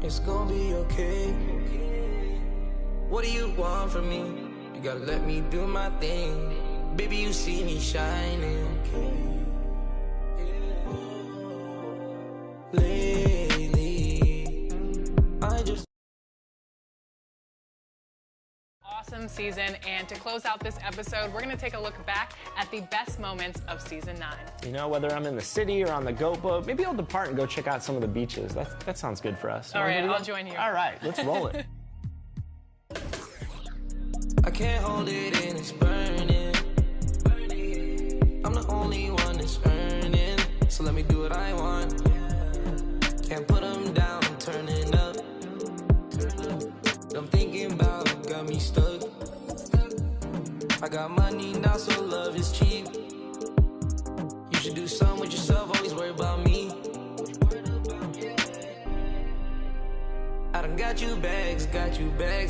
It's gonna be okay. What do you want from me? You gotta let me do my thing. Baby, you see me shining. Lately, I just... Awesome season, and to close out this episode, we're going to take a look back at the best moments of season 9. You know, whether I'm in the city or on the goat boat, maybe I'll depart and go check out some of the beaches. That sounds good for us. All right, I'll join you. All right, let's roll it. I can't hold it in, it's burning. I'm the only one that's earning, so let me do what I want. Can't put them down, I'm turning up. I'm thinking about got me stuck. I got money now, so love is cheap. You should do something with yourself, always worry about me. I done got you bags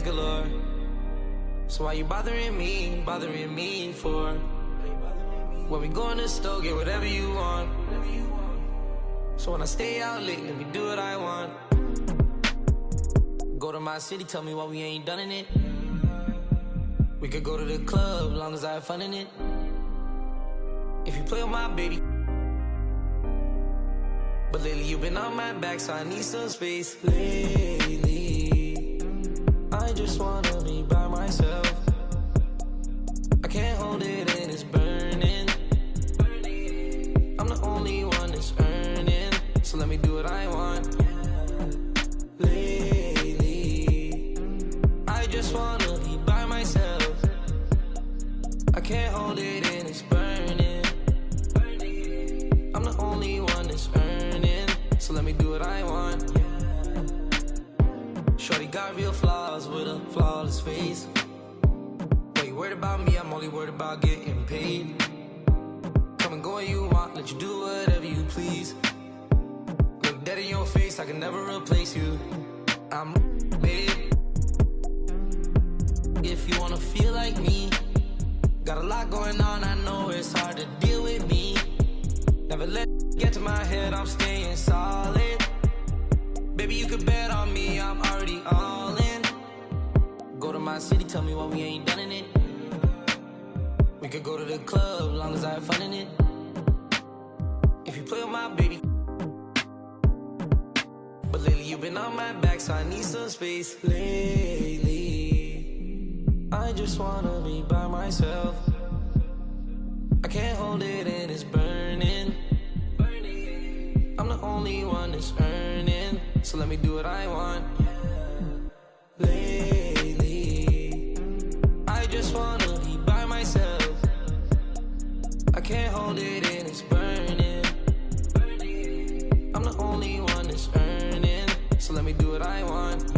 galore. So why you bothering me for? When we go in the store, get whatever you want. So when I stay out late, let me do what I want. Go to my city, tell me why we ain't done in it. We could go to the club, long as I have fun in it. If you play with my baby. But lately you've been on my back, so I need some space. Lately, I just wanna be by myself. I can't hold it in, it's burning. I'm the only one that's earning, so let me do what I want. Lately, I just wanna be by myself. I can't hold it in, it's burning. I'm the only one that's earning, so let me do what I want. Shorty got real flaws with a flawless face. Why you worried about me? I'm only worried about getting paid. Come and go where you want, let you do whatever you please. Look dead in your face, I can never replace you. I'm babe. If you wanna feel like me, got a lot going on, I know it's hard to deal with me. Never let it get to my head, I'm staying solid. Baby, you can bet on me, I'm already all in. Go to my city, tell me why we ain't done in it. We could go to the club, long as I have fun in it. If you play with my baby. But lately you've been on my back, so I need some space. Lately, I just wanna be by myself. I can't hold it in, it's burning. I'm the only one that's earning, so let me do what I want. Lately, I just wanna be by myself. I can't hold it in, it's burning. I'm the only one that's earning, so let me do what I want.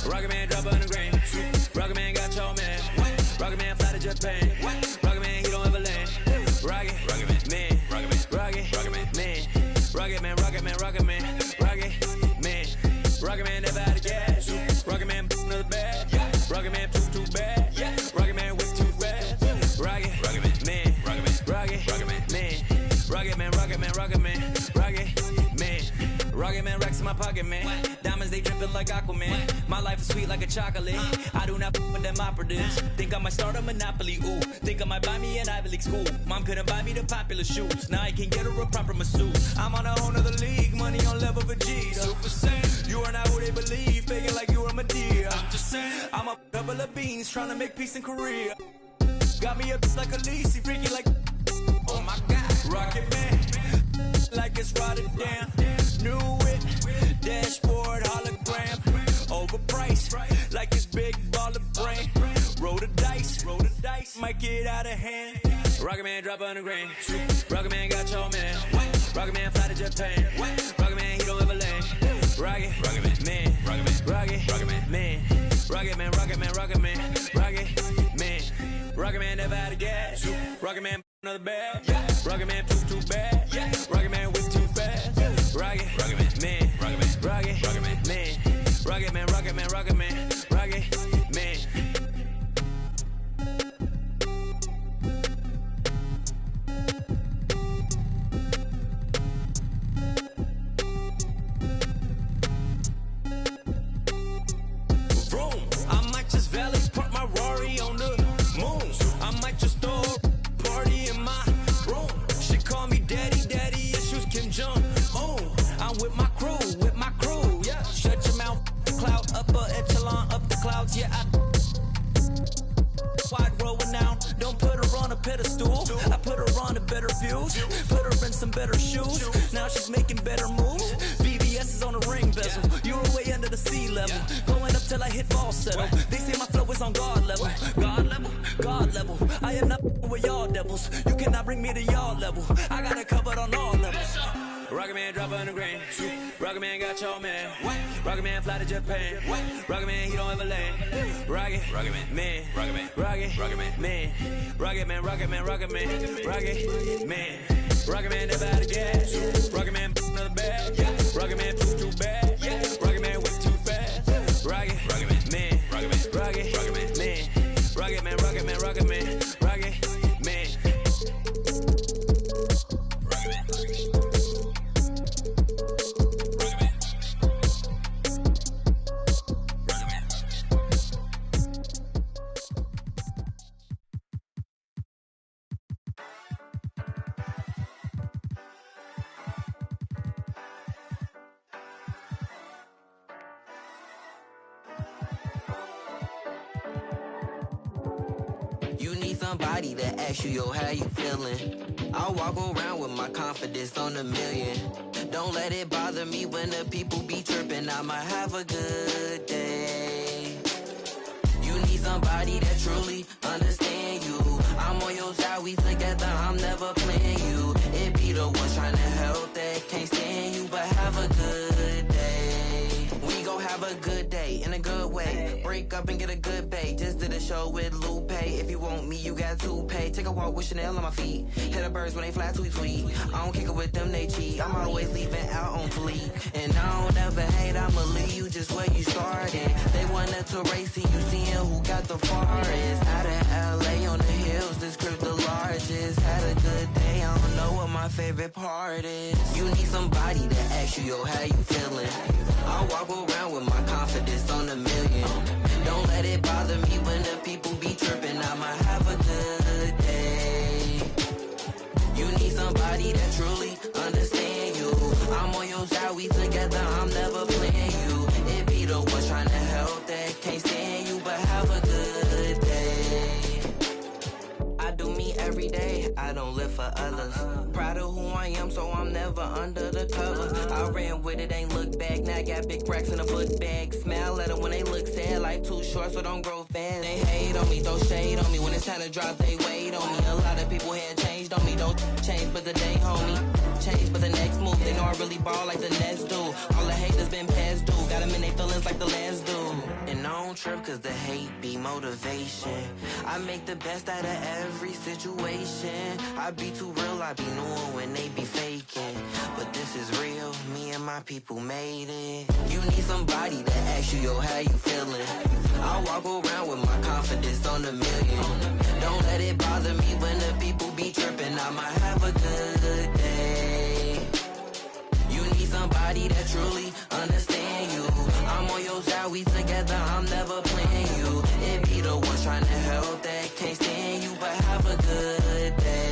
Rocket Man drop 100 grand. Rocket Man got your man. Rocket Man fly to Japan. Rocket Man, he don't ever land. Rocket Man, Rocket Man, Rocket Man, Rocket Man, Rocket Man, Rocket Man, Rocket Man never out of gas. Rocket Man another bag. Rocket Man too bad. Rocket Man way too fast. Rocket Man, Rocket Man, Rocket Man, Rocket Man, Rocket Man racks in my pocket, man. Diamonds, they dripping like Aquaman. My life is sweet like a chocolate. I do not f with them operatives. Think I might start a monopoly, ooh. Think I might buy me an Ivy League school. Mom couldn't buy me the popular shoes. Now I can get her a proper masseuse. I'm on a whole nother league. Money on level for G. Super Saiyan. You are not who they believe. Faking like you are my dear. I'm just saying. I'm a couple of beans trying to make peace in Korea. Got me up like a Lisi. Freaky like, oh my God. Rocket Man. Like it's Rotterdam. New it, dashboard, hologram, overpriced, like it's big baller brain. Roll the dice, might get out of hand. Rocket Man drop 100 grand. Rocket Man got your man. Rocket Man fly to Japan. Rocket Man, he don't ever land. Rocket Man, Rocket Man, Rocket Man, Rocket Man, Rocket Man, Rocket Man, Rocket Man never out of gas. Rocket Man another bag. Rocket Man too bad. Rocket Man whip too fast. Rocket Man, Rocket Man, Rocket Man, Rocket Man, Rocket Man, Rocket Man, Rocket Man. Vroom, I might just valet park my Rari on the moon. I might just throw a party in my room. She call me daddy, daddy issues Kim Jong. Oh, I'm with my crew, yeah. Shut your mouth, cloud upper echelon, up the clouds, yeah. Wide rolling now, don't put her on a pedestal. I put her on a better views, put her in some better shoes. Now she's making better moves. BBS is on the ring bezel. You were way under the sea level, going up till I hit falsetto. They say my flow is on God level, God level, God level. I am not with y'all devils. You cannot bring me to y'all level. I got it covered on all levels. Rocket Man drop on the grain. Rocket Man got y'all man. Rocket Man fly to Japan. Rocket Man he don't ever land. Rocket Man, Rocket Man, Rocket Man, Rocket Man, Rocket Man, Rocket Man, Rocket Man, Rocket Man never out of gas. Rocket Man another bag. Rocket Man too bad. Rocket Man whip too fast. Rocket Man, Rocket Man, Rocket Man, Rocket Man, Rocket Man, Rocket Man, Rocket Man. You need somebody to ask you, yo, how you feeling? I walk around with my confidence on a million. Don't let it bother me when the people be chirping. I might have a good day. You need somebody that truly understand you. I'm on your side, we together, I'm never playing you. It be the ones trying to help that can't stand you, but have a good day. We gon' have a good day in a good way. Break up and get a good pay. Just did a show with Lupe. If you want me, you got to pay. Take a walk with Chanel on my feet. Hit the birds when they fly tweet. I don't kick it with them, they cheat. I'm always leaving out on fleek. And I don't ever hate, I'ma leave you just where you started. They wanted to race and you seeing who got the farthest. Out of LA on the hills, this crib the largest. Had a good day, I don't know what my favorite part is. You need somebody to ask you, yo, how you feeling? I walk around with my confidence on a million. Don't let it bother me when the people be tripping. I might have a good day. You need somebody that truly understand you. I'm on your side, we together, I'm never playing you. It be the ones trying to help that can't stand you, but have a good day. I do me every day, I don't live for others. Proud of who I am, so I'm never under the covers. I ran with it, ain't look back. Now I got big racks in a book bag. Smile at them when they look sad, life too short, so don't grow fast. They hate on me, throw shade on me. When it's time to drop, they wait on me. A lot of people had changed on me, don't change, but the day, homie. Change, but the next move, they know I really ball like the Nets do. All the haters been past due, got them in their feelings like the last dude. And I don't trip cause the hate be motivation. I make the best out of every situation. I be too real, I be knowing when they be faking. But this is real, me and my people made it. You need somebody to ask you, yo, how you feeling? I walk around with my confidence on a million. Don't let it bother me when the people be tripping. I might have a good day. You need somebody that truly understand you. I'm on your side, we together, I'm never playing you. It be the ones trying to help that can't stand you, but have a good day.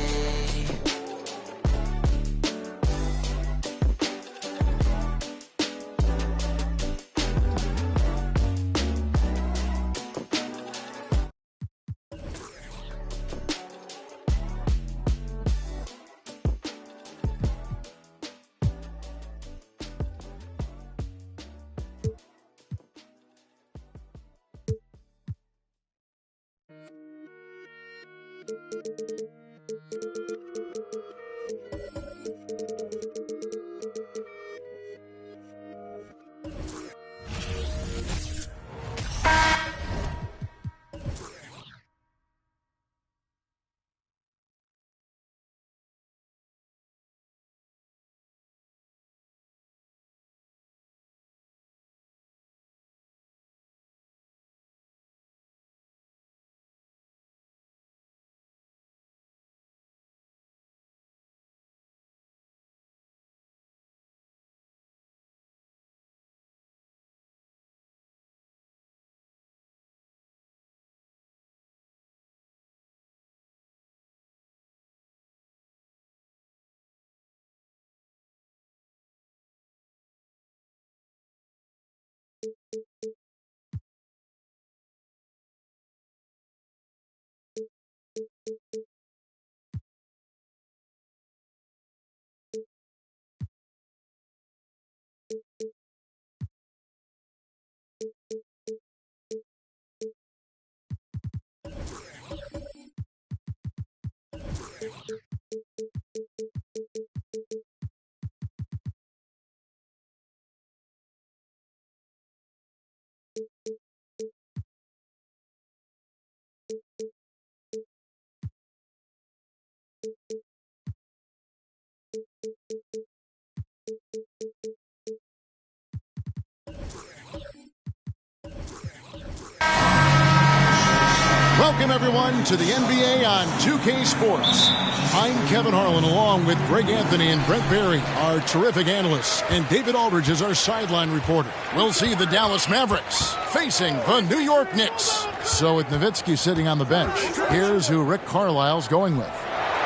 Welcome, everyone, to the NBA on 2K Sports. I'm Kevin Harlan, along with Greg Anthony and Brent Barry, our terrific analysts, and David Aldridge is our sideline reporter. We'll see the Dallas Mavericks facing the New York Knicks. So with Nowitzki sitting on the bench, here's who Rick Carlisle's going with.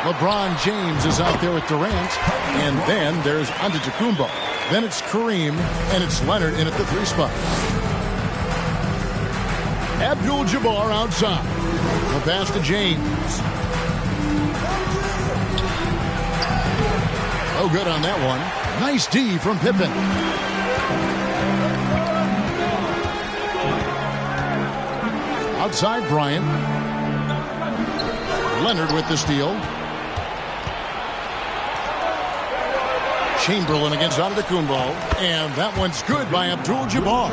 LeBron James is out there with Durant, and then there's Antetokounmpo. Then it's Kareem, and it's Leonard in at the 3 spot. Abdul-Jabbar outside. The pass to James. Oh, good on that one. Nice D from Pippen. Outside Bryant. Leonard with the steal. Chamberlain against Antetokounmpo, and that one's good by Abdul-Jabbar.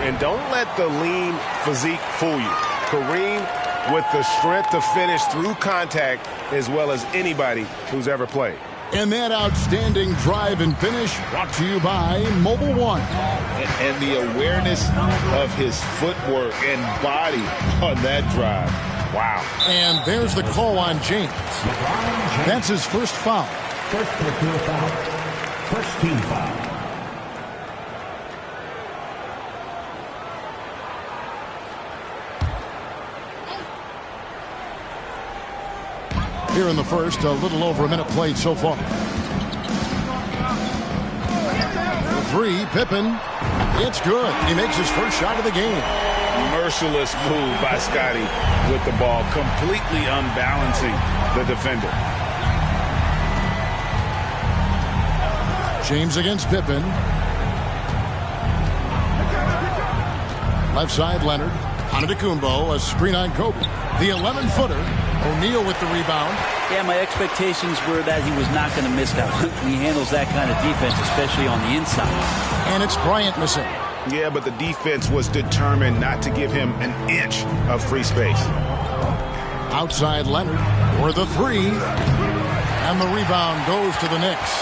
And don't let the lean physique fool you. Kareem with the strength to finish through contact as well as anybody who's ever played. And that outstanding drive and finish brought to you by Mobile One. And the awareness of his footwork and body on that drive. Wow. And there's the call on James. That's his first foul. First personal foul. First team foul. Here in the first, a little over a minute played so far. The 3, Pippen. It's good. He makes his first shot of the game. Merciless move by Scotty with the ball, completely unbalancing the defender. James against Pippen. Left side, Leonard. Antetokounmpo, a screen on Kobe. The 11-footer. O'Neal with the rebound. Yeah, my expectations were that he was not going to miss that one. He handles that kind of defense, especially on the inside. And it's Bryant missing. Yeah, but the defense was determined not to give him an inch of free space. Outside Leonard for the 3. And the rebound goes to the Knicks.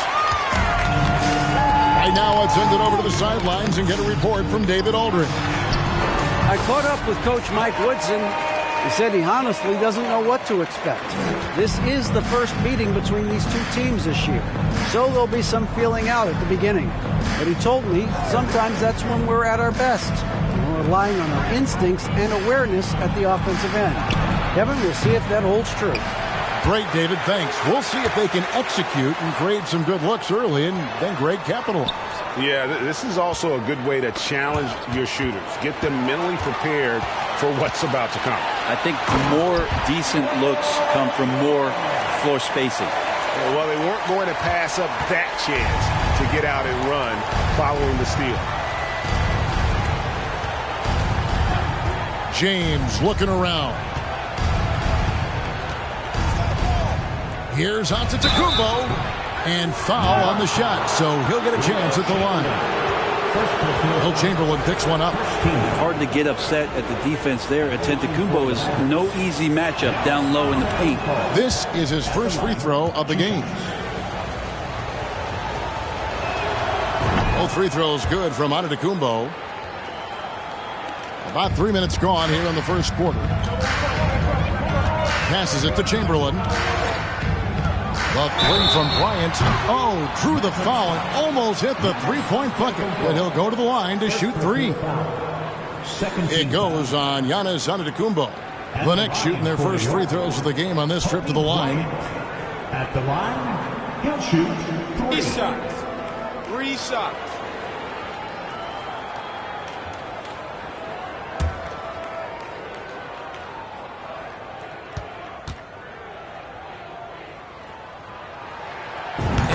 Right now, let's send it over to the sidelines and get a report from David Aldridge. I caught up with Coach Mike Woodson. He said he honestly doesn't know what to expect. This is the first meeting between these two teams this year, so there'll be some feeling out at the beginning. But he told me sometimes that's when we're at our best. We're relying on our instincts and awareness at the offensive end. Kevin, we'll see if that holds true. Great, David. Thanks. We'll see if they can execute and create some good looks early, and then Greg capitalize. Yeah, this is also a good way to challenge your shooters. Get them mentally prepared for what's about to come. I think more decent looks come from more floor spacing. Well, they weren't going to pass up that chance to get out and run following the steal. James looking around. Here's Antetokounmpo, and foul on the shot, so he'll get a chance at the line. Will Chamberlain picks one up. Hard to get upset at the defense there. Antetokounmpo is no easy matchup down low in the paint. This is his first free throw of the game. Both free throws good from Antetokounmpo. About 3 minutes gone here in the first quarter. Passes it to Chamberlain. The 3 from Bryant. Oh, drew the foul and almost hit the three-point bucket. But he'll go to the line to shoot 3. It goes on Giannis Antetokounmpo. The Knicks shooting their first free throws of the game on this trip to the line. At the line, he'll shoot 3 shots. 3 shots.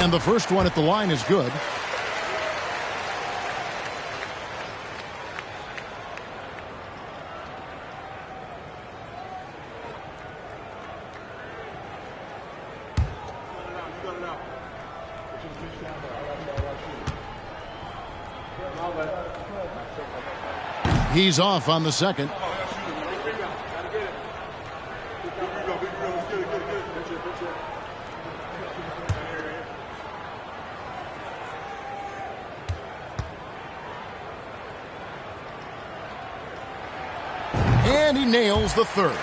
And the first one at the line is good. He's off on the second. And he nails the third.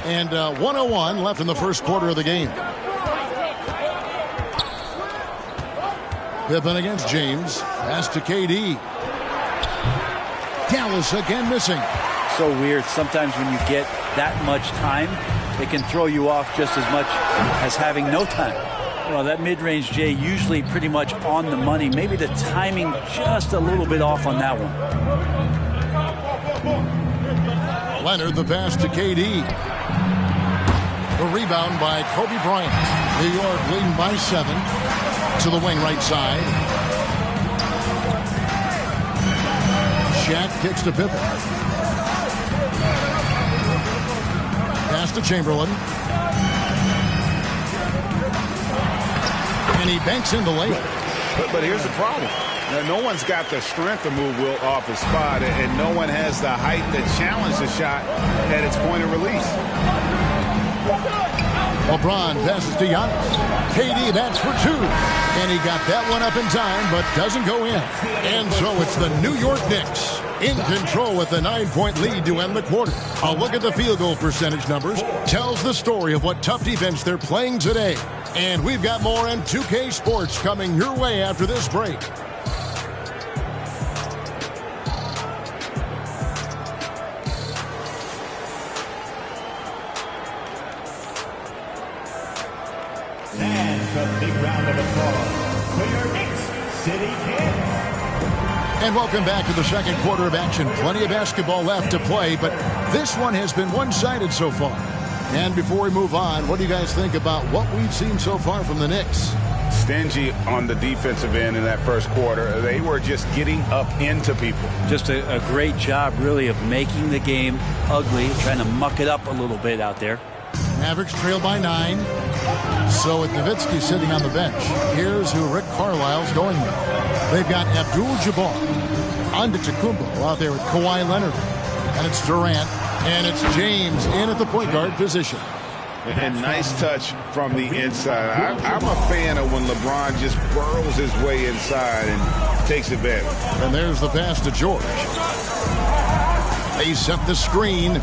And 1:01 left in the first quarter of the game. Pippen against James. Pass to KD. Dallas again missing. So weird. Sometimes when you get that much time, it can throw you off just as much as having no time. Well, that mid-range J usually pretty much on the money. Maybe the timing just a little bit off on that one. Leonard the pass to KD. The rebound by Kobe Bryant. New York leading by 7. To the wing right side. Shaq kicks to Pippen. Pass to Chamberlain. And he banks in the lane. But here's the problem. No one's got the strength to move Wilt off his spot, and no one has the height to challenge the shot at its point of release. LeBron passes to Giannis. KD, that's for 2. And he got that one up in time, but doesn't go in. And so it's the New York Knicks in control with a 9-point lead to end the quarter. A look at the field goal percentage numbers tells the story of what tough defense they're playing today. And we've got more on 2K Sports coming your way after this break. And welcome back to the second quarter of action. Plenty of basketball left to play, but this one has been one-sided so far. And before we move on, what do you guys think about what we've seen so far from the Knicks? Stingy on the defensive end in that first quarter. They were just getting up into people. Just a great job, really, of making the game ugly, trying to muck it up a little bit out there. Mavericks trail by 9. So with Nowitzki sitting on the bench, here's who Rick Carlisle's going with. They've got Abdul-Jabbar, Antetokounmpo out there with Kawhi Leonard, and it's Durant, and it's James in at the point guard position. And nice touch from the inside. I'm a fan of when LeBron just burrows his way inside and takes advantage. And there's the pass to George. They set the screen.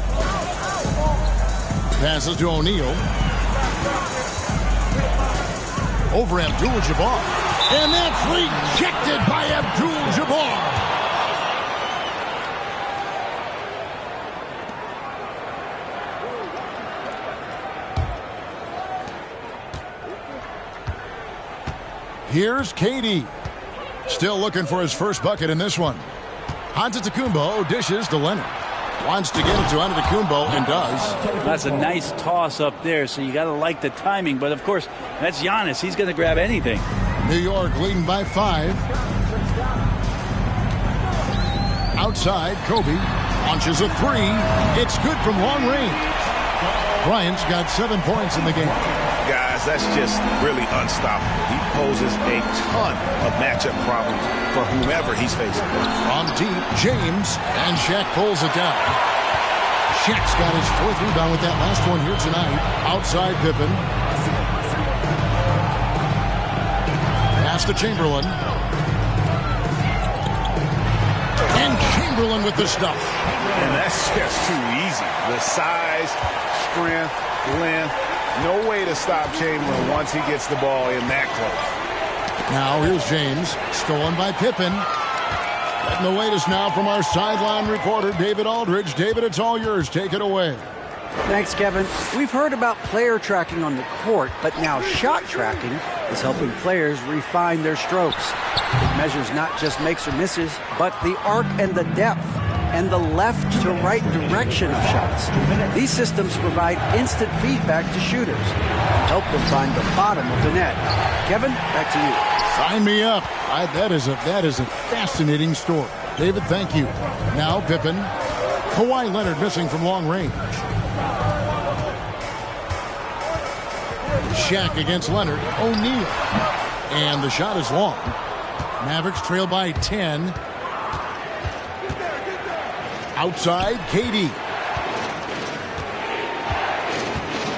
Passes to O'Neal. Over Abdul-Jabbar. And that's rejected by Abdul-Jabbar. Here's KD. Still looking for his first bucket in this one. Antetokounmpo dishes to Leonard. Wants to get it to Antetokounmpo and does. That's a nice toss up there, so you got to like the timing. But, of course, that's Giannis. He's going to grab anything. New York leading by 5. Outside, Kobe launches a 3. It's good from long range. Bryant's got 7 points in the game. Guys, that's just really unstoppable. He poses a ton of matchup problems for whomever he's facing. From deep, James, and Shaq pulls it down. Shaq's got his 4th rebound with that last one here tonight. Outside Pippen. Pass to Chamberlain. And Chamberlain with the stuff. And that's just too easy. The size, strength, length. No way to stop Chamberlain once he gets the ball in that close. Now here's James. Stolen by Pippen. Getting the latest now from our sideline reporter, David Aldridge. David, it's all yours. Take it away. Thanks, Kevin. We've heard about player tracking on the court, but now shot tracking is helping players refine their strokes. It measures not just makes or misses, but the arc and the depth. and the left to right direction of shots. These systems provide instant feedback to shooters and help them find the bottom of the net. Kevin, back to you. Sign me up. That is a fascinating story. David, thank you. Now Pippen. Kawhi Leonard missing from long range. Shaq against Leonard. O'Neal. And the shot is long. Mavericks trail by 10. Outside, KD.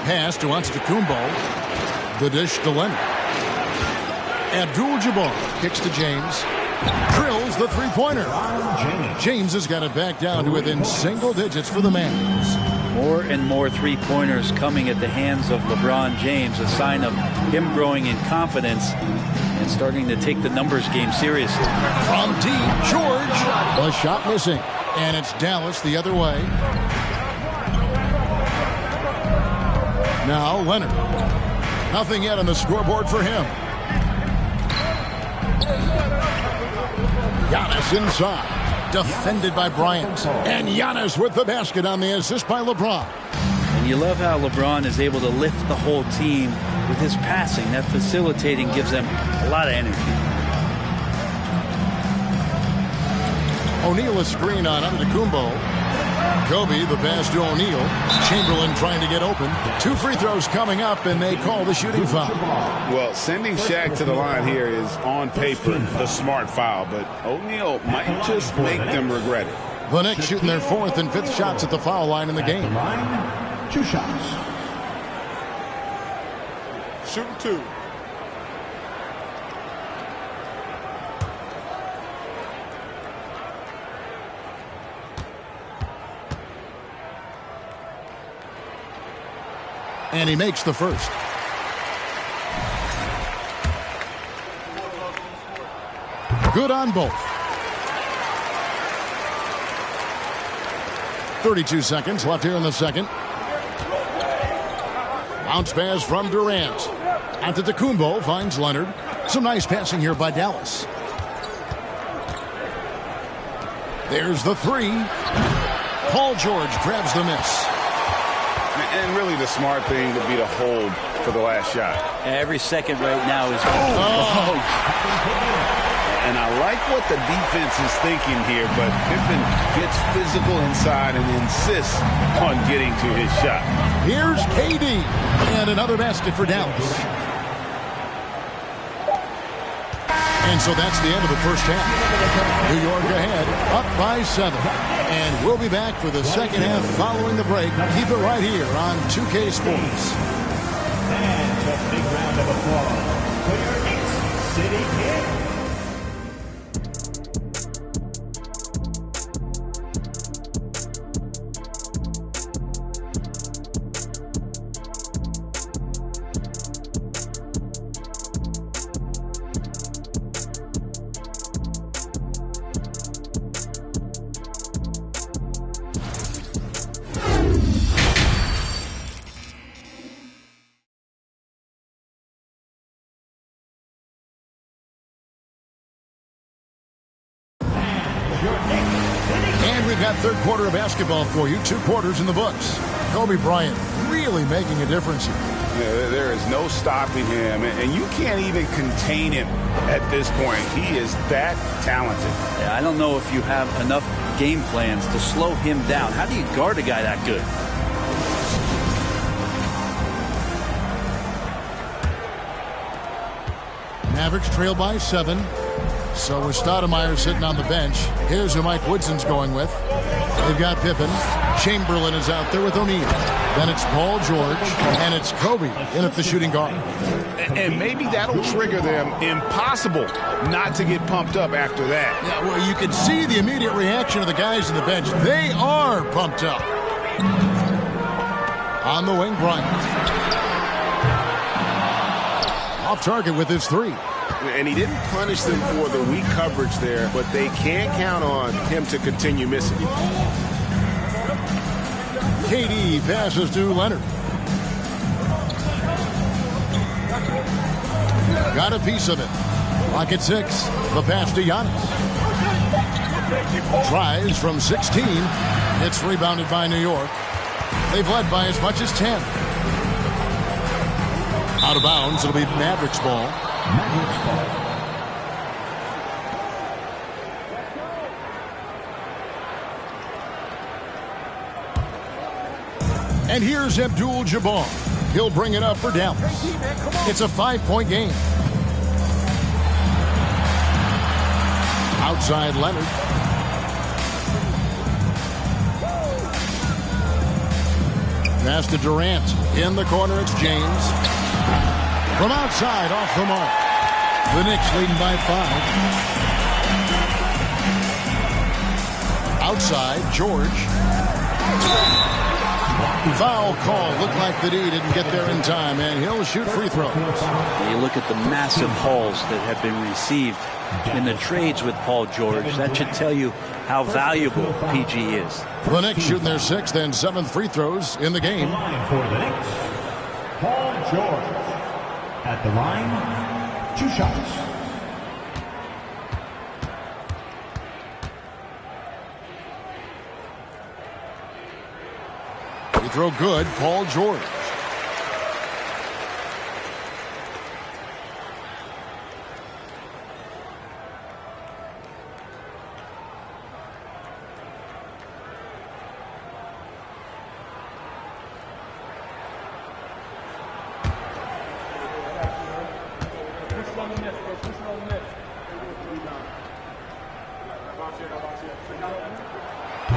Pass to Antetokounmpo. The dish to Leonard. Abdul-Jabbar kicks to James. Drills the three-pointer. James has got it back down to within single digits for the Mavs. More and more three-pointers coming at the hands of LeBron James, a sign of him growing in confidence and starting to take the numbers game seriously. From deep, George. A shot missing. And it's Dallas the other way. Now Leonard. Nothing yet on the scoreboard for him. Giannis inside. Defended by Bryant. And Giannis with the basket on the assist by LeBron. And you love how LeBron is able to lift the whole team with his passing. That facilitating gives them a lot of energy. O'Neal a screen on Antetokounmpo. Kobe, the pass to O'Neal. Chamberlain trying to get open. 2 free throws coming up, and they call the shooting foul. Well, sending Shaq to the line here is, on paper, the smart foul, but O'Neal might just make them regret it. The Knicks shooting their 4th and 5th shots at the foul line in the game. 2 shots. Shooting 2. And he makes the first. Good on both. 32 seconds left here in the second. Bounce pass from Durant. Antetokounmpo finds Leonard. Some nice passing here by Dallas. There's the 3. Paul George grabs the miss. And really the smart thing would be to hold for the last shot. Every second right now is... And I like what the defense is thinking here, but Pippen gets physical inside and insists on getting to his shot. Here's KD. And another basket for Dallas. And so that's the end of the first half. New York ahead, up by 7. And we'll be back for the second half following the break. Keep it right here on 2K Sports. And a big round of applause for your Knicks City Kid. And we've got third quarter of basketball for you. 2 quarters in the books. Kobe Bryant really making a difference here. Yeah, there is no stopping him, and you can't even contain him at this point. He is that talented. Yeah, I don't know if you have enough game plans to slow him down. How do you guard a guy that good? Mavericks trail by 7. So with Stoudemire sitting on the bench, here's who Mike Woodson's going with. They've got Pippen. Chamberlain is out there with O'Neal. Then it's Paul George, and it's Kobe in at the shooting guard. And maybe that'll trigger them. Impossible not to get pumped up after that. Yeah, well, you can see the immediate reaction of the guys on the bench. They are pumped up. On the wing, Bryant. Off target with his 3. And he didn't punish them for the weak coverage there, but they can't count on him to continue missing. KD passes to Leonard. Got a piece of it. Clock at 6. The pass to Giannis. Tries from 16. It's rebounded by New York. They've led by as much as 10. Out of bounds, it'll be Mavericks ball. Mavericks ball. And here's Abdul-Jabbar. He'll bring it up for Dallas. It's a 5-point game. Outside Leonard. Pass to Durant. In the corner, it's James. From outside, off the mark. The Knicks leading by 5. Outside, George. Foul call. Looked like the D didn't get there in time, and he'll shoot free throws. You look at the massive hauls that have been received in the trades with Paul George. That should tell you how valuable PG is. The Knicks shooting their 6th and 7th free throws in the game. For the Knicks, Paul George. At the line, 2 shots. Free throw good, Paul George.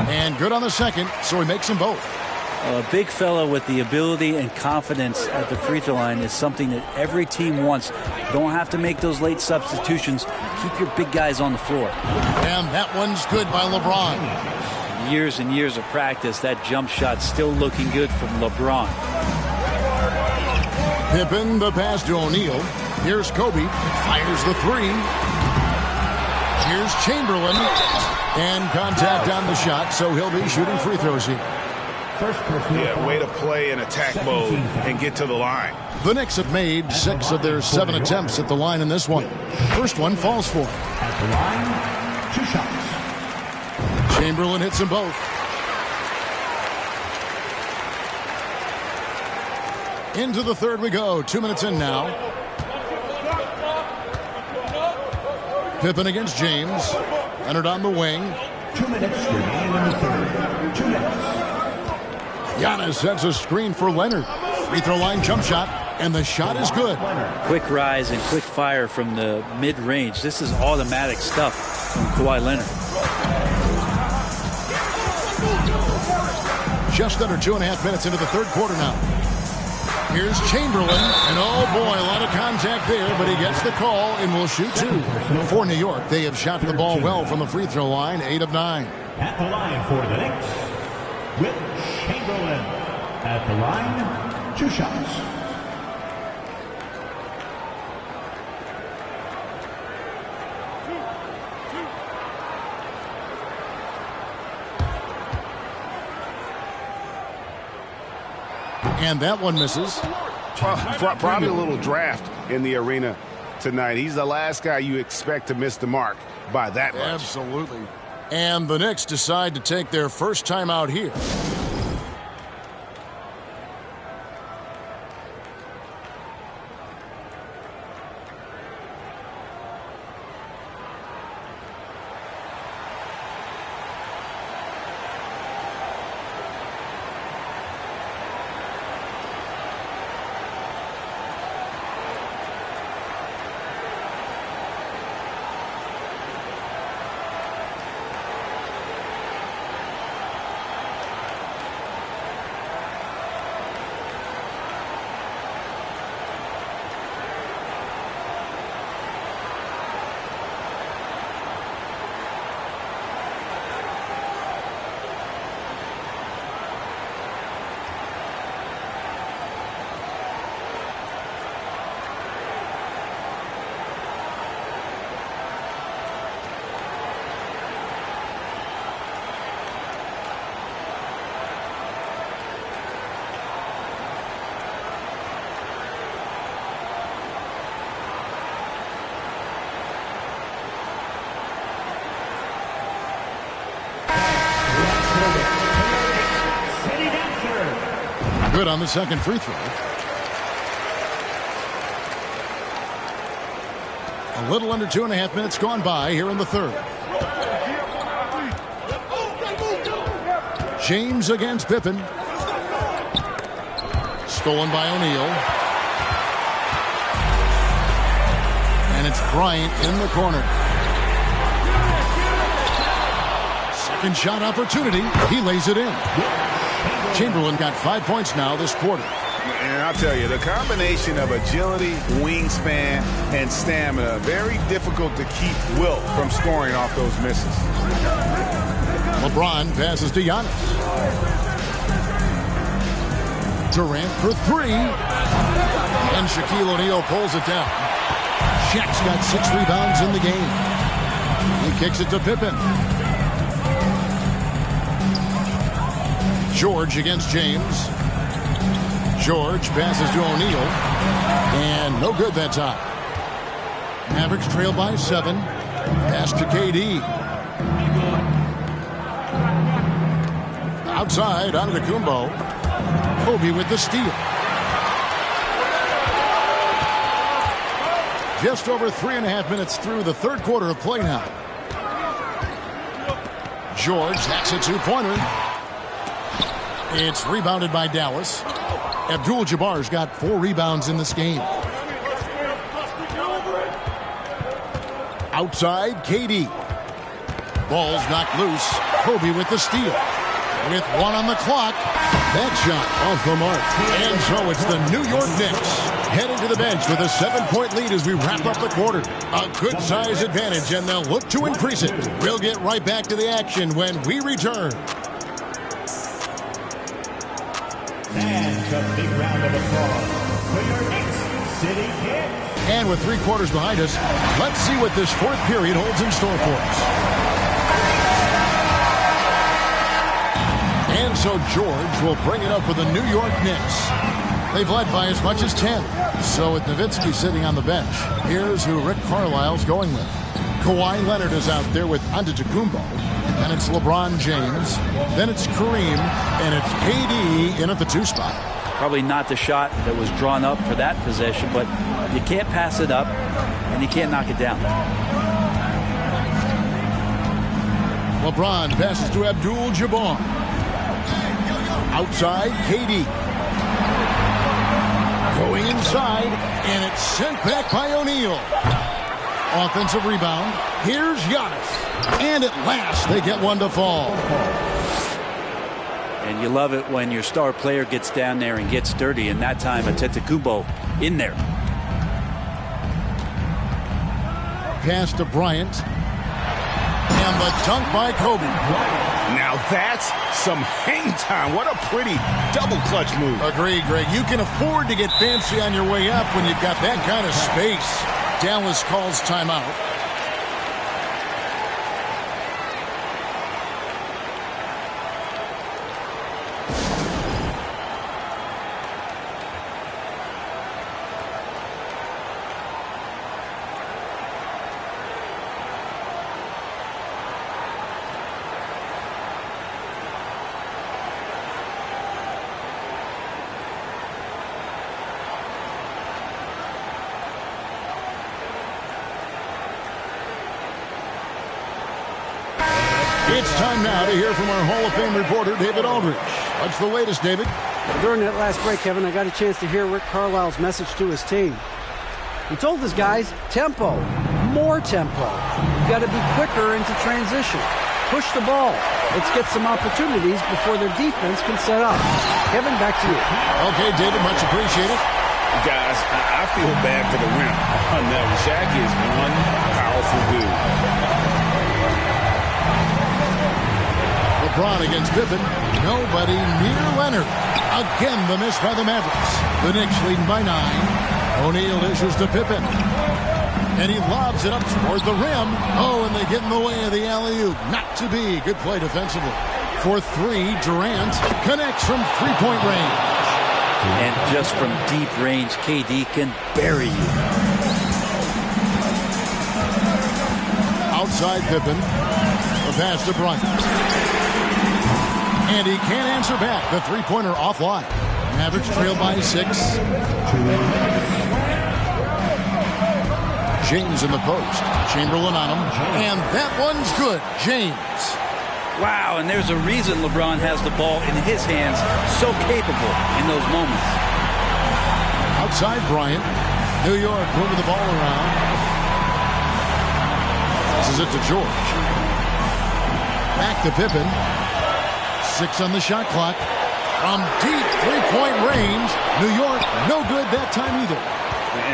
And good on the second, so he makes them both. A big fella with the ability and confidence at the free throw line is something that every team wants. Don't have to make those late substitutions. Keep your big guys on the floor. And that one's good by LeBron. Years and years of practice, that jump shot still looking good from LeBron. Pippen, the pass to O'Neal. Here's Kobe, fires the 3. Here's Chamberlain. And contact on the shot, so he'll be shooting free throws here. Yeah, way to play in attack mode and get to the line. The Knicks have made 6 of their 7 attempts at the line in this one. First one falls for him. At the line, 2 shots. Chamberlain hits them both. Into the third we go. 2 minutes in now. Pippen against James. Leonard on the wing. 2 minutes remaining in the third. 2 minutes. Giannis sets a screen for Leonard. Free throw line jump shot, and the shot is good. Quick rise and quick fire from the mid-range. This is automatic stuff from Kawhi Leonard. Just under 2.5 minutes into the third quarter now. Here's Chamberlain, and oh boy, a lot of contact there, but he gets the call and will shoot 2. For New York, they have shot the ball well from the free throw line, 8 of 9. At the line for the Knicks, Wilt Chamberlain. At the line, 2 shots. And that one misses. Probably a little draft in the arena tonight. He's the last guy you expect to miss the mark by that much. Absolutely. And the Knicks decide to take their first time out here. Good on the second free throw. A little under 2.5 minutes gone by here in the third. James against Pippen. Stolen by O'Neal. And it's Bryant in the corner. Second shot opportunity. He lays it in. Chamberlain got 5 points now this quarter. And I'll tell you, the combination of agility, wingspan, and stamina, very difficult to keep Wilt from scoring off those misses. LeBron passes to Giannis. Durant for three. And Shaquille O'Neal pulls it down. Shaq's got 6 rebounds in the game. He kicks it to Pippen. George against James. George passes to O'Neal. And no good that time. Mavericks trail by 7. Pass to KD. Outside, Antetokounmpo. Kobe with the steal. Just over 3.5 minutes through the third quarter of play now. George hacks a two-pointer. It's rebounded by Dallas. Abdul-Jabbar's got 4 rebounds in this game. Outside, KD. Ball's knocked loose. Kobe with the steal. With 1 on the clock. That shot off the mark. And so it's the New York Knicks heading to the bench with a 7-point lead as we wrap up the quarter. A good size advantage, and they'll look to increase it. We'll get right back to the action when we return. And a big round of applause for your Knicks City Knicks. And with 3 quarters behind us, let's see what this fourth period holds in store for us. And so George will bring it up for the New York Knicks. They've led by as much as 10. So with Nowitzki sitting on the bench, here's who Rick Carlisle's going with. Kawhi Leonard is out there with Antetokounmpo. And it's LeBron James. Then it's Kareem. And it's KD in at the 2 spot. Probably not the shot that was drawn up for that possession, but you can't pass it up and you can't knock it down. LeBron passes to Abdul-Jabbar. Outside, KD. Going inside, and it's sent back by O'Neal. Offensive rebound. Here's Giannis. And at last, they get one to fall. And you love it when your star player gets down there and gets dirty, and that time Antetokounmpo in there. Pass to Bryant. And the dunk by Kobe. Now that's some hang time. What a pretty double clutch move. Agreed, Greg. You can afford to get fancy on your way up when you've got that kind of space. Dallas calls timeout. It's time now to hear from our Hall of Fame reporter, David Aldridge. What's the latest, David? During that last break, Kevin, I got a chance to hear Rick Carlisle's message to his team. He told his guys, tempo, more tempo. You've got to be quicker into transition. Push the ball. Let's get some opportunities before their defense can set up. Kevin, back to you. Okay, David, much appreciated. Guys, I feel bad for the rim. No, Shaq is one powerful dude. LeBron against Pippen. Nobody near Leonard. Again, the miss by the Mavericks. The Knicks leading by 9. O'Neal issues to Pippen. And he lobs it up toward the rim. Oh, and they get in the way of the alley-oop. Not to be. Good play defensively. For 3, Durant connects from 3-point range. And just from deep range, KD can bury you. Outside Pippen. The pass to Bryant. And he can't answer back. The 3-pointer offline. Mavericks trail by 6. James in the post. Chamberlain on him. And that one's good. James. Wow, and there's a reason LeBron has the ball in his hands. So capable in those moments. Outside Bryant. New York moving the ball around. This is it to George. Back to Pippen. 6 on the shot clock. From deep three-point range. New York, no good that time either.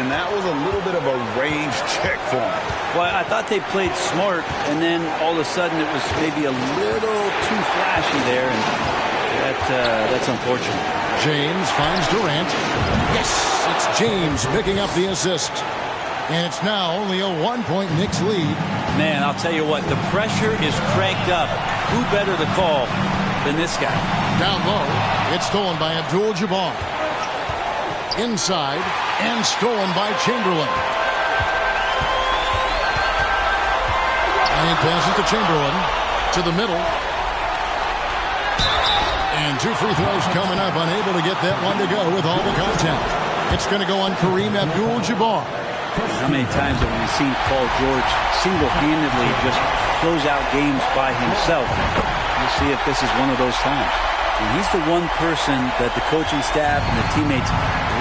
And that was a little bit of a range check for him. Well, I thought they played smart, and then all of a sudden it was maybe a little too flashy there, and that's unfortunate. James finds Durant. Yes, it's James picking up the assist. And it's now only a 1-point Knicks lead. Man, I'll tell you what, the pressure is cranked up. Who better to call than this guy? Down low, it's stolen by Abdul-Jabbar. Inside, and stolen by Chamberlain. And passes to Chamberlain. To the middle. And 2 free throws coming up. Unable to get that one to go with all the contact. It's going to go on Kareem Abdul-Jabbar. How many times have we seen Paul George single-handedly just close out games by himself? We'll see if this is one of those times. And he's the one person that the coaching staff and the teammates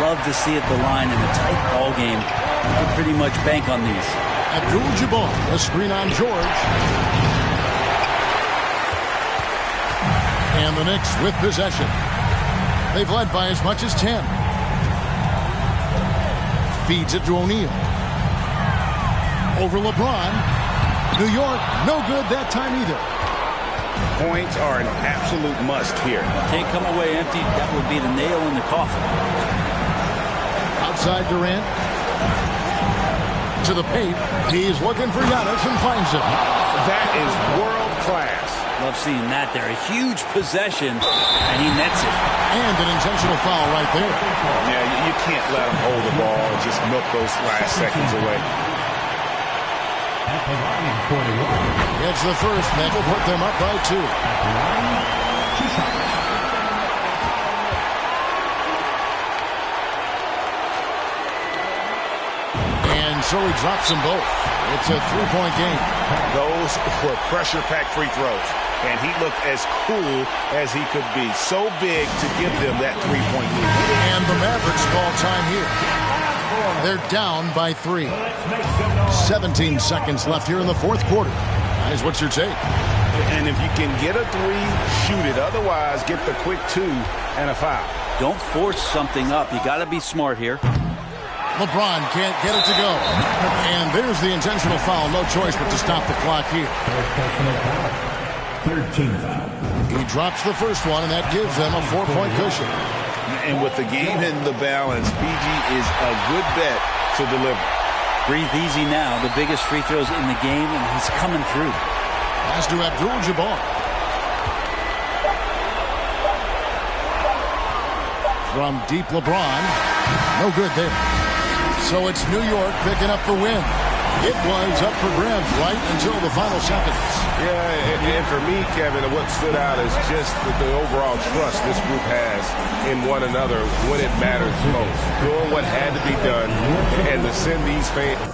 love to see at the line in a tight ball game. You can pretty much bank on these. Abdul-Jabbar, a screen on George. And the Knicks with possession. They've led by as much as 10. Feeds it to O'Neal. Over LeBron. New York, no good that time either. Points are an absolute must here. Can't come away empty. That would be the nail in the coffin. Outside Durant. To the paint. He's looking for Giannis and finds him. That is world class. Love seeing that there. A huge possession, and he nets it. And an intentional foul right there. Yeah, you can't let him hold the ball and just milk those last seconds away. It's the first that will put them up by 2. And so he drops them both. It's a 3-point game. Those were pressure-packed free throws. And he looked as cool as he could be. So big to give them that 3-point lead. And the Mavericks call time here. They're down by 3. 17 seconds left here in the fourth quarter. That is what's your take. And if you can get a 3, shoot it. Otherwise, get the quick 2 and a foul. Don't force something up. You got to be smart here. LeBron can't get it to go. And there's the intentional foul. No choice but to stop the clock here. 13 foul. He drops the first one, and that gives them a 4-point cushion. And with the game in the balance, PG is a good bet to deliver. Breathe easy now. The biggest free throws in the game, and he's coming through. Pass to Abdul-Jabbar. From deep LeBron. No good there. So it's New York picking up the win. It was up for grabs right until the final seconds. Yeah, and for me, Kevin, what stood out is just the overall trust this group has in one another when it matters most. Doing what had to be done and to send these fans.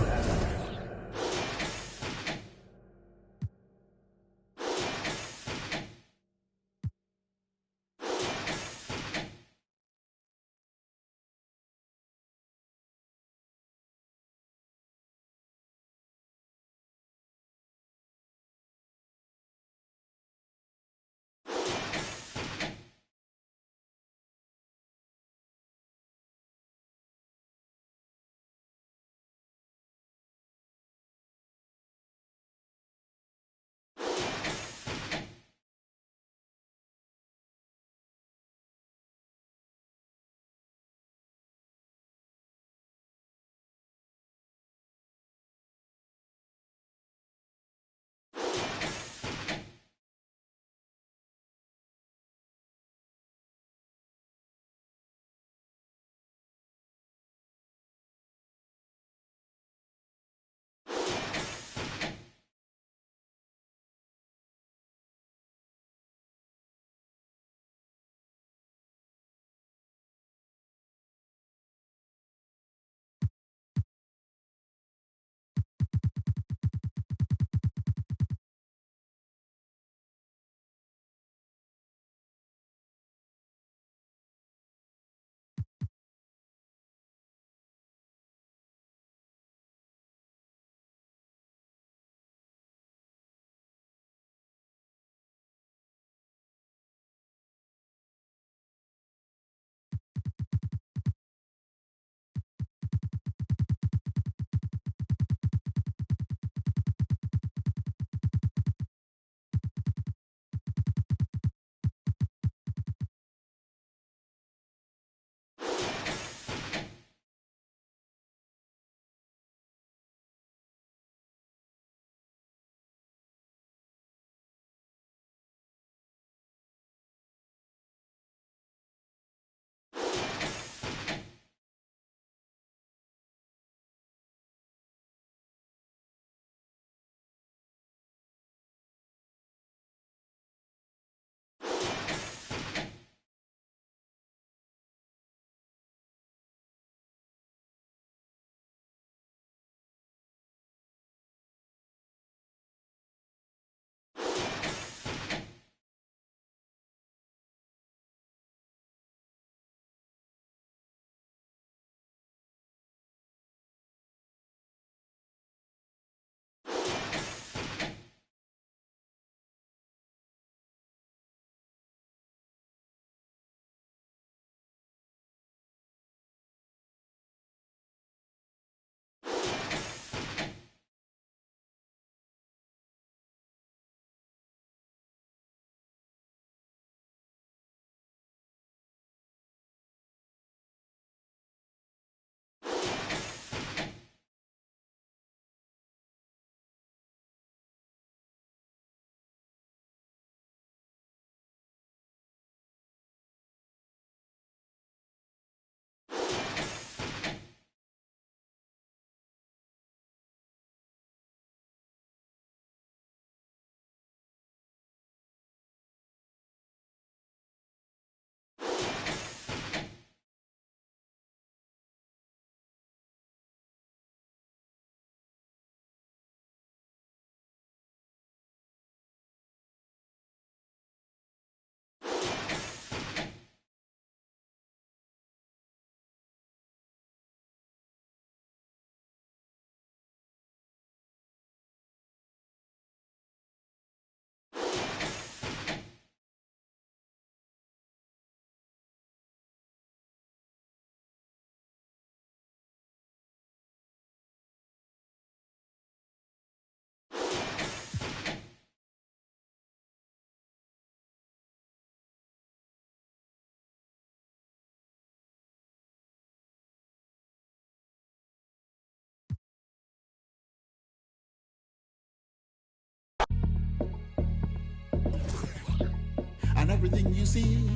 everything you see,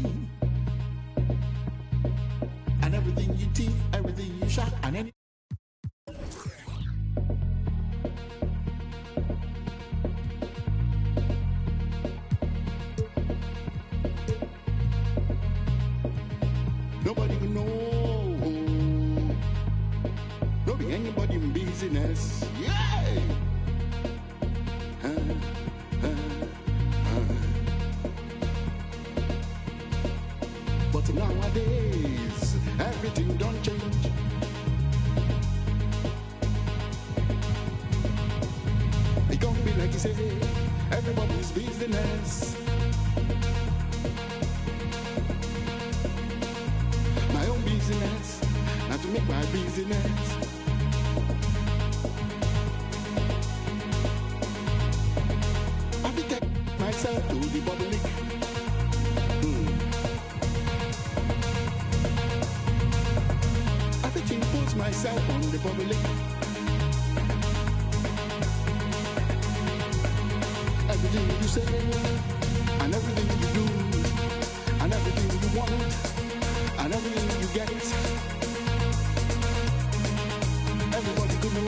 and everything you teeth, everything you shot, and any. Nobody can know. Don't be anybody in business. Yeah. But nowadays, everything don't change. It can't be like you say, everybody's business. My own business, not to make my business. I will take myself to the public. I will impose myself on the public. Everything you say, and everything you do, and everything you want, and everything you get, everybody could know.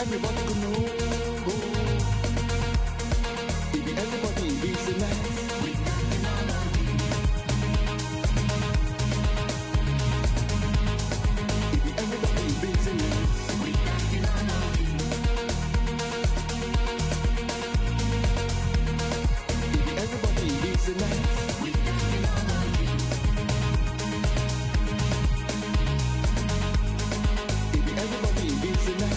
Everybody could know. If everybody in business. If everybody in business. Everybody in business. Everybody in business.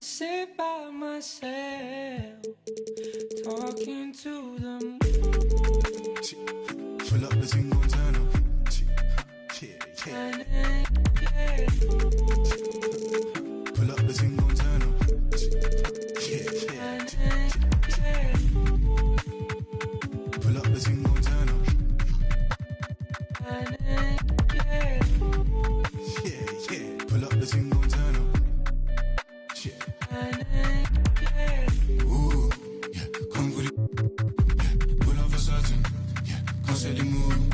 Sit by myself, talking to the moon. Pull up the single turn up. Pull up the single turn up. Pull up the single turn up. Pull up the single turn up. Ooh, yeah, come with it. Yeah, pull up for certain. Yeah, can't say the move.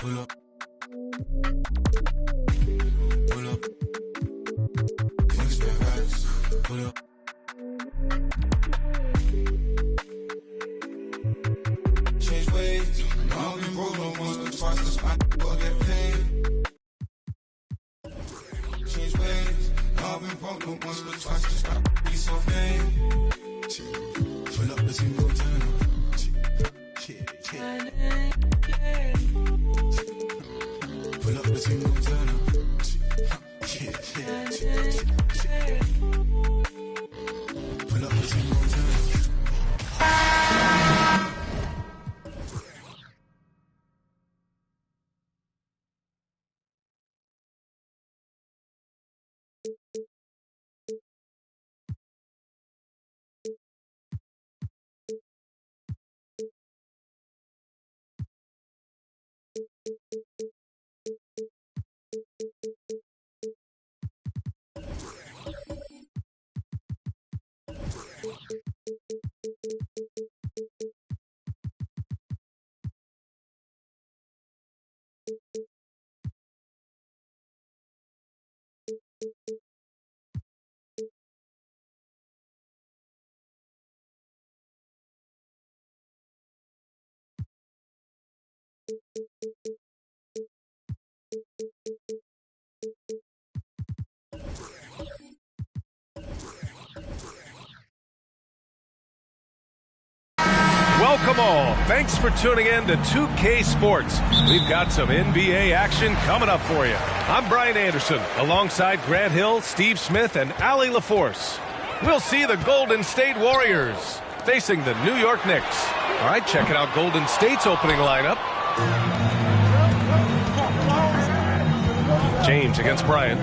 Pull up. Pull up. Kingston Heights. Pull up. Change ways. I've been broke no once but twice. This my will get paid. Change ways. I've been broke no once but twice. This my be so vain. Pull up the team, go turn up. Pull up the team, go turn up. Pull up the team, go turn up. Welcome all. Thanks for tuning in to 2K Sports. We've got some NBA action coming up for you. I'm Brian Anderson, alongside Grant Hill, Steve Smith, and Allie LaForce. We'll see the Golden State Warriors facing the New York Knicks. All right, checking out Golden State's opening lineup. James against Bryant.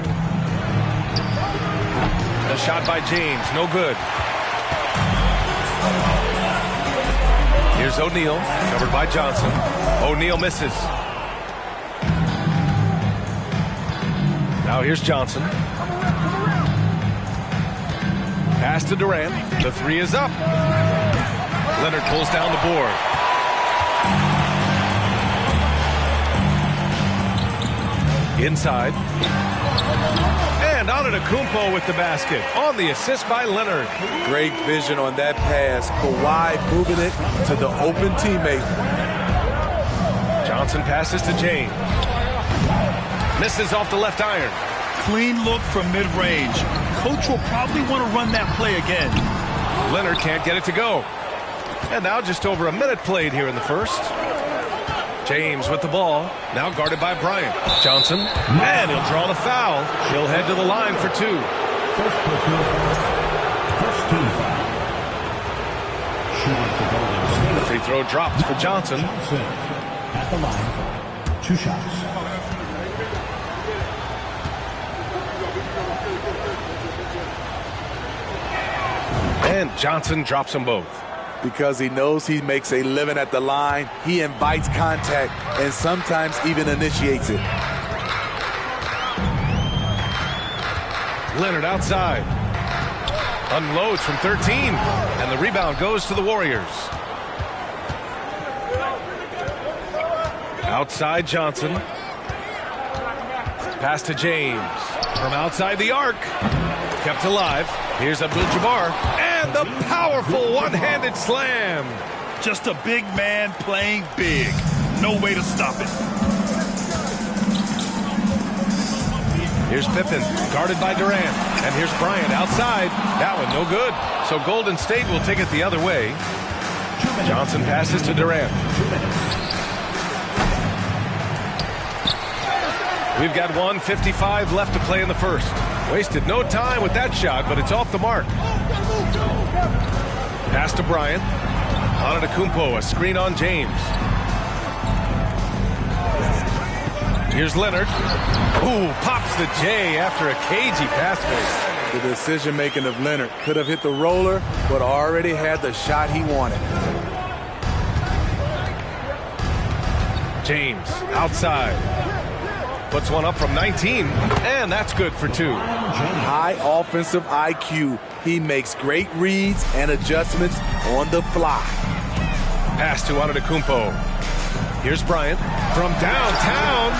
A shot by James, no good. Here's O'Neal, covered by Johnson. O'Neal misses. Now here's Johnson. Pass to Durant. The three is up. Leonard pulls down the board. Inside. And Antetokounmpo with the basket on the assist by Leonard. Great vision on that pass. Kawhi moving it to the open teammate. Johnson passes to James. Misses off the left iron. Clean look from mid-range. Coach will probably want to run that play again. Leonard can't get it to go. And now just over a minute played here in the first. James with the ball, now guarded by Bryant. Johnson, and he'll draw the foul. He'll head to the line for two. First team foul. Shooting for Golden State. The free throw drops for Johnson. At the line, 2 shots. And Johnson drops them both. Because he knows he makes a living at the line, he invites contact and sometimes even initiates it. Leonard outside. Unloads from 13. And the rebound goes to the Warriors. Outside Johnson. Pass to James. From outside the arc. Kept alive. Here's Abdul-Jabbar. And the powerful one-handed slam. Just a big man playing big. No way to stop it. Here's Pippen, guarded by Durant. And here's Bryant outside. That one no good. So Golden State will take it the other way. Johnson passes to Durant. We've got 1:55 left to play in the first. Wasted no time with that shot, but it's off the mark. Pass to Bryant. Antetokounmpo, a screen on James. Here's Leonard. Ooh, pops the J after a cagey pass fake. The decision-making of Leonard could have hit the roller, but already had the shot he wanted. James, outside. Puts one up from 19, and that's good for 2. High offensive IQ. He makes great reads and adjustments on the fly. Pass to Antetokounmpo. Here's Bryant from downtown.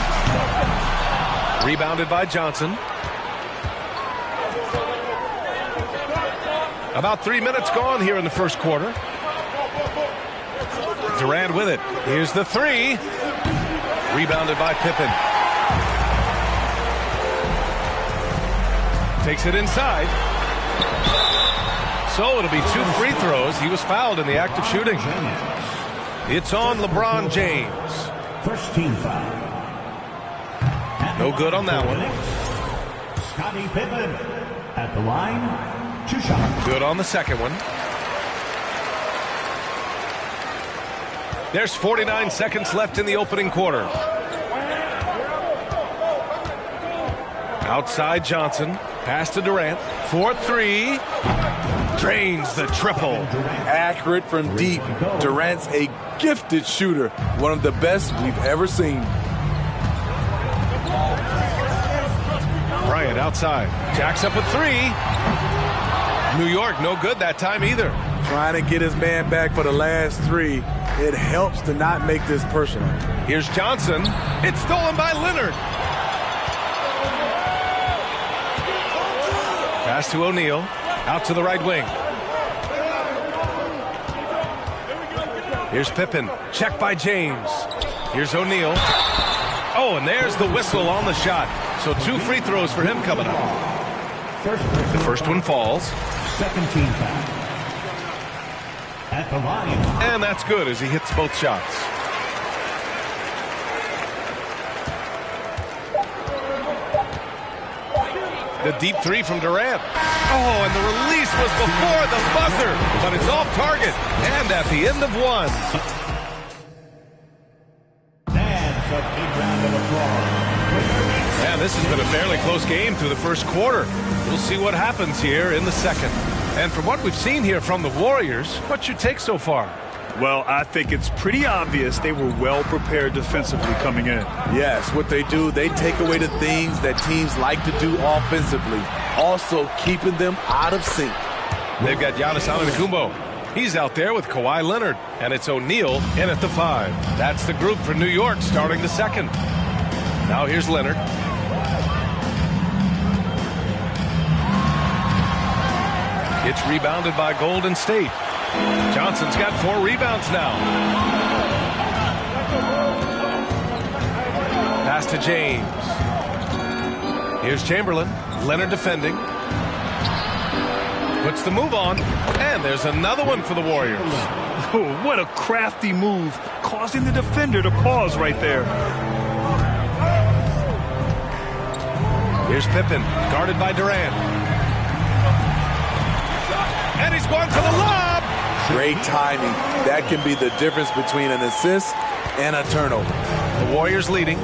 Rebounded by Johnson. About 3 minutes gone here in the first quarter. Durant with it. Here's the three. Rebounded by Pippen. Takes it inside. So it'll be 2 free throws. He was fouled in the act of shooting. It's on LeBron James. First team foul. No good on that one. Scottie Pippen at the line. 2 shots. Good on the second one. There's 49 seconds left in the opening quarter. Outside Johnson. Pass to Durant. 4-3. Drains the triple. Accurate from deep. Durant's a gifted shooter. One of the best we've ever seen. Bryant outside. Jacks up a 3. New York no good that time either. Trying to get his man back for the last 3. It helps to not make this personal. Here's Johnson. It's stolen by Leonard. Pass to O'Neal. Out to the right wing. Here's Pippen. Check by James. Here's O'Neal. Oh, and there's the whistle on the shot. So 2 free throws for him coming up. The first one falls. Second team foul. At the line. And that's good as he hits both shots. The deep 3 from Durant. Oh, and the release was before the buzzer, but it's off target. And at the end of 1. That's a big round of applause. Yeah, this has been a fairly close game through the first quarter. We'll see what happens here in the second. And from what we've seen here from the Warriors, what's your take so far? Well, I think it's pretty obvious they were well prepared defensively coming in. Yes, what they do, they take away the things that teams like to do offensively, also keeping them out of sync. They've got Giannis Antetokounmpo. He's out there with Kawhi Leonard, and it's O'Neal in at the 5. That's the group for New York starting the second. Now here's Leonard. It's rebounded by Golden State. Johnson's got 4 rebounds now. Pass to James. Here's Chamberlain. Leonard defending. Puts the move on. And there's another one for the Warriors. Oh, what a crafty move, causing the defender to pause right there. Here's Pippen, guarded by Durant. And he's going for the lob. Great timing. That can be the difference between an assist and a turnover. The Warriors leading.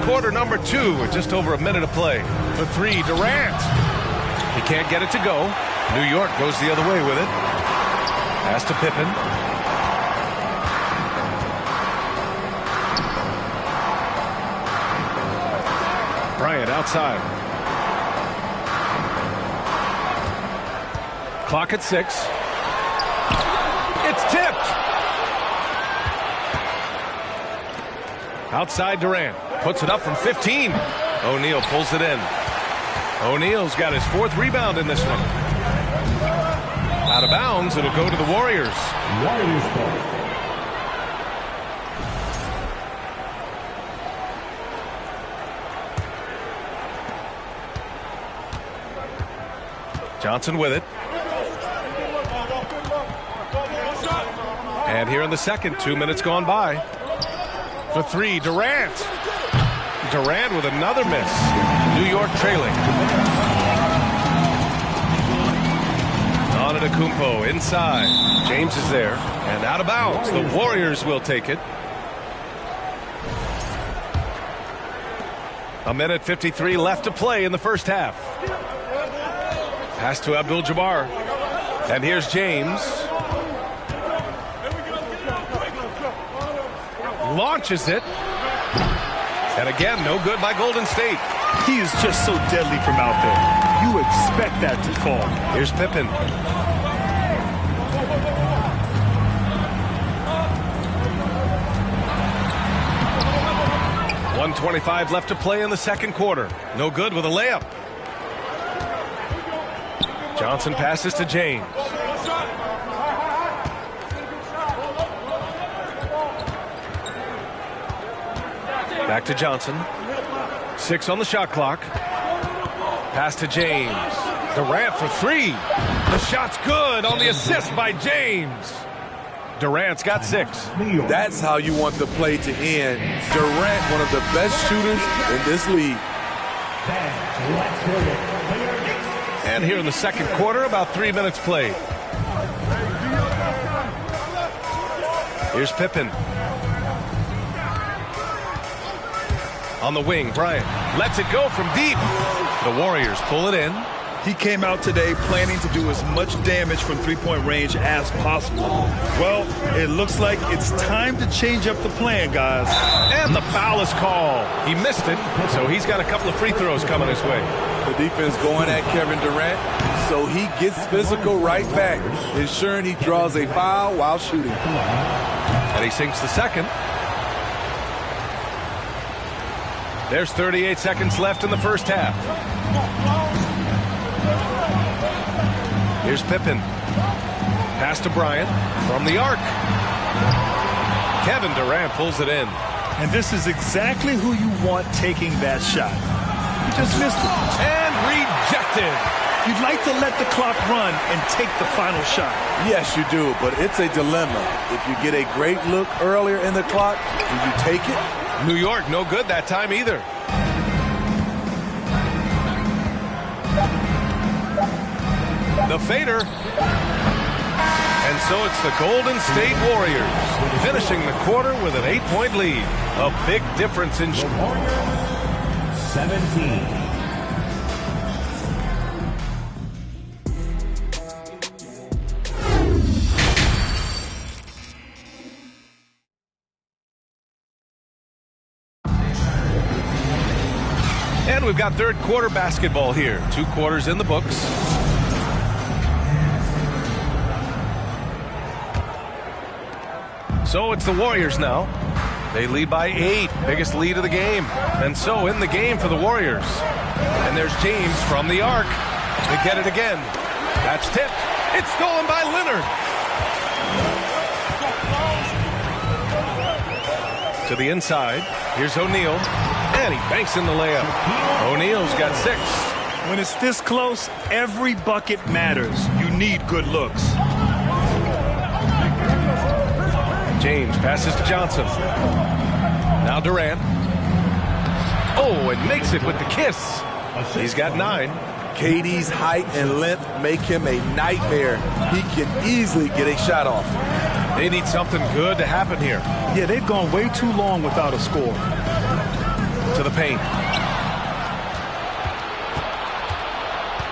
Quarter number 2 with just over a minute to play. For 3, Durant. He can't get it to go. New York goes the other way with it. Pass to Pippen. Bryant outside. Clock at 6. It's tipped. Outside Durant. Puts it up from 15. O'Neal pulls it in. O'Neal's got his 4th rebound in this one. Out of bounds, it'll go to the Warriors. Warriors ball. Johnson with it. And here in the second, 2 minutes gone by. For 3, Durant. Durant with another miss. New York trailing. Antetokounmpo inside. James is there. And out of bounds. The Warriors will take it. A minute 53 left to play in the first half. Pass to Abdul-Jabbar. And here's James. Launches it. And again, no good by Golden State. He is just so deadly from out there. You expect that to fall. Here's Pippen. 1:25 left to play in the second quarter. No good with a layup. Johnson passes to James. Back to Johnson. 6 on the shot clock. Pass to James. Durant for 3. The shot's good on the assist by James. Durant's got 6. That's how you want the play to end. Durant, one of the best shooters in this league. And here in the second quarter, about 3 minutes played. Here's Pippen. On the wing, Bryant lets it go from deep. The Warriors pull it in. He came out today planning to do as much damage from three-point range as possible. Well, it looks like it's time to change up the plan, guys. And the foul is called. He missed it, so he's got a couple of free throws coming his way. The defense going at Kevin Durant, so he gets physical right back, ensuring he draws a foul while shooting. And he sinks the second. There's 38 seconds left in the first half. Here's Pippen. Pass to Bryant from the arc. Kevin Durant pulls it in. And this is exactly who you want taking that shot. He just missed it. And rejected. You'd like to let the clock run and take the final shot. Yes, you do, but it's a dilemma. If you get a great look earlier in the clock, do you take it? New York, no good that time either. The fader. And so it's the Golden State Warriors finishing the quarter with an 8-point lead. A big difference in 17. And we've got third quarter basketball here. 2 quarters in the books. So it's the Warriors now. They lead by 8, biggest lead of the game. And so in the game for the Warriors. And there's James from the arc. They get it again. That's tipped. It's stolen by Leonard. To the inside. Here's O'Neal. And he banks in the layup. O'Neal's got 6. When it's this close, every bucket matters. You need good looks. James passes to Johnson. Now Durant. Oh, and makes it with the kiss. He's got 9. KD's height and length make him a nightmare. He can easily get a shot off. They need something good to happen here. Yeah, they've gone way too long without a score. To the paint.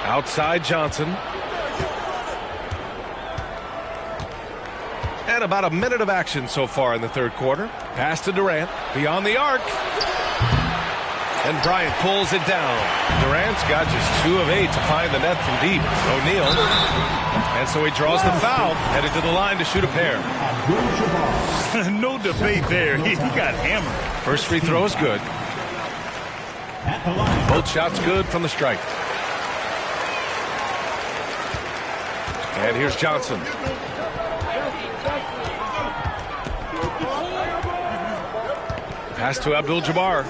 Outside Johnson. And about a minute of action so far in the third quarter. Pass to Durant. Beyond the arc. And Bryant pulls it down. Durant's got just 2 of 8 to find the net from deep. O'Neal. And so he draws the foul. Headed to the line to shoot a pair. No debate there. He got hammered. First free throw is good. Both shots good from the stripe. And here's Johnson. Pass to Abdul-Jabbar.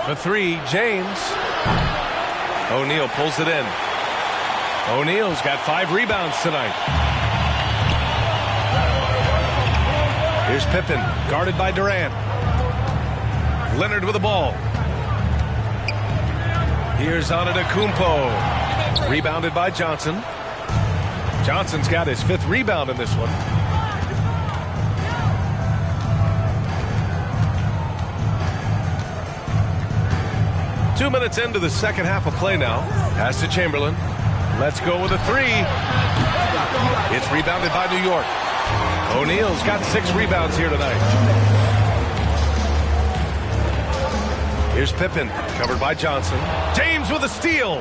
For 3, James. O'Neal pulls it in. O'Neal's got 5 rebounds tonight. Here's Pippen, guarded by Durant. Leonard with the ball. Here's Antetokounmpo. Rebounded by Johnson. Johnson's got his 5th rebound in this one. Two minutes into the second half of play now. Pass to Chamberlain. Let's go with a 3. It's rebounded by New York. O'Neal's got 6 rebounds here tonight. Here's Pippen, covered by Johnson. James with a steal.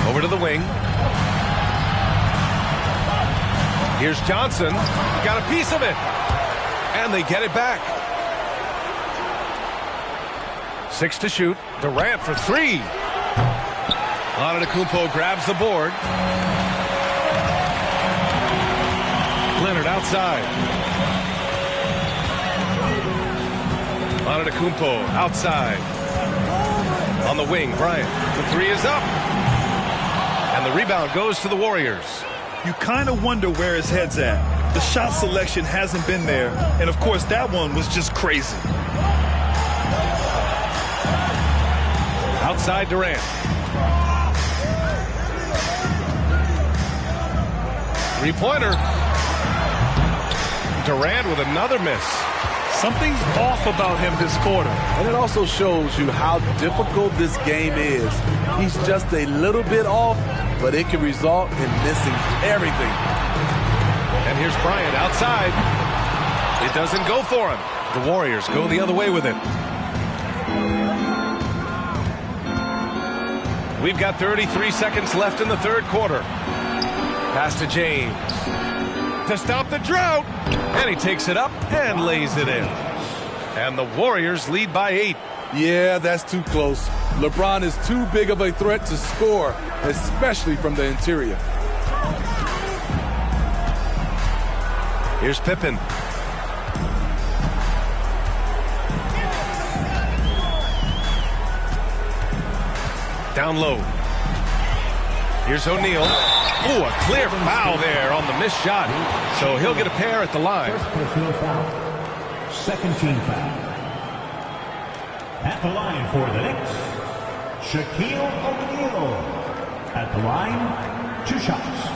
Over to the wing. Here's Johnson. Got a piece of it. And they get it back. 6 to shoot. Durant for 3. Antetokounmpo grabs the board. Leonard outside. Antetokounmpo outside. On the wing, Bryant. The 3 is up. And the rebound goes to the Warriors. You kind of wonder where his head's at. The shot selection hasn't been there. And, of course, that one was just crazy. Outside Durant. 3-pointer. Durant with another miss. Something's off about him this quarter. And it also shows you how difficult this game is. He's just a little bit off, but it can result in missing everything. And here's Bryant outside. It doesn't go for him. The Warriors go the other way with it. We've got 33 seconds left in the third quarter. Pass to James. To stop the drought. And he takes it up and lays it in. And the Warriors lead by 8. Yeah, that's too close. LeBron is too big of a threat to score, especially from the interior. Here's Pippen. Down low. Here's O'Neal. Ooh, a clear foul there on the missed shot. So he'll get a pair at the line. First personal foul. Second team foul. At the line for the Knicks, Shaquille O'Neal. At the line, 2 shots.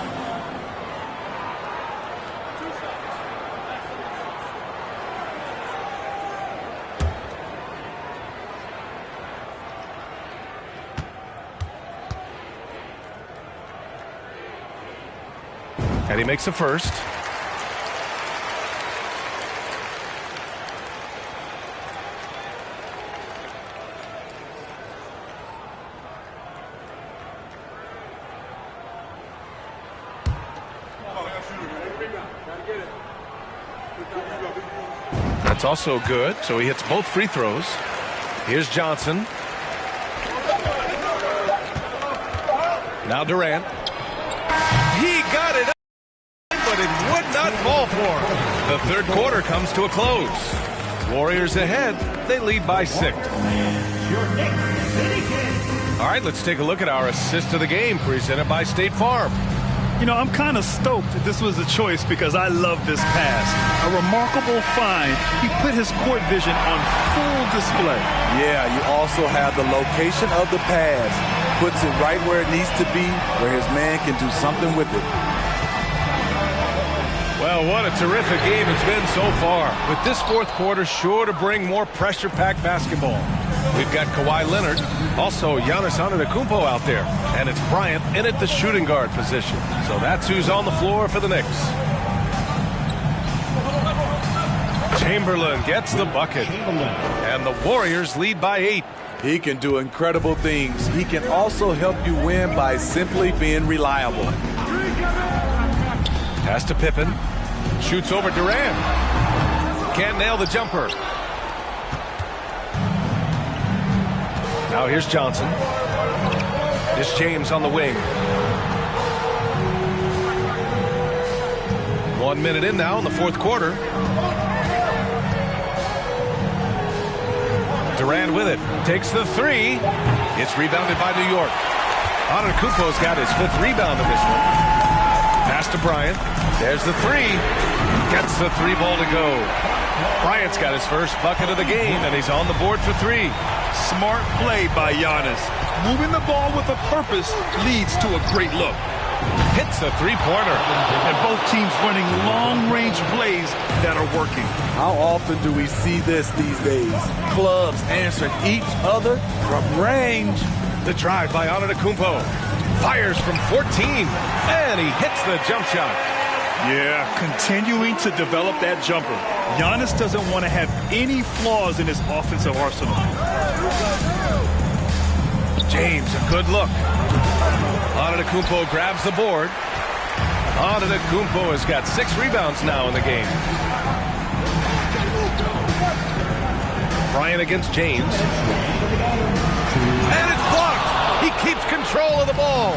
And he makes the first. That's also good. So he hits both free throws. Here's Johnson. Now Durant. He got it up, but it would not fall for him. The third quarter comes to a close. Warriors ahead. They lead by 6. All right, let's take a look at our assist of the game presented by State Farm. You know, I'm kind of stoked that this was a choice because I love this pass. A remarkable find. He put his court vision on full display. Yeah, you also have the location of the pass. Puts it right where it needs to be, where his man can do something with it. Well, what a terrific game it's been so far. With this fourth quarter sure to bring more pressure-packed basketball. We've got Kawhi Leonard, also Giannis Antetokounmpo out there, and it's Bryant in at the shooting guard position. So that's who's on the floor for the Knicks. Chamberlain gets the bucket, and the Warriors lead by 8. He can do incredible things. He can also help you win by simply being reliable. Pass to Pippen. Shoots over Durant. Can't nail the jumper. Now here's Johnson. Here's James on the wing. 1 minute in now in the fourth quarter. Durant with it. Takes the 3. It's rebounded by New York. Antetokounmpo's got his 5th rebound in this one. Pass to Bryant. There's the 3. Gets the 3 ball to go. Bryant's got his first bucket of the game, and he's on the board for 3. Smart play by Giannis. Moving the ball with a purpose leads to a great look. Hits a 3-pointer. And both teams running long-range plays that are working. How often do we see this these days? Clubs answering each other from range. The drive by Antetokounmpo. Fires from 14. And he hits the jump shot. Yeah, continuing to develop that jumper. Giannis doesn't want to have any flaws in his offensive arsenal. James, a good look. Antetokounmpo grabs the board. Antetokounmpo has got 6 rebounds now in the game. Bryant against James. And it's blocked. He keeps control of the ball.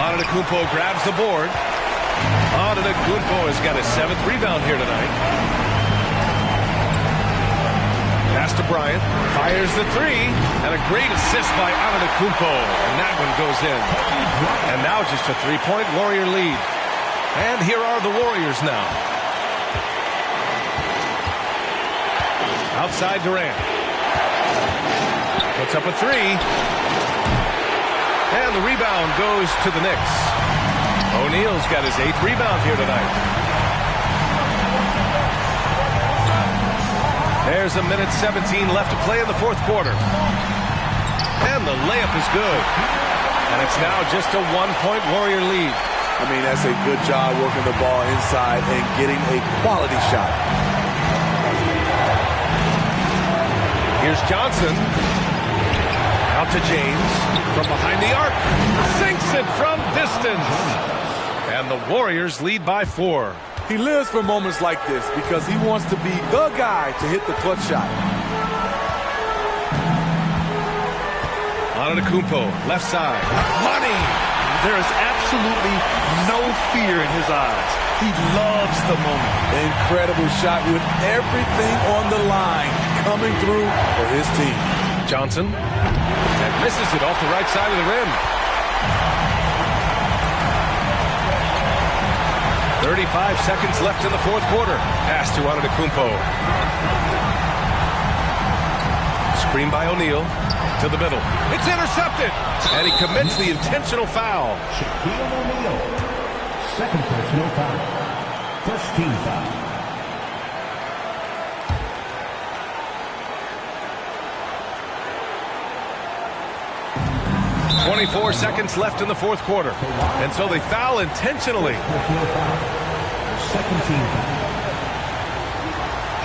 Antetokounmpo grabs the board. Antetokounmpo has got his 7th rebound here tonight. Pass to Bryant. Fires the 3. And a great assist by Antetokounmpo. And that one goes in. And now just a 3-point Warrior lead. And here are the Warriors now. Outside Durant. Puts up a 3. And the rebound goes to the Knicks. O'Neal's got his 8th rebound here tonight. There's a minute 17 left to play in the 4th quarter. And the layup is good. And it's now just a 1-point Warrior lead. I mean, that's a good job working the ball inside and getting a quality shot. Here's Johnson. Out to James. From behind the arc. Sinks it from distance. And the Warriors lead by 4. He lives for moments like this because he wants to be the guy to hit the clutch shot. Antetokounmpo, left side. Money! There is absolutely no fear in his eyes. He loves the moment. Incredible shot with everything on the line coming through for his team. Johnson. And misses it off the right side of the rim. 35 seconds left in the 4th quarter. Pass to Antetokounmpo. Screen by O'Neal. To the middle. It's intercepted. And he commits the intentional foul. Shaquille O'Neal. 2nd personal foul. 1st team foul. .24 seconds left in the 4th quarter. And so they foul intentionally. 2nd team foul.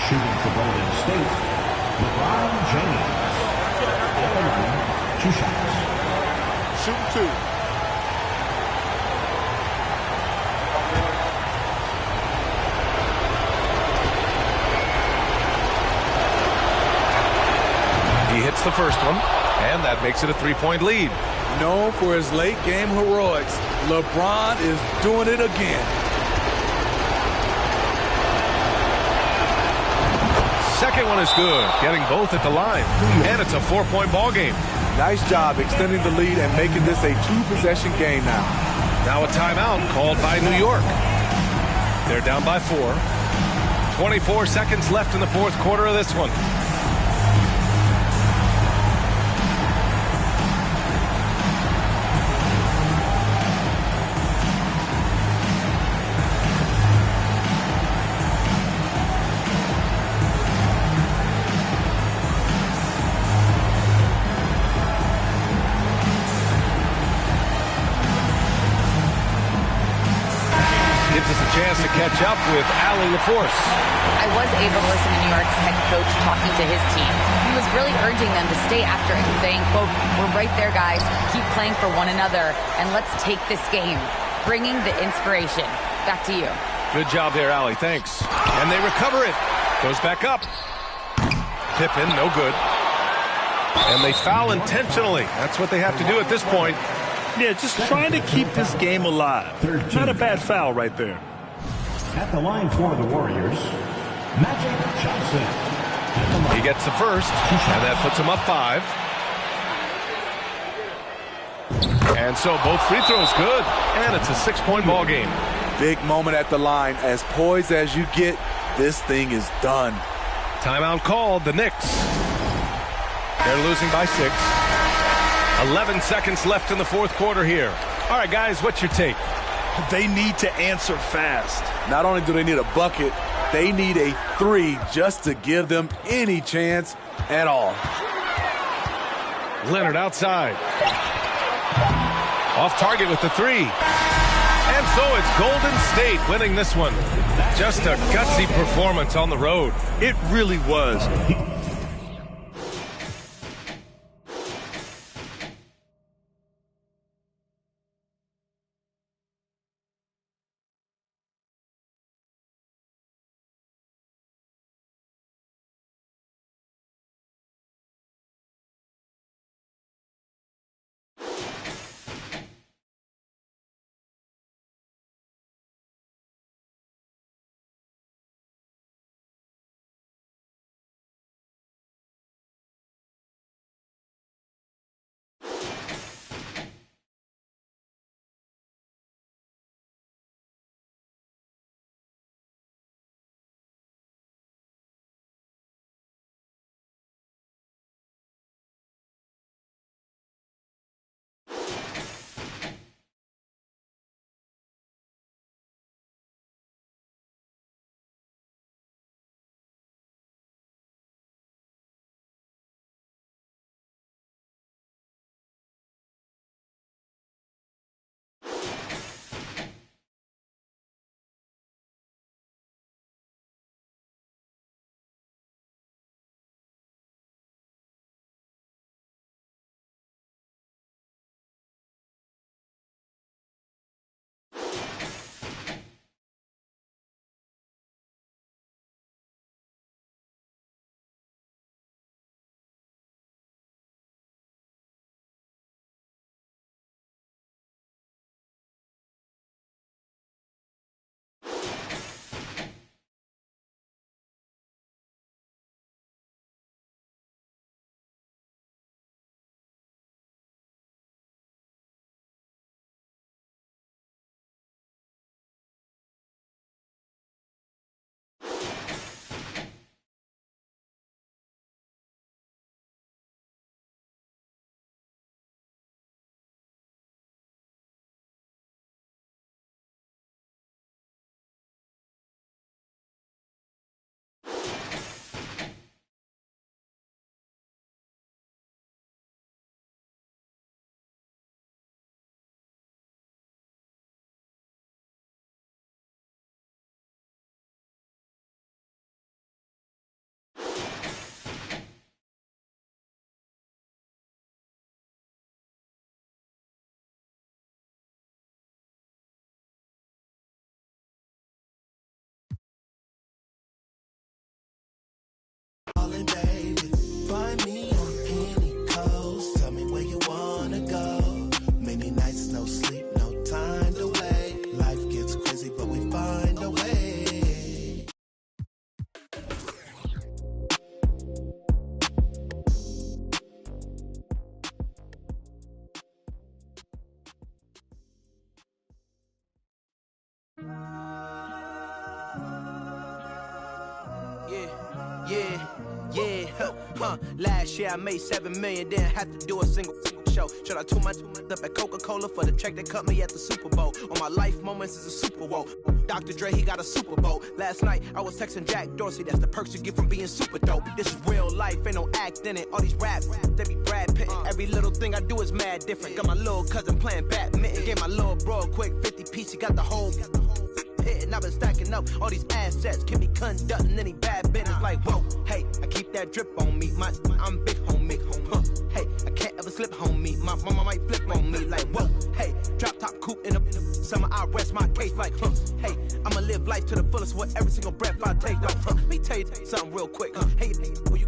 Shooting for Golden State, LeBron James. 2 shots. Shoot 2. He hits the first one, and that makes it a 3-point lead. Known for his late game heroics, LeBron is doing it again. Second one is good, getting both at the line. And it's a 4-point ball game. Nice job extending the lead and making this a 2-possession game now. Now a timeout called by New York. They're down by 4. 24 seconds left in the 4th quarter of this one. Gives us a chance to catch up with Allie LaForce. I was able to listen to New York's head coach talking to his team. He was really urging them to stay after it and saying, quote, "We're right there, guys. Keep playing for one another, and let's take this game." Bringing the inspiration. Back to you. Good job there, Allie. Thanks. And they recover it. Goes back up. Pippen, no good. And they foul intentionally. That's what they have to do at this point. Yeah, just trying to keep this game alive. Not a bad foul right there. At the line for the Warriors, Magic Johnson. He gets the first, and that puts him up 5. And so both free throws good, and it's a 6-point ball game. Big moment at the line. As poised as you get, this thing is done. Timeout called, the Knicks. They're losing by 6. 11 seconds left in the 4th quarter here. All right, guys, what's your take? They need to answer fast. Not only do they need a bucket, they need a 3 just to give them any chance at all. Leonard outside. Off target with the 3. And so it's Golden State winning this one. Just a gutsy performance on the road. It really was. Baby, find me on any coast. Tell me where you wanna go. Many nights, no sleep, no time to wait. Life gets crazy, but we find a way. Last year I made $7 million, didn't have to do a single show. Should I tune my up at Coca-Cola for the check that cut me at the Super Bowl? On my life moments is a Super Bowl. Dr. Dre, he got a Super Bowl. Last night I was texting Jack Dorsey, that's the perks you get from being super dope. This is real life, ain't no act in it. All these raps, they be Brad Pitt. Every little thing I do is mad different. Got my little cousin playing badminton. Gave my little bro a quick 50 piece, he got the whole and I've been stacking up all these assets, can be conducting any bad business. Like, whoa, hey, I keep that drip on me. I'm big homie, hey, I can't ever slip homie. My mama might flip on me. Like, whoa, hey, drop top coupe in the summer, I rest my case. Like, hey, I'ma live life to the fullest with every single breath I take. Let me tell you something real quick. Hey, who you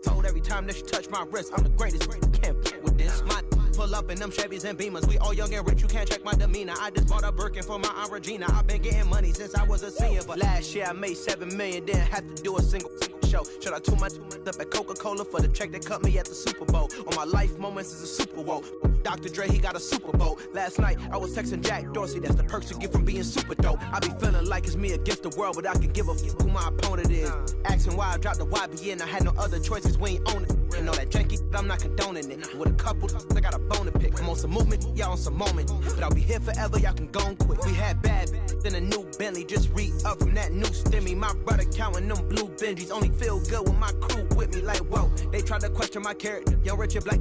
told every time that you touch my wrist, I'm the greatest. Can't play with this. My pull up in them Chevys and Beamers. We all young and rich, you can't check my demeanor. I just bought a Birkin for my Aunt Regina. I've been getting money since I was a senior, but last year I made $7 million, didn't have to do a single show. Should I tune my up at Coca-Cola for the check that cut me at the Super Bowl? On my life moments is a Super Bowl. Dr. Dre, he got a Super Bowl. Last night I was texting Jack Dorsey, that's the perks you get from being super dope. I be feeling like it's me against the world, but I can give a fuck who my opponent is. Asking why I dropped the YBN, I had no other choices, we ain't own it. And all that janky, I'm not condoning it. With a couple, I got a bone to pick. I'm on some movement, y'all on some moment. But I'll be here forever, y'all can go on quick. We had bad, then a new Bentley, just re-up from that new stimmy. My brother counting them blue Benjis, only feel good with my crew with me. Like, whoa, they tried to question my character. Yo, Richard Black.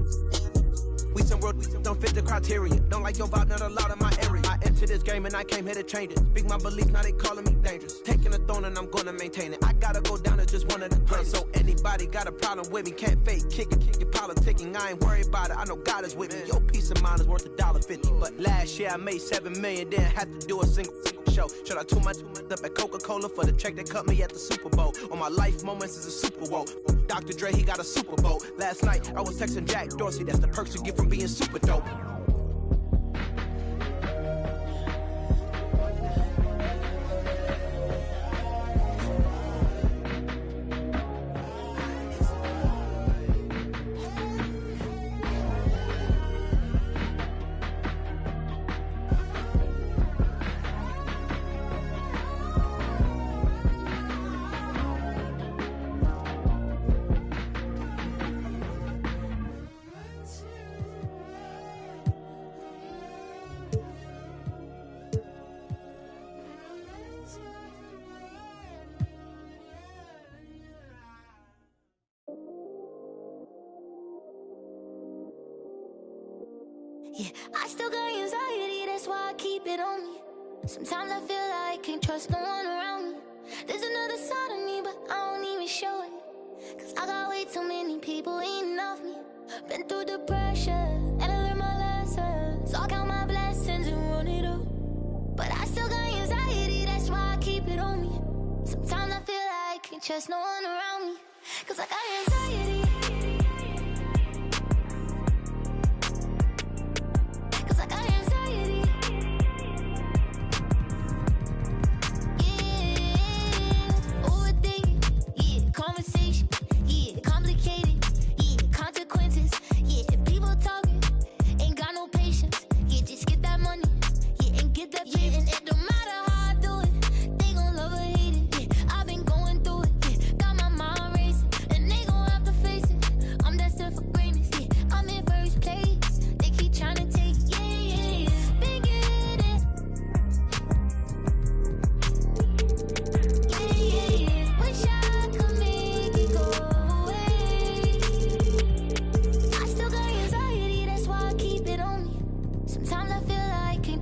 We some world, don't fit the criteria. Don't like your vibe, not allowed in my area. I entered this game and I came here to change it. Speak my beliefs, now they calling me dangerous. Taking the throne and I'm gonna maintain it. I gotta go down as just one of the greatest. So anybody got a problem with me, can't fake, kick it, your politicking. I ain't worried about it, I know God is with me. Your peace of mind is worth $1.50. But last year I made $7 million, didn't have to do a single show. Should I tune my up at Coca-Cola for the check that cut me at the Super Bowl? On my life moments is a Super Bowl. Dr. Dre, he got a Super Bowl. Last night I was texting Jack Dorsey, that's the perks you get from being super dope. Yeah, I still got anxiety, that's why I keep it on me. Sometimes I feel like I can't trust no one around me. There's another side of me, but I don't even show it. Cause I got way too many people eating off me. Been through the pressure, and I learned my lesson. So I count my blessings and run it up. But I still got anxiety, that's why I keep it on me. Sometimes I feel like I can't trust no one around me. Cause I got anxiety.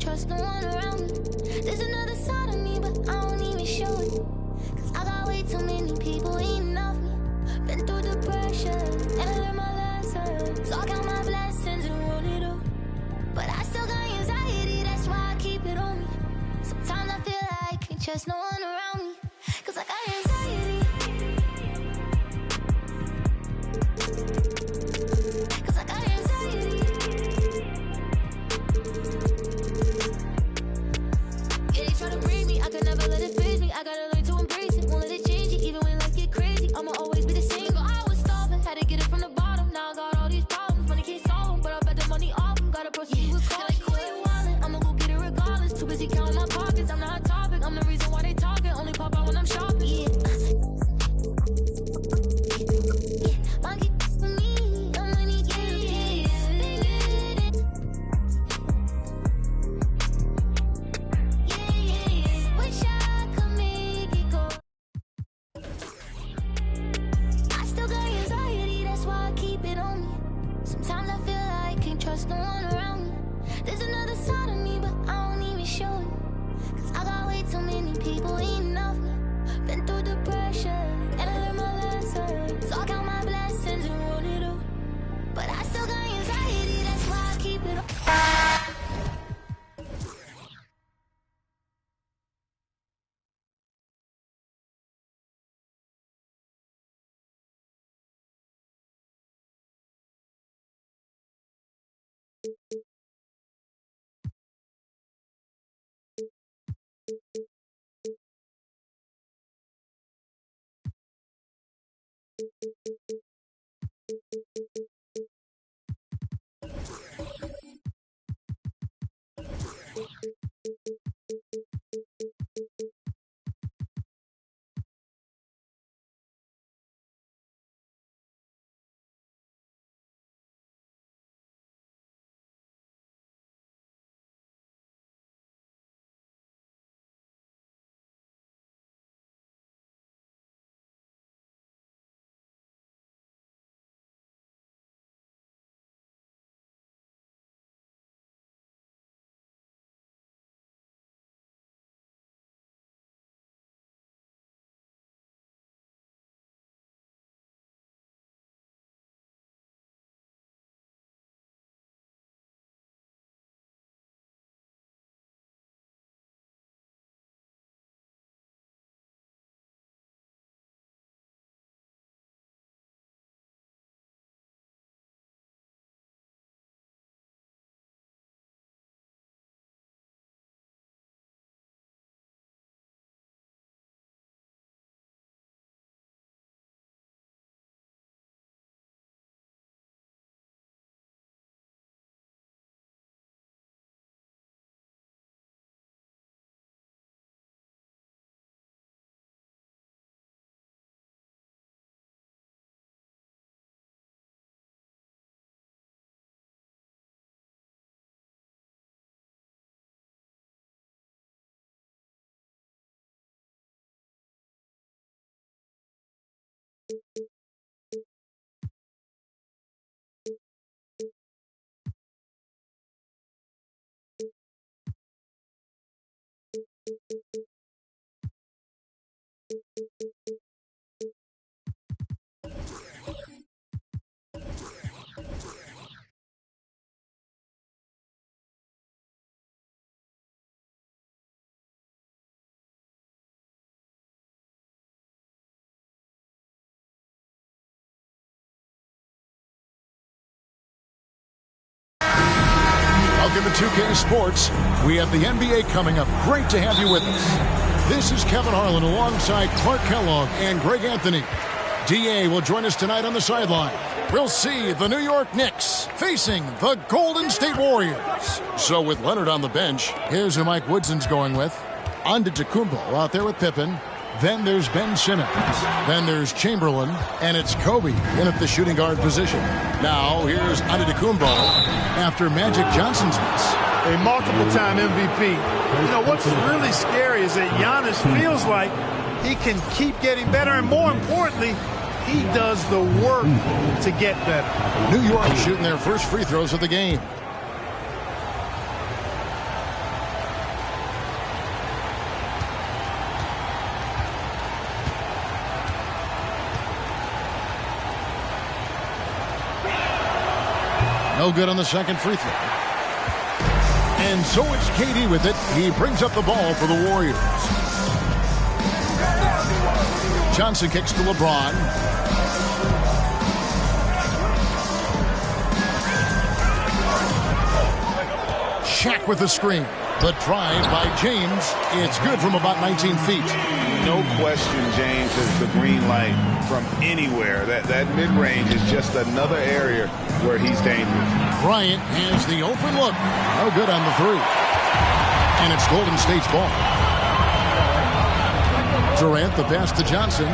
Trust no one around me. There's another side of me, but I don't even show it. Cause I got way way too many people eating off me. Been through depression, and I learned my lesson. So I count my blessings and run it up. But I still got anxiety, that's why I keep it on me. Sometimes I feel like I can't trust no one around me. Cause I got anxiety. Cause I got anxiety. Yeah, they try to break me, I could never let it freeze me. I gotta learn to embrace it, won't let it change it. Even when life get crazy, I'ma always be the same. But I was starving, had to get it from the bottom. Now I got all these problems, money can't solve them. But I bet the money off them, gotta proceed with caution. I'ma go get it regardless. Too busy counting my pockets, I'm not a topic. I'm the reason why they talking, only pop out when I'm shopping. Yeah. Monkey for me, I'm money, yeah. Wish I could make it go. I still got anxiety, that's why I keep it on me. Sometimes I feel like I can't trust no one around me. There's another side of me, but I don't even show it. Cause I got way too many people eating off me. Been through depression, and I learned my lesson. So I count my blessings and run it up. But I still got anxiety, that's why I keep it up. Welcome to 2K Sports. We have the NBA coming up. Great to have you with us. This is Kevin Harlan alongside Clark Kellogg and Greg Anthony. DA will join us tonight on the sideline. We'll see the New York Knicks facing the Golden State Warriors. So with Leonard on the bench, here's who Mike Woodson's going with. Antetokounmpo out there with Pippen. Then there's Ben Simmons. Then there's Chamberlain. And it's Kobe in at the shooting guard position. Now here's Antetokounmpo after Magic Johnson's miss. A multiple-time MVP. You know, what's really scary is that Giannis feels like he can keep getting better. And more importantly, he does the work to get better. New York shooting their first free throws of the game. No good on the second free throw. And so it's KD with it. He brings up the ball for the Warriors. Johnson kicks to LeBron. Shaq with the screen. The drive by James. It's good from about 19 feet. No question James has the green light from anywhere. That mid-range is just another area where he's dangerous. Bryant has the open look. No good on the three. And it's Golden State's ball. Durant, the pass to Johnson.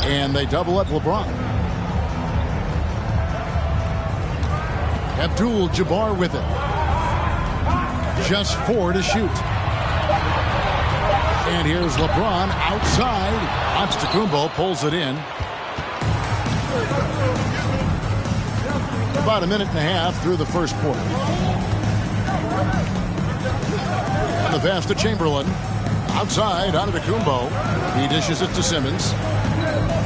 And they double up LeBron. Abdul-Jabbar with it. Just 4 to shoot. And here's LeBron outside. Antetokounmpo pulls it in. About a minute and a half through the first quarter. And the pass to Chamberlain. Outside, Antetokounmpo. He dishes it to Simmons.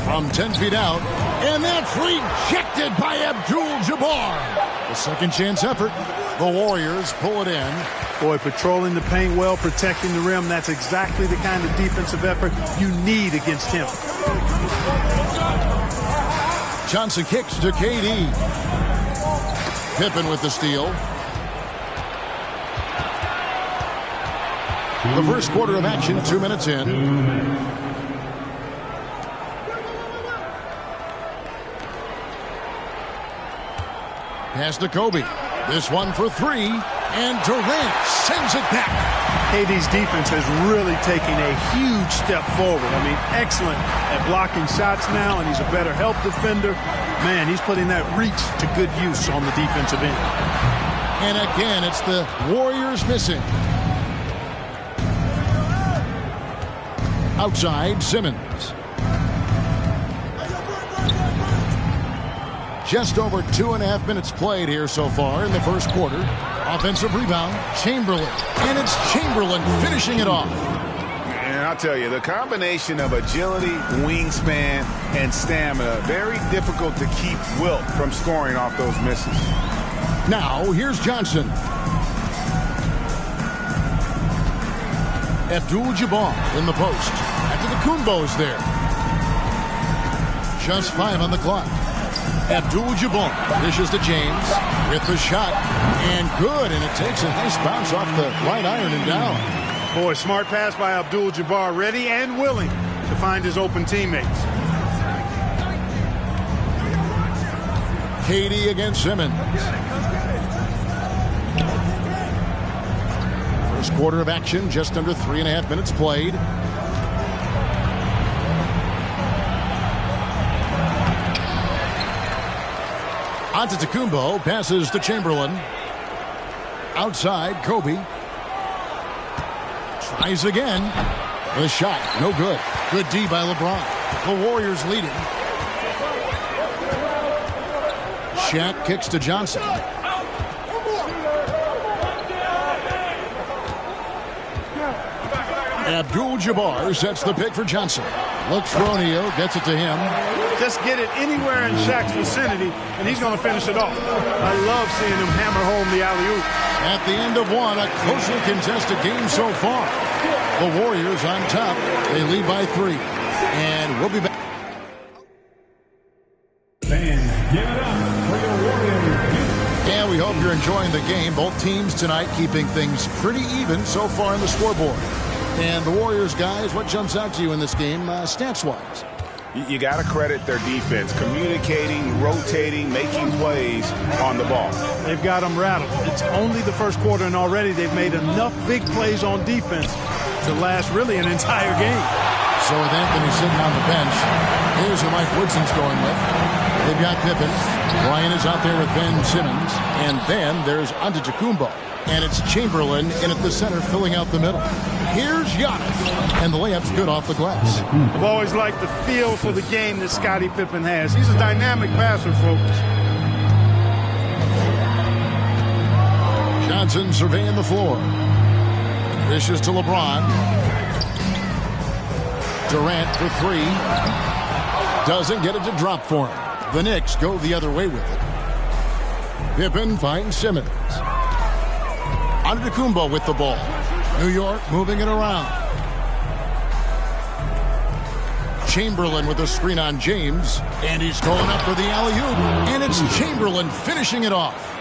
From 10 feet out. And that's rejected by Abdul-Jabbar. The second chance effort. The Warriors pull it in. Boy, patrolling the paint well, protecting the rim. That's exactly the kind of defensive effort you need against him. Johnson kicks to KD. Pippen with the steal. The first quarter of action, 2 minutes in. Pass to Kobe. This one for 3. And Durant sends it back. KD's defense has really taken a huge step forward. I mean, excellent at blocking shots now, and he's a better help defender. Man, he's putting that reach to good use on the defensive end. And again, it's the Warriors missing. Outside, Simmons. Just over 2.5 minutes played here so far in the first quarter. Offensive rebound, Chamberlain. And it's Chamberlain finishing it off. And I'll tell you, the combination of agility, wingspan, and stamina, very difficult to keep Wilt from scoring off those misses. Now, here's Johnson. Abdul-Jabbar in the post. Antetokounmpo's there. Just 5 on the clock. Abdul-Jabbar dishes to James with the shot. And good, and it takes a nice bounce off the right iron and down. Boy, smart pass by Abdul-Jabbar, ready and willing to find his open teammates. KD against Simmons. First quarter of action, just under 3.5 minutes played. Antetokounmpo passes to Chamberlain. Outside, Kobe. Tries again. The shot, no good. Good D by LeBron. The Warriors leading. Shaq kicks to Johnson. Abdul-Jabbar sets the pick for Johnson. Looks for O'Neal, gets it to him. Just get it anywhere in Shaq's vicinity, and he's going to finish it off. I love seeing him hammer home the alley-oop. At the end of one, a closely contested game so far. The Warriors on top. They lead by 3. And we'll be back. Fans, give it up for the Warriors. And we hope you're enjoying the game. Both teams tonight keeping things pretty even so far on the scoreboard. And the Warriors, guys, what jumps out to you in this game stats-wise? You got to credit their defense, communicating, rotating, making plays on the ball. They've got them rattled. It's only the first quarter, and already they've made enough big plays on defense to last really an entire game. So with Anthony sitting on the bench, here's who Mike Woodson's going with. They've got Pippen. Ryan is out there with Ben Simmons. And then there's Antetokounmpo. And it's Chamberlain in at the center, filling out the middle. Here's Giannis, and the layup's good off the glass. I've always liked the feel for the game that Scottie Pippen has. He's a dynamic passer, folks. Johnson surveying the floor. Dishes to LeBron. Durant for 3. Doesn't get it to drop for him. The Knicks go the other way with it. Pippen finds Simmons. Antetokounmpo with the ball. New York moving it around. Chamberlain with a screen on James. And he's going up for the alley-oop. And it's Chamberlain finishing it off.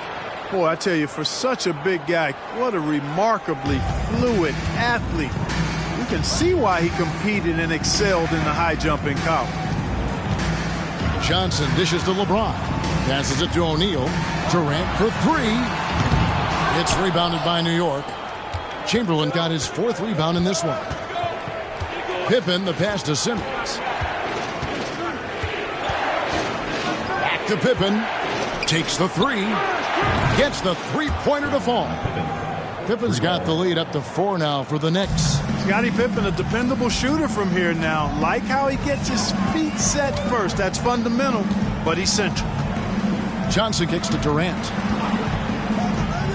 Boy, I tell you, for such a big guy, what a remarkably fluid athlete. You can see why he competed and excelled in the high jump in college. Johnson dishes to LeBron. Passes it to O'Neal. Durant for three. It's rebounded by New York. Chamberlain got his 4th rebound in this one. Pippen, the pass to Simmons. Back to Pippen. Takes the three. Gets the three-pointer to fall. Pippen's got the lead up to 4 now for the Knicks. Scottie Pippen, a dependable shooter from here now. Like how he gets his feet set first. That's fundamental, but he's central. Johnson kicks to Durant.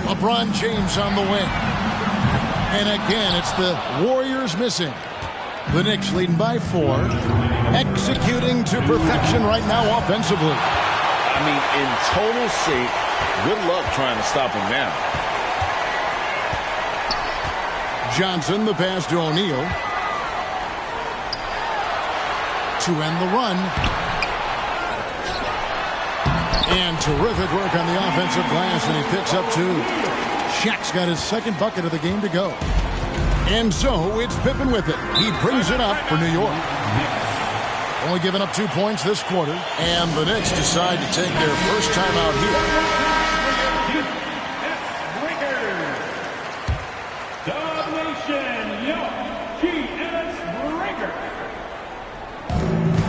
LeBron James on the wing. And again, it's the Warriors missing. The Knicks leading by 4. Executing to perfection right now offensively. I mean, in total shape. Good luck trying to stop him now. Johnson, the pass to O'Neal. To end the run. And terrific work on the offensive glass, and he picks up 2. Shaq's got his 2nd bucket of the game to go. And so it's Pippen with it. He brings it up for New York. Only giving up 2 points this quarter. And the Knicks decide to take their first time out here.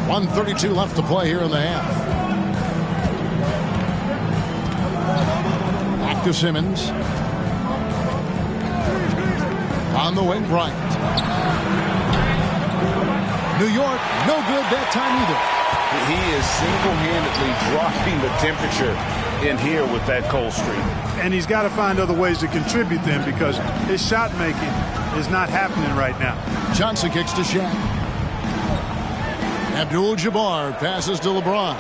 1:32 left to play here in the half. Back to Simmons. On the wing, Bryant. New York, no good that time either. He is single-handedly dropping the temperature in here with that cold streak. And he's got to find other ways to contribute then, because his shot making is not happening right now. Johnson kicks to Shaq. Abdul-Jabbar passes to LeBron.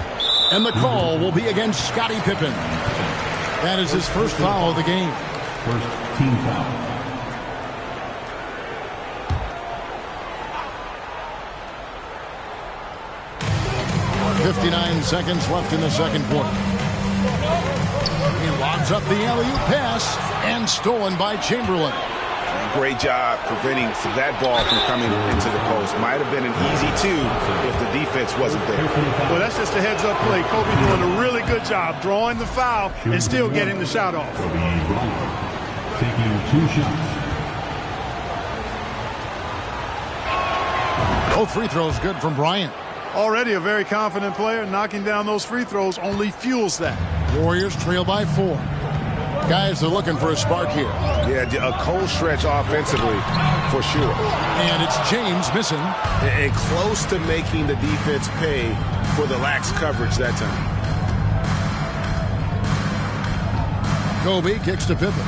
And the call will be against Scottie Pippen. That is his first foul of the game. First team foul. .59 seconds left in the second quarter. He lobs up the alley-oop pass and stolen by Chamberlain. Great job preventing that ball from coming into the post. Might have been an easy 2 if the defense wasn't there. Well, that's just a heads-up play. Kobe doing a really good job drawing the foul and still getting the shot off. Kobe Bryant taking 2 shots. Both free throws good from Bryant. Already a very confident player. Knocking down those free throws only fuels that. Warriors trail by 4. Guys are looking for a spark here. Yeah, a cold stretch offensively for sure. And it's James missing. And close to making the defense pay for the lax coverage that time. Kobe kicks to Pippen.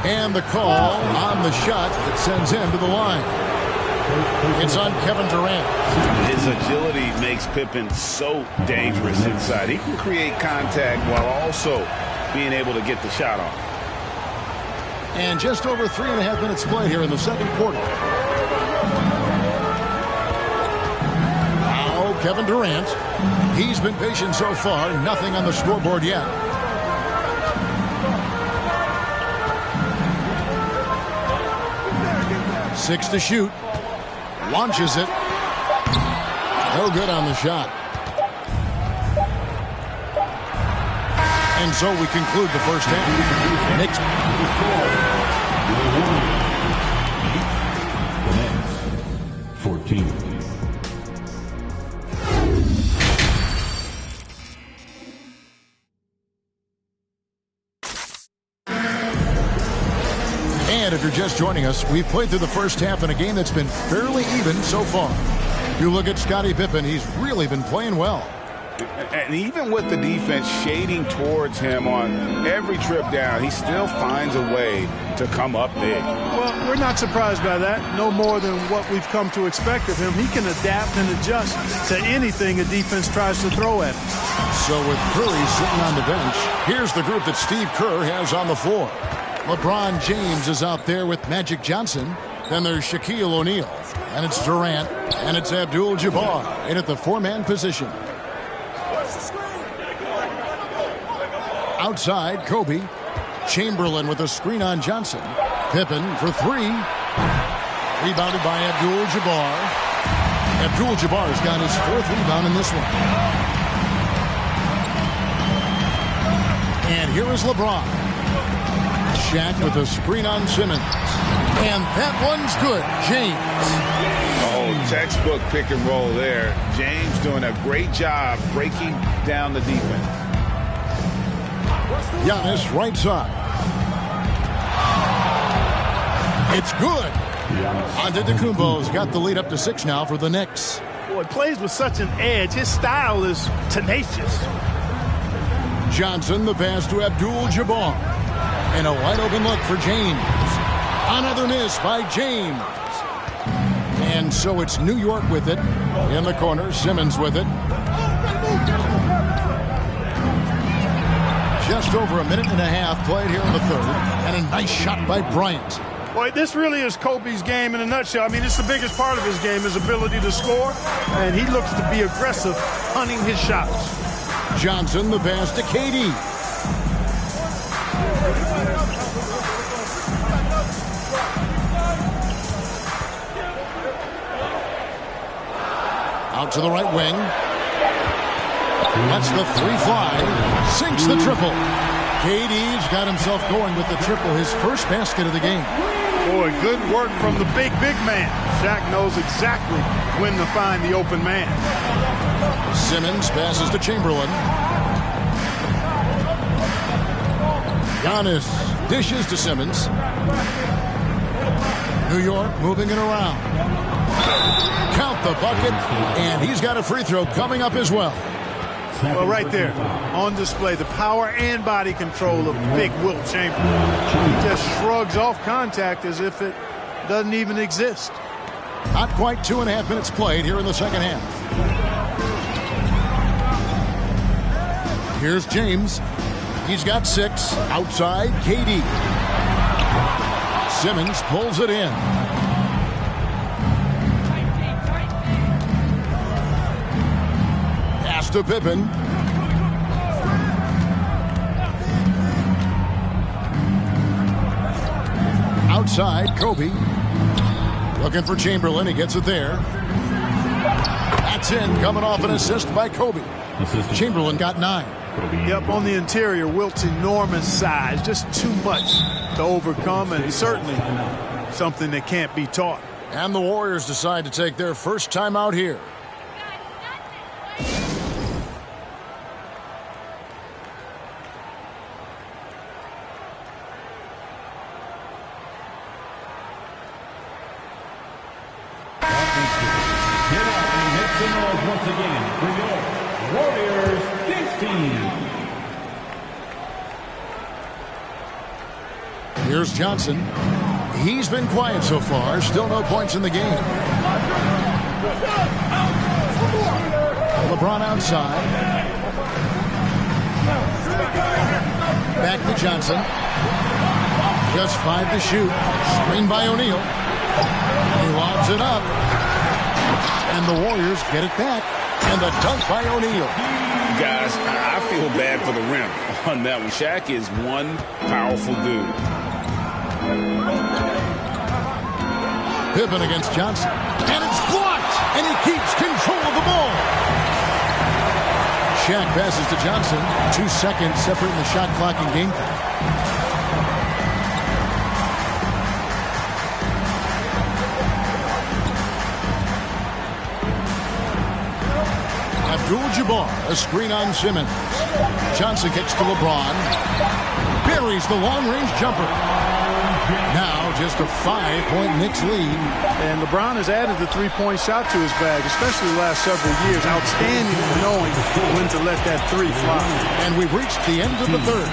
And the call on the shot that sends him to the line. It's on Kevin Durant. His agility makes Pippen so dangerous inside. He can create contact while also being able to get the shot off. And just over 3.5 minutes played here in the second quarter. Now Kevin Durant. He's been patient so far. Nothing on the scoreboard yet. Six to shoot. Launches it. No good on the shot. And so we conclude the first half. Knicks. The Nets, 14. And if you're just joining us, we've played through the first half in a game that's been fairly even so far. You look at Scottie Pippen, he's really been playing well. And even with the defense shading towards him on every trip down, he still finds a way to come up big. Well, we're not surprised by that. No more than what we've come to expect of him. He can adapt and adjust to anything a defense tries to throw at him. So with Curry sitting on the bench, here's the group that Steve Kerr has on the floor. LeBron James is out there with Magic Johnson. Then there's Shaquille O'Neal. And it's Durant. And it's Abdul-Jabbar in at the four-man position. Outside, Kobe. Chamberlain with a screen on Johnson. Pippen for three. Rebounded by Abdul-Jabbar. Abdul-Jabbar's got his fourth rebound in this one. And here is LeBron. Shaq with a screen on Simmons. And that one's good. James. Oh, textbook pick and roll there. James doing a great job breaking down the defense. Giannis right side. It's good. Antetokounmpo's got the lead up to 6 now for the Knicks. Boy, plays with such an edge. His style is tenacious. Johnson, the pass to Abdul-Jabbar. And a wide open look for James. Another miss by James. And so it's New York with it. In the corner, Simmons with it. Just over a minute and a half played here in the third. And a nice shot by Bryant. Boy, this really is Kobe's game in a nutshell. I mean, it's the biggest part of his game, his ability to score. And he looks to be aggressive, hunting his shots. Johnson, the pass to KD. Out to the right wing. Lets the three fly. Sinks the triple. KD's got himself going with the triple, his first basket of the game. Boy, good work from the big man. Shaq knows exactly when to find the open man. Simmons passes to Chamberlain. Giannis dishes to Simmons. New York moving it around. Count the bucket, and he's got a free throw coming up as well. Well, right there, on display, the power and body control of big Wilt Chamberlain. He just shrugs off contact as if it doesn't even exist. Not quite 2.5 minutes played here in the second half. Here's James. He's got 6. Outside, KD. Simmons pulls it in. Pass to Pippen. Outside, Kobe. Looking for Chamberlain. He gets it there. That's in. Coming off an assist by Kobe. Chamberlain got 9. Yep, on the interior, Wilt's enormous size. Just too much to overcome, and certainly something that can't be taught. And the Warriors decide to take their first time out here. Once again for your Warriors Kings team. Here's Johnson. He's been quiet so far. Still no points in the game. LeBron outside. Back to Johnson. Just 5 to shoot. Screen by O'Neal. He lobs it up. And the Warriors get it back. And the dunk by O'Neal. Guys, I feel bad for the rim on that one. Shaq is one powerful dude. Pippen against Johnson. And it's blocked. And he keeps control of the ball. Shaq passes to Johnson. 2 seconds separating the shot clock and game clock. Abdul-Jabbar, a screen on Simmons. Johnson kicks to LeBron. Buries the long-range jumper. Now just a 5-point Knicks lead. And LeBron has added the three-point shot to his bag, especially the last several years. Outstanding at knowing when to let that three fly. And we've reached the end of the third.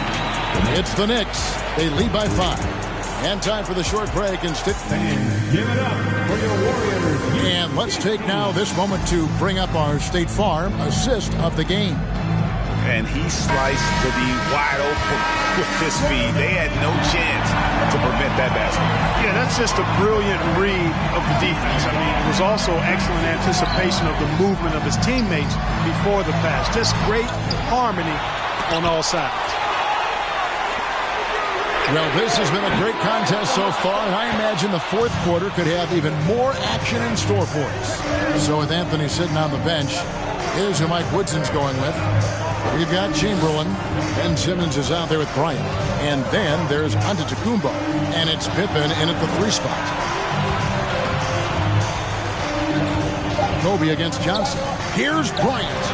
It's the Knicks. They lead by 5. And time for the short break and stick. Give it up for your Warriors. And let's take now this moment to bring up our State Farm assist of the game. And he sliced to be wide open with his speed. They had no chance to prevent that basket. Yeah, that's just a brilliant read of the defense. I mean, it was also excellent anticipation of the movement of his teammates before the pass. Just great harmony on all sides. Well, this has been a great contest so far, and I imagine the fourth quarter could have even more action in store for us. So with Anthony sitting on the bench, here's who Mike Woodson's going with. We've got Chamberlain, and Simmons is out there with Bryant. And then there's Antetokounmpo, and it's Pippen in at the 3 spot. Kobe against Johnson. Here's Bryant.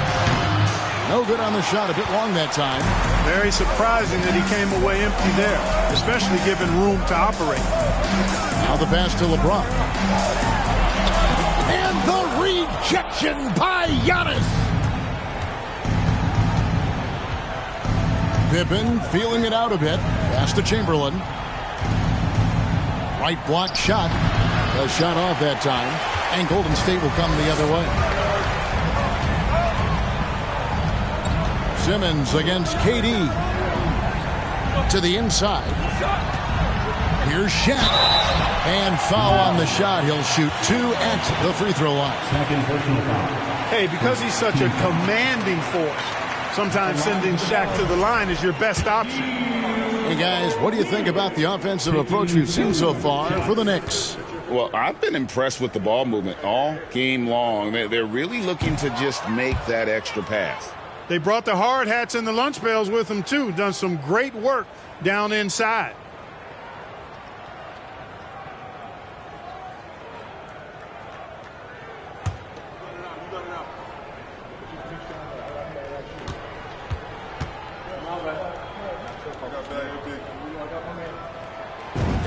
No good on the shot, a bit long that time. Very surprising that he came away empty there, especially given room to operate. Now the pass to LeBron. And the rejection by Giannis. Pippen feeling it out a bit. Pass to Chamberlain. Right block shot. A shot off that time. And Golden State will come the other way. Simmons against KD. To the inside. Here's Shaq. And foul on the shot. He'll shoot 2 at the free throw line. Second personal foul. Hey, because he's such a commanding force, sometimes sending Shaq to the line is your best option. Hey, guys, what do you think about the offensive approach we've seen so far for the Knicks? Well, I've been impressed with the ball movement all game long. They're really looking to just make that extra pass. They brought the hard hats and the lunch pails with them, too. Done some great work down inside.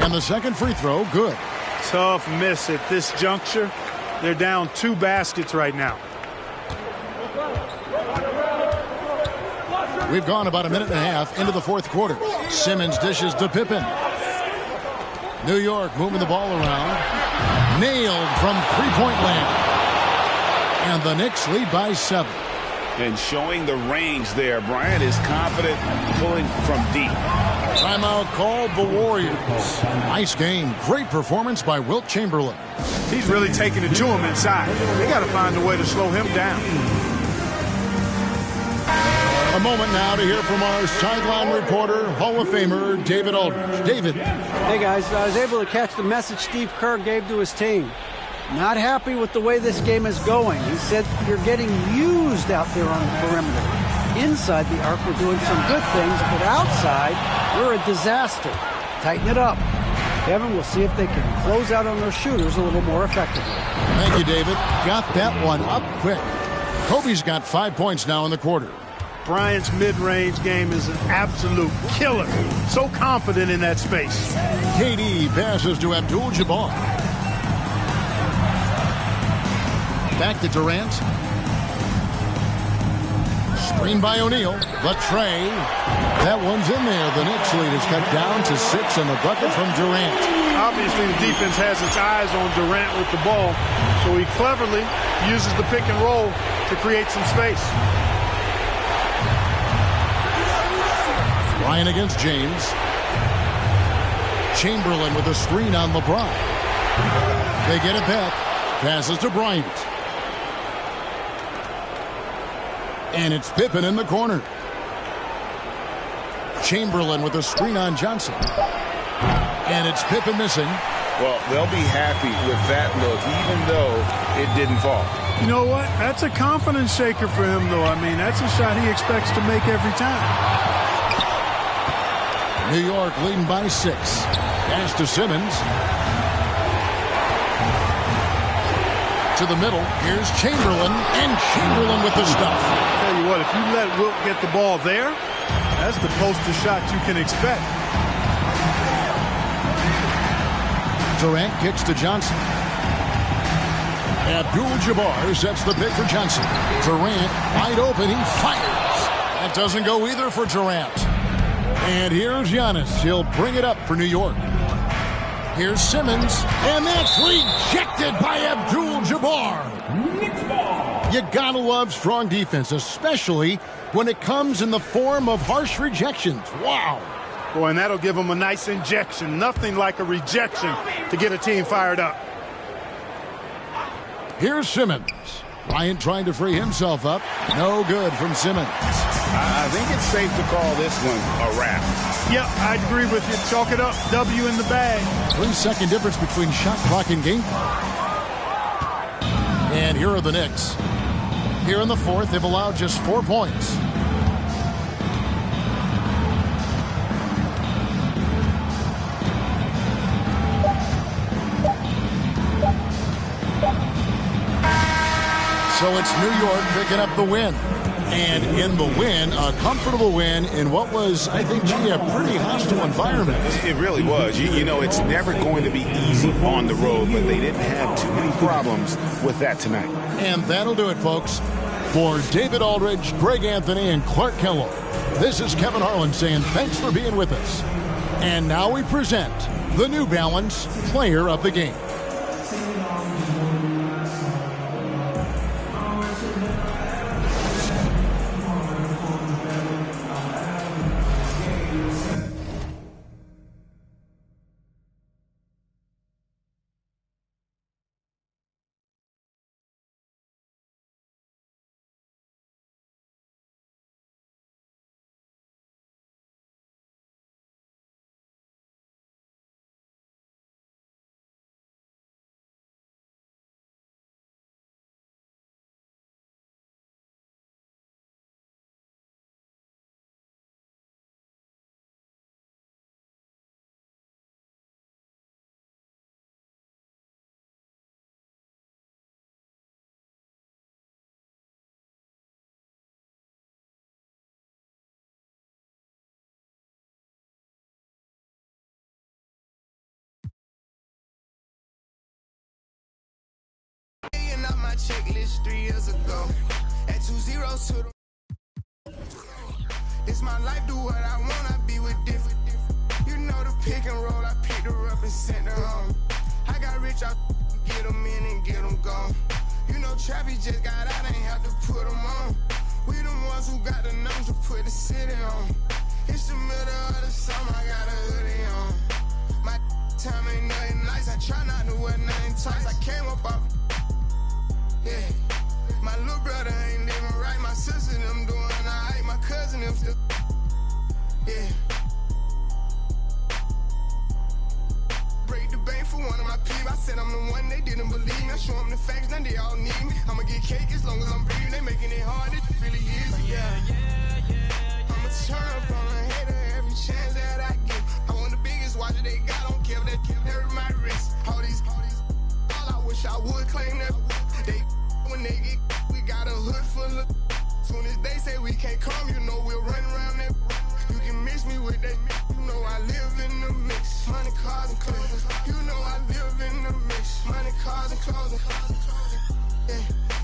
And the second free throw, good. Tough miss at this juncture. They're down 2 baskets right now. We've gone about a minute and a half into the fourth quarter. Simmons dishes to Pippen. New York moving the ball around. Nailed from three-point land. And the Knicks lead by 7. And showing the range there. Bryant is confident pulling from deep. Timeout called the Warriors. Nice game. Great performance by Wilt Chamberlain. He's really taking it to him inside. They got to find a way to slow him down. A moment now to hear from our sideline reporter, Hall of Famer David Aldridge. David. Hey, guys. I was able to catch the message Steve Kerr gave to his team. Not happy with the way this game is going. He said you're getting used out there on the perimeter. Inside the arc, we're doing some good things, but outside, we're a disaster. Tighten it up. Kevin, we'll see if they can close out on their shooters a little more effectively. Thank you, David. Got that one up quick. Kobe's got 5 points now in the quarter. Bryant's mid-range game is an absolute killer. So confident in that space. KD passes to Abdul-Jabbar. Back to Durant. Screen by O'Neal. The tray. That one's in there. The Knicks lead is cut down to 6 and the bucket from Durant. Obviously, the defense has its eyes on Durant with the ball, so he cleverly uses the pick and roll to create some space. Bryant against James. Chamberlain with a screen on LeBron. They get it back. Passes to Bryant. And it's Pippen in the corner. Chamberlain with a screen on Johnson. And it's Pippen missing. Well, they'll be happy with that look, even though it didn't fall. You know what? That's a confidence shaker for him, though. I mean, that's a shot he expects to make every time. New York leading by 6. Pass to Simmons. To the middle. Here's Chamberlain. And Chamberlain with the stuff. Tell you what, if you let Wilt get the ball there, that's the poster shot you can expect. Durant kicks to Johnson. Abdul-Jabbar sets the pick for Johnson. Durant wide open. He fires. That doesn't go either for Durant. And here's Giannis. He'll bring it up for New York. Here's Simmons. And that's rejected by Abdul-Jabbar. You gotta love strong defense, especially when it comes in the form of harsh rejections. Wow. Boy, and that'll give them a nice injection. Nothing like a rejection to get a team fired up. Here's Simmons. Bryant trying to free himself up. No good from Simmons. I think it's safe to call this one a wrap. Yep, I agree with you. Chalk it up. W in the bag. 3-second difference between shot clock and game clock. And here are the Knicks. Here in the fourth, they've allowed just 4 points. So it's New York picking up the win. And in the win, a comfortable win in what was, I think, a pretty hostile environment. It really was. You know, it's never going to be easy on the road, but they didn't have too many problems with that tonight. And that'll do it, folks. For David Aldridge, Greg Anthony, and Clark Kellogg, this is Kevin Harlan saying thanks for being with us. And now we present the New Balance Player of the Game. My checklist 3 years ago. At 2 zeros to the. It's my life, do what I want, I be with different. You know the pick and roll, I picked her up and sent her home. I got rich, I get them in and get them gone. You know Trappy just got out, ain't have to put them on. We the ones who got the numbers to put the city on. It's the middle of the summer, I got a hoodie on. My time ain't nothing nice, I try not to wear nothing tight. I came up off. Yeah, my little brother ain't living right. My sister them doing alright. My cousin them still. Yeah. Break the bank for one of my people. I said I'm the one they didn't believe me. I show them the facts, now they all need me. I'ma get cake as long as I'm breathing. They making it hard, it really is. Yeah. I'ma turn up on a hater every chance that I get. I want the biggest watcher they got. Don't care if they hurt my wrist. All these. All I wish I would claim that. They when they get, we got a hood full of. Soon as they say we can't come, you know we'll run around that. You can miss me with that. You know I live in the mix. Money, cars, and clothes. You know I live in the mix. Money, cars, and clothes. Yeah.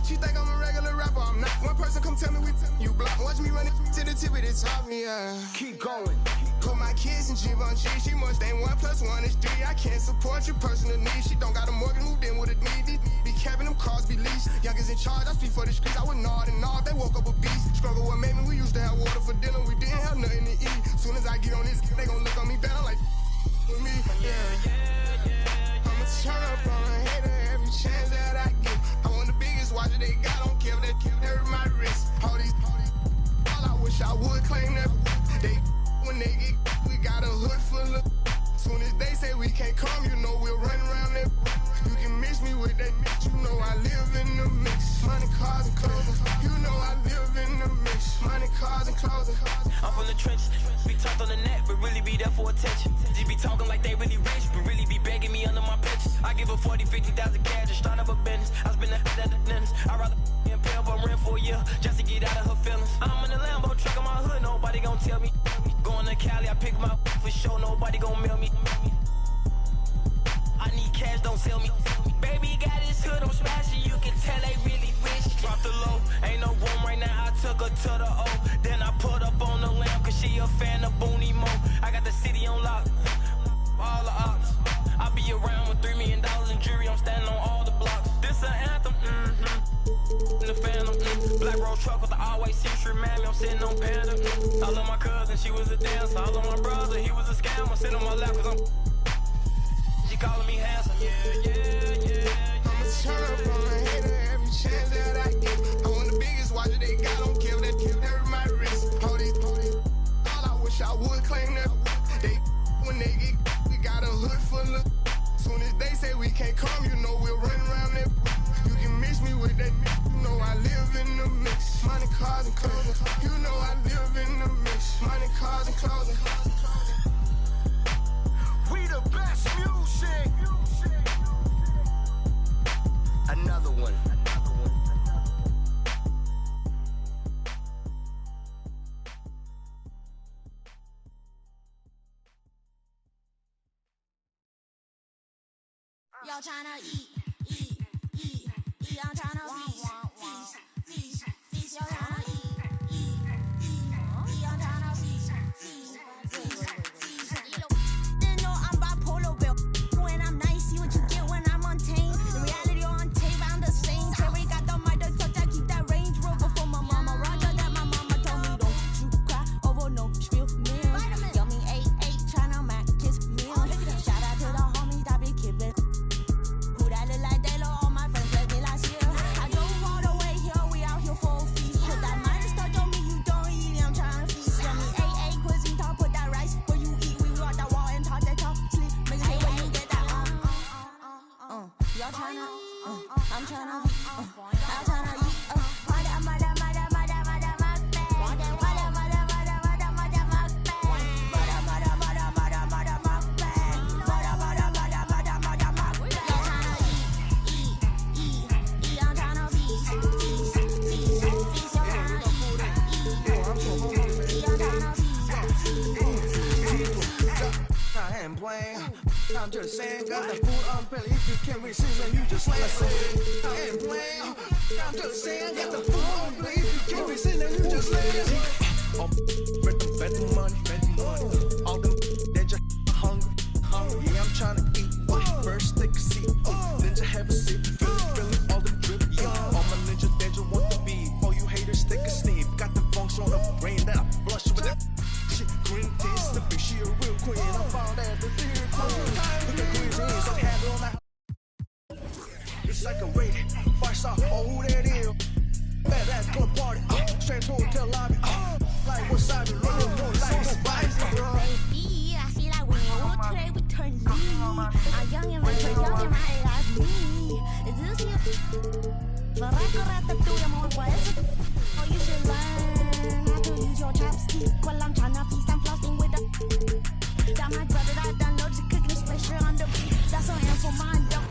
She think I'm a regular rapper. I'm not. One person come tell me you block. Watch me run it to the tip of the top. Yeah. Keep going. Put my kids in Givenchy. She must ain't 1 + 1 is 3. I can't support your personal needs. She don't got a mortgage, moved in with a need. Be capping them cars, be leased. Youngers in charge, I speak for the streets. I would nod and nod. They woke up a beast. Struggle what made me. We used to have water for dinner. We didn't have nothing to eat. Soon as I get on this, they gon' look on me better like with me. Yeah. I'ma turn up on a hater every chance that I get. I want the biggest watcher they got. Don't care if they hurt my wrist. All I wish I would claim that. They when they get, we got a hood full of. Soon as they say we can't come, you know we'll run around that. You can miss me with that. You know I live in the mix. Money, cars, and clothes. You know I live in the mix. Money, cars, and clothes. I'm from the trenches. Be talked on the net, but really be there for attention. They be talking like they really rich, but really be begging me under my pictures. I give her 40, 50,000 cash to start up a business. I spend that at the dentist. I'd rather and pay up a rent for a year just to get out of her feelings. I'm in the Lambo truck in my hood, nobody gon' tell me. Going to Cali, I pick my for sure, nobody gon' mail me. I need to the O. Then I put up on the lamp, cause she a fan of Booney Mo. I got the city on lock, all the ops. I be around with $3 million in jury, I'm standing on all the blocks. This an anthem, in the phantom, Black Rose truck with the all-white century, mammy, I'm sitting on Panda, I love my cousin, she was a dancer. I love my brother, he was a scammer. Sit on my lap cause she calling me handsome, yeah. I'ma turn up on a hater every chance that I get. I want the biggest watcher they got, don't care that carry my wrist. All I wish I would claim that. They when they get, we got a hood full of. Soon as they say we can't come, you know we'll run around that. You can mix me with that, you know I live in the mix. Money, cars, and clothing. You know I live in the mix. Money, cars, and clothing. We the best music. Another one. Y'all tryna eat, y'all tryna feast, y'all tryna eat, y'all tryna feast. They know I'm bipolar, Bill. When I'm nice, see what you get when I'm untamed. In reality on tape, I'm the same. Terry got the mic, the touch, I keep that Range Rover for my mama. Roger that my mama told me, don't you cry over no spill meal. Yummy 8-8, tryna mac kiss meal. Shout out to the homies that be keeping. Who that look like they all my friends left me last year. I drove all the way here, we out here for a feast. Put that minus touch on me, you don't eat, I'm tryna feast. Yummy 8-8, cuisine talk, put that rice where you eat. We walk that wall and talk that talk, sleep. Make sure when you get that y'all tryna, I'm tryna, I'm tryna eat, I ain't playing. I'm just saying, got the food on belly. If you can't resist, then you just lay. I ain't playing. I'm just saying, got the food on belly. If you can't resist, then you just lay. Bet the money. All them they just hungry. Yeah, I'm trying to eat. First take a seat. Ninja have a sip. Feeling all the drip. Yeah, all my ninjas they just want to be. All you haters take a sneak. Got the funks on the brain that I blush with that. Shit, green tea, slipping, she a real queen. I found out the theory queen. Look at cuisine, so handle on that. It's like a rating. Fight out, oh, who that is? Bad ass club party, straight to hotel lobby. Like, what side you running? No light, no body, bro. I feel like when you walk today, we turn lead. I'm young and rich, young and I like me. Is this you? But I could have to do them all, but oh, you should learn how to use your chopstick while I'm trying to feast and flossing with the. Got my brother that done loads of cooking special on the beat. That's on for mine, though.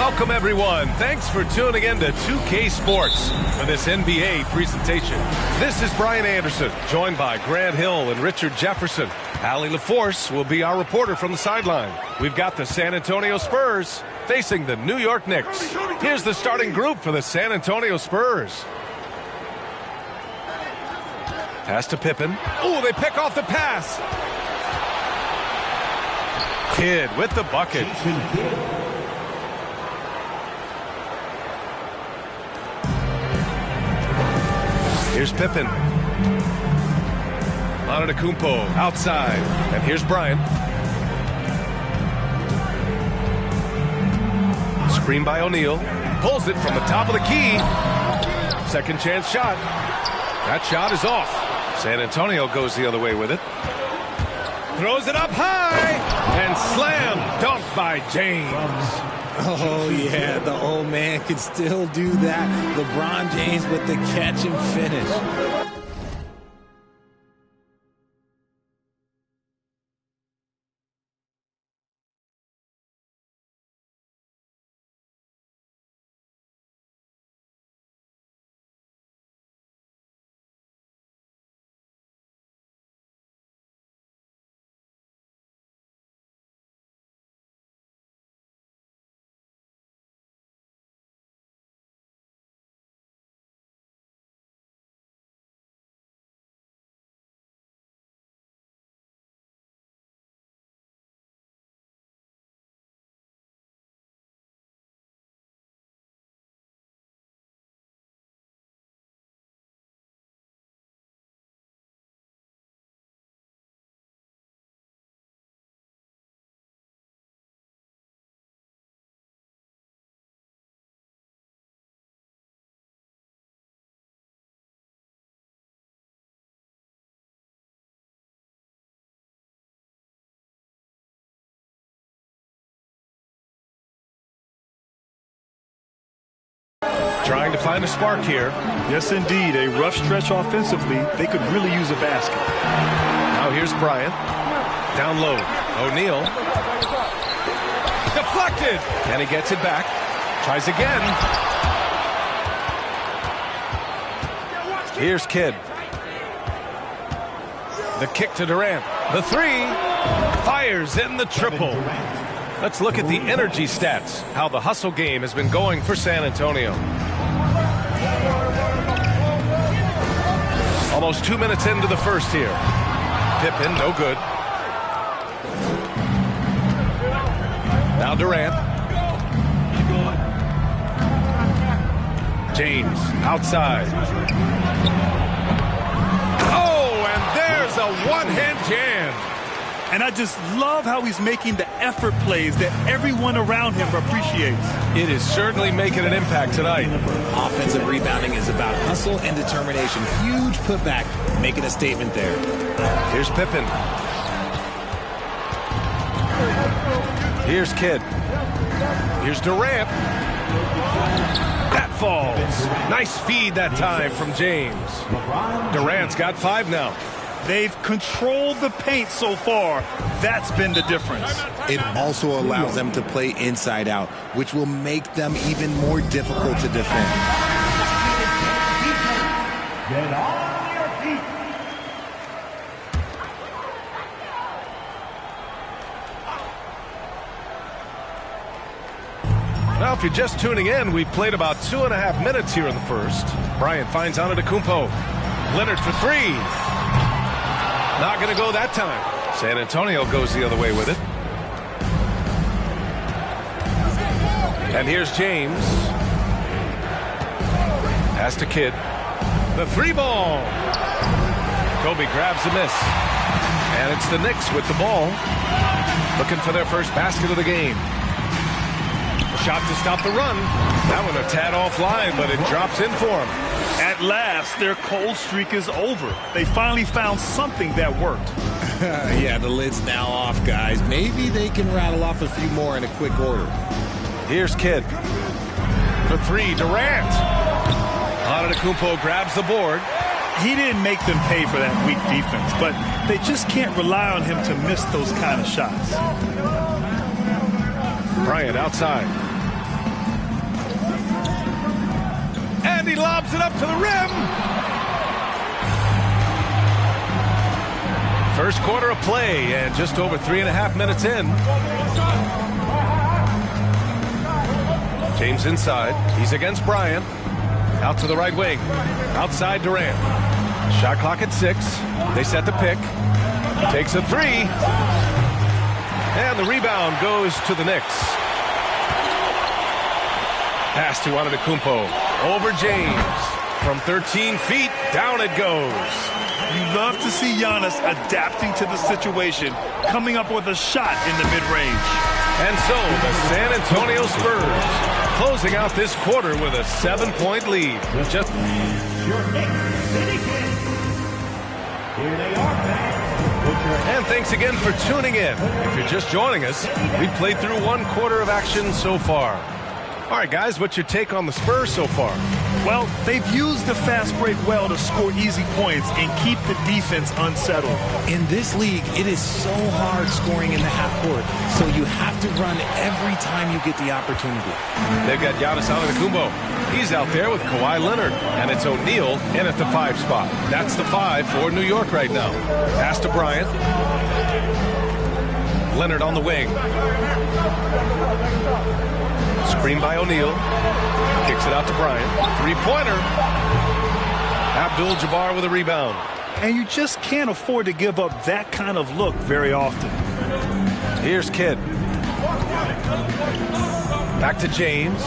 Welcome, everyone. Thanks for tuning in to 2K Sports for this NBA presentation. This is Brian Anderson, joined by Grant Hill and Richard Jefferson. Allie LaForce will be our reporter from the sideline. We've got the San Antonio Spurs facing the New York Knicks. Here's the starting group for the San Antonio Spurs. Pass to Pippen. Oh, they pick off the pass. Kidd with the bucket. Here's Pippen. Antetokounmpo outside. And here's Bryant. Screen by O'Neal. Pulls it from the top of the key. Second chance shot. That shot is off. San Antonio goes the other way with it. Throws it up high. And slam dunk by James. Oh, yeah, the old man can still do that. LeBron James with the catch and finish. Trying to find a spark here. Yes, indeed. A rough stretch offensively. They could really use a basket. Now here's Bryant. Down low. O'Neal. Deflected. And he gets it back. Tries again. Here's Kidd. The kick to Durant. The three. Fires in the triple. Let's look at the energy stats. How the hustle game has been going for San Antonio. Almost 2 minutes into the first here. Pippen, no good. Now Durant. James, outside. Oh, and there's a one-hand jam. And I just love how he's making the effort plays that everyone around him appreciates. It is certainly making an impact tonight. Offensive rebounding is about hustle and determination. Huge putback, making a statement there. Here's Pippen. Here's Kidd. Here's Durant. That falls. Nice feed that time from James. Durant's got 5 now. They've controlled the paint so far. That's been the difference. It also allows them to play inside out, which will make them even more difficult to defend. Get on your feet. Now, if you're just tuning in, we've played about 2.5 minutes here in the first. Bryant finds Antetokounmpo. Leonard for 3. Not going to go that time. San Antonio goes the other way with it. And here's James. Pass to Kidd. The 3-ball. Kobe grabs the miss. And it's the Knicks with the ball. Looking for their first basket of the game. Shot to stop the run. That one a tad offline, but it drops in for him. At last, their cold streak is over. They finally found something that worked. Yeah, the lid's now off, guys. Maybe they can rattle off a few more in a quick order. Here's Kidd. For 3, Durant. Antetokounmpo grabs the board. He didn't make them pay for that weak defense, but they just can't rely on him to miss those kind of shots. Bryant outside. he lobs it up to the rim. First quarter of play, and just over 3.5 minutes in. James inside. He's against Bryant. Out to the right wing. Outside Durant. Shot clock at 6. They set the pick. Takes a 3. And the rebound goes to the Knicks. Pass to Antetokounmpo. Over James. From 13 feet, down it goes. You love to see Giannis adapting to the situation, coming up with a shot in the mid-range. And so the San Antonio Spurs closing out this quarter with a 7-point lead. Just your Knicks City Kings. Here they are, fans. And thanks again for tuning in. If you're just joining us, we've played through 1 quarter of action so far. All right, guys, what's your take on the Spurs so far? Well, they've used the fast break well to score easy points and keep the defense unsettled. In this league, it is so hard scoring in the half court, so you have to run every time you get the opportunity. They've got Giannis Antetokounmpo. He's out there with Kawhi Leonard, and it's O'Neal in at the 5 spot. That's the 5 for New York right now. Pass to Bryant. Leonard on the wing. Screen by O'Neal. Kicks it out to Bryant. 3-pointer. Abdul-Jabbar with a rebound. And you just can't afford to give up that kind of look very often. Here's Kidd. Back to James.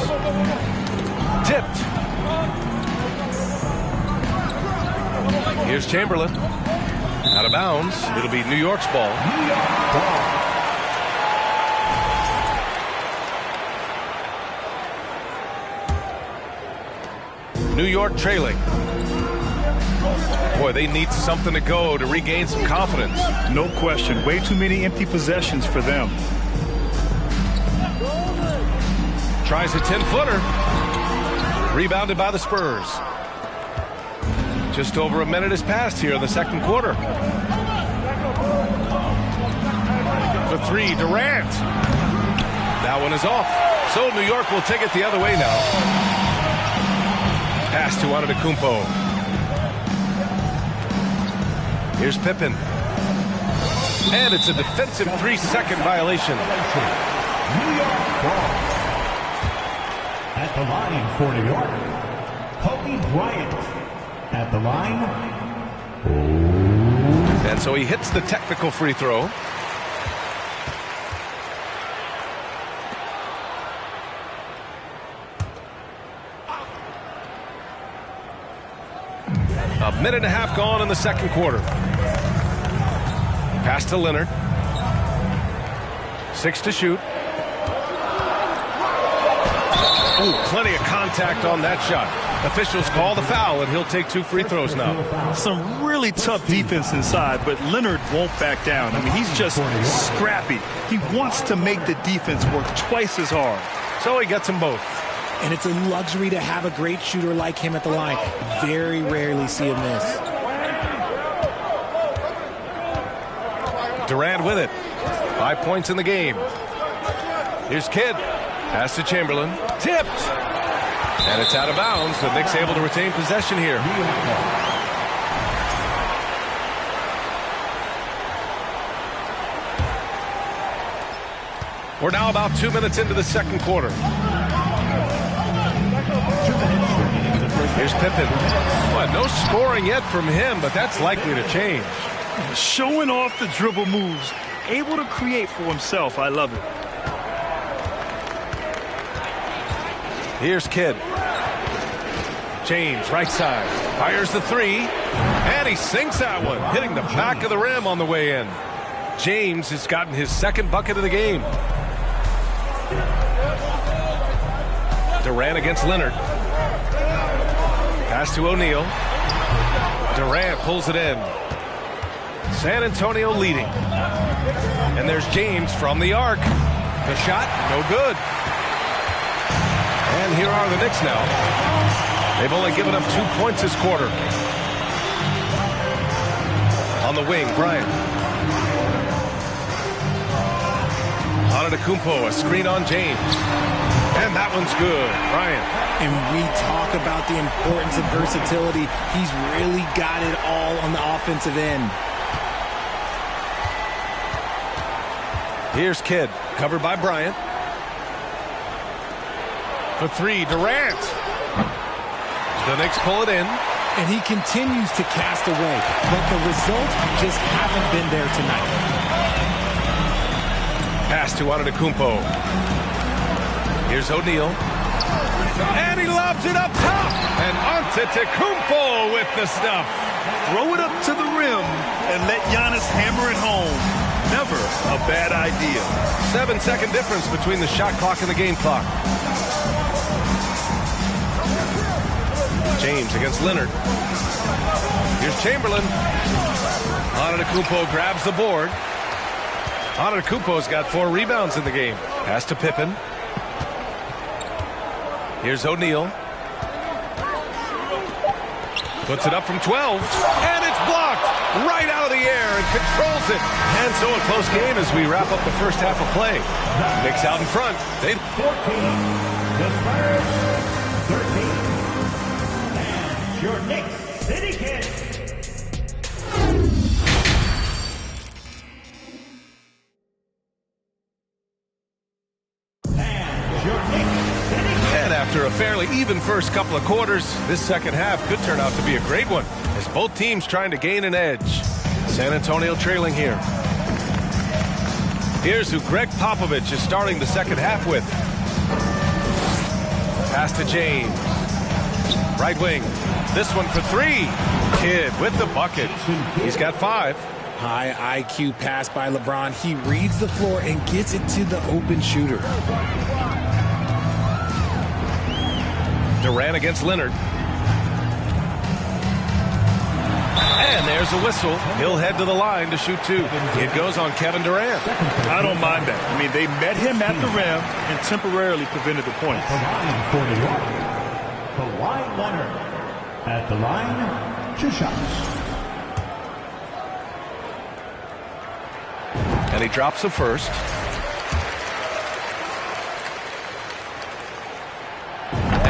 Tipped. Here's Chamberlain. Out of bounds. It'll be New York's ball. New York trailing. Boy, they need something to go to regain some confidence. No question. Way too many empty possessions for them. Tries a 10-footer. Rebounded by the Spurs. Just over a minute has passed here in the second quarter. The 3, Durant. That one is off. So New York will take it the other way now. Pass to Antetokounmpo. Here's Pippen. And it's a defensive 3-second violation. New York ball. At the line for New York, Kobe Bryant. At the line. And so he hits the technical free throw. A minute and a half gone in the second quarter. Pass to Leonard. 6 to shoot. Ooh, plenty of contact on that shot. Officials call the foul, and he'll take 2 free throws now. Some really tough defense inside, but Leonard won't back down. I mean, he's just scrappy. He wants to make the defense work twice as hard. So he gets them both. And it's a luxury to have a great shooter like him at the line. Very rarely see him miss. Durant with it. 5 points in the game. Here's Kidd. Pass to Chamberlain. Tipped. And it's out of bounds. The Knicks able to retain possession here. We're now about 2 minutes into the second quarter. Here's Pippen. Well, no scoring yet from him, but that's likely to change. Showing off the dribble moves. Able to create for himself. I love it. Here's Kidd. James, right side. Fires the 3. And he sinks that one, hitting the back of the rim on the way in. James has gotten his 2nd bucket of the game. Durant against Leonard. Pass to O'Neal. Durant pulls it in. San Antonio leading. And there's James from the arc. The shot, no good. And here are the Knicks now. They've only given up 2 points this quarter. On the wing, Bryant. Antetokounmpo, a screen on James. And that one's good. Bryant. And we talk about the importance of versatility. He's really got it all on the offensive end. Here's Kidd, covered by Bryant. For three, Durant. The Knicks pull it in. And he continues to cast away, but the results just haven't been there tonight. Pass to Antetokounmpo. Here's O'Neal. And he lobs it up top. And Antetokounmpo with the stuff. Throw it up to the rim and let Giannis hammer it home. Never a bad idea. 7-second difference between the shot clock and the game clock. James against Leonard. Here's Chamberlain. Antetokounmpo grabs the board. Antetokounmpo's got 4 rebounds in the game. Pass to Pippen. Here's O'Neal. Puts it up from 12. And it's blocked right out of the air and controls it. And so a close game as we wrap up the first half of play. Knicks out in front. 14. The Spurs 13. And your Knicks City Kid. And after a fairly even first couple of quarters, this second half could turn out to be a great one as both teams trying to gain an edge. San Antonio trailing here. Here's who Greg Popovich is starting the second half with. Pass to James. Right wing. This one for 3. Kidd with the bucket. He's got 5. High IQ pass by LeBron. He reads the floor and gets it to the open shooter. Durant against Leonard. And there's a whistle. He'll head to the line to shoot 2. It goes on Kevin Durant. I don't mind that. I mean, they met him at the rim and temporarily prevented the points. Kawhi Leonard at the line, 2 shots. And he drops the first.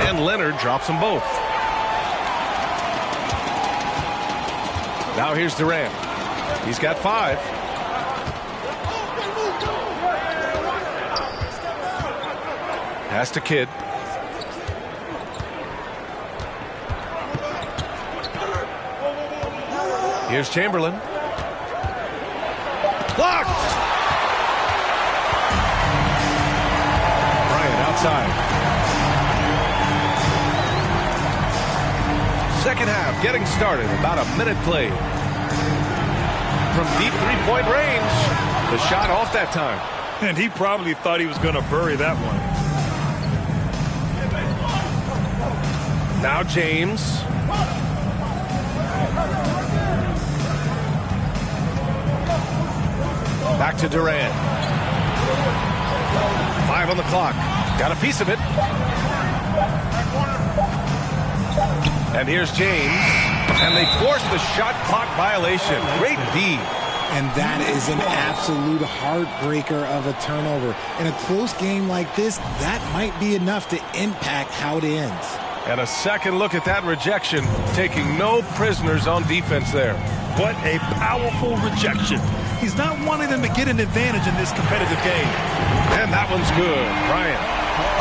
And Leonard drops them both. Now here's Durant. He's got 5. Pass to Kidd. Here's Chamberlain. Blocked! Bryant outside. Second half getting started. About a minute played. From deep three-point range. The shot off that time. And he probably thought he was going to bury that one. Now James. Back to Durant. 5 on the clock. Got a piece of it. And here's James. And they force the shot clock violation. Great D. And that is an absolute heartbreaker of a turnover. In a close game like this, that might be enough to impact how it ends. And a second look at that rejection, taking no prisoners on defense there. What a powerful rejection. He's not wanting them to get an advantage in this competitive game. And that one's good. Bryant.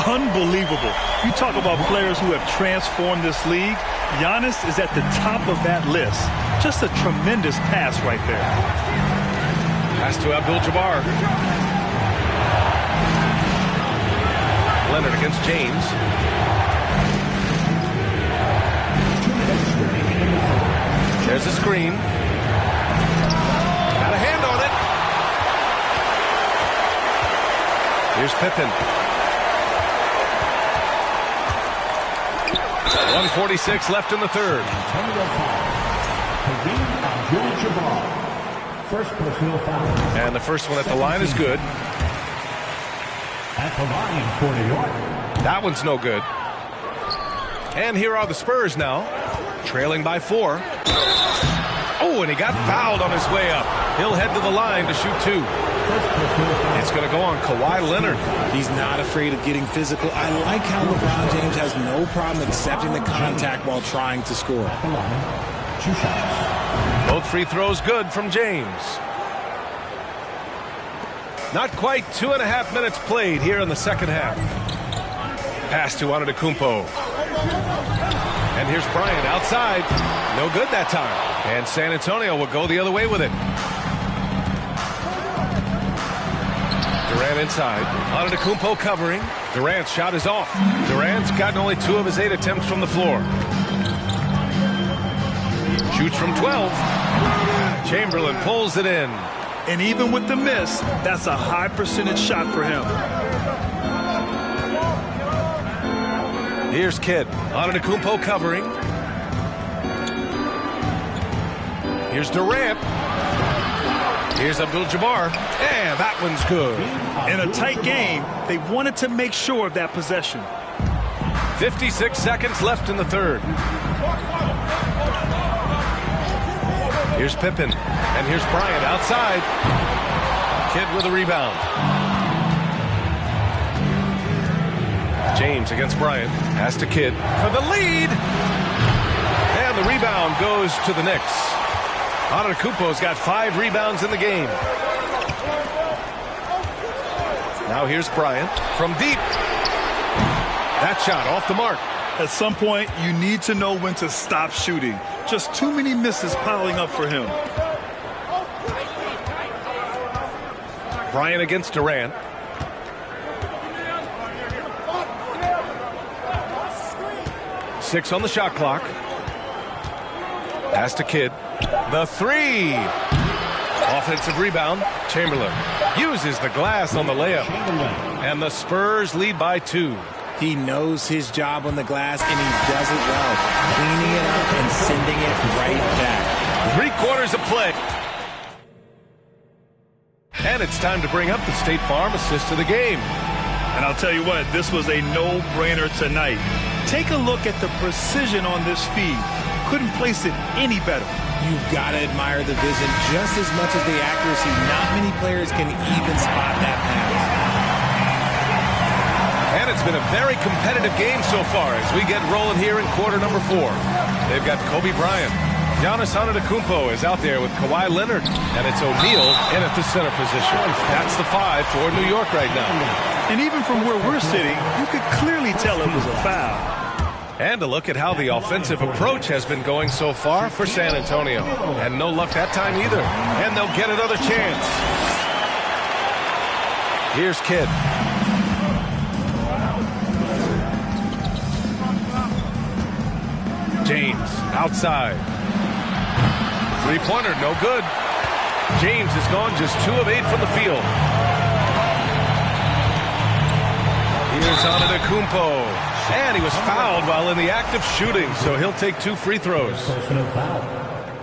Unbelievable. You talk about players who have transformed this league. Giannis is at the top of that list. Just a tremendous pass right there. Pass to Abdul-Jabbar. Leonard against James. There's a screen. Got a hand on it. Here's Pippen. 1:46 left in the third. First personal foul. And the first one at the line is good. At the line for New York. That one's no good. And here are the Spurs now, trailing by 4. Oh, and he got fouled on his way up. He'll head to the line to shoot 2. It's going to go on Kawhi Leonard. He's not afraid of getting physical. I like how LeBron James has no problem accepting the contact while trying to score. 2 shots. Both free throws good from James. Not quite 2.5 minutes played here in the second half. Pass to Antetokounmpo. And here's Bryant outside. No good that time. And San Antonio will go the other way with it. Durant inside. Antetokounmpo covering. Durant's shot is off. Durant's gotten only 2 of his 8 attempts from the floor. Shoots from 12. Chamberlain pulls it in. And even with the miss, that's a high percentage shot for him. Here's Kidd. Antetokounmpo covering. Here's Durant. Here's Abdul-Jabbar. And that one's good. In a tight game, they wanted to make sure of that possession. 56 seconds left in the third. Here's Pippen. And here's Bryant outside. Kidd with a rebound. James against Bryant. Pass to Kidd for the lead. And the rebound goes to the Knicks. Antetokounmpo's got 5 rebounds in the game. Now here's Bryant from deep. That shot off the mark. At some point, you need to know when to stop shooting. Just too many misses piling up for him. Bryant against Durant. Six on the shot clock. Pass to Kidd. The 3. Offensive rebound. Chamberlain uses the glass on the layup. And the Spurs lead by 2. He knows his job on the glass, and he does it well. Cleaning it up and sending it right back. 3/4 of play. And it's time to bring up the State Farm assist of the game. And I'll tell you what, this was a no-brainer tonight. Take a look at the precision on this feed. Couldn't place it any better. You've got to admire the vision just as much as the accuracy. Not many players can even spot that pass. And it's been a very competitive game so far as we get rolling here in quarter number 4. They've got Kobe Bryant. Giannis Antetokounmpo is out there with Kawhi Leonard. And it's O'Neal in at the center position. That's the 5 for New York right now. And even from where we're sitting, you could clearly tell it was a foul. And a look at how the offensive approach has been going so far for San Antonio. And no luck that time either. And they'll get another chance. Here's Kidd. James outside. 3-pointer, no good. James has gone just 2 of 8 from the field. Here's Antetokounmpo. And he was fouled while in the act of shooting, so he'll take 2 free throws.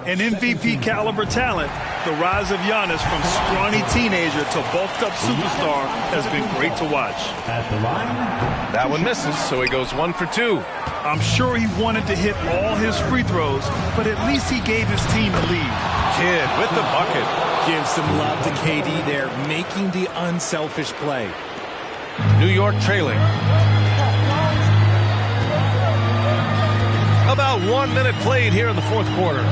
An MVP caliber talent, the rise of Giannis from scrawny teenager to bulked up superstar has been great to watch. At the line. That one misses, so he goes 1 for 2. I'm sure he wanted to hit all his free throws, but at least he gave his team the lead. Kidd with the bucket. Give some love to KD there, making the unselfish play. New York trailing. About 1 minute played here in the fourth quarter.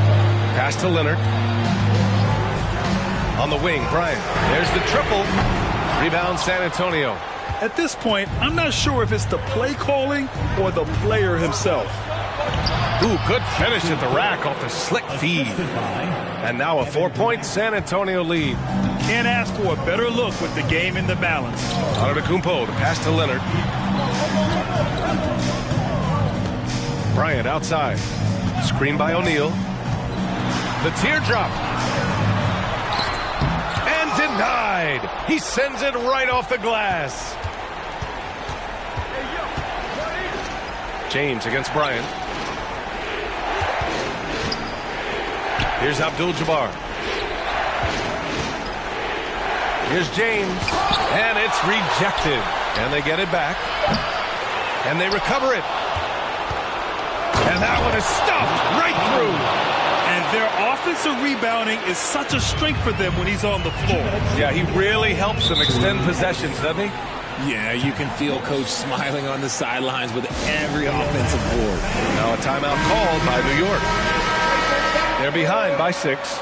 Pass to Leonard. On the wing, Bryant. There's the triple. Rebound San Antonio. At this point, I'm not sure if it's the play calling or the player himself. Ooh, good finish at the rack off the slick feed. And now a 4-point San Antonio lead. Can't ask for a better look with the game in the balance. Antetokounmpo, the pass to Leonard. Bryant outside. Screen by O'Neal. The teardrop. And denied. He sends it right off the glass. James against Bryant. Here's Abdul-Jabbar. Here's James. And it's rejected. And they get it back. And they recover it. And that one is stuffed right through. And their offensive Defensive rebounding is such a strength for them when he's on the floor. Yeah, he really helps them extend possessions, doesn't he? Yeah, you can feel Coach smiling on the sidelines with every offensive board. Now a timeout called by New York. They're behind by 6.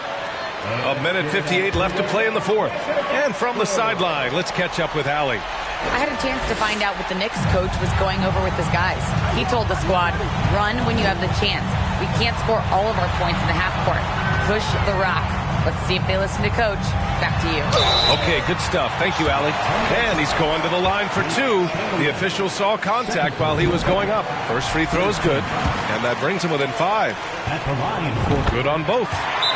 A minute 58 left to play in the fourth. And from the sideline, let's catch up with Allie. I had a chance to find out what the Knicks coach was going over with his guys. He told the squad, run when you have the chance. We can't score all of our points in the half court. Push the rock. Let's see if they listen to Coach. Back to you. Okay, good stuff. Thank you, Allie. And he's going to the line for 2. The official saw contact while he was going up. First free throw is good. And that brings him within 5. Good on both.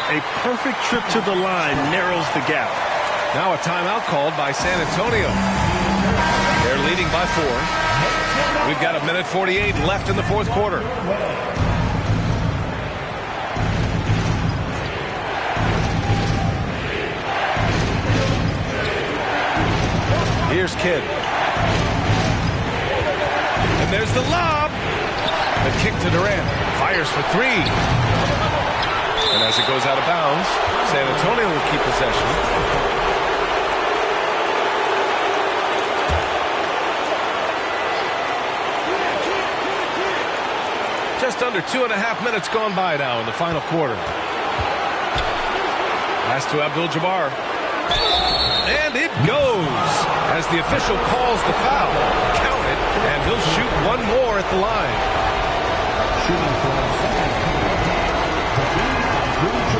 A perfect trip to the line narrows the gap. Now a timeout called by San Antonio. They're leading by 4. We've got a minute 48 left in the fourth quarter. Here's Kidd. And there's the lob. The kick to Durant. Fires for 3. And as it goes out of bounds, San Antonio will keep possession. Just under 2.5 minutes gone by now in the final quarter. Pass to Abdul-Jabbar. And it goes as the official calls the foul. Count it, and he'll shoot one more at the line.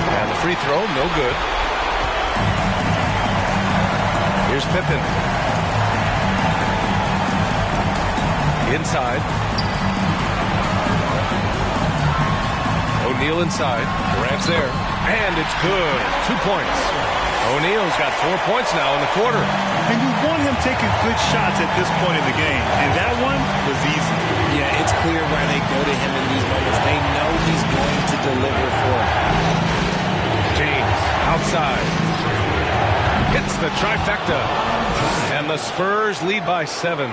And the free throw, no good. Here's Pippen. Inside. O'Neal inside. Durant's there. And it's good. 2 points. O'Neal's got 4 points now in the quarter. And you want him taking good shots at this point in the game. And that one was easy. Yeah, it's clear why they go to him in these moments. They know he's going to deliver for them. James outside. Hits the trifecta. And the Spurs lead by 7.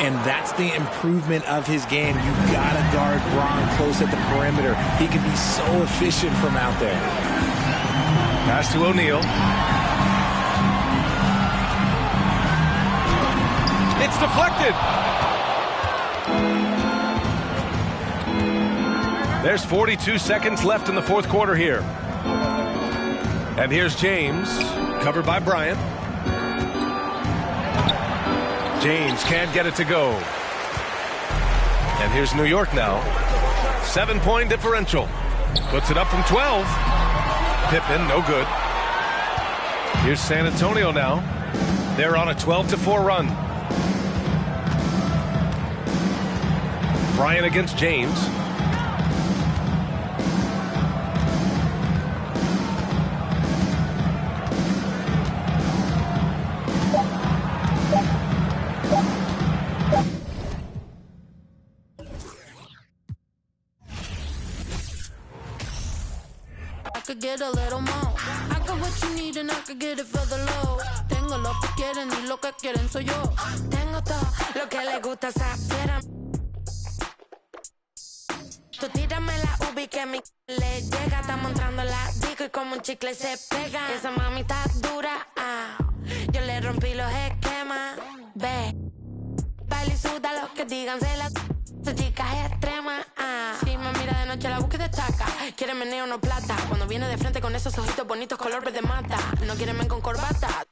And that's the improvement of his game. You've got to guard Bron close at the perimeter. He can be so efficient from out there. Pass to O'Neal. It's deflected. There's 42 seconds left in the fourth quarter here. And here's James, covered by Bryant. James can't get it to go. And here's New York now. 7-point differential. Puts it up from 12. Pippen, no good. Here's San Antonio now. They're on a 12-4 run. Bryant against James. Get a little more. I got what you need and I could get it for the low. Tengo lo que quieren y lo que quieren soy yo. Tengo todo lo que le gusta saber. Tú tírame la ubi que mi le llega. Estamos entrando la disco y como un chicle se pega. Esa mami está dura. Yo le rompí los esquemas. Ve, baila y suda lo que digan. Se la esa chica es extrema. Si me mira de noche la busca y destaca. Quiere meneo no plata. Cuando viene de frente con esos ojitos bonitos color verde mata. No quiere men con corbata.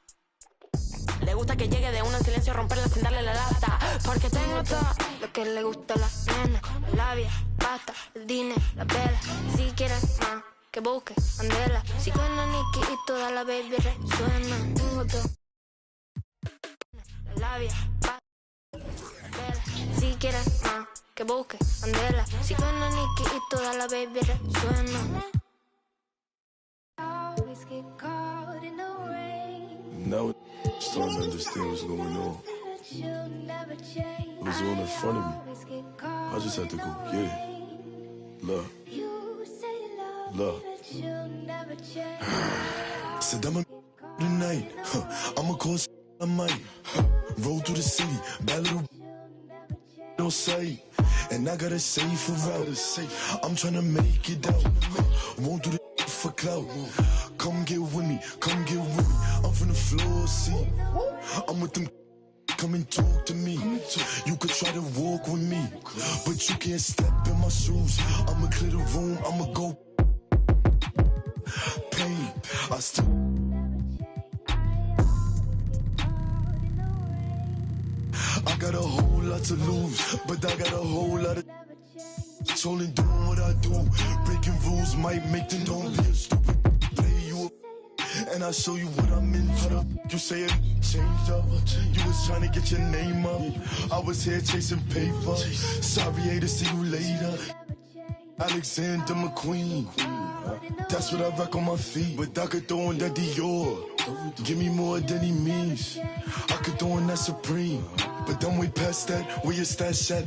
Le gusta que llegue de uno en silencio a romperla sin darle la lata. Porque tengo todo lo que le gusta a la nena. La labia, pasta, el dinero, la vela. Si quieres más, que busque, andela. Si con la Nicky y toda la baby resuena. Tengo todo. La labia, pasta, vela. Si quieres más, que busque, andela. Si con la Nicky y toda la baby resuena. Now I'm starting to understand what's going on. It was all in front of me. I just had to go get it. Love. Love. Said I'm a tonight. I'ma call I might. Roll through the city. Bad little no sight. And I got a safe route. I'm trying to make it out. Won't do the for clout. clout. Come get with me, come get with me. I'm from the floor, see. I'm with them. Come and talk to me. You could try to walk with me, but you can't step in my shoes. I'ma clear the room, I'ma go. Pain, I still. I got a whole lot to lose, but I got a whole lot of. Only doing what I do. Breaking rules might make them don't be a stupid. Play you up, and I'll show you what I'm in. How the you say it changed up? You was trying to get your name up. I was here chasing paper. Sorry, to see you later. Alexander McQueen. That's what I rock on my feet. But I could throw in that Dior. Give me more than he means. I could throw in that Supreme. But I'm way past that. Where your stash at?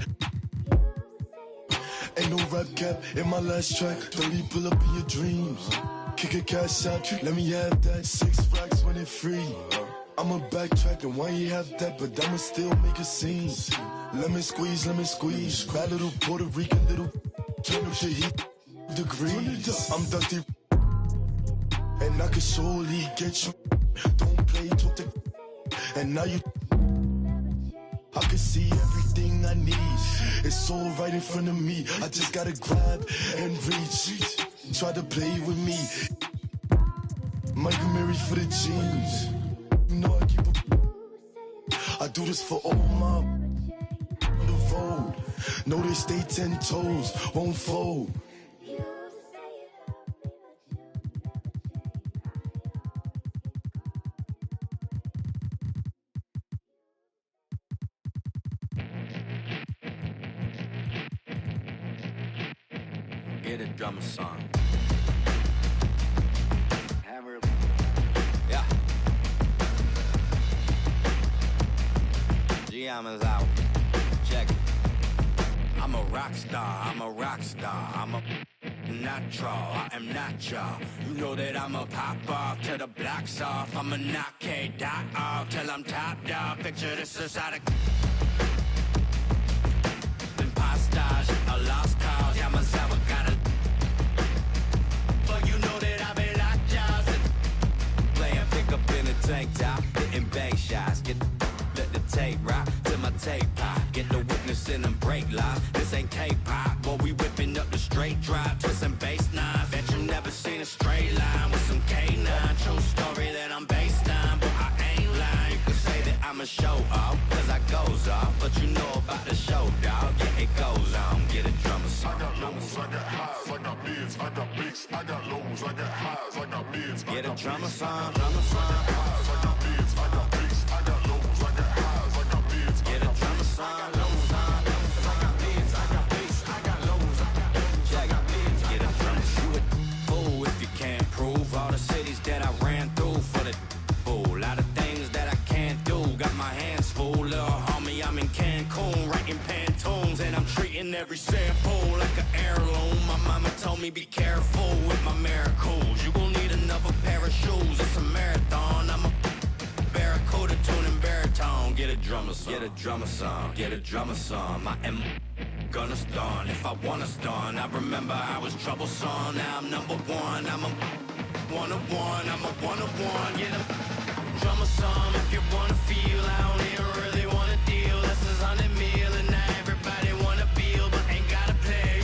Ain't no rap cap in my last track. 30 pull up in your dreams. Kick a cash out, let me have that. 6 racks when it free. I'ma backtrack and why you have that, but I'ma still make a scene. Let me squeeze. Bad little Puerto Rican little. Turn up the heat degrees. I'm dusty. And I can surely get you. Don't play, talk to. And now you. I can see everything I need. It's all right in front of me. I just gotta grab and reach. Try to play with me. Michael Mary for the jeans. You know I keep a. I do this for all my on the road. Know they stay 10 toes, won't fold. Get a drummer song. Hammer. Yeah. Giamma's out. Check it. I'm a rock star. I'm a natural. I am not y'all. You know that I'm a pop off till the block's off. I'm a knock K-Dot off till I'm top dog. Picture this inside a impostage, a lost cause. Yeah, myself, I gotta. But you know that I've been locked out. Playing pickup in a tank top, hitting bank shots. Let the tape rock till my tape pop. Get the witness in them break lines. This ain't K-pop, boy, we whipping up the straight drop. Twisting bass nine. Bet you never seen a straight line with some K9. True story that I'm based on, but I ain't lying. You can say that I'm a show off, cause I goes off. But you know about the show, dog. Yeah, it goes on. Get a drummer song. I got lows, I got highs, I got mids, I got bigs. I got lows, I got highs, I got mids. Get a drummer song. I got highs, I got mids, I got bigs. I got lows, I got highs, I got mids. Get a drummer song. That I ran through for the fool. Lot of things that I can't do. Got my hands full, little homie. I'm in Cancun, writing Pantones, and I'm treating every sample like an heirloom. My mama told me be careful with my miracles. You gon' need another pair of shoes. It's a marathon. I'm a barracuda tuning baritone. Get a drummer song. Get a drummer song. Get a drummer song. I am gonna stun if I wanna stun. I remember I was troublesome. Now I'm number one. I'm a one-on-one, I'm a one-on-one. Get a drummer song if you wanna feel. I don't even really wanna deal. This is 100 mil and now everybody wanna feel, but ain't gotta play.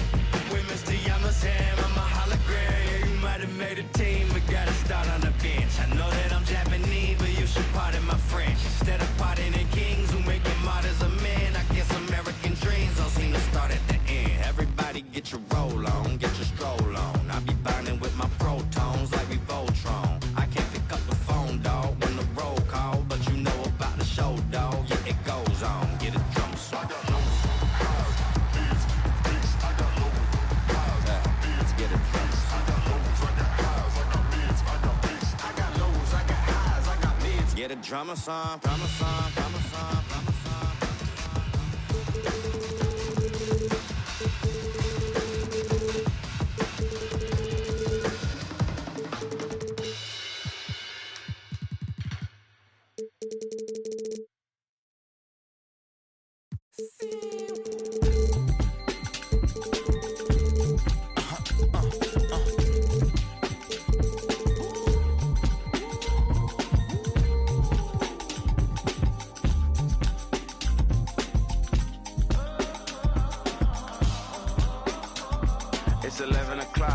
With Mr. Yamazam, I'm a hologram. You might have made a team, but gotta start on the bench. I know that I'm Japanese, but you should pardon my French. Instead of pardoning kings who make them martyrs of men, I guess American dreams don't seem to start at the end. Everybody get your roll on, get your stroll on. I be binding with my protons like we Voltron. I can't pick up the phone, dog, when the roll call, but you know about the show, dog. Yeah, it goes on. Get a drum song. I got lows, highs, mids, bigs. I got lows, highs, mids. Get a drum song. I got lows, I got highs, I got mids. I got bigs. I got lows, I got highs, I got mids. Get a drummer song, drummer song, drummer song, drummer song.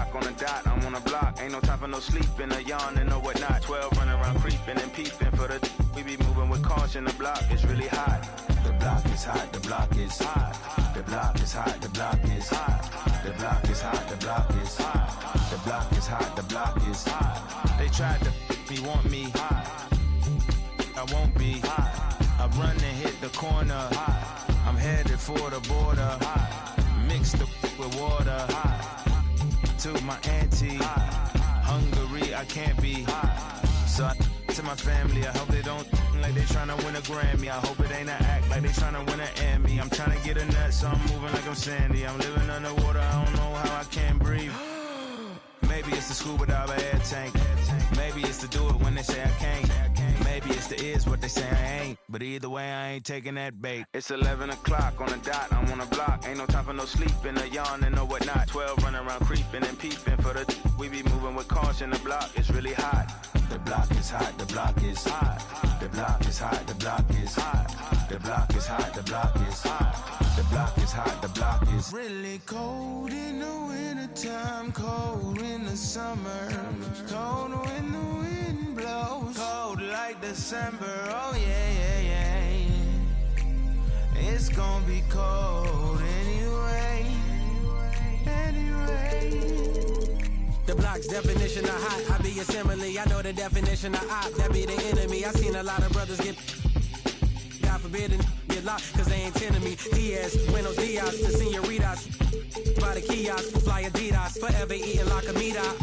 o'clock on the dot, I'm on the block. Ain't no time for no sleeping, a yawn and no whatnot. 12 running around creeping and peeping for the we be moving with caution. The block is really hot. The block is hot, the block is hot. The block is hot, the block is hot. The block is hot, the block is hot. The block is hot, the block is hot. They tried to me, want me hot. I won't be hot. I run and hit the corner hot. I'm headed for the border hot. Mix the with water hot. To my auntie Hungary, I can't be hot. So I to my family, I hope they don't like they tryna win a Grammy. I hope it ain't an act like they tryna win an Emmy. I'm tryna get a nut, so I'm moving like I'm Sandy. I'm living underwater, I don't know how I can't breathe. Maybe it's the scuba dive air tank. Maybe it's to do it when they say I can't. Maybe it's the is what they say I ain't. But either way, I ain't taking that bait. It's 11 o'clock on the dot, I'm on the block. Ain't no time for no sleeping, a yawn and no whatnot. 12 running around creeping and peeping for the we be moving with caution. The block is really hot. The block is hot, the block is hot. The block is hot, the block is hot. The block is hot, the block is hot. The block is hot, the block is really cold in the wintertime, cold in the summer, cold when the wind blows, cold like December. Oh yeah. It's gonna be cold anyway. The block's definition of hot, I be a simile. I know the definition of op, that be the enemy. I seen a lot of brothers get, God forbid, and get locked, cause they ain't tending me. Diaz, Buenos Dias, to senoritas, by the kiosk, fly Adidas, forever eating like a meat out.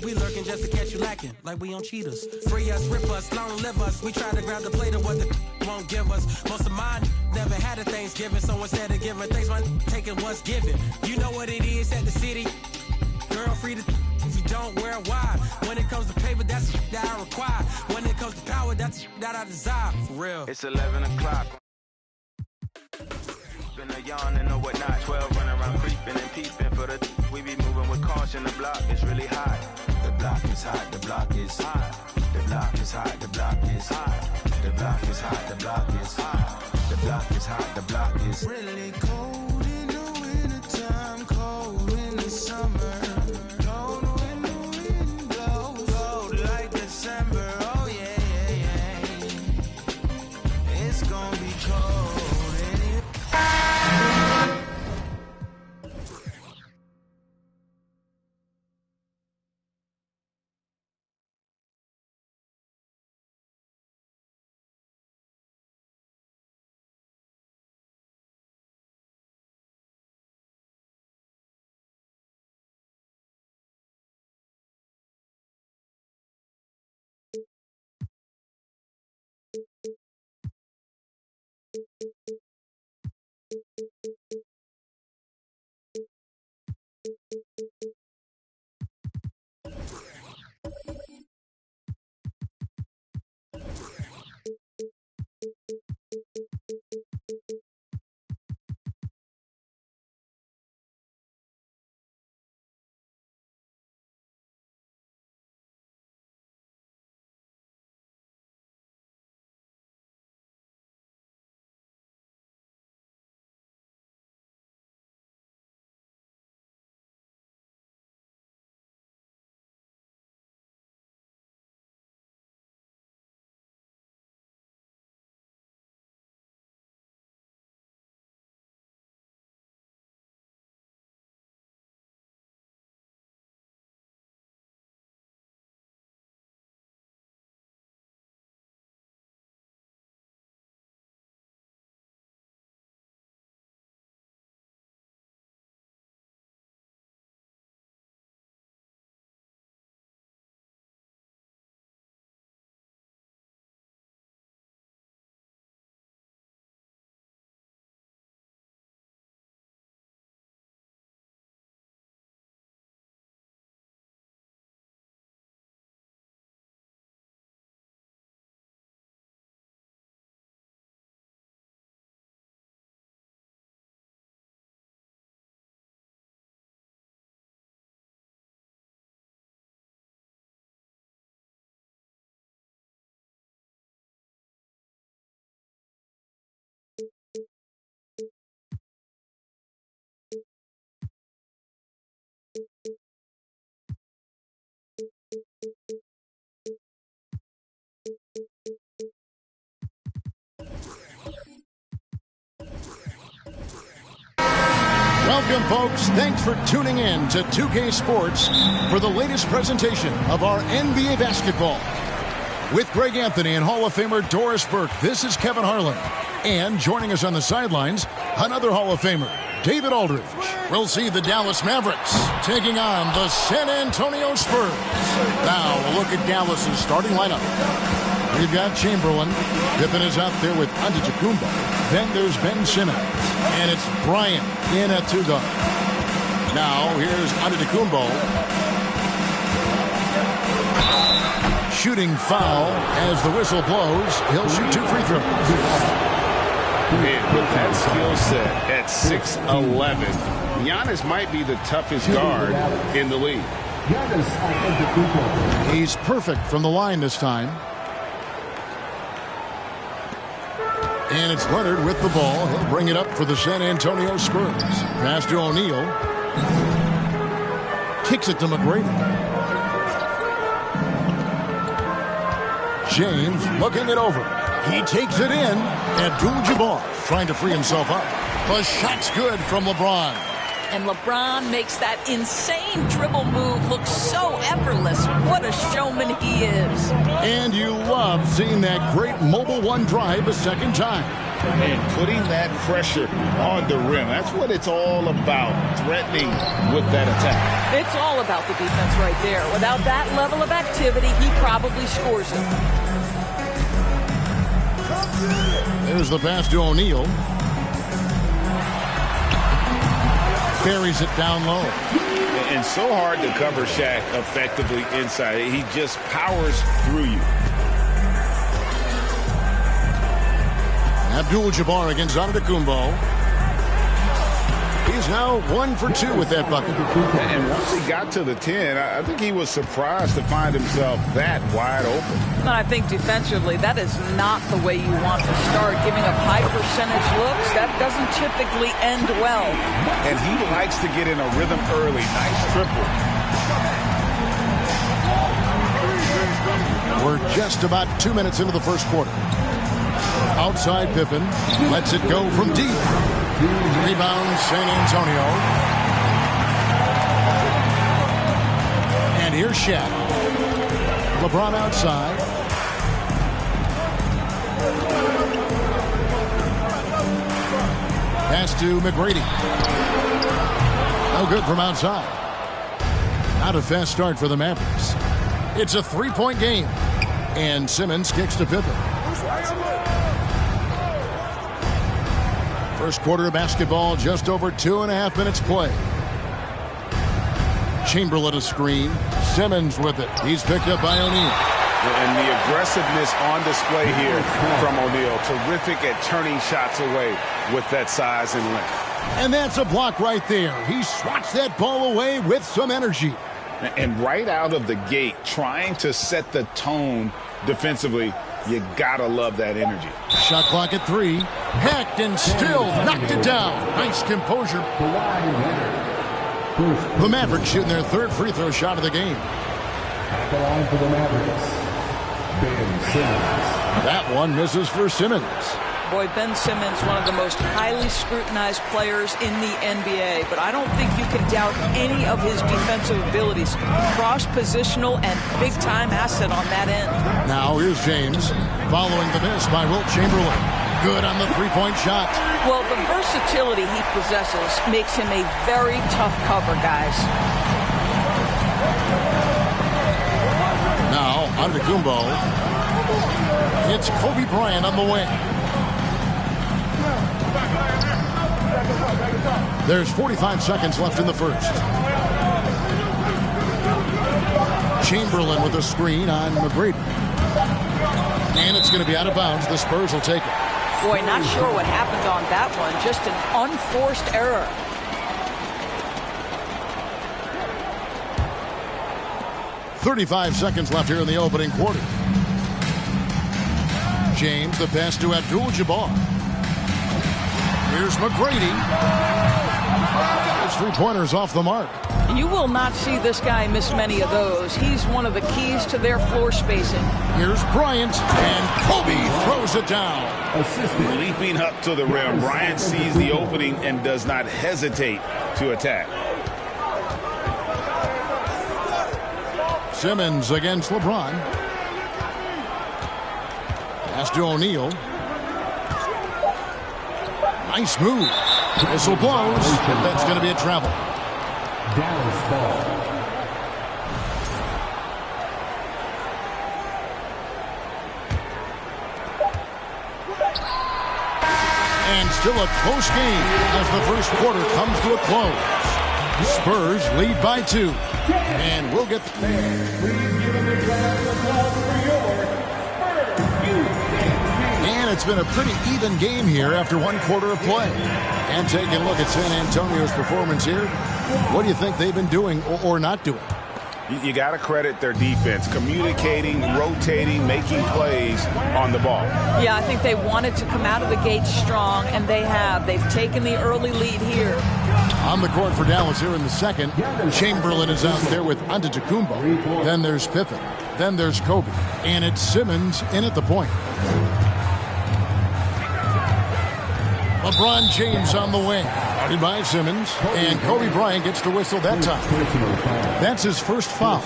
We lurking just to catch you lacking, like we on cheaters. Free us, rip us, long live us. We try to grab the plate of what the won't give us. Most of mine never had a Thanksgiving, so instead of giving thanks, man, taking what's given. You know what it is at the city. Girl, free to if you don't wear a wide. When it comes to paper, that's that I require. When it comes to power, that's that I desire. For real. It's 11 o'clock. Been a yawn and no whatnot. 12 running around creeping and peeping for the we be moving with caution. The block is really hot. The block is hot, the block is hot. The block is hot, the block is hot. The block is hot, the block is hot. The block is hot, the block is really cold in the wintertime, cold in the summer. Welcome, folks. Thanks for tuning in to 2K Sports for the latest presentation of our NBA basketball. With Greg Anthony and Hall of Famer Doris Burke, this is Kevin Harlan. And joining us on the sidelines, another Hall of Famer, David Aldridge. We'll see the Dallas Mavericks taking on the San Antonio Spurs. Now, a look at Dallas's starting lineup. We've got Chamberlain. Pippen is out there with Antetokounmpo. Then there's Ben Simmons. And it's Bryant in at two guard. Now, here's Antetokounmpo. Shooting foul as the whistle blows. He'll shoot 2 free throws. Man, with that skill set at 6'11", Giannis might be the toughest guard in the league. He's perfect from the line this time. And it's Leonard with the ball. He'll bring it up for the San Antonio Spurs. Pass to O'Neal. Kicks it to McGrady. James looking it over. He takes it in. Abdul-Jabbar trying to free himself up. The shot's good from LeBron. And LeBron makes that insane dribble move look so effortless. What a showman he is. And you love seeing that great mobile one drive a second time. And putting that pressure on the rim. That's what it's all about, threatening with that attack. It's all about the defense right there. Without that level of activity, he probably scores it. There's the pass to O'Neal. Buries it down low. And so hard to cover Shaq effectively inside. He just powers through you. Abdul-Jabbar against Antetokounmpo. He's now 1 for 2 with that bucket. And once he got to the 10, I think he was surprised to find himself that wide open. And I think defensively, that is not the way you want to start. Giving up high percentage looks, that doesn't typically end well. And he likes to get in a rhythm early. Nice triple. We're just about 2 minutes into the first quarter. Outside Pippen. Lets it go from deep. Rebound San Antonio. And here's Shaq. LeBron outside. Pass to McGrady. No good from outside. Not a fast start for the Mavericks. It's a 3-point game. And Simmons kicks to Pippen. First quarter of basketball, just over 2.5 minutes play. Chamberlain a screen. Simmons with it. He's picked up by O'Neal. And the aggressiveness on display here from O'Neal. Terrific at turning shots away with that size and length. And that's a block right there. He swats that ball away with some energy. And right out of the gate, trying to set the tone defensively. You gotta love that energy. Shot clock at 3. Hacked and still knocked it down. Nice composure. The Mavericks shooting their 3rd free throw shot of the game. At the line for the Mavericks, Ben Simmons. That one misses for Simmons. Boy, Ben Simmons, one of the most highly scrutinized players in the NBA, but I don't think you can doubt any of his defensive abilities. Cross-positional and big-time asset on that end. Now here's James, following the miss by Wilt Chamberlain. Good on the three-point shot. Well, the versatility he possesses makes him a very tough cover, guys. Now, Antetokounmpo. It's Kobe Bryant on the wing. There's 45 seconds left in the first. Chamberlain with a screen on McGrady. And it's going to be out of bounds. The Spurs will take it. Boy, not sure what happened on that one. Just an unforced error. .35 seconds left here in the opening quarter. James, the pass to Abdul-Jabbar. Here's McGrady. His three-pointers off the mark. You will not see this guy miss many of those. He's one of the keys to their floor spacing. Here's Bryant, and Kobe throws it down. Leaping up to the rim, Bryant sees the opening and does not hesitate to attack. Simmons against LeBron. Pass to O'Neal. Nice move. Whistle blows, and that's going to be a travel. Dallas ball. And still a close game as the first quarter comes to a close. Spurs lead by 2. And we'll get And it's been a pretty even game here after one quarter of play. And taking a look at San Antonio's performance here, what do you think they've been doing or not doing? You got to credit their defense, communicating, rotating, making plays on the ball. Yeah, I think they wanted to come out of the gate strong, and they have. They've taken the early lead here. On the court for Dallas here in the second, Chamberlain is out there with Antetokounmpo. Then there's Pippen. Then there's Kobe. And it's Simmons in at the point. LeBron James on the wing. Guarded by Simmons. And Kobe Bryant gets the whistle that time. That's his first foul.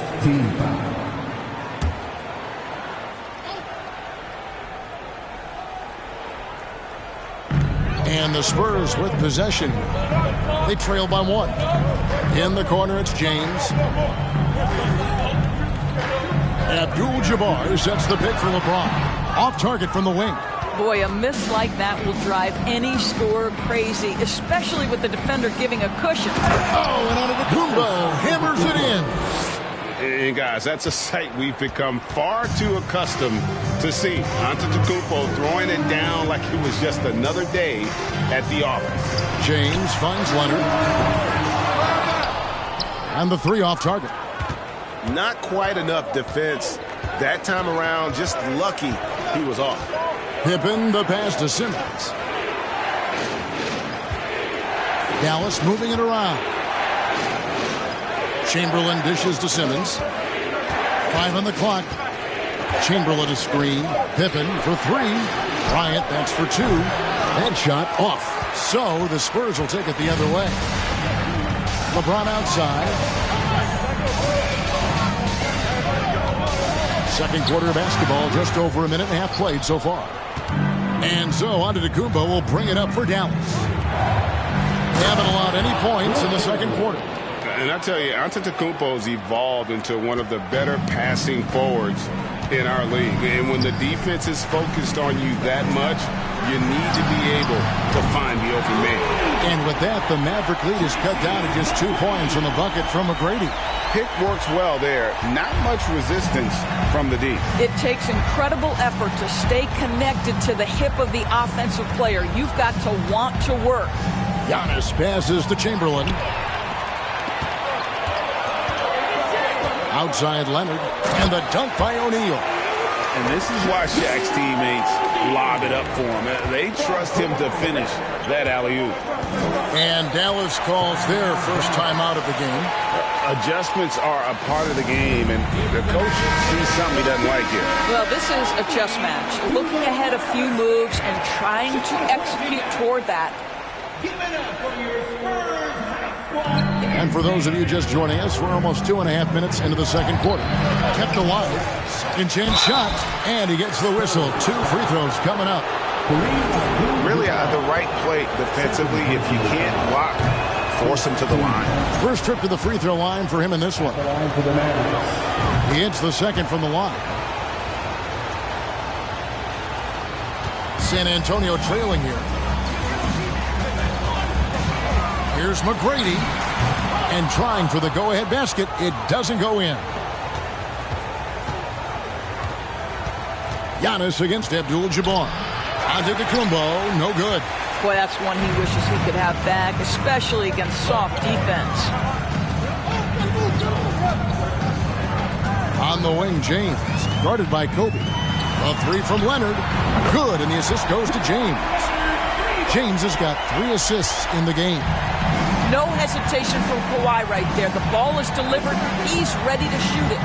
And the Spurs with possession. They trail by 1. In the corner, it's James. Abdul-Jabbar sets the pick for LeBron. Off target from the wing. Boy, a miss like that will drive any scorer crazy, especially with the defender giving a cushion. Oh, and Antetokounmpo hammers it in. And guys, that's a sight we've become far too accustomed to see. Antetokounmpo throwing it down like it was just another day at the office. James finds Leonard. And the 3 off target. Not quite enough defense that time around. Just lucky he was off. Pippen, the pass to Simmons. Dallas moving it around. Chamberlain dishes to Simmons. 5 on the clock. Chamberlain a screen. Pippen for 3. Bryant, that's for 2. That shot off. So the Spurs will take it the other way. LeBron outside. Second quarter of basketball, just over a minute and a half played so far. And so Antetokounmpo will bring it up for Dallas. They haven't allowed any points in the second quarter. And I tell you, Antetokounmpo's evolved into one of the better passing forwards in our league. And when the defense is focused on you that much, you need to be able to find the open man. And with that, the Maverick lead is cut down to just 2 points from the bucket from McGrady. Pick works well there. Not much resistance from the D. It takes incredible effort to stay connected to the hip of the offensive player. You've got to want to work. Giannis passes to Chamberlain. Outside Leonard. And the dunk by O'Neal. And this is why Shaq's teammates lob it up for him. They trust him to finish that alley-oop. And Dallas calls their first time out of the game. Adjustments are a part of the game, and the coach sees something he doesn't like here. Well, this is a chess match. Looking ahead a few moves and trying to execute toward that. And for those of you just joining us, we're almost 2.5 minutes into the second quarter. Kept alive. Second chance shot. And he gets the whistle. 2 free throws coming up. Really the right play defensively. If you can't block, force him to the line. First trip to the free throw line for him in this one. He hits the second from the line. San Antonio trailing here. Here's McGrady. And trying for the go-ahead basket. It doesn't go in. Giannis against Abdul-Jabbar. Antetokounmpo, no good. Boy, that's one he wishes he could have back, especially against soft defense. On the wing, James, guarded by Kobe. A 3 from Leonard. Good, and the assist goes to James. James has got 3 assists in the game. No hesitation from Kawhi right there. The ball is delivered. He's ready to shoot it.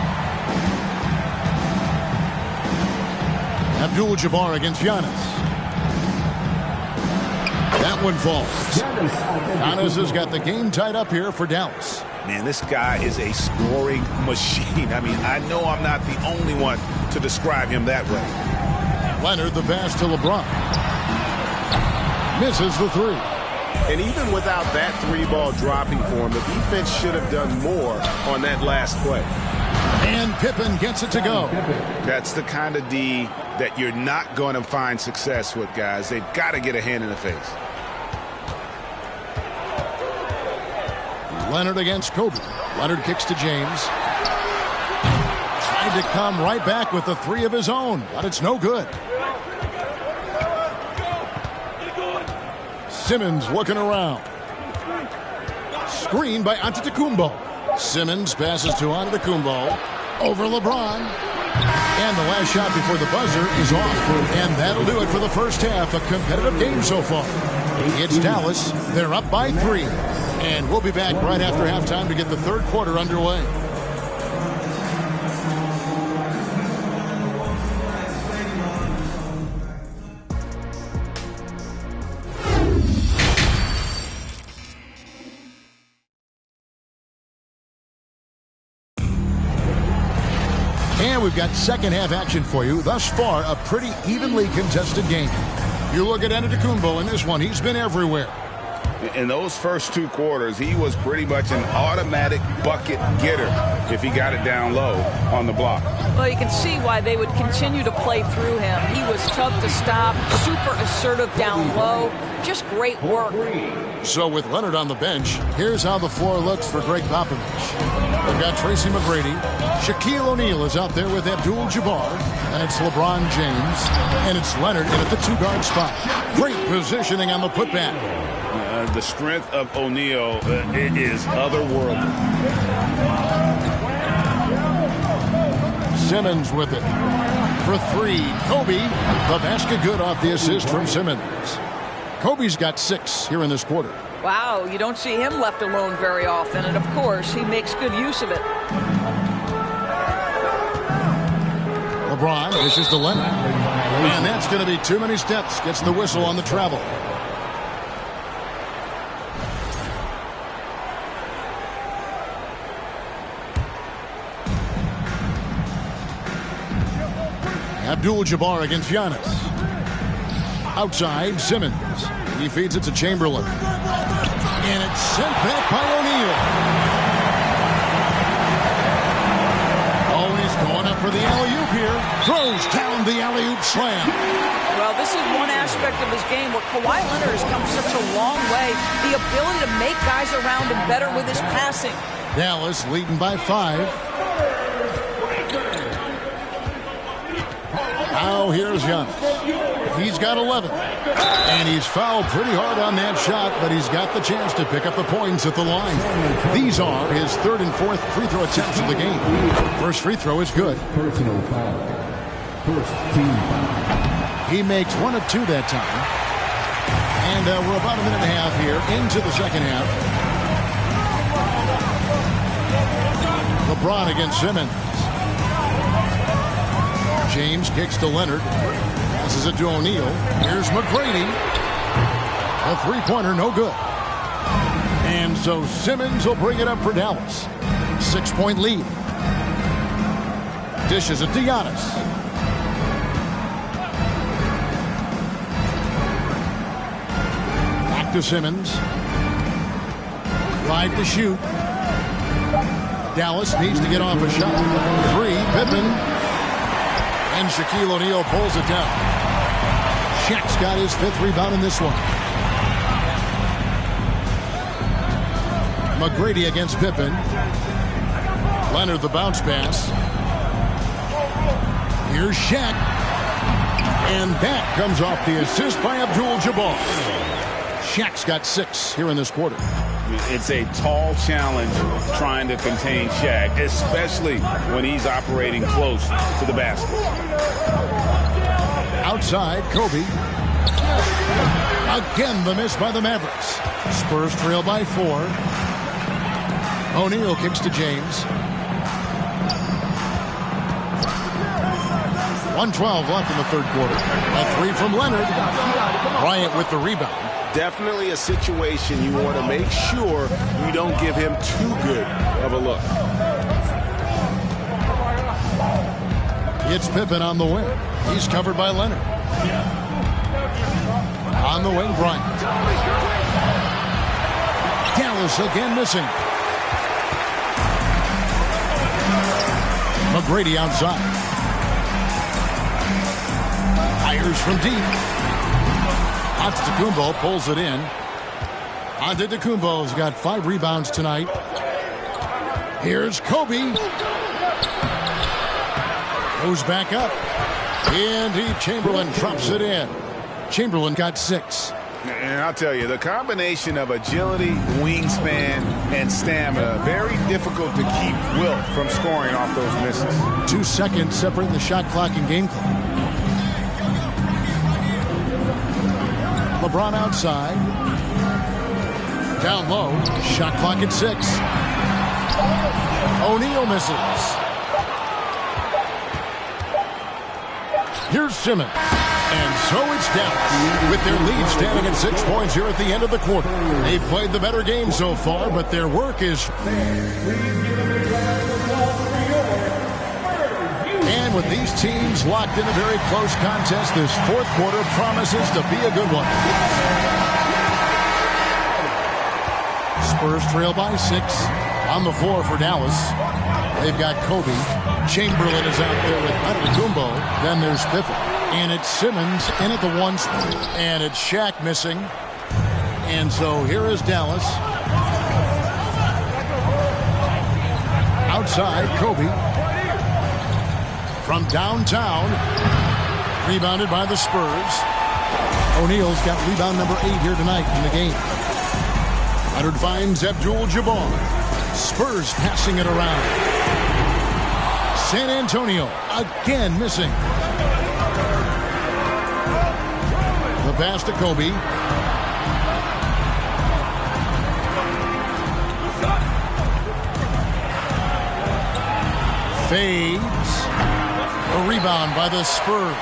Abdul-Jabbar against Giannis. That one falls. Giannis has got the game tied up here for Dallas. Man, this guy is a scoring machine. I mean, I know I'm not the only one to describe him that way. Leonard, the pass to LeBron. Misses the three. And even without that three-ball dropping for him, the defense should have done more on that last play. And Pippen gets it to go. That's the kind of D that you're not going to find success with, guys. They've got to get a hand in the face. Leonard against Kobe. Leonard kicks to James. Tried to come right back with the three of his own, but it's no good. Simmons looking around. Screen by Antetokounmpo. Simmons passes to Antetokounmpo. Over LeBron. And the last shot before the buzzer is off. And that'll do it for the first half. A competitive game so far. It's Dallas. They're up by 3. And we'll be back right after halftime to get the third quarter underway. And we've got second half action for you. Thus far, a pretty evenly contested game. You look at Antetokounmpo in this one. He's been everywhere. In those first 2 quarters, he was pretty much an automatic bucket getter if he got it down low on the block. Well, you can see why they would continue to play through him. He was tough to stop, super assertive down low. Just great work. So with Leonard on the bench, here's how the floor looks for Greg Popovich. They've got Tracy McGrady. Shaquille O'Neal is out there with Abdul-Jabbar. And it's LeBron James. And it's Leonard in at the 2-guard spot. Great positioning on the putback. The strength of O'Neal is otherworldly. Simmons with it. For 3, Kobe. The basket good off the assist from Simmons. Kobe's got 6 here in this quarter. Wow, you don't see him left alone very often. And, of course, he makes good use of it. LeBron dishes to Leonard. And that's going to be too many steps. Gets the whistle on the travel. Abdul-Jabbar against Giannis. Outside, Simmons. He feeds it to Chamberlain. And it's sent back by O'Neal. Oh, he's going up for the alley-oop here. Throws down the alley-oop slam. Well, this is one aspect of his game where Kawhi Leonard has come such a long way. The ability to make guys around him better with his passing. Dallas leading by 5. Now here's Giannis. He's got 11. And he's fouled pretty hard on that shot, but he's got the chance to pick up the points at the line. These are his 3rd and 4th free throw attempts of the game. First free throw is good. Personal foul. First team foul. He makes 1 of 2 that time. And we're about a minute and a half here into the second half. LeBron against Simmons. James kicks to Leonard. Passes it to O'Neal. Here's McGrady. A 3-pointer, no good. And so Simmons will bring it up for Dallas. 6-point lead. Dishes it to Giannis. Back to Simmons. 5 to shoot. Dallas needs to get off a shot. 3, Pippen. And Shaquille O'Neal pulls it down. Shaq's got his 5th rebound in this one. McGrady against Pippen. Leonard the bounce pass. Here's Shaq. And that comes off the assist by Abdul-Jabbar. Shaq's got 6 here in this quarter. It's a tall challenge trying to contain Shaq, especially when he's operating close to the basket. Outside, Kobe. Again, the miss by the Mavericks. Spurs trail by 4. O'Neal kicks to James. 1:12 left in the third quarter. A 3 from Leonard. Bryant with the rebound. Definitely a situation you want to make sure you don't give him too good of a look. It's Pippen on the wing. He's covered by Leonard. On the wing, Bryant. Dallas again missing. McGrady outside. Fires from deep. Antetokounmpo pulls it in. Antetokounmpo's got 5 rebounds tonight. Here's Kobe. Goes back up. Indeed, Chamberlain drops it in. Chamberlain got 6. And I'll tell you, the combination of agility, wingspan, and stamina, very difficult to keep Wilt from scoring off those misses. 2 seconds separating the shot clock and game clock. LeBron outside. Down low. Shot clock at 6. O'Neal misses. Here's Simmons. And so it's Dallas with their lead standing at 6 points here at the end of the quarter. They've played the better game so far, but their work is... And with these teams locked in a very close contest, this fourth quarter promises to be a good one. Spurs trail by 6. On the floor for Dallas. They've got Kobe. Chamberlain is out there with Antetokounmpo. Then there's Pippen. And it's Simmons in at the 1 spot. And it's Shaq missing. And so here is Dallas. Outside, Kobe. From downtown. Rebounded by the Spurs. O'Neal's got rebound number 8 here tonight in the game. Leonard finds Abdul-Jabbar. Spurs passing it around. San Antonio again missing. The pass to Kobe. Fades. A rebound by the Spurs.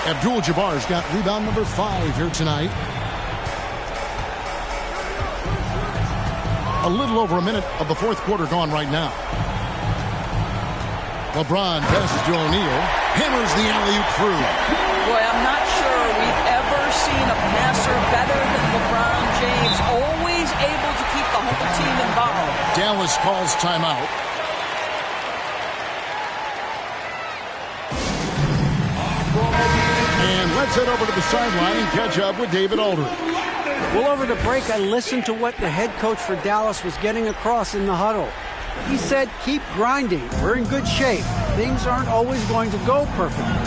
Abdul-Jabbar's got rebound number 5 here tonight. A little over a minute of the fourth quarter gone right now. LeBron passes to O'Neal. Hammers the alley-oop through. Boy, I'm not sure we've ever seen a passer better than LeBron James. Always able to keep the whole team involved. Dallas calls timeout. And let's head over to the sideline and catch up with David Aldridge. Well, over the break, I listened to what the head coach for Dallas was getting across in the huddle. He said, keep grinding. We're in good shape. Things aren't always going to go perfectly.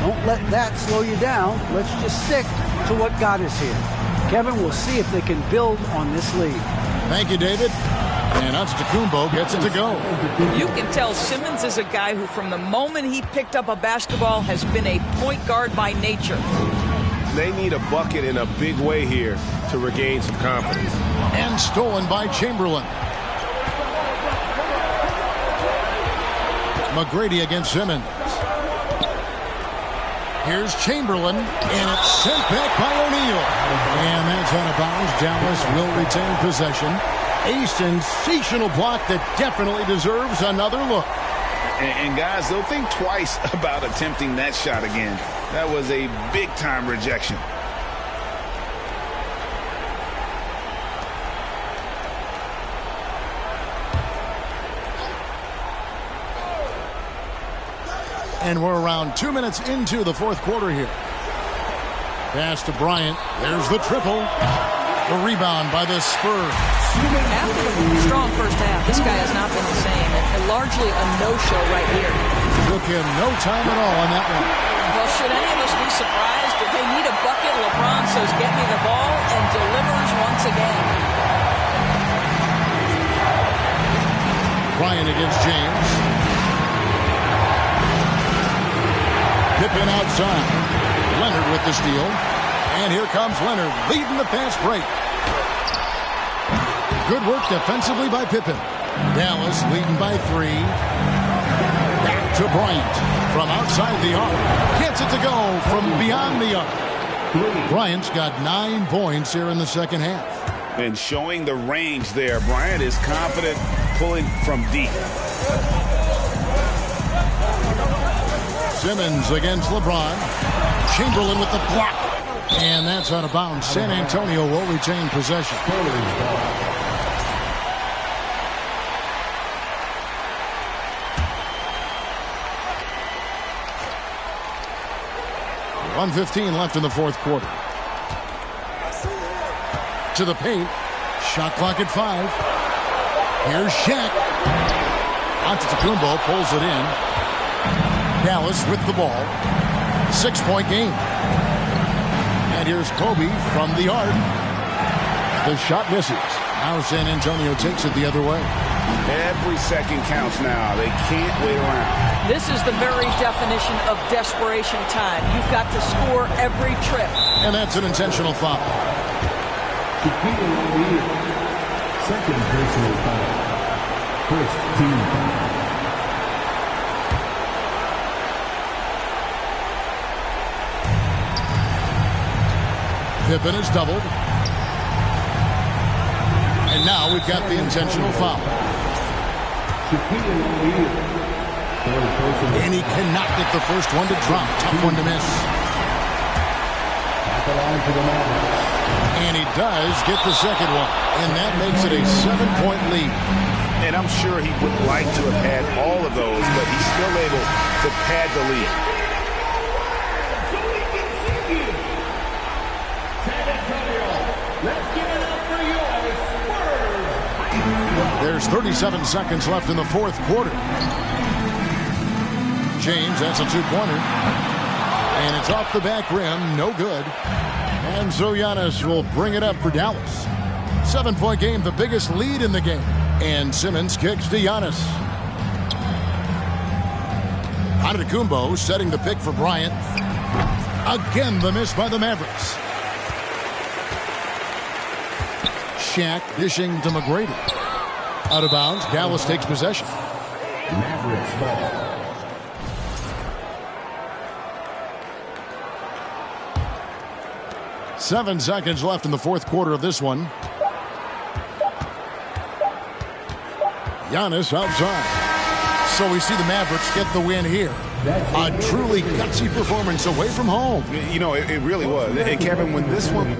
Don't let that slow you down. Let's just stick to what got us here. Kevin, we'll see if they can build on this lead. Thank you, David. And Antetokounmpo gets it to go. You can tell Simmons is a guy who, from the moment he picked up a basketball, has been a point guard by nature. They need a bucket in a big way here to regain some confidence. And stolen by Chamberlain. McGrady against Simmons. Here's Chamberlain, and it's sent back by O'Neal. And that's out of bounds. Dallas will retain possession. A sensational block that definitely deserves another look. And guys, they'll think twice about attempting that shot again. That was a big-time rejection. And we're around 2 minutes into the fourth quarter here. Pass to Bryant. There's the triple. The rebound by the Spurs. After the strong first half, this guy has not been the same. And largely a no-show right here. Took him no time at all on that one. Well, should any of us be surprised? If they need a bucket, LeBron says, get me the ball, and delivers once again. Bryant against James. Pippen outside. Leonard with the steal. And here comes Leonard leading the fast break. Good work defensively by Pippen. Dallas leading by 3. Back to Bryant from outside the arc. Gets it to go from beyond the arc. Bryant's got 9 points here in the second half. And showing the range there. Bryant is confident pulling from deep. Simmons against LeBron. Chamberlain with the block. And that's out of bounds. San Antonio will retain possession. .115 left in the fourth quarter. To the paint. Shot clock at 5. Here's Shaq. Antetokounmpo pulls it in. Dallas with the ball. 6-point game. And here's Kobe from the arc. The shot misses. Now San Antonio takes it the other way. Every second counts now. They can't wait around. This is the very definition of desperation time. You've got to score every trip. And that's an intentional foul. Second personal foul. First team foul. Pippen is doubled. And now we've got the intentional foul. And he cannot get the first one to drop. Tough one to miss. And he does get the second one. And that makes it a 7-point lead. And I'm sure he would like to have had all of those, but he's still able to pad the lead. There's 37 seconds left in the fourth quarter. James, that's a 2-pointer. And it's off the back rim, no good. And so Giannis will bring it up for Dallas. 7-point game, the biggest lead in the game. And Simmons kicks to Giannis. Antetokounmpo setting the pick for Bryant. Again, the miss by the Mavericks. Shaq dishing to McGrady. Out of bounds, Dallas takes possession. Mavericks ball. Seven seconds left in the fourth quarter of this one. Giannis outside. So we see the Mavericks get the win here. A truly gutsy performance away from home. You know, it really was. And Kevin, when this one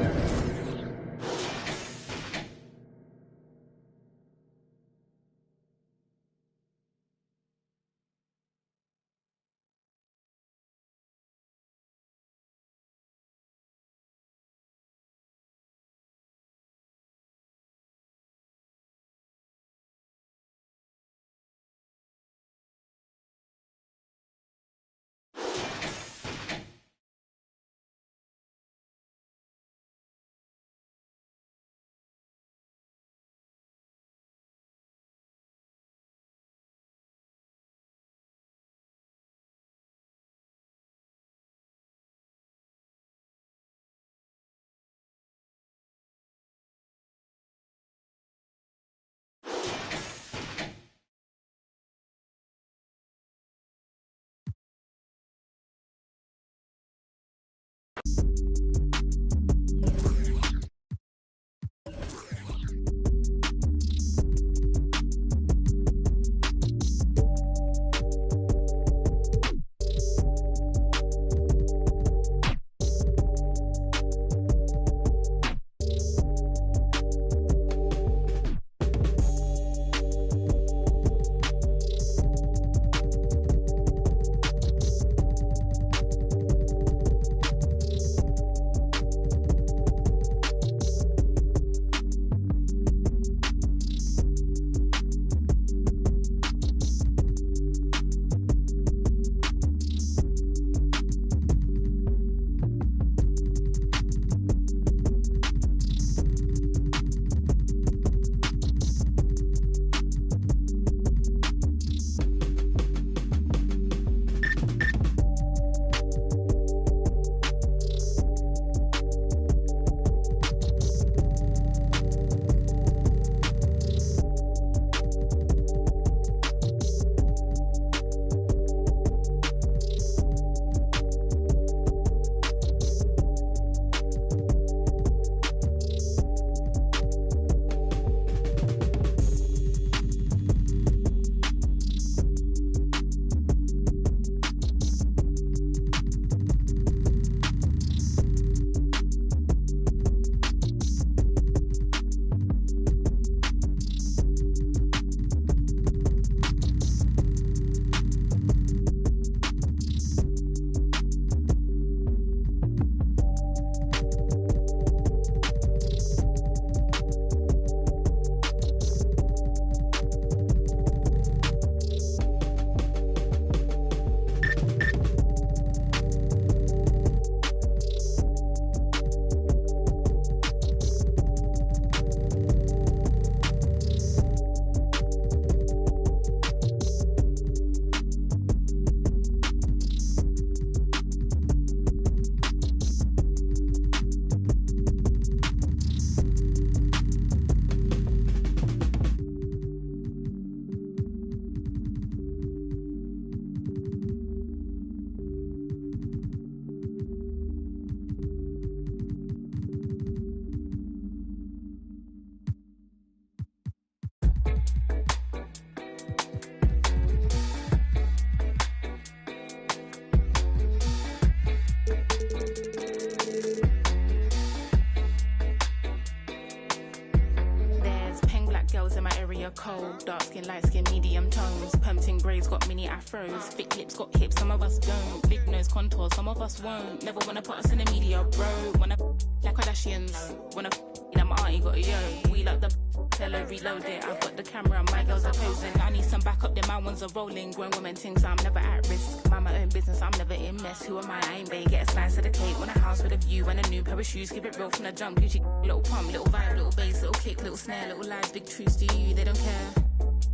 Permting braids got mini afros. Thick lips got hips, some of us don't. Big nose contours, some of us won't. Never wanna put us in the media, bro. Wanna like Kardashians. Wanna that my auntie got a yo. We like the tell her reload it. I've got the camera, my girls are posing. I need some backup, then my ones are rolling. Grown women things, I'm never at risk. Mind my own business, I'm never in mess. Who am I ain't bae. Get a slice of the cake. Want a house with a view and a new pair of shoes. Keep it real from the jump. Gucci, little pump, little vibe, little bass, little kick, little snare, little lies, big truths. Do you? They don't care.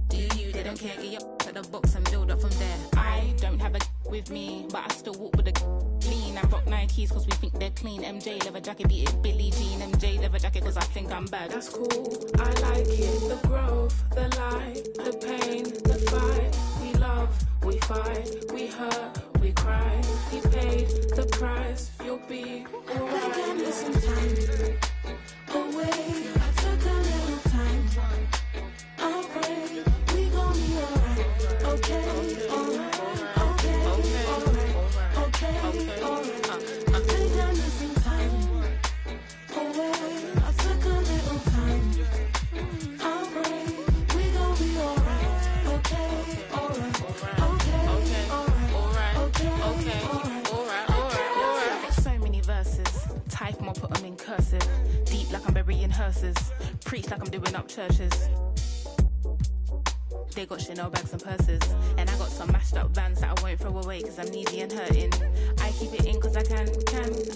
Do you? They don't care. Get your at the box and build up from there. I don't have a with me, but I still walk with a lean. I rock Nikes cause we think they're clean. MJ leather jacket, beat it Billie Jean. MJ leather jacket cause I think I'm bad. That's cool, I like it. The growth, the light, the pain, the fight. We love, we fight, we hurt, we cry. He paid the price, you'll be alright. Taking me some time away. I took a little time. I'll pray, we gon' be alright. Okay, alright. Okay, alright. Okay, alright. I'm taking me some time away. I took a little time. I'll pray, we gon' be alright. Okay, alright. Okay, alright. Okay, alright. So many verses. Type them or put them in cursive. Deep like I'm burying hearses. Preach like I'm doing up churches. They got Chanel bags and purses. And I got some mashed up vans that I won't throw away cause I'm needy and hurting. I keep it in cause I can.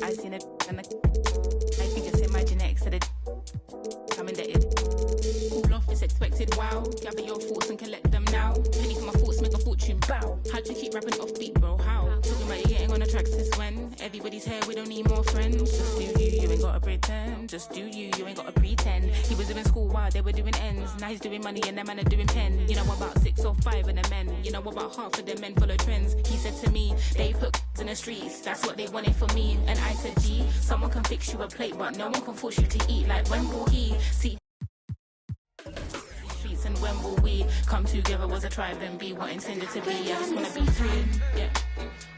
I seen it and I think it's in my genetics so the I'm indebted. Cool off is expected, wow. Gather your thoughts and collect them now. Penny for my thoughts, make a fortune, bow. How'd you keep rapping off beat, bro? How? Talking about you getting on the tracks since when? Everybody's here, we don't need more friends. Just do you ain't gotta pretend. Just do you ain't gotta pretend. He was doing school while they were doing ends. Now he's doing money and them men are doing pen. You know about 6 or 5 of the men. You know about half of the men follow trends. He said to me, they put in the streets. That's what they wanted for me. And I said, gee, someone can fix you a plate, but no one can force you to eat. Like when will he see? Streets and when will we come together as a tribe and be what intended to be? I just wanna be free. Yeah.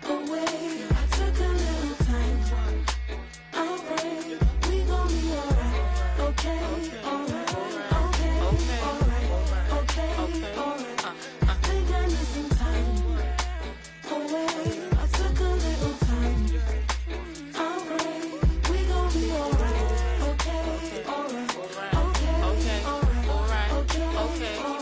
Away, I took a little time. I'll pray, we gon' be alright. Okay, alright. Okay, alright. Okay, alright. I think I need some time. Away, I took a little time. I'll pray, we gon' be alright. Okay, alright. Okay, alright. Okay, alright.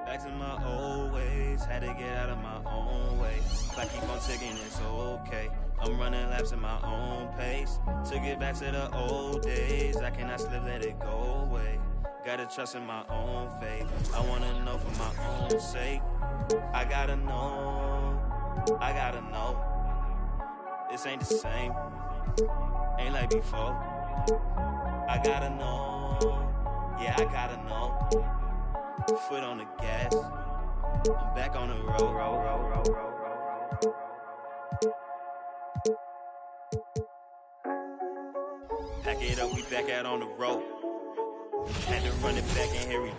Back to my old ways, had to get out of my own way. If I keep on ticking, it's okay. I'm running laps at my own pace. Took it back to the old days. I cannot slip, let it go away. Gotta trust in my own faith. I wanna know for my own sake. I gotta know. This ain't the same. Ain't like before. I gotta know. Yeah, I gotta know. Foot on the gas. I'm back on the road. Pack it up, we back out on the road. Had to run it back and here we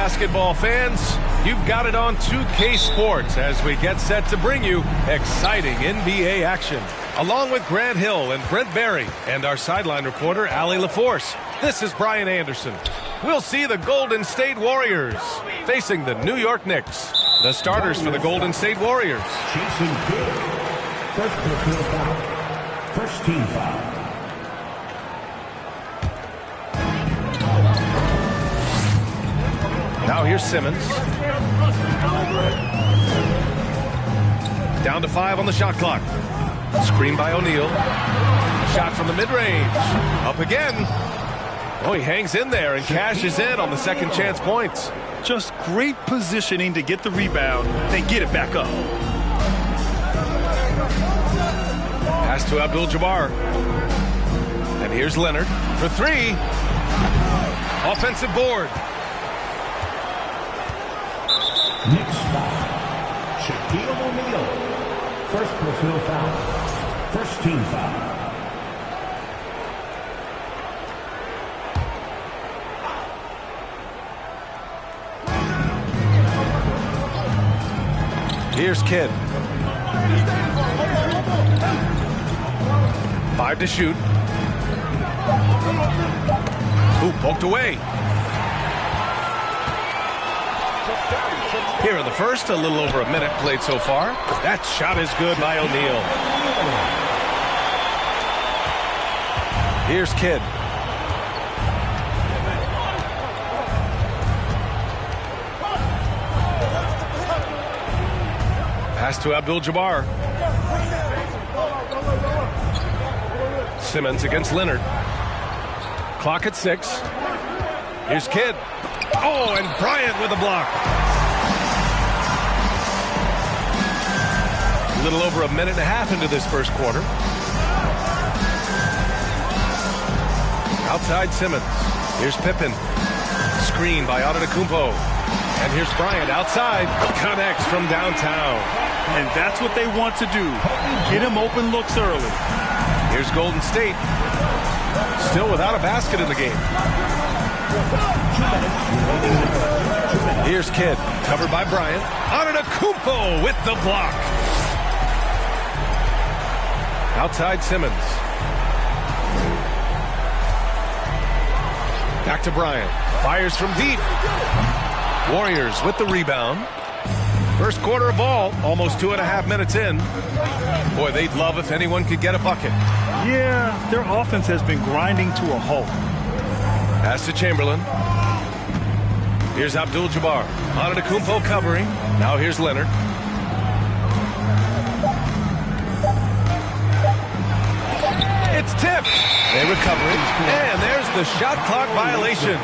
basketball fans. You've got it on 2K Sports as we get set to bring you exciting NBA action. Along with Grant Hill and Brent Barry and our sideline reporter, Allie LaForce, this is Brian Anderson. We'll see the Golden State Warriors facing the New York Knicks. The starters for the Golden State Warriors. Jason Kidd. First personal foul. First team foul. Now here's Simmons. Down to 5 on the shot clock. Screen by O'Neal. Shot from the mid-range. Up again. Oh, he hangs in there and cashes in on the second chance points. Just great positioning to get the rebound, then get it back up. Pass to Abdul-Jabbar. And here's Leonard for 3. Offensive board. Knicks foul. Shaquille O'Neal. First personal foul. First team foul. Here's Kidd. 5 to shoot. Ooh, poked away. Here in the first, a little over a minute played so far. That shot is good by O'Neal. Here's Kidd. Pass to Abdul-Jabbar. Simmons against Leonard. Clock at 6. Here's Kidd. Oh, and Bryant with a block. A little over a minute and a half into this first quarter. Outside Simmons. Here's Pippen. Screen by Antetokounmpo. And here's Bryant outside. Connects from downtown. And that's what they want to do. Get him open looks early. Here's Golden State. Still without a basket in the game. Here's Kidd. Covered by Bryant. Antetokounmpo with the block. Outside Simmons. Back to Bryant. Fires from deep. Warriors with the rebound. First quarter of ball, almost 2.5 minutes in. Boy, they'd love if anyone could get a bucket. Yeah, their offense has been grinding to a halt. Pass to Chamberlain. Here's Abdul-Jabbar. Antetokounmpo covering. Now here's Leonard. It's tipped. They recover it. And there's the shot clock violation.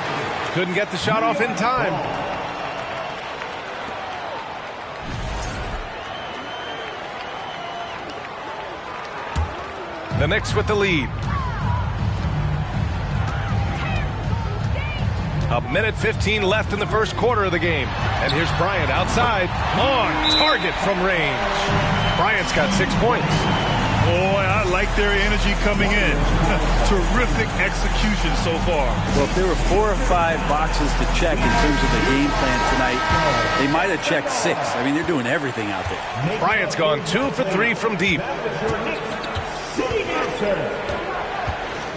Couldn't get the shot off in time. The Knicks with the lead. A minute 15 left in the first quarter of the game. And here's Bryant outside. On target from range. Bryant's got 6 points. Boy, I like their energy coming in. Terrific execution so far. Well, if there were 4 or 5 boxes to check in terms of the game plan tonight, they might have checked 6. I mean, they're doing everything out there. Bryant's gone 2 for 3 from deep.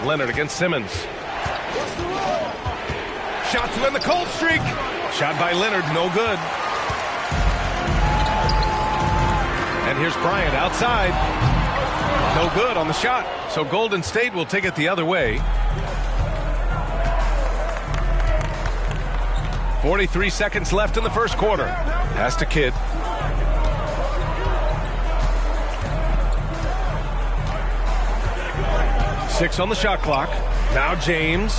Leonard against Simmons. Shot to end the cold streak. Shot by Leonard, no good. And here's Bryant outside. No good on the shot. So Golden State will take it the other way. 43 seconds left in the first quarter. Pass to Kidd. Six on the shot clock. Now James.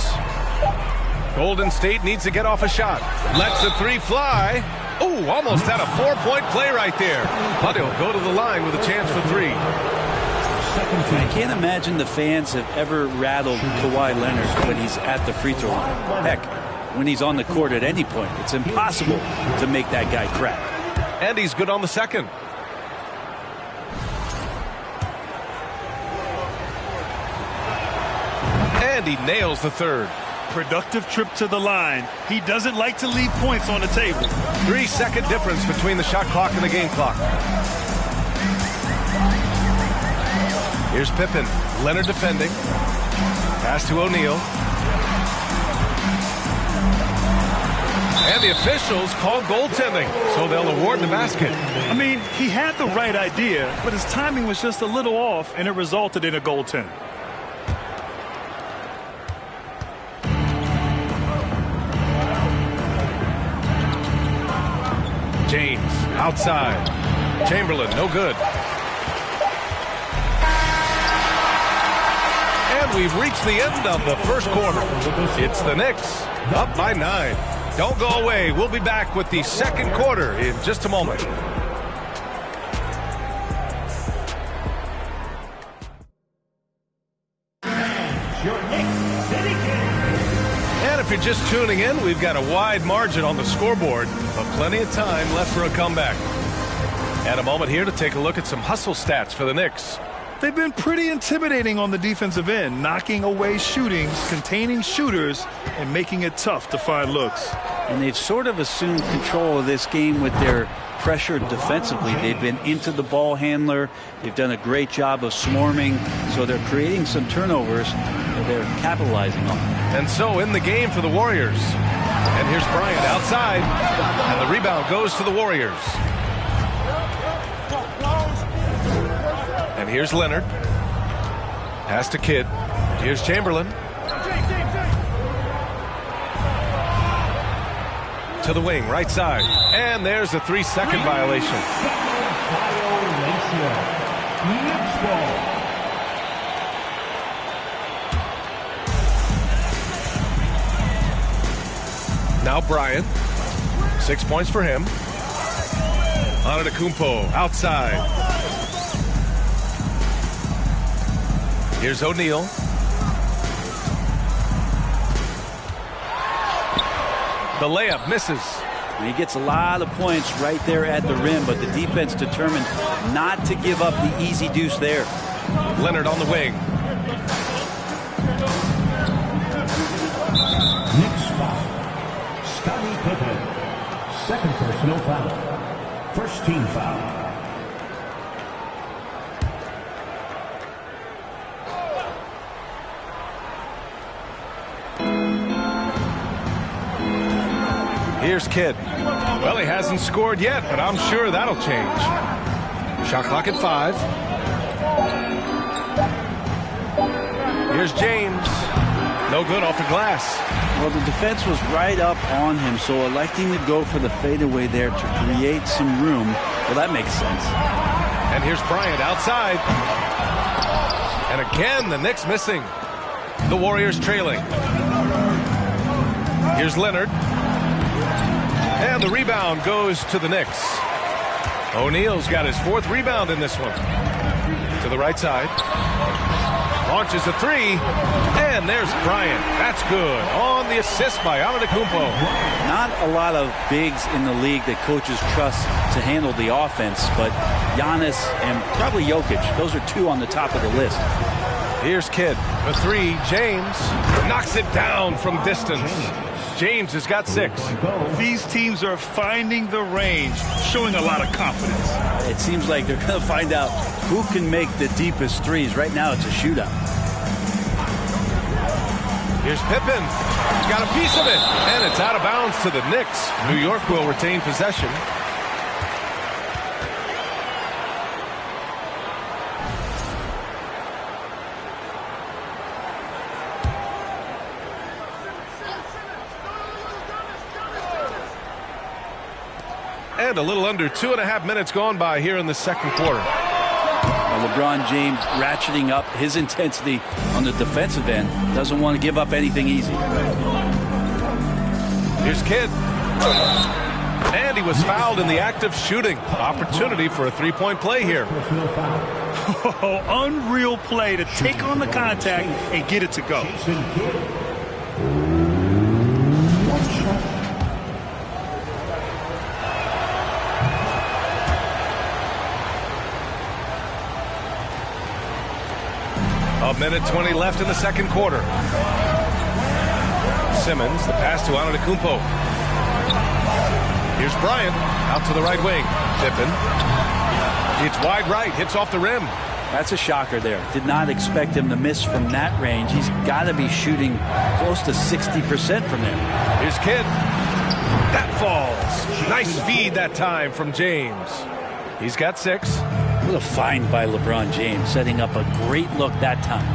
Golden State needs to get off a shot. Lets the 3 fly. Ooh, almost had a 4-point play right there. But he'll go to the line with a chance for 3. I can't imagine the fans have ever rattled Kawhi Leonard when he's at the free throw line. Heck, when he's on the court at any point, it's impossible to make that guy crack. And he's good on the second. And he nails the third. productive trip to the line. He doesn't like to leave points on the table. 3-second difference between the shot clock and the game clock. Here's Pippen. Leonard defending. Pass to O'Neal. And the officials call goaltending, so they'll award the basket. I mean, he had the right idea, but his timing was just a little off, and it resulted in a goaltend. James outside. Chamberlain, no good. And we've reached the end of the first quarter. It's the Knicks up by 9. Don't go away. We'll be back with the second quarter in just a moment. And if you're just tuning in, we've got a wide margin on the scoreboard, but plenty of time left for a comeback. And a moment here to take a look at some hustle stats for the Knicks. They've been pretty intimidating on the defensive end, knocking away shootings, containing shooters, and making it tough to find looks. And they've sort of assumed control of this game with their pressure defensively. They've been into the ball handler. They've done a great job of swarming, so they're creating some turnovers that they're capitalizing on. And so in the game for the Warriors. And here's Bryant outside, and the rebound goes to the Warriors. And here's Leonard. Pass to Kidd. Here's Chamberlain. To the wing, right side. And there's a 3-second violation. Now Bryant. 6 points for him. Antetokounmpo outside. Here's O'Neal. The layup misses. And he gets a lot of points right there at the rim, but the defense determined not to give up the easy deuce there. Leonard on the wing. Next foul. Scottie Pippen. Second personal foul. First team foul. Here's Kidd. Well, he hasn't scored yet, but I'm sure that'll change. Shot clock at 5. Here's James. No good off the glass. Well, the defense was right up on him, so electing to go for the fadeaway there to create some room, well, that makes sense. And here's Bryant outside. And again, the Knicks missing. The Warriors trailing. Here's Leonard. And the rebound goes to the Knicks. O'Neal's got his 4th rebound in this one. To the right side. Launches a 3. And there's Bryant. That's good. On the assist by Antetokounmpo. Not a lot of bigs in the league that coaches trust to handle the offense, but Giannis and probably Jokic, those are 2 on the top of the list. Here's Kidd. The 3. James knocks it down from distance. James has got 6. These teams are finding the range, showing a lot of confidence. It seems like they're going to find out who can make the deepest threes. Right now, it's a shootout. Here's Pippen. He's got a piece of it. And it's out of bounds to the Knicks. New York will retain possession. And a little under 2.5 minutes gone by here in the second quarter. Well, LeBron James ratcheting up his intensity on the defensive end. Doesn't want to give up anything easy. Here's Kidd. And he was fouled in the act of shooting. Opportunity for a 3-point play here. Oh, unreal play to take on the contact and get it to go. A minute 20 left in the second quarter. Simmons. The pass to Antetokounmpo. Here's Bryant out to the right wing. Pippen. It's wide right. Hits off the rim. That's a shocker there. Did not expect him to miss from that range. He's got to be shooting close to 60% from there. Here's Kidd. That falls. Nice feed that time from James. He's got 6. What a find by LeBron James, setting up a great look that time.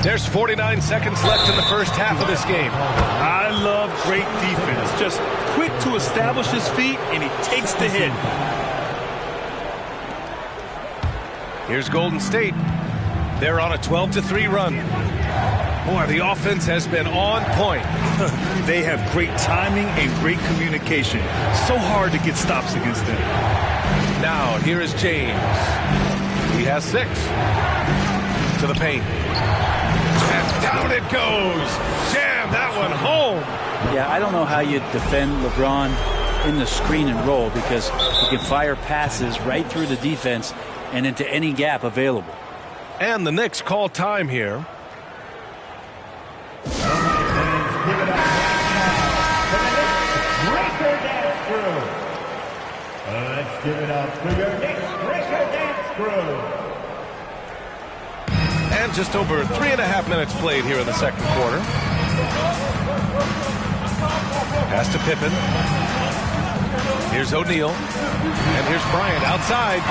There's 49 seconds left in the first half of this game. I love great defense. Just quick to establish his feet, and he takes the hit. Here's Golden State. They're on a 12-3 run. Boy, the offense has been on point. They have great timing and great communication. So hard to get stops against them. Now, here is James. He has 6. To the paint. And down it goes. Jam that one home. Yeah, I don't know how you defend LeBron in the screen and roll, because he can fire passes right through the defense and into any gap available. And the Knicks call time here. Let's give it up for your Knicks Breaker Dance Crew. And just over 3.5 minutes played here in the second quarter. Pass to Pippen. Here's O'Neal. And here's Bryant outside.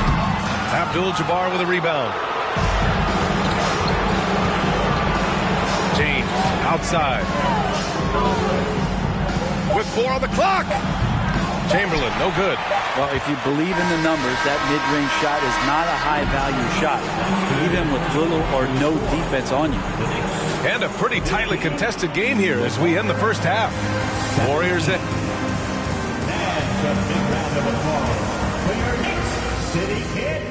Abdul-Jabbar with a rebound. James outside. With 4 on the clock. Chamberlain, no good. Well, if you believe in the numbers, that mid-range shot is not a high-value shot, even with little or no defense on you. And a pretty tightly contested game here as we end the first half. Warriors in. That's a big round of applause for your Knicks City Kids.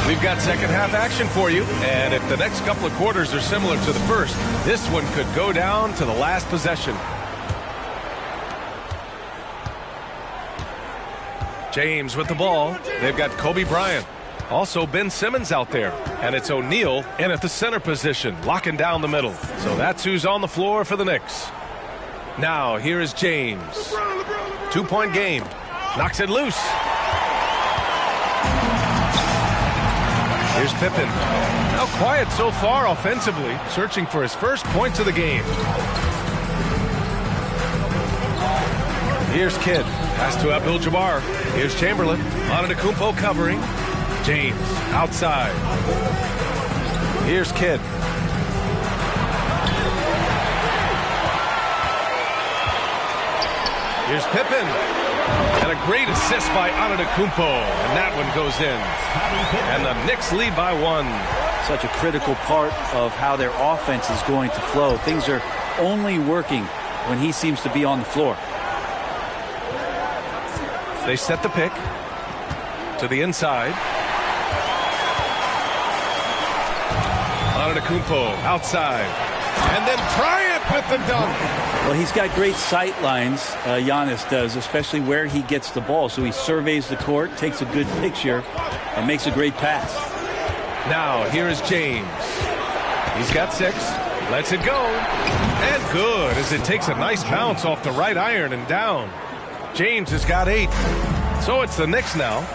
We've got second half action for you, and if the next couple of quarters are similar to the first, this one could go down to the last possession. James with the ball. They've got Kobe Bryant. Also Ben Simmons out there, and it's O'Neal in at the center position, locking down the middle. So that's who's on the floor for the Knicks. Now here is James. 2-point game. Knocks it loose. Here's Pippen. Now quiet so far offensively, searching for his first points of the game. Here's Kidd. Pass to Abdul-Jabbar. Here's Chamberlain. Antetokounmpo covering. James outside. Here's Kidd. Here's Pippen. And a great assist by Antetokounmpo. And that one goes in. And the Knicks lead by 1. Such a critical part of how their offense is going to flow. Things are only working when he seems to be on the floor. They set the pick to the inside. Antetokounmpo outside. And then Bryant with the dunk. Well, he's got great sight lines, Giannis does, especially where he gets the ball. So he surveys the court, takes a good picture, and makes a great pass. Now, here is James. He's got 6. Lets it go. And good, as it takes a nice bounce off the right iron and down. James has got 8. So it's the Knicks now.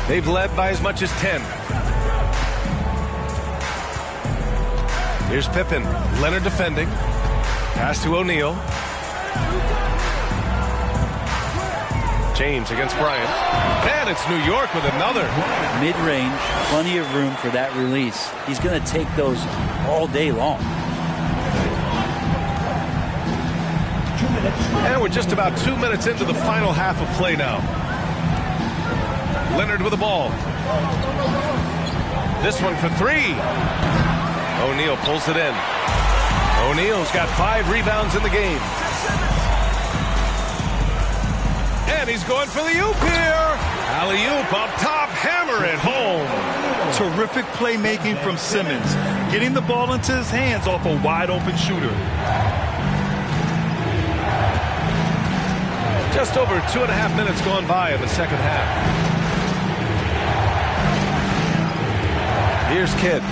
They've led by as much as 10. Here's Pippen. Leonard defending. Pass to O'Neal. James against Bryant. And it's New York with another. Mid-range, plenty of room for that release. He's going to take those all day long. And we're just about 2 minutes into the final half of play now. Leonard with the ball. This one for 3. O'Neal pulls it in. O'Neal's got 5 rebounds in the game. And he's going for the oop here. Alley-oop up top, hammer it home. Terrific playmaking from Simmons, getting the ball into his hands off a wide-open shooter. Just over 2.5 minutes gone by in the second half. Here's Kidd.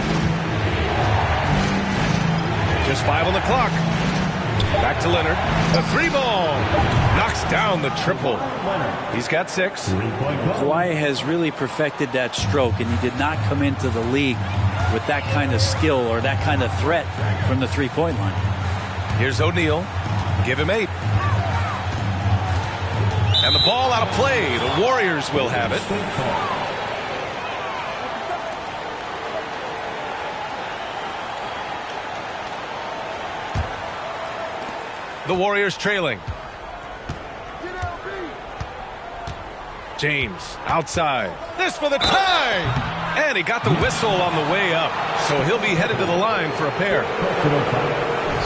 Just 5 on the clock. Back to Leonard. The 3-ball. Knocks down the triple. He's got 6. Kawhi has really perfected that stroke, and he did not come into the league with that kind of skill or that kind of threat from the three-point line. Here's O'Neal. Give him 8. And the ball out of play. The Warriors will have it. The Warriors trailing. James outside. This for the tie! And he got the whistle on the way up. So he'll be headed to the line for a pair.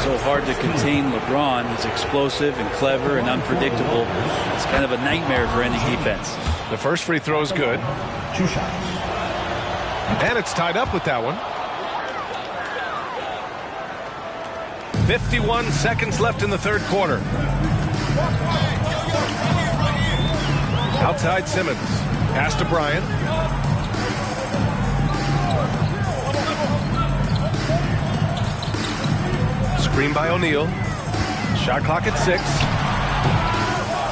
So hard to contain LeBron. He's explosive and clever and unpredictable. It's kind of a nightmare for any defense. The first free throw is good. 2 shots. And it's tied up with that one. 51 seconds left in the third quarter. Outside Simmons. Pass to Bryant. Screen by O'Neal. Shot clock at 6.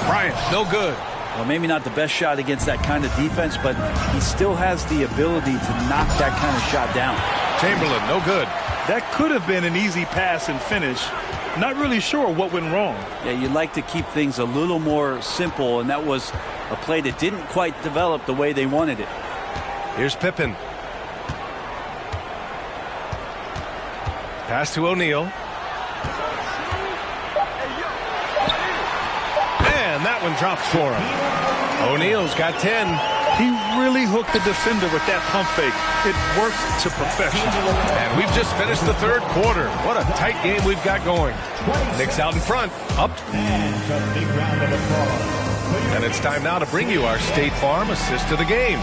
Bryant, no good. Well, maybe not the best shot against that kind of defense, but he still has the ability to knock that kind of shot down. Chamberlain, no good. That could have been an easy pass and finish. Not really sure what went wrong. Yeah, you'd like to keep things a little more simple, and that was a play that didn't quite develop the way they wanted it. Here's Pippen. Pass to O'Neal. And that one drops for him. O'Neal's got 10. He really hooked the defender with that pump fake. It worked to perfection. And we've just finished the third quarter. What a tight game we've got going. Knicks out in front. Up. And it's time now to bring you our State Farm assist of the game.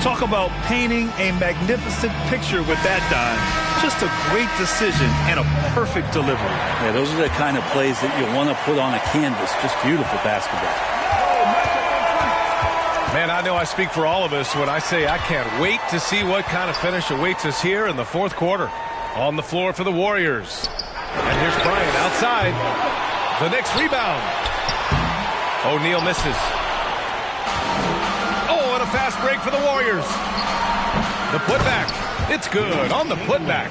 Talk about painting a magnificent picture with that dime. Just a great decision and a perfect delivery. Yeah, those are the kind of plays that you want to put on a canvas. Just beautiful basketball. Man, I know I speak for all of us when I say I can't wait to see what kind of finish awaits us here in the fourth quarter. On the floor for the Warriors. And here's Bryant outside. The Knicks rebound. O'Neal misses. Oh, and a fast break for the Warriors. The putback. It's good on the putback.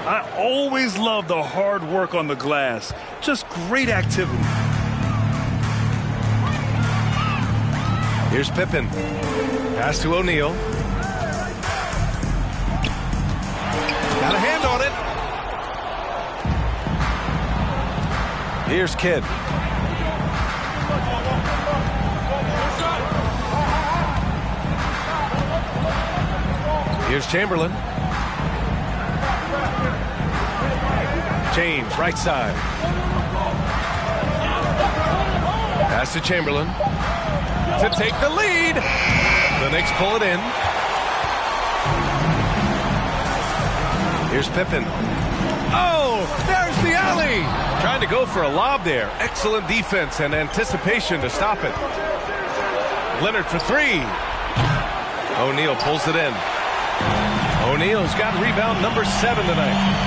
I always love the hard work on the glass. Just great activity. Here's Pippen. Pass to O'Neal. Got a hand on it. Here's Kidd. Here's Chamberlain. James, right side. Pass to Chamberlain. To take the lead. The Knicks pull it in. Here's Pippen. Oh, there's the alley. Trying to go for a lob there. Excellent defense and anticipation to stop it. Leonard for 3. O'Neal pulls it in. O'Neal's got rebound number 7 tonight.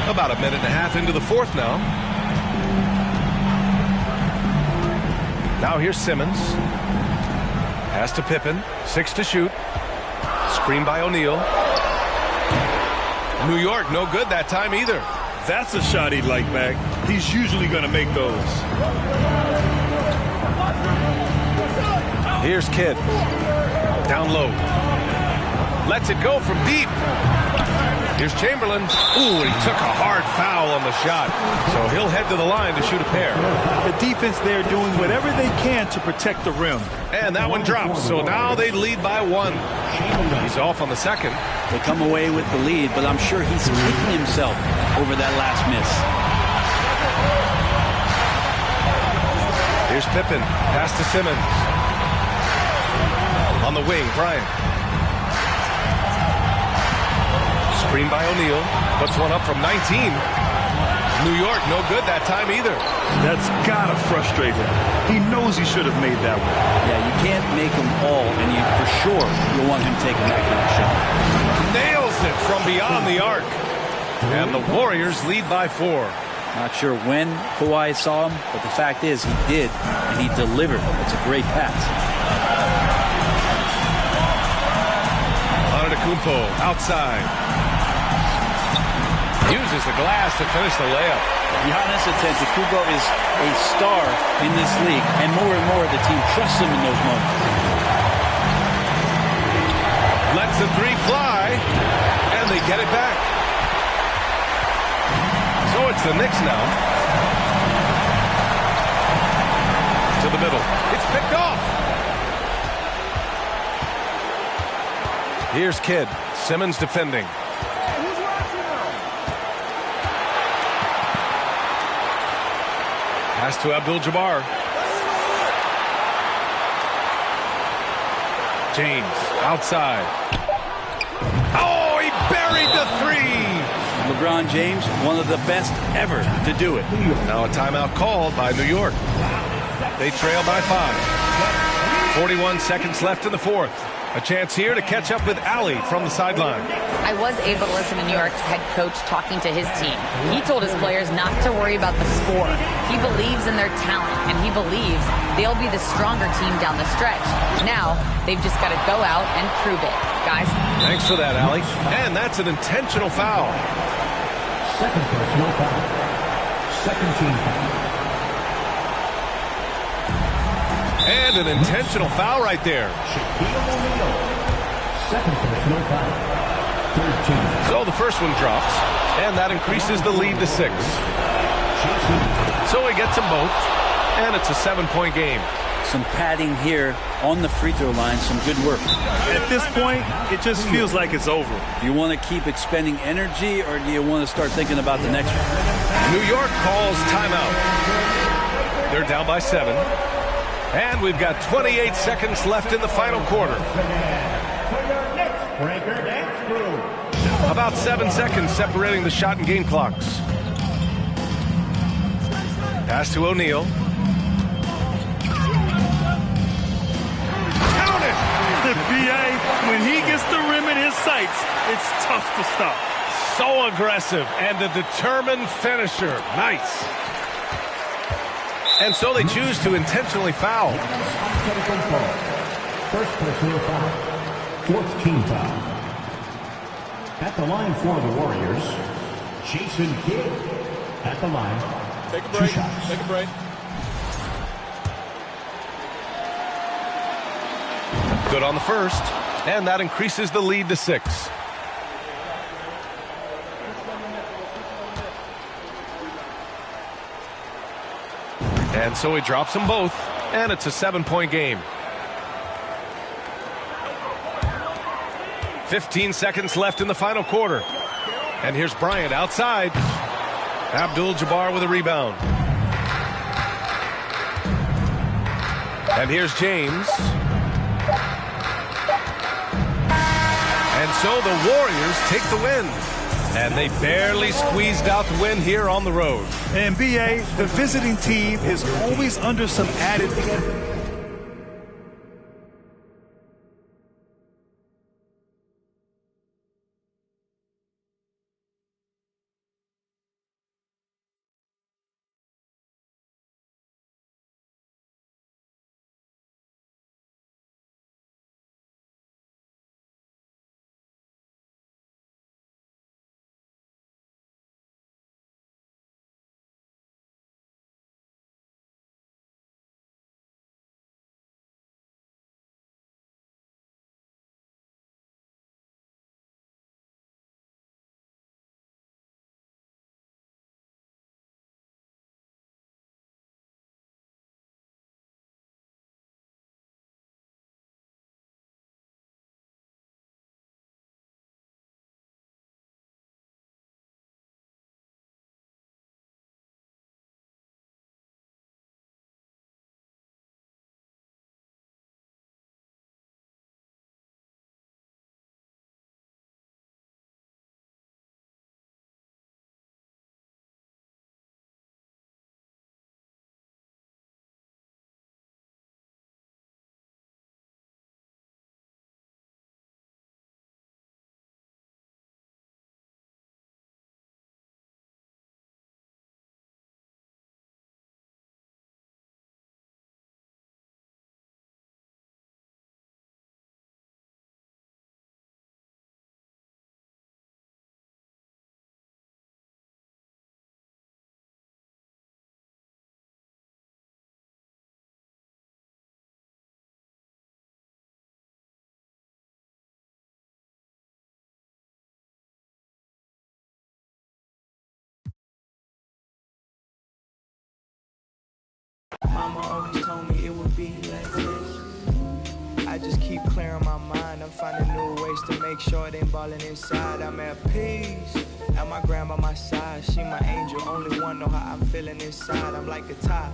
About a minute and a half into the fourth now. Now here's Simmons. Pass to Pippen. 6 to shoot. Screen by O'Neal. New York, no good that time either. That's a shot he'd like back. He's usually going to make those. Here's Kidd. Down low. Lets it go from deep. Here's Chamberlain. Ooh, he took a hard foul on the shot. So he'll head to the line to shoot a pair. The defense there doing whatever they can to protect the rim. And that one drops. So now they lead by 1. He's off on the second. They come away with the lead, but I'm sure he's kicking himself over that last miss. Here's Pippen. Pass to Simmons. On the wing, Bryant. Screen by O'Neal. Puts one up from 19. New York, no good that time either. That's gotta frustrate him. He knows he should have made that one. Yeah, you can't make them all, and for sure you'll want him taking that kind of shot. Nails it from beyond the arc. And the Warriors lead by 4. Not sure when Kawhi saw him, but the fact is he did, and he delivered. It's a great pass. Antetokounmpo outside. Uses the glass to finish the layup. Giannis Antetokounmpo is a star in this league, and more the team trusts him in those moments. Lets the 3 fly, and they get it back. So it's the Knicks now. To the middle. It's picked off. Here's Kidd. Simmons defending. Pass to Abdul-Jabbar. James outside. Oh, he buried the 3. LeBron James, one of the best ever to do it. Now a timeout called by New York. They trail by 5. 41 seconds left in the fourth. A chance here to catch up with Allie from the sideline. I was able to listen to New York's head coach talking to his team. He told his players not to worry about the score. He believes in their talent, and he believes they'll be the stronger team down the stretch. Now, they've just got to go out and prove it. Guys. Thanks for that, Allie. And that's an intentional foul. Second personal foul. Second team foul. And an intentional foul right there. Shaquille O'Neal. Second personal foul. Third team foul. So the first one drops, and that increases the lead to 6. So he gets them both, and it's a 7-point game. Some padding here on the free throw line, some good work. At this point, it just feels like it's over. Do you want to keep expending energy, or do you want to start thinking about the next one? New York calls timeout. They're down by 7. And we've got 28 seconds left in the final quarter. About 7 seconds separating the shot and game clocks. Pass to O'Neal. Count it! The BA, when he gets the rim in his sights, it's tough to stop. So aggressive and a determined finisher. Nice. And so they choose to intentionally foul. First personal foul. Fourth team foul. At the line for the Warriors, Jason Kidd. At the line. Take a break. 2 shots. Take a break. Good on the first, and that increases the lead to 6. And so he drops them both, and it's a 7-point game. 15 seconds left in the final quarter. And here's Bryant outside. Abdul-Jabbar with a rebound. And here's James. And so the Warriors take the win. And they barely squeezed out the win here on the road. And BA, the visiting team is always under some added always told me it would be like this. I just keep clearing my mind. I'm finding new ways to make sure it ain't balling inside. I'm at peace. And my grandma by my side, she my angel. Only one know how I'm feeling inside. I'm like a top,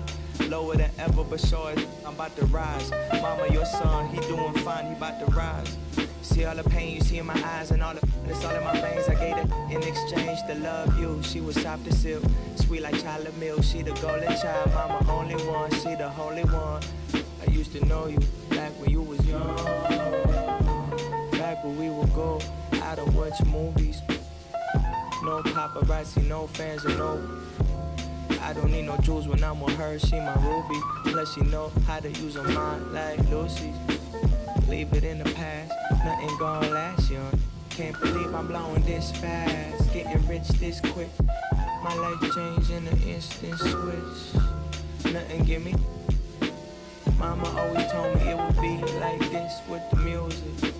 lower than ever, but sure as I'm about to rise. Mama, your son, he doing fine, he about to rise. See all the pain you see in my eyes and all the it's all in my veins. I gave it in exchange to love you. She was soft as silk, sweet like chocolate milk. She the golden child, mama only one. She the holy one. I used to know you back when you was young, back when we would go out and watch movies. No paparazzi, no fans, and no. I don't need no jewels when I'm with her. She my ruby. Plus she know how to use her mind like Lucy. Leave it in the past. Nothing gonna last young. Can't believe I'm blowing this fast. Getting rich this quick. My life changed in an instant switch. Nothing give me. Mama always told me it would be like this with the music.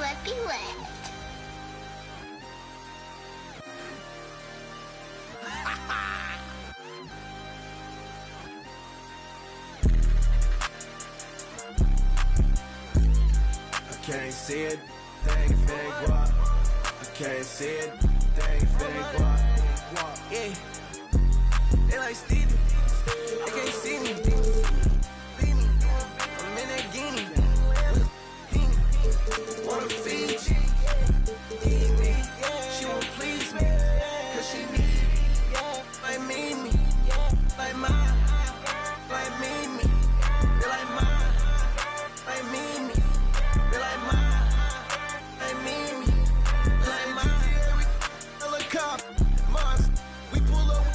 Flippy Wet. I can't see it, thing fake walk. I can't see it, thing fake walk. Yeah, they like Stevie, they can't see me. I'm in that guinea, wanna feed you. She won't please me, cause she need me. Like me, like mine, like me. They like mine, like me. They like mine, like me. They like mine. Helicopter, Mars, we pull up.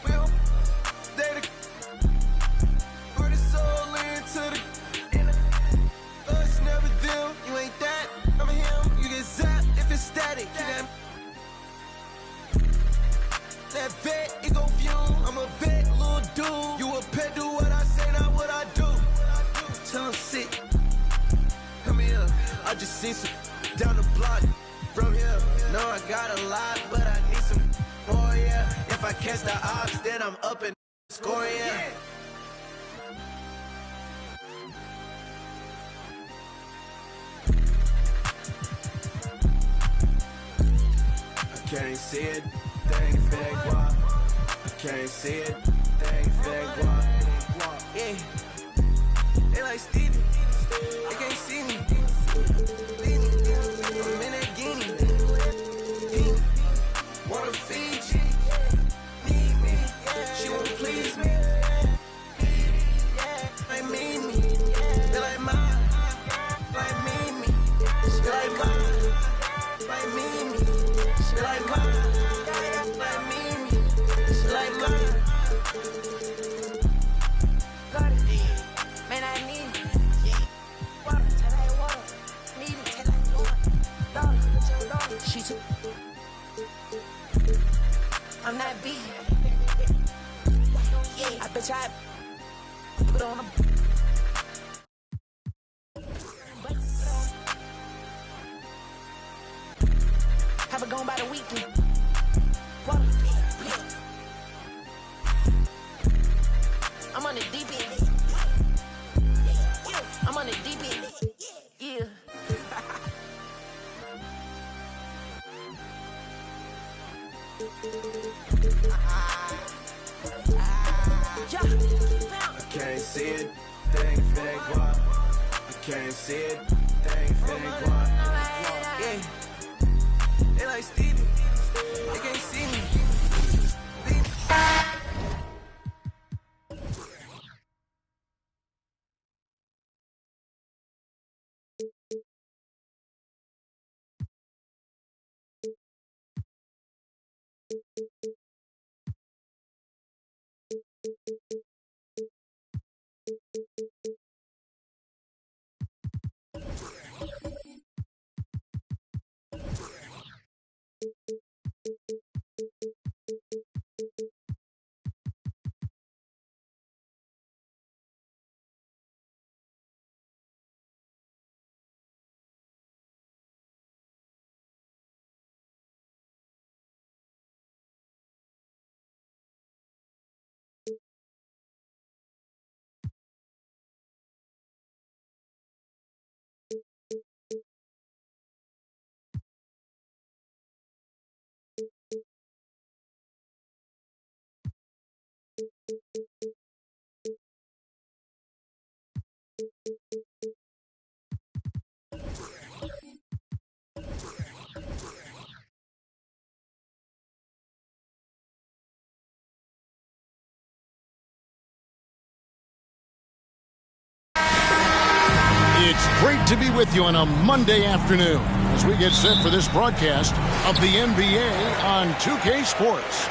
Well, they the artist all into the. Us never them, you ain't that. I'm him, you get zapped if it's static. That vet, it go fume. I'm a vet, little dude. You a pet, do what I say, not what I do. Tell him sit. Come here, I just seen some down the block from here. No, I got a lot, but I need some more, yeah. If I catch the ops, then I'm up and score, yeah. I can't see it, thing fake walk. I can't see it, thing fake walk. Yeah, they like Stevie, they can't see me. I'm in that guinea, wanna feed you. Need me, she won't please me. Like me, they like mine, like me. They like mine, like me. They like mine, like me. They like mine. Got it. Man, I need it. Water, till I water. Need it till I water. Dollar, with your dollar. She took. I'm not big. Yeah, I bet I put on a. Have it gone by the weekend. Water. I'm on the deep end. I'm on the deep end. Yeah. I can't see it, thing fake walk. I can't see it, thing fake walk. Yeah, they like Stevie, they can't see me. It's great to be with you on a Monday afternoon as we get set for this broadcast of the NBA on 2K Sports.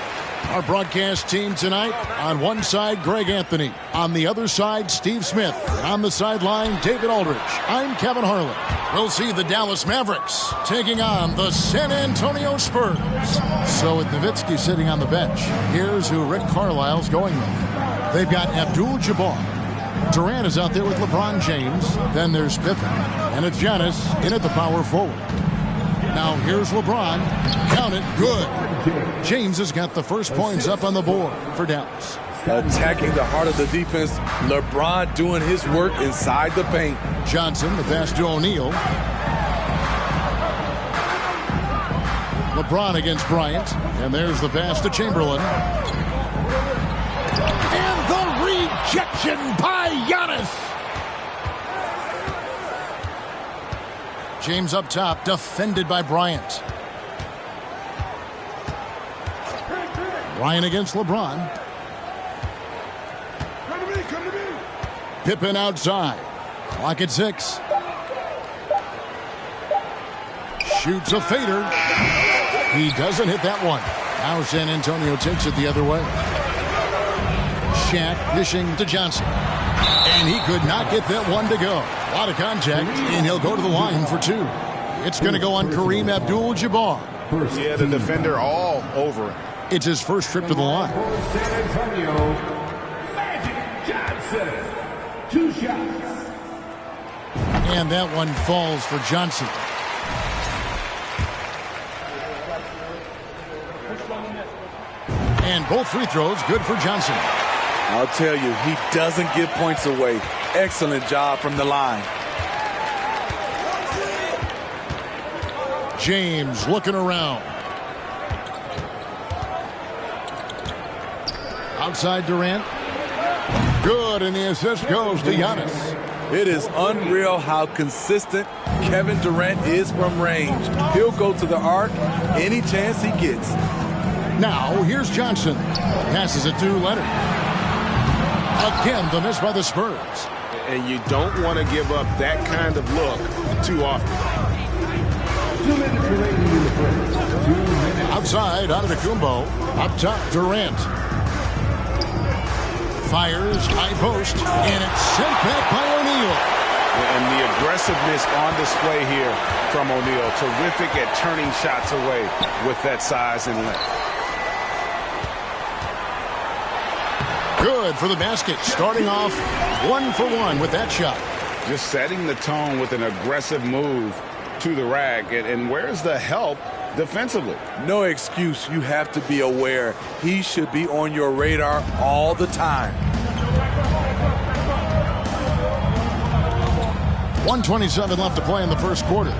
Our broadcast team tonight, on one side, Greg Anthony. On the other side, Steve Smith. And on the sideline, David Aldridge. I'm Kevin Harlan. We'll see the Dallas Mavericks taking on the San Antonio Spurs. So with Nowitzki sitting on the bench, here's who Rick Carlisle's going with. They've got Abdul-Jabbar, Durant is out there with LeBron James. Then there's Pippen. And it's Giannis in at the power forward. Now here's LeBron. Count it. Good. James has got the first points up on the board for Dallas. Attacking the heart of the defense. LeBron doing his work inside the paint. Johnson, the pass to O'Neal. LeBron against Bryant. And there's the pass to Chamberlain. And the rejection by Giannis. James up top, defended by Bryant. Bryant against LeBron. Pippen outside. Clock at 6. Shoots a fader. He doesn't hit that one. Now San Antonio takes it the other way. Shaq dishing to Johnson. And he could not get that one to go. A lot of contact, and he'll go to the line for 2. It's going to go on Kareem Abdul-Jabbar. Yeah, the defender all over it. It's his first trip to the line. San Antonio, Magic Johnson. 2 shots. And that one falls for Johnson. And both free throws good for Johnson. I'll tell you, he doesn't give points away. Excellent job from the line. James looking around. Outside Durant. Good, and the assist goes to Giannis. It is unreal how consistent Kevin Durant is from range. He'll go to the arc any chance he gets. Now, here's Johnson. Passes it to Leonard. Again, the miss by the Spurs. And you don't want to give up that kind of look too often. 2 minutes remaining in the first. 2 minutes. Outside, Antetokounmpo. Up top, Durant. Fires, high post, and it's sent back by O'Neal. And the aggressiveness on display here from O'Neal. Terrific at turning shots away with that size and length. Good for the basket. Starting off 1 for 1 with that shot. Just setting the tone with an aggressive move to the rack. And where's the help defensively? No excuse. You have to be aware. He should be on your radar all the time. 1:27 left to play in the first quarter.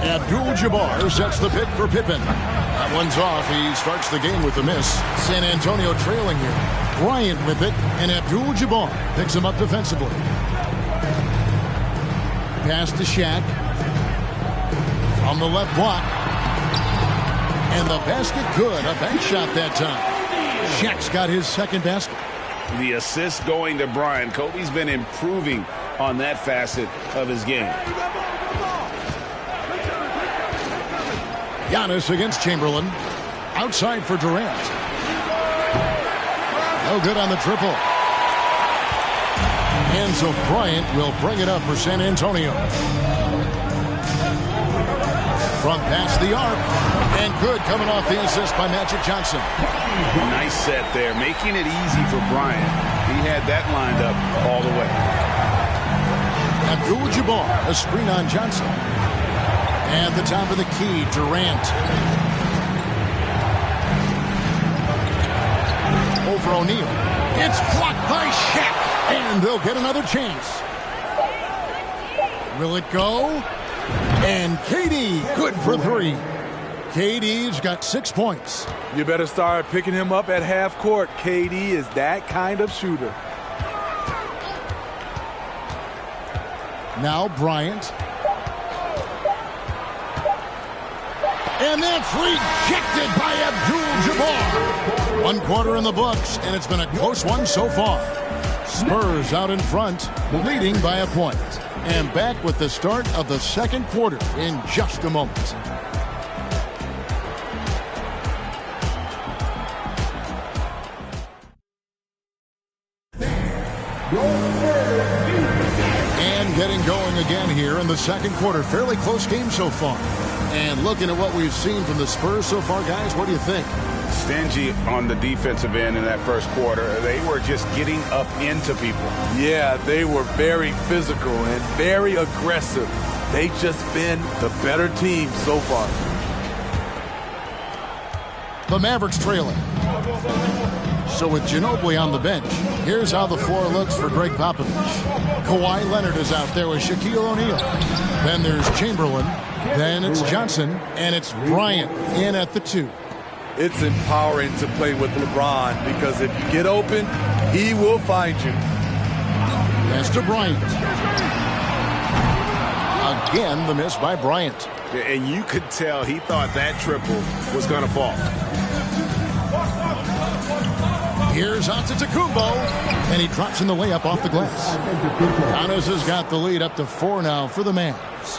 Abdul-Jabbar sets the pick for Pippen. That one's off. He starts the game with a miss. San Antonio trailing here. Bryant with it, and Abdul-Jabbar picks him up defensively. Pass to Shaq. On the left block. And the basket good. A bank shot that time. Shaq's got his second basket. The assist going to Bryant. Kobe's been improving on that facet of his game. Giannis against Chamberlain. Outside for Durant. No good on the triple. And so Bryant will bring it up for San Antonio. From past the arc. And good coming off the assist by Magic Johnson. Nice set there, making it easy for Bryant. He had that lined up all the way. Abdul-Jabbar, a screen on Johnson. And the top of the key, Durant. Over O'Neal. It's blocked by Shaq. And they'll get another chance. Will it go? And KD, good for 3. KD's got 6 points. You better start picking him up at half court. KD is that kind of shooter. Now Bryant. And that's rejected by Abdul-Jabbar. 1 quarter in the books, and it's been a close one so far. Spurs out in front, leading by a point. And back with the start of the second quarter in just a moment. And getting going again here in the second quarter. Fairly close game so far. And looking at what we've seen from the Spurs so far, guys, what do you think? Stingy on the defensive end in that first quarter. They were just getting up into people. Yeah, they were very physical and very aggressive. They've just been the better team so far. The Mavericks trailing. So with Ginobili on the bench, here's how the floor looks for Greg Popovich. Kawhi Leonard is out there with Shaquille O'Neal. Then there's Chamberlain. Then it's Johnson. And it's Bryant in at the 2. It's empowering to play with LeBron because if you get open, he will find you. Pass to Bryant. Again, the miss by Bryant. And you could tell he thought that triple was going to fall. Here's Antetokounmpo, and he drops in the layup off the glass. Giannis has got the lead up to 4 now for the Mavs.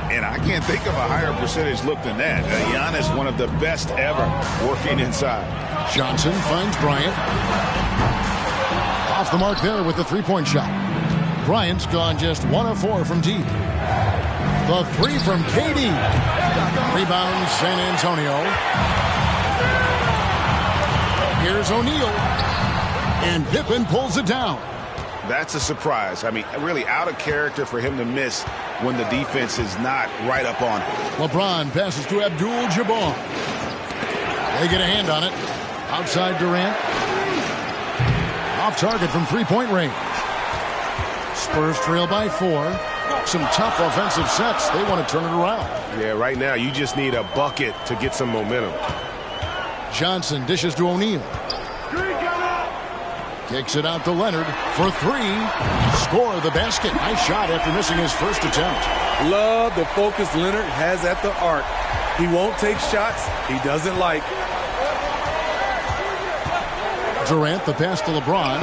And I can't think of a higher percentage look than that. Giannis, one of the best ever working inside. Johnson finds Bryant. Off the mark there with the three-point shot. Bryant's gone just 1 of 4 from deep. The 3 from KD. Rebound San Antonio. Here's O'Neal. And Pippen pulls it down. That's a surprise. I mean, really out of character for him to miss when the defense is not right up on him. LeBron passes to Abdul-Jabbar. They get a hand on it. Outside Durant. Off target from three-point range. Spurs trail by 4. Some tough offensive sets. They want to turn it around. Yeah, right now you just need a bucket to get some momentum. Johnson dishes to O'Neal. Kicks it out to Leonard for 3. Score the basket. Nice shot after missing his first attempt. Love the focus Leonard has at the arc. He won't take shots he doesn't like. Durant, the pass to LeBron.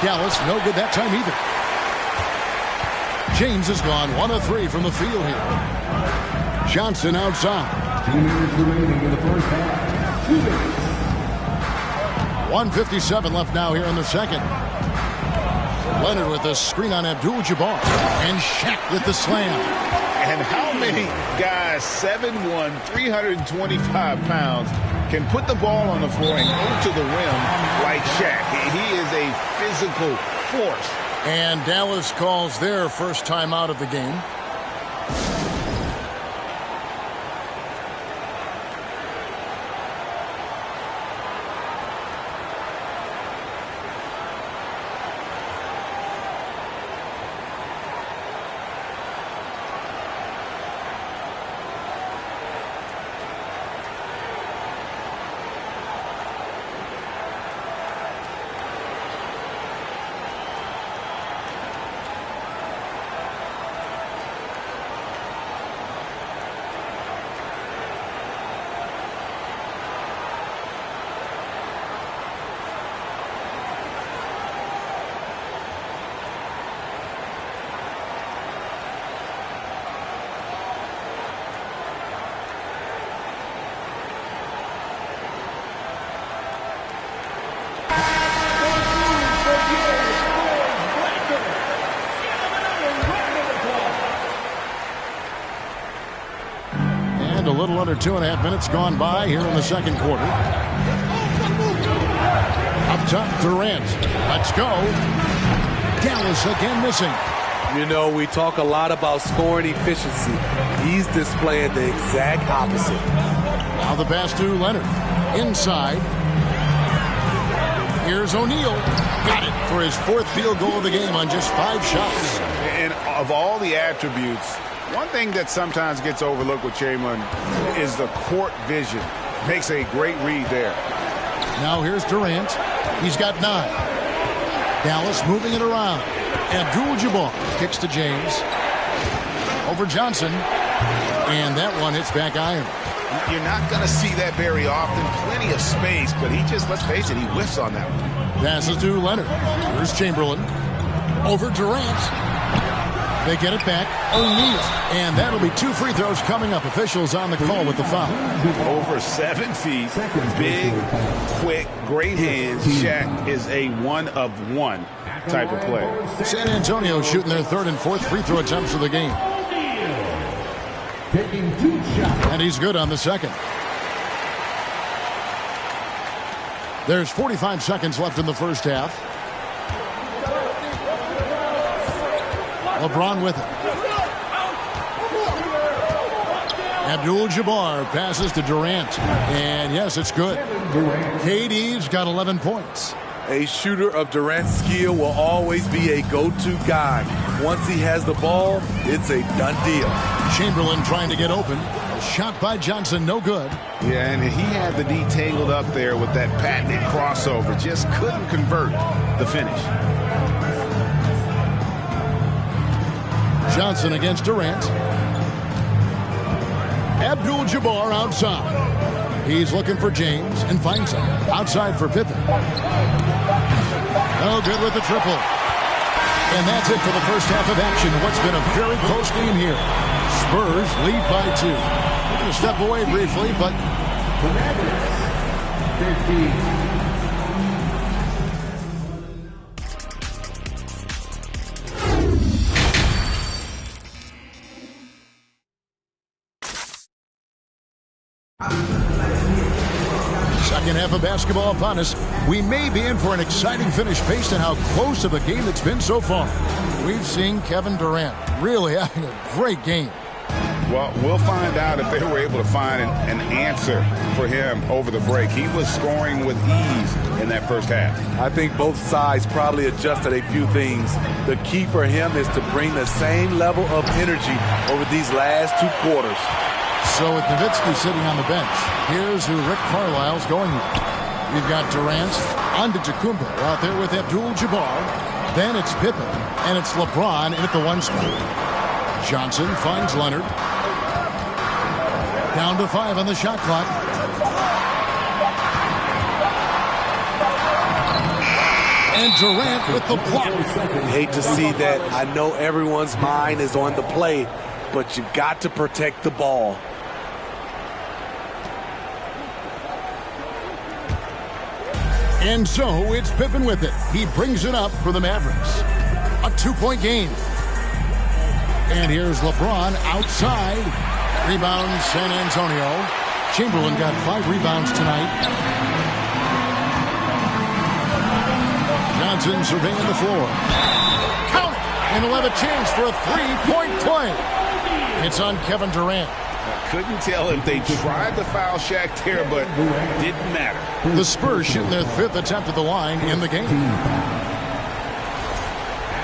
Dallas, no good that time either. James has gone 1 of 3 from the field here. Johnson outside. 2 minutes remaining in the first half. 2 minutes. 1:57 left now here in the second. Leonard with a screen on Abdul-Jabbar. And Shaq with the slam. And how many guys, 7'1", 325 pounds, can put the ball on the floor and go to the rim like Shaq? He is a physical force. And Dallas calls their first time out of the game. A little under 2.5 minutes gone by here in the second quarter. Up top, Durant. Let's go. Dallas again missing. You know, we talk a lot about scoring efficiency. He's displaying the exact opposite. Now the pass to Leonard. Inside. Here's O'Neal. Got it for his 4th field goal of the game on just 5 shots. And of all the attributes, one thing that sometimes gets overlooked with Chamberlain is the court vision. Makes a great read there. Now here's Durant. He's got 9. Dallas moving it around. Abdul-Jabbar kicks to James. Over Johnson. And that one hits back iron. You're not going to see that very often. Plenty of space, but he just, let's face it, he whiffs on that one. Passes to Leonard. Here's Chamberlain. Over Durant. They get it back. O'Neal. And that'll be 2 free throws coming up. Officials on the call with the foul. Over 7 feet. Big, quick, great hands. Shaq is a 1 of 1 type of player. San Antonio shooting their 3rd and 4th free throw attempts of the game. taking 2 shots. And he's good on the second. There's 45 seconds left in the first half. LeBron with it. Abdul-Jabbar passes to Durant. And yes, it's good. KD's got 11 points. A shooter of Durant's skill will always be a go-to guy. Once he has the ball, it's a done deal. Chamberlain trying to get open. A shot by Johnson, no good. Yeah, and he had the D tangled up there with that patented crossover. Just couldn't convert the finish. Johnson against Durant. Abdul-Jabbar outside. He's looking for James and finds him. Outside for Pippen. No good with the triple. And that's it for the first half of action. What's been a very close game here. Spurs lead by 2. We're going to step away briefly, but... Second half of basketball upon us. We may be in for an exciting finish based on how close of a game it's been so far. We've seen Kevin Durant really having a great game. Well, we'll find out if they were able to find an answer for him over the break. He was scoring with ease in that first half. I think both sides probably adjusted a few things. The key for him is to bring the same level of energy over these last 2 quarters. So with Nowitzki sitting on the bench, here's who Rick Carlisle's going with. We've got Durant, Antetokounmpo out there with Abdul-Jabbar. Then it's Pippen, and it's LeBron in at the 1 spot. Johnson finds Leonard. Down to 5 on the shot clock. And Durant with the block. Hate to see that. I know everyone's mind is on the play, but you've got to protect the ball. And so it's Pippen with it. He brings it up for the Mavericks. A 2-point game. And here's LeBron outside. Rebound San Antonio. Chamberlain got 5 rebounds tonight. Johnson surveying the floor. Count it! And he'll have a chance for a 3-point play. It's on Kevin Durant. Couldn't tell if they tried to foul Shaq there, but didn't matter. The Spurs shooting their 5th attempt at the line in the game. At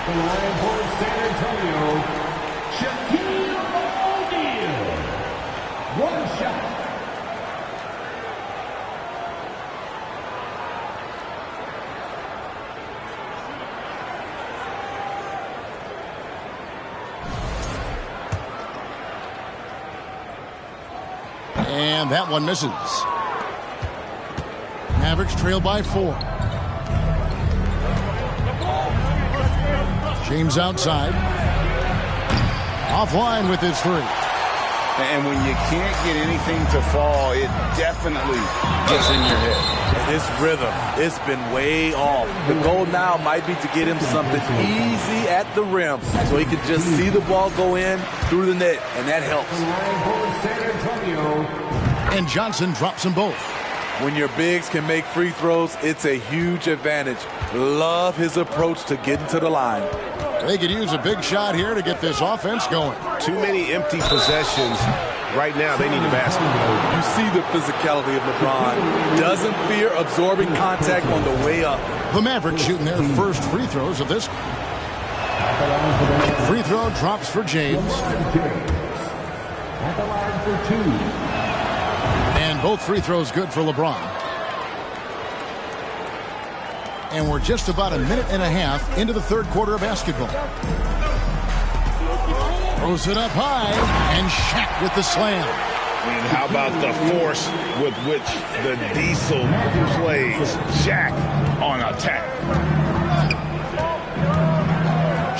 the line for San Antonio, Shaquille O'Neal. 1 shot. And that one misses. Mavericks trail by 4. James outside. Offline with his 3. And when you can't get anything to fall, it definitely gets in your head. And his rhythm, it's been way off. The goal now might be to get him something easy at the rim so he can just see the ball go in through the net, and that helps. And Johnson drops them both. When your bigs can make free throws, it's a huge advantage. Love his approach to getting to the line. They could use a big shot here to get this offense going. Too many empty possessions. Right now, they need a basket. You see the physicality of LeBron. Doesn't fear absorbing contact on the way up. The Mavericks shooting their first free throws of this. Free throw drops for James. At the line for 2. And both free throws good for LeBron. And we're just about a minute and a half into the 3rd quarter of basketball. Throws it up high, and Shaq with the slam. And how about the force with which the Diesel plays? Shaq on attack.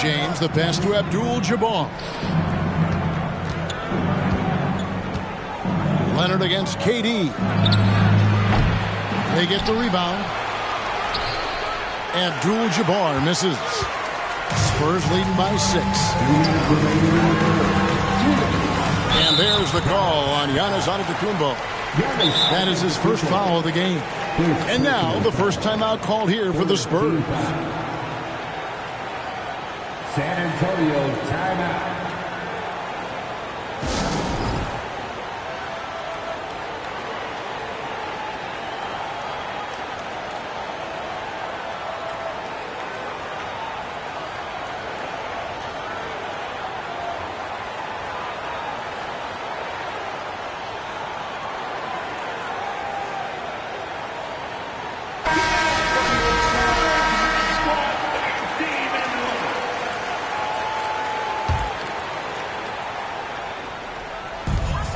James, the pass to Abdul-Jabbar. Leonard against KD. They get the rebound. Abdul-Jabbar misses. Spurs leading by 6. And And there's the call on Giannis Antetokounmpo. That is his first foul of the game. And now the first timeout called here for the Spurs. San Antonio timeout.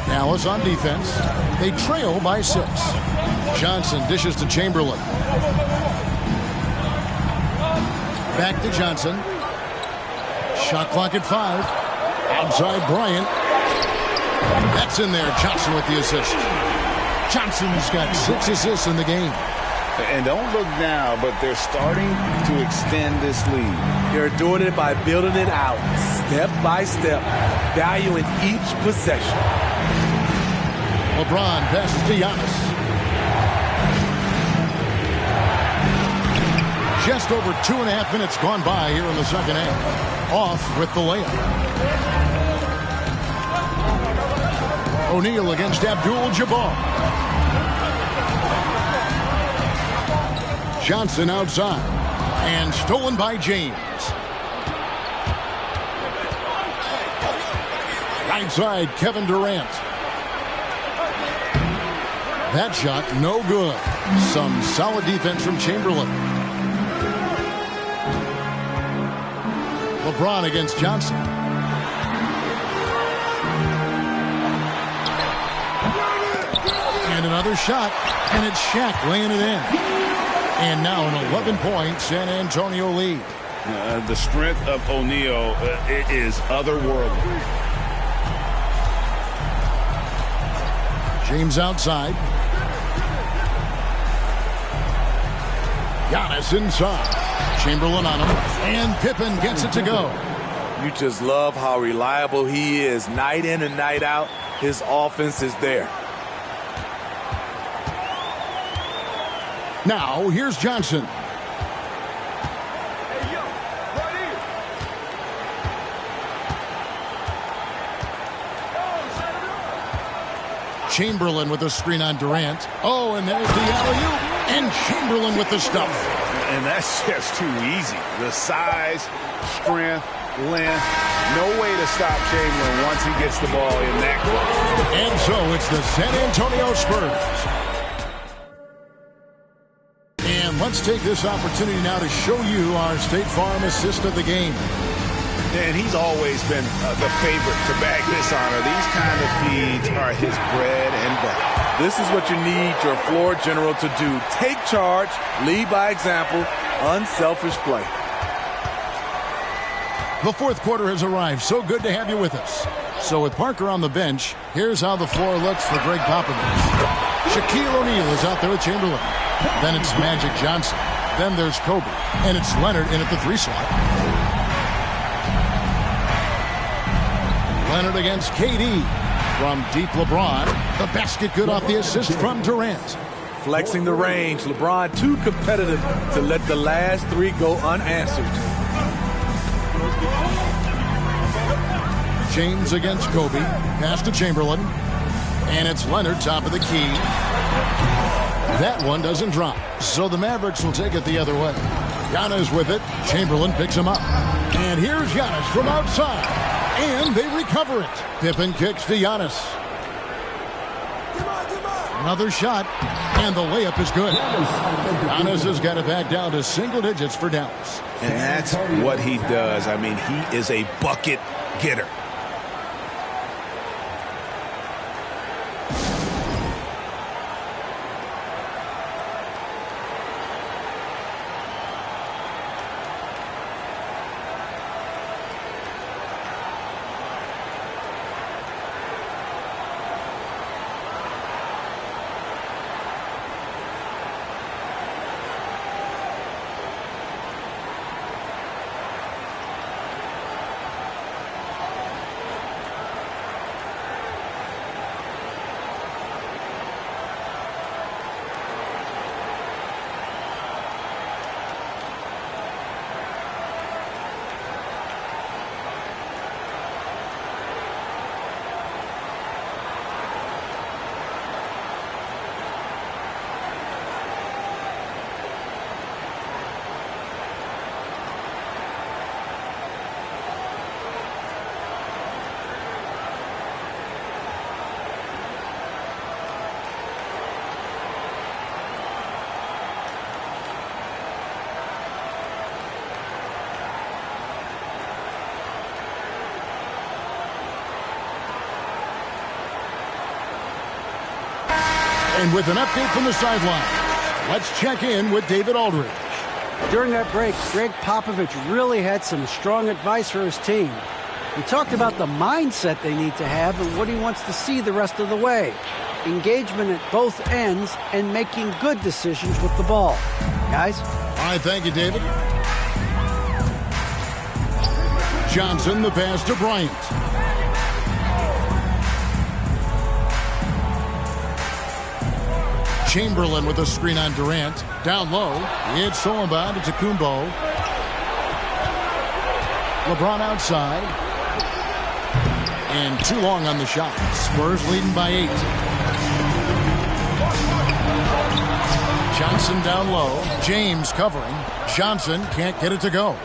Dallas on defense. They trail by 6. Johnson dishes to Chamberlain. Back to Johnson. Shot clock at 5. Outside Bryant. That's in there. Johnson with the assist. Johnson's got 6 assists in the game. And don't look now, but they're starting to extend this lead. They're doing it by building it out, step by step, valuing each possession. LeBron passes to Giannis. Just over 2.5 minutes gone by here in the second half. Off with the layup. O'Neal against Abdul-Jabbar. Johnson outside. And stolen by James. Right side, Kevin Durant. That shot, no good. Some solid defense from Chamberlain. LeBron against Johnson. And another shot, and it's Shaq laying it in. And now an 11-point San Antonio lead. The strength of O'Neal is otherworldly. James outside. Giannis inside. Chamberlain on him. And Pippen gets it to go. You just love how reliable he is. Night in and night out, his offense is there. Now, here's Johnson. Chamberlain with a screen on Durant. Oh, and there's the alley-oop. And Chamberlain with the stuff. And that's just too easy. The size, strength, length. No way to stop Chamberlain once he gets the ball in that close. And so it's the San Antonio Spurs. And let's take this opportunity now to show you our State Farm assist of the game. And he's always been the favorite to bag this honor. These kind of feeds are his bread and butter. This is what you need your floor general to do. Take charge, lead by example, unselfish play. The fourth quarter has arrived. So good to have you with us. So with Parker on the bench, here's how the floor looks for Greg Popovich. Shaquille O'Neal is out there with Chamberlain. Then it's Magic Johnson. Then there's Kobe. And it's Leonard in at the 3 slot. Leonard against KD. From deep LeBron. The basket good off the assist from Durant. Flexing the range. LeBron too competitive to let the last 3 go unanswered. James against Kobe. Pass to Chamberlain. And it's Leonard top of the key. That one doesn't drop. So the Mavericks will take it the other way. Giannis with it. Chamberlain picks him up. And here's Giannis from outside. And they recover it. Pippen kicks to Giannis. Another shot. And the layup is good. Giannis has got it back down to single digits for Dallas. And that's what he does. I mean, he is a bucket getter. And with an update from the sideline, let's check in with David Aldridge. During that break, Greg Popovich really had some strong advice for his team. He talked about the mindset they need to have and what he wants to see the rest of the way. Engagement at both ends and making good decisions with the ball. Guys? All right, thank you, David. Johnson, the pass to Bryant. Chamberlain with a screen on Durant. Down low. It's Solomon to Kumbo. LeBron outside. And too long on the shot. Spurs leading by 8. Johnson down low. James covering. Johnson can't get it to go.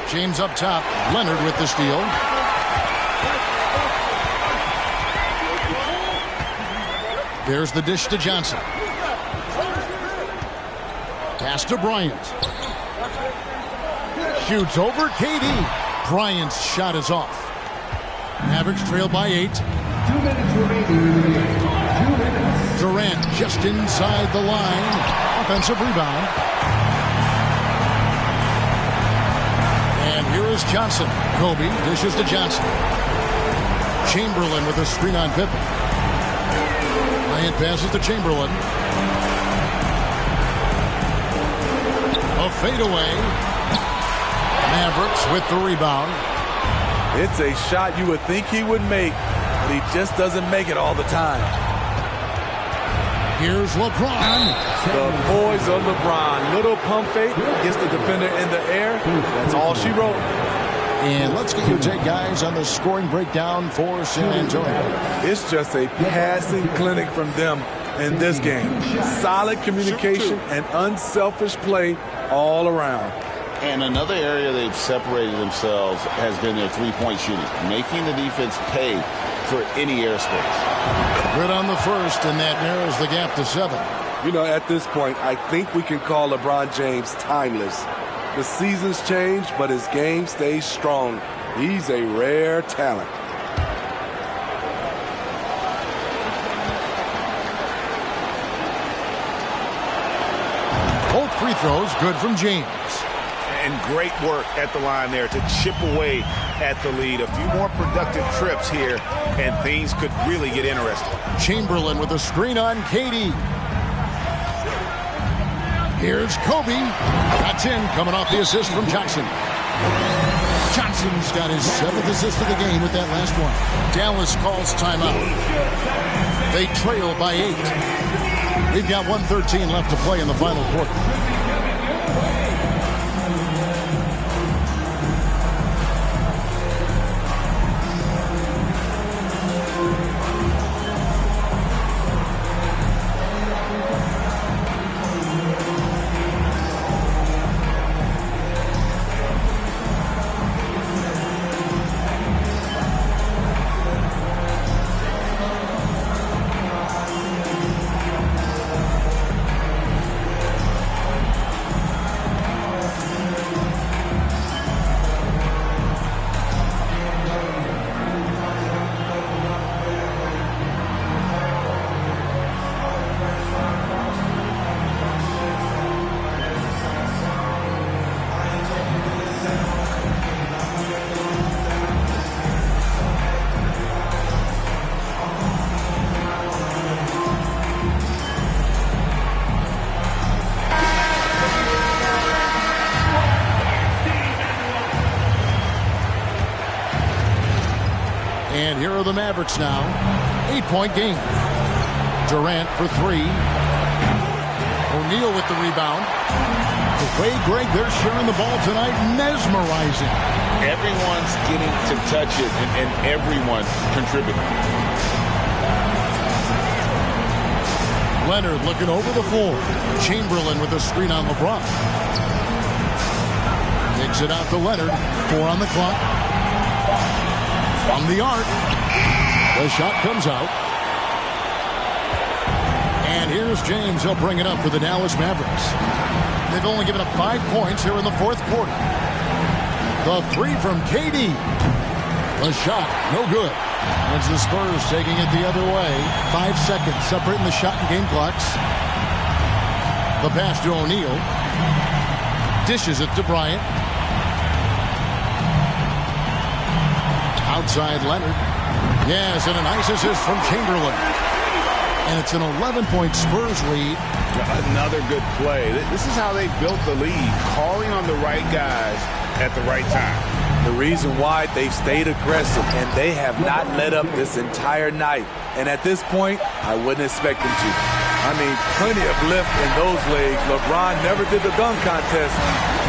James up top. Leonard with the steal. There's the dish to Johnson. Pass to Bryant. Shoots over KD. Bryant's shot is off. Mavericks trail by 8. 2 minutes remaining. 2 minutes. Durant just inside the line. Offensive rebound. And here is Johnson. Kobe dishes to Johnson. Chamberlain with a screen on Pippen. Bryant passes to Chamberlain. A fadeaway. Mavericks with the rebound. It's a shot you would think he would make, but he just doesn't make it all the time. Here's LeBron. The poise of LeBron. Little pump fake, gets the defender in the air. That's all she wrote. And let's get your take, guys, on the scoring breakdown for San Antonio. It's just a passing clinic from them in this game. Solid communication and unselfish play all around. And another area they've separated themselves has been their three-point shooting, making the defense pay for any airspace. Good on the first, and that narrows the gap to 7. You know, at this point, I think we can call LeBron James timeless. The seasons change, but his game stays strong. He's a rare talent. Both free throws good from James. And great work at the line there to chip away at the lead. A few more productive trips here, and things could really get interesting. Chamberlain with a screen on KD. Here's Kobe. Got 10 coming off the assist from Johnson. Johnson's got his 7th assist of the game with that last one. Dallas calls timeout. They trail by 8. We've got 1:13 left to play in the final quarter. And here are the Mavericks now. 8-point game. Durant for 3. O'Neal with the rebound. The way, Greg, they're sharing the ball tonight, mesmerizing. Everyone's getting to touch it, and everyone contributing. Leonard looking over the floor. Chamberlain with a screen on LeBron. Kicks it out to Leonard. 4 on the clock. From the arc. The shot comes out. And here's James. He'll bring it up for the Dallas Mavericks. They've only given up 5 points here in the fourth quarter. The 3 from KD. The shot, no good. And it's the Spurs taking it the other way. 5 seconds separating the shot and game clocks. The pass to O'Neal. Dishes it to Bryant. Outside Leonard. Yes, and a nice assist from Chamberlain. And it's an 11-point Spurs lead. Another good play. This is how they built the lead, calling on the right guys at the right time. The reason why they've stayed aggressive, and they have not let up this entire night. And at this point, I wouldn't expect them to. I mean, plenty of lift in those legs. LeBron never did the dunk contest.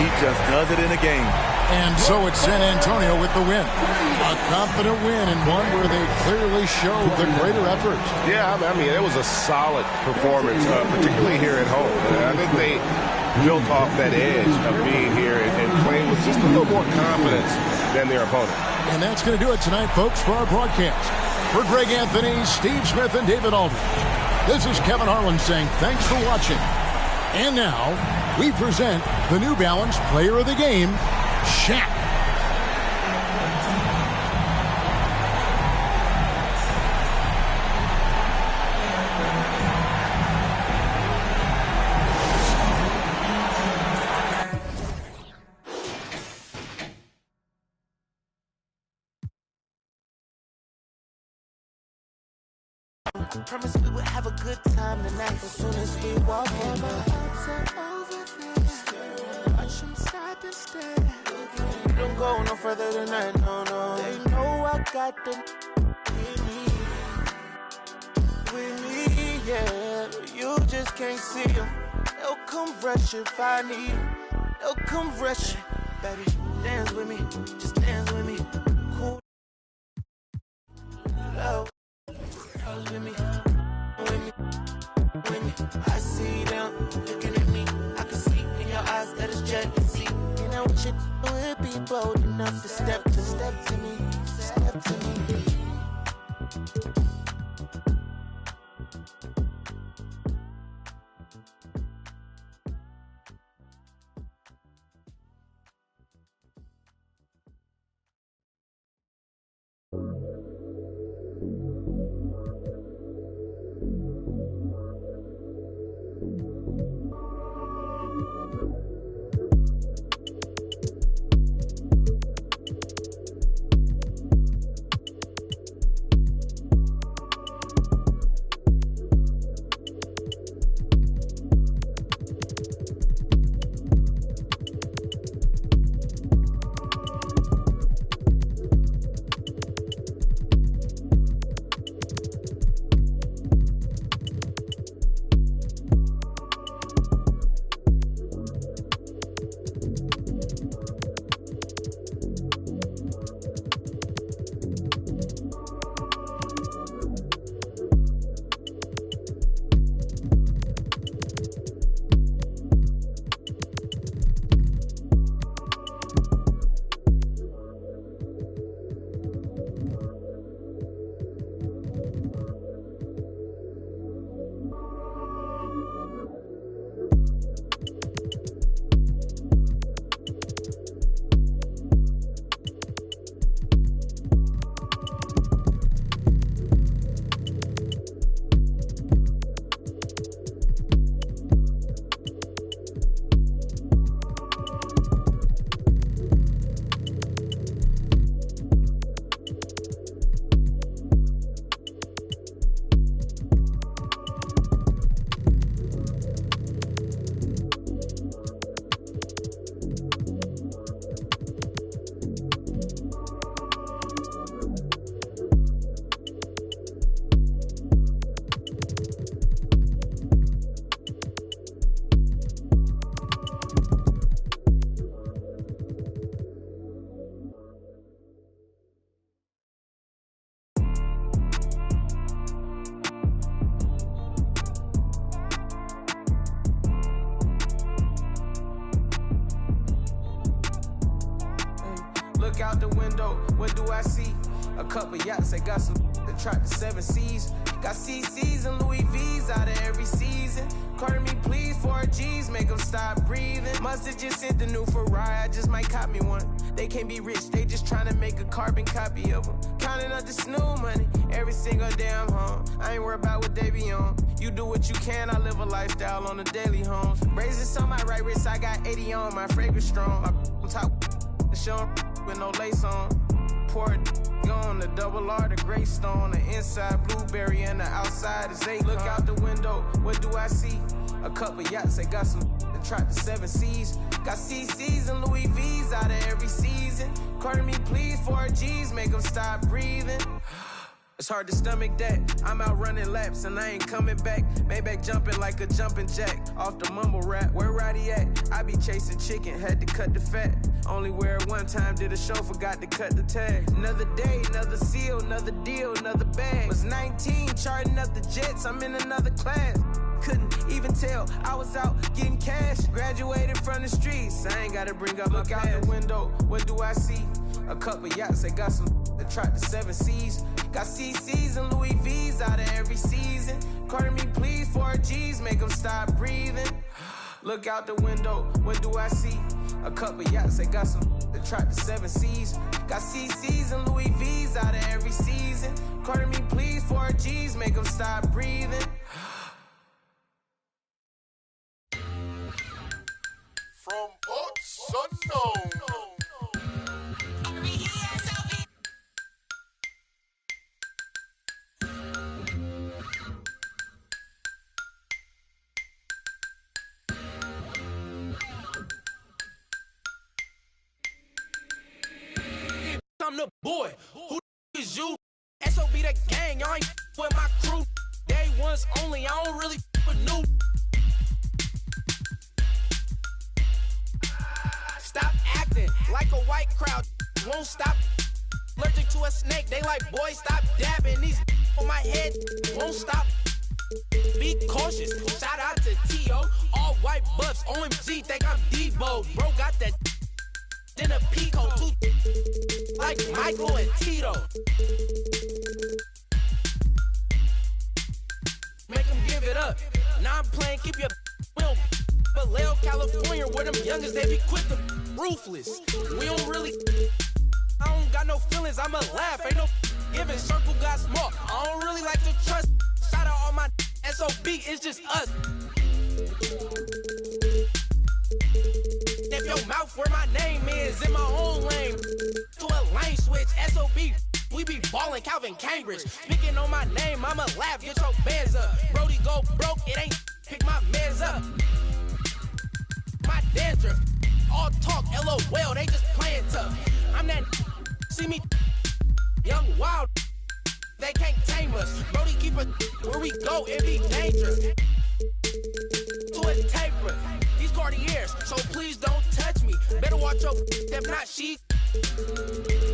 He just does it in a game. And so it's San Antonio with the win. A confident win and one where they clearly showed the greater effort. Yeah, I mean, it was a solid performance, particularly here at home. I think they built off that edge of being here and playing with just a little more confidence than their opponent. And that's going to do it tonight, folks, for our broadcast. For Greg Anthony, Steve Smith, and David Aldridge, this is Kevin Harlan saying thanks for watching. And now, we present the New Balance Player of the Game, Shaq. Promise we would have a good time tonight as soon as we walk in. My arms are over there. Watch them stop and stare. Don't go no further than that, no. They know I got them with me, yeah. You just can't see them. They'll come rush if I need them. They'll come rush it. Baby, dance with me. Just dance with me. Cool. Love. With me. I see them looking at me. I can see in your eyes that it's jealousy. You know what you do, it be bold enough to step to me. Step to me. Look out the window, what do I see? A couple yachts, I got some that tried the 7 C's. Got CC's and Louis V's out of every season. Carter me please, 4 G's, make them stop breathing. Must've just sent the new Ferrari, I just might cop me one. They can't be rich, they just trying to make a carbon copy of them. counting up this new money every single day I'm home. I ain't worried about what they be on. You do what you can, I live a lifestyle on the daily homes. Braces on my right wrist, I got 80 on, my fragrance strong. My top the show with no lace on. Pour it on the double R, the gray stone, the inside blueberry and the outside is eight. Look out the window, what do I see? A couple yachts, they got some that tried the 7 C's. Got CC's and Louis V's out of every season. Carter me please, 4 G's, make them stop breathing. It's hard to stomach that. I'm out running laps and I ain't coming back. Maybach jumping like a jumping jack. Off the mumble rap, where Roddy at? I be chasing chicken, had to cut the fat. Only wear it one time, did a show, forgot to cut the tag. Another day, another seal, another deal, another bag. Was 19, charting up the jets, I'm in another class. Couldn't even tell I was out getting cash. Graduated from the streets, I ain't gotta bring up. Look out the window, what do I see? A couple yachts, they got some that tried the 7 C's. Got CC's and Louis V's out of every season. Carter me please, 4 G's, make them stop breathing. Look out the window, what do I see? A couple yachts, they got some that tried the 7 C's. Got CC's and Louis V's out of every season. Carter me please, 4 G's, make them stop breathing. From parts unknown. I'm the boy. Who is you? SOB the gang. Y'all ain't with my crew. Day ones only. I don't really with new. Stop acting like a white crowd. Won't stop. Allergic to a snake. They like, boy, stop dabbing. These on my head won't stop. Be cautious. Shout out to T.O. All white buffs. OMG, think I'm Debo. Bro got that. Then a Pico. Two like Michael and Tito. Make them give it up. Now I'm playing, keep your will. Vallejo, California, where them youngers, they be quick to ruthless. We don't really, I don't got no feelings, I'ma laugh. Ain't no giving, circle got small. I don't really like to trust. Shout out all my SOB, it's just us. If your mouth where my name is, in my own lane. To a lane switch, SOB, we be ballin' Calvin Cambridge. Speaking on my name, I'ma laugh, get your bands up. Brody go broke, it ain't pick my mans up. My dandruff, all talk, LOL, they just playin' tough. I'm that, see me, young wild, they can't tame us. Brody keep it, where we go, it be dangerous. To a taper, these Cartiers, so please don't touch me. Better watch your, if not she.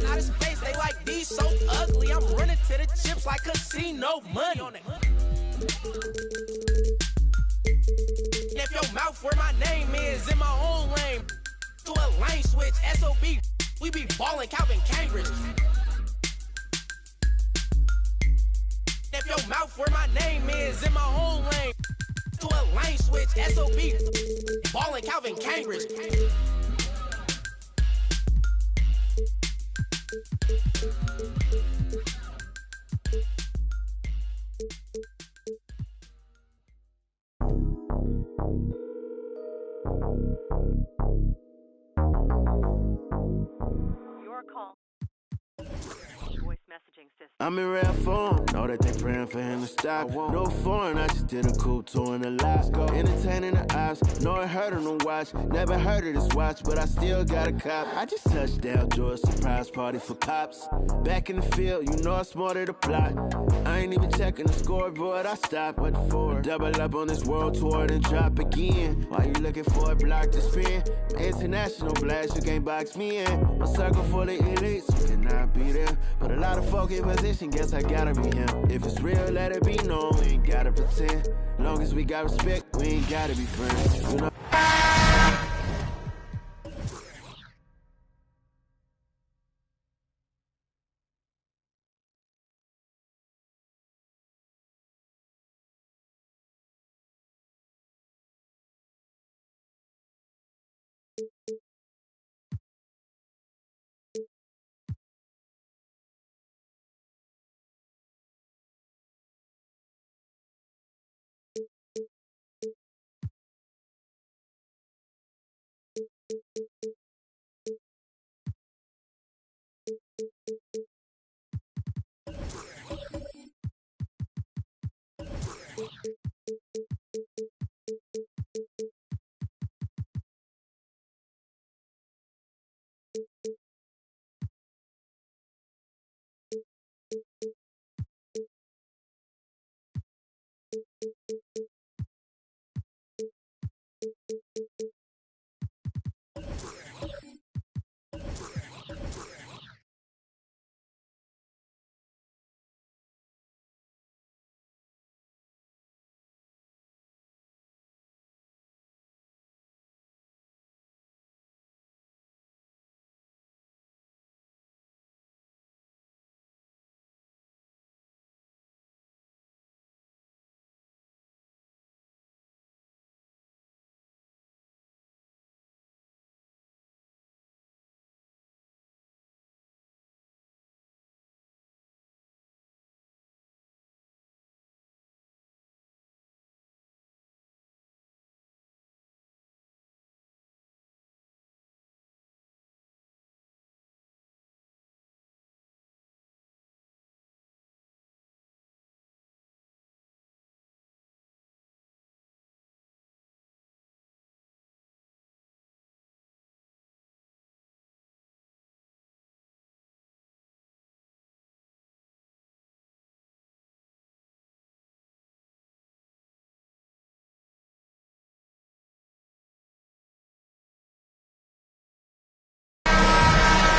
Out of space, they like these so ugly. I'm running to the chips like casino money. If your mouth where my name is, in my own lane. To a lane switch, SOB, we be ballin' Calvin Cambridge. If your mouth where my name is, in my own lane. To a lane switch, SOB, ballin' Calvin Cambridge. Your call. Voice messaging system. I'm in rare form, know that they praying for him to stop. No foreign, I just did a cool tour in the lot. Entertaining the ops, know it hurt on the watch. Never heard of this watch, but I still got a cop. I just touched down, George, surprise party for cops. Back in the field, you know I smarted the plot. I ain't even checking the scoreboard, I stopped. What for? Double up on this world tour, then drop again. Why you looking for a block to spin? International blast, you can't box me in. A circle full of elites, you cannot be there. But a lot of folk in position, guess I gotta be him. If it's real, let it be known, we ain't gotta pretend. Long as we got respect, we ain't gotta be friends. You know?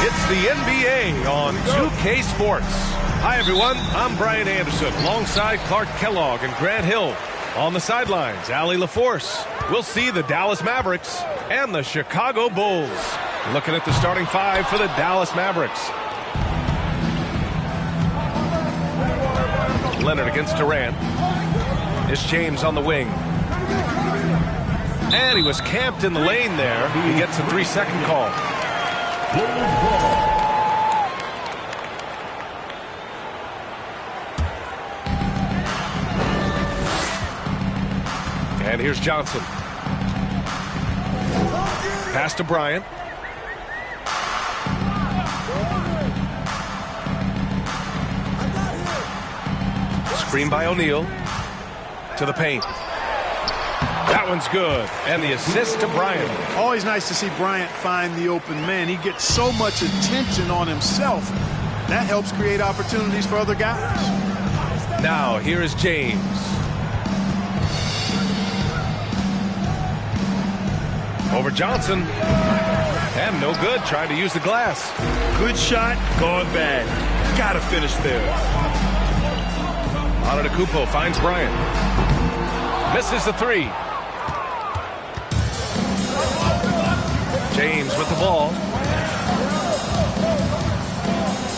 It's the NBA on 2K Sports. Hi, everyone. I'm Brian Anderson alongside Clark Kellogg and Grant Hill. On the sidelines, Allie LaForce. We'll see the Dallas Mavericks and the Chicago Bulls. Looking at the starting five for the Dallas Mavericks. Leonard against Durant. It's James on the wing. And he was camped in the lane there. He gets a 3-second call. And here's Johnson. Pass to Bryant. Screen by O'Neal. To the paint. That one's good. And the assist to Bryant. Always nice to see Bryant find the open man. He gets so much attention on himself. That helps create opportunities for other guys. Now, here is James. Over Johnson. And no good. Trying to use the glass. Good shot, gone bad. Gotta finish there. Antetokounmpo finds Bryant. Misses the three. James with the ball.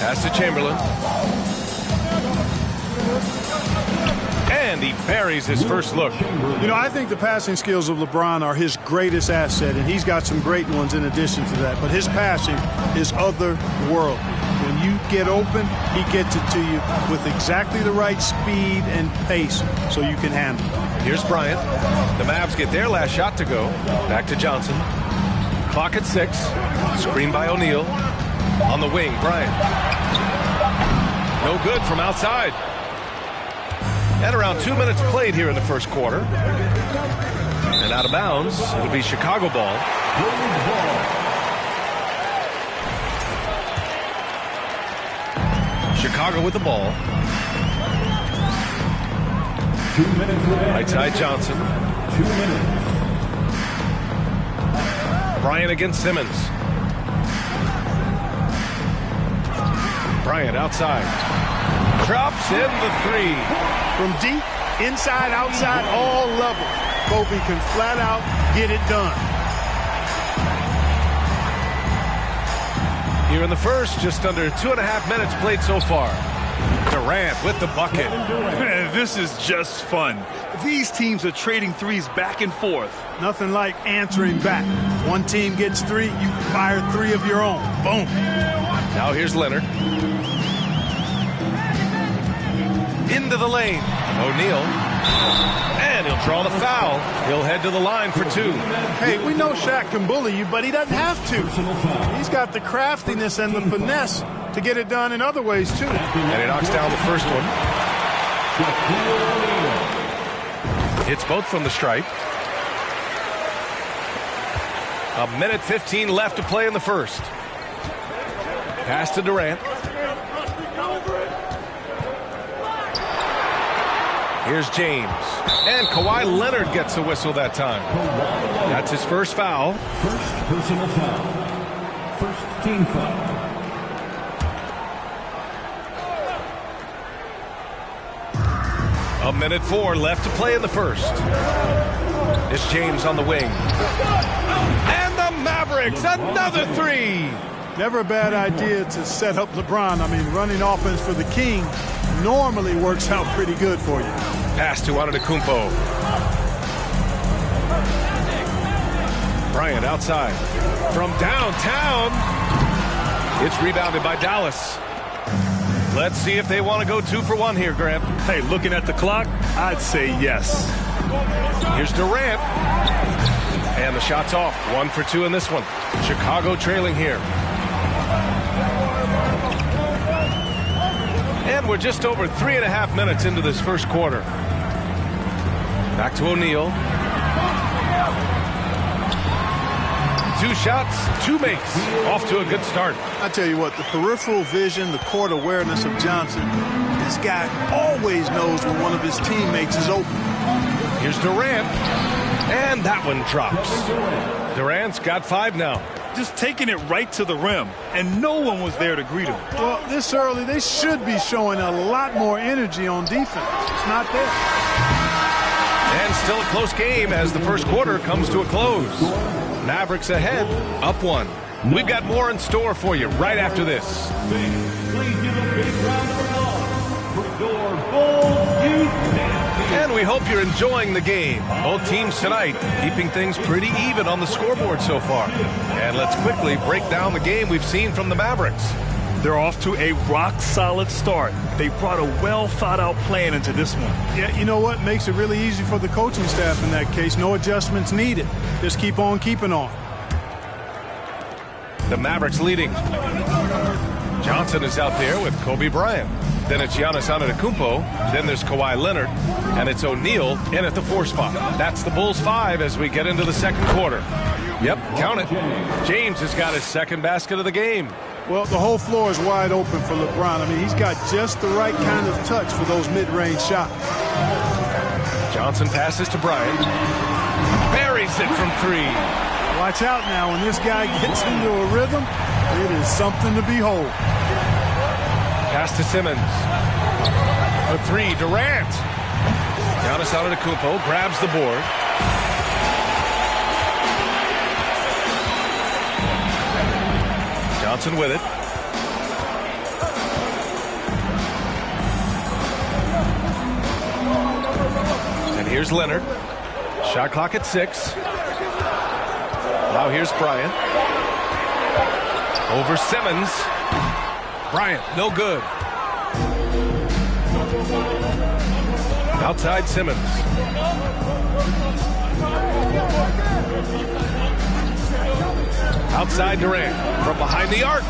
Pass to Chamberlain. And he buries his first look. You know, I think the passing skills of LeBron are his greatest asset, and he's got some great ones in addition to that. But his passing is otherworldly. When you get open, he gets it to you with exactly the right speed and pace so you can handle it. Here's Bryant. The Mavs get their last shot to go. Back to Johnson. Clock at 6. Screen by O'Neal. On the wing, Bryant. No good from outside. And around 2 minutes played here in the first quarter. And out of bounds, it'll be Chicago ball. Chicago with the ball. 2 minutes. Right side Johnson. 2 minutes. Bryant against Simmons. Bryant outside. Drops in the three. From deep, inside, outside, all levels. Kobe can flat out get it done. Here in the first, just under 2.5 minutes played so far. Durant with the bucket. Man, this is just fun. These teams are trading threes back and forth. Nothing like answering back. One team gets three, you fire three of your own. Boom. Now here's Leonard. Into the lane. O'Neal. And he'll draw the foul. He'll head to the line for 2. Hey, we know Shaq can bully you, but he doesn't have to. He's got the craftiness and the finesse to get it done in other ways, too. And he knocks down the first one. Hits both from the stripe. 1:15 left to play in the first. Pass to Durant. Here's James. And Kawhi Leonard gets a whistle that time. That's his first foul. First personal foul. First team foul. A minute 4 left to play in the first. It's James on the wing. And the Mavericks, another 3. Never a bad idea to set up LeBron. I mean, running offense for the King normally works out pretty good for you. Pass to Antetokounmpo. Bryant outside. From downtown. It's rebounded by Dallas. Let's see if they want to go 2 for 1 here, Grant. Hey, looking at the clock, I'd say yes. Here's Durant. And the shot's off. 1 for 2 in this one. Chicago trailing here. And we're just over 3.5 minutes into this first quarter. Back to O'Neal. 2 shots, 2 makes. Off to a good start. I tell you what, the peripheral vision, the court awareness of Johnson, this guy always knows when one of his teammates is open. Here's Durant. And that one drops. Durant's got 5 now. just taking it right to the rim, and no one was there to greet him. Well, this early, they should be showing a lot more energy on defense. It's not there. And still a close game as the first quarter comes to a close. Mavericks ahead, up 1. We've got more in store for you right after this. Please give a big round of applause for your Bulls Youth Dance Team. And we hope you're enjoying the game. Both teams tonight keeping things pretty even on the scoreboard so far. And let's quickly break down the game we've seen from the Mavericks. They're off to a rock-solid start. They brought a well-thought-out plan into this one. Yeah, you know what? Makes it really easy for the coaching staff in that case. No adjustments needed. Just keep on keeping on. The Mavericks leading. Johnson is out there with Kobe Bryant. Then it's Giannis Antetokounmpo. Then there's Kawhi Leonard. And it's O'Neal in at the 4 spot. That's the Bulls 5 as we get into the second quarter. Yep, count it. James has got his second basket of the game. Well, the whole floor is wide open for LeBron. I mean, he's got just the right kind of touch for those mid-range shots. Johnson passes to Bryant. Buries it from 3. Watch out now. When this guy gets into a rhythm, it is something to behold. Pass to Simmons. For 3, Durant. Giannis Antetokounmpo grabs the board. Johnson with it. And here's Leonard. Shot clock at 6. Now here's Bryant. Over Simmons. Bryant, no good. Outside Simmons. Outside Durant. From behind the arc.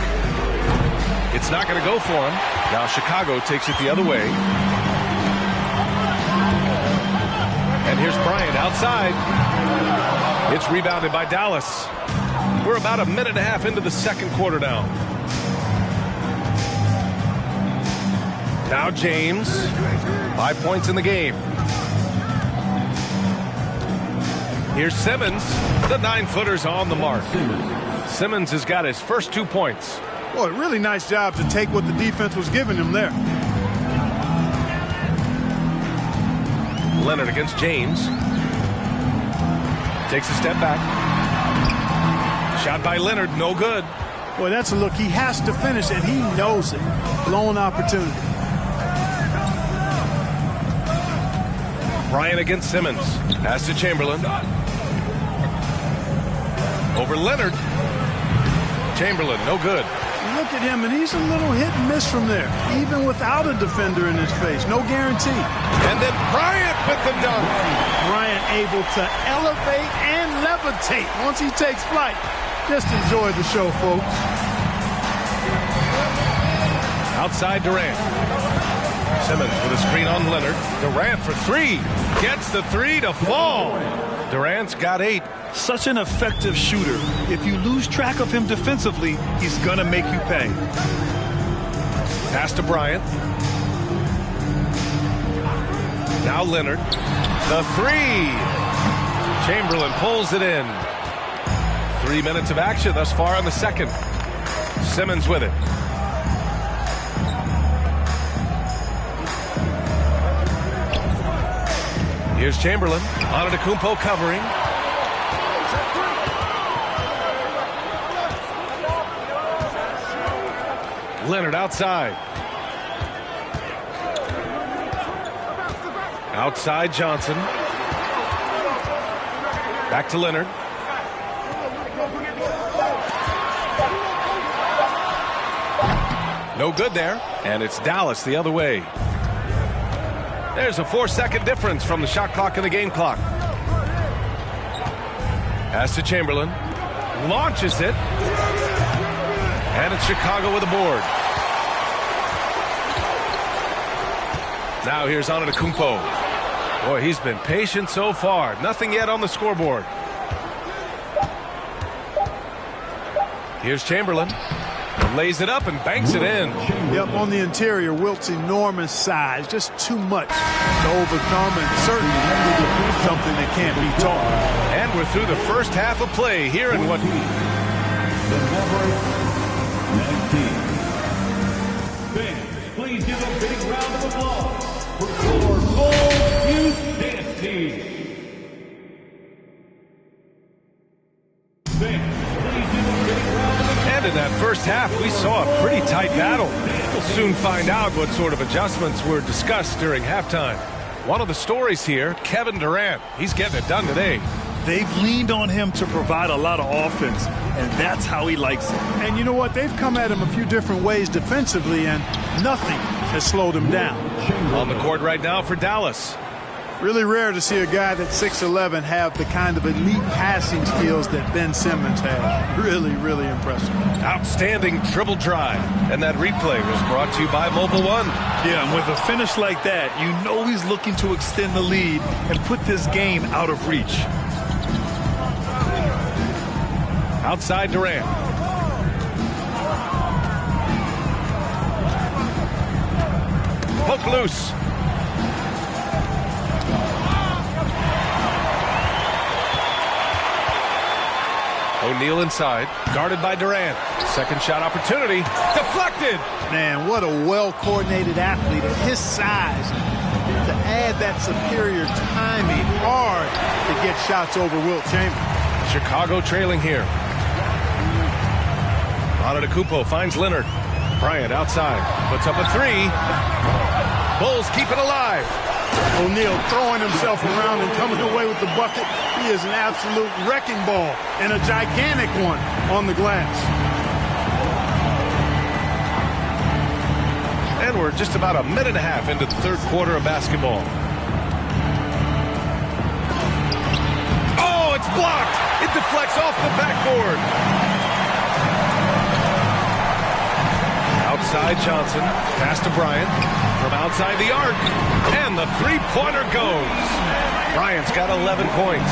It's not going to go for him. Now Chicago takes it the other way. And here's Bryant outside. It's rebounded by Dallas. We're about a minute and a half into the second quarter now. Now James. 5 points in the game. Here's Simmons. The 9-footer's on the mark. Simmons has got his first 2 points. Boy, really nice job to take what the defense was giving him there. Leonard against James. Takes a step back. Shot by Leonard, no good. Boy, that's a look. He has to finish, and he knows it. Blown opportunity. Bryant against Simmons. Pass to Chamberlain. Over Leonard. Chamberlain, no good. Look at him, and he's a little hit and miss from there, even without a defender in his face. No guarantee. And then Bryant with the dunk. Bryant able to elevate and levitate once he takes flight. Just enjoy the show, folks. Outside Durant. Simmons with a screen on Leonard. Durant for 3. Gets the 3 to fall. Durant's got 8. Such an effective shooter. If you lose track of him defensively, he's going to make you pay. Pass to Bryant. Now Leonard. The 3. Chamberlain pulls it in. 3 minutes of action thus far in the second. Simmons with it. Here's Chamberlain. Antetokounmpo covering. Leonard outside. Outside Johnson. Back to Leonard. No good there. And it's Dallas the other way. There's a 4-second difference from the shot clock and the game clock. Pass to Chamberlain. Launches it. And it's Chicago with a board. Now here's Antetokounmpo. Boy, he's been patient so far. Nothing yet on the scoreboard. Here's Chamberlain. Lays it up and banks it in. Yep, on the interior, Wilt's enormous size. Just too much to overcome, and certainly something that can't be taught. And we're through the first half of play here in what the Mavericks 19. Fans, please give a big round of applause for your Gold Youth Dance Team. And in that first half, we saw a pretty tight battle. We'll soon find out what sort of adjustments were discussed during halftime. One of the stories here, Kevin Durant. He's getting it done today. They've leaned on him to provide a lot of offense, and that's how he likes it. And you know what? They've come at him a few different ways defensively, and nothing has slowed him down. On the court right now for Dallas. Really rare to see a guy that's 6'11" have the kind of elite passing skills that Ben Simmons has. Really, really impressive. Outstanding dribble drive. And that replay was brought to you by Mobile One. Yeah, and with a finish like that, you know he's looking to extend the lead and put this game out of reach. Outside Durant. Poke loose. O'Neal inside, guarded by Durant. Second shot opportunity, deflected. Man, what a well-coordinated athlete at his size. To add that superior timing, hard to get shots over Wilt Chamberlain. Chicago trailing here. Antetokounmpo finds Leonard. Bryant outside, puts up a three. Bulls keep it alive. O'Neal throwing himself around and coming away with the bucket. He is an absolute wrecking ball and a gigantic one on the glass. And we're just about a minute and a half into the third quarter of basketball. Oh, it's blocked. It deflects off the backboard. Outside Johnson, pass to Bryant. From outside the arc, and the three-pointer goes. Bryant's got 11 points.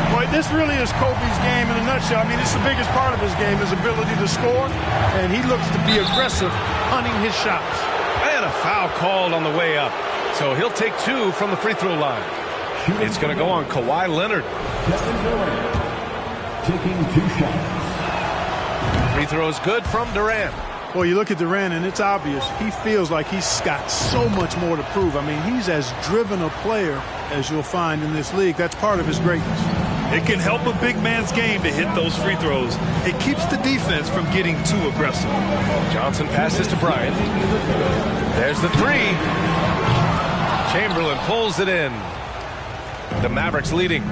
Boy, this really is Kobe's game in a nutshell. I mean, it's the biggest part of his game, his ability to score, and he looks to be aggressive, hunting his shots. And a foul called on the way up. So he'll take two from the free throw line. It's going to go on Kawhi Leonard. Kevin Durant taking 2 shots. Free throw is good from Durant. Well, you look at Durant, and it's obvious. He feels like he's got so much more to prove. I mean, he's as driven a player as you'll find in this league. That's part of his greatness. It can help a big man's game to hit those free throws. It keeps the defense from getting too aggressive. Johnson passes to Bryant. There's the three. Chamberlain pulls it in. The Mavericks leading.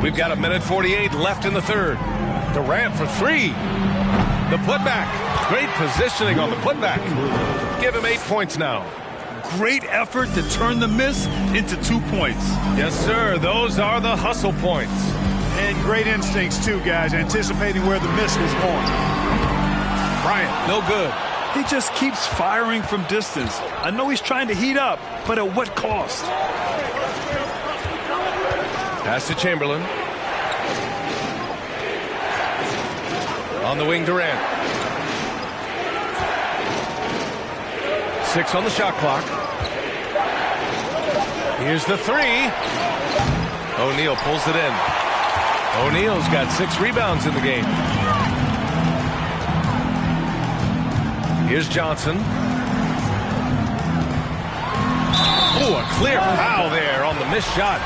We've got 1:48 left in the third. Durant for three. The putback. Great positioning on the putback. Give him 8 points now. Great effort to turn the miss into 2 points. Yes, sir. Those are the hustle points. And great instincts, too, guys, anticipating where the miss was going. Bryant, no good. He just keeps firing from distance. I know he's trying to heat up, but at what cost? Pass to Chamberlain. On the wing, Durant. 6 on the shot clock. Here's the three. O'Neal pulls it in. O'Neal's got 6 rebounds in the game. Here's Johnson. Oh, a clear foul there on the missed shot.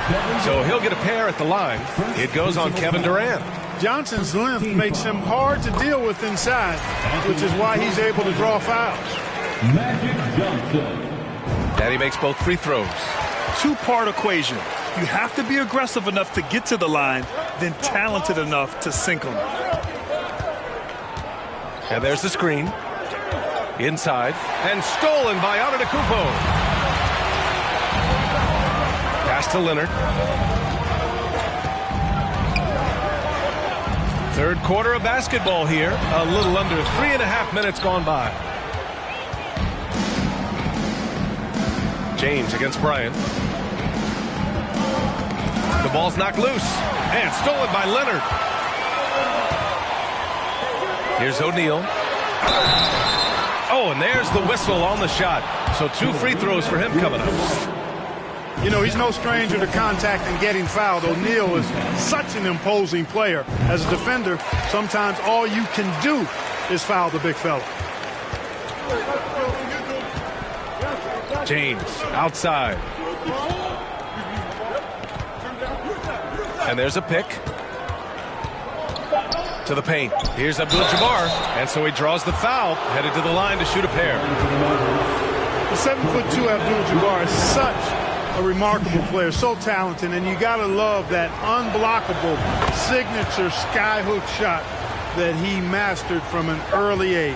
So he'll get a pair at the line. It goes on Kevin Durant. Johnson's length makes him hard to deal with inside, which is why he's able to draw fouls. Magic Johnson. Daddy makes both free throws. 2-part equation. You have to be aggressive enough to get to the line, then talented enough to sink them. And there's the screen. Inside. And stolen by Antetokounmpo. Pass to Leonard. Third quarter of basketball here. A little under 3.5 minutes gone by. James against Bryant. The ball's knocked loose. And stolen by Leonard. Here's O'Neal. Oh, and there's the whistle on the shot. So 2 free throws for him coming up. You know, he's no stranger to contact and getting fouled. O'Neal is such an imposing player. As a defender, sometimes all you can do is foul the big fella. James outside. And there's a pick. To the paint. Here's Abdul-Jabbar. And so he draws the foul, headed to the line to shoot a pair. The 7'2" Abdul-Jabbar is such a remarkable player, so talented, and you gotta love that unblockable signature skyhook shot that he mastered from an early age.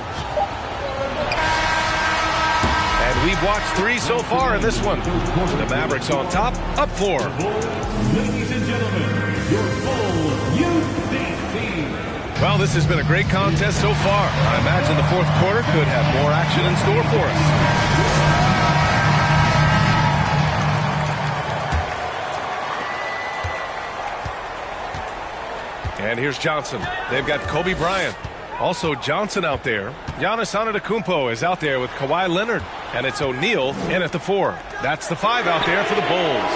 And we've watched 3 so far in this one. The Mavericks on top, up 4. Ladies and gentlemen, your full U.D. team. Well, this has been a great contest so far. I imagine the fourth quarter could have more action in store for us. And here's Johnson. They've got Kobe Bryant. Also Johnson out there. Giannis Antetokounmpo is out there with Kawhi Leonard. And it's O'Neal in at the 4. That's the 5 out there for the Bulls.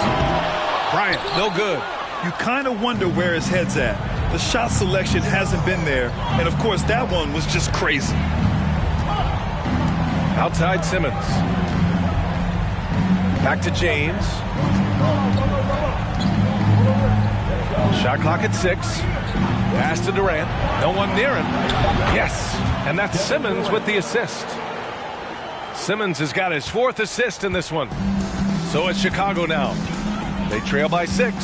Bryant, no good. You kind of wonder where his head's at. The shot selection hasn't been there. And, of course, that one was just crazy. Outside Simmons. Back to James. Shot clock at 6. Pass to Durant. No one near him. Yes. And that's Simmons with the assist. Simmons has got his 4th assist in this one. So it's Chicago now. They trail by 6.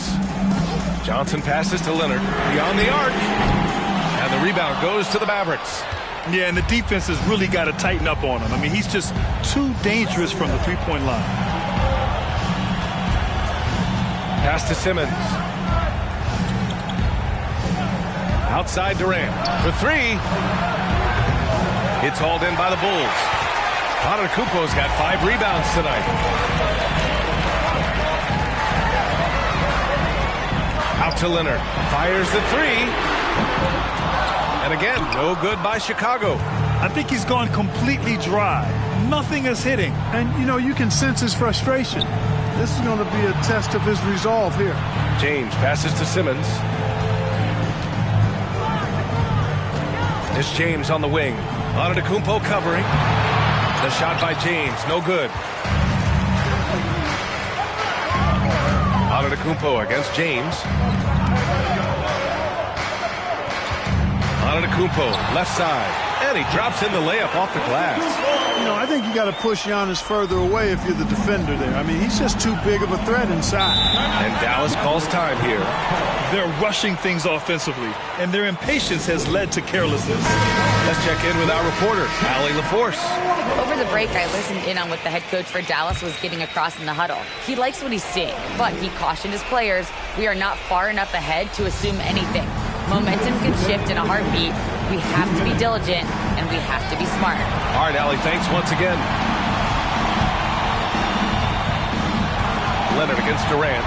Johnson passes to Leonard. Beyond the arc. And the rebound goes to the Mavericks. Yeah, and the defense has really got to tighten up on him. I mean, he's just too dangerous from the three-point line. Pass to Simmons. Outside Durant for 3. It's hauled in by the Bulls. Antetokounmpo's got 5 rebounds tonight. Out to Leonard. Fires the 3. And again, no good by Chicago. I think he's gone completely dry. Nothing is hitting. And, you know, you can sense his frustration. This is going to be a test of his resolve here. James passes to Simmons. It's James on the wing. Antetokounmpo covering. The shot by James, no good. Antetokounmpo against James. Antetokounmpo, left side. And he drops in the layup off the glass. You know, I think you got to push Giannis further away if you're the defender there. I mean, he's just too big of a threat inside. And Dallas calls time here. They're rushing things offensively, and their impatience has led to carelessness. Let's check in with our reporter, Allie LaForce. Over the break, I listened in on what the head coach for Dallas was getting across in the huddle. He likes what he's seeing, but he cautioned his players, we are not far enough ahead to assume anything. Momentum can shift in a heartbeat. We have to be diligent, and we have to be smart. All right, Allie, thanks once again. Leonard against Durant.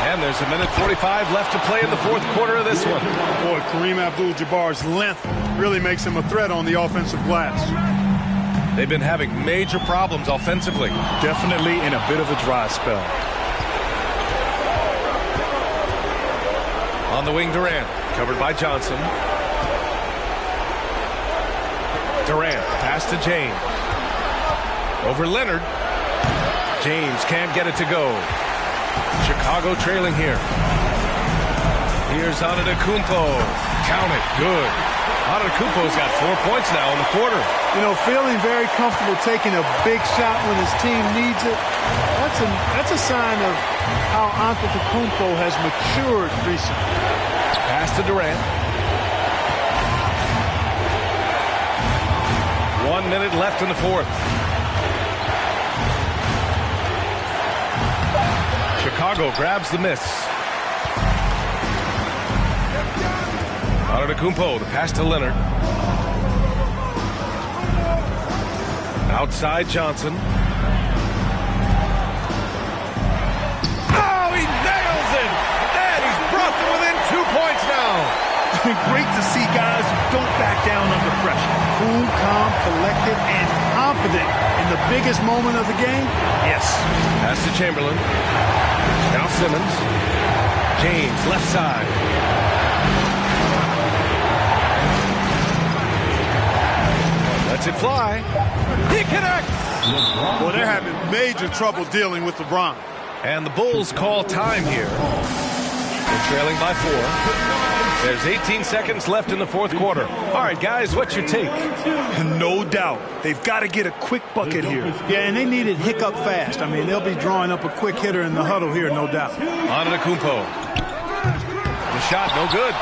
And there's 1:45 left to play in the fourth quarter of this one. Boy, Kareem Abdul-Jabbar's length really makes him a threat on the offensive glass. They've been having major problems offensively. Definitely in a bit of a dry spell. On the wing, Durant, covered by Johnson. Durant, pass to James. Over Leonard. James can't get it to go. Chicago trailing here. Here's Antetokounmpo. Count it. Good. Antetokounmpo's got 4 points now in the quarter. You know, feeling very comfortable taking a big shot when his team needs it. That's a sign of how Antetokounmpo has matured recently. Pass to Durant. 1 minute left in the fourth. Chicago grabs the miss. Antetokounmpo, the pass to Leonard. Outside Johnson. Oh, he nails it! And he's brought them within 2 points now. Great to see guys who don't back down under pressure. Cool, calm, collected, and confident in the biggest moment of the game? Yes. Pass to Chamberlain. Now Simmons. James, left side. Lets it fly. He connects. Well, they're having major trouble dealing with LeBron. And the Bulls call time here. They're trailing by 4. There's 18 seconds left in the fourth quarter. All right, guys, what's your take? No doubt. They've got to get a quick bucket here. Yeah, and they need it hiccup fast. I mean, they'll be drawing up a quick hitter in the huddle here, no doubt. Antetokounmpo. The shot, no good.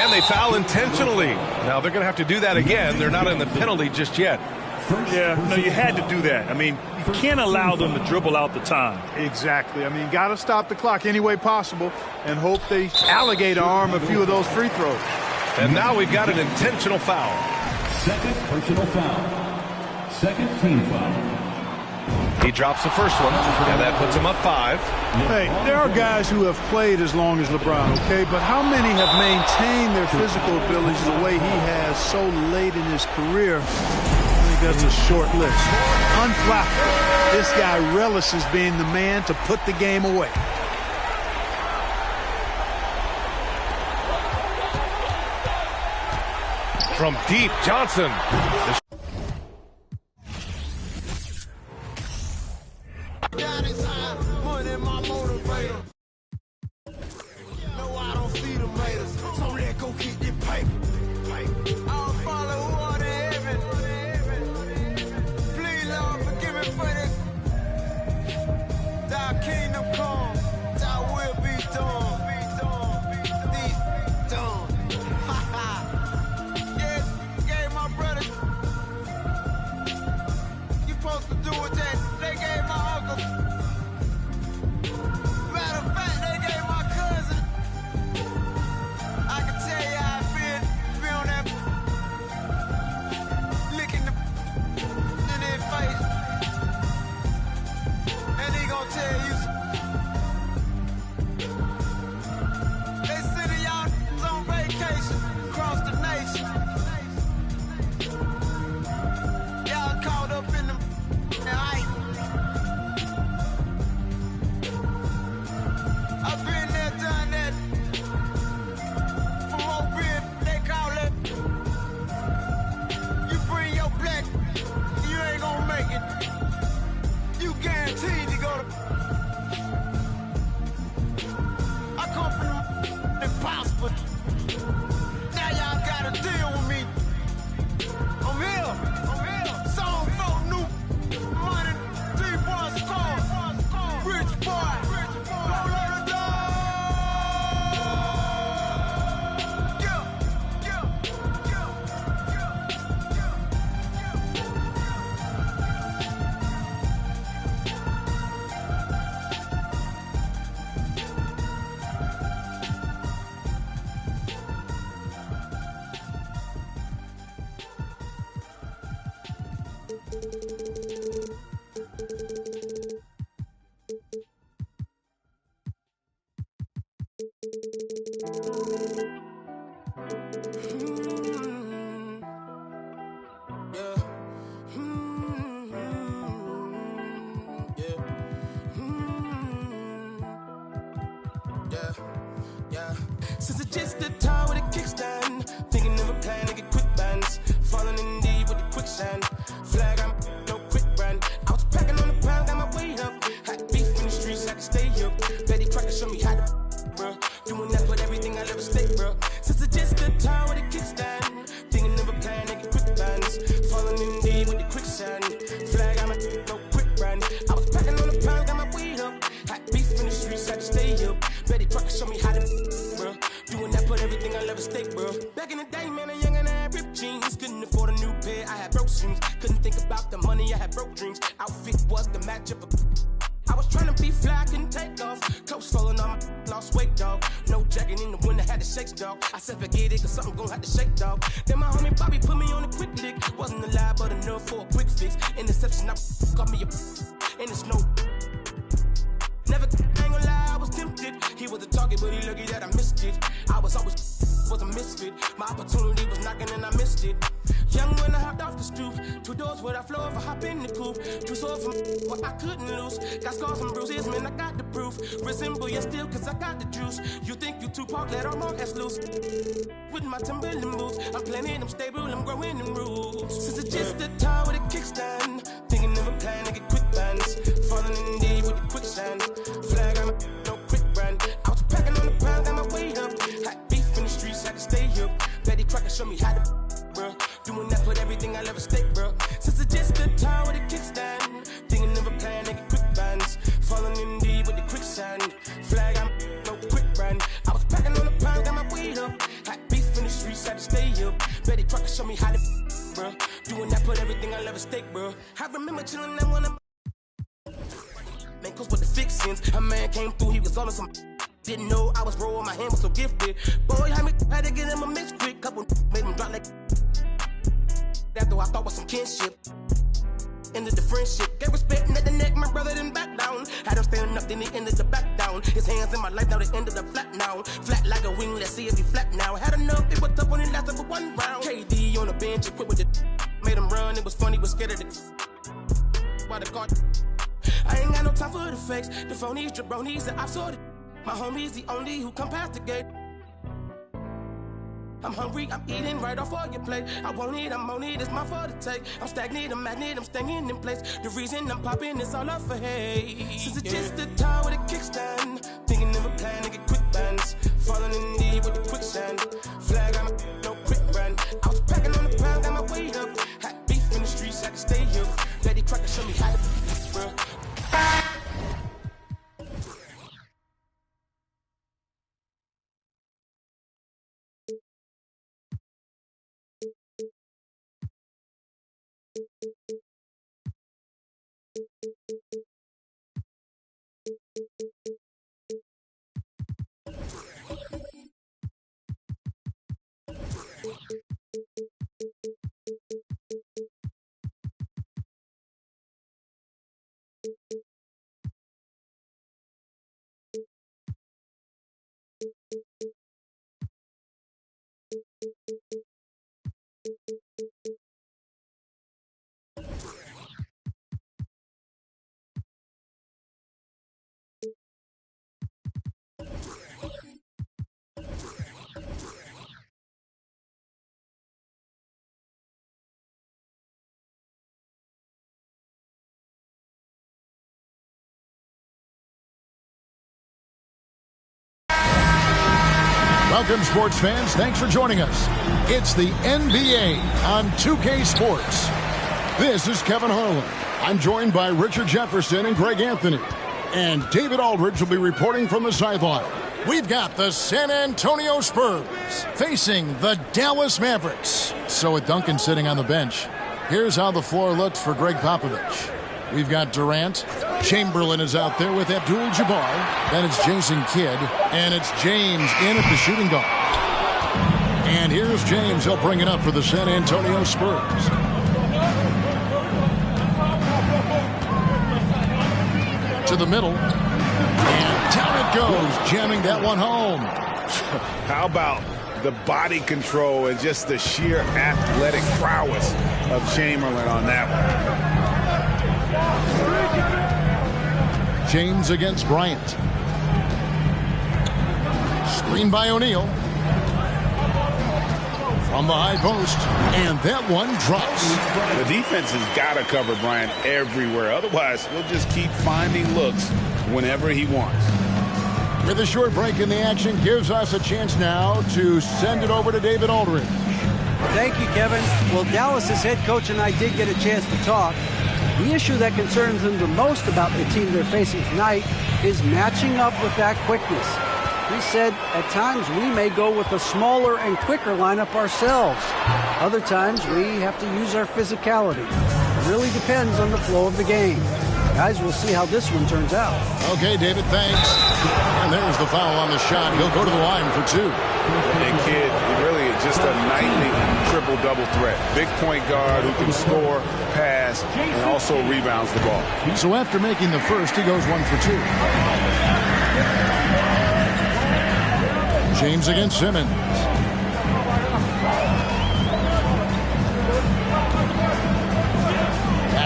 And they foul intentionally. Now, they're going to have to do that again. They're not in the penalty just yet. Yeah, no, you had to do that. I mean, you can't allow them to dribble out the time. Exactly. I mean, got to stop the clock any way possible and hope they alligator arm a few of those free throws. And now we've got an intentional foul. Second personal foul. Second team foul. He drops the first one, and that puts him up 5. Hey, there are guys who have played as long as LeBron, okay? But how many have maintained their physical abilities the way he has so late in his career? I think that's a short list. Unflappable. This guy relishes being the man to put the game away. From deep, Johnson. Since it's just the time with a kickstand, thinking of a plan to get quick bands, falling in deep with the quicksand. Flag, I'm no quick brand. I was packing on the pound, got my weight up. Had beef in the streets, had to stay up. Betty Crocker showed me how to, bro. Doing that with everything I ever stay, bro. Since it's just the time with a kickstand, thinking of a plan to get quick bands, falling in deep with the quicksand. Flag, I'm no quick brand. I was packing on the pound, got my weight up. Had beef in the streets, had to stay up. Betty Crocker showed me how to, bro. Doing that, put everything I love at stake, bro. Back in the day, man, a young and I had ripped jeans. Couldn't afford a new pair, I had broke shoes. Couldn't think about the money, I had broke dreams. Outfit was the match of a... I was trying to be fly, couldn't take off. Clothes falling on my lost weight, dog. No jacket in the winter, had to shake, dog. I said forget it, cause something gon' have to shake, dog. Then my homie Bobby put me on a quick lick. Wasn't alive, but enough for a quick fix. Interception, I got me a... And it's no... Never, I ain't gonna lie, I was tempted. He was a target, but he lucky that I missed it. I was always was a misfit. My opportunity was knocking and I missed it. Young when I hopped off the stoop, 2 doors where I flow if I hop in the coupe. 2 swords from what I couldn't lose. Got scars and bruises, man, I got the proof. Resemble you still, cause I got the juice. You think you Tupac, let all my ass loose. With my Timberland boots, I'm planning, I'm stable, I'm growing in rules. Since it's just a tie with a kickstand, thinking of a plan to get quick bands. Falling in deep with the quicksand. Flag, I'm no quick brand. I was packing on the pound, got my weight up. Hot beef in the streets, I can stay up. Betty Crocker show me how to, bruh. Doing that, put everything I'll ever stake, bruh. Since it's just a tie with a kickstand, thinking of a plan to get quick bands. Falling in deep with the quicksand. Flag, I'm no quick brand. I was packing on the pound, got my weight up. Hot beef in the streets, I can stay up. Betty Crocker show me how to, bruh. Doing that, put everything I'll ever stake, bruh. I remember chilling that when I'm man, cause with the fixins, a man came through, he was on some. Didn't know I was rolling, my hand was so gifted. Boy, had to get him a mix quick. Couple made him drop like that, though I thought was some kinship. Ended the friendship, gave respect at the neck, my brother didn't back down. Had him standing up, then he ended the back down. His hands in my life, now they ended up flat now. Flat like a wing, let's see if he flat now. Had enough, it was tough when it lasted for 1 round. KD on the bench, equipped with it. Made him run, it was funny, was scared of it. Why the card? I ain't got no time for the fakes. The phonies, jabronis, the ops sorted. My homie's the only who come past the gate. I'm hungry, I'm eating right off all your plate. I want it, I'm on it, it's my fault to take. I'm stagnant, I'm magnet, I'm staying in place. The reason I'm popping is all up for hate. Since it's just a tie with a kickstand, thinking of a plan to get quick bands. Falling in deep with the quicksand. Flag, I'm no quick brand. I was packing on the pound, got my weight up. Hot beef in the streets, I can stay up. Betty Crocker show me how to, bruh. Welcome, sports fans. Thanks for joining us. It's the NBA on 2K Sports. This is Kevin Harlan. I'm joined by Richard Jefferson and Greg Anthony. And David Aldridge will be reporting from the sideline. We've got the San Antonio Spurs facing the Dallas Mavericks. So with Duncan sitting on the bench, here's how the floor looks for Greg Popovich. We've got Durant. Chamberlain is out there with Abdul-Jabbar. Then it's Jason Kidd. And it's James in at the shooting guard. And here's James. He'll bring it up for the San Antonio Spurs. To the middle. And down it goes, jamming that one home. How about the body control and just the sheer athletic prowess of Chamberlain on that one? James against Bryant. Screen by O'Neal. From the high post. And that one drops. The defense has got to cover Bryant everywhere. Otherwise, he'll just keep finding looks whenever he wants. With a short break in the action, gives us a chance now to send it over to David Aldridge. Thank you, Kevin. Well, Dallas's head coach and I did get a chance to talk. The issue that concerns him the most about the team they're facing tonight is matching up with that quickness. He said, at times we may go with a smaller and quicker lineup ourselves. Other times we have to use our physicality. It really depends on the flow of the game. Guys, we'll see how this one turns out. Okay, David, thanks. And there's the foul on the shot. He'll go to the line for 2. And Kidd, really just a nightly triple-double threat. Big point guard who can score, pass, and also rebounds the ball. So after making the first, he goes 1 for 2. James against Simmons.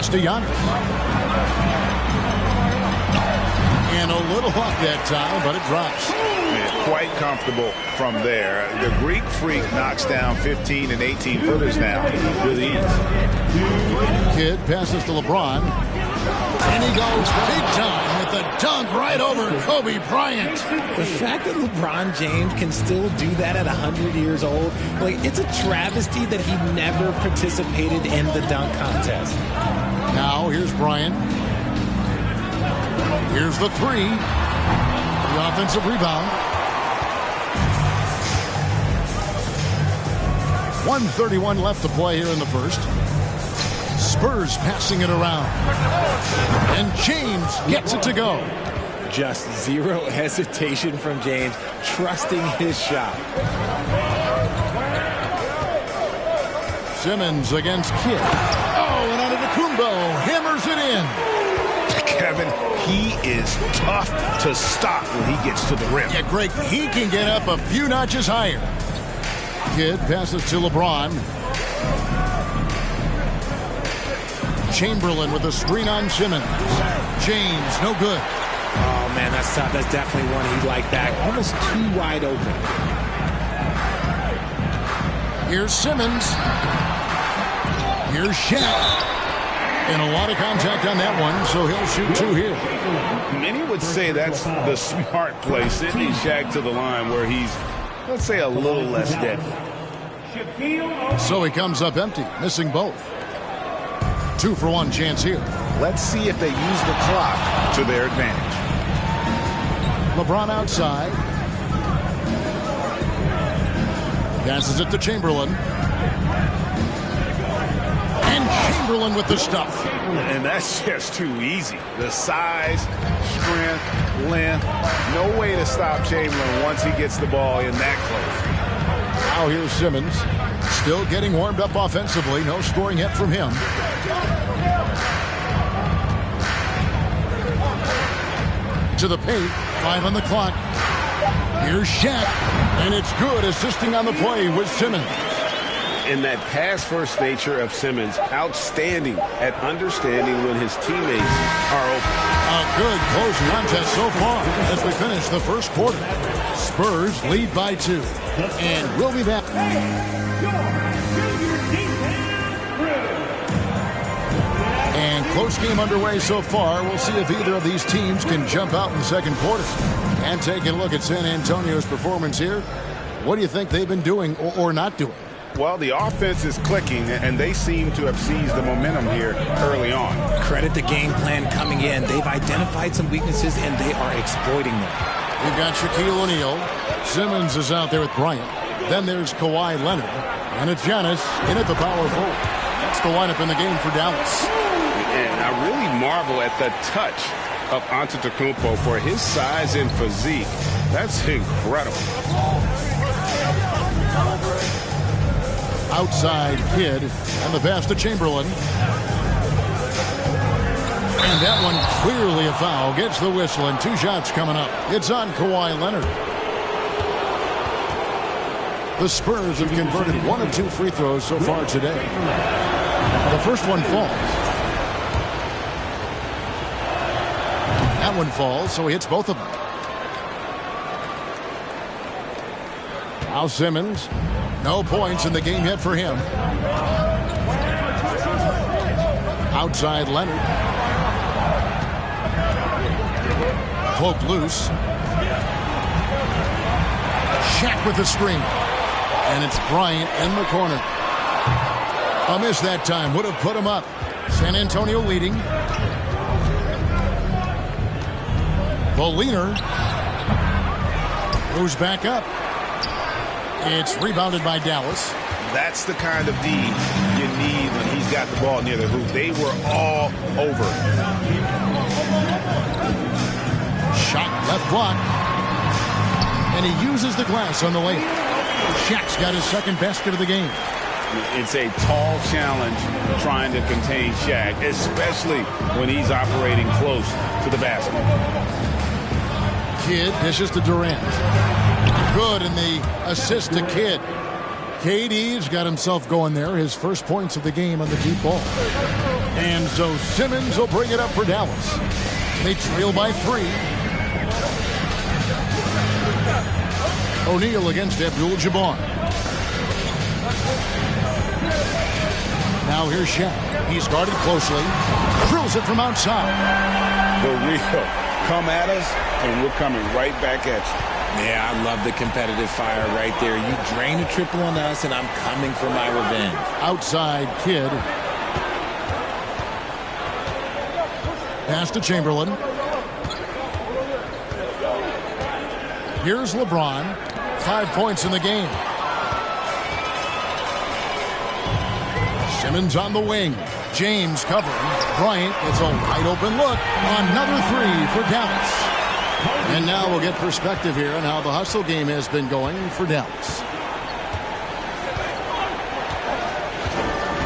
Pass to Giannis. And a little off that time, but it drops. Yeah, quite comfortable from there. The Greek Freak knocks down 15 and 18 footers now with ease. Kidd passes to LeBron. And he goes big time with the dunk right over Kobe Bryant. The fact that LeBron James can still do that at 100 years old, like, it's a travesty that he never participated in the dunk contest. Now here's Bryant. Here's the three. The offensive rebound. 1:31 left to play here in the first. Spurs passing it around. And James gets it to go. Just zero hesitation from James, trusting his shot. Simmons against Kidd. Oh, and Antetokounmpo hammers it in. Kevin, he is tough to stop when he gets to the rim. Yeah, Greg, he can get up a few notches higher. Kidd passes to LeBron. Chamberlain with a screen on Simmons. James, no good. Oh, man, that's tough. That's definitely one he'd like back. Almost too wide open. Here's Simmons. Here's Shaq. And a lot of contact on that one, so he'll shoot two here. Many would say that's the smart play, sending Shaq to the line where he's, let's say, a little less deadly. So he comes up empty, missing both. 2-for-1 chance here. Let's see if they use the clock to their advantage. LeBron outside. Passes it to Chamberlain. And Chamberlain with the stuff. And that's just too easy. The size, strength, length. No way to stop Chamberlain once he gets the ball in that close. Now here's Simmons. Still getting warmed up offensively. No scoring yet from him. To the paint. 5 on the clock. Here's Shaq. And it's good, assisting on the play with Simmons. And that pass-first nature of Simmons, outstanding at understanding when his teammates are open. A good close contest so far as we finish the first quarter. Spurs lead by 2. And we'll be back. And close game underway so far. We'll see if either of these teams can jump out in the second quarter. And taking a look at San Antonio's performance here, what do you think they've been doing or not doing? Well, the offense is clicking, and they seem to have seized the momentum here early on. Credit the game plan coming in. They've identified some weaknesses, and they are exploiting them. We've got Shaquille O'Neal. Simmons is out there with Bryant. Then there's Kawhi Leonard. And it's Giannis in at the power forward. That's the lineup in the game for Dallas. And I really marvel at the touch of Antetokounmpo for his size and physique. That's incredible. Outside Kidd, and the pass to Chamberlain. And that one clearly a foul. Gets the whistle, and 2 shots coming up. It's on Kawhi Leonard. The Spurs have converted 1 of 2 free throws so far today. The first one falls. That one falls, so he hits both of them. Now Simmons. No points in the game yet for him. Outside Leonard. Cloak loose. Shaq with the screen. And it's Bryant in the corner. A miss that time. Would have put him up. San Antonio leading. The leaner goes back up. It's rebounded by Dallas. That's the kind of D you need when he's got the ball near the hoop. They were all over. Shot left block. And he uses the glass on the layup. Shaq's got his second basket of the game. It's a tall challenge trying to contain Shaq, especially when he's operating close to the basket. Kidd dishes to Durant. Good in the assist to Kidd. KD's got himself going there. His first points of the game on the deep ball. And so Simmons will bring it up for Dallas. They trail by 3. O'Neal against Abdul-Jabbar. Now here's Shaq. He's guarded closely. Drills it from outside. The real come at us, and we're coming right back at you. Yeah, I love the competitive fire right there. You drain a triple on us, and I'm coming for my revenge. Outside Kidd. Pass to Chamberlain. Here's LeBron. 5 points in the game. Simmons on the wing. James covering. Bryant gets a wide open look. Another 3 for Dallas. And now we'll get perspective here on how the hustle game has been going for Dallas.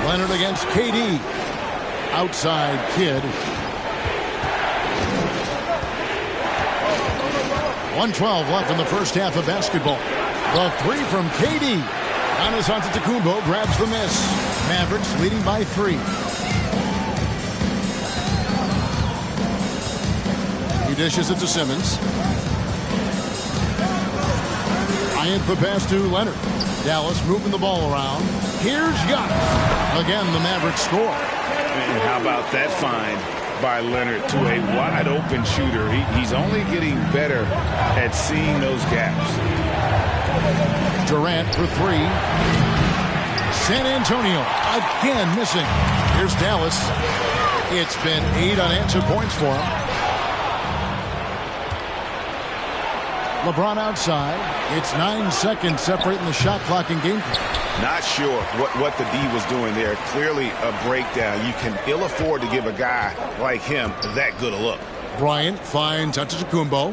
Leonard against KD. Outside Kidd. 1:12 left in the first half of basketball. The 3 from KD. Giannis Antetokounmpo grabs the miss. Mavericks leading by 3. He dishes it to Simmons. Bryant the pass to Leonard. Dallas moving the ball around. Here's Giannis. Again, the Mavericks score. And how about that find by Leonard to a wide open shooter? He's only getting better at seeing those gaps. Durant for 3. San Antonio again missing. Here's Dallas. It's been 8 unanswered points for him. LeBron outside. It's 9 seconds separating the shot clock and game clock. Not sure what the D was doing there. Clearly a breakdown. You can ill afford to give a guy like him that good a look. Bryant finds Antetokounmpo.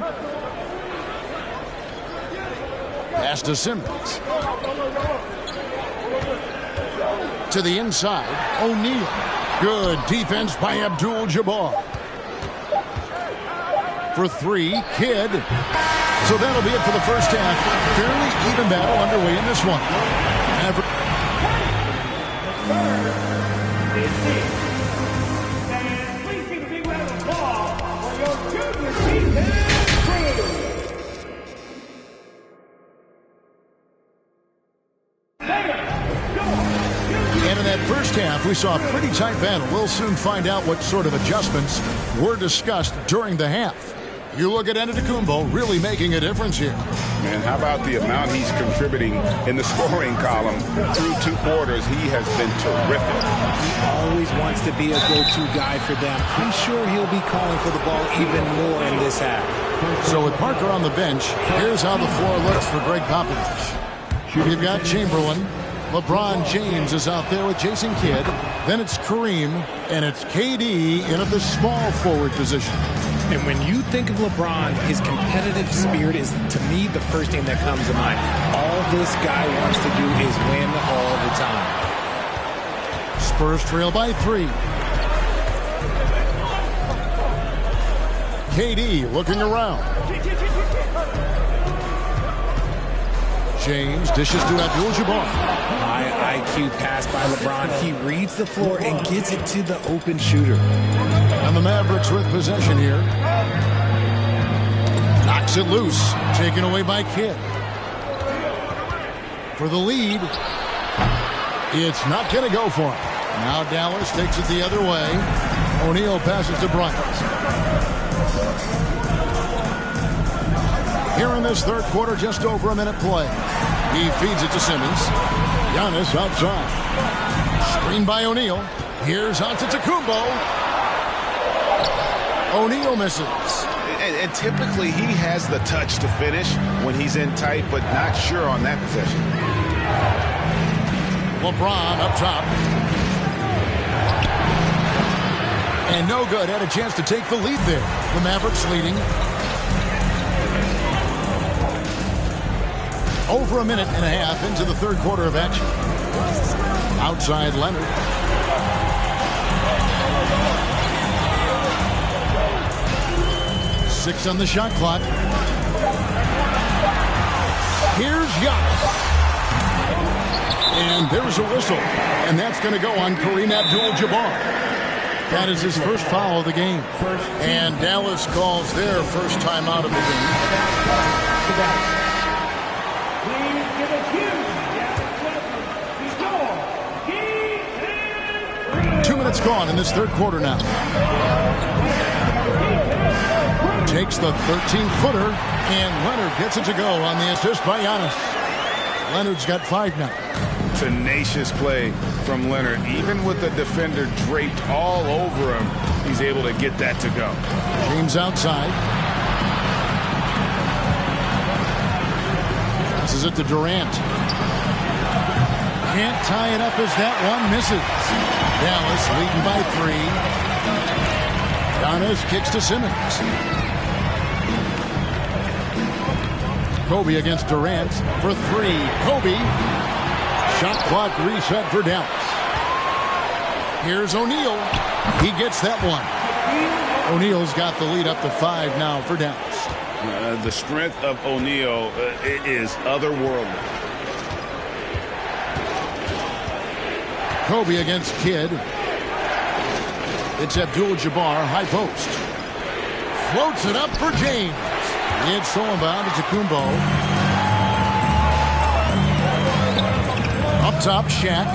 Pass to Simmons. To the inside, O'Neal. Good defense by Abdul-Jabbar. For 3, Kidd. So that'll be it for the first half. Fairly even battle underway in this one. And in that first half, we saw a pretty tight battle. We'll soon find out what sort of adjustments were discussed during the half. You look at Antetokounmpo really making a difference here. Man, how about the amount he's contributing in the scoring column through 2 quarters? He has been terrific. He always wants to be a go-to guy for them. I'm sure he'll be calling for the ball even more in this half. So with Parker on the bench, here's how the floor looks for Greg Popovich. You've got Chamberlain. LeBron James is out there with Jason Kidd. Then it's Kareem, and it's KD in at the small forward position. And when you think of LeBron, his competitive spirit is, to me, the first thing that comes to mind. All this guy wants to do is win all the time. Spurs trail by 3. KD looking around. James dishes to Abdul-Jabbar. High IQ pass by LeBron. He reads the floor and gets it to the open shooter. And the Mavericks with possession here. Knocks it loose. Taken away by Kidd. For the lead. It's not going to go for him. Now Dallas takes it the other way. O'Neal passes to Bryant. Here in this third quarter, just over a minute play. He feeds it to Simmons. Giannis outside. Screen by O'Neal. Here's Antetokounmpo. O'Neal misses. And typically he has the touch to finish when he's in tight, but not sure on that possession. LeBron up top. And no good. Had a chance to take the lead there. The Mavericks leading. Over a minute and a half into the third quarter of action. Outside Leonard. Six on the shot clock. Here's Giannis. And there's a whistle. And that's going to go on Kareem Abdul-Jabbar. That is his first foul of the game. And Dallas calls their first time out of the game. 2 minutes gone in this third quarter now. Takes the 13-footer, and Leonard gets it to go on the assist by Giannis. Leonard's got 5 now. Tenacious play from Leonard. Even with the defender draped all over him, he's able to get that to go. James outside. Passes it to Durant. Can't tie it up as that one misses. Dallas leading by 3. Giannis kicks to Simmons. Kobe against Durant for 3. Kobe. Shot clock reset for Dallas. Here's O'Neal. He gets that one. O'Neal's got the lead up to 5 now for Dallas. The strength of O'Neal is otherworldly. Kobe against Kidd. It's Abdul-Jabbar, high post. Floats it up for James. It's stolen by Antetokounmpo. Up top, Shaq.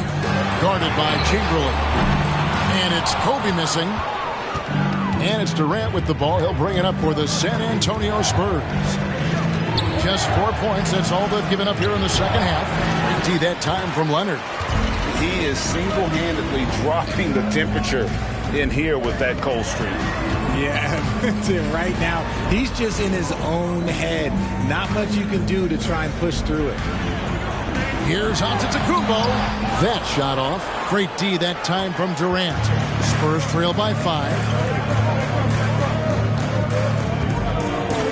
Guarded by Chamberlain. And it's Kobe missing. And it's Durant with the ball. He'll bring it up for the San Antonio Spurs. Just 4 points. That's all they've given up here in the second half. See that time from Leonard. He is single-handedly dropping the temperature in here with that cold streak. Yeah, right now, he's just in his own head. Not much you can do to try and push through it. Here's Antetokounmpo. That shot off. Great D that time from Durant. Spurs trail by 5.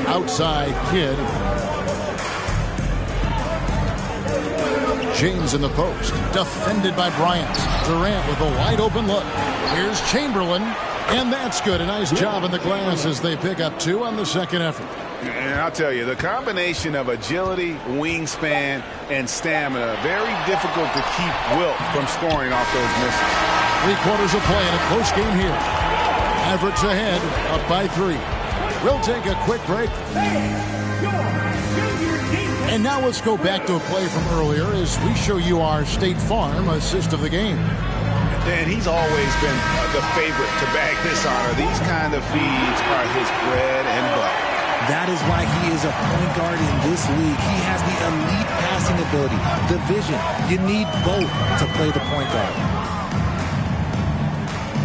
Outside, Kidd. James in the post. Defended by Bryant. Durant with a wide open look. Here's Chamberlain. And that's good. A nice job in the glass as they pick up 2 on the second effort. And I'll tell you, the combination of agility, wingspan, and stamina, very difficult to keep Wilt from scoring off those misses. 3 quarters of play in a close game here. Mavericks ahead, up by 3. We'll take a quick break. And now let's go back to a play from earlier as we show you our State Farm assist of the game. And he's always been the favorite to bag this honor. These kind of feeds are his bread and butter. That is why he is a point guard in this league. He has the elite passing ability, the vision. You need both to play the point guard.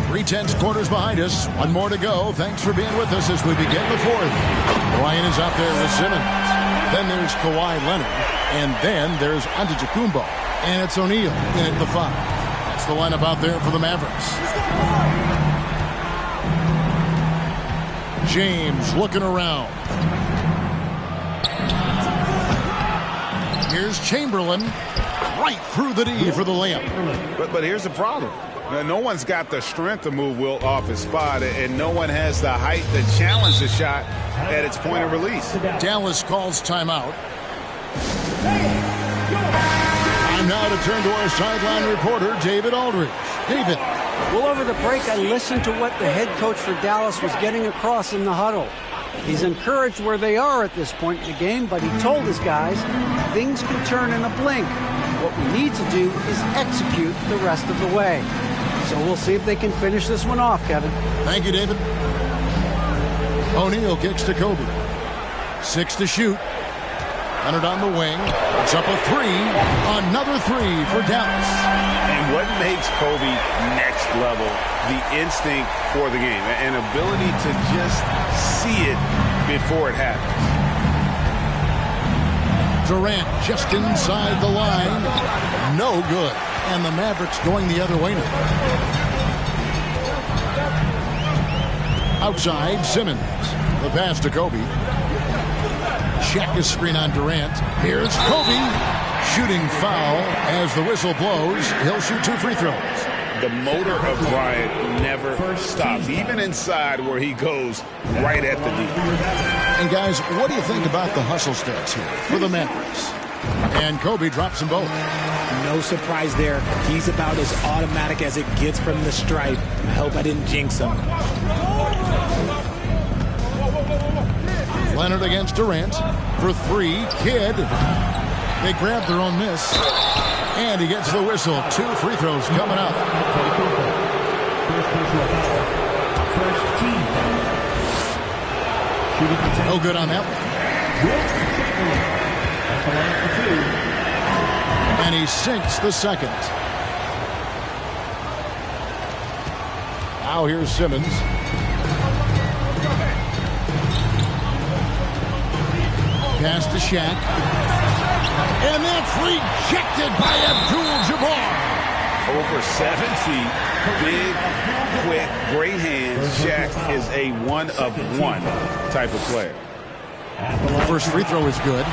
3/10 quarters behind us. 1 more to go. Thanks for being with us as we begin the 4th. Ryan is out there with Simmons. Then there's Kawhi Leonard. And then there's Antetokounmpo. And it's O'Neal in at the 5. That's the lineup out there for the Mavericks. James looking around. Here's Chamberlain. Right through the D for the layup. But here's the problem. No one's got the strength to move Wilt off his spot, and no one has the height to challenge the shot at its point of release. Dallas calls timeout. Time now to turn to our sideline reporter, David Aldridge. David. Well, over the break, I listened to what the head coach for Dallas was getting across in the huddle. He's encouraged where they are at this point in the game, but he told his guys things can turn in a blink. What we need to do is execute the rest of the way. So we'll see if they can finish this one off, Kevin. Thank you, David. O'Neal kicks to Kobe. 6 to shoot. Leonard on the wing. It's up a 3. Another 3 for Dallas. And what makes Kobe next level, the instinct for the game, an ability to just see it before it happens. Durant just inside the line. No good. And the Mavericks going the other way now. Outside, Simmons. The pass to Kobe. Check his screen on Durant. Here's Kobe. Shooting foul as the whistle blows. He'll shoot 2 free throws. The motor of Bryant never stops, even inside where he goes right at the D. And guys, what do you think about the hustle stats here for the Mavericks? And Kobe drops them both. No No surprise there. He's about as automatic as it gets from the stripe. I hope I didn't jinx him. Leonard against Durant for three. Kidd. They grab their own miss. And he gets the whistle. 2 free throws coming up. No good on that one. And he sinks the second. Now here's Simmons. Pass to Shaq. And that's rejected by Abdul-Jabbar. Over 7 feet, big, quick, great hands. Shaq is a one-of-one type of player. First free throw is good.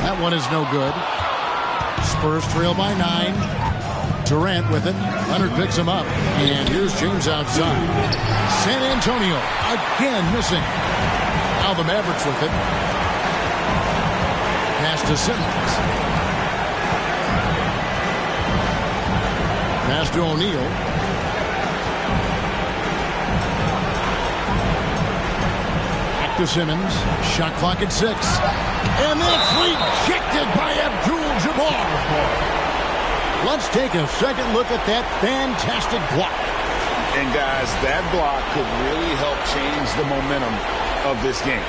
That one is no good. Spurs trail by 9. Durant with it. Leonard picks him up. And here's James outside. San Antonio again missing. Now the Mavericks with it. Pass to Simmons. Pass to O'Neal. Back to Simmons. Shot clock at 6. And that's rejected by Abdul-Jabbar. Let's take a second look at that fantastic block. And guys, that block could really help change the momentum of this game.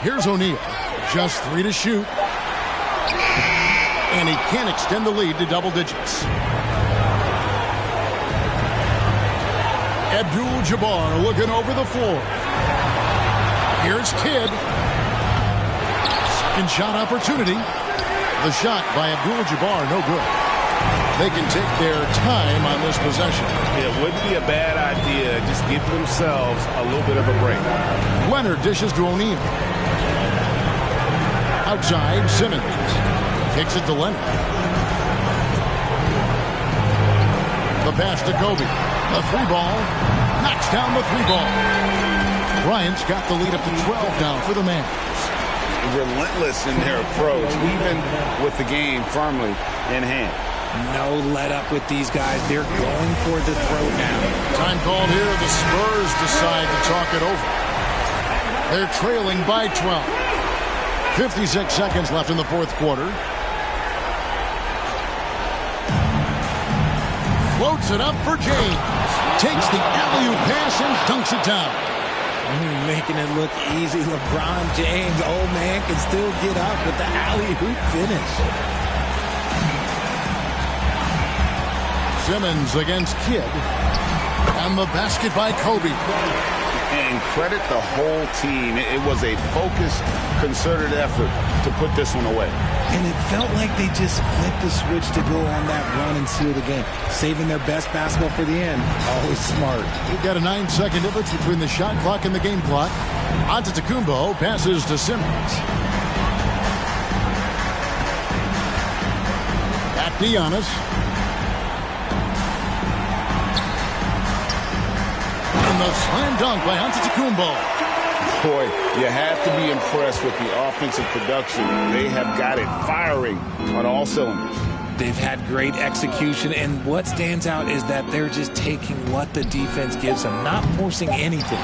Here's O'Neal. Just 3 to shoot. And he can't extend the lead to double digits. Abdul-Jabbar looking over the floor. Here's Kidd. Second shot opportunity. The shot by Abdul-Jabbar, no good. They can take their time on this possession. It wouldn't be a bad idea. Just give themselves a little bit of a break. Leonard dishes to O'Neal. Outside, Simmons. Kicks it to Leonard. The pass to Kobe. The 3-ball. Knocks down the 3-ball. Bryant's got the lead up to 12 now for the Mavs. Relentless in their approach, even with the game firmly in hand. No let up with these guys. They're going for the throwdown. Time called here. The Spurs decide to talk it over. They're trailing by 12. 56 seconds left in the fourth quarter. Floats it up for James. Takes the alley-oop pass and dunks it down. Making it look easy. LeBron James, old man, can still get up with the alley-oop finish. Simmons against Kidd. And the basket by Kobe. And credit the whole team. It was a focused, concerted effort to put this one away. And it felt like they just flipped the switch to go on that run and seal the game. Saving their best basketball for the end. Always smart. We've got a 9-second difference between the shot clock and the game clock. Antetokounmpo passes to Simmons. Back to Giannis. And the slam dunk by Antetokounmpo. Boy, you have to be impressed with the offensive production. They have got it firing on all cylinders. They've had great execution, and what stands out is that they're just taking what the defense gives them, not forcing anything.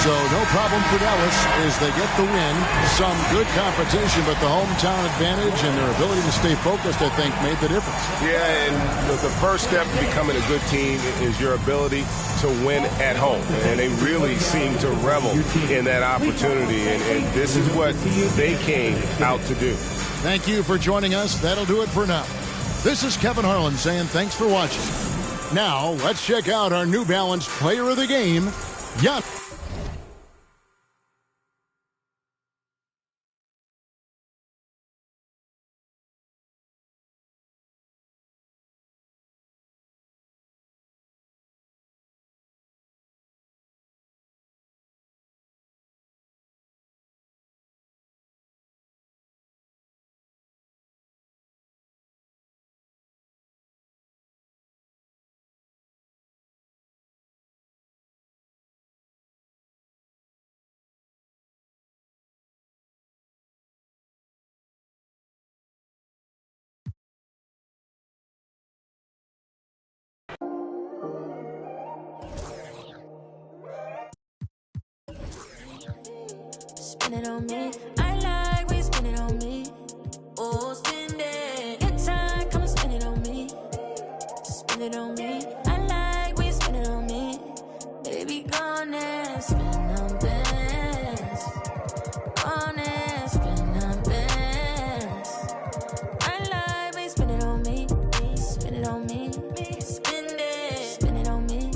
So no problem for Dallas as they get the win. Some good competition, but the hometown advantage and their ability to stay focused, I think, made the difference. Yeah, and the first step to becoming a good team is your ability to win at home. And they really seem to revel in that opportunity, and this is what they came out to do. Thank you for joining us. That'll do it for now. This is Kevin Harlan saying thanks for watching. Now, let's check out our New Balance Player of the Game, Giannis. spend it on me. I like when you spend it on me. Oh, spend it. Good time, come and spend it on me. Spend it on me. I like when you spend it on me. Baby, go on and spend on bands. Go on and spend on bands. I like when you spend it on me. Spend it on me. Spend it. Spend it on me.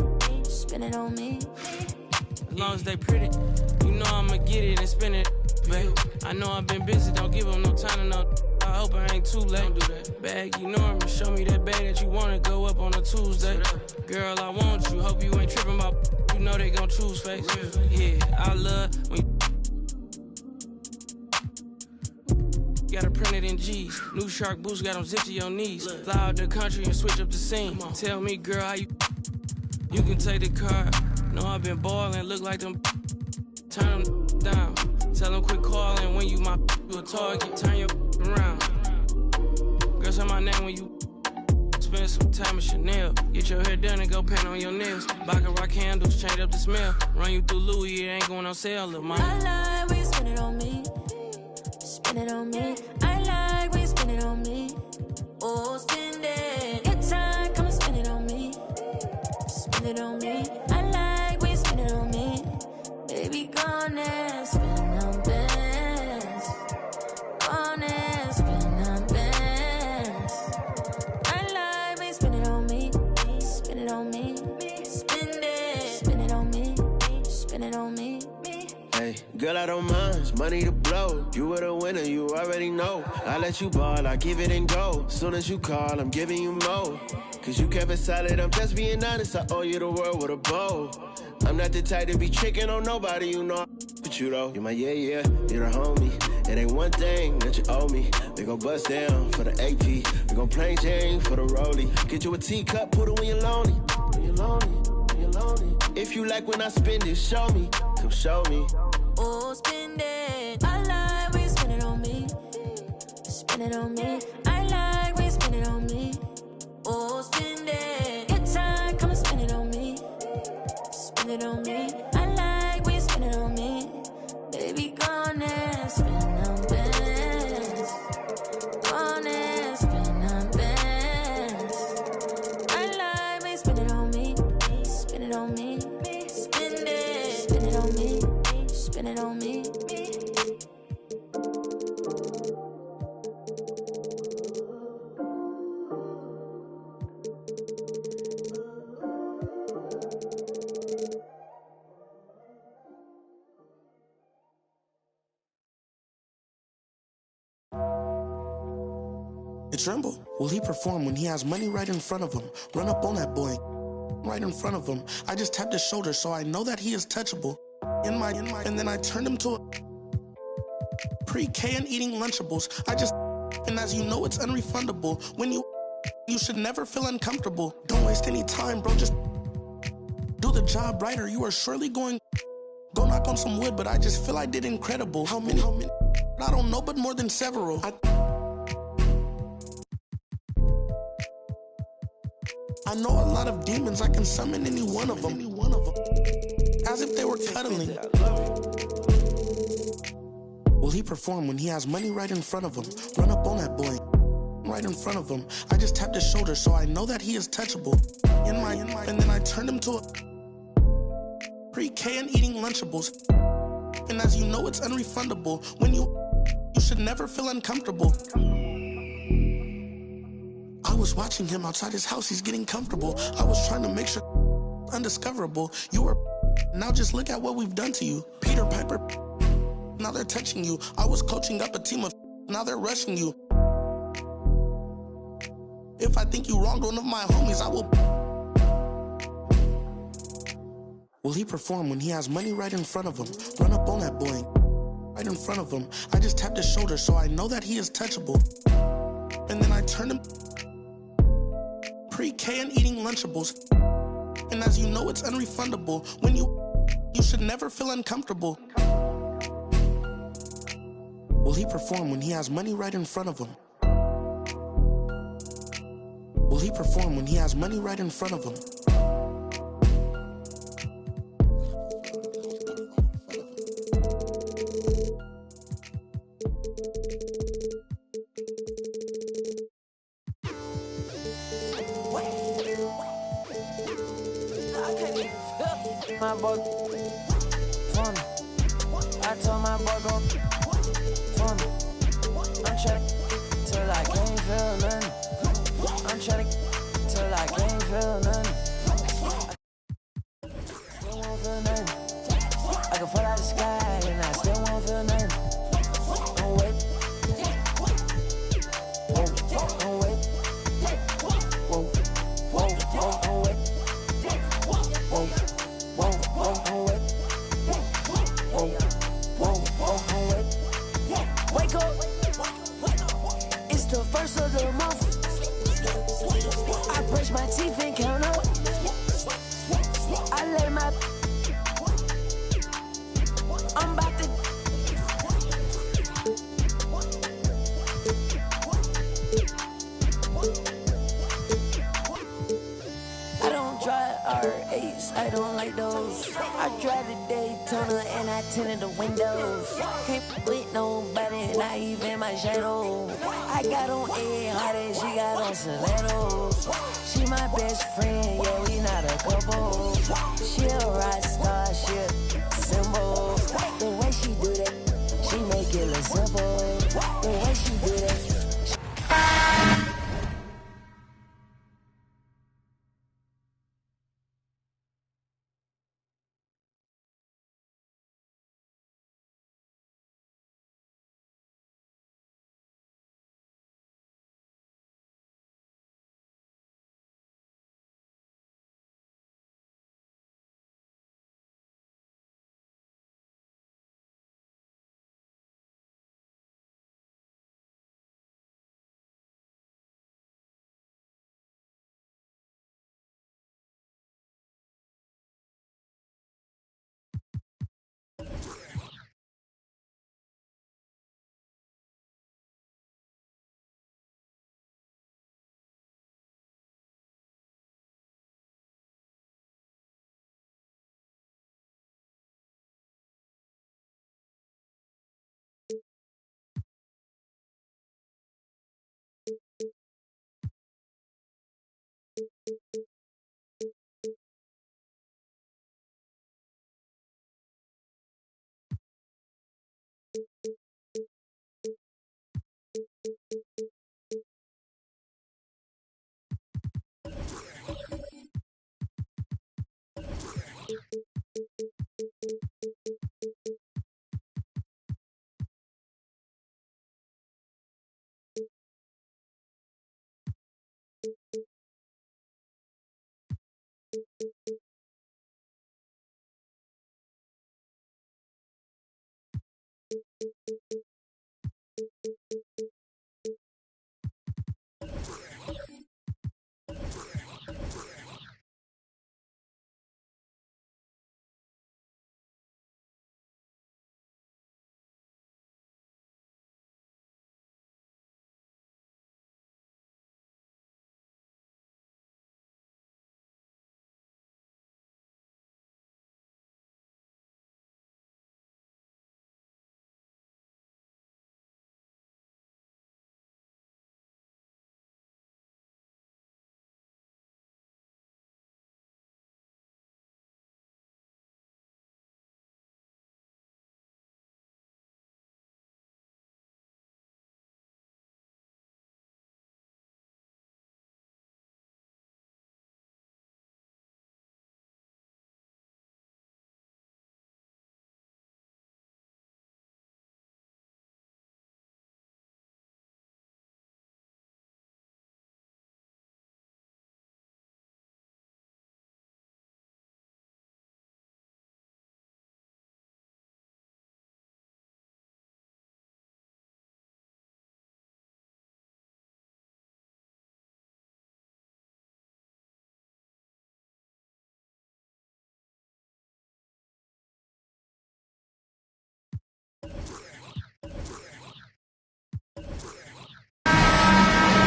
Spend it on me. As long as they pretty, you know I'ma get it and spend it, babe. I know I've been busy, don't give them no time to know. I hope I ain't too late. Don't do that. Bag, you know I'm gonna show me that bag that you wanna go up on a Tuesday. Girl, I want you, hope you ain't tripping about. You know they gon' choose face. Yeah, I love when you got it printed in G's. New Shark boots got them zipped to your knees. Fly out the country and switch up the scene. Tell me, girl, how you can take the car. Know I've been ballin', look like them. Turn them down. Tell them quit calling when you a target. Turn your around. Girl, say my name when you spend some time at Chanel. Get your hair done and go paint on your nails. Baccarat candles, change up the smell. Run you through Louis, it ain't going on sale, little mama. I like when you spend it on me. Spend it on me. I like when you spend it on me. Oh, spend it. Good time, come and spend it on me. Spend it on me. I like when you spend it on me. Baby, go on and spend on bands. Go on and spend on bands. I like when you spend it on me. Spend it on me. Spend it. Spend it on me. Spend it on me. Hey, girl, I don't mind, money to blow. You were the winner, you already know. I let you ball, I give it and go. Soon as you call, I'm giving you more. Cause you kept it solid, I'm just being honest. I owe you the world with a bow. I'm not the type to be tricking on nobody, you know. But you though, you're my yeah, you're the homie. It ain't one thing that you owe me. We gon' bust down for the AP. We gon' plain Jane for the rollie. Get you a teacup, put it when you're lonely. When you're lonely, when you're lonely. If you like when I spend it, show me. Come show me. Oh, spend it. I like when you spend it on me. Spend it on me. I like when you spend it on me. Oh, spend it. Good time, come and spend it on me. Spend it on me. I like when you spend it on me. Baby, go on and spend on bands. Go on and spend on bands. I like when you spend it on me. Spend it on me. Spend it. Spend it on me. Spend it on me. It's Trimble. Will he perform when he has money right in front of him? Run up on that boy right in front of him. I just tapped his shoulder so I know that he is touchable. And then I turned him to a pre-K and eating Lunchables. And as you know, it's unrefundable. When you should never feel uncomfortable. Don't waste any time, bro. Just do the job right or you are surely going. Go knock on some wood, but I just feel I did incredible. How many? I don't know, but more than several. I know a lot of demons, I can summon any one of them. As if they were cuddling. Will he perform when he has money right in front of him? Run up on that boy right in front of him. I just tapped his shoulder so I know that he is touchable. And then I turned him to a pre-K and eating Lunchables. And as you know, it's unrefundable. When you should never feel uncomfortable. I was watching him outside his house, he's getting comfortable. I was trying to make sure undiscoverable. You were, now just look at what we've done to you. Peter Piper, now they're touching you. I was coaching up a team of, now they're rushing you. If I think you wronged one of my homies, I will. Will he perform when he has money right in front of him? Run up on that boy right in front of him. I just tapped his shoulder so I know that he is touchable. And then I turned him pre-K and eating Lunchables. And as you know, it's unrefundable. When you should never feel uncomfortable. Will he perform when he has money right in front of him? Will he perform when he has money right in front of him? for me. I told my boy go for me. I'm trying till I can't feel nothing. I'm trying till I can't feel nothing. Still won't feel nothing. I can fall out of the sky and I still won't feel nothing. Don't wait. Don't wait. Whoa, whoa, whoa, don't wait. Whoa, whoa, whoa, don't wait. Whoa, whoa, whoa, don't wait. Wake up. It's the first of the month. I brush my teeth and count up. I let my I'm about to I don't drive R8s, I don't like those. I drive the Daytona and I tinted the windows. Can't with nobody, not even my shadow. I got on A hard as she got on stilettos. She my best friend, yeah, we not a couple. She a rock star, she a symbol. The way she do that, she make it look simple. The way she do that.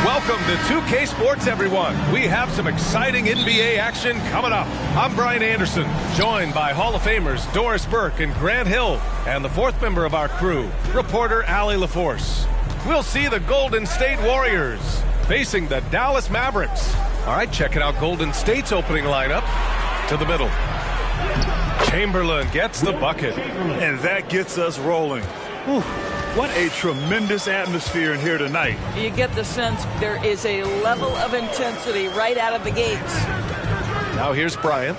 Welcome to 2K Sports, everyone. We have some exciting NBA action coming up. I'm Brian Anderson, joined by Hall of Famers Doris Burke and Grant Hill, and the fourth member of our crew, reporter Allie LaForce. We'll see the Golden State Warriors facing the Dallas Mavericks. All right, checking out Golden State's opening lineup. To the middle. Chamberlain gets the bucket. And that gets us rolling. Whew. What a tremendous atmosphere in here tonight. You get the sense there is a level of intensity right out of the gates. Now here's Bryant.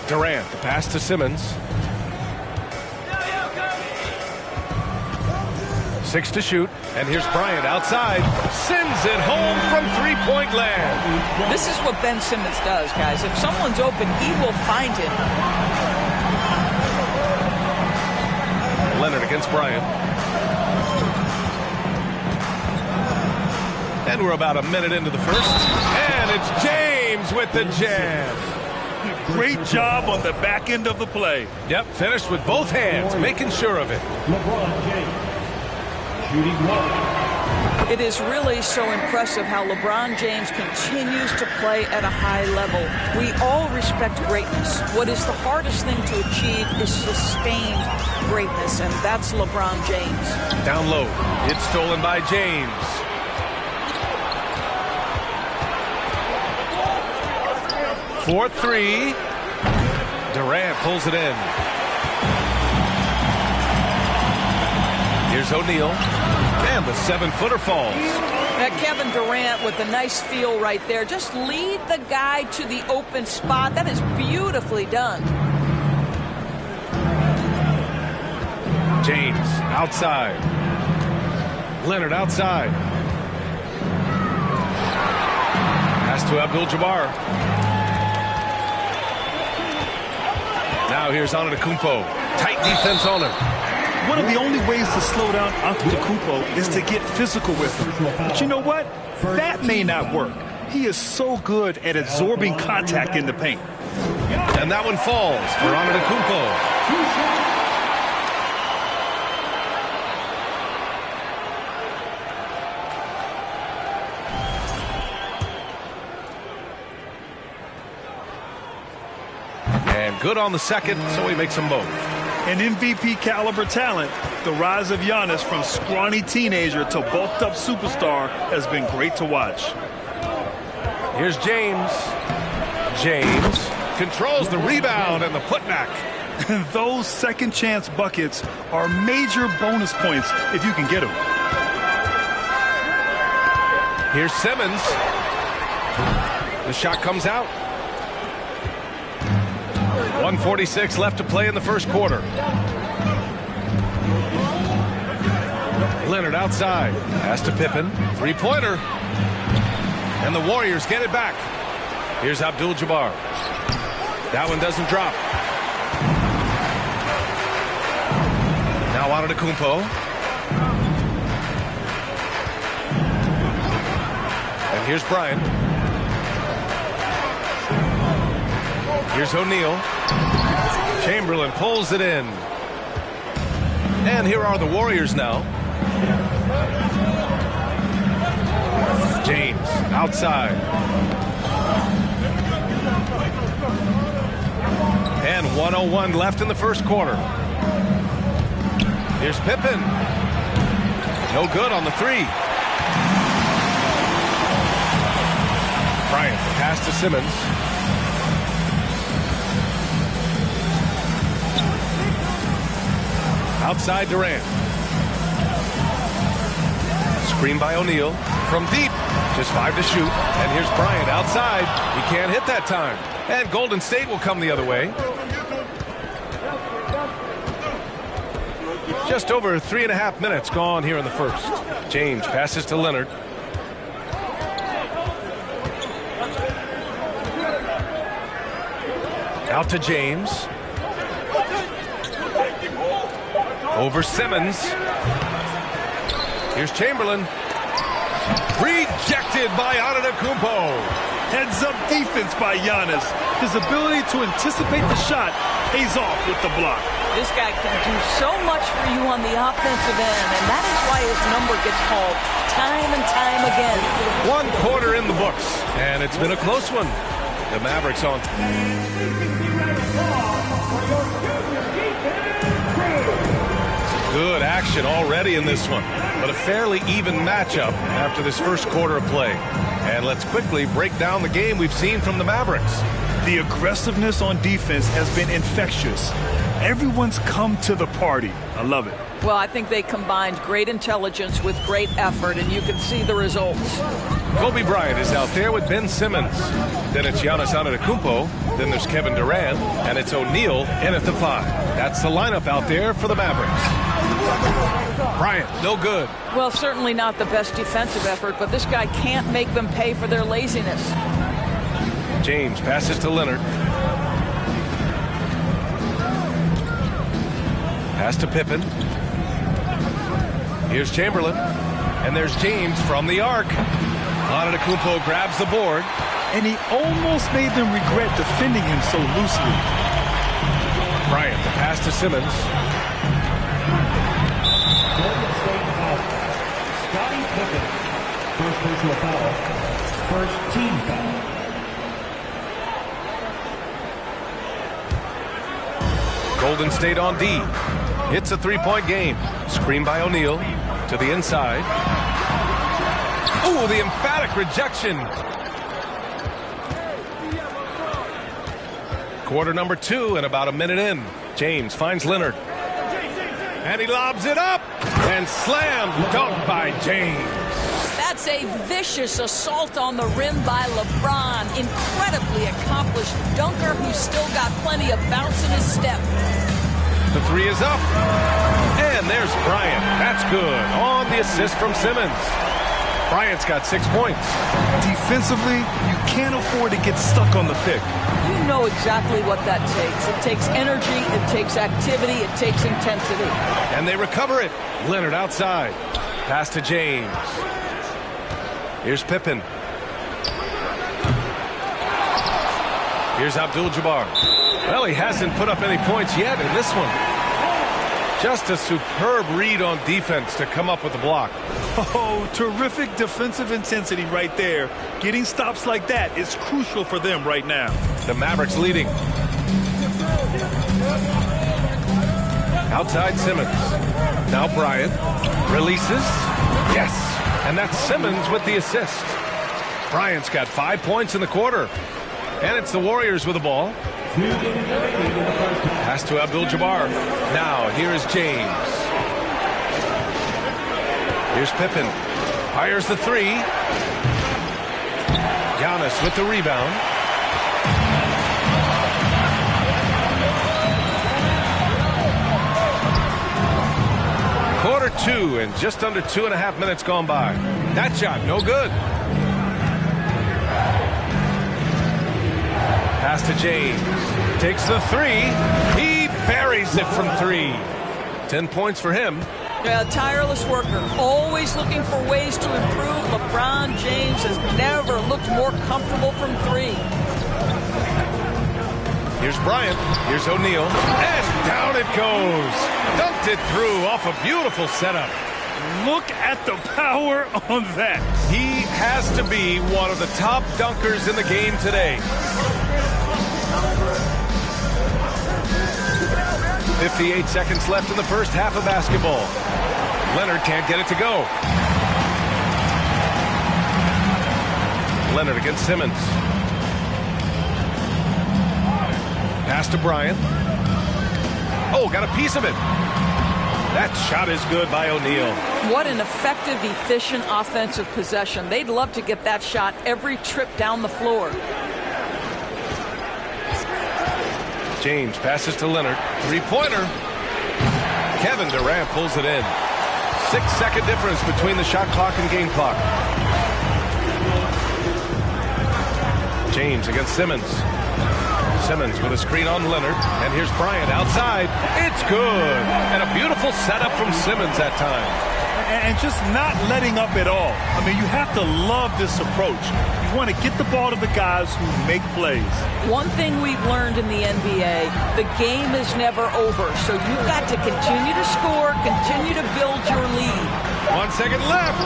Durant, the pass to Simmons. 6 to shoot. And here's Bryant outside. Sends it home from three-point land. This is what Ben Simmons does, guys. If someone's open, he will find it. Leonard against Bryant. And we're about a minute into the first. And it's James with the jam. Great job on the back end of the play. Yep, finished with both hands, making sure of it. LeBron James, shooting one. It is really so impressive how LeBron James continues to play at a high level. We all respect greatness. What is the hardest thing to achieve is sustained greatness, and that's LeBron James. Down low, it's stolen by James. For three. Durant pulls it in. Here's O'Neal. And the 7-footer falls. Now Kevin Durant with a nice feel right there. Just lead the guy to the open spot. That is beautifully done. James outside. Leonard outside. Pass to Abdul-Jabbar. Now here's Antetokounmpo. Tight defense on him. One of the only ways to slow down Antetokounmpo is to get physical with him. But you know what? That may not work. He is so good at absorbing contact in the paint. And that one falls for Antetokounmpo. And good on the second, so he makes them both. An MVP caliber talent, the rise of Giannis from scrawny teenager to bulked up superstar has been great to watch. Here's James. James controls the rebound and the putback. Those second chance buckets are major bonus points if you can get them. Here's Simmons. The shot comes out. 1:46 left to play in the first quarter. Leonard outside. Pass to Pippen. Three-pointer. And the Warriors get it back. Here's Abdul-Jabbar. That one doesn't drop. Now Antetokounmpo. And here's Bryant. Here's O'Neal. Chamberlain pulls it in. And here are the Warriors now. James outside. And 1:01 left in the first quarter. Here's Pippen. No good on the three. Bryant, the pass to Simmons. Outside Durant. Screen by O'Neal. From deep. Just 5 to shoot. And here's Bryant outside. He can't hit that time. And Golden State will come the other way. Just over 3.5 minutes gone here in the first. James passes to Leonard. Out to James. Over Simmons. Here's Chamberlain. Rejected by Antetokounmpo. Heads-up defense by Giannis. His ability to anticipate the shot pays off with the block. This guy can do so much for you on the offensive end, and that is why his number gets called time and time again. 1 quarter in the books, and it's been a close one. The Mavericks on. Good action already in this one, but a fairly even matchup after this first quarter of play. And let's quickly break down the game we've seen from the Mavericks. The aggressiveness on defense has been infectious. Everyone's come to the party. I love it. Well, I think they combined great intelligence with great effort, and you can see the results. Kobe Bryant is out there with Ben Simmons. Then it's Giannis Antetokounmpo. Then there's Kevin Durant. And it's O'Neal in at the 5. That's the lineup out there for the Mavericks. Bryant, no good. Well, certainly not the best defensive effort, but this guy can't make them pay for their laziness. James passes to Leonard. Pass to Pippen. Here's Chamberlain. And there's James from the arc. Antetokounmpo grabs the board. And he almost made them regret defending him so loosely. Bryant, the pass to Simmons. Scottie Pippen. First personal foul. First team foul. Golden State on D. It's a 3-point game. Screen by O'Neal to the inside. Ooh, the emphatic rejection. Quarter number 2 and about a minute in. James finds Leonard. And he lobs it up. And slam dunk by James. That's a vicious assault on the rim by LeBron. Incredibly accomplished dunker who's still got plenty of bounce in his step. The 3 is up. And there's Bryant. That's good. On the assist from Simmons. Bryant's got 6 points. Defensively, you can't afford to get stuck on the pick. You know exactly what that takes. It takes energy, it takes activity, it takes intensity. And they recover it. Leonard outside. Pass to James. Here's Pippen. Here's Abdul-Jabbar. Well, he hasn't put up any points yet in this one. Just a superb read on defense to come up with the block. Oh, terrific defensive intensity right there. Getting stops like that is crucial for them right now. The Mavericks leading. Outside Simmons. Now Bryant. Releases. Yes. And that's Simmons with the assist. Bryant's got 5 points in the quarter. And it's the Warriors with the ball. Pass to Abdul-Jabbar. Now, here is James. Here's Pippen. Fires the 3. Giannis with the rebound. Quarter 2 and just under 2.5 minutes gone by. That shot, no good. Pass to James. Takes the 3. He buries it from 3. 10 points for him. A tireless worker, always looking for ways to improve. LeBron James has never looked more comfortable from 3. Here's Bryant. Here's O'Neal. And down it goes. Dunked it through off a beautiful setup. Look at the power on that. He has to be one of the top dunkers in the game today. 58 seconds left in the first half of basketball. Leonard can't get it to go. Leonard against Simmons. Pass to Bryant. Oh, got a piece of it. That shot is good by O'Neal. What an effective, efficient offensive possession. They'd love to get that shot every trip down the floor. James passes to Leonard. 3-pointer. Kevin Durant pulls it in. 6-second difference between the shot clock and game clock. James against Simmons. Simmons with a screen on Leonard. And here's Bryant outside. It's good. And a beautiful setup from Simmons that time. And just not letting up at all. I mean, you have to love this approach. You want to get the ball to the guys who make plays. One thing we've learned in the NBA, the game is never over. So you've got to continue to score, continue to build your lead. 1 second left.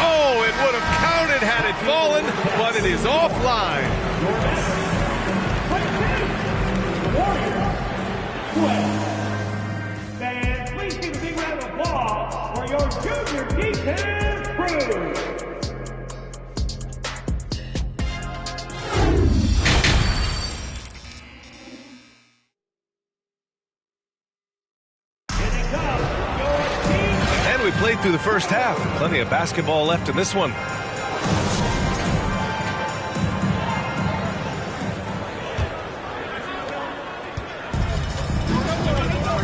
Oh, it would have counted had it fallen, but it is offline. And please give a big round of applause for your junior defense crew. played through the first half. Plenty of basketball left in this one.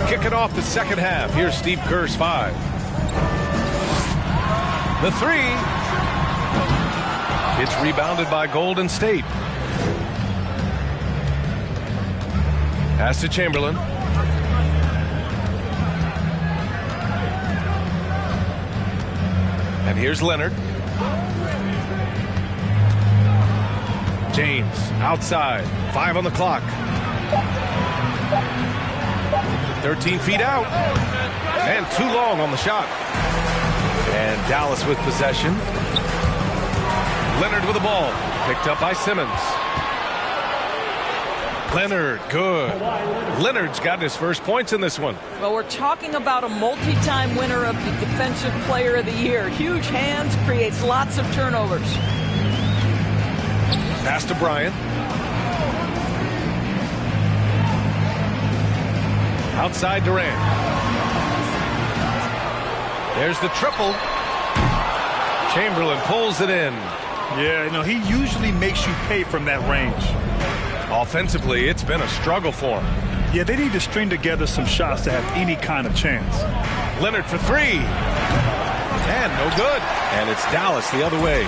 Kicking off the second half. Here's Steve Kerr's 5. The 3. It's rebounded by Golden State. Pass to Chamberlain. And here's Leonard. James outside. 5 on the clock. 13 feet out. And too long on the shot. And Dallas with possession. Leonard with the ball. Picked up by Simmons. Leonard, good. Leonard's got his first points in this one. Well, we're talking about a multi-time winner of the Defensive Player of the Year. Huge hands, creates lots of turnovers. Pass to Bryant. Outside Durant. There's the triple. Chamberlain pulls it in. Yeah, you know, he usually makes you pay from that range. Offensively, it's been a struggle for him. Yeah, they need to string together some shots to have any kind of chance. Leonard for 3. And no good. And it's Dallas the other way.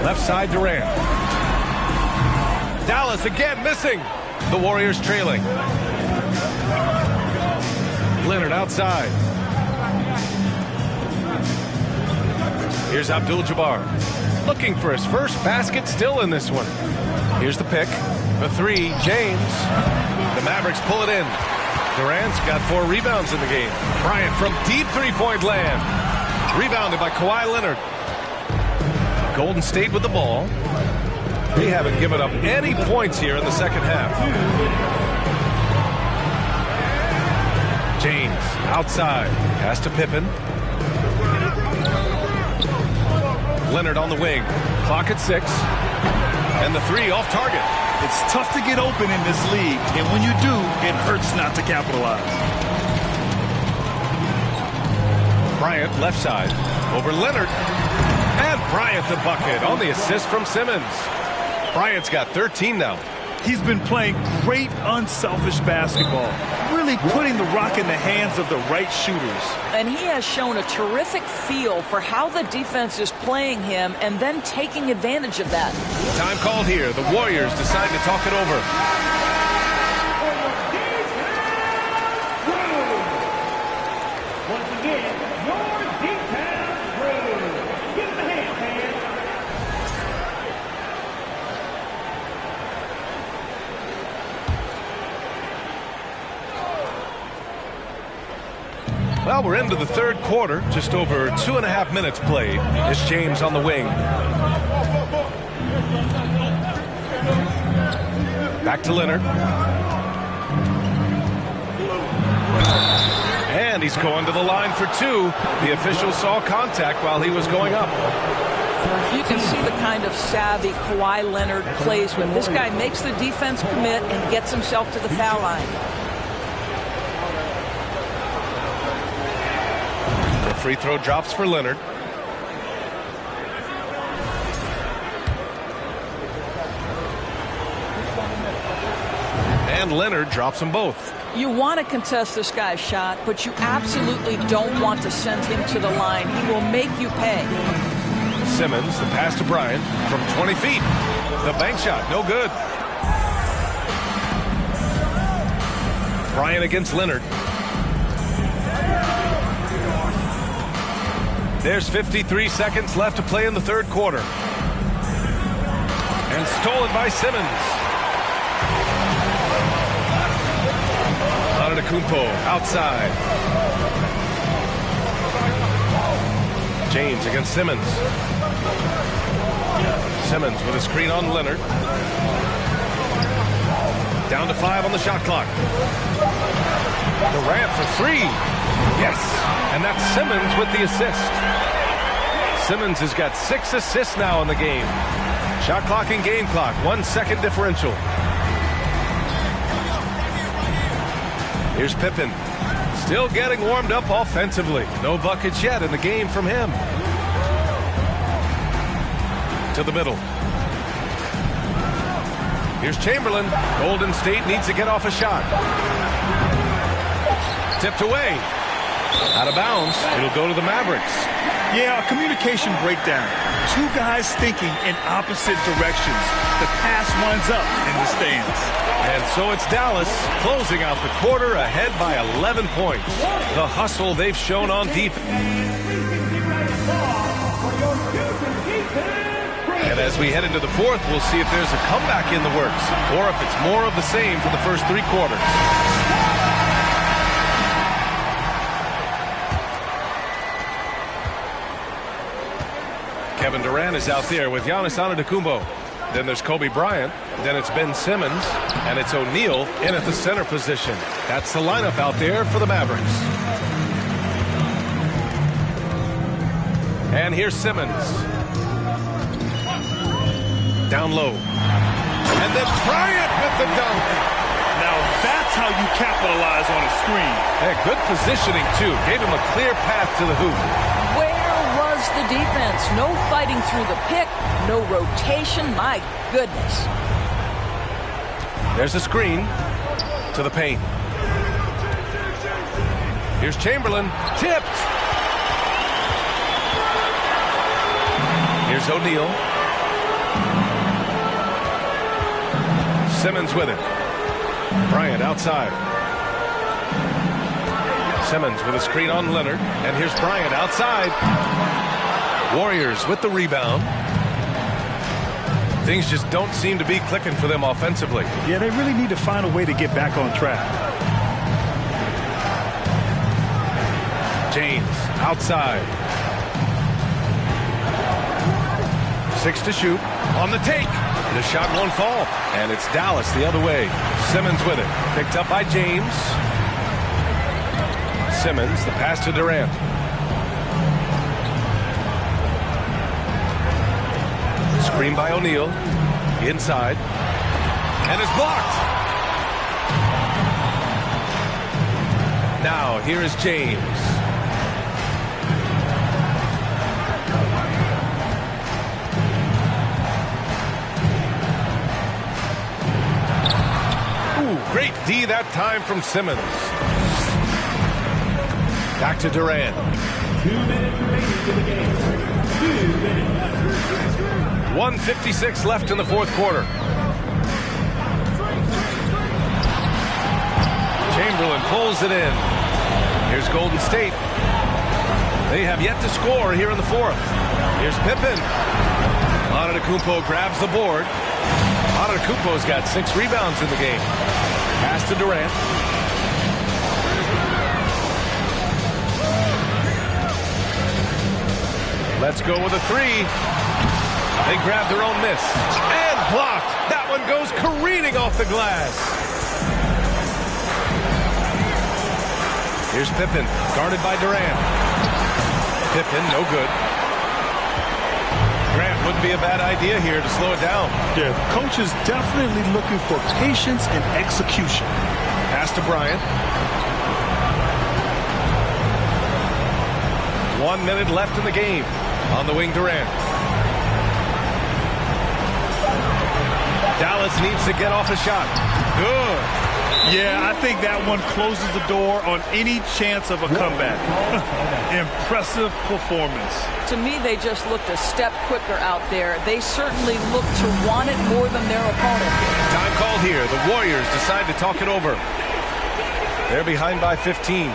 Left side Durant. Dallas again missing. The Warriors trailing. Leonard outside. Here's Abdul-Jabbar. Looking for his first basket still in this one. Here's the pick. The 3, James. The Mavericks pull it in. Durant's got 4 rebounds in the game. Bryant from deep three-point land. Rebounded by Kawhi Leonard. Golden State with the ball. They haven't given up any points here in the second half. James outside. Pass to Pippen. Leonard on the wing. Clock at 6. And the 3 off target. It's tough to get open in this league, and when you do, it hurts not to capitalize. Bryant left side. Over Leonard. And Bryant the bucket on the assist from Simmons. Bryant's got 13 now. He's been playing great unselfish basketball, really putting the rock in the hands of the right shooters. And he has shown a terrific feel for how the defense is playing him and then taking advantage of that. Time called here. The Warriors decide to talk it over. Once again, your defense crew. Give them a hand, fans. Well, we're into the third quarter. Just over 2.5 minutes played. It's James on the wing. Back to Leonard. And he's going to the line for 2. The official saw contact while he was going up. You can see the kind of savvy Kawhi Leonard plays with. This guy makes the defense commit and gets himself to the foul line. The free throw drops for Leonard. And Leonard drops them both. You want to contest this guy's shot, but you absolutely don't want to send him to the line. He will make you pay. Simmons, the pass to Bryant from 20 feet. The bank shot, no good. Bryant against Leonard. There's 53 seconds left to play in the third quarter. And stolen by Simmons. Antetokounmpo outside. James against Simmons. Simmons with a screen on Leonard. Down to 5 on the shot clock. Durant for 3. Yes, and that's Simmons with the assist. Simmons has got 6 assists now in the game. Shot clock and game clock, 1 second differential. Here's Pippen. Still getting warmed up offensively. No buckets yet in the game from him. To the middle. Here's Chamberlain. Golden State needs to get off a shot. Tipped away. Out of bounds. It'll go to the Mavericks. Yeah, a communication breakdown. Two guys thinking in opposite directions. The pass winds up in the stands. And so it's Dallas closing out the quarter ahead by 11 points. The hustle they've shown on defense. And as we head into the fourth, we'll see if there's a comeback in the works or if it's more of the same for the first three quarters. Kevin Durant is out there with Giannis Antetokounmpo. Then there's Kobe Bryant. Then it's Ben Simmons. And it's O'Neal in at the center position. That's the lineup out there for the Mavericks. And here's Simmons. Down low. And then Bryant with the dunk. Now that's how you capitalize on a screen. Yeah, good positioning, too. Gave him a clear path to the hoop. The defense, no fighting through the pick, no rotation. My goodness. There's a screen to the paint. Here's Chamberlain, tipped. Here's O'Neal. Simmons with it. Bryant outside. Simmons with a screen on Leonard, and here's Bryant outside. Warriors with the rebound. Things just don't seem to be clicking for them offensively. Yeah, they really need to find a way to get back on track. James outside. 6 to shoot. On the take. The shot won't fall. And it's Dallas the other way. Simmons with it. Picked up by James. Simmons, the pass to Durant. Screen by O'Neal. Inside. And it's blocked. Now, here is James. Ooh, great D that time from Simmons. Back to Durant. 2 minutes remaining to the game. 2 minutes. 1:56 left in the fourth quarter. Chamberlain pulls it in. Here's Golden State. They have yet to score here in the fourth. Here's Pippen. Antetokounmpo grabs the board. Antetokounmpo's got 6 rebounds in the game. Pass to Durant. Let's go with a 3. They grab their own miss. And blocked. That one goes careening off the glass. Here's Pippen, guarded by Durant. Pippen, no good. Grant wouldn't be a bad idea here to slow it down. Yeah, the coach is definitely looking for patience and execution. Pass to Bryant. 1 minute left in the game. On the wing, Durant. Dallas needs to get off a shot. Good. Yeah, I think that one closes the door on any chance of a comeback. Impressive performance. To me, they just looked a step quicker out there. They certainly looked to want it more than their opponent. Time called here. The Warriors decide to talk it over. They're behind by 15.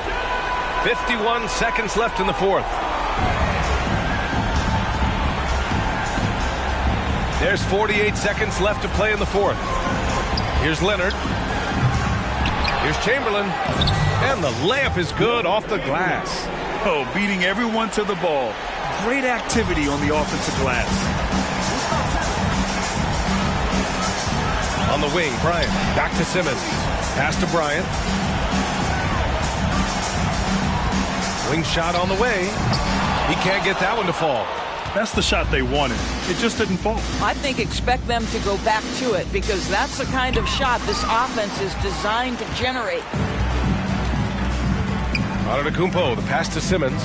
51 seconds left in the fourth. There's 48 seconds left to play in the fourth. Here's Leonard. Here's Chamberlain. And the layup is good off the glass. Oh, beating everyone to the ball. Great activity on the offensive glass. On the wing, Bryant. Back to Simmons. Pass to Bryant. Wing shot on the way. He can't get that one to fall. That's the shot they wanted. It just didn't fall. I think expect them to go back to it because that's the kind of shot this offense is designed to generate. Antetokounmpo, the pass to Simmons.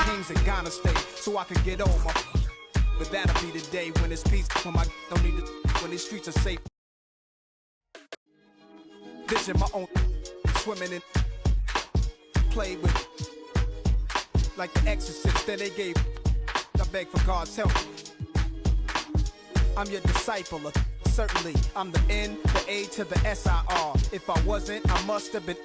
Kings in Ghana State, so I can get on my. But that'll be the day when it's peace, when my don't need to, when these streets are safe. Vision my own, swimming in, play with, like the exorcist that they gave. I beg for God's help. I'm your disciple, certainly. I'm the N, the A to the S-I-R. If I wasn't, I must have been.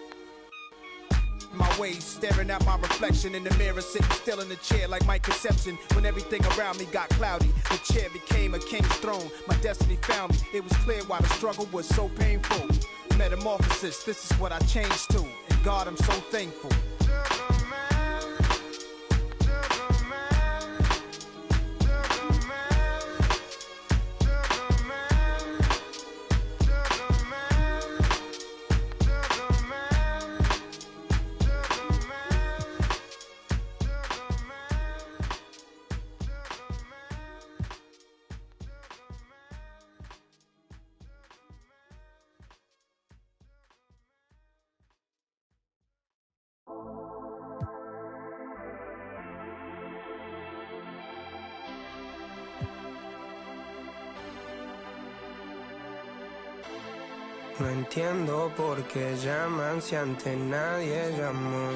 My ways, staring at my reflection in the mirror, sitting still in the chair like my conception. When everything around me got cloudy, the chair became a king's throne. My destiny found me. It was clear why the struggle was so painful. Metamorphosis, this is what I changed to. And God, I'm so thankful. No entiendo por qué llaman si antes nadie llamó.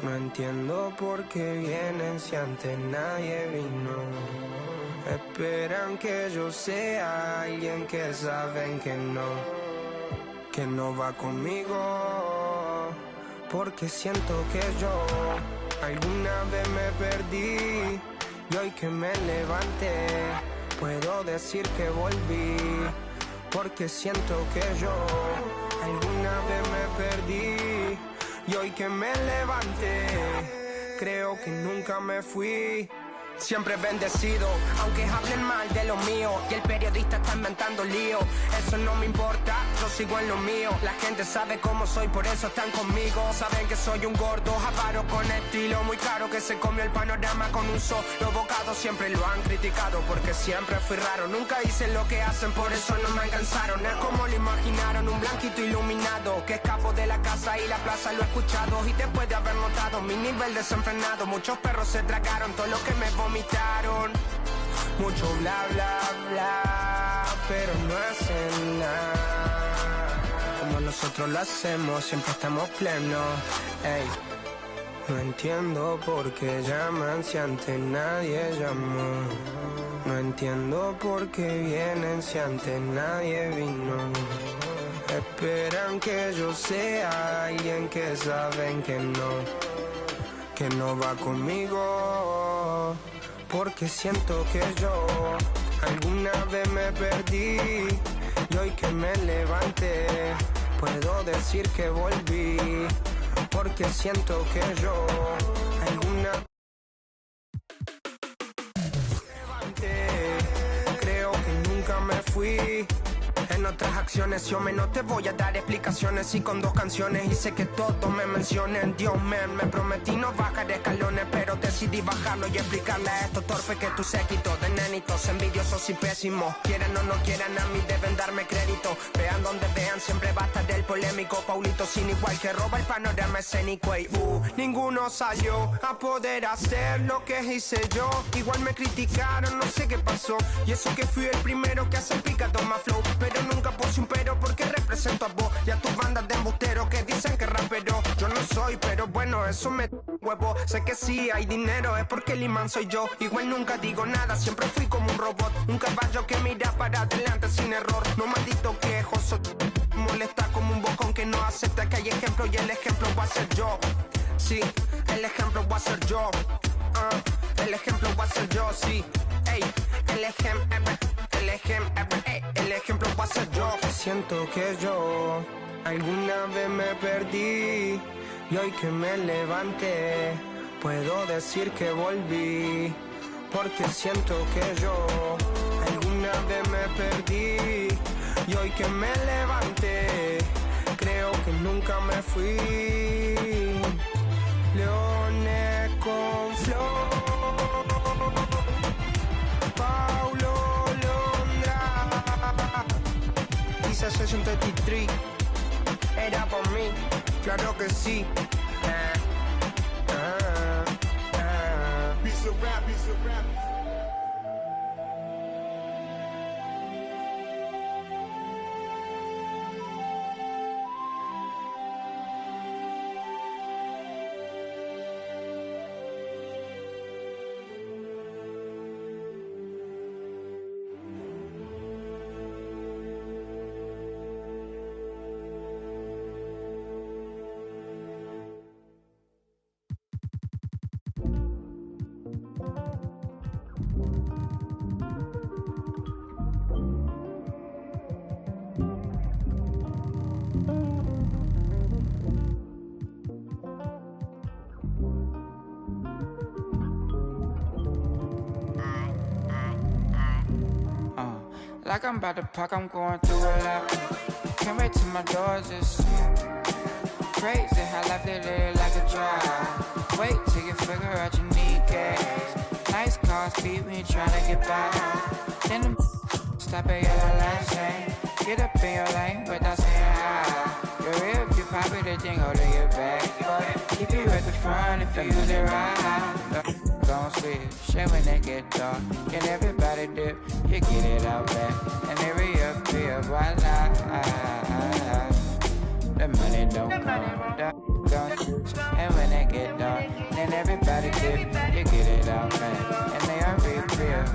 No entiendo por qué vienen si antes nadie vino. Esperan que yo sea alguien que saben que no va conmigo. Porque siento que yo alguna vez me perdí y hoy que me levanté puedo decir que volví. Porque siento que yo alguna vez me perdí y hoy que me levanté creo que nunca me fui. Siempre bendecido, aunque hablen mal de lo mío y el periodista está inventando lío. Eso no me importa, yo sigo en lo mío. La gente sabe cómo soy, por eso están conmigo. Saben que soy un gordo, avaro con estilo muy caro, que se comió el panorama con un solo bocado. Siempre lo han criticado porque siempre fui raro. Nunca hice lo que hacen, por eso no me alcanzaron. Es como lo imaginaron, un blanquito iluminado que escapo de la casa y la plaza, lo he escuchado. Y después de haber notado mi nivel desenfrenado, muchos perros se tragaron todo lo que me vomitaron. Mucho bla bla bla, pero no hacen nada como nosotros lo hacemos, siempre estamos plenos. Ey. No entiendo por qué llaman si antes nadie llamó. No entiendo por qué vienen si antes nadie vino. Esperan que yo sea alguien que saben que no va conmigo. Porque siento que yo alguna vez me perdí y hoy que me levanté puedo decir que volví. Porque siento que yo alguna levanté, creo que nunca me fui. En otras acciones yo no te voy a dar explicaciones. Y con 2 canciones hice que todos me mencionen. Dios me prometí no bajar escalones, pero decidí bajarlo y explicarle a estos torpes que tú séquito de nenitos envidiosos y pésimos. Quieran o no quieran, a mí deben darme crédito. Vean donde vean, siempre va a estar el polémico Paulito sin igual que roba el panorama escénico. Y ninguno salió a poder hacer lo que hice yo. Igual me criticaron, no sé qué pasó. Y eso que fui el primero que hace picado más flow, pero nunca puse un pero porque represento a vos y a tus bandas de embusteros que dicen que rapero yo no soy, pero bueno, eso me huevo. Sé que sí hay dinero, es porque el imán soy yo. Igual nunca digo nada, siempre fui como un robot, un caballo que mira para adelante sin error. No maldito quejoso, molesta como un bocón que no acepta que hay ejemplo y el ejemplo va a ser yo. Sí, el ejemplo va a ser yo. El ejemplo va a ser yo, sí. Ey, el ejemplo va a ser yo. Siento que yo alguna vez me perdí y hoy que me levanté puedo decir que volví. Porque siento que yo alguna vez me perdí y hoy que me levanté creo que nunca me fui. Leones con flow. Paulo Londra. Quizás 63. Era por mí, claro que sí. Piece of rap, piece of rap. Like I'm about to park, I'm going through a lot. Can't wait till my doors is crazy how life they live like a drive. Wait till you figure out you need gas. Nice car speed when you tryna get by. Then them stop at yellow light saying, get up in your lane without saying hi. Your rear view probably the thing holding your back, but keep you at the front if you use it right. Don't switch, shit when they get dark. Can everybody dip? You get it out back, and they reappear. Voila, the money don't come. Don't switch, and when they get dark, then everybody dip. You get it out back, and they reappear.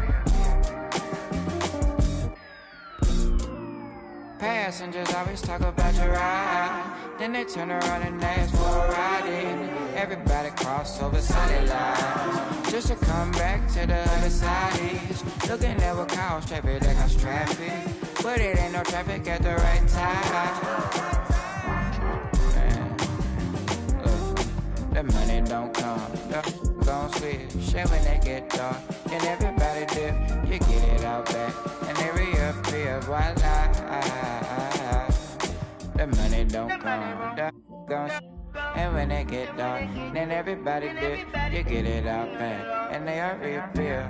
Passengers always talk about your ride. Then they turn around and ask for a ride in. Everybody cross over solid lines just to come back to the other side. Looking at what cause traffic, that cause traffic, but it ain't no traffic at the right time. Man, look, the money don't come. Don't switch, shit when they get dark. Then everybody dip, you get it out back, and they reappear. Voila, the money don't come. Don't. And when they get dark, then everybody dip, you get it out back, and they reappear.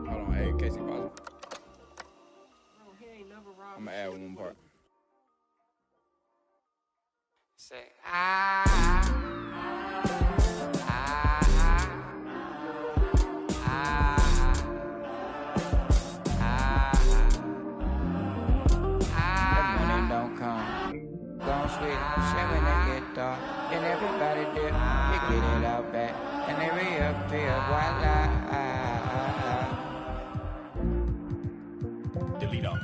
Hold on, hey, Casey, pause. I'm gonna add one part. Say, the money don't come. Don't switch, shit when they get dark. And everybody dip, you get it out back, and they reappear. Voila. Delete all.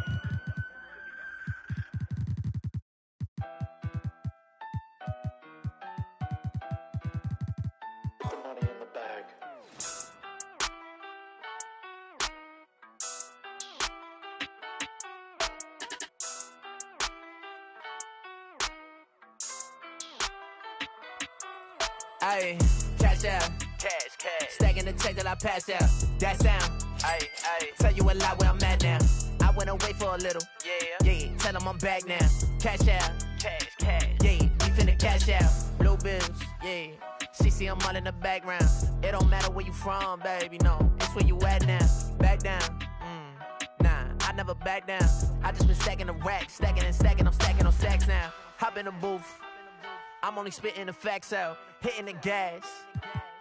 Ayy, cash out. Cash. Stacking the check till I pass out. That sound. Ayy. Tell you a lot where I'm at now. I went away for a little. Yeah. Tell them I'm back now. Cash out. Cash. Yeah, we finna cash out. Blue bills. Yeah. CC, I'm all in the background. It don't matter where you from, baby. No, it's where you at now. Back down. Nah, I never back down. I just been stacking the racks. Stacking and stacking. I'm stacking on stacks now. Hop in the booth. I'm only spitting the facts out, hitting the gas.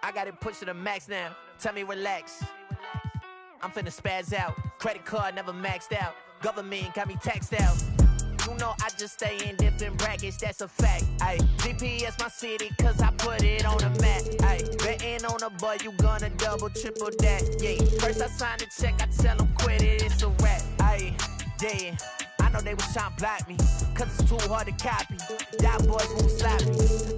I got it pushed to the max now. Tell me relax. I'm finna spaz out. Credit card never maxed out. Government got me taxed out. You know I just stay in different brackets, that's a fact. Ayy, GPS my city, cause I put it on the map. Ayy, betting on a boy, you gonna double, triple that. Yeah, first I sign the check, I tell them quit it, it's a wrap. Ayy, yeah. I know they was trying to block me, cause it's too hard to copy. Y'all boys move sloppy.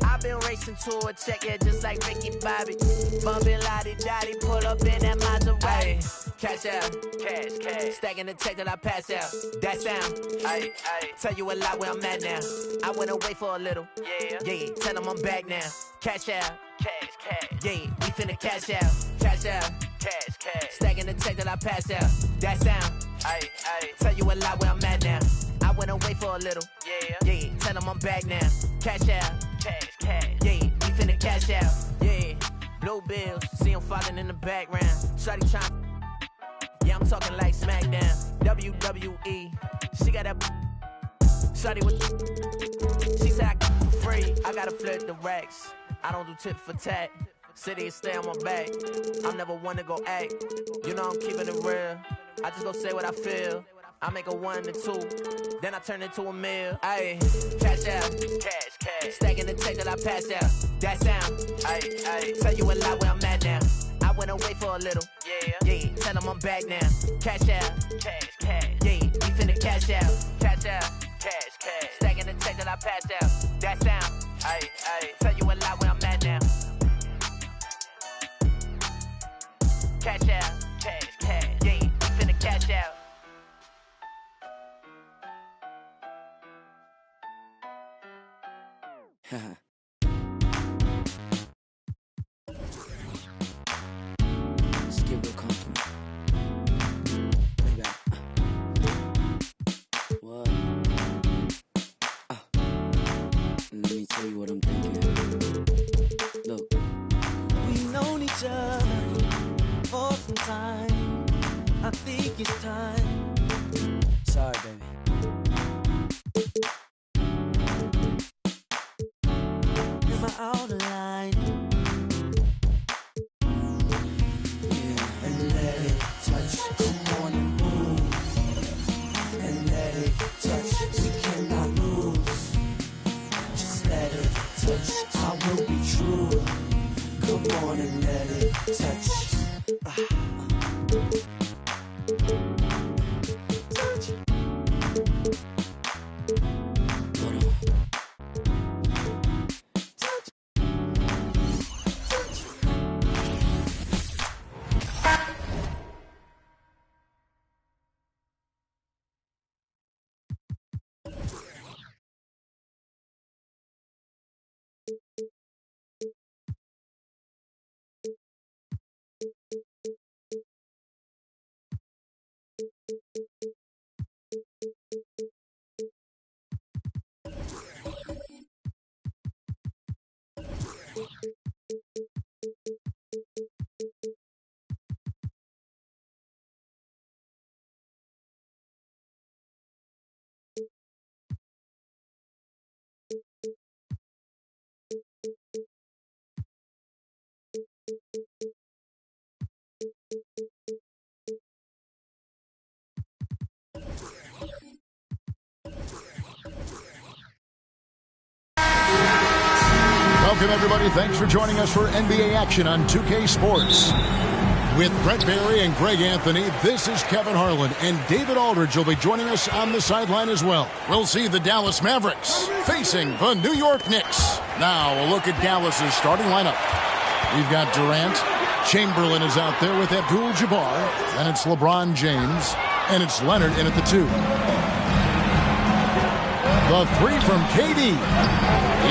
I've been racing to a check, yeah, just like Ricky Bobby. Bumpin' lottie dottie, pull up in that Maserati. Cash out, cash. Stacking the check till I pass out. That sound, ayy. Tell you a lot where I'm at now. I went away for a little, yeah. Tell them I'm back now. Cash out, cash. Yeah, we finna cash out, cash. Stacking the check till I pass out. That sound, ayy. Tell you a lot where I'm at now. I went away for a little, yeah. Tell them I'm back now. Cash out, cash. Yeah, we finna cash out, yeah. Blue bills, see them falling in the background. Shawty trying. Yeah, I'm talking like SmackDown, WWE. She got that shawty with. She said I get it for free. I gotta flirt the racks. I don't do tit for tat. City is stay on my back. I'm never one to go act. You know I'm keeping it real. I just go say what I feel. I make a 1 to 2, then I turn into a meal. Ayy, cash out, cash. Stacking the check till I pass out. That sound, ayy. Tell you a lot where I'm at now. I went away for a little, yeah. Tell them I'm back now. Cash out, cash. Yeah, we finna cash out, cash. Stacking the check till I pass out. That sound, ayy. Tell you a lot where I'm at now. Cash out, cash. Yeah, we finna cash out. Let's give you a compliment. Maybe what? Let me tell you what I'm thinking. Look, We've known each other for some time. I think it's time. sorry, baby. Am I out of line? And let it touch, come on and move. And let it touch, we cannot lose. Just let it touch, I will be true. Come on and let it touch. Welcome, everybody. Thanks for joining us for NBA action on 2K Sports. With Brent Barry and Greg Anthony, this is Kevin Harlan, and David Aldridge will be joining us on the sideline as well. We'll see the Dallas Mavericks facing the New York Knicks. Now, a look at Dallas's starting lineup. We've got Durant. Chamberlain is out there with Abdul-Jabbar. Then it's LeBron James, and it's Leonard in at the 2. The 3 from KD.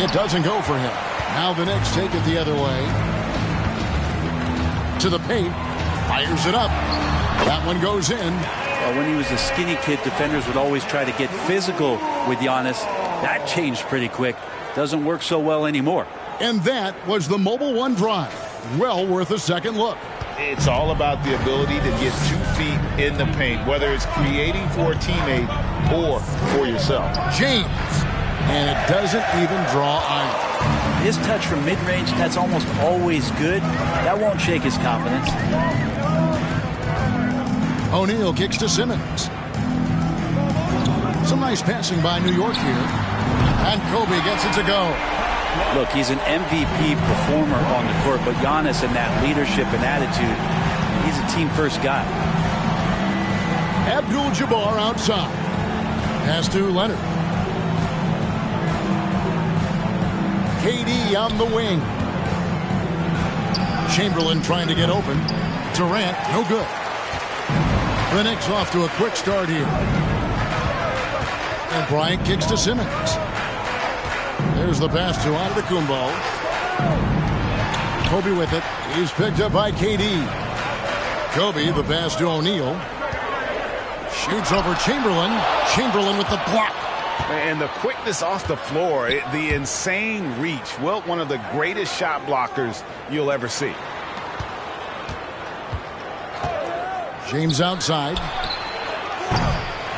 It doesn't go for him. Now the Knicks take it the other way. To the paint. Fires it up. That one goes in. Well, when he was a skinny kid, defenders would always try to get physical with Giannis. That changed pretty quick. Doesn't work so well anymore. And that was the Mobile One drive. Well worth a second look. It's all about the ability to get 2 feet in the paint, whether it's creating for a teammate or for yourself. James. And it doesn't even draw iron. His touch from mid-range, that's almost always good. That won't shake his confidence. O'Neal kicks to Simmons. Some nice passing by New York here. And Kobe gets it to go. Look, he's an MVP performer on the court, but Giannis and that leadership and attitude, he's a team-first guy. Abdul-Jabbar outside. Pass to Leonard. KD on the wing. Chamberlain trying to get open. Durant, no good. The Knicks off to a quick start here. And Bryant kicks to Simmons. There's the pass to Antetokounmpo. Kobe with it. He's picked up by KD. Kobe, the pass to O'Neal. Shoots over Chamberlain. Chamberlain with the block. And the quickness off the floor, the insane reach. Well, one of the greatest shot blockers you'll ever see. James outside.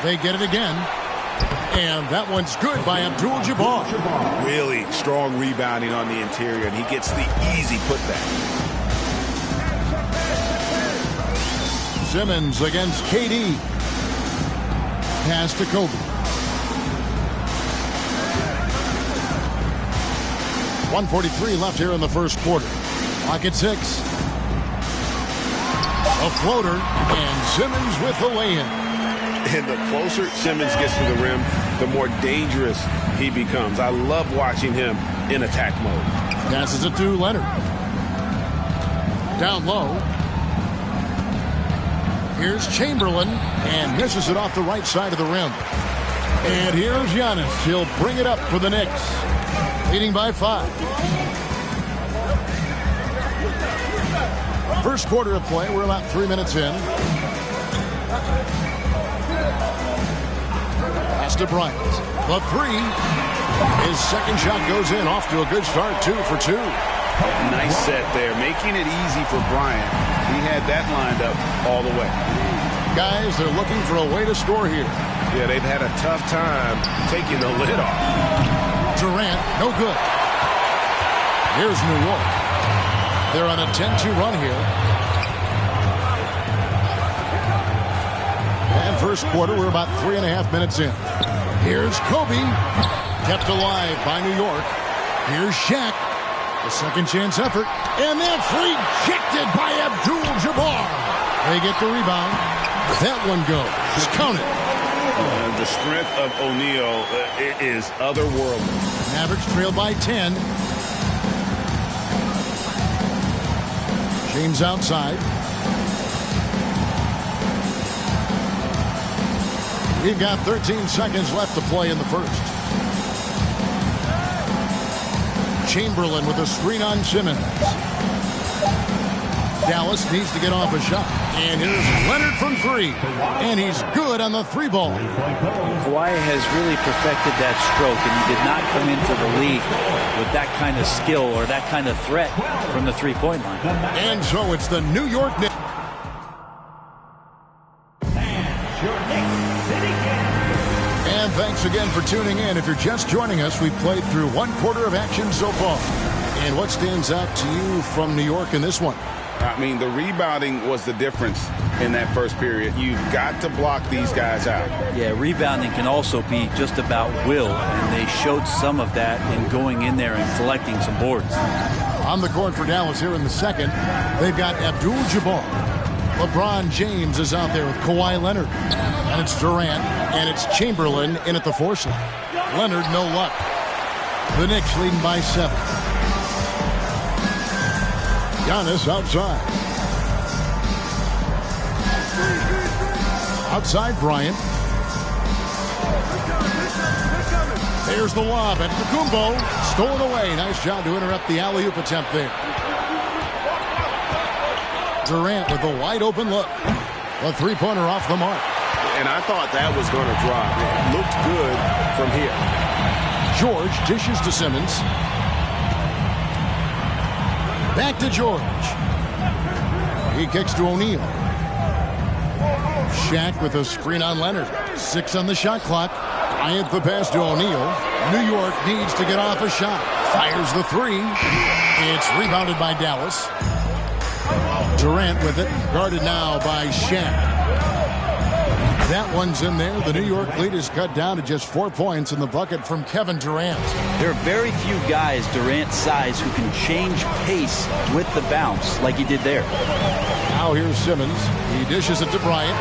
They get it again. And that one's good by Abdul-Jabbar. Really strong rebounding on the interior, and he gets the easy putback. Simmons against KD. Pass to Kobe. 1:43 left here in the first quarter. Clock at 6. A floater, and Simmons with the lay-in. And the closer Simmons gets to the rim, the more dangerous he becomes. I love watching him in attack mode. Passes it to Leonard. Down low. Here's Chamberlain, and misses it off the right side of the rim. And here's Giannis. He'll bring it up for the Knicks. Leading by 5. First quarter of play. We're about 3 minutes in. Pass to Bryant. The 3. His second shot goes in. Off to a good start. 2 for 2. Nice set there. Making it easy for Bryant. He had that lined up all the way. Guys, they're looking for a way to score here. Yeah, they've had a tough time taking the lid off. Durant, no good. Here's New York. They're on a 10-2 run here. And first quarter, we're about 3.5 minutes in. Here's Kobe. Kept alive by New York. Here's Shaq. The second chance effort. And that's rejected by Abdul-Jabbar. They get the rebound. That one goes. Just count it. The strength of O'Neal is otherworldly. Mavericks trail by 10. James outside. We've got 13 seconds left to play in the first. Chamberlain with a screen on Simmons. Dallas needs to get off a shot. And here's Leonard from 3. And he's good on the 3 ball. Kawhi has really perfected that stroke, and he did not come into the league with that kind of skill or that kind of threat from the 3-point line. And so it's the New York Knicks. And thanks again for tuning in. If you're just joining us, we've played through 1 quarter of action so far. And what stands out to you from New York in this one? I mean, the rebounding was the difference in that first period. You've got to block these guys out. Yeah, rebounding can also be just about will, and they showed some of that in going in there and collecting some boards. On the court for Dallas here in the second, they've got Abdul-Jabbar. LeBron James is out there with Kawhi Leonard. And it's Durant, and it's Chamberlain in at the 4 slot. Leonard, no luck. The Knicks leading by 7. Giannis outside. Outside Bryant. There's the lob at Antetokounmpo. Stolen away. Nice job to interrupt the alley-oop attempt there. Durant with a wide open look. A 3-pointer off the mark. And I thought that was going to drop. It looked good from here. George dishes to Simmons. Back to George. He kicks to O'Neal. Shaq with a screen on Leonard. 6 on the shot clock. Bryant the pass to O'Neal. New York needs to get off a shot. Fires the 3. It's rebounded by Dallas. Durant with it. Guarded now by Shaq. That one's in there. The New York lead is cut down to just 4 points in the bucket from Kevin Durant. There are very few guys Durant's size who can change pace with the bounce like he did there. Now here's Simmons. He dishes it to Bryant.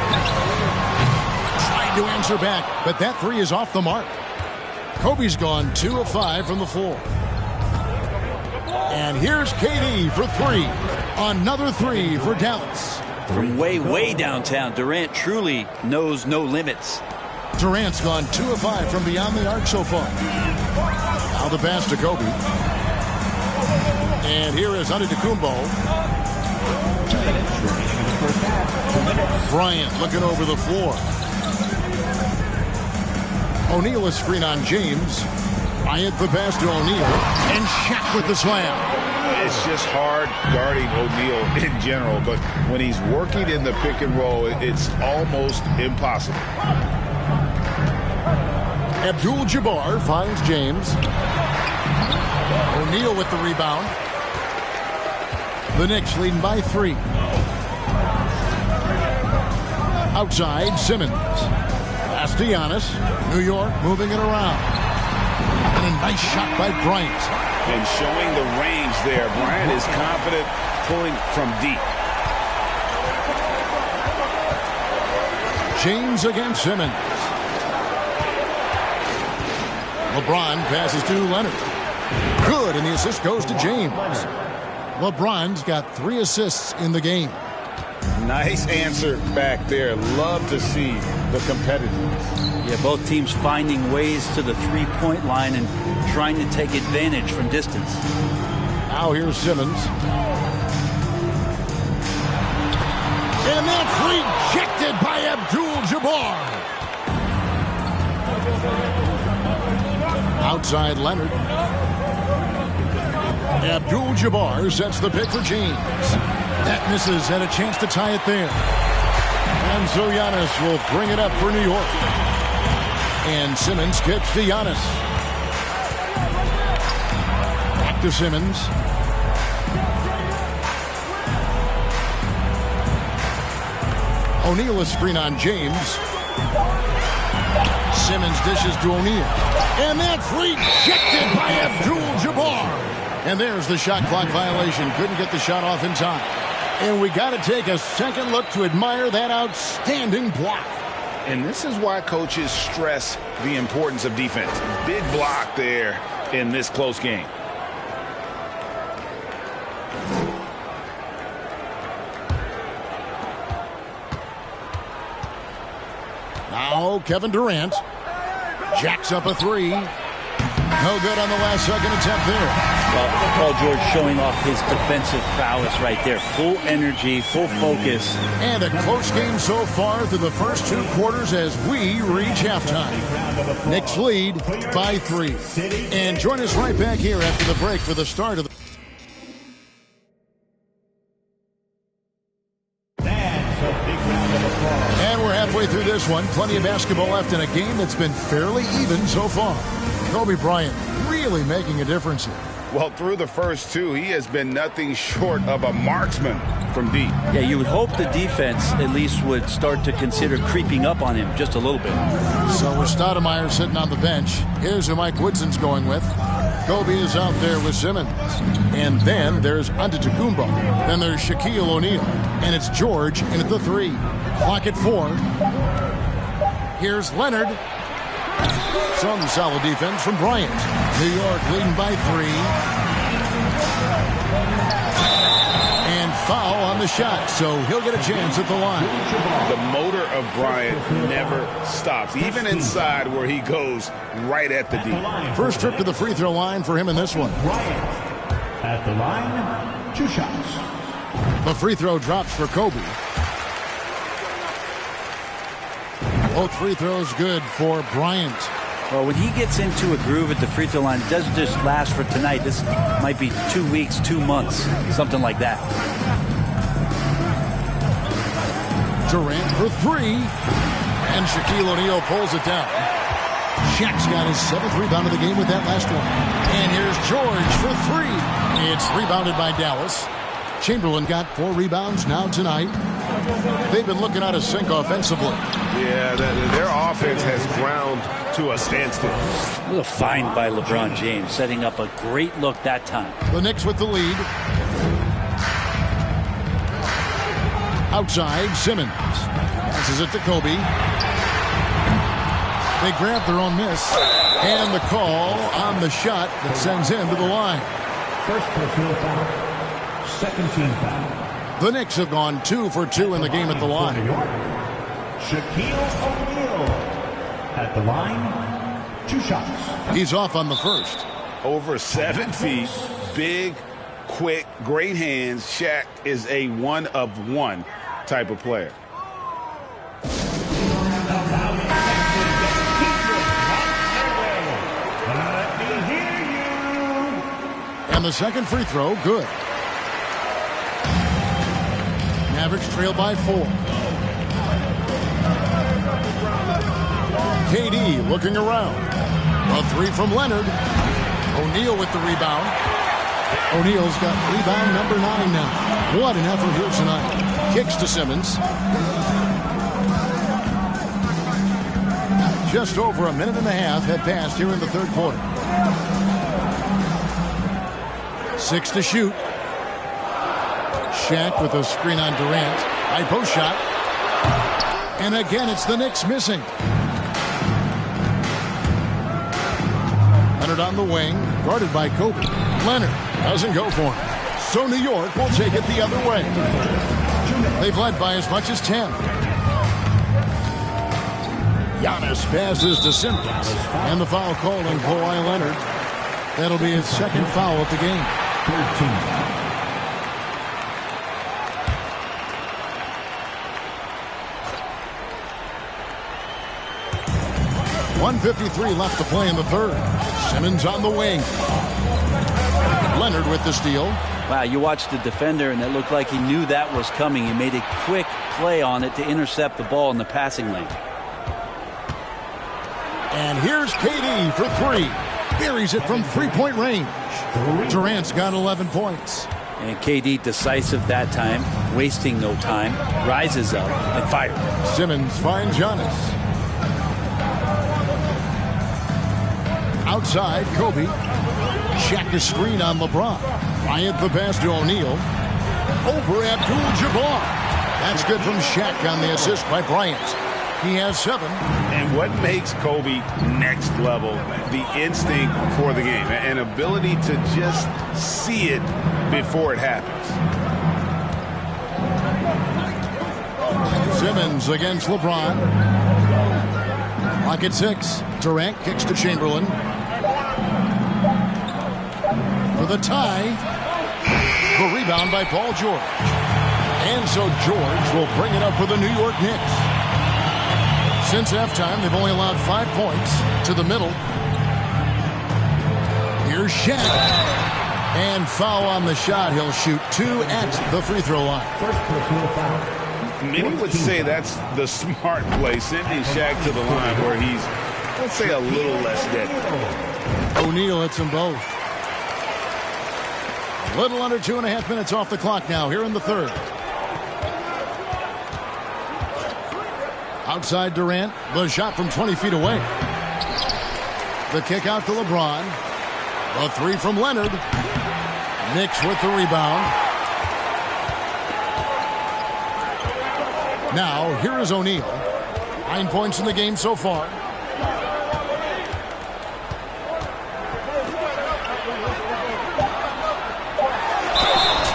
Trying to answer back, but that 3 is off the mark. Kobe's gone 2 of 5 from the floor. And here's KD for 3. Another 3 for Dallas. From way downtown, Durant truly knows no limits. Durant's gone 2 of 5 from beyond the arc so far. Now the pass to Kobe. And here is Antetokounmpo. Bryant looking over the floor. O'Neal a screen on James. Bryant the pass to O'Neal. And Shaq with the slam. It's just hard guarding O'Neal in general, but when he's working in the pick and roll, it's almost impossible. Abdul-Jabbar finds James. O'Neal with the rebound. The Knicks leading by 3. Outside, Simmons. Pass to Giannis. New York moving it around. And a nice shot by Bryant. And showing the range there. Bryant is confident pulling from deep. James against Simmons. LeBron passes to Leonard. Good, and the assist goes to James. LeBron's got 3 assists in the game. Nice answer back there. Love to see the competitiveness. Yeah, both teams finding ways to the three-point line and trying to take advantage from distance. Now here's Simmons. And that's rejected by Abdul-Jabbar. Outside Leonard. Abdul-Jabbar sets the pick for James. That misses, had a chance to tie it there. And so Giannis will bring it up for New York. And Simmons gets to Giannis. Back to Simmons. O'Neal a screen on James. Simmons dishes to O'Neal. And that's rejected by Abdul-Jabbar. And there's the shot clock violation. Couldn't get the shot off in time. And we got to take a second look to admire that outstanding block. And this is why coaches stress the importance of defense. Big block there in this close game. Now Kevin Durant jacks up a 3. No good on the last second attempt there. Well, Paul George showing off his defensive prowess right there. Full energy, full focus. And a close game so far through the first 2 quarters as we reach halftime. Knicks lead by 3. And join us right back here after the break for the start of the... And we're halfway through this one. Plenty of basketball left in a game that's been fairly even so far. Kobe Bryant really making a difference here. Well, through the first 2, he has been nothing short of a marksman from deep. Yeah, you would hope the defense at least would start to consider creeping up on him just a little bit. So with Stoudemire sitting on the bench, here's who Mike Woodson's going with. Kobe is out there with Simmons. And then there's Antetokounmpo. Then there's Shaquille O'Neal. And it's George in at the 3. Clock at 4. Here's Leonard. Some solid defense from Bryant. New York leading by 3. And foul on the shot, so he'll get a chance at the line. The motor of Bryant never stops, even inside where he goes right at the D. First trip to the free throw line for him in this one. Bryant at the line, 2 shots. The free throw drops for Kobe. Both free throws good for Bryant. Well, when he gets into a groove at the free throw line, it doesn't just last for tonight. This might be 2 weeks, 2 months, something like that. Durant for 3. And Shaquille O'Neal pulls it down. Shaq's got his 7th rebound of the game with that last one. And here's George for 3. It's rebounded by Dallas. Chamberlain got 4 rebounds now tonight. They've been looking out of sync offensively. Yeah, their offense has ground to a standstill. A little find by LeBron James, setting up a great look that time. The Knicks with the lead. Outside, Simmons. Passes it to Kobe. They grab their own miss. And the call on the shot that sends him to the line. First personal foul. Second team foul. The Knicks have gone 2 for 2 in the game at the line. Shaquille O'Neal at the line, 2 shots. He's off on the first. Over 7 feet, big, quick, great hands. Shaq is a one-of-one type of player. And the second free throw, good. Mavericks trail by 4. KD looking around. A 3 from Leonard. O'Neal with the rebound. O'Neal's got rebound number 9 now. What an effort here tonight. Kicks to Simmons. Just over a minute and a half had passed here in the third quarter. 6 to shoot. Shaq with a screen on Durant. High post shot. And again, it's the Knicks missing. Leonard on the wing, guarded by Kobe. Leonard doesn't go for him. So New York will take it the other way. They've led by as much as 10. Giannis passes to Simmons. And the foul called on Kawhi Leonard. That'll be his second foul of the game. 1:53 left to play in the third. Simmons on the wing. Leonard with the steal. Wow, you watched the defender, and it looked like he knew that was coming. He made a quick play on it to intercept the ball in the passing lane. And here's KD for 3. Buries it from three-point range. Durant's got 11 points. And KD decisive that time, wasting no time, rises up and fires. Simmons finds Giannis. Outside, Kobe. Shaq a screen on LeBron. Bryant the pass to O'Neal. Over Abdul-Jabbar. That's good from Shaq on the assist by Bryant. He has 7. And what makes Kobe next level? The instinct for the game. An ability to just see it before it happens. Simmons against LeBron. Clock at 6. Durant kicks to Chamberlain. For the tie. The rebound by Paul George. And so George will bring it up for the New York Knicks. Since halftime, they've only allowed 5 points to the middle. Here's Shaq. And foul on the shot. He'll shoot 2 at the free throw line. First personal foul. Many would say that's the smart play, sending Shaq to the line where he's, let's say, a little less dead. O'Neal hits them both. A little under 2.5 minutes off the clock now here in the third. Outside Durant, the shot from 20 feet away. The kick out to LeBron. The 3 from Leonard. Knicks with the rebound. Now, here is O'Neal. 9 points in the game so far.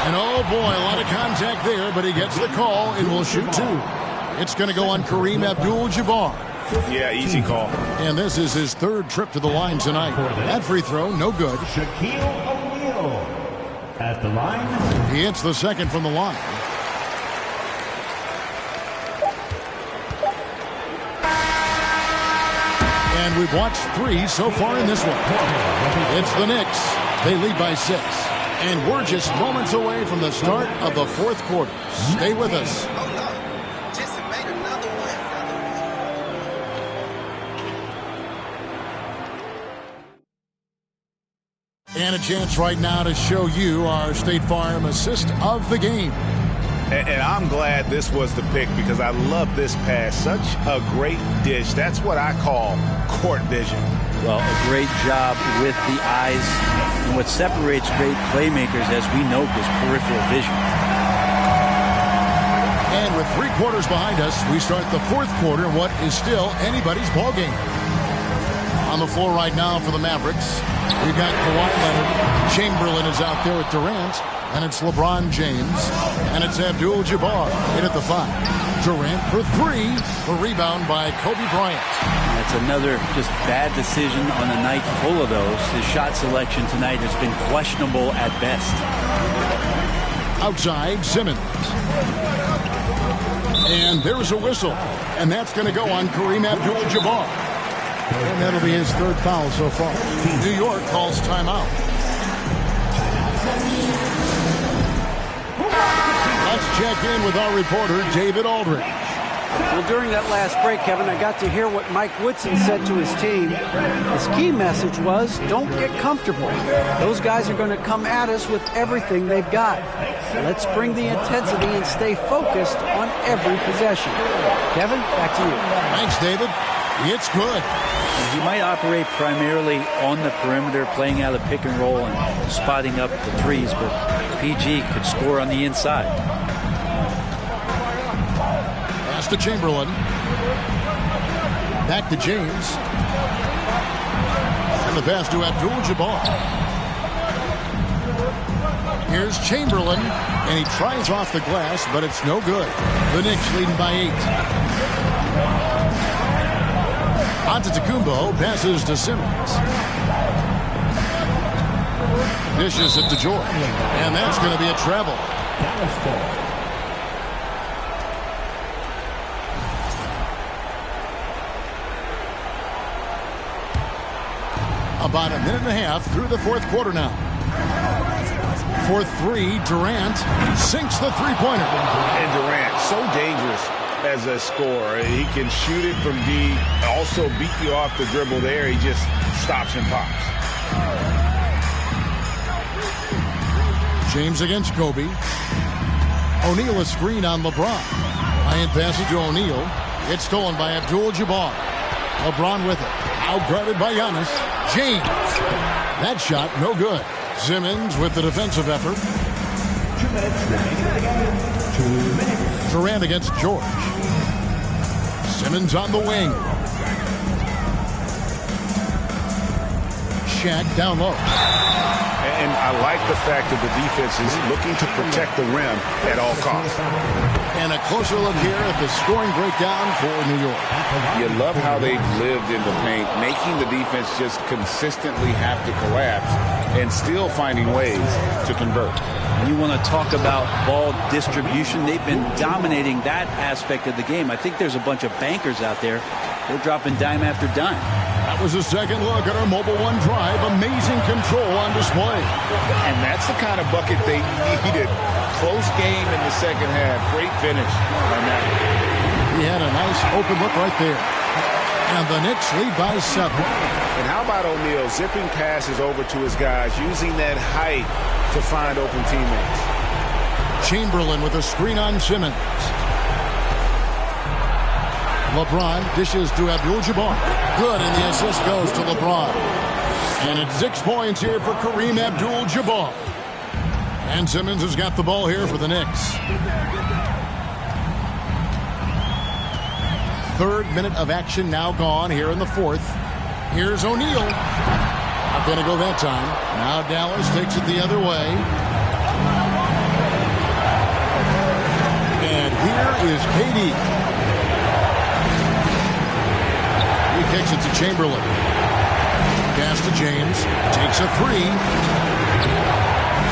And oh boy, a lot of contact there, but he gets the call and will shoot 2. It's going to go on Kareem Abdul-Jabbar. Yeah, easy call. And this is his 3rd trip to the line tonight. That free throw, no good. Shaquille O'Neal at the line. He hits the 2nd from the line. And we've watched 3 so far in this one. It's the Knicks. They lead by 6. And we're just moments away from the start of the 4th quarter. Stay with us. And a chance right now to show you our State Farm assist of the game. And I'm glad this was the pick because I love this pass. Such a great dish. That's what I call court vision. Well, a great job with the eyes. And what separates great playmakers, as we know, is peripheral vision. And with 3 quarters behind us, we start the 4th quarter in what is still anybody's ball game. On the floor right now for the Mavericks, we've got Kawhi Leonard. Chamberlain is out there with Durant. And it's LeBron James. And it's Abdul-Jabbar in at the 5. Durant for 3. The rebound by Kobe Bryant. That's another just bad decision on a night full of those. His shot selection tonight has been questionable at best. Outside, Simmons. And there's a whistle. And that's going to go on Kareem Abdul-Jabbar. And that'll be his 3rd foul so far. New York calls timeout. Let's check in with our reporter, David Aldridge. Well, during that last break, Kevin, I got to hear what Mike Woodson said to his team. His key message was, don't get comfortable. Those guys are going to come at us with everything they've got. Let's bring the intensity and stay focused on every possession. Kevin, back to you. Thanks, David. It's good. He might operate primarily on the perimeter, playing out of pick and roll and spotting up the threes, but PG could score on the inside. Pass to Chamberlain. Back to James. And the pass to Abdul-Jabbar. Here's Chamberlain, and he tries off the glass, but it's no good. The Knicks leading by 8. Antetokounmpo passes to Simmons. Dishes it to George. And that's going to be a travel. About a minute and a half through the 4th quarter now. For 3, Durant sinks the three-pointer. And Durant, so dangerous as a scorer. He can shoot it from deep, also beat you off the dribble there. He just stops and pops. James against Kobe. O'Neal a screen on LeBron. Bryant passes to O'Neal. It's stolen by Abdul-Jabbar. LeBron with it. Outguarded by Giannis. James. That shot no good. Simmons with the defensive effort. 2 minutes. Durant against George. Simmons on the wing. Shaq down low. And I like the fact that the defense is looking to protect the rim at all costs. And a closer look here at the scoring breakdown for New York. You love how they've lived in the paint, making the defense just consistently have to collapse and still finding ways to convert. You want to talk about ball distribution. They've been dominating that aspect of the game. I think there's a bunch of bankers out there. They're dropping dime after dime. That was a second look at our Mobile One drive. Amazing control on display. And that's the kind of bucket they needed. Close game in the second half. Great finish on that. He had a nice open look right there. And the Knicks lead by 7. And how about O'Neal zipping passes over to his guys, using that height to find open teammates. Chamberlain with a screen on Simmons. LeBron dishes to Abdul-Jabbar. Good, and the assist goes to LeBron. And it's 6 points here for Kareem Abdul-Jabbar. And Simmons has got the ball here for the Knicks. 3rd minute of action now gone here in the 4th. Here's O'Neal. Not going to go that time. Now Dallas takes it the other way. And here is KD. He kicks it to Chamberlain. Pass to James. Takes a 3.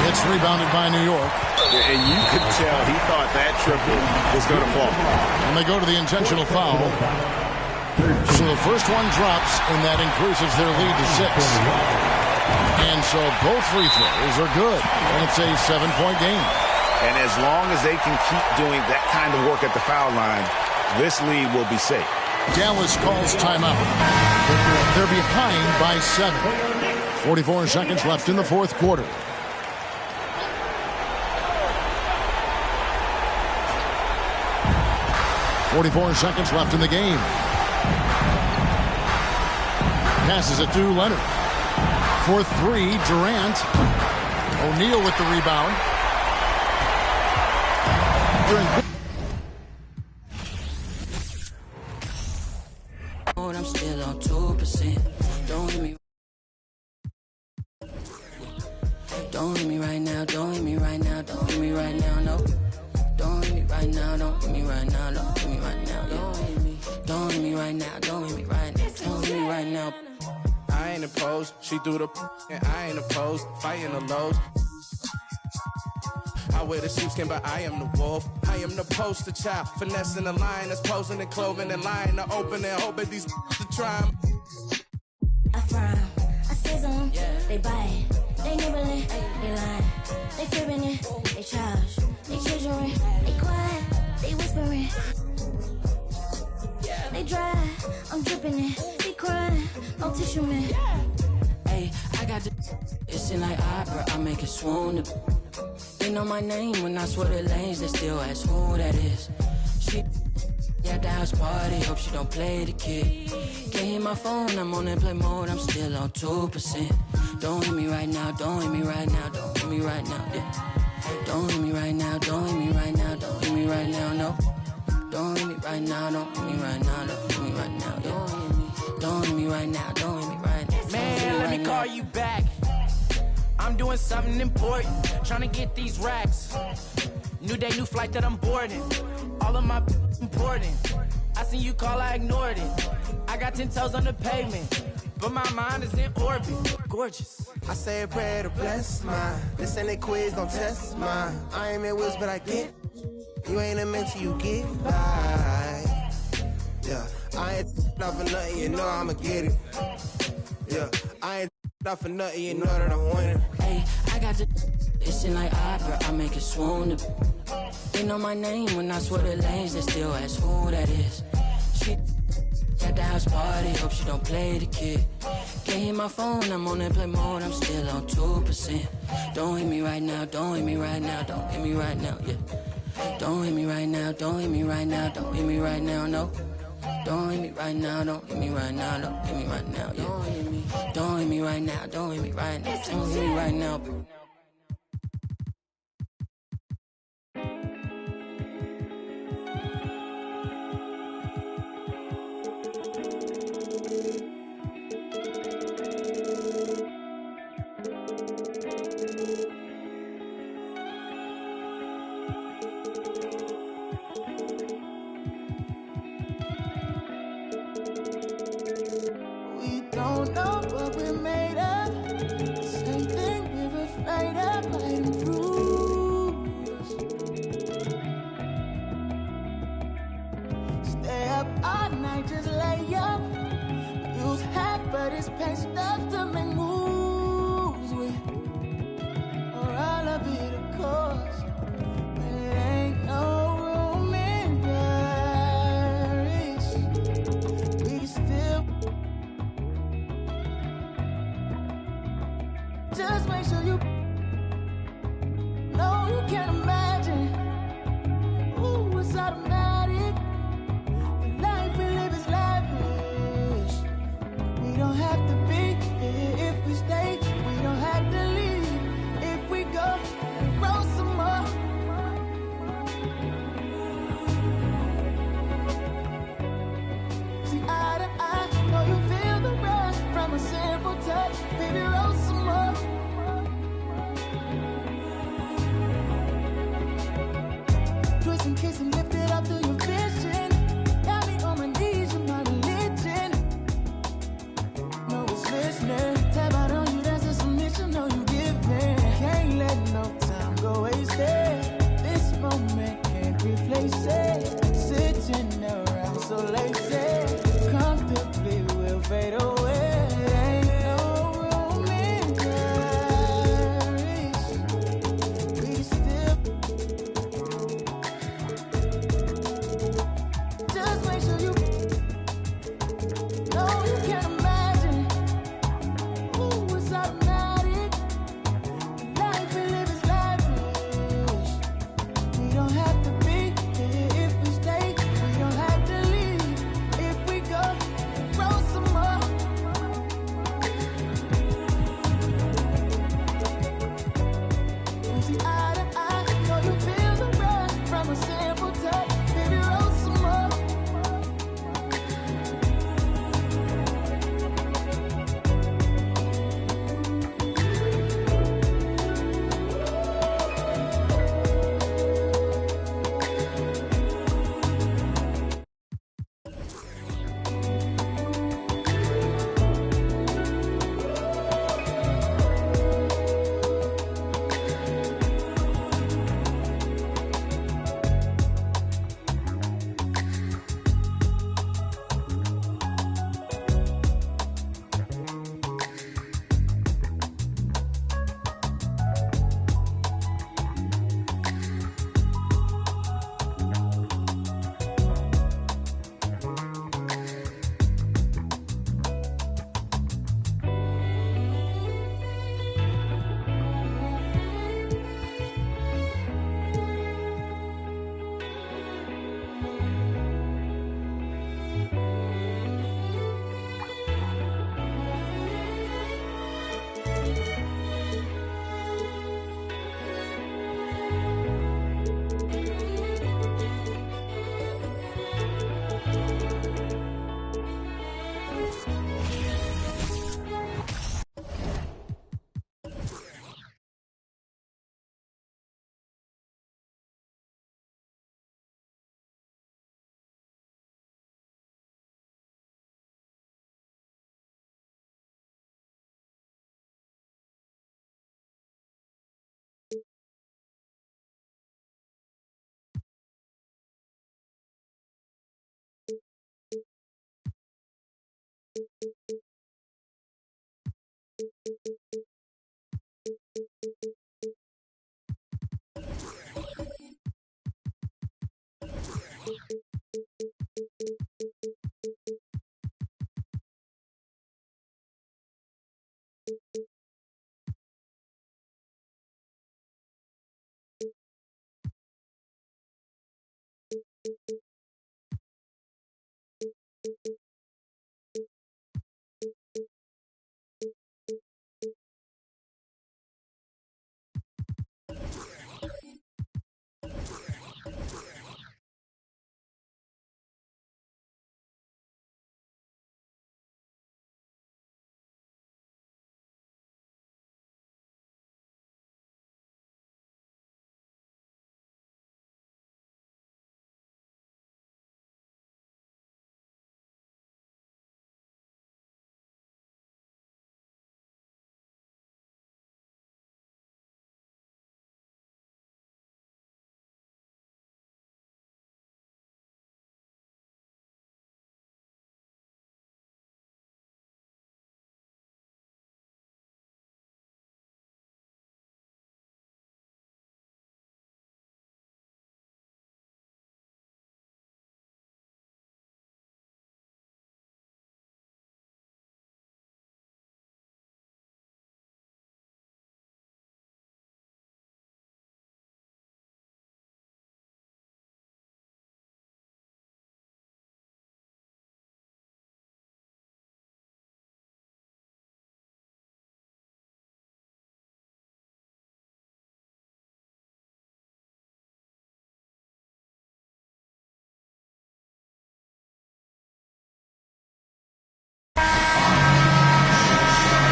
It's rebounded by New York. And you could tell he thought that triple was going to fall. And they go to the intentional foul. So the first one drops, and that increases their lead to 6. And so both free throws are good. And it's a 7-point game. And as long as they can keep doing that kind of work at the foul line, this lead will be safe. Dallas calls timeout. They're behind by 7. 44 seconds left in the 4th quarter. .44 seconds left in the game. Passes it to Leonard. For 3, Durant. O'Neal with the rebound. I'm still on 2%. Don't hit me. Don't hit me right now. Don't hit me right now. right now, don't hit me right now, don't hit me right now, yeah. Don't hit me right now, don't hit me right now, don't hit me right now. I ain't opposed, she threw the and I ain't opposed, fighting the lows. I wear the sheepskin, but I am the wolf. I am the poster child, finessing the line that's posing and clothing and lying to open and hoping these to try 'em. I frown, I sizzle 'em, they buy it, they nibbling, they lying, they fibbing it, they charge, they children, they quiet, they whispering, they dry, I'm dripping it, they crying, no tissue man. Hey, I got the it's in like opera, I make it swoon. They know my name when I swear the lanes, they still ask who that is. She at the house party, hope she don't play the kid. Can't hit my phone, I'm on airplane mode, I'm still on 2%. Don't hit me right now, don't hit me right now, don't hit me right now, yeah. Don't hit me right now, don't hit me right now, don't hit me right now, no. Don't hit me right now, don't hit me right now, don't hit me right now, yeah. Don't hit me right now, don't hit me right now. Man, let me call you back. I'm doing something important, trying to get these racks. New day, new flight that I'm boarding. All of my important. I seen you call, I ignored it. I got 10 toes on the pavement, but my mind is in orbit. Gorgeous. I say a prayer to bless mine. This ain't a quiz, don't test mine. I ain't in wheels, but I get. You ain't a mentor, you get by. Yeah, I ain't off for nothing, you know I'ma get it. Yeah, I ain't off for nothing, you know that I'm winning. Hey, I got the it's in like opera, I make it swoon. They know my name when I swear the lanes, they still ask who that is. She at the house party, hope she don't play the kid. Can't hit my phone, I'm on airplane mode, I'm still on 2%. Don't hit me right now, don't hit me right now, don't hit me right now, yeah. Don't hit me right now, don't hit me right now, don't hit me right now, no. Don't hit me right now, don't hit me right now, don't hit me right now, yeah. Don't hit me right now, don't hit me right now, don't hit me right now. Don't know what we're made of. Same thing we're afraid of, hiding bruise. Stay up all night, just lay up. Use half, but it's pain stuff to make moves with. Or all of it, of course. But it ain't no room in Paris. We still. Just make sure you know you can't imagine. Ooh, it's automatic. The life we live is lavish. We don't have to be here if we stay. We don't have to leave if we go. Roll some more. See eye to eye, know you feel the rush from a simple touch. Baby, roll some more. Twist and kiss and lift it up to your vision. Got me on my knees, you're my religion. No one's listening. Tap out on you, that's a submission. No, you giving. Can't let no time go wasted. This moment can't replace it. Sitting around so lazy. Comfortably we'll fade away. Ain't no room in Paris. We still. Just make sure you know you can't imagine. Ooh, it's automatic. The life we live is lavish. We don't have to be here if we stay. We don't have to leave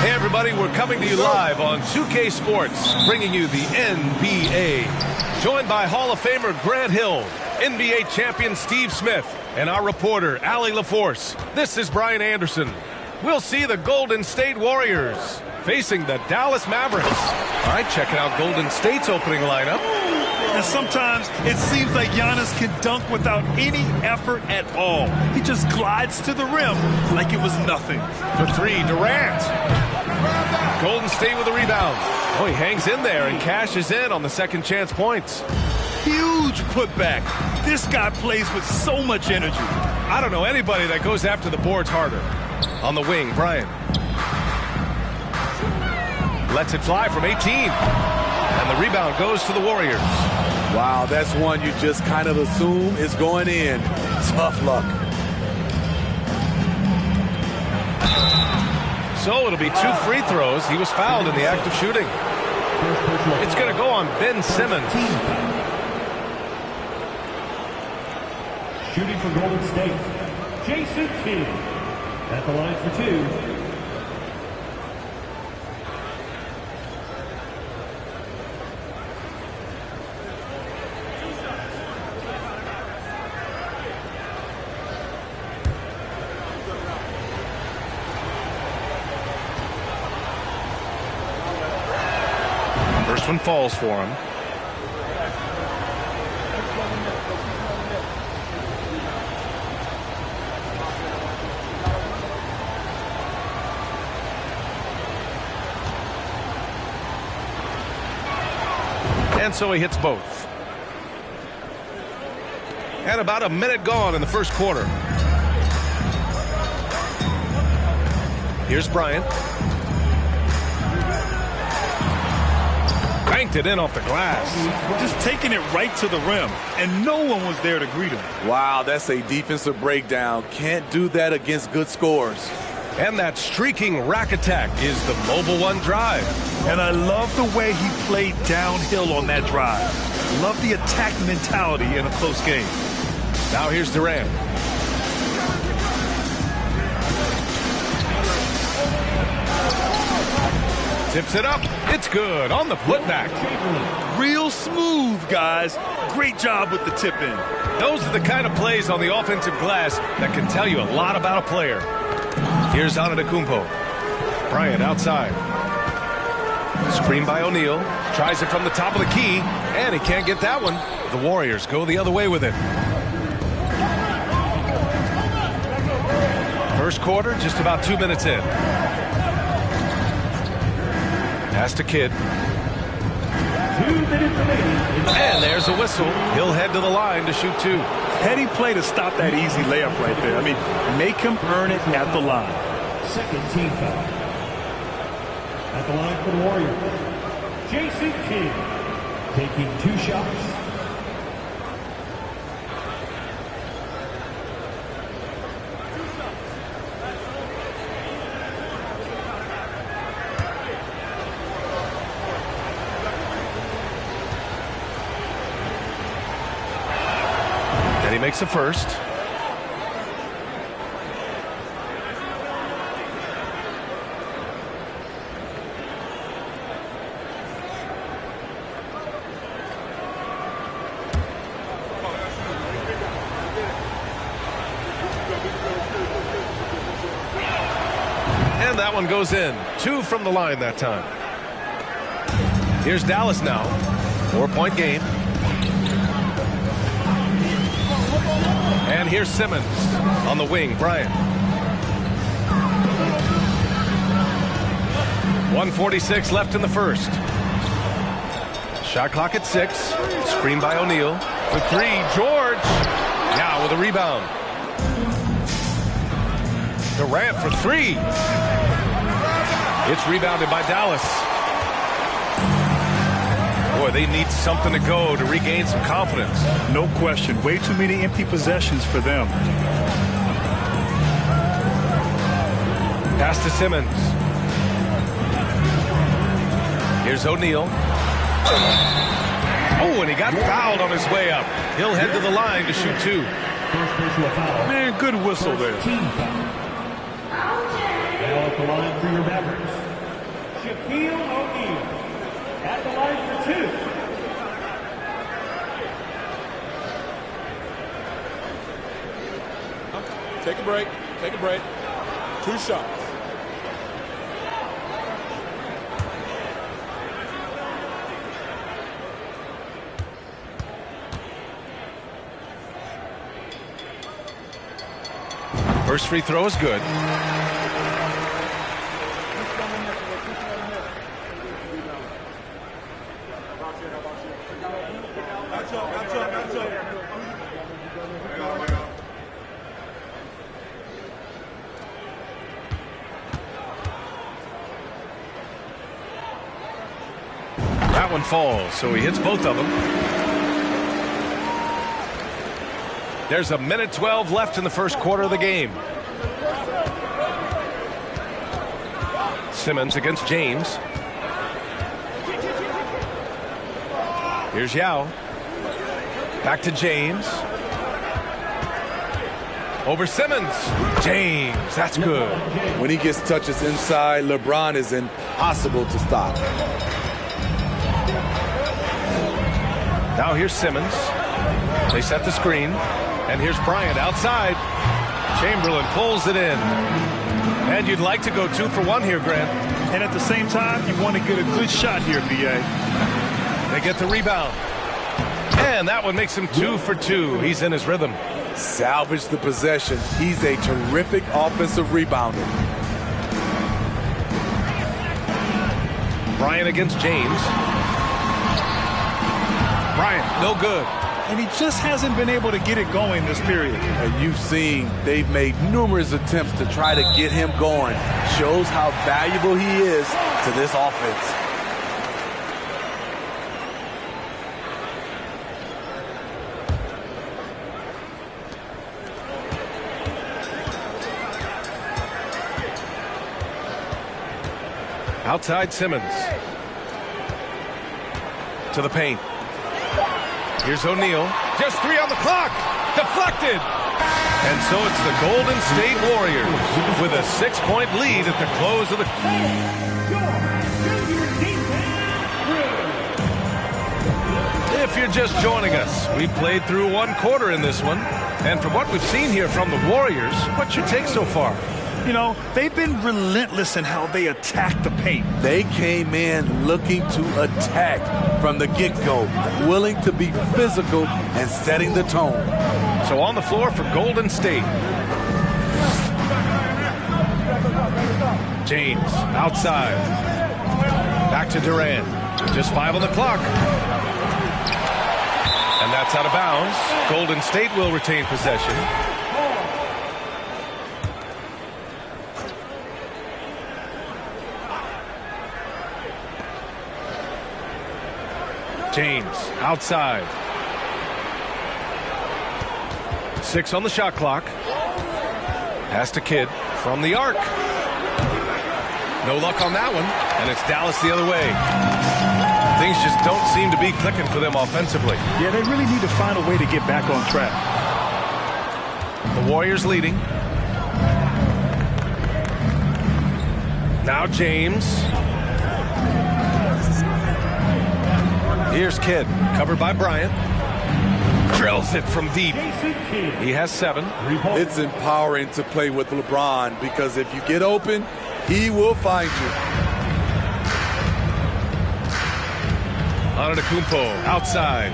Everybody, we're coming to you live on 2K Sports, bringing you the NBA. Joined by Hall of Famer Grant Hill, NBA champion Steve Smith, and our reporter, Allie LaForce. This is Brian Anderson. We'll see the Golden State Warriors facing the Dallas Mavericks. All right, checking out Golden State's opening lineup. And sometimes it seems like Giannis can dunk without any effort at all. He just glides to the rim like it was nothing. For three, Durant. Golden State with a rebound. Oh, he hangs in there and cashes in on the second chance points. Huge putback. This guy plays with so much energy. I don't know anybody that goes after the boards harder. On the wing, Bryant. Lets it fly from 18. And the rebound goes to the Warriors. Wow, that's one you just kind of assume is going in. Tough luck. So it'll be 2 free throws. He was fouled in the act of shooting. It's going to go on Ben Simmons. Shooting for Golden State, Jason Kidd. At the line for 2. First one falls for him. And so he hits both. And about a minute gone in the first quarter. Here's Bryant. Banked it in off the glass. Just taking it right to the rim, and no one was there to greet him. Wow, that's a defensive breakdown. Can't do that against good scores. And that streaking rack attack is the Mobile One drive. And I love the way he played downhill on that drive. Love the attack mentality in a close game. Now here's Durant. Tips it up. It's good on the putback. Real smooth, guys. Great job with the tip in. Those are the kind of plays on the offensive glass that can tell you a lot about a player. Here's Antetokounmpo. Bryant outside. Screen by O'Neal. Tries it from the top of the key, and he can't get that one. The Warriors go the other way with it. First quarter, just about 2 minutes in. Pass to Kidd. 2 minutes remaining. And there's a whistle. He'll head to the line to shoot 2. Heady play to stop that easy layup right there. I mean, make him earn it at the line. Second team foul. At the line for the Warriors, Jason Kidd taking 2 shots. And he makes a first. And that one goes in. 2 from the line that time. Here's Dallas now. 4-point game. And here's Simmons on the wing. Bryant. 1:46 left in the first. Shot clock at 6. Screen by O'Neal. For 3, George. Now with a rebound. Durant for 3. It's rebounded by Dallas. Boy, they need something to go to regain some confidence. No question. Way too many empty possessions for them. Pass to Simmons. Here's O'Neal. Oh, and he got fouled on his way up. He'll head to the line to shoot 2. Man, good whistle there. Now at the line for your Mavericks, Shaquille O'Neal. At the line for 2. Take a break. Take a break. 2 shots. First free throw is good. That one falls, so he hits both of them. There's a minute 12 left in the first quarter of the game. Simmons against James. Here's Yao. Back to James. Over Simmons. James, that's good. When he gets touches inside, LeBron is impossible to stop. Now here's Simmons. They set the screen. And here's Bryant outside. Chamberlain pulls it in. And you'd like to go 2 for 1 here, Grant. And at the same time, you want to get a good shot here, B.A. They get the rebound. And that one makes him 2 for 2. He's in his rhythm. Salvage the possession. He's a terrific offensive rebounder. Bryant against James. Bryant, no good. And he just hasn't been able to get it going this period. And you've seen they've made numerous attempts to try to get him going. Shows how valuable he is to this offense. Outside Simmons. To the paint. Here's O'Neal. Just 3 on the clock. Deflected. And so it's the Golden State Warriors with a 6-point lead at the close of the... If you're just joining us, we played through 1 quarter in this one. And from what we've seen here from the Warriors, what's your take so far? You know, they've been relentless in how they attack the paint. They came in looking to attack from the get-go, willing to be physical and setting the tone. So on the floor for Golden State. James outside. Back to Durant. Just 5 on the clock. And that's out of bounds. Golden State will retain possession. James outside. 6 on the shot clock. Pass to Kidd from the arc. No luck on that one, and it's Dallas the other way. Things just don't seem to be clicking for them offensively. Yeah, they really need to find a way to get back on track. The Warriors leading. Now James. Here's Kidd, covered by Bryant. Drills it from deep. He has 7. It's empowering to play with LeBron because if you get open, he will find you. Antetokounmpo outside.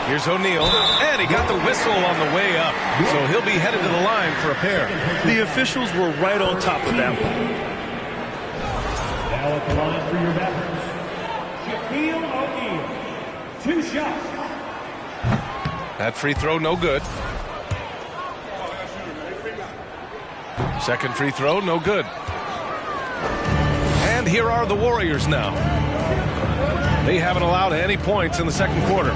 Here's O'Neal, and he got the whistle on the way up, so he'll be headed to the line for a pair. The officials were right on top of that one. Now at the line for your Mavericks, Shaquille O'Neal. 2 shots. That free throw, no good. Second free throw, no good. And here are the Warriors now. They haven't allowed any points in the second quarter.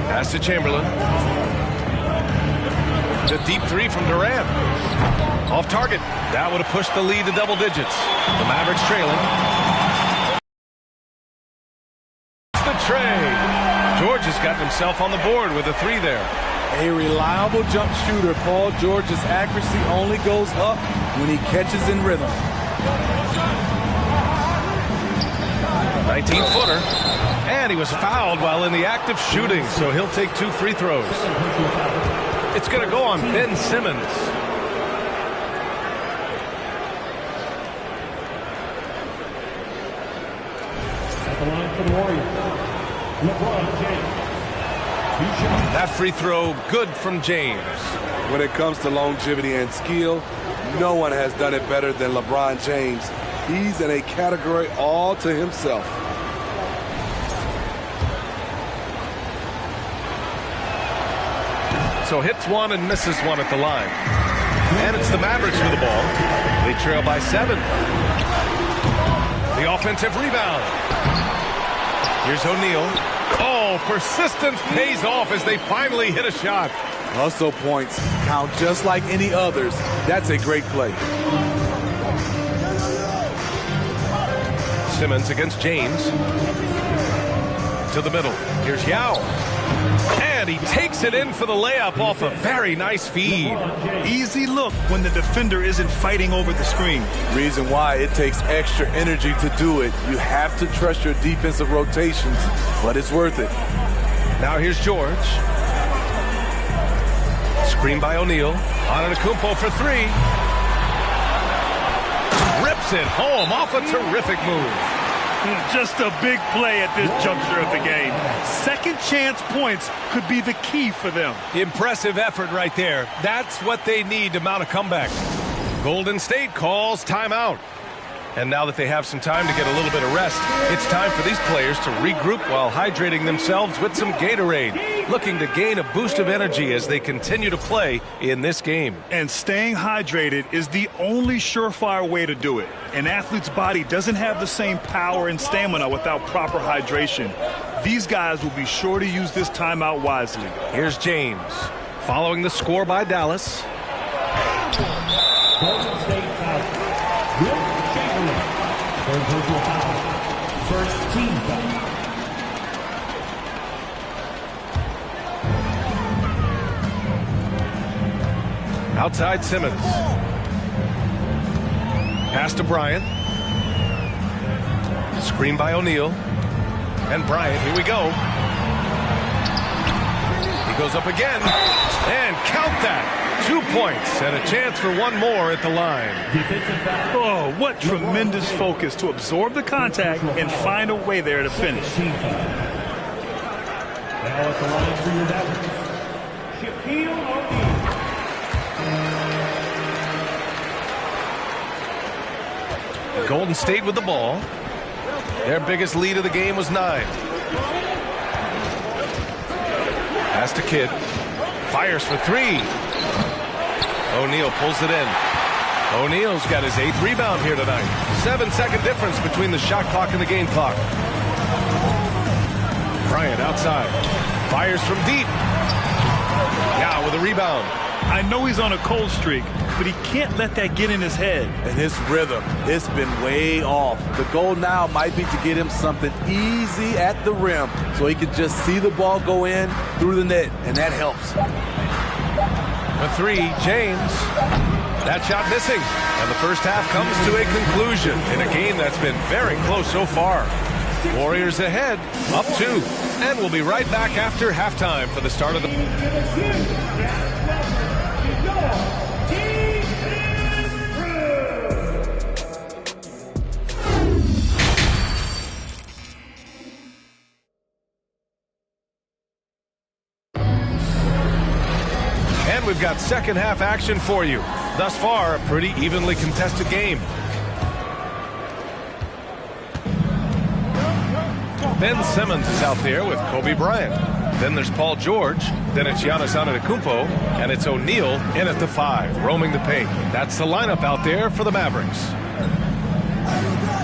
Pass to Chamberlain. The deep 3 from Durant. Off target. That would have pushed the lead to double digits. The Mavericks trailing. The tray. George has gotten himself on the board with a 3 there. A reliable jump shooter. Paul George's accuracy only goes up when he catches in rhythm. 19-footer. And he was fouled while in the act of shooting, so he'll take 2 free throws. It's going to go on Ben Simmons. At the line for the Warriors, LeBron James. 2 shots. That free throw, good from James. When it comes to longevity and skill, no one has done it better than LeBron James. He's in a category all to himself. So hits 1 and misses 1 at the line. And it's the Mavericks with the ball. They trail by 7. The offensive rebound. Here's O'Neal. Oh, persistence pays off as they finally hit a shot. Hustle points count just like any others. That's a great play. Simmons against James. To the middle. Here's Yao. And he takes it in for the layup off a very nice feed. Easy look when the defender isn't fighting over the screen. Reason why it takes extra energy to do it. You have to trust your defensive rotations, but it's worth it. Now here's George. Screen by O'Neal. Antetokounmpo for 3. Rips it home off a terrific move. Just a big play at this juncture of the game. Second chance points could be the key for them. Impressive effort right there. That's what they need to mount a comeback. Golden State calls timeout. And now that they have some time to get a little bit of rest, it's time for these players to regroup while hydrating themselves with some Gatorade, looking to gain a boost of energy as they continue to play in this game. And staying hydrated is the only surefire way to do it. An athlete's body doesn't have the same power and stamina without proper hydration. These guys will be sure to use this timeout wisely. Here's James, following the score by Dallas. Golden State foul. Will Chamberlain. Third personal foul. First team foul. Outside Simmons. Pass to Bryant. Screen by O'Neal. And Bryant, here we go. He goes up again. And count that. 2 points and a chance for one more at the line. Oh, what tremendous focus to absorb the contact and find a way there to finish. Now at the line for your Mavericks, Shaquille O'Neal. Golden State with the ball. Their biggest lead of the game was 9. Pass to Kidd. Fires for 3. O'Neal pulls it in. O'Neal's got his 8th rebound here tonight. 7-second difference between the shot clock and the game clock. Bryant outside. Fires from deep. Yao with a rebound. I know he's on a cold streak, but he can't let that get in his head. And his rhythm, it's been way off. The goal now might be to get him something easy at the rim so he can just see the ball go in through the net, and that helps. For 3, James. That shot missing. And the first half comes to a conclusion in a game that's been very close so far. Warriors ahead, up 2. And we'll be right back after halftime for the start of the... And we've got second half action for you. Thus far, a pretty evenly contested game. Ben Simmons is out there with Kobe Bryant. Then there's Paul George. Then it's Giannis Antetokounmpo. And it's O'Neal in at the 5, roaming the paint. That's the lineup out there for the Mavericks.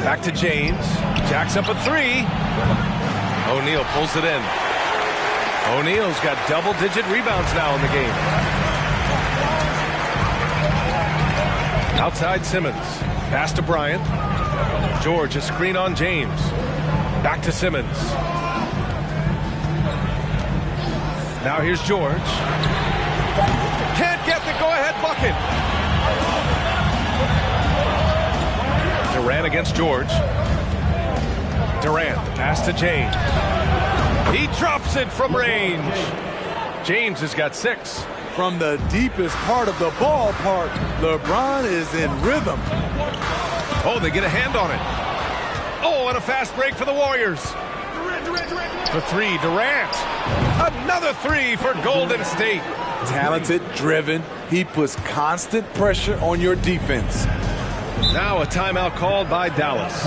Back to James. Jacks up a 3. O'Neal pulls it in. O'Neal's got double-digit rebounds now in the game. Outside Simmons. Pass to Bryant. George, a screen on James. Back to Simmons. Now here's George. Can't get the go-ahead bucket. Durant against George. Durant, pass to James. He drops it from range. James has got 6. From the deepest part of the ballpark, LeBron is in rhythm. Oh, they get a hand on it. Oh, and a fast break for the Warriors. For 3, Durant. Another 3 for Golden State. Talented, driven. He puts constant pressure on your defense. Now a timeout called by Dallas.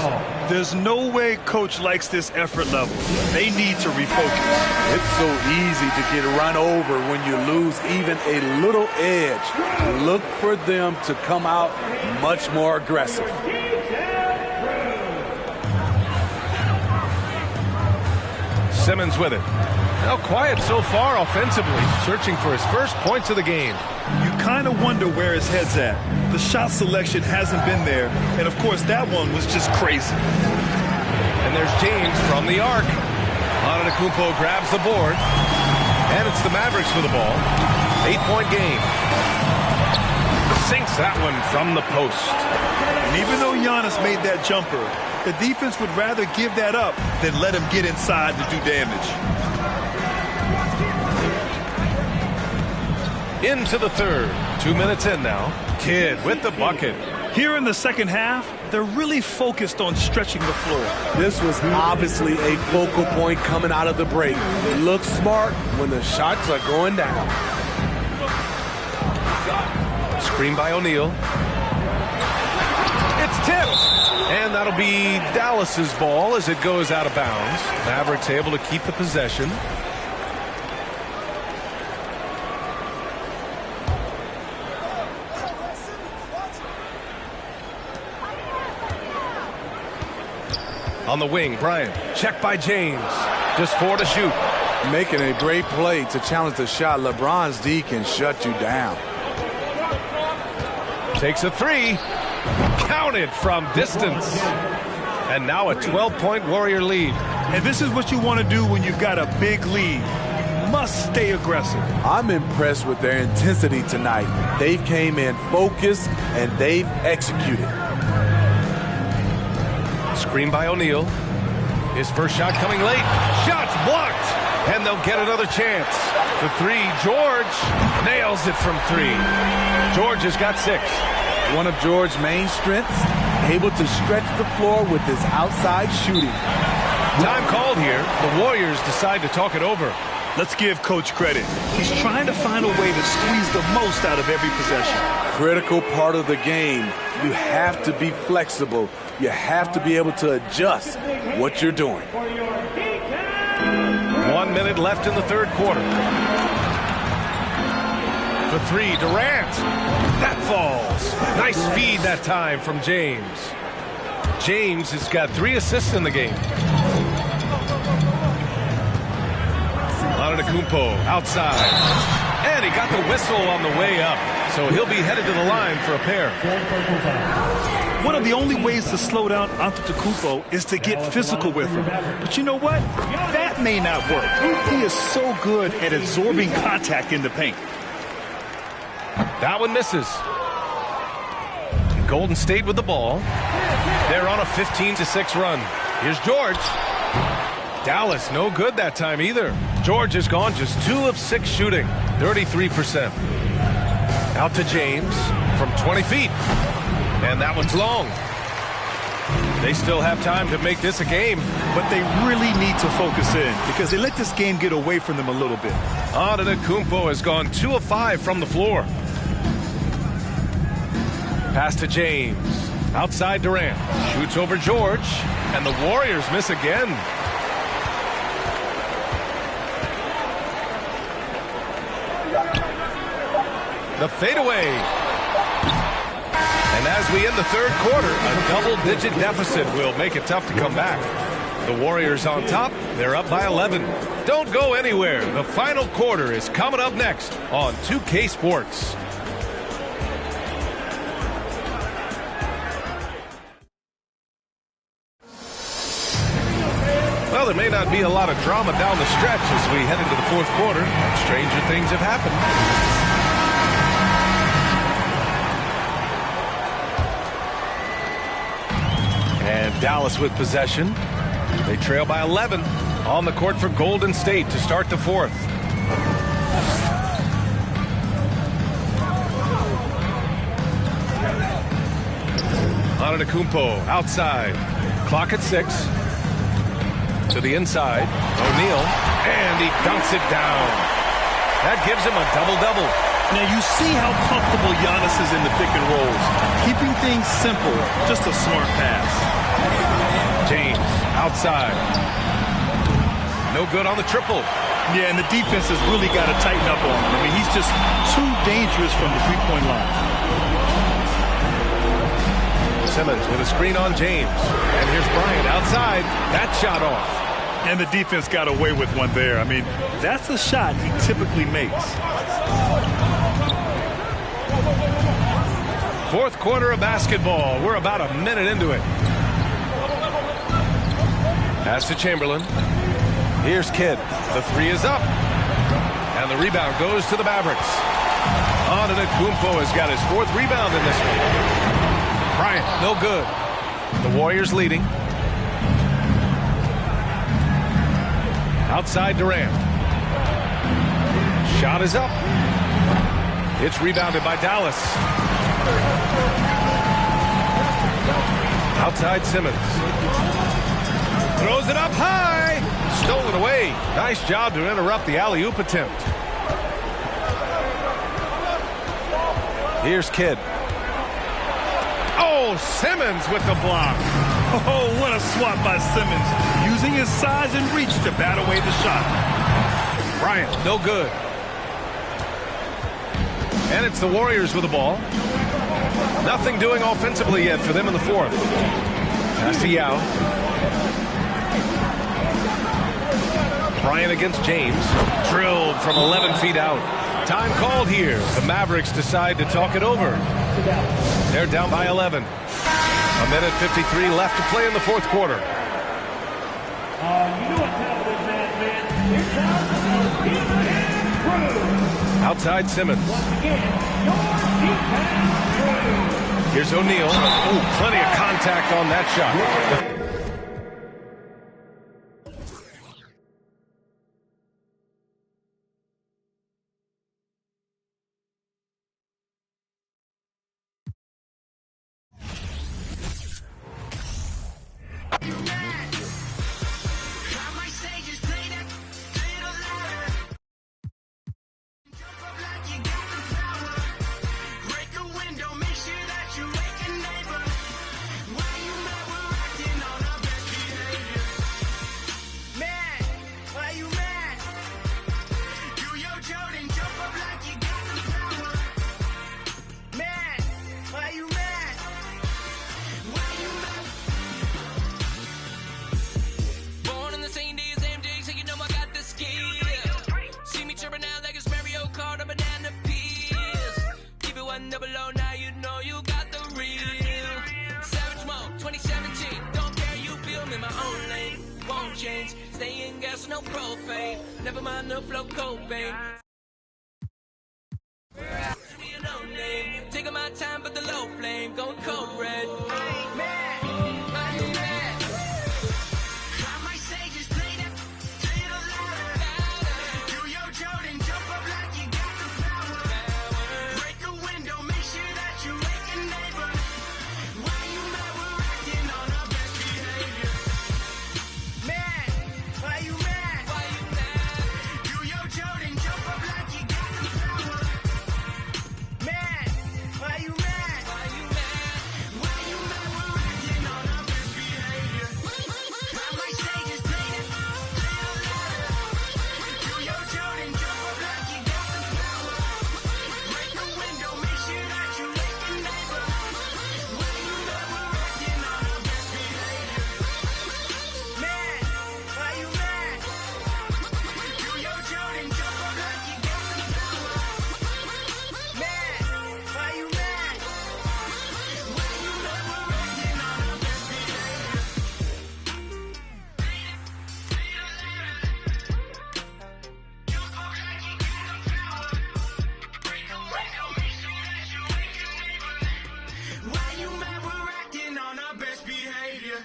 There's no way coach likes this effort level. They need to refocus. It's so easy to get run over when you lose even a little edge. Look for them to come out much more aggressive. Simmons with it. Now quiet so far offensively, searching for his first points of the game. You kind of wonder where his head's at. The shot selection hasn't been there, and of course that one was just crazy. And there's James from the arc. Antetokounmpo grabs the board, and it's the Mavericks with the ball. 8-point game. Sinks that one from the post. And even though Giannis made that jumper, the defense would rather give that up than let him get inside to do damage. Into the third. 2 minutes in now. Kidd with the bucket. Here in the second half, they're really focused on stretching the floor. This was obviously a focal point coming out of the break. Look smart when the shots are going down. Screen by O'Neal. It's tipped. And that'll be Dallas's ball as it goes out of bounds. Mavericks able to keep the possession. On the wing, Bryant. Check by James. Just 4 to shoot. Making a great play to challenge the shot. LeBron's D can shut you down. Takes a 3. Counted from distance. And now a 12-point Warrior lead. And this is what you want to do when you've got a big lead. You must stay aggressive. I'm impressed with their intensity tonight. They came in focused and they've executed. Screen by O'Neal. His first shot coming late. Shots blocked. And they'll get another chance. For three, George nails it from three. George has got 6. One of George's main strengths, able to stretch the floor with his outside shooting. Time called here. The Warriors decide to talk it over. Let's give Coach credit. He's trying to find a way to squeeze the most out of every possession. Critical part of the game. You have to be flexible. You have to be able to adjust what you're doing. 1 minute left in the third quarter. For three, Durant. That falls. Nice feed that time from James. James has got 3 assists in the game. Antetokounmpo outside. And he got the whistle on the way up. So he'll be headed to the line for a pair. One of the only ways to slow down Antetokounmpo is to get physical with him. But you know what? That may not work. He is so good at absorbing contact in the paint. That one misses. Golden State with the ball. They're on a 15-6 run. Here's George. Dallas no good that time either. George has gone just 2 of 6 shooting, 33%. Out to James from 20 feet. And that one's long. They still have time to make this a game. But they really need to focus in because they let this game get away from them a little bit. Antetokounmpo has gone 2 of 5 from the floor. Pass to James. Outside Durant. Shoots over George. And the Warriors miss again. The fadeaway. And as we end the third quarter, a double-digit deficit will make it tough to come back. The Warriors on top. They're up by 11. Don't go anywhere. The final quarter is coming up next on 2K Sports. Well, there may not be a lot of drama down the stretch as we head into the fourth quarter. Stranger things have happened. And Dallas with possession. They trail by 11 on the court for Golden State to start the fourth. Antetokounmpo outside. Clock at 6. To the inside. O'Neal. And he dunks it down. That gives him a double-double. Now you see how comfortable Giannis is in the pick and rolls. Keeping things simple. Just a smart pass. James outside. No good on the triple. Yeah, and the defense has really got to tighten up on him. I mean, he's just too dangerous from the three-point line. Simmons with a screen on James. And here's Bryant outside. That shot off. And the defense got away with one there. I mean, that's the shot he typically makes. Fourth quarter of basketball. We're about a minute into it. Pass to Chamberlain. Here's Kidd. The three is up. And the rebound goes to the Mavericks. Antetokounmpo has got his 4th rebound in this one. Bryant, no good. The Warriors leading. Outside Durant. Shot is up. It's rebounded by Dallas. Outside Simmons. Throws it up high. Stolen away. Nice job to interrupt the alley-oop attempt. Here's Kidd. Oh, Simmons with the block. Oh, what a swat by Simmons. Using his size and reach to bat away the shot. Bryant, no good. And it's the Warriors with the ball. Nothing doing offensively yet for them in the fourth. Pass to Yao. Bryant against James. Drilled from 11 feet out. Time called here. The Mavericks decide to talk it over. They're down by 11. A minute 53 left to play in the fourth quarter. Outside Simmons. Here's O'Neal. Oh, plenty of contact on that shot. Stay in gas, no propane. Never mind the flow, Cobain. No name. Taking my time, but the low flame going cold red. I ain't mad. I ain't mad. I might say just play that little louder. Do your Jordan, jump up like you got the power. Break a window, make sure that you wake a neighbor. Why you mad? We're acting on our best behavior. Mad. Why you mad? Why you mad? Do your Jordan, jump up like you got the power. Mad. Why you mad? Why you mad? Why you mad? We're acting on our best behavior. I might say just play that little louder. Do your Jordan, jump up like you got the power. Break the window, make sure that you wake a neighbor. Why you mad? We're acting on our best behavior. Mad. Why you mad? Do your Jordan, jump up like you got the power. Mad. Why you mad? Why you mad? We're acting on our best behavior. Why you mad? We're acting on our best behavior.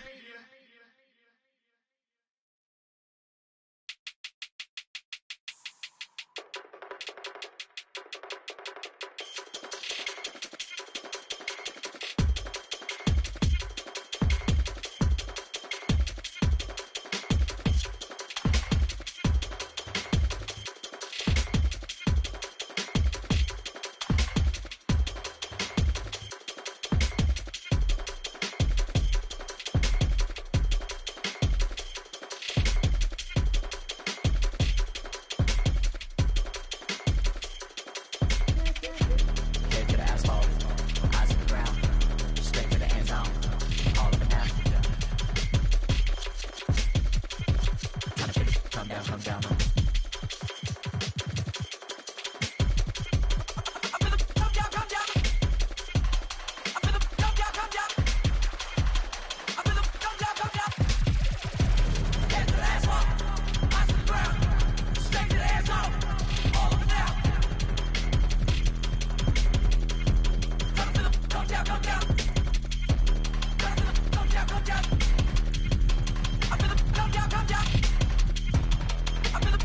Head to the asphalt, eyes to the ground, straight to the end zone, all over now. Tryna feel it, come down, come down. Head to the asphalt, eyes to the ground, straight to the end zone, all over now. Come down, come down. Come down, come down. I feel the come down, come down. I feel the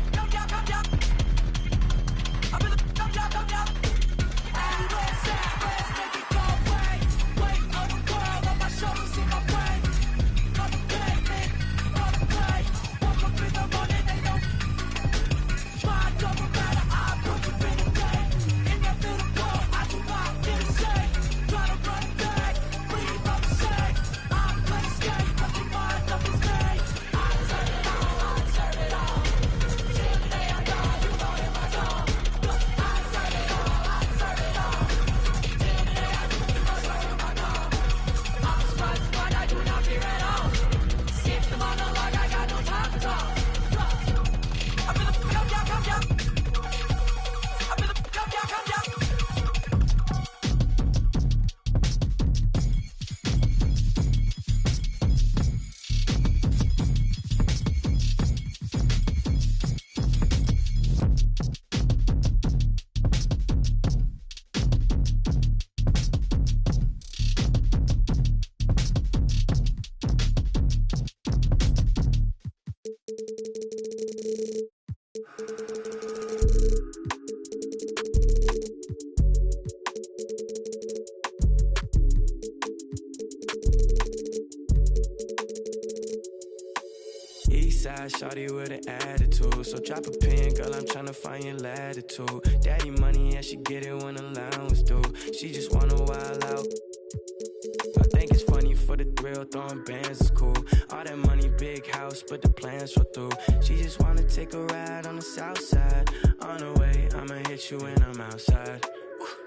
Eastside shawty with an attitude. So drop a pin, girl, I'm tryna find your latitude. Daddy money, yeah, she get it when allowance due. She just wanna wild out. I think it's funny for the thrill, throwing bands is cool. All that money, big house, but the plans fall through. She just wanna take a ride on the south side. On the way, I'ma hit you when I'm outside.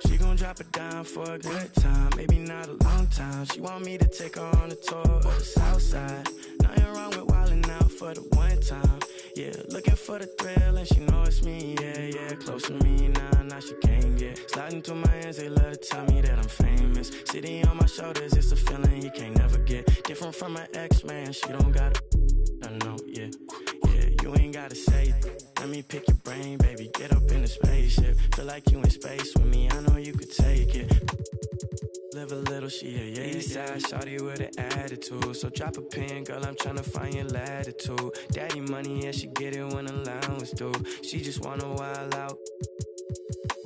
She gon' drop it down for a good time, maybe not a long time. She want me to take her on a tour of the south side. Nothing wrong with wildin' out for the one time. Yeah, looking for the thrill and she know it's me. Yeah, close to me now she can't get. Sliding through my hands, they love to tell me that I'm famous. Sitting on my shoulders, it's a feeling you can't never get. Different from my ex, man, she don't got it. I know, yeah, you ain't gotta say it. Let me pick your brain, baby, get up in the spaceship. Feel like you in space with me, I know you could take it. Live a little, she a Eastside shawty with an attitude. So drop a pin, girl, I'm tryna find your latitude. Daddy money, yeah, she get it when allowance due. She just wanna wild out.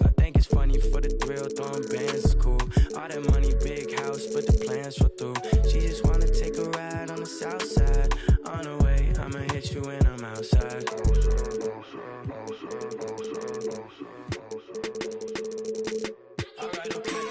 I think it's funny for the thrill, throwing bands is cool. All that money, big house, but the plans fall through. She just wanna take a ride on the south side. On the way, I'ma hit you when I'm outside. Alright, okay.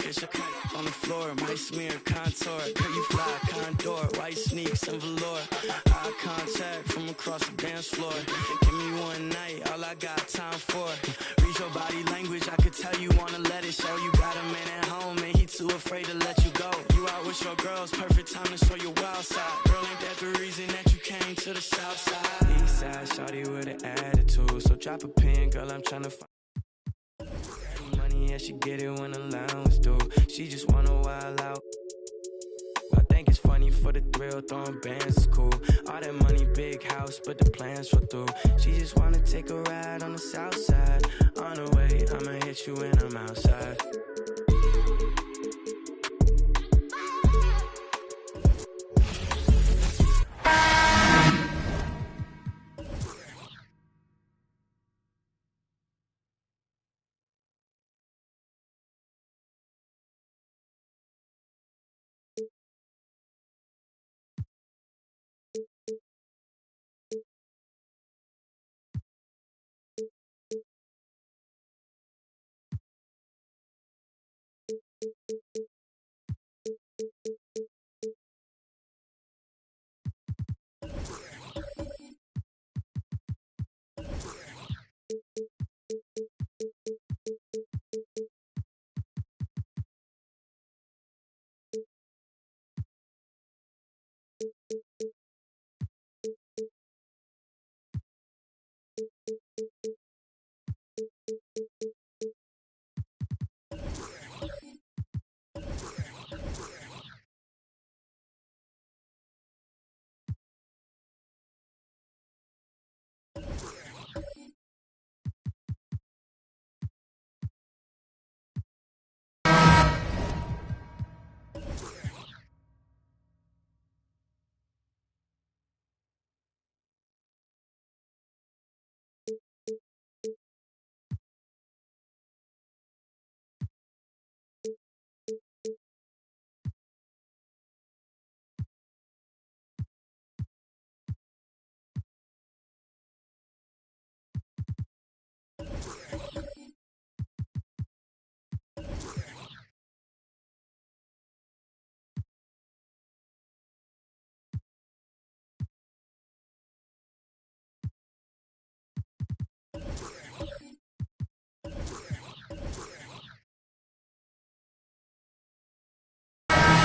Here's your cut on the floor, my smear contour. Girl, you fly, condor, white sneaks and velour. Eye contact from across the dance floor. Give me one night, all I got time for. Read your body language, I could tell you wanna let it show. You got a man at home and he too afraid to let you go. You out with your girls, perfect time to show your wild side. Girl, ain't that the reason that you came to the south side? Eastside shawty with an attitude. So drop a pin, girl, I'm tryna find money, yeah, she get it when allowance due. She just wanna wild out. I think it's funny for the thrill, throwing bands is cool. All that money, big house, but the plans fall through. She just wanna take a ride on the south side. On the way, I'ma hit you when I'm outside.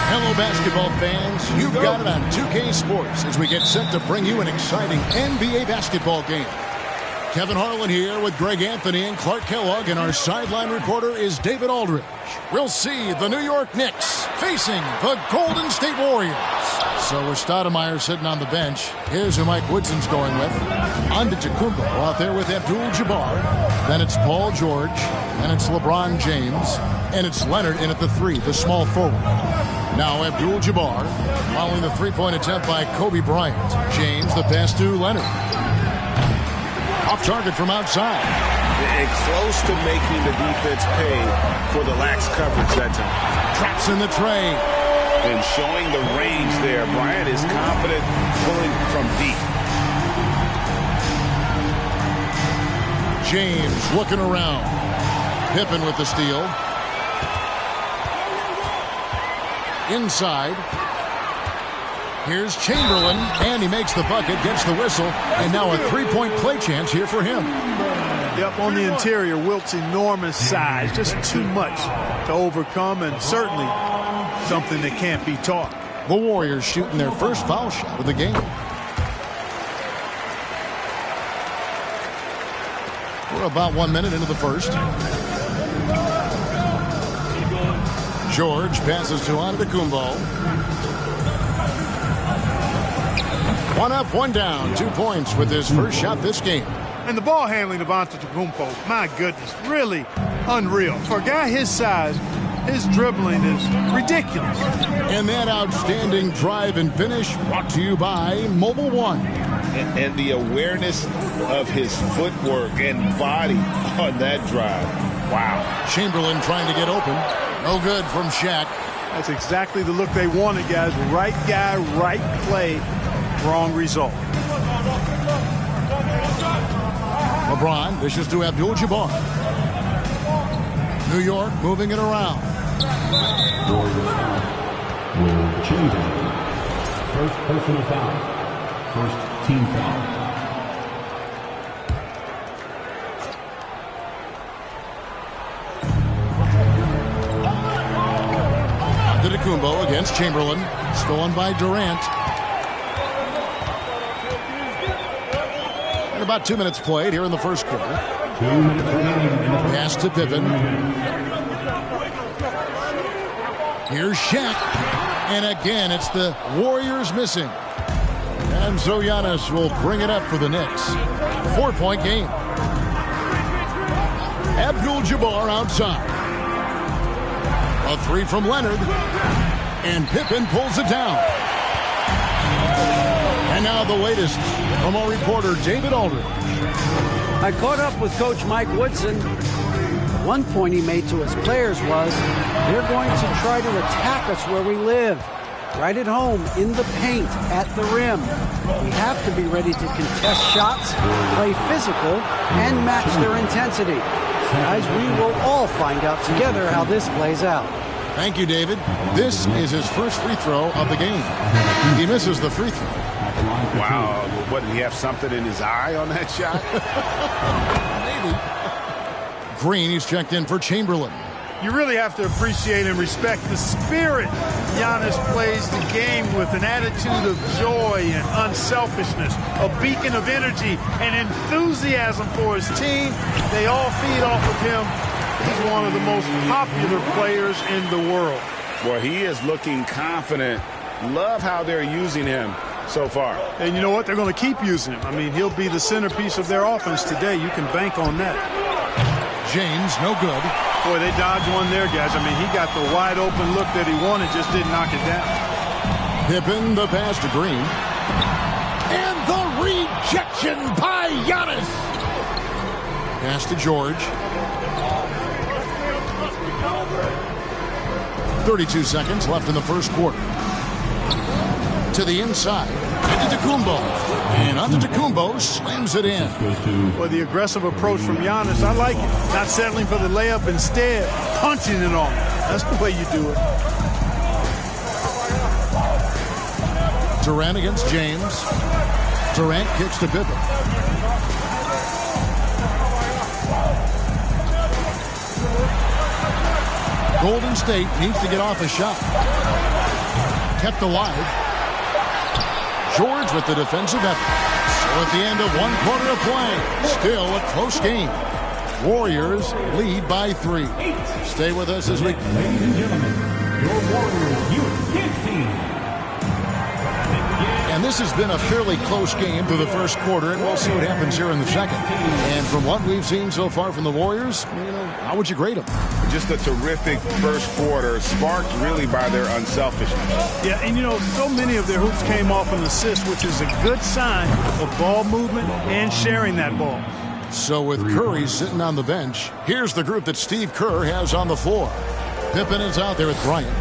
Hello, basketball fans. You've got it on 2K Sports as we get set to bring you an exciting NBA basketball game. Kevin Harlan here with Greg Anthony and Clark Kellogg, and our sideline reporter is David Aldridge. We'll see the New York Knicks facing the Golden State Warriors. So with Stoudemire sitting on the bench, here's who Mike Woodson's going with. Antetokounmpo out there with Abdul-Jabbar. Then it's Paul George. And it's LeBron James. And it's Leonard in at the 3, the small forward. Now Abdul-Jabbar following the three-point attempt by Kobe Bryant. James, the pass to Leonard. Off target from outside. And close to making the defense pay for the lax coverage that time. Traps in the tray. And showing the range there. Bryant is confident pulling from deep. James looking around. Pippen with the steal. Inside. Here's Chamberlain, and he makes the bucket, gets the whistle, and now a three-point play chance here for him. Yep, on the interior, Wilt's enormous size, just too much to overcome, and certainly something that can't be taught. The Warriors shooting their first foul shot of the game. We're about 1 minute into the first. George passes to Antetokounmpo. One up, one down. 2 points with his first shot this game. And the ball handling of Antetokounmpo, my goodness, really unreal. For a guy his size, his dribbling is ridiculous. And that outstanding drive and finish brought to you by Mobile One. And the awareness of his footwork and body on that drive. Wow. Chamberlain trying to get open. No good from Shaq. That's exactly the look they wanted, guys. Right guy, right play, wrong result. LeBron dishes to Abdul-Jabbar. New York moving it around. Will Chamberlain. First personal foul. First team foul. Antetokounmpo against Chamberlain. Stolen by Durant. And about 2 minutes played here in the first quarter. 2 minutes remaining. Pass to Pippen. Here's Shaq. And again, it's the Warriors missing. And so Giannis will bring it up for the Knicks. 4-point game. Abdul-Jabbar outside. A three from Leonard. And Pippen pulls it down. And now the latest from our reporter, David Aldridge. I caught up with Coach Mike Woodson. One point he made to his players was, they're going to try to attack us where we live. Right at home, in the paint, at the rim. We have to be ready to contest shots, play physical, and match their intensity. Guys, we will all find out together how this plays out. Thank you, David. This is his first free throw of the game. He misses the free throw. Wow. What, did he have something in his eye on that shot? Maybe. Green, he's checked in for Chamberlain. You really have to appreciate and respect the spirit Giannis plays the game with, an attitude of joy and unselfishness, a beacon of energy and enthusiasm for his team. They all feed off of him. He's one of the most popular players in the world. Well, he is looking confident. Love how they're using him so far. And you know what? They're going to keep using him. I mean, he'll be the centerpiece of their offense today. You can bank on that. James, no good. Boy, they dodged one there, guys. I mean, he got the wide open look that he wanted, just didn't knock it down. Pippen, the pass to Green. And the rejection by Giannis. Pass to George. 32 seconds left in the first quarter. To the inside. Antetokounmpo. And Antetokounmpo slams it in. Well, the aggressive approach from Giannis, I like it. Not settling for the layup, instead punching it on. That's the way you do it. Durant against James. Durant kicks to Pippen. Golden State needs to get off a shot. Kept alive. George with the defensive effort. So at the end of 1 quarter of play, still a close game. Warriors lead by 3. Stay with us as we... Ladies and gentlemen, your Warriors Youth Kids team. And this has been a fairly close game through the first quarter, and we'll see what happens here in the second. And from what we've seen so far from the Warriors, how would you grade them? Just a terrific first quarter, sparked really by their unselfishness. Yeah, and so many of their hoops came off an assist, which is a good sign of ball movement and sharing that ball. So with Curry sitting on the bench, here's the group that Steve Kerr has on the floor. Pippen is out there with Bryant.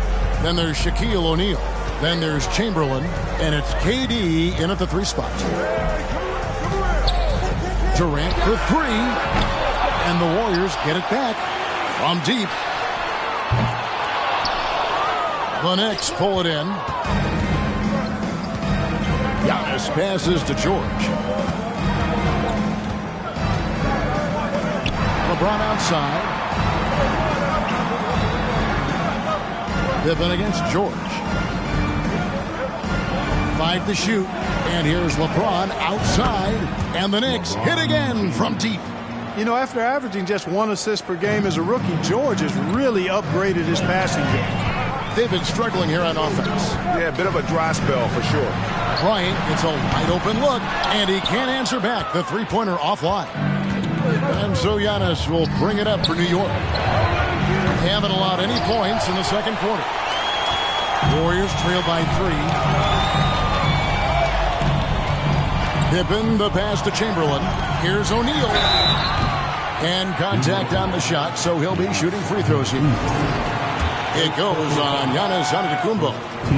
Then there's Shaquille O'Neal. Then there's Chamberlain. And it's KD in at the 3 spot. Durant for 3. And the Warriors get it back from deep. The Knicks pull it in. Giannis passes to George. LeBron outside. Pippen against George. 5 to shoot. And here's LeBron outside. And the Knicks hit again from deep. You know, after averaging just 1 assist per game as a rookie, George has really upgraded his passing game. They've been struggling here on offense. Yeah, a bit of a dry spell for sure. Bryant gets a wide open look, and he can't answer back. The three-pointer offline. And so Giannis will bring it up for New York. They haven't allowed any points in the second quarter. Warriors trail by 3. Pippen, the pass to Chamberlain. Here's O'Neal. And contact on the shot, so he'll be shooting free throws here. It goes on Giannis Antetokounmpo.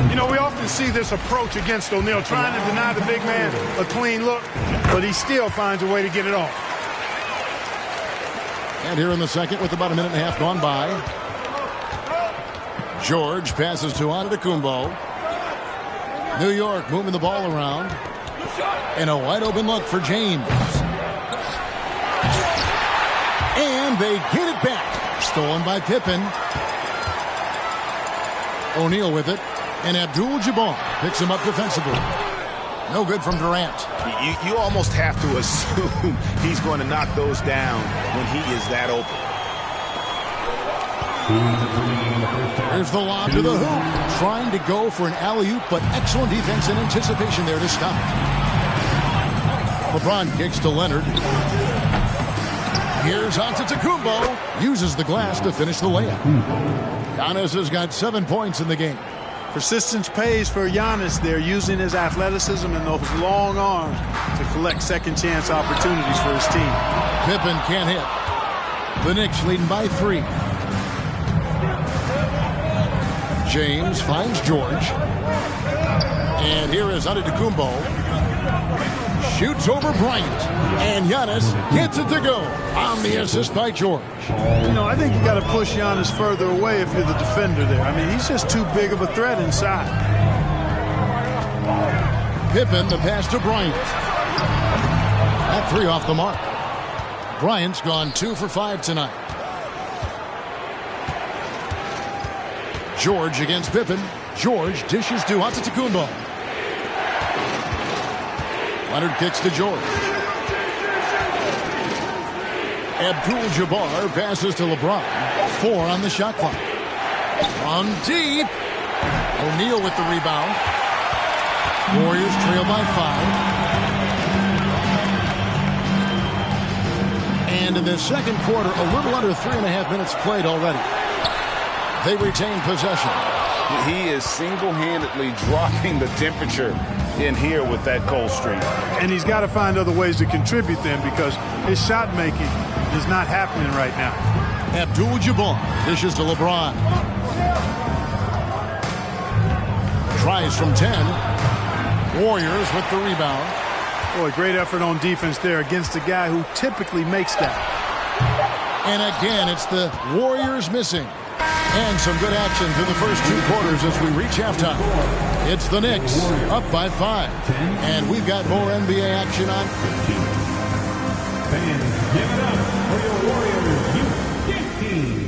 You know, we often see this approach against O'Neal, trying to deny the big man a clean look, but he still finds a way to get it off. And here in the second, with about a minute and a half gone by, George passes to Antetokounmpo. New York moving the ball around. And a wide open look for James. And they get it back. Stolen by Pippen. O'Neal with it. And Abdul-Jabbar picks him up defensively. No good from Durant. You almost have to assume he's going to knock those down when he is that open. Here's the lob to the hoop. Trying to go for an alley-oop, but excellent defense and anticipation there to stop. LeBron kicks to Leonard. Here's Antetokounmpo. Uses the glass to finish the layup. Giannis has got 7 points in the game. Persistence pays for Giannis there, using his athleticism and those long arms to collect second chance opportunities for his team. Pippen can't hit. The Knicks leading by 3. James finds George. And here is Antetokounmpo. Shoots over Bryant. And Giannis gets it to go on the assist by George. You know, I think you got to push Giannis further away if you're the defender there. I mean, he's just too big of a threat inside. Pippen, the pass to Bryant. That 3 off the mark. Bryant's gone 2 for 5 tonight. George against Pippen. George dishes to Antetokounmpo. Leonard kicks to George. Abdul-Jabbar passes to LeBron. 4 on the shot clock. From deep. O'Neal with the rebound. Warriors trail by 5. And in the second quarter, a little under 3.5 minutes played already. They retain possession. He is single-handedly dropping the temperature in here with that cold streak. And he's got to find other ways to contribute then, because his shot making is not happening right now. Abdul-Jabbar dishes to LeBron. Tries from 10. Warriors with the rebound. Boy, great effort on defense there against a guy who typically makes that. And again, it's the Warriors missing. And some good action through the first 2 quarters as we reach halftime. It's the Knicks up by 5. And we've got more NBA action on. Fans, give it up for your Warriors Youth Team.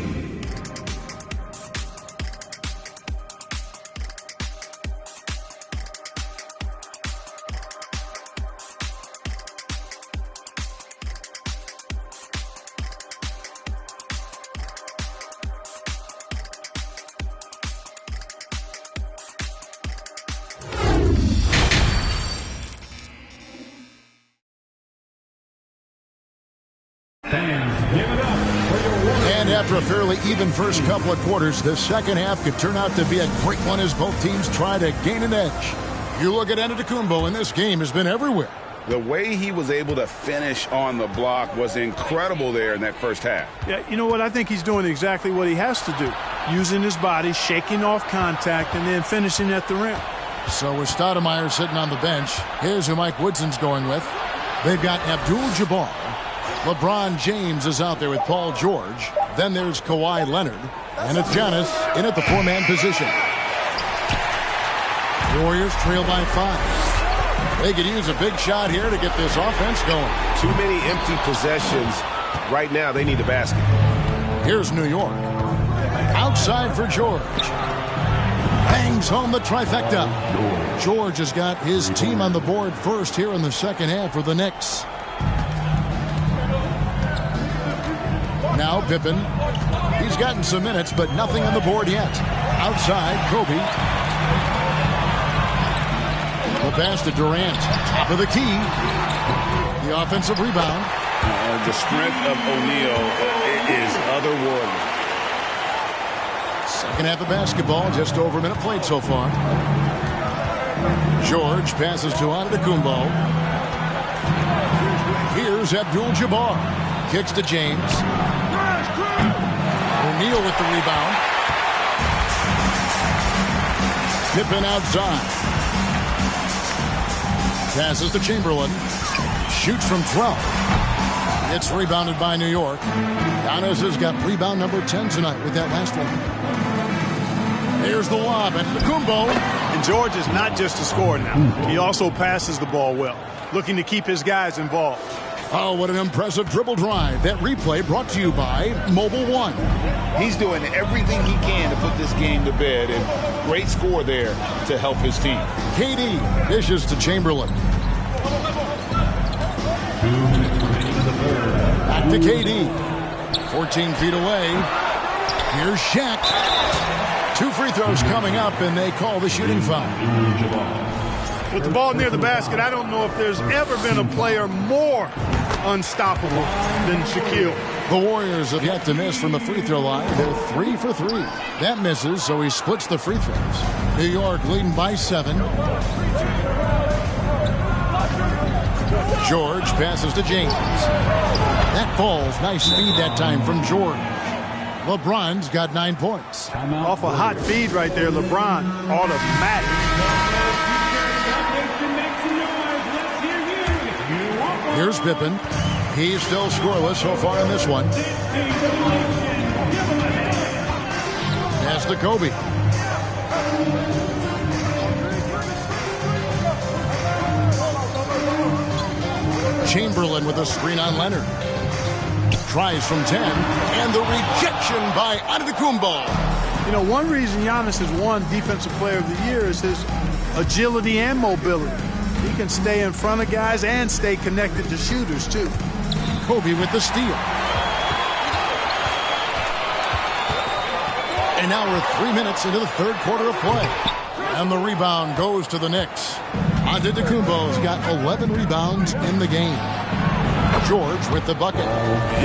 And after a fairly even first couple of quarters, the second half could turn out to be a great one as both teams try to gain an edge. You look at Antetokounmpo, and this game has been everywhere. The way he was able to finish on the block was incredible there in that first half. Yeah, you know what? I think he's doing exactly what he has to do. using his body, shaking off contact, and then finishing at the rim. So with Stoudemire sitting on the bench, here's who Mike Woodson's going with. They've got Abdul-Jabbar. LeBron James is out there with Paul George. Then there's Kawhi Leonard. And it's Giannis in at the four-man position. Warriors trail by 5. They could use a big shot here to get this offense going. Too many empty possessions. Right now, they need a basket. Here's New York. Outside for George. Bangs home the trifecta. George has got his team on the board first here in the second half for the Knicks. Now Pippen. He's gotten some minutes, but nothing on the board yet. Outside, Kobe. The pass to Durant. Top of the key. The offensive rebound. The strength of O'Neal is otherworldly. Second half of basketball, just over a minute played so far. George passes to Antetokounmpo. Here's Abdul-Jabbar. Kicks to James. O'Neal with the rebound. Pippen outside. Passes to Chamberlain. Shoots from 12. It's rebounded by New York. Giannis has got rebound number 10 tonight with that last one. Here's the lob at Antetokounmpo. And George is not just a scorer now. He also passes the ball well, looking to keep his guys involved. Oh, what an impressive dribble drive. That replay brought to you by Mobile One. He's doing everything he can to put this game to bed, and great score there to help his team. KD dishes to Chamberlain. Back to KD. 14 feet away. Here's Shaq. 2 free throws coming up, and they call the shooting foul. With the ball near the basket, I don't know if there's ever been a player more unstoppable than Shaquille. The Warriors have yet to miss from the free throw line. They're 3 for 3. That misses, so he splits the free throws. New York leading by 7. George passes to James. That falls. Nice speed that time from George. LeBron's got 9 points. Off a hot feed right there, LeBron. Automatic. Here's Pippen. He's still scoreless so far in this one. Pass to Kobe. Chamberlain with a screen on Leonard. Tries from 10, and the rejection by Antetokounmpo. You know, one reason Giannis has won Defensive Player of the Year is his agility and mobility. He can stay in front of guys and stay connected to shooters, too. Kobe with the steal. And now we're 3 minutes into the third quarter of play. And the rebound goes to the Knicks. Antetokounmpo's got 11 rebounds in the game. George with the bucket.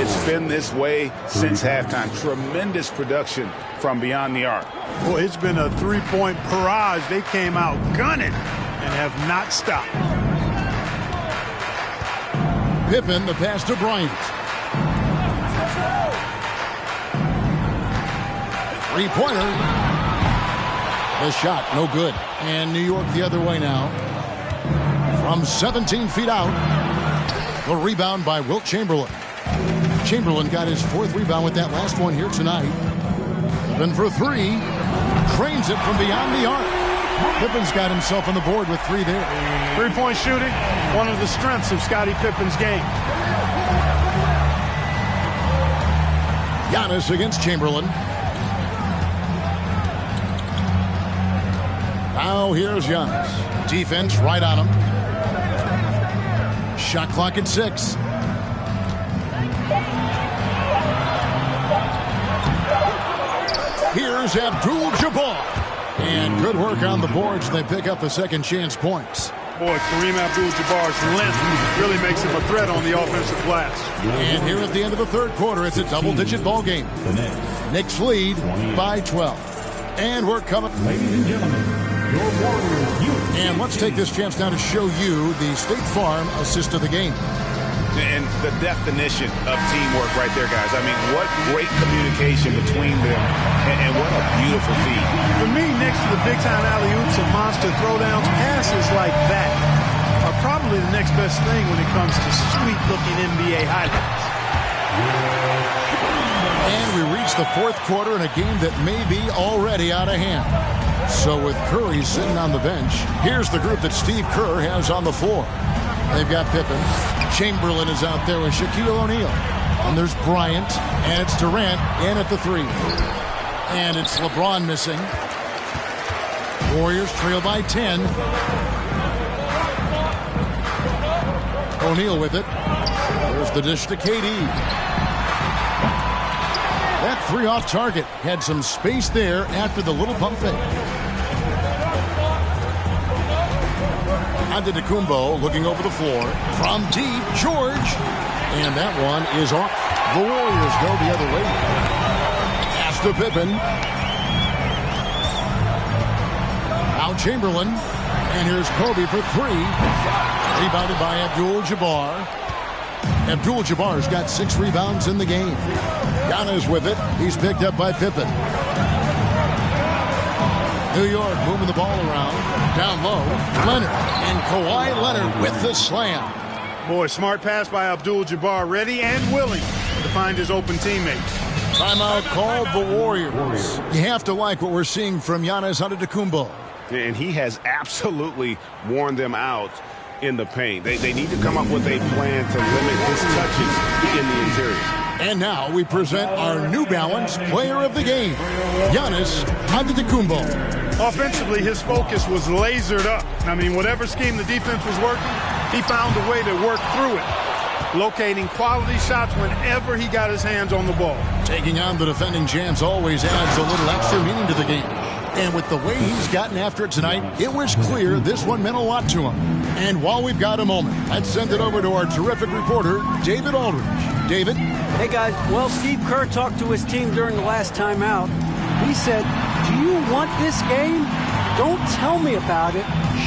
It's been this way since halftime. Tremendous production from beyond the arc. Boy, it's been a three-point barrage. They came out gunning and have not stopped. Pippen, the pass to Bryant. Three-pointer. The shot, no good. And New York the other way now. From 17 feet out. The rebound by Wilt Chamberlain. Chamberlain got his 4th rebound with that last one here tonight. Pippen for 3. Trains it from beyond the arc. Pippen's got himself on the board with 3 there. Three-point shooting, one of the strengths of Scottie Pippen's game. Giannis against Chamberlain. Now here's Giannis. Defense right on him. Shot clock at 6. Here's Abdul-Jabbar. And good work on the boards. They pick up the second chance points. Boy, Kareem Abdul-Jabbar's length really makes him a threat on the offensive glass. And here at the end of the third quarter, it's a double-digit ball game. Knicks lead by 12. And we're coming. Ladies and gentlemen, your Warriors. And let's take this chance now to show you the State Farm assist of the game. And the definition of teamwork right there, guys. I mean, what great communication between them, and what a beautiful feat. For me, next to the big-time alley-oops and monster throwdowns, passes like that are probably the next best thing when it comes to sweet-looking NBA highlights. And we reach the fourth quarter in a game that may be already out of hand. So with Curry sitting on the bench, here's the group that Steve Kerr has on the floor. They've got Pippen. Chamberlain is out there with Shaquille O'Neal. And there's Bryant. And it's Durant in at the 3. And it's LeBron missing. Warriors trail by 10. O'Neal with it. There's the dish to KD. That 3 off target had some space there after the little pump fake. Antetokounmpo looking over the floor. From deep, George. And that one is off. The Warriors go the other way. Pass to Pippen. Now Chamberlain. And here's Kobe for 3. Rebounded by Abdul-Jabbar. Abdul-Jabbar's got 6 rebounds in the game. Giannis with it. He's picked up by Pippen. New York moving the ball around. Down low. Leonard. And Kawhi Leonard with the slam. Boy, smart pass by Abdul-Jabbar. Ready and willing to find his open teammates. Timeout called the Warriors. You have to like what we're seeing from Giannis Antetokounmpo. And he has absolutely worn them out in the paint. They need to come up with a plan to limit his touches in the interior. And now we present our New Balance Player of the Game, Giannis Antetokounmpo. Offensively, his focus was lasered up. I mean, whatever scheme the defense was working, he found a way to work through it, locating quality shots whenever he got his hands on the ball. Taking on the defending champs always adds a little extra meaning to the game. And with the way he's gotten after it tonight, it was clear this one meant a lot to him. And while we've got a moment, let's send it over to our terrific reporter, David Aldridge. David? Hey, guys. Well, Steve Kerr talked to his team during the last timeout. He said, do you want this game? Don't tell me about it.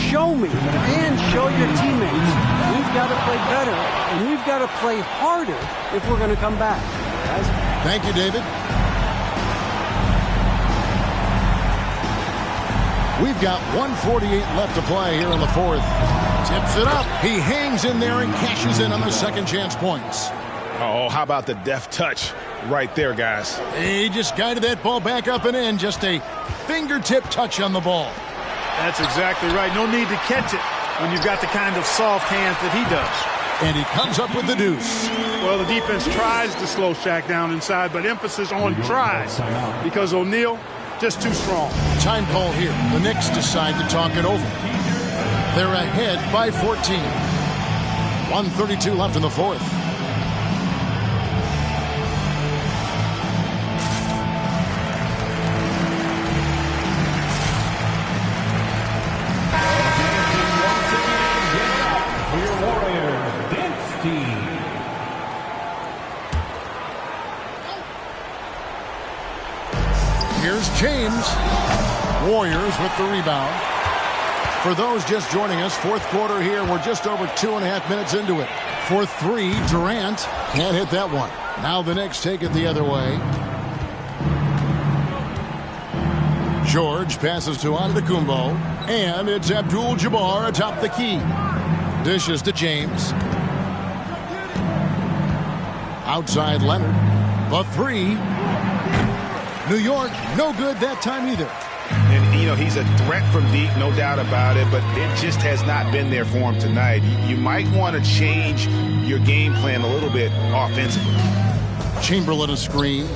Show me and show your teammates. We've got to play better, and we've got to play harder if we're going to come back. Guys? Thank you, David. We've got 1:48 left to play here in the fourth. Tips it up. He hangs in there and cashes in on the second chance points. Oh, how about the deft touch right there, guys? He just guided that ball back up and in. Just a fingertip touch on the ball. That's exactly right. No need to catch it when you've got the kind of soft hands that he does. And he comes up with the deuce. Well, the defense tries to slow Shaq down inside, but emphasis on tries because O'Neal just too strong. Time call here. The Knicks decide to talk it over. They're ahead by 14. 1:32 left in the fourth. Here's James. Warriors with the rebound. For those just joining us, fourth quarter here. We're just over 2.5 minutes into it. For 3, Durant can't hit that one. Now the Knicks take it the other way. George passes to Antetokounmpo. And it's Abdul-Jabbar atop the key. Dishes to James. Outside Leonard. The 3. New York, no good that time either. And, you know, he's a threat from deep, no doubt about it, but it just has not been there for him tonight. You might want to change your game plan a little bit offensively. Chamberlain a screen.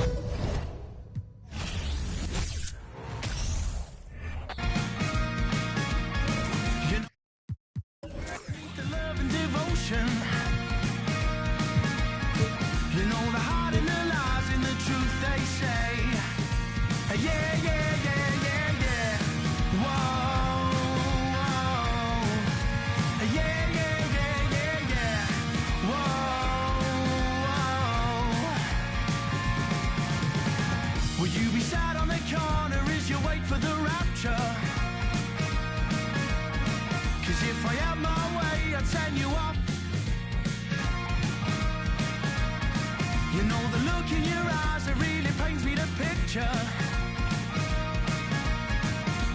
You know the look in your eyes, it really paints me the picture.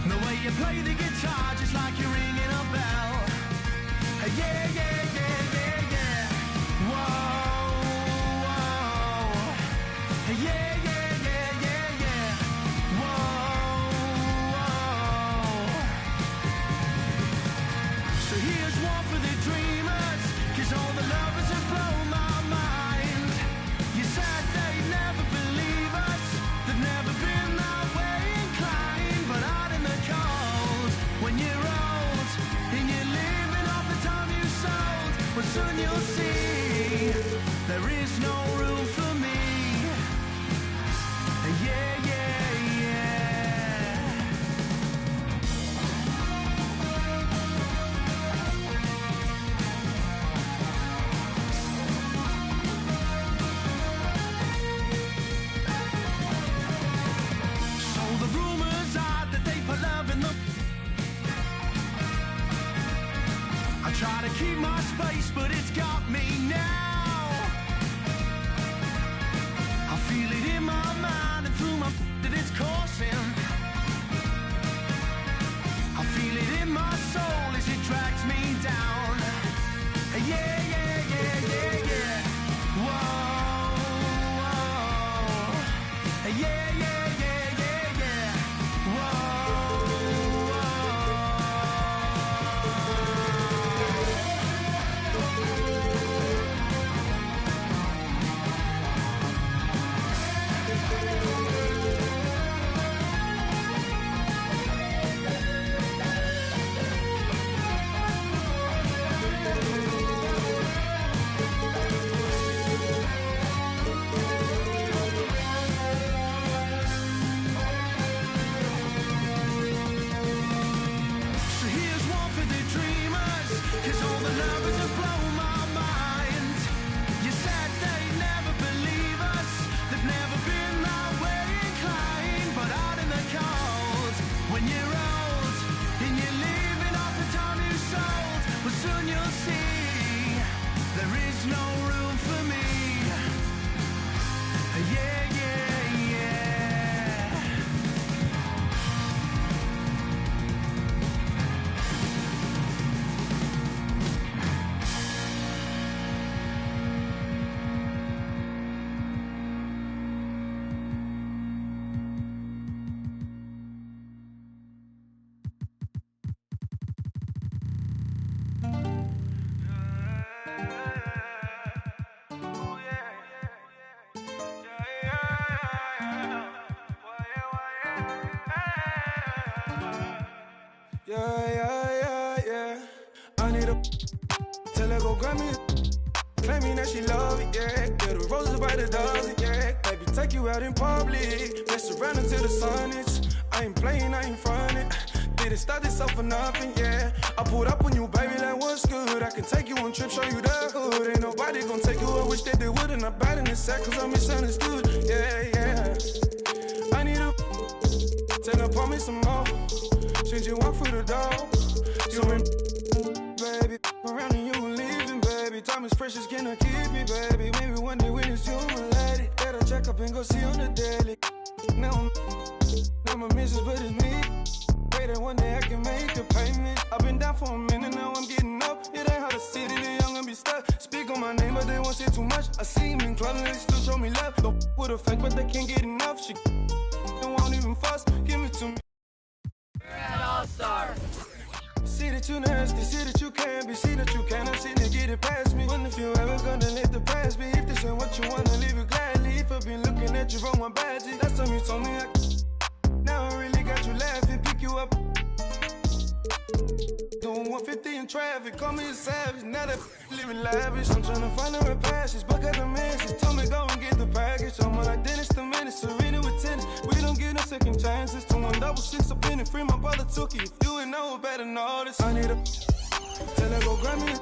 The way you play the guitar, just like you're ringing a bell. Yeah, yeah, yeah, yeah, yeah. Whoa, whoa. Yeah, yeah, yeah, yeah, yeah. Whoa, whoa. So here's one for the dreamers, 'cause all the lovers have blown my mind. You said they'd never believe us, they've never been that way inclined. But out in the cold, when you're old, and you're living off the time you sold, well soon you'll see, there is no room for me. Yeah, yeah, yeah. So the rumors are that they put love in the... I try to keep my space, but it's got me now. I feel it in my mind and through my that it's coursing. I feel it in my soul as it drags me down. Yeah, yeah, yeah, yeah, yeah. Whoa, whoa. Yeah, yeah, yeah, yeah, yeah. So here's one for the dreamers, 'cause all the lovers have blown my mind. You said they'd never believe us, they've never been that way inclined. But out in the cold, when you're old, and you're living off the time you sold, well soon you'll see, there is no room for me. Yeah, yeah, yeah. Yeah, yeah, yeah, yeah. I need a tell her go grab me, claiming that she love it, yeah. Get the roses by the dozen, yeah. Baby, take you out in public, mess around until the sun is. I ain't playing, I ain't frontin'. Didn't start this up for nothing, yeah. I pulled up on you, baby, like what's good. I can take you on trips, show you the hood. Ain't nobody gon' take you, I wish that they would. And I'm bad in this sack, 'cause I'm misunderstood, yeah, yeah. I need a tell her, pour me some more. Since you walk through the door, you in, baby, around and you leaving, baby. Time is precious, can I keep it, baby? Maybe one day when it's you, my lady, better check up and go see on the daily. Now I'm a missus, but it's me. Pray that one day I can make the payment. I've been down for a minute, now I'm getting up. It ain't how the city, the young and be stuck. Speak on my name, but they won't say too much. I see him in clubs and they still show me love. Don't with a fake, but they can't get enough. She won't even fuss, give it to me. All-Star. See that you nasty, see that you can be, see that you cannot see to get it past me. Wonder if you ever gonna let the past be. If this ain't what you wanna, leave it gladly. If I've been looking at you from my badge, last time you told me now I really got you laughing, pick you up. Doing 150 in traffic, call me a savage. Now that living lavish, I'm trying to find her a passage. But got the message, told me go and get the package. I'm like Dennis the Menace, Serena with tennis. We don't get no second chances. 2166 up in it, free my brother took it. If you ain't know better than all this, I need a tell her go grab me.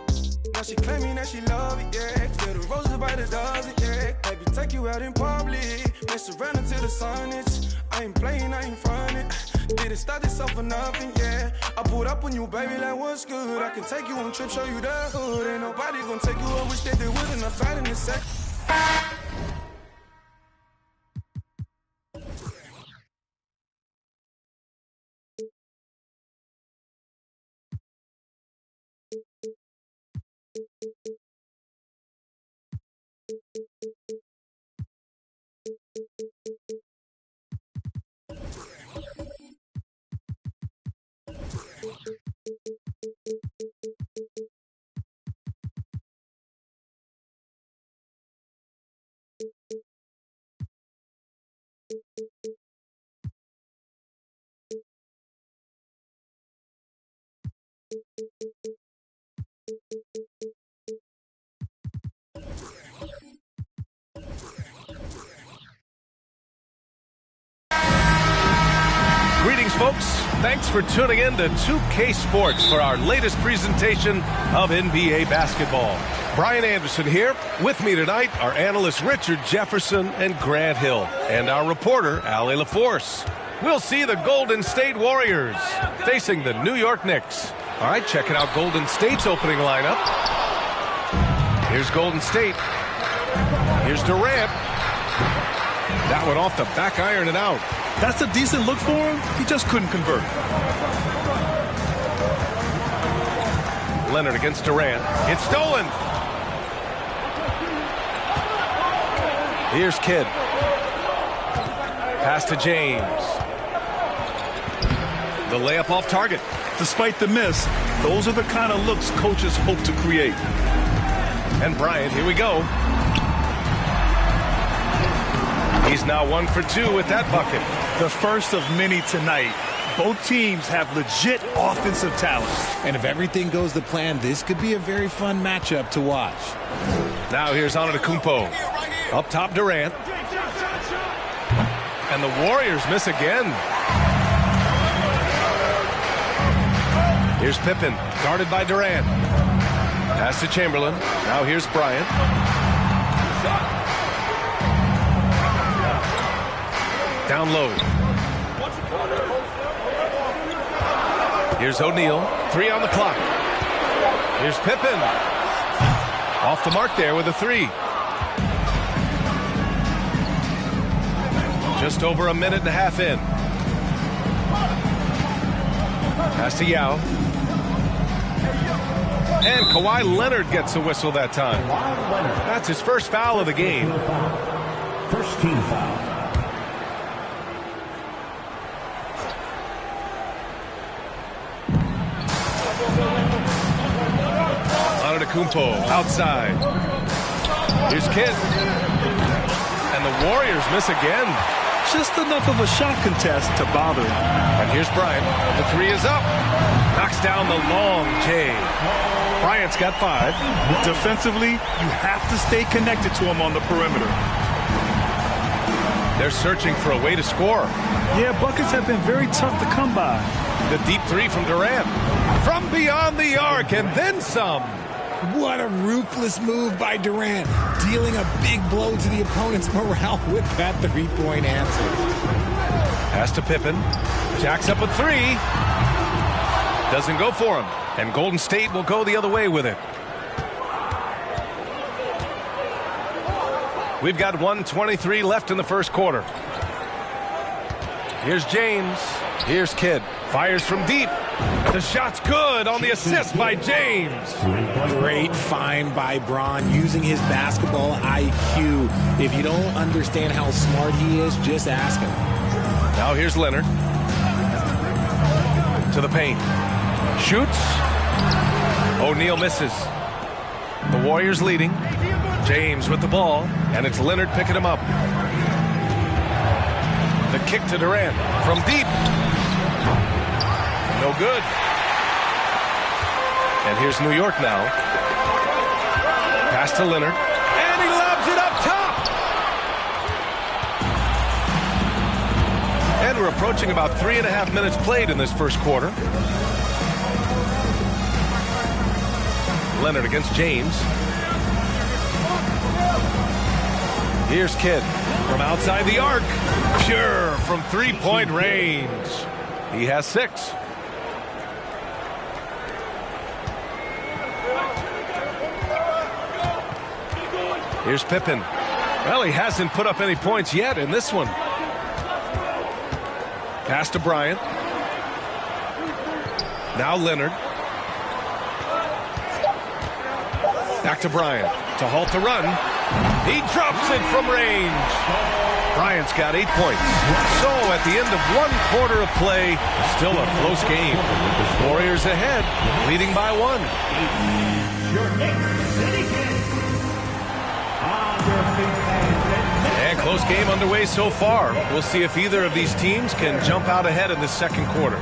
Now she claiming that she love it, yeah. Feel the roses by the dozen, yeah. Baby, take you out in public, mess around until the sun is. I ain't playing, I ain't frontin'. Didn't start this up for nothing, yeah. I pulled up on you, baby, like what's good. I can take you on trips, show you the hood. Ain't nobody gonna take you, I wish that they would. And I'm fighting the sec. Greetings, folks. Thanks for tuning in to 2K Sports for our latest presentation of NBA basketball. Brian Anderson here. With me tonight are analysts Richard Jefferson and Grant Hill, and our reporter, Allie LaForce. We'll see the Golden State Warriors facing the New York Knicks. All right, checking out Golden State's opening lineup. Here's Golden State. Here's Durant. That one off the back iron and out. That's a decent look for him. He just couldn't convert. Leonard against Durant. It's stolen. Here's Kidd. Pass to James. The layup off target. Despite the miss, those are the kind of looks coaches hope to create. And Bryant, here we go. He's now 1 for 2 with that bucket. The first of many tonight. Both teams have legit offensive talent. And if everything goes to plan, this could be a very fun matchup to watch. Now here's Antetokounmpo. Up top, Durant. And the Warriors miss again. Here's Pippen, guarded by Durant. Pass to Chamberlain. Now here's Bryant. Down low. Here's O'Neal. 3 on the clock. Here's Pippen. Off the mark there with a 3. Just over a minute and a half in. Pass to Yao. And Kawhi Leonard gets a whistle that time. That's his first foul of the game. First team foul. Antetokounmpo outside. Here's Kidd. And the Warriors miss again. Just enough of a shot contest to bother him. And here's Bryant. The 3 is up. Knocks down the long J. Bryant's got 5. Defensively, you have to stay connected to him on the perimeter. They're searching for a way to score. Yeah, buckets have been very tough to come by. The deep 3 from Durant. From beyond the arc and then some. What a ruthless move by Durant, dealing a big blow to the opponent's morale with that three-point answer. Pass to Pippen. Jacks up a 3. Doesn't go for him. And Golden State will go the other way with it. We've got 1:23 left in the first quarter. Here's James. Here's Kidd. Fires from deep. The shot's good on the assist by James. Great find by Bron, using his basketball IQ. If you don't understand how smart he is, just ask him. Now here's Leonard. To the paint. Shoots. O'Neal misses. The Warriors leading. James with the ball, and it's Leonard picking him up. The kick to Durant from deep. No good. And here's New York now. Pass to Leonard. And he lobs it up top. And we're approaching about 3.5 minutes played in this first quarter. Leonard against James. Here's Kidd from outside the arc. Pure from three-point range. He has 6. Here's Pippen. Well, he hasn't put up any points yet in this one. Pass to Bryant. Now Leonard. Back to Bryant to halt the run. He drops it from range. Bryant's got 8 points. So at the end of 1 quarter of play, still a close game. Warriors ahead, leading by 1. And close game underway so far. We'll see if either of these teams can jump out ahead in the second quarter.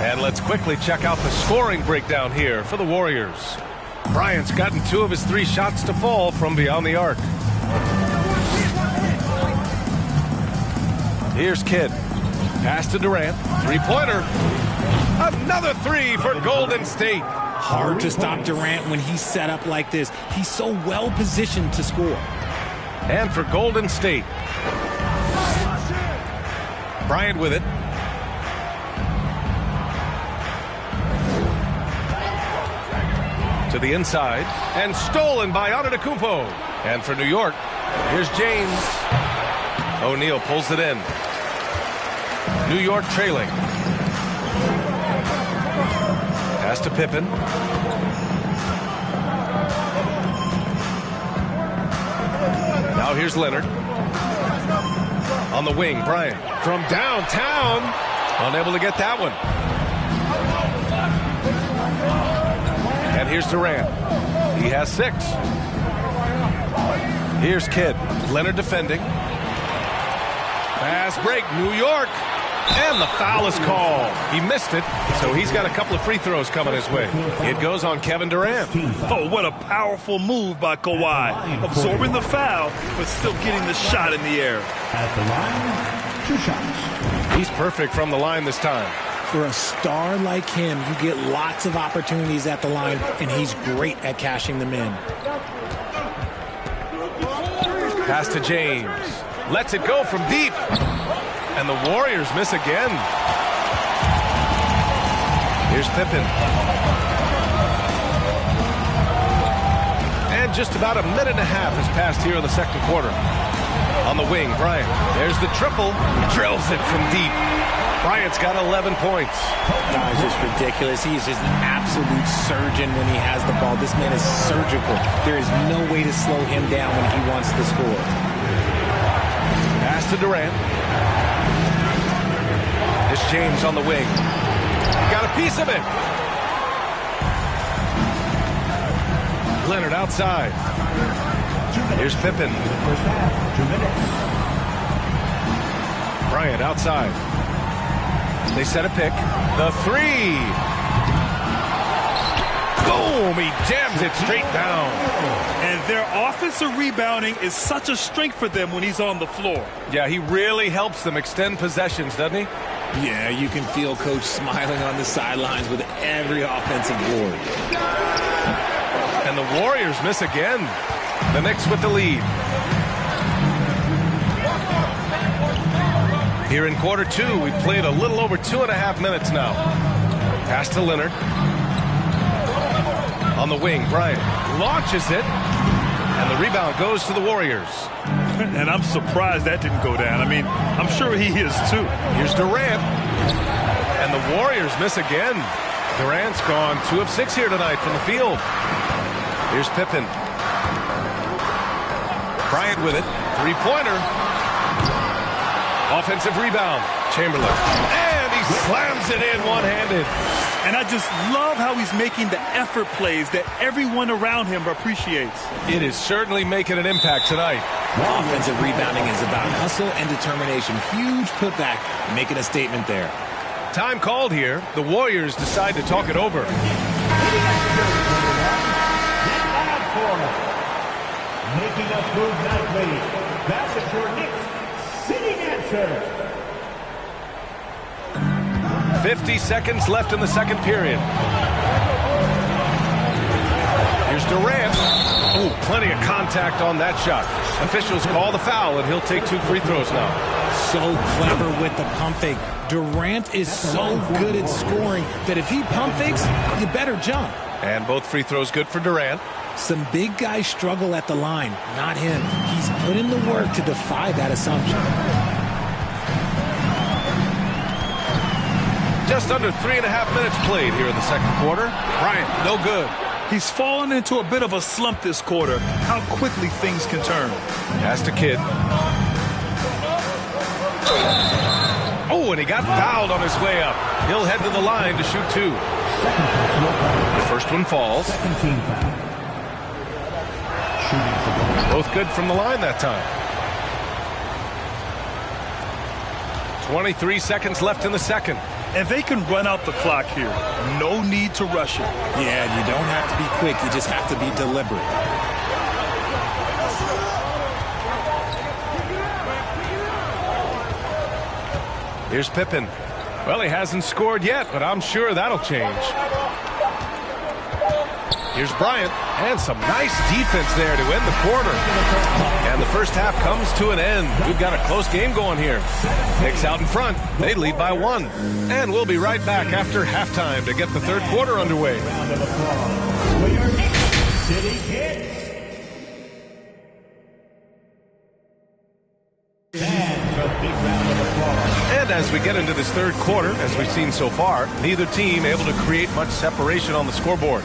And let's quickly check out the scoring breakdown here for the Warriors. Bryant's gotten 2 of his 3 shots to fall from beyond the arc. Here's Kidd. Pass to Durant. 3-pointer. Another 3 for Golden State. Hard to stop Durant when he's set up like this. He's so well positioned to score. And for Golden State, Bryant with it. To the inside, and stolen by Antetokounmpo. And for New York, here's James. O'Neal pulls it in. New York trailing. Pass to Pippen. Now here's Leonard. On the wing, Bryant. From downtown. Unable to get that one. And here's Durant. He has 6. Here's Kidd. Leonard defending. Fast break, New York. And the foul is called. He missed it, so he's got a couple of free throws coming his way. It goes on Kevin Durant. Oh, what a powerful move by Kawhi. Absorbing the foul, but still getting the shot in the air. At the line, 2 shots. He's perfect from the line this time. For a star like him, you get lots of opportunities at the line, and he's great at cashing them in. Pass to James. Lets it go from deep. And the Warriors miss again. Here's Pippen. And just about a minute and a half has passed here in the second quarter. On the wing, Bryant. There's the triple. Drills it from deep. Bryant's got 11 points. That is just ridiculous. He is just an absolute surgeon when he has the ball. This man is surgical. There is no way to slow him down when he wants to score. Pass to Durant. It's James on the wing. Got a piece of it. Leonard outside. Here's Pippen. Bryant outside. They set a pick. The 3. Boom! He jams it straight down. And their offensive rebounding is such a strength for them when he's on the floor. Yeah, he really helps them extend possessions, doesn't he? Yeah, you can feel Coach smiling on the sidelines with every offensive board. And the Warriors miss again. The Knicks with the lead. Here in quarter 2, we played a little over 2.5 minutes now. Pass to Leonard. On the wing, Bryant launches it. And the rebound goes to the Warriors. And I'm surprised that didn't go down. I mean, I'm sure he is too. Here's Durant. And the Warriors miss again. Durant's gone 2 of 6 here tonight from the field. Here's Pippen. Bryant with it. 3-pointer. Offensive rebound. Chamberlain. And he slams it in one-handed. And I just love how he's making the effort plays that everyone around him appreciates. It is certainly making an impact tonight. Offensive rebounding is about hustle and determination. Huge putback, making a statement there. Time called here. The Warriors decide to talk it over. Making us move nightly. That is your Knicks sitting answer. 50 seconds left in the second period. Here's Durant. Ooh, plenty of contact on that shot. Officials call the foul, and he'll take 2 free throws now. So clever with the pump fake. Durant is so good at scoring that if he pump fakes, you better jump. And both free throws good for Durant. Some big guys struggle at the line, not him. He's put in the work to defy that assumption. Just under 3.5 minutes played here in the second quarter. Bryant, no good. He's fallen into a bit of a slump this quarter. How quickly things can turn. Pass to Kidd. Oh, and he got fouled on his way up. He'll head to the line to shoot 2. The first one falls. Second team foul. Both good from the line that time. 23 seconds left in the second. And they can run out the clock here. No need to rush it. Yeah, you don't have to be quick. You just have to be deliberate. Here's Pippen. Well, he hasn't scored yet, but I'm sure that'll change. Here's Bryant, and some nice defense there to end the quarter. And the first half comes to an end. We've got a close game going here. Knicks out in front. They lead by 1. And we'll be right back after halftime to get the third quarter underway. And as we get into this third quarter, as we've seen so far, neither team able to create much separation on the scoreboard.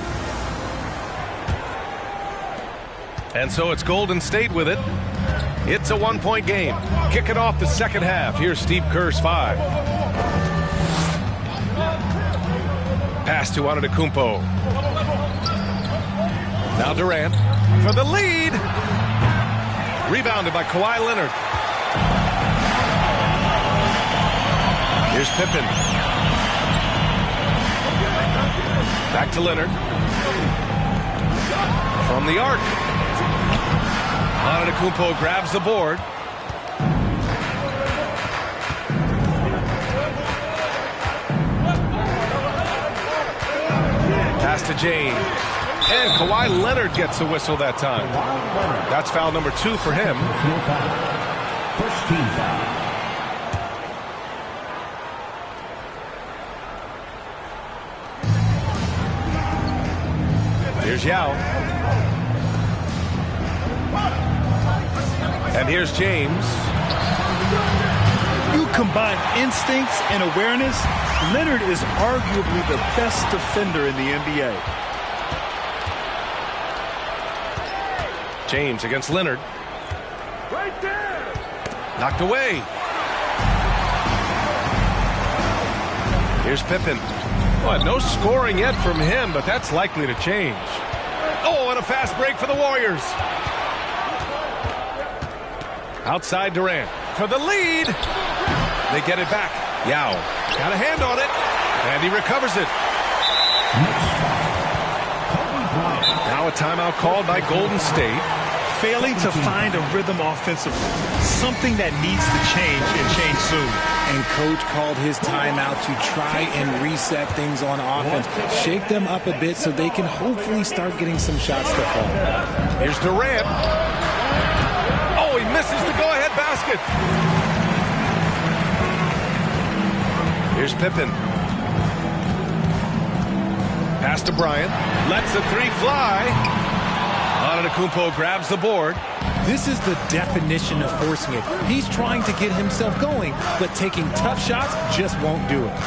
And so it's Golden State with it. It's a 1-point game. Kicking off the second half. Here's Steve Kerr's 5. Pass to Antetokounmpo. Now Durant for the lead. Rebounded by Kawhi Leonard. Here's Pippen. Back to Leonard. From the arc. Antetokounmpo grabs the board. Pass to James. And Kawhi Leonard gets a whistle that time. That's foul number 2 for him. First team foul. Here's Yao. And here's James. You combine instincts and awareness, Leonard is arguably the best defender in the NBA. James against Leonard. Right there. Knocked away. Here's Pippen. Well, no scoring yet from him, but that's likely to change. Oh, and a fast break for the Warriors. Outside Durant for the lead. They get it back. Yao got a hand on it, and he recovers it. Now a timeout called by Golden State. Failing to find a rhythm offensively. Something that needs to change and change soon. And coach called his timeout to try and reset things on offense. Shake them up a bit so they can hopefully start getting some shots to fall. Here's Durant. Oh, he misses the go-ahead basket. Here's Pippen. Pass to Bryant. Lets the 3 fly. Antetokounmpo grabs the board. This is the definition of forcing it. He's trying to get himself going, but taking tough shots just won't do it.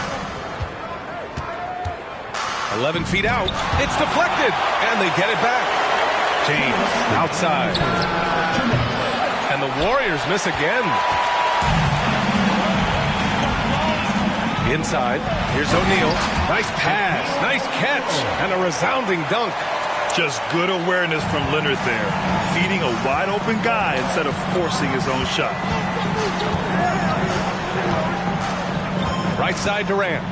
11 feet out. It's deflected, and they get it back. James outside. And the Warriors miss again. Inside. Here's O'Neal. Nice pass. Nice catch. And a resounding dunk. Just good awareness from Leonard there. Feeding a wide open guy instead of forcing his own shot. Right side Durant.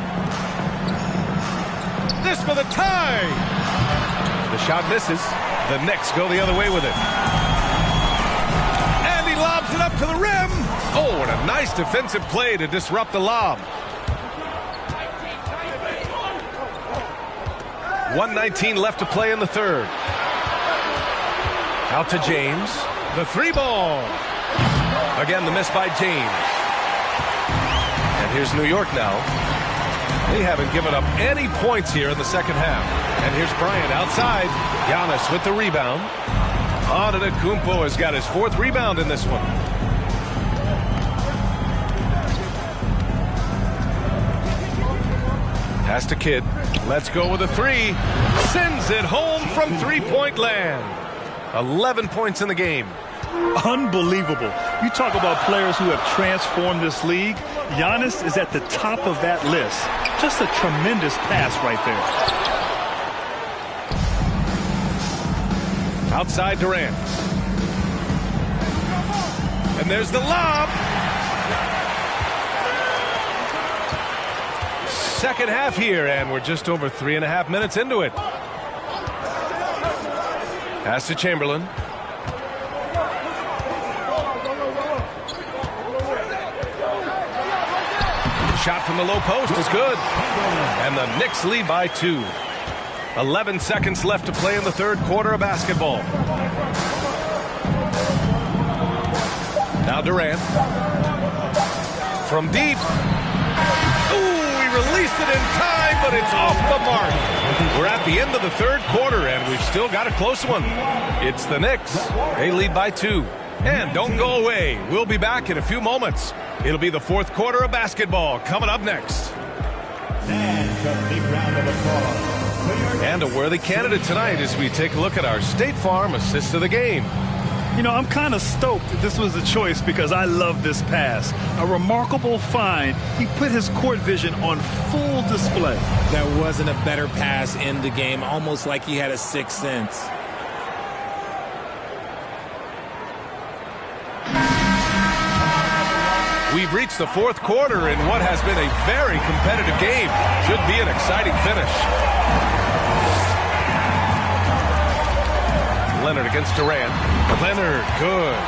This for the tie. The shot misses. The Knicks go the other way with it. And he lobs it up to the rim. Oh, and a nice defensive play to disrupt the lob. 1:19 left to play in the third. Out to James. The 3 ball. Again, the miss by James. And here's New York now. They haven't given up any points here in the second half. And here's Bryant outside. Giannis with the rebound. Antetokounmpo has got his 4th rebound in this one. Pass to Kidd. Let's go with a 3. Sends it home from 3-point land. 11 points in the game. Unbelievable. You talk about players who have transformed this league. Giannis is at the top of that list. Just a tremendous pass right there. Outside Durant. And there's the lob. Second half here, and we're just over 3.5 minutes into it. Pass to Chamberlain. Shot from the low post is good. And the Knicks lead by 2. 11 seconds left to play in the third quarter of basketball. Now Durant. From deep. Ooh, he released it in time, but it's off the mark. We're at the end of the third quarter, and we've still got a close one. It's the Knicks. They lead by 2. And don't go away. We'll be back in a few moments. It'll be the fourth quarter of basketball coming up next. And a worthy candidate tonight as we take a look at our State Farm assist of the game. You know, I'm kind of stoked that this was a choice because I love this pass. A remarkable find. He put his court vision on full display. That wasn't a better pass in the game, almost like he had a sixth sense. We've reached the fourth quarter in what has been a very competitive game. Should be an exciting finish. Leonard against Durant. Leonard, good.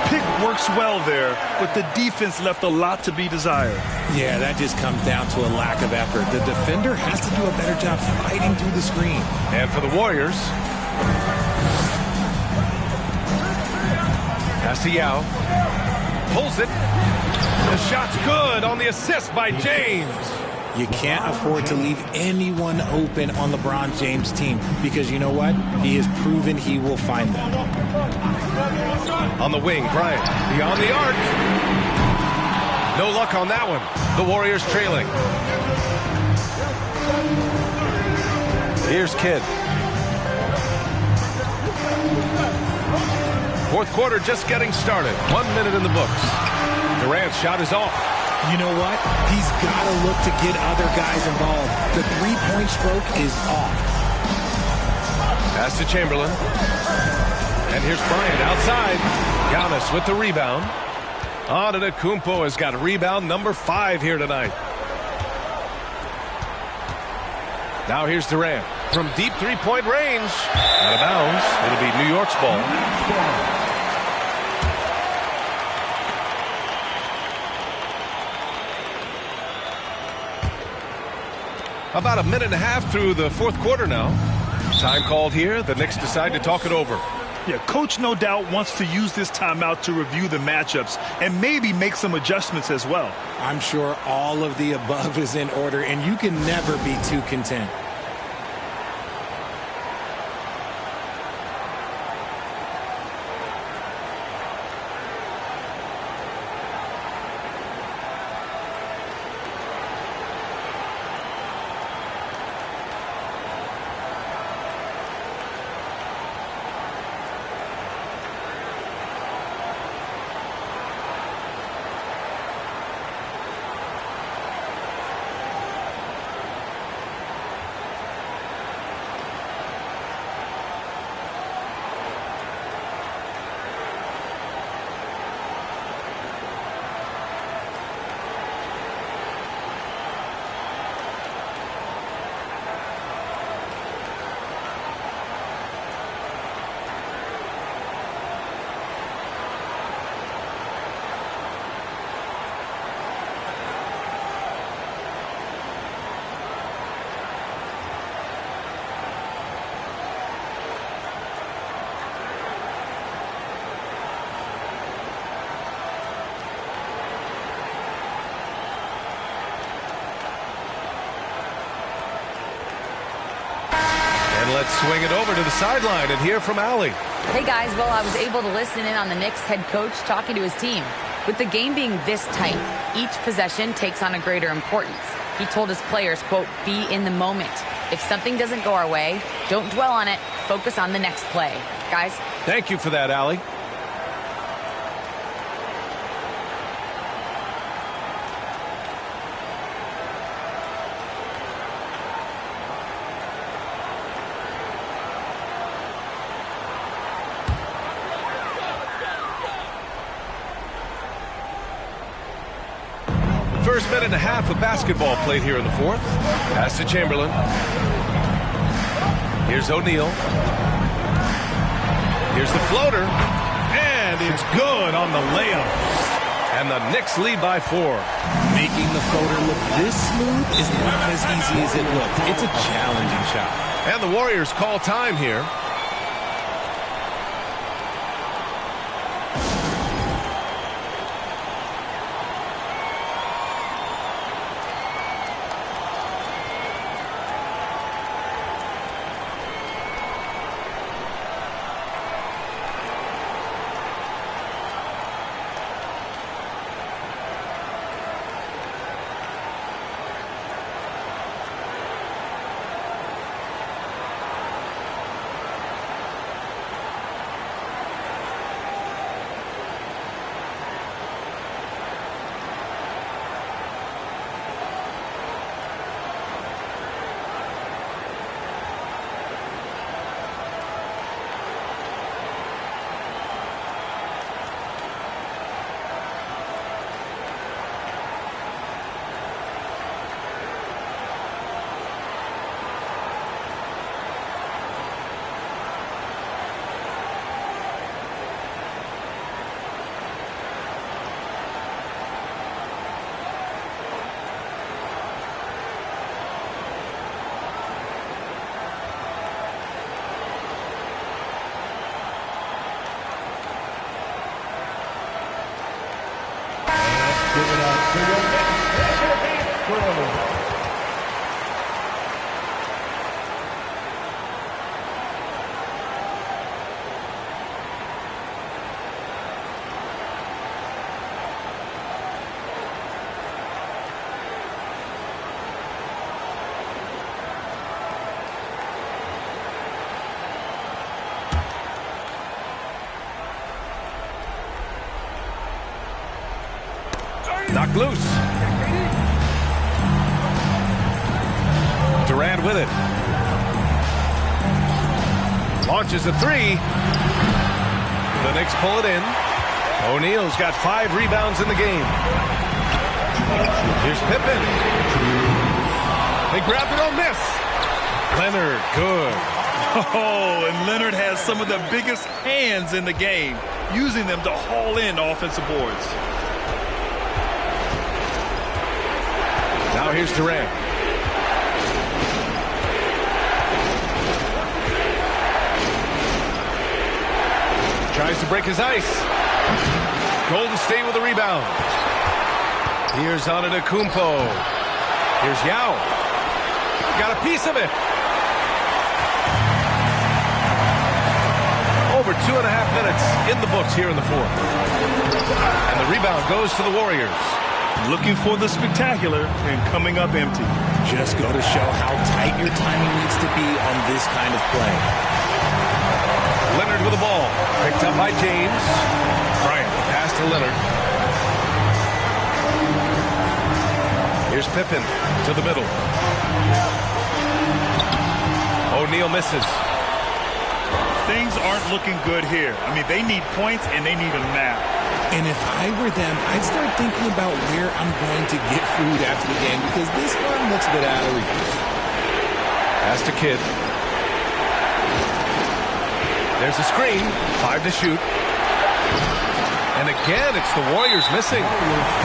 Pick works well there, but the defense left a lot to be desired. Yeah, that just comes down to a lack of effort. The defender has to do a better job fighting through the screen. And for the Warriors, pass to Yao. Pulls it. The shot's good on the assist by James. You can't afford to leave anyone open on LeBron James' team because you know what? He has proven he will find them. On the wing, Bryant beyond the arc. No luck on that one. The Warriors trailing. Here's Kidd. Fourth quarter just getting started. 1 minute in the books. Durant's shot is off. You know what? He's got to look to get other guys involved. The three-point stroke is off. Pass to Chamberlain. And here's Bryant outside. Giannis with the rebound. Antetokounmpo has got rebound number 5 here tonight. Now here's Durant. From deep three-point range. Out of bounds. It'll be New York's ball. About a minute and a half through the fourth quarter now. Time called here. The Knicks decide to talk it over. Yeah, coach no doubt wants to use this timeout to review the matchups and maybe make some adjustments as well. I'm sure all of the above is in order, and you can never be too content. Let's swing it over to the sideline and hear from Allie. Hey guys, well, I was able to listen in on the Knicks head coach talking to his team. With the game being this tight, each possession takes on a greater importance. He told his players, quote, be in the moment. If something doesn't go our way, don't dwell on it. Focus on the next play. Guys? Thank you for that, Allie. first minute and a half of basketball played here in the fourth. Pass to Chamberlain. Here's O'Neal. Here's the floater. And it's good on the layup. And the Knicks lead by 4. Making the floater look this smooth is not as easy as it looks. It's a challenging shot. And the Warriors call time here. Knocked loose. Durant with it. Launches a 3. The Knicks pull it in. O'Neal's got 5 rebounds in the game. Here's Pippen. They grabbed it, don't miss. Leonard, good. Oh, and Leonard has some of the biggest hands in the game, using them to haul in offensive boards. Now here's Durant. Tries to break his ice. Golden State with a rebound. Here's Antetokounmpo. Here's Yao. Got a piece of it. Over 2.5 minutes in the books here in the fourth. And the rebound goes to the Warriors. Looking for the spectacular and coming up empty. Just go to show how tight your timing needs to be on this kind of play. Leonard with the ball. Picked up by James. Bryant, pass to Leonard. Here's Pippen to the middle. O'Neal misses. Things aren't looking good here. I mean, they need points and they need a nap. And if I were them, I'd start thinking about where I'm going to get food after the game because this one looks a bit out of reach. Pass to Kidd. There's a screen. 5 to shoot. And again, it's the Warriors missing.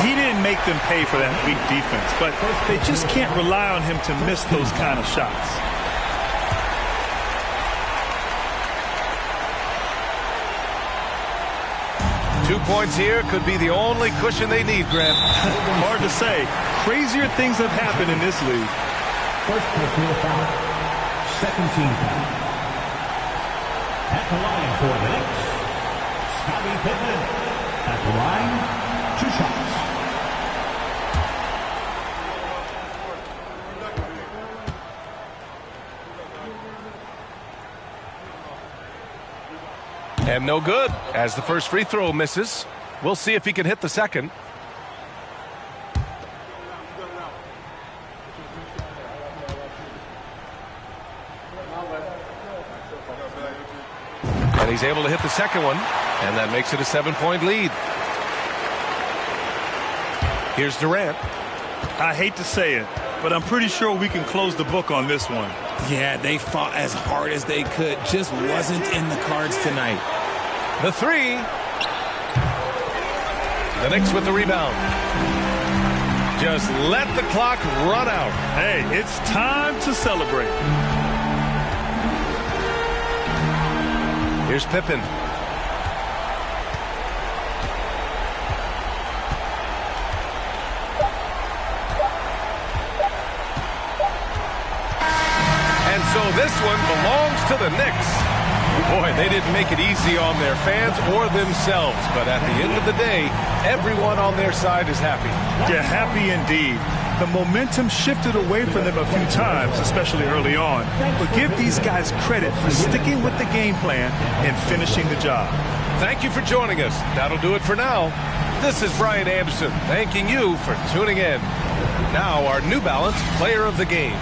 He didn't make them pay for that weak defense, but they just can't rely on him to miss those kind of shots. Two points here could be the only cushion they need, Grant. Hard to say. Crazier things have happened in this league. First personal foul. Second team foul. At the line for the Knicks, Scottie Pippen. At the line, 2 shots. And no good, as the first free throw misses. We'll see if he can hit the second. And he's able to hit the second one, and that makes it a 7-point lead. Here's Durant. I hate to say it, but I'm pretty sure we can close the book on this one. Yeah, they fought as hard as they could. Just wasn't in the cards tonight. The three. The Knicks with the rebound. Just let the clock run out. Hey, it's time to celebrate. Here's Pippen. And so this one belongs to the Knicks. Boy, they didn't make it easy on their fans or themselves, but at the end of the day, everyone on their side is happy. Yeah, happy indeed. The momentum shifted away from them a few times, especially early on. But give these guys credit for sticking with the game plan and finishing the job. Thank you for joining us. That'll do it for now. This is Brian Anderson, thanking you for tuning in. Now, our New Balance Player of the Game.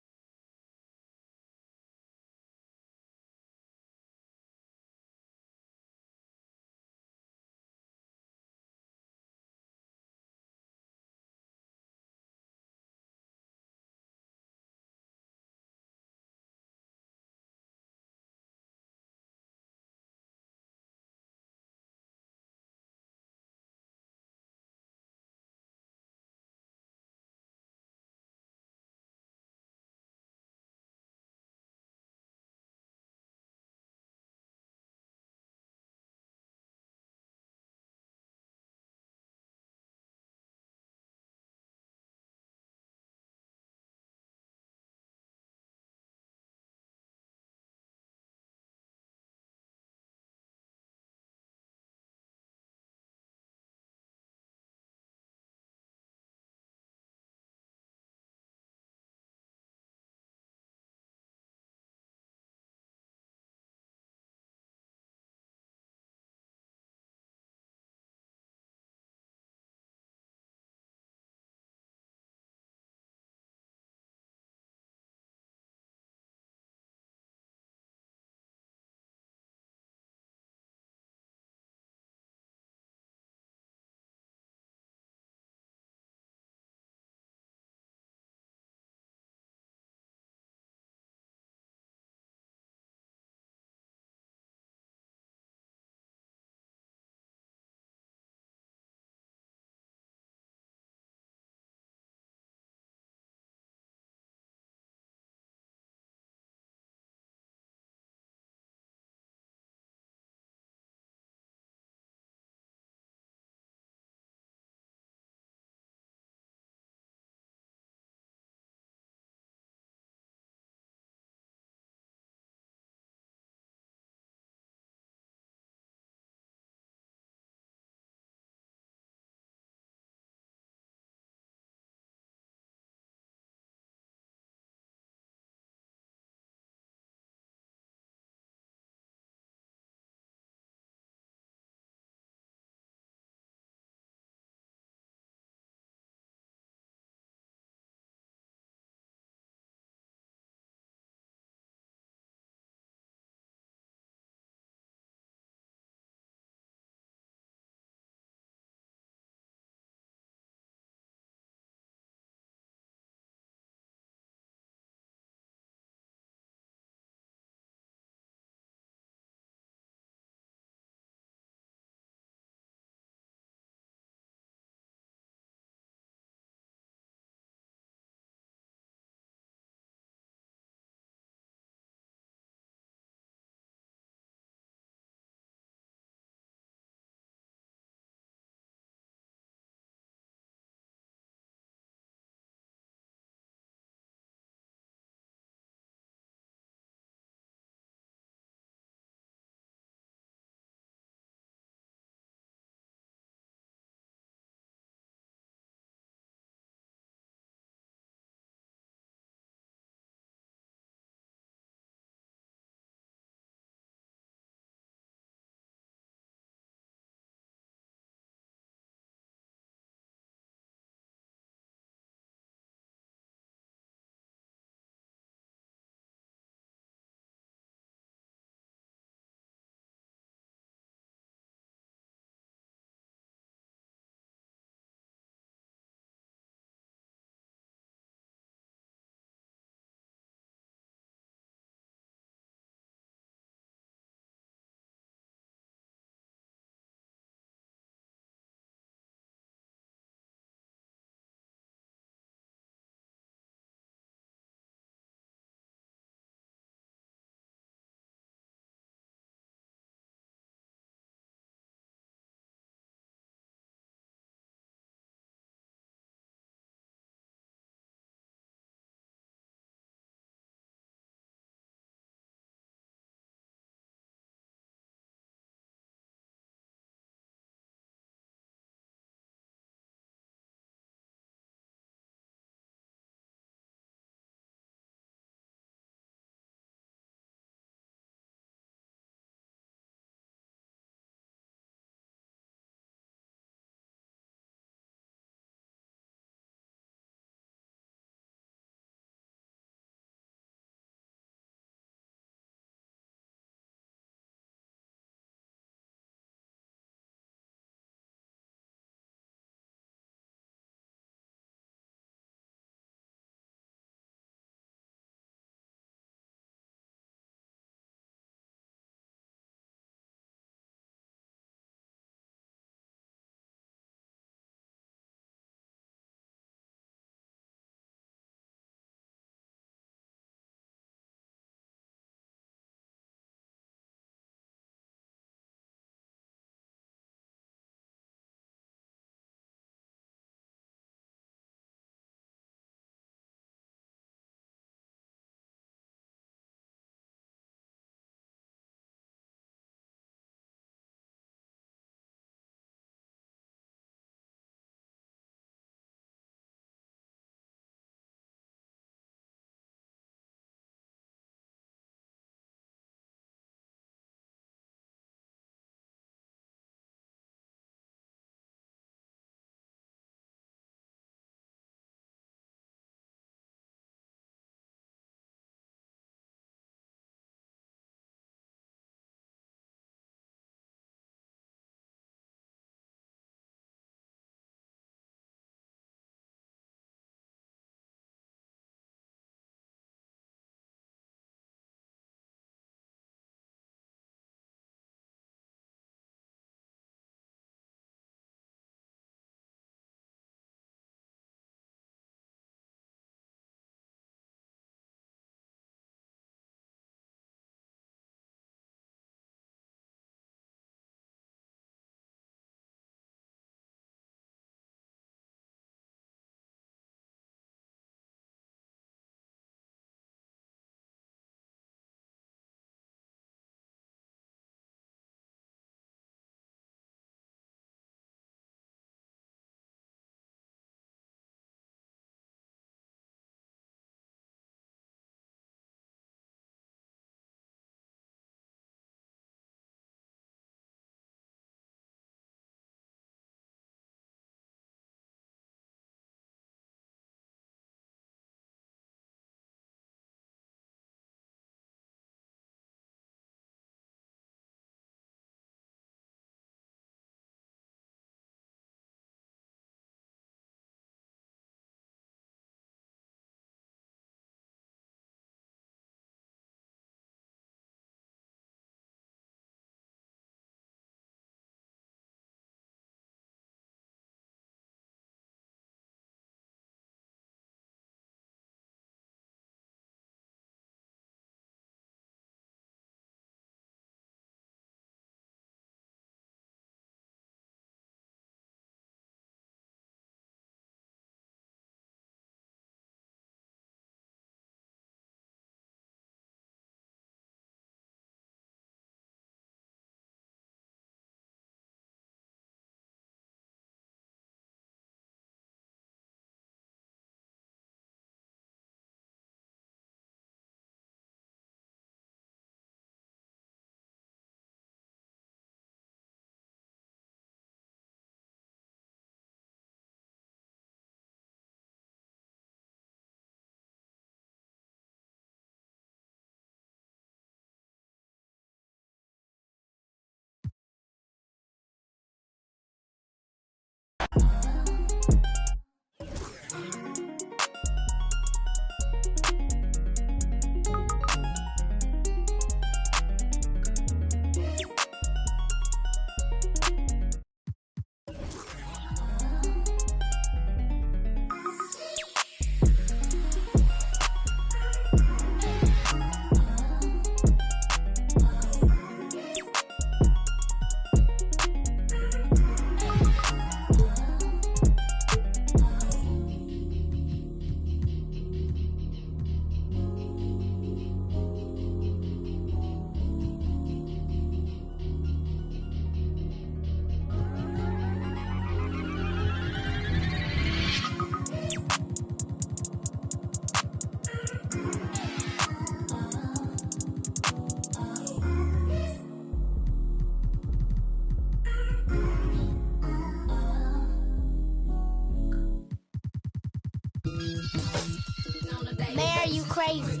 Mayor, you crazy.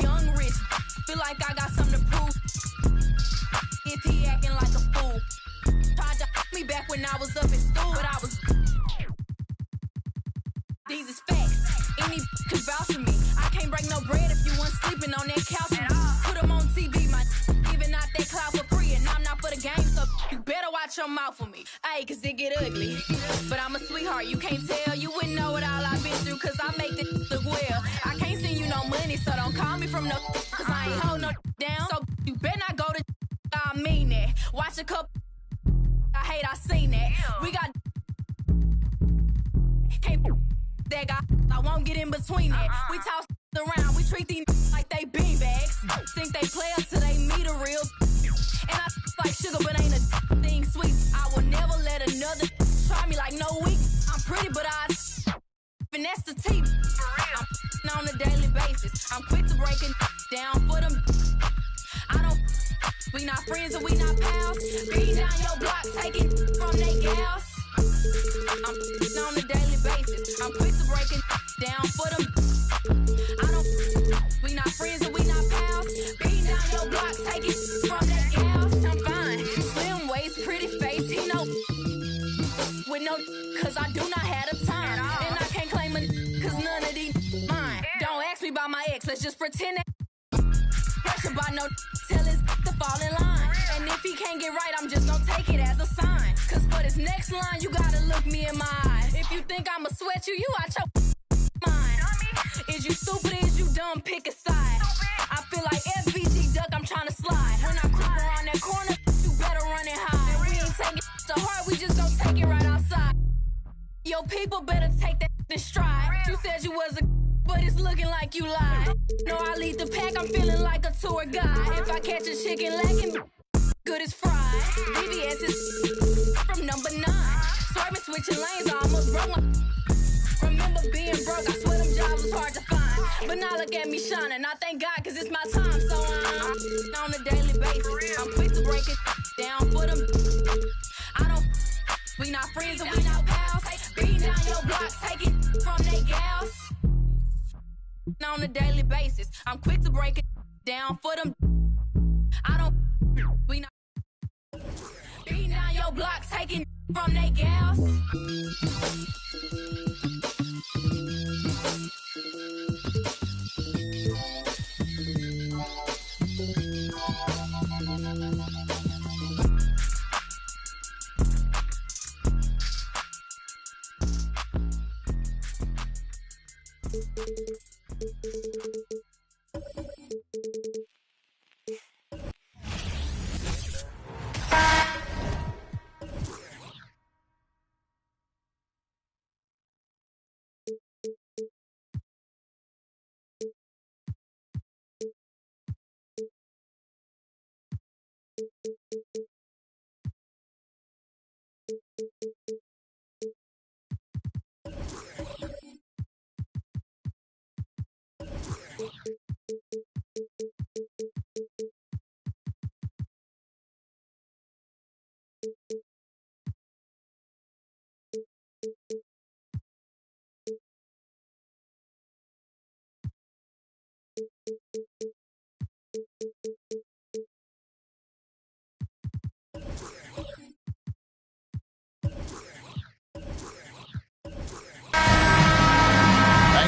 Young rich, feel like I got something to prove. If he acting like a fool, tried to me back when I was up in school, but I was. These is facts. Any can vouch for me. I can't break no bread if you weren't sleeping on that couch. Put them on TV, my giving out that clout for free, and I'm not for the game, so you better watch your mouth for me. Ayy, cause it get ugly. But I'm a sweetheart, you can't tell. You wouldn't know what all I've been through, cause I make this look well. I can't send you no money, so don't call me from no, cause I ain't hold no down. So you better not go to, I mean that. Watch a couple, I hate I seen that. We got, can't that guy, I won't get in between that. We toss around, we treat these like they beanbags. Think they play up till they meet a real. And I like sugar, but ain't a thing sweet. I will never let another try me like no weak. I'm pretty, but I finesse the teeth. I'm on a daily basis. I'm quick to break it down for them. I don't. We not friends and we not pals. Beat down your block, taking from they gals. I'm on a daily basis. I'm quick to break it down for them. I don't. We not friends and we not pals. Beat down your block, taking from they gals. I'm fine. Slim waist, pretty face. He know. With no, cause I do not have the time. And I can't claim it, cause none of these mine. Don't ask me about my ex, let's just pretend that. Pressure by no, tell his to fall in line. And if he can't get right, I'm just gonna take it as a sign. Cause for this next line, you gotta look me in my eyes. If you think I'ma sweat you, you out your mind. Is you stupid or is you dumb? Pick a side. I feel like FBG duck, I'm trying to slide. When I creep around that corner, you better run and hide. And we ain't taking it to heart, we just gon' take it right outside. Yo, people better take that in stride. You said you was a, but it's looking like you lied. No, I lead the pack, I'm feeling like a tour guide. If I catch a chicken lacking, good as fried. BBS is from number 9. Swerving, switching lanes, I almost broke my. Remember being broke, I swear them jobs was hard to find. But now look at me shining, I thank God cause it's my time. So I'm on a daily basis. I'm quick to break it down for them. I don't, we not friends and we not pals. Beating down your block, take it from they gals. On a daily basis, I'm quick to break it down for them. I don't, we not beating down your block, taking from they gals.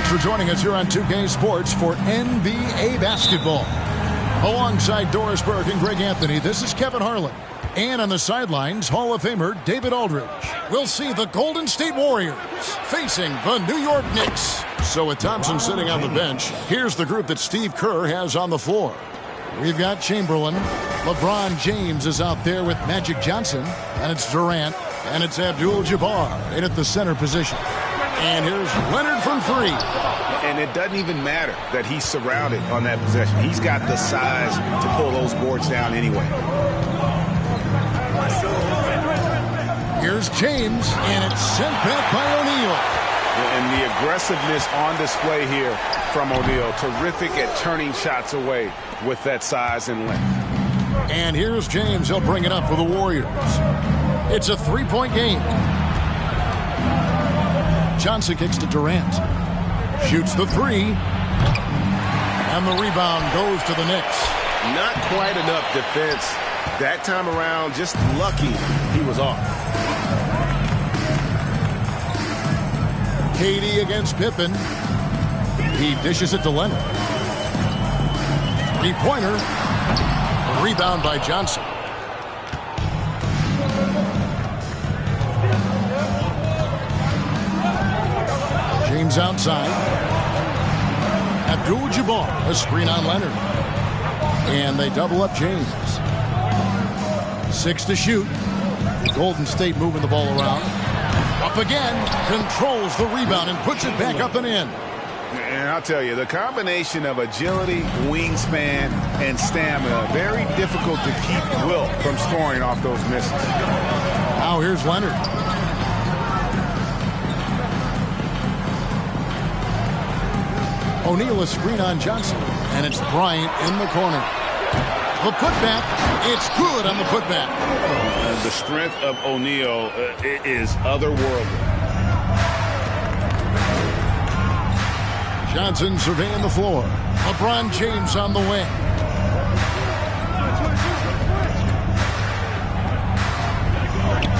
Thanks for joining us here on 2K Sports for NBA basketball. Alongside Doris Burke and Greg Anthony, this is Kevin Harlan. And on the sidelines, Hall of Famer David Aldridge. We'll see the Golden State Warriors facing the New York Knicks. So with Thompson sitting on the bench, here's the group that Steve Kerr has on the floor. We've got Chamberlain. LeBron James is out there with Magic Johnson. And it's Durant. And it's Abdul-Jabbar in at the center position. And here's Leonard from three. And it doesn't even matter that he's surrounded on that possession. He's got the size to pull those boards down anyway. Here's James, and it's sent back by O'Neal. And the aggressiveness on display here from O'Neal. Terrific at turning shots away with that size and length. And here's James. He'll bring it up for the Warriors. It's a three-point game. Johnson kicks to Durant. Shoots the three. And the rebound goes to the Knicks. Not quite enough defense. That time around, just lucky he was off. KD against Pippen. He dishes it to Leonard. Three-pointer. Rebound by Johnson. James outside. Abdul-Jabbar, a screen on Leonard. And they double up James. 6 to shoot. Golden State moving the ball around. Up again. Controls the rebound and puts it back up and in. And I'll tell you, the combination of agility, wingspan, and stamina, very difficult to keep Wilt from scoring off those misses. Now here's Leonard. O'Neal a screen on Johnson. And it's Bryant in the corner. The putback, it's good on the putback. The strength of O'Neal is otherworldly. Johnson surveying the floor. LeBron James on the wing.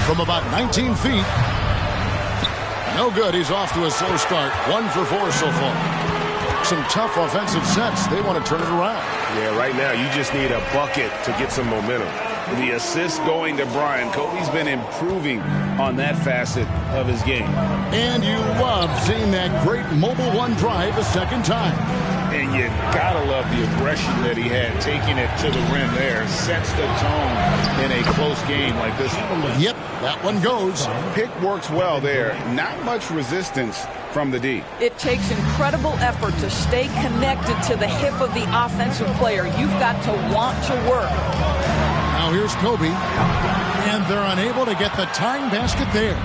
From about 19 feet. No good. He's off to a slow start. 1 for 4 so far. Some tough offensive sets. They want to turn it around. Yeah, right now you just need a bucket to get some momentum. The assist going to Brian. Kobe's been improving on that facet of his game. And you love seeing that great mobile one drive a second time. And you gotta love the aggression that he had, taking it to the rim there. Sets the tone in a close game like this one. Yep, that one goes. Pick works well there. Not much resistance from the D. It takes incredible effort to stay connected to the hip of the offensive player. You've got to want to work. Now here's Kobe, and they're unable to get the tying basket there.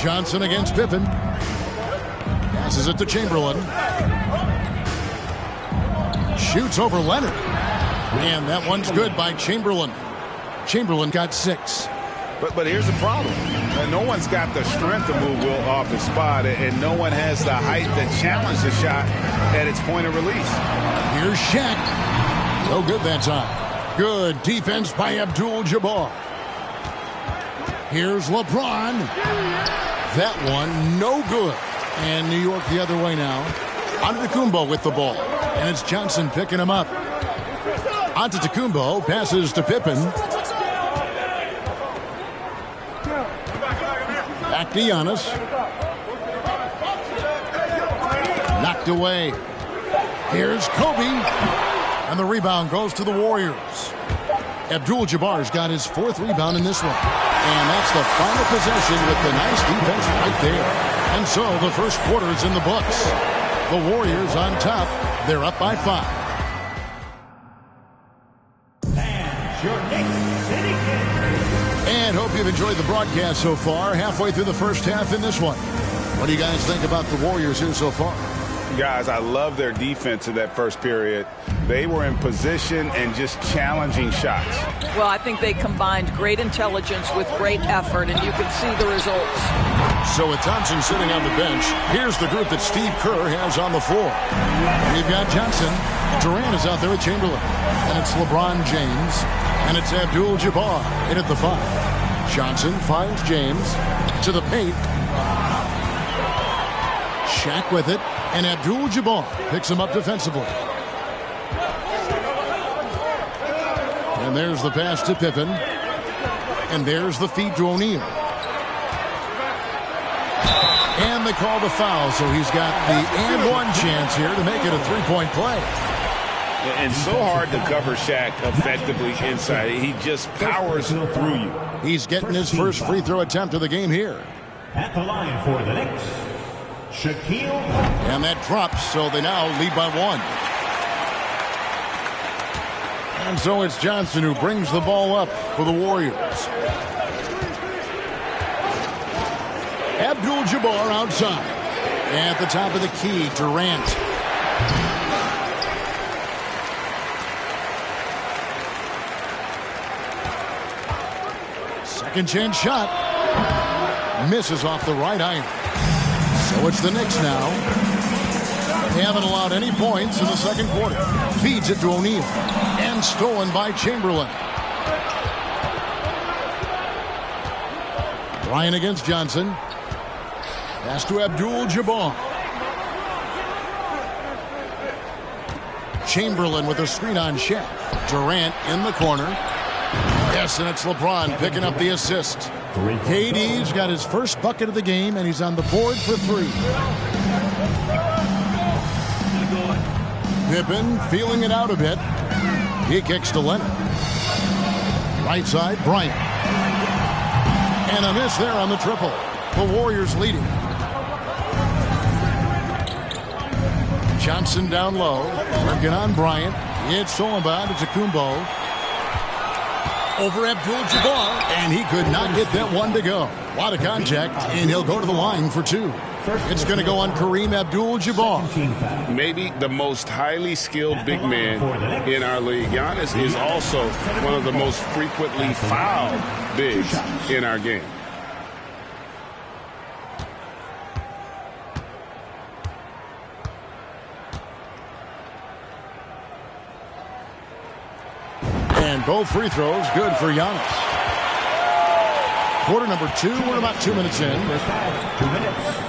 Johnson against Pippen. Passes it to Chamberlain. Shoots over Leonard. And that one's good by Chamberlain. Chamberlain got 6. But here's the problem. No one's got the strength to move Wilt off his spot, and no one has the height to challenge the shot at its point of release. Here's Shaq. No good that time. Good defense by Abdul-Jabbar. Here's LeBron. That one, no good. And New York the other way now. Antetokounmpo with the ball. And it's Johnson picking him up. Antetokounmpo passes to Pippen. Back to Giannis. Knocked away. Here's Kobe. And the rebound goes to the Warriors. Abdul-Jabbar's got his 4th rebound in this one. And that's the final possession with the nice defense right there. And so the first quarter is in the books. The Warriors on top. They're up by 5. And hope you've enjoyed the broadcast so far. Halfway through the first half in this one. What do you guys think about the Warriors here so far? Guys, I love their defense in that first period. They were in position and just challenging shots. Well, I think they combined great intelligence with great effort, and you can see the results. So with Thompson sitting on the bench, here's the group that Steve Kerr has on the floor. We've got Johnson. Durant is out there with Chamberlain. And it's LeBron James. And it's Abdul-Jabbar in at the 5. Johnson finds James to the paint. Shaq with it, and Abdul-Jabbar picks him up defensively. And there's the pass to Pippen. And there's the feed to O'Neal. And they call the foul, so he's got the and one chance here to make it a three-point play. And so hard to cover Shaq effectively inside. He just powers through you. He's getting his first free throw attempt of the game here. At the line for the Knicks, Shaquille. And that drops, so they now lead by one. And so it's Johnson who brings the ball up for the Warriors. Abdul-Jabbar outside. At the top of the key, Durant. Second chance shot. Misses off the right iron. So it's the Knicks now. They haven't allowed any points in the second quarter. Feeds it to O'Neal. And stolen by Chamberlain. Bryant against Johnson. Pass to Abdul-Jabbar. Chamberlain with a screen on Shaq. Durant in the corner. Yes, and it's LeBron picking up the assist. KD's got his first bucket of the game, and he's on the board for three. Pippen feeling it out a bit. He kicks to Leonard. Right side, Bryant. And a miss there on the triple. The Warriors leading. Johnson down low. Working on Bryant. It's Solomon to Kumbo. Over Abdul-Jabbar. And he could not get that one to go. A lot of contact, and he'll go to the line for two. It's going to go on Kareem Abdul-Jabbar. Maybe the most highly skilled big man in our league. Giannis is also one of the most frequently fouled bigs in our game. And both free throws good for Giannis. Quarter number two. We're about 2 minutes in. 2 minutes.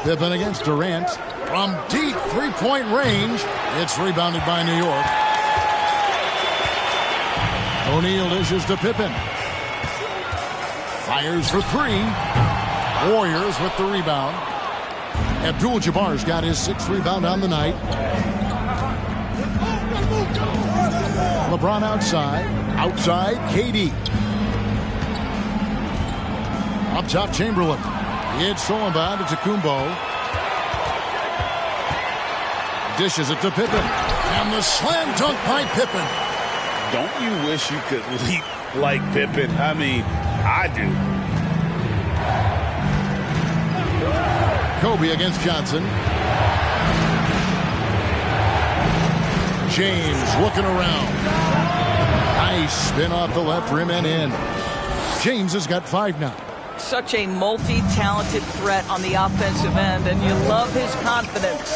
Pippen against Durant. From deep three-point range. It's rebounded by New York. O'Neal dishes to Pippen. Fires for three. Warriors with the rebound. Abdul-Jabbar's got his sixth rebound on the night. LeBron outside. Outside, KD. Up top, Chamberlain. It's Solomon to Kumbo. Dishes it to Pippen. And the slam dunk by Pippen. Don't you wish you could leap like Pippen? I mean, I do. Kobe against Johnson. James looking around. Nice spin off the left rim and in. James has got 5 now. Such a multi-talented threat on the offensive end, and you love his confidence.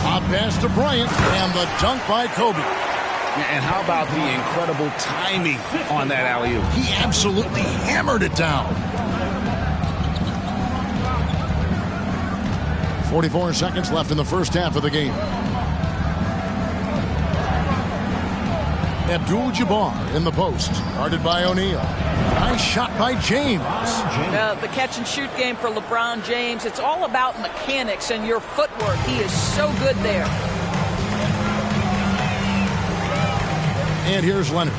A pass to Bryant, and the dunk by Kobe. And how about the incredible timing on that alley-oop? He absolutely hammered it down. 44 seconds left in the first half of the game. Abdul-Jabbar in the post, guarded by O'Neal. Nice shot by James. The catch-and-shoot game for LeBron James, it's all about mechanics and your footwork. He is so good there. And here's Leonard.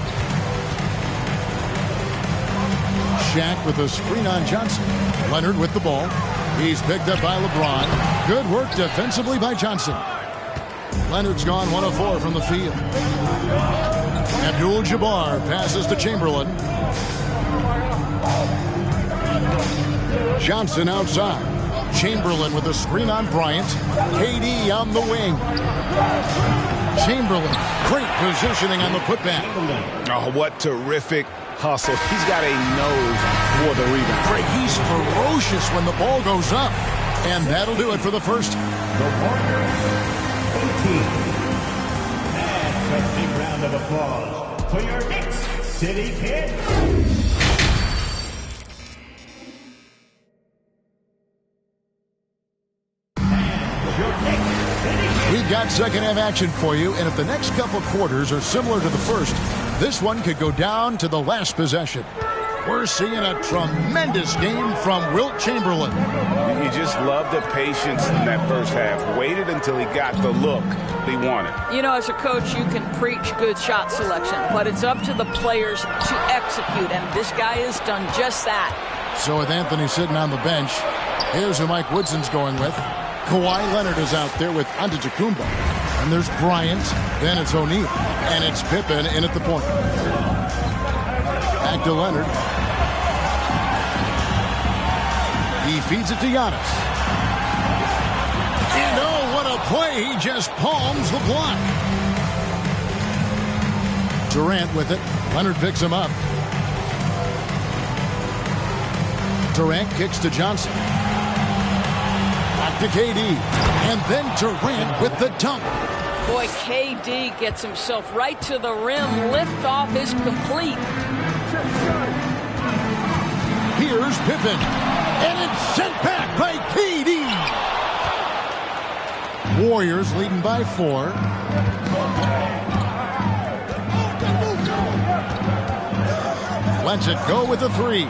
Shaq with a screen on Johnson. Leonard with the ball. He's picked up by LeBron. Good work defensively by Johnson. Leonard's gone 1 of 4 from the field. Abdul-Jabbar passes to Chamberlain. Johnson outside. Chamberlain with a screen on Bryant. KD on the wing. Chamberlain, great positioning on the putback. Oh, what terrific hustle. He's got a nose for the rebound. Greg, he's ferocious when the ball goes up. And that'll do it for the first. The Warriors, 18. And a big round of applause for your Knicks City Kid. got second half action for you, and if the next couple quarters are similar to the first, this one could go down to the last possession. We're seeing a tremendous game from Wilt Chamberlain. You just love the patience in that first half. Waited until he got the look he wanted. You know, as a coach, you can preach good shot selection, but it's up to the players to execute, and this guy has done just that. So with Anthony sitting on the bench, here's who Mike Woodson's going with. Kawhi Leonard is out there with Antetokounmpo. And there's Bryant, then it's O'Neal, and it's Pippen in at the point. Back to Leonard. He feeds it to Giannis. And oh, what a play. He just palms the block. Durant with it. Leonard picks him up. Durant kicks to Johnson. Back to KD. And then Durant with the dunk. Boy, KD gets himself right to the rim. Liftoff is complete. Here's Pippen. And it's sent back by KD. Warriors leading by 4. Lets it go with a 3.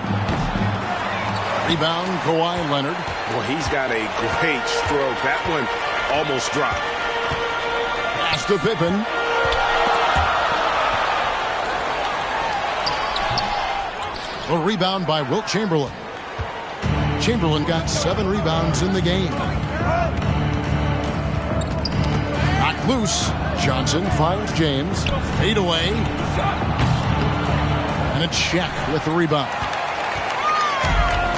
Rebound, Kawhi Leonard. Well, he's got a great stroke. That one almost dropped. Pass to Pippen. A rebound by Wilt Chamberlain. Chamberlain got 7 rebounds in the game. Knocked loose. Johnson finds James. Fade away. And it's Shaq with the rebound.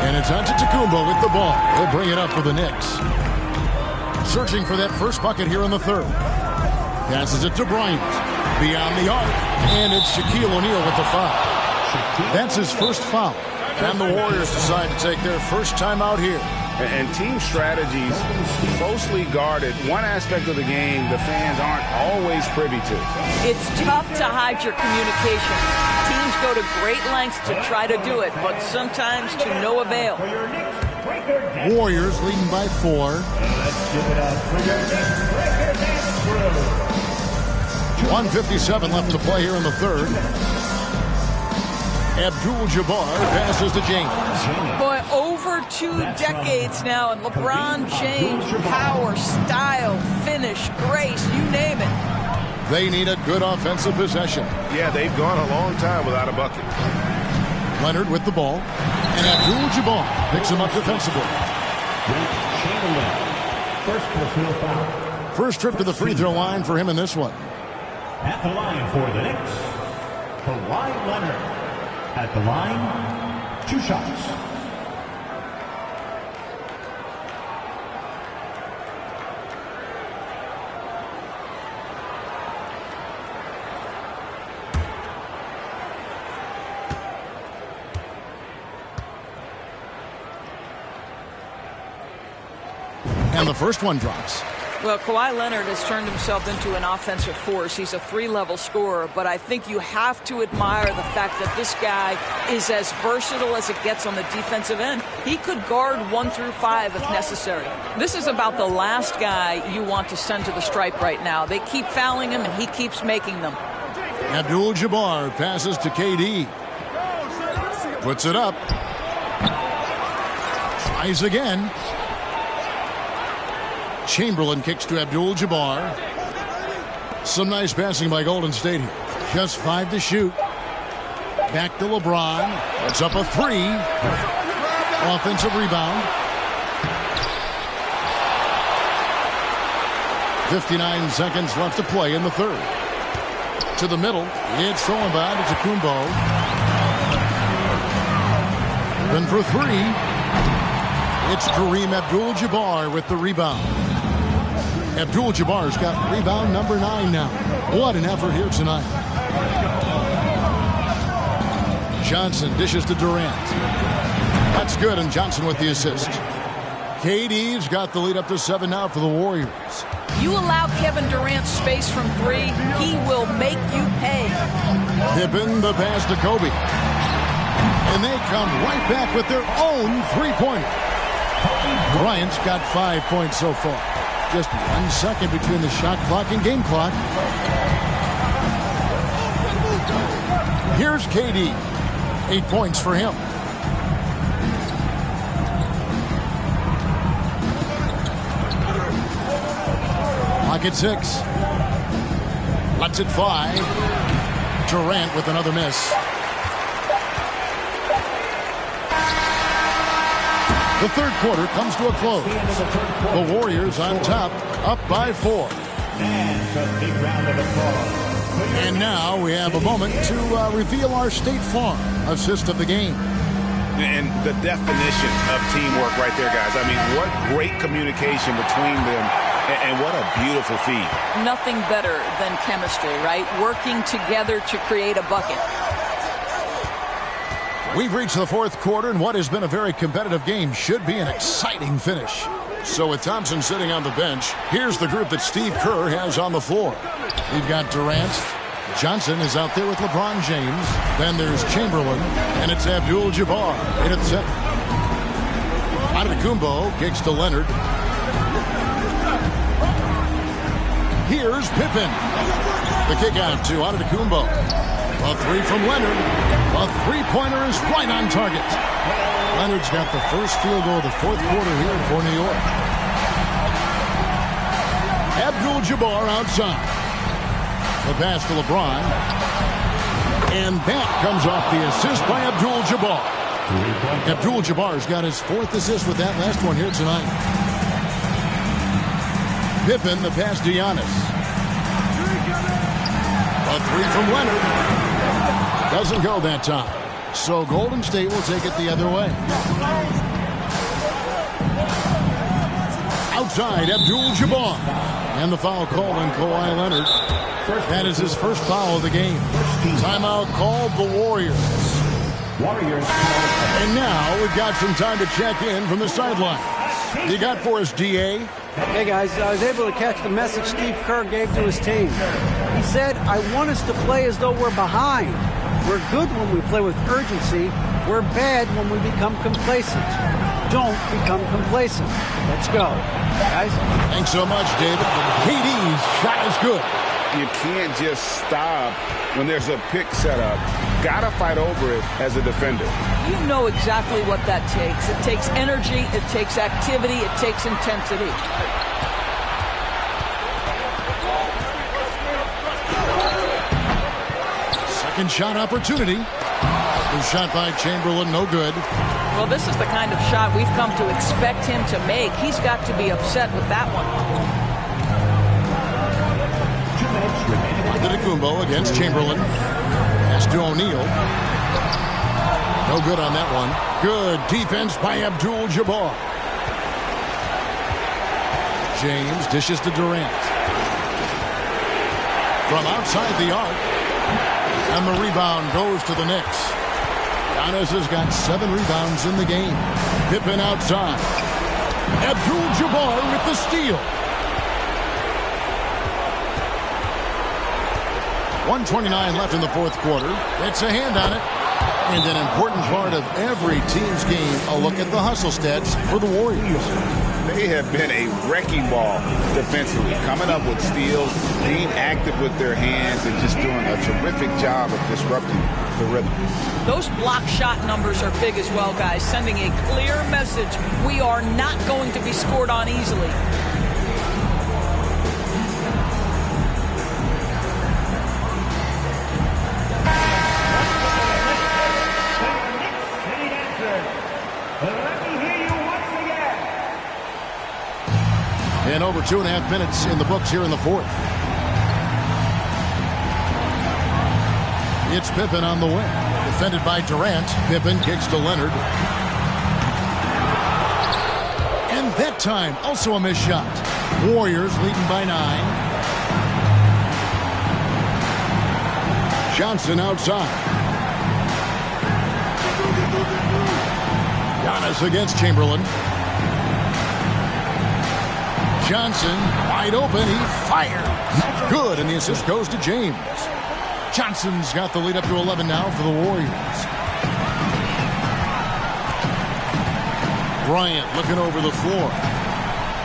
And it's Antetokounmpo with the ball. He'll bring it up for the Knicks. Searching for that first bucket here in the third. Passes it to Bryant. Beyond the arc. And it's Shaquille O'Neal with the foul. That's his first foul. And the Warriors decide to take their first time out here. And team strategies closely guarded. One aspect of the game the fans aren't always privy to. It's tough to hide your communication. Teams go to great lengths to try to do it, but sometimes to no avail. Warriors leading by 4. 1:57 left to play here in the third. Abdul-Jabbar passes to James. Boy, over 2 decades now, and LeBron James, power, style, finish, grace, you name it. They need a good offensive possession. Yeah, they've gone a long time without a bucket. Leonard with the ball. And Abdul-Jabbar picks him up defensively. First personal foul. First trip to the free throw line for him in this one. At the line for the Knicks, Kawhi Leonard. At the line, 2 shots. And the first one drops. Well, Kawhi Leonard has turned himself into an offensive force. He's a 3-level scorer, but I think you have to admire the fact that this guy is as versatile as it gets on the defensive end. He could guard 1 through 5 if necessary. This is about the last guy you want to send to the stripe right now. They keep fouling him, and he keeps making them. Abdul-Jabbar passes to KD. Puts it up. Tries again. Chamberlain kicks to Abdul-Jabbar. Some nice passing by Golden State here. Just 5 to shoot. Back to LeBron. It's up a 3. Offensive rebound. 59 seconds left to play in the third. To the middle. It's thrown by Antetokounmpo. Then for 3. It's Kareem Abdul-Jabbar with the rebound. Abdul-Jabbar's got rebound number 9 now. What an effort here tonight. Johnson dishes to Durant. That's good, and Johnson with the assist. KD's got the lead up to 7 now for the Warriors. You allow Kevin Durant space from 3, he will make you pay. Pippen the pass to Kobe. And they come right back with their own 3-pointer. Bryant's got 5 points so far. Just 1 second between the shot clock and game clock. Here's KD. 8 points for him. Clock at 6. Lets it fly. Durant with another miss. The third quarter comes to a close. The Warriors on top, up by 4. And now we have a moment to reveal our State Farm assist of the game. And the definition of teamwork right there, guys. I mean, what great communication between them, and what a beautiful feed. Nothing better than chemistry, right? Working together to create a bucket. We've reached the fourth quarter, and what has been a very competitive game should be an exciting finish. So with Thompson sitting on the bench, here's the group that Steve Kerr has on the floor. We've got Durant. Johnson is out there with LeBron James. Then there's Chamberlain, and it's Abdul-Jabbar in at center. Antetokounmpo kicks to Leonard. Here's Pippen. The kick out to Antetokounmpo. A three from Leonard. A three-pointer is right on target. Leonard's got the first field goal of the fourth quarter here for New York. Abdul-Jabbar outside. The pass to LeBron. And that comes off the assist by Abdul-Jabbar. Abdul-Jabbar's got his fourth assist with that last one here tonight. Pippen, the pass to Giannis. A three from Leonard. Doesn't go that time. So Golden State will take it the other way. Outside, Abdul-Jabbar. And the foul called on Kawhi Leonard. That is his first foul of the game. Timeout called the Warriors. And now we've got some time to check in from the sideline. You got for us, DA? Hey, guys, I was able to catch the message Steve Kerr gave to his team. He said, I want us to play as though we're behind. We're good when we play with urgency. We're bad when we become complacent. Don't become complacent. Let's go. Guys? Thanks so much, David. KD's shot is good. You can't just stop when there's a pick set up. Got to fight over it as a defender. You know exactly what that takes. It takes energy, it takes activity, it takes intensity. Second shot opportunity. The shot by Chamberlain, no good. Well, this is the kind of shot we've come to expect him to make. He's got to be upset with that one. Antetokounmpo against Chamberlain. Pass to O'Neal. No good on that one. Good defense by Abdul-Jabbar. James dishes to Durant. From outside the arc. And the rebound goes to the Knicks. Giannis has got 7 rebounds in the game. Pippen outside. Abdul-Jabbar with the steal. 1:29 left in the fourth quarter. It's a hand on it. And an important part of every team's game, a look at the hustle stats for the Warriors. They have been a wrecking ball defensively, coming up with steals, being active with their hands, and just doing a terrific job of disrupting the rhythm. Those block shot numbers are big as well, guys, sending a clear message. We are not going to be scored on easily. And over 2.5 minutes in the books here in the fourth. It's Pippen on the wing. Defended by Durant. Pippen kicks to Leonard. And that time, also a missed shot. Warriors leading by 9. Johnson outside. Giannis against Chamberlain. Johnson, wide open, he fired. Good, and the assist goes to James. Johnson's got the lead up to 11 now for the Warriors. Bryant looking over the floor.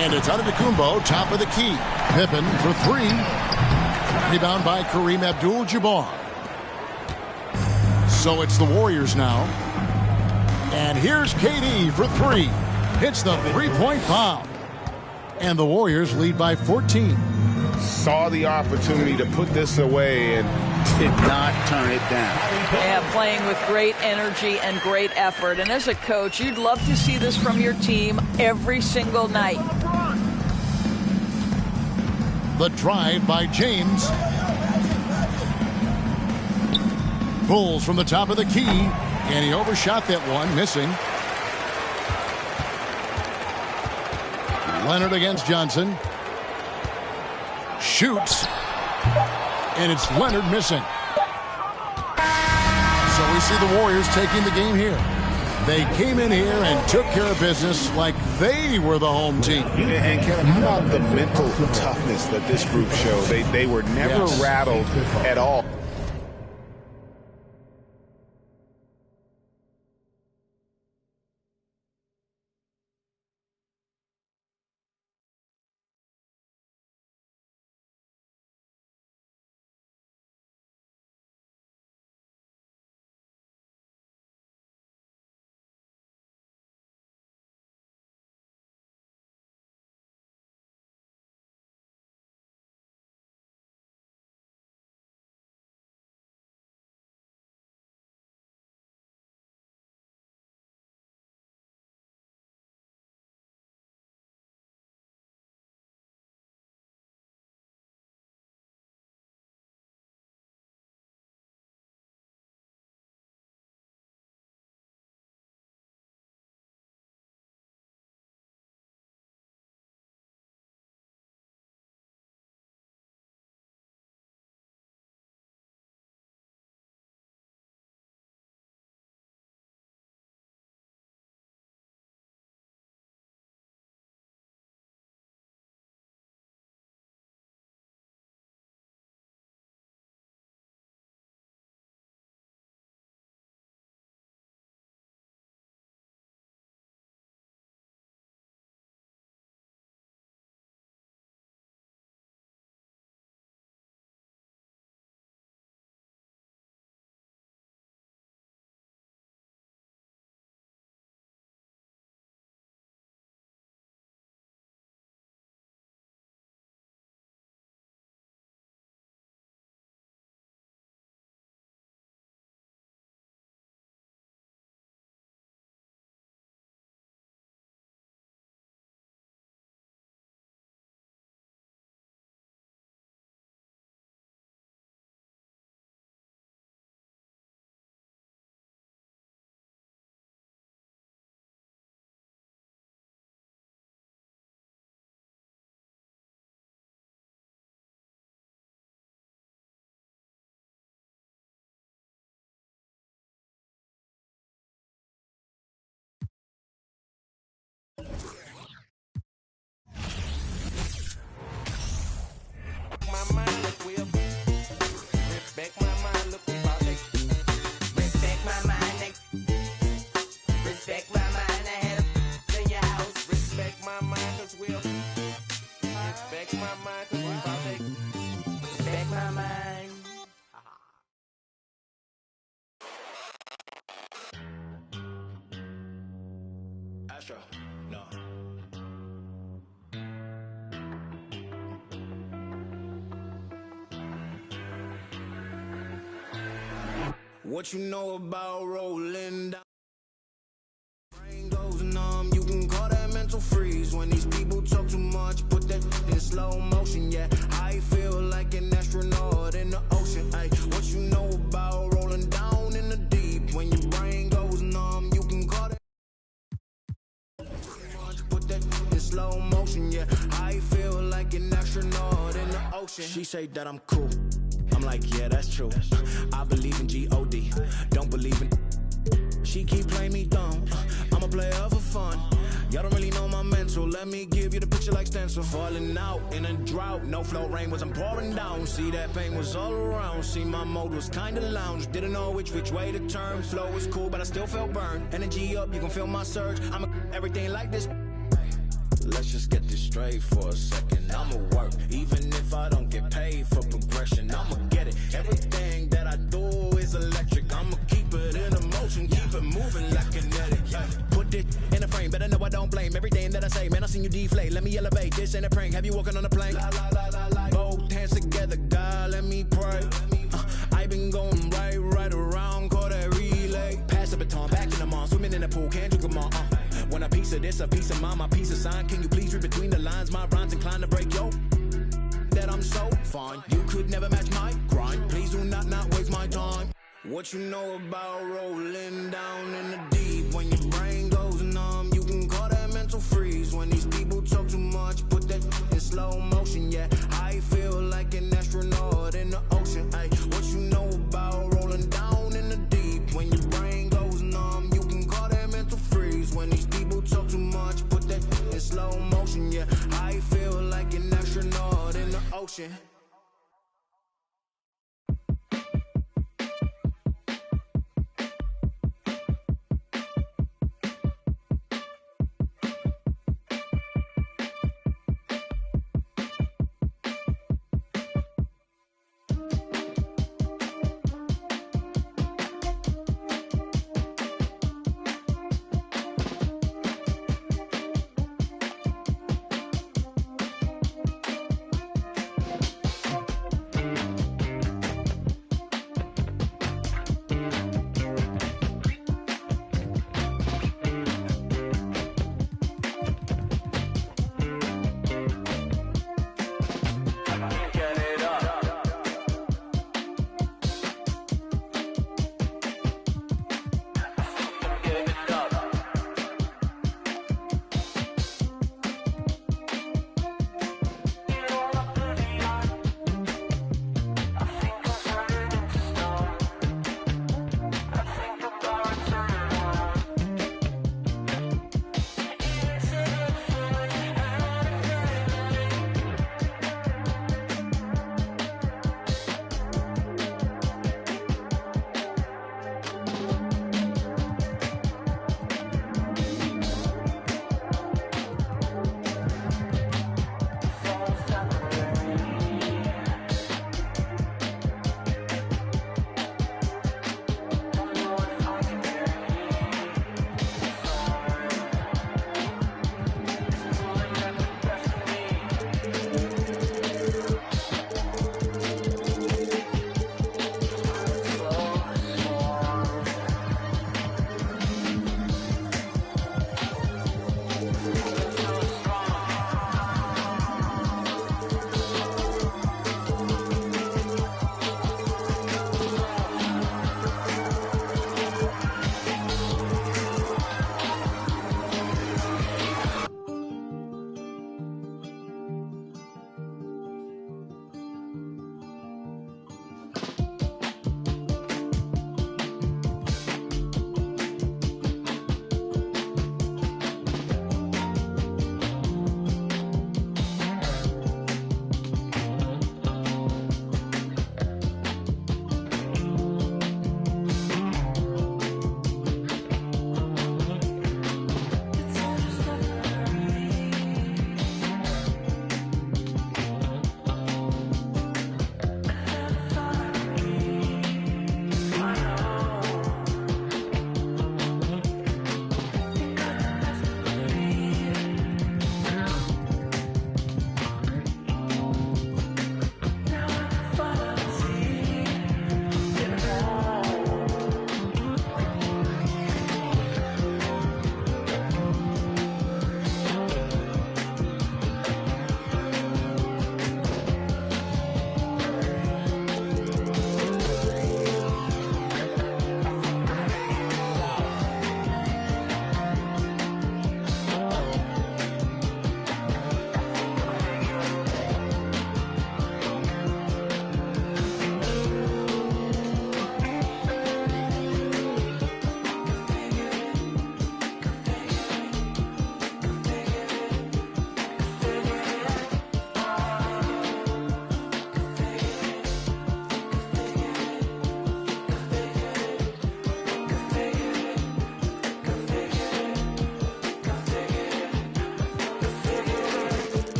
And it's Antetokounmpo, top of the key. Pippen for three. Rebound by Kareem Abdul-Jabbar. So it's the Warriors now. And here's KD for three. Hits the three-point bomb. And the Warriors lead by 14. Saw the opportunity to put this away and did not turn it down. Yeah, playing with great energy and great effort. And as a coach, you'd love to see this from your team every single night. The drive by James. Pulls from the top of the key. And he overshot that one, missing. Leonard against Johnson. Shoots. And it's Leonard missing. So we see the Warriors taking the game here. They came in here and took care of business like they were the home team. And Kevin, how about the mental toughness that this group showed? They were never rattled at all. No. What you know about rolling down? Brain goes numb, you can call that mental freeze. When these people talk too much, put that in slow motion, yeah. I feel like an astronaut in the ocean, ay. What you know about rolling down in the deep? When your brain goes numb, you can call that. Put that in slow motion, yeah. I feel like an astronaut in the ocean. She say that I'm cool. I'm like, yeah, that's true. I believe in G-O-D, don't believe in. She keep playing me dumb. I'm a player for fun. Y'all don't really know my mental. Let me give you the picture like stencil. Falling out in a drought. No flow rain wasn't pouring down. See, that pain was all around. See, my mode was kinda lounge. Didn't know which way to turn. Flow was cool, but I still felt burned. Energy up, you can feel my surge. I'm everything like this. let's just get this straight for a second. I'ma work, even if I don't get paid for progression. I'ma get it. Everything that I do is electric. I'ma keep it in motion, keep it moving like kinetic. Put it in a frame, better know I don't blame everything that I say. Man, I seen you deflate. Let me elevate. This ain't a prank. Have you walking on a plane? Both hands together, God, let me pray. I been going right around, call that relay. Pass the baton, back in the mall, swimming in the pool, can't drink them all. When a piece of this, a piece of mine, my piece of sign. Can you please read between the lines? My rhymes inclined to break yo. That I'm so fine. You could never match my grind. Please do not waste my time. What you know about rolling down in the deep? When your brain goes numb, you can call that mental freeze. When these people talk too much, put that in slow motion. Yeah, I feel like an astronaut in the ocean. Ay, what you know about rolling down in the deep? When your brain goes numb, you can call that mental freeze. When these people talk too much, put that in slow motion. Yeah, I feel like an astronaut in the ocean.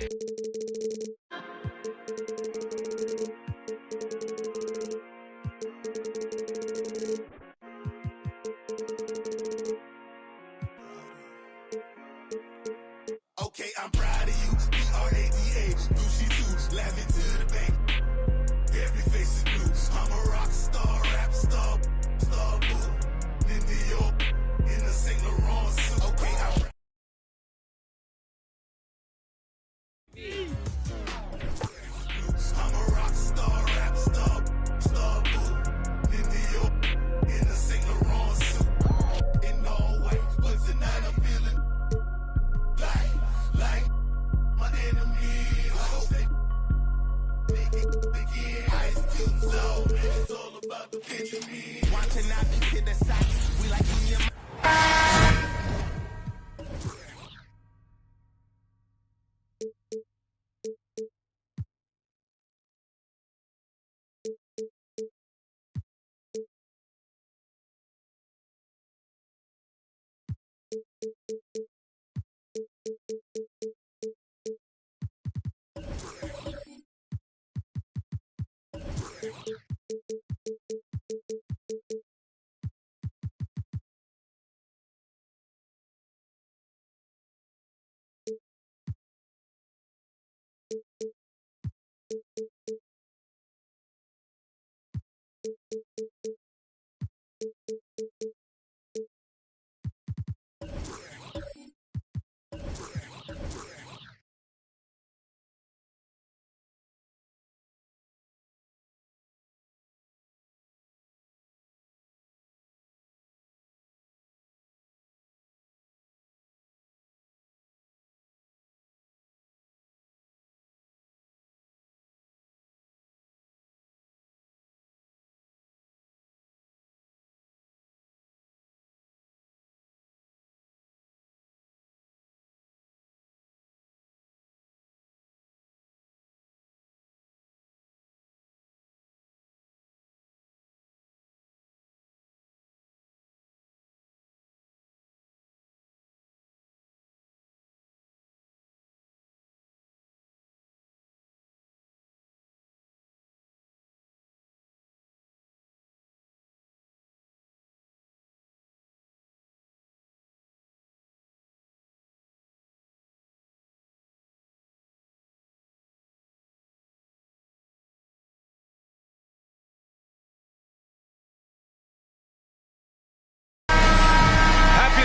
Okay, I'm proud of you. B-R-A-D-A. Gucci too. Laugh it to the bank. Every face is blue. I'm a rock star, rap star, star boo. In New York, in the St. Laurent suit. Okay, I'm a rock star, rap star, star boo. In New York, in the St. Laurent suit. In all white, but tonight I'm feeling like my enemy. I hope they again. Ice Cube Soul, man, it's all about the Benjamin. Watching out these hit the sights, we like me and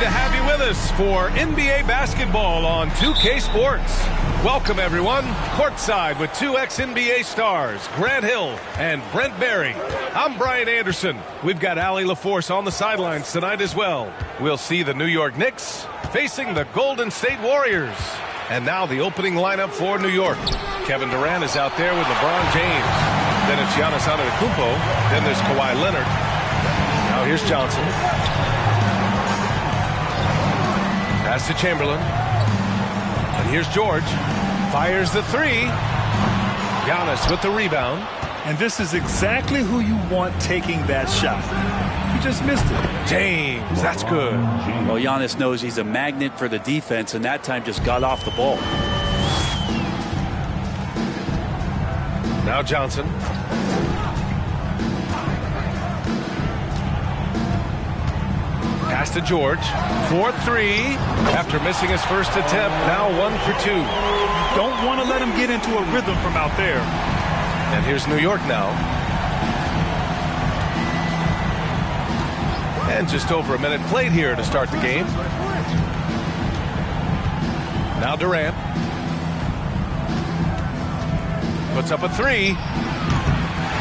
to have you with us for NBA basketball on 2K Sports. Welcome, everyone. Courtside with two ex-NBA stars, Grant Hill and Brent Barry. I'm Brian Anderson. We've got Allie LaForce on the sidelines tonight as well. We'll see the New York Knicks facing the Golden State Warriors. And now the opening lineup for New York. Kevin Durant is out there with LeBron James. Then it's Giannis Antetokounmpo. Then there's Kawhi Leonard. Now here's Johnson. Pass to Chamberlain. And here's George. Fires the three. Giannis with the rebound. And this is exactly who you want taking that shot. He just missed it. James, that's good. Well, Giannis knows he's a magnet for the defense, and that time just got off the ball. Now Johnson. Pass to George. 4-3. After missing his first attempt, now 1 for 2. Don't want to let him get into a rhythm from out there. And here's New York now. And just over a minute played here to start the game. Now Durant. Puts up a three.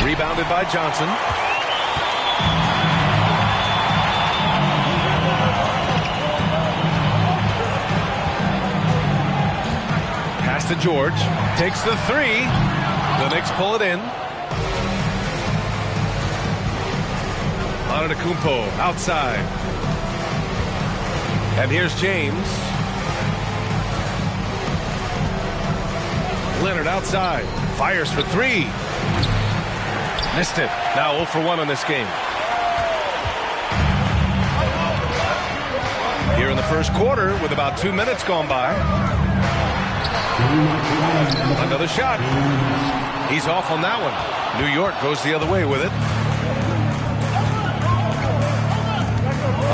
Rebounded by Johnson. Pass to George. Takes the three. The Knicks pull it in. Antetokounmpo outside. And here's James. Leonard outside. Fires for three. Missed it. Now 0 for 1 in this game. Here in the first quarter with about 2 minutes gone by. Another shot. He's off on that one. New York goes the other way with it.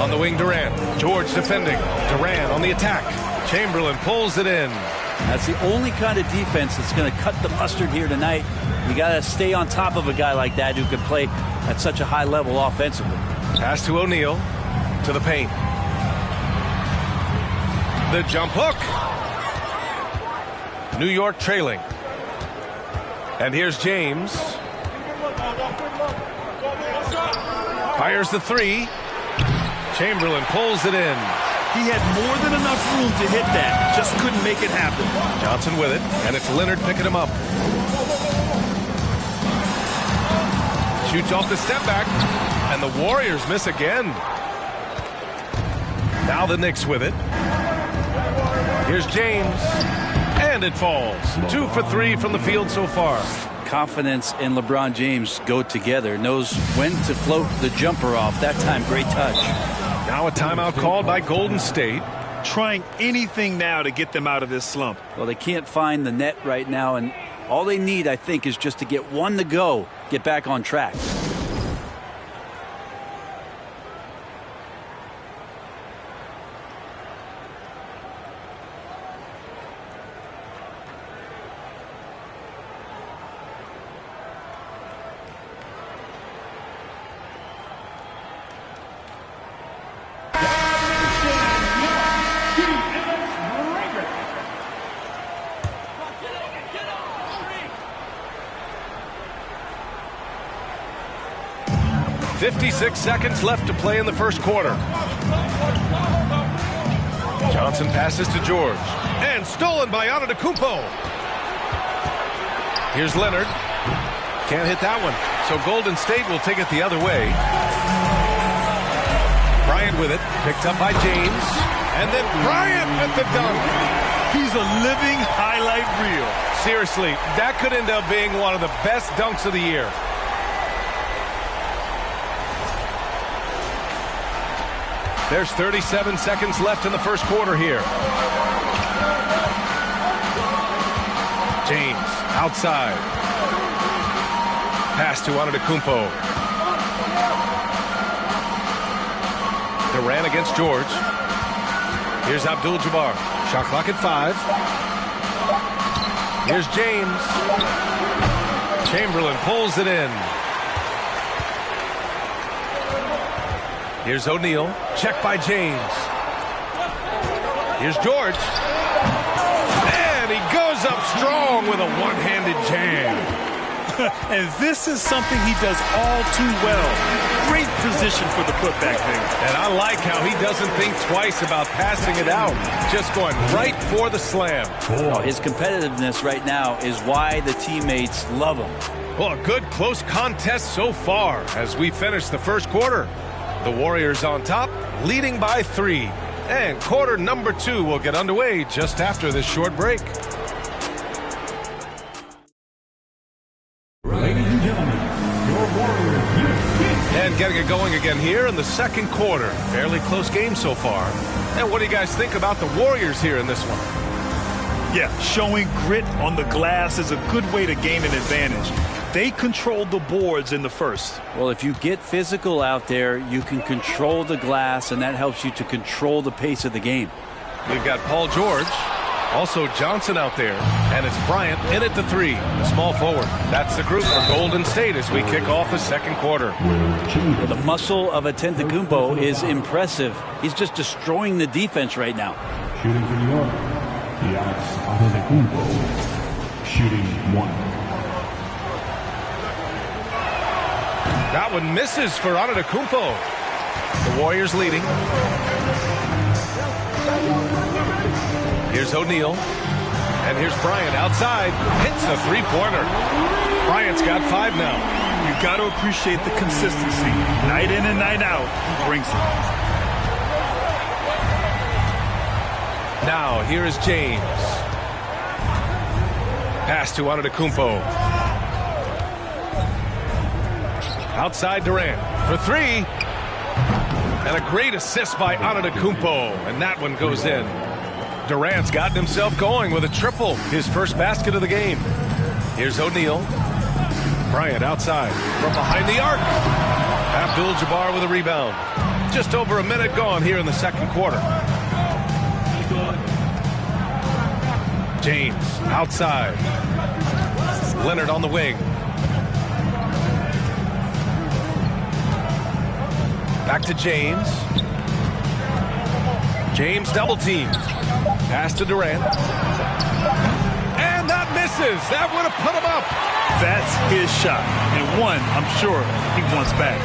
On the wing, Durant. George defending. Durant on the attack. Chamberlain pulls it in. That's the only kind of defense that's going to cut the mustard here tonight. You got to stay on top of a guy like that who can play at such a high level offensively. Pass to O'Neal. To the paint. The jump hook. New York trailing. And here's James. Fires the three. Chamberlain pulls it in. He had more than enough room to hit that. Just couldn't make it happen. Johnson with it. And it's Leonard picking him up. Shoots off the step back. And the Warriors miss again. Now the Knicks with it. Here's James. And it falls. 2 for 3 from the field so far. Confidence and LeBron James go together. Knows when to float the jumper off. That time, great touch. Now a timeout called by Golden State. Trying anything now to get them out of this slump. Well, they can't find the net right now, and all they need, I think, is just to get one to go, get back on track. .56 seconds left to play in the first quarter. Johnson passes to George. And stolen by Antetokounmpo. Here's Leonard. Can't hit that one. So Golden State will take it the other way. Bryant with it. Picked up by James. And then Bryant with the dunk. He's a living highlight reel. Seriously, that could end up being one of the best dunks of the year. There's 37 seconds left in the first quarter here. James outside. Pass to Antetokounmpo. Durant against George. Here's Abdul-Jabbar. Shot clock at 5. Here's James. Chamberlain pulls it in. Here's O'Neal. Check by James. Here's George. And he goes up strong with a one-handed jam. And this is something he does all too well. Great position for the putback there. And I like how he doesn't think twice about passing it out. Just going right for the slam. Oh, his competitiveness right now is why the teammates love him. Well, a good close contest so far as we finish the first quarter. The Warriors on top, leading by 3. And quarter number 2 will get underway just after this short break. Ladies and gentlemen, your Warriors. And getting it going again here in the second quarter. Fairly close game so far. And what do you guys think about the Warriors here in this one? Yeah, showing grit on the glass is a good way to gain an advantage. They controlled the boards in the first. Well, if you get physical out there, you can control the glass, and that helps you to control the pace of the game. We've got Paul George, also Johnson out there, and it's Bryant in at the 3, the small forward. That's the group for Golden State as we kick off the second quarter. Well, the muscle of Antetokounmpo is impressive. He's just destroying the defense right now. Shooting for New York, Giannis Antetokounmpo. Shooting 1. That one misses for Antetokounmpo. The Warriors leading. Here's O'Neal. And here's Bryant outside. Hits a three-pointer. Bryant's got 5 now. You got to appreciate the consistency. Night in and night out, he brings it. Now, here is James. Pass to Antetokounmpo. Outside Durant for 3. And a great assist by Antetokounmpo. And that one goes in. Durant's gotten himself going with a triple, his first basket of the game. Here's O'Neal. Bryant outside from behind the arc. Abdul-Jabbar with a rebound. Just over a minute gone here in the second quarter. James outside. Leonard on the wing. Back to James. James double teamed. Pass to Durant. And that misses. That would have put him up. That's his shot. And one, I'm sure he wants back.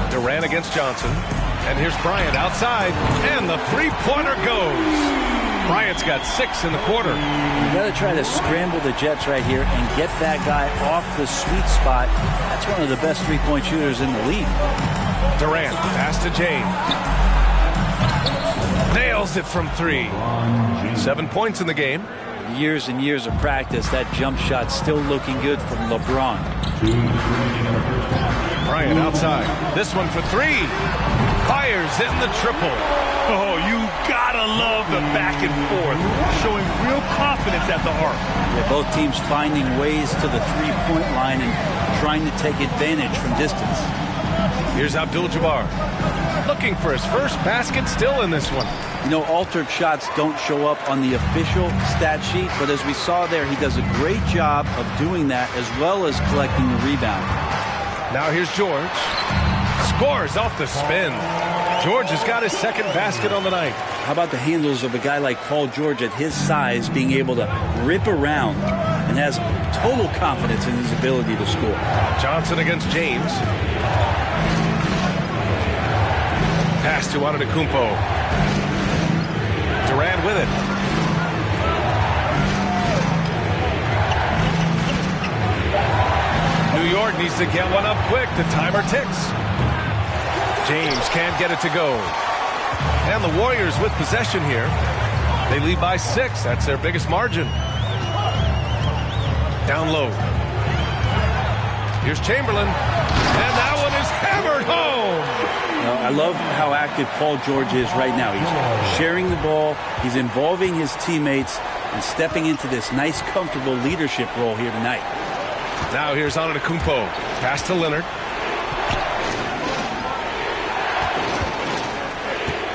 Durant against Johnson. And here's Bryant outside. And the three-pointer goes. Bryant's got 6 in the quarter. You got to try to scramble the Jets right here and get that guy off the sweet spot. That's one of the best three-point shooters in the league. Durant, pass to James. Nails it from 3. 7 points in the game. Years and years of practice, that jump shot still looking good from LeBron. Bryant outside. This one for 3. Fires in the triple. Oh, you gotta love the back and forth, showing real confidence at the arc. Yeah, both teams finding ways to the three-point line and trying to take advantage from distance. Here's Abdul-Jabbar. Looking for his first basket still in this one. You know, altered shots don't show up on the official stat sheet, but as we saw there, he does a great job of doing that as well as collecting the rebound. Now here's George. Scores off the spin. George has got his second basket on the night. How about the handles of a guy like Paul George at his size being able to rip around and has total confidence in his ability to score. Johnson against James. Pass to Antetokounmpo. Durant with it. New York needs to get one up quick. The timer ticks. James can't get it to go. And the Warriors with possession here. They lead by 6. That's their biggest margin. Down low. Here's Chamberlain. And that one is hammered home. I love how active Paul George is right now. He's sharing the ball. He's involving his teammates and stepping into this nice, comfortable leadership role here tonight. Now here's Antetokounmpo. Pass to Leonard.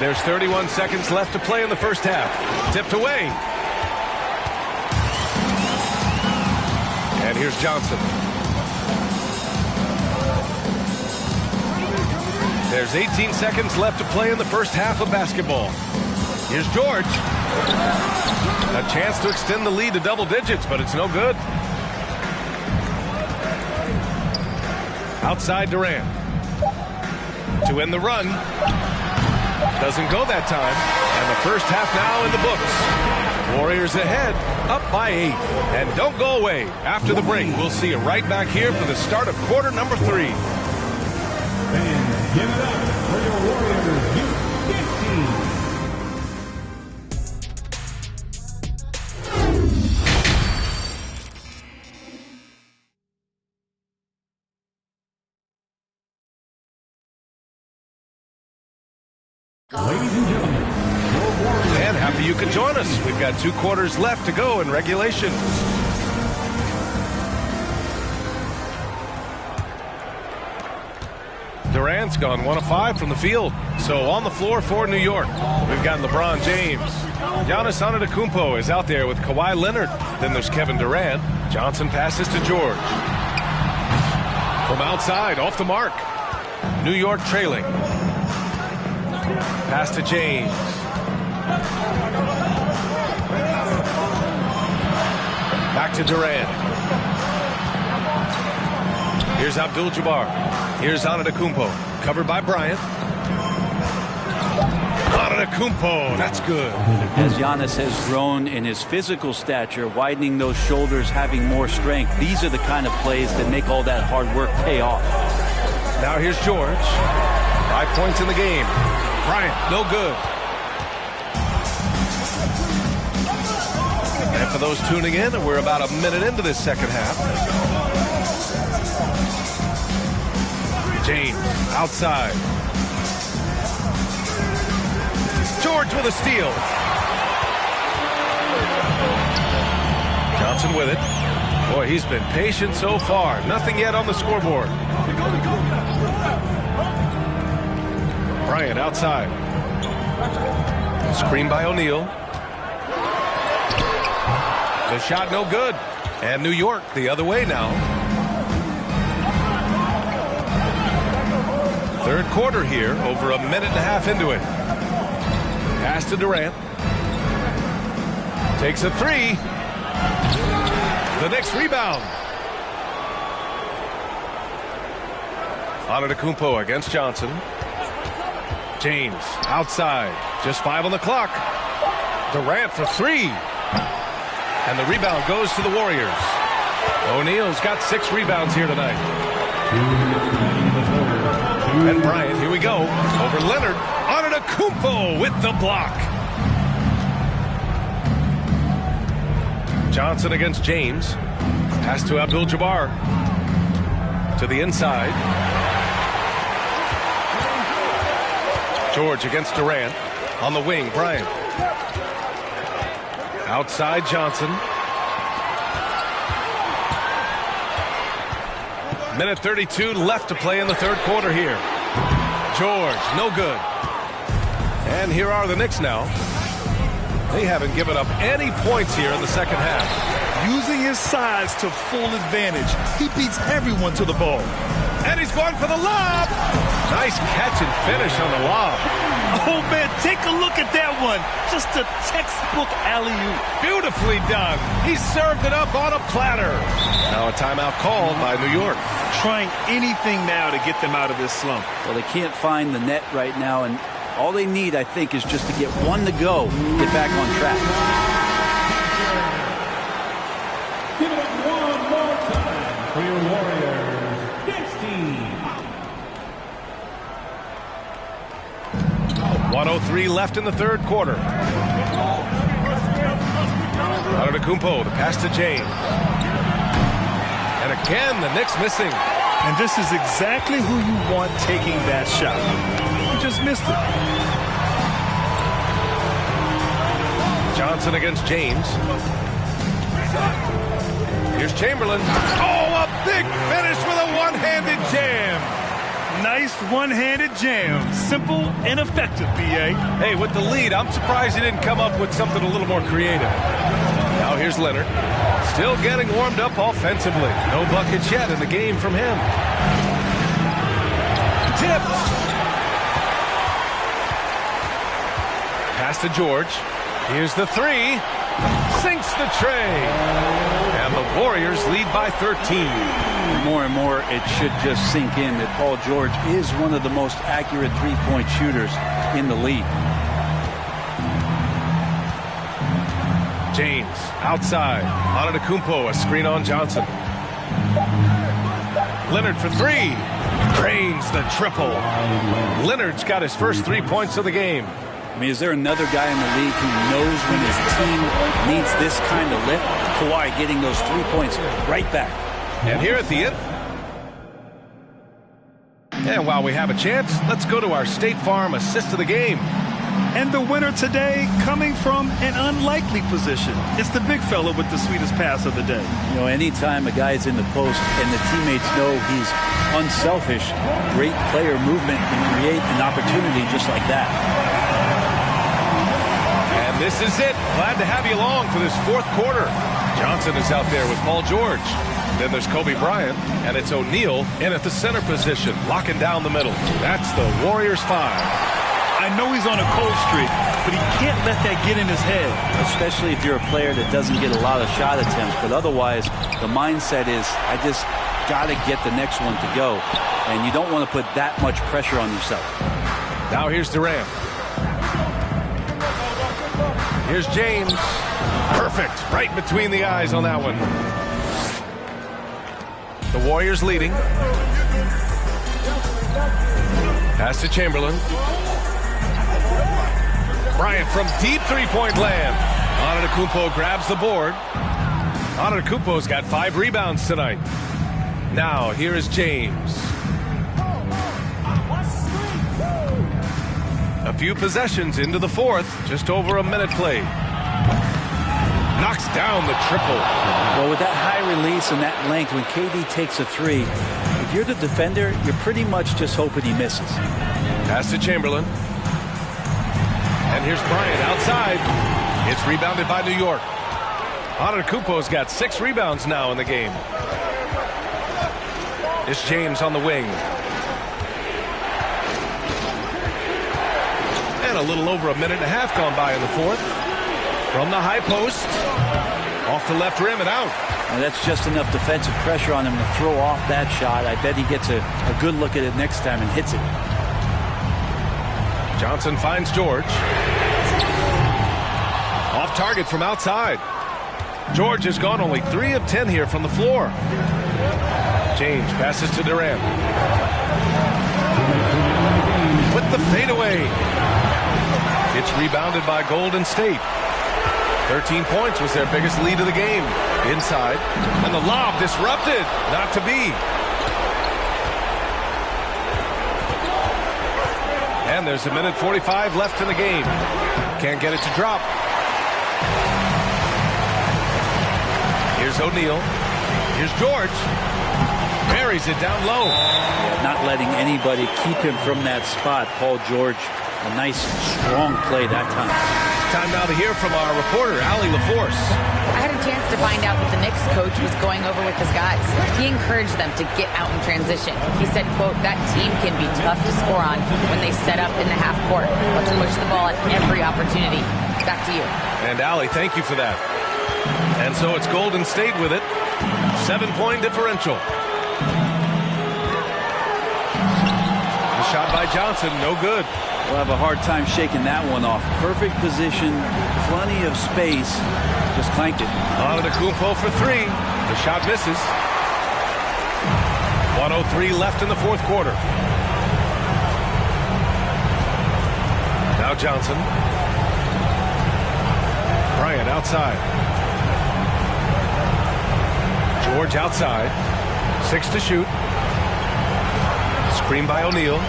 There's 31 seconds left to play in the first half. Tipped away. And here's Johnson. There's 18 seconds left to play in the first half of basketball. Here's George. A chance to extend the lead to double digits, but it's no good. Outside Durant. To end the run. Doesn't go that time. And the first half now in the books. Warriors ahead, up by 8. And don't go away. After the break, we'll see you right back here for the start of quarter number 3. And give it up for your Warriors U15. Ladies and gentlemen, and happy you could join us. We've got 2 quarters left to go in regulation. Durant's gone 1 of 5 from the field. So on the floor for New York, we've got LeBron James. Giannis Antetokounmpo is out there with Kawhi Leonard. Then there's Kevin Durant. Johnson passes to George. From outside, off the mark. New York trailing. Pass to James. Back to Durant. Here's Abdul-Jabbar. Here's Antetokounmpo. Covered by Bryant. Antetokounmpo, that's good. As Giannis has grown in his physical stature, widening those shoulders, having more strength, these are the kind of plays that make all that hard work pay off. Now here's George. 5 points in the game. Bryant, no good. And for those tuning in, we're about a minute into this second half. James, outside. George with a steal. Johnson with it. Boy, he's been patient so far. Nothing yet on the scoreboard. Bryant outside. Screen by O'Neal. The shot no good. And New York the other way now. Third quarter here, over a minute and a half into it. Pass to Durant. Takes a three. The next rebound. Antetokounmpo against Johnson. James outside. Just 5 on the clock. Durant for 3. And the rebound goes to the Warriors. O'Neal's got 6 rebounds here tonight. And Bryant, here we go. Over Leonard. Antetokounmpo with the block. Johnson against James. Pass to Abdul-Jabbar. To the inside. George against Durant. On the wing, Bryant. Outside Johnson. Minute 32 left to play in the third quarter here. George, no good. And here are the Knicks now. They haven't given up any points here in the second half. Using his size to full advantage. He beats everyone to the ball. And he's going for the lob. Nice catch and finish on the lob. Oh, man, take a look at that one. Just a textbook alley-oop. Beautifully done. He served it up on a platter. Now a timeout called by New York. Trying anything now to get them out of this slump. Well, they can't find the net right now, and all they need, I think, is just to get one to go, get back on track. Give it up one more time for your Warriors. Next team. 1:03 left in the third quarter. Antetokounmpo, the pass to James. And again, the Knicks missing. And this is exactly who you want taking that shot. He just missed it. Johnson against James. Here's Chamberlain. Oh, a big finish with a one-handed jam. Nice one-handed jam. Simple and effective, B.A. Hey, with the lead, I'm surprised he didn't come up with something a little more creative. Now here's Leonard. Still getting warmed up offensively. No buckets yet in the game from him. Tipped. Pass to George. Here's the three. Sinks the tray. And the Warriors lead by 13. More and more, it should just sink in that Paul George is one of the most accurate three-point shooters in the league. James outside. Antetokounmpo, a screen on Johnson. Leonard for 3. Cranes the triple. Leonard's got his first 3 points of the game. I mean, is there another guy in the league who knows when his team needs this kind of lift? Kawhi getting those 3 points right back. And here at the end. And while we have a chance, let's go to our State Farm assist of the game. And the winner today coming from an unlikely position. It's the big fella with the sweetest pass of the day. You know, anytime a guy's in the post and the teammates know he's unselfish, great player movement can create an opportunity just like that. And this is it. Glad to have you along for this fourth quarter. Johnson is out there with Paul George. Then there's Kobe Bryant, and it's O'Neal in at the center position, locking down the middle. That's the Warriors 5. I know he's on a cold streak, but he can't let that get in his head. Especially if you're a player that doesn't get a lot of shot attempts, but otherwise the mindset is, I just got to get the next one to go. And you don't want to put that much pressure on yourself. Now here's Durant. Here's James. Perfect. Right between the eyes on that one. The Warriors leading. Pass to Chamberlain. Bryant from deep three-point land. Antetokounmpo grabs the board. Antetokounmpo's got 5 rebounds tonight. Now here is James. A few possessions into the fourth, just over a minute played. Knocks down the triple. Well, with that high release and that length, when KD takes a three, if you're the defender, you're pretty much just hoping he misses. Pass to Chamberlain. And here's Bryant outside. It's rebounded by New York. Antetokounmpo's got 6 rebounds now in the game. It's James on the wing. And a little over a minute and a half gone by in the fourth. From the high post. Off the left rim and out. And that's just enough defensive pressure on him to throw off that shot. I bet he gets a good look at it next time and hits it. Johnson finds George. Off target from outside. George has gone only 3 of 10 here from the floor. James passes to Durant. With the fadeaway. It's rebounded by Golden State. 13 points was their biggest lead of the game. Inside. And the lob disrupted. Not to be. And there's a minute 45 left in the game. Can't get it to drop. Here's O'Neal. Here's George. Buries it down low. Yeah, not letting anybody keep him from that spot. Paul George, a nice, strong play that time. Time now to hear from our reporter, Allie LaForce. I had a chance to find out what the Knicks coach was going over with his guys. He encouraged them to get out in transition. He said, quote, that team can be tough to score on when they set up in the half court. Let's push the ball at every opportunity. Back to you. And Allie, thank you for that. And so it's Golden State with it. 7-point differential. The shot by Johnson, no good. We'll have a hard time shaking that one off. Perfect position, plenty of space. Just clanked it. Antetokounmpo for 3. The shot misses. 1:03 left in the fourth quarter. Now Johnson. Bryant outside. George outside. 6 to shoot. Screen by O'Neal.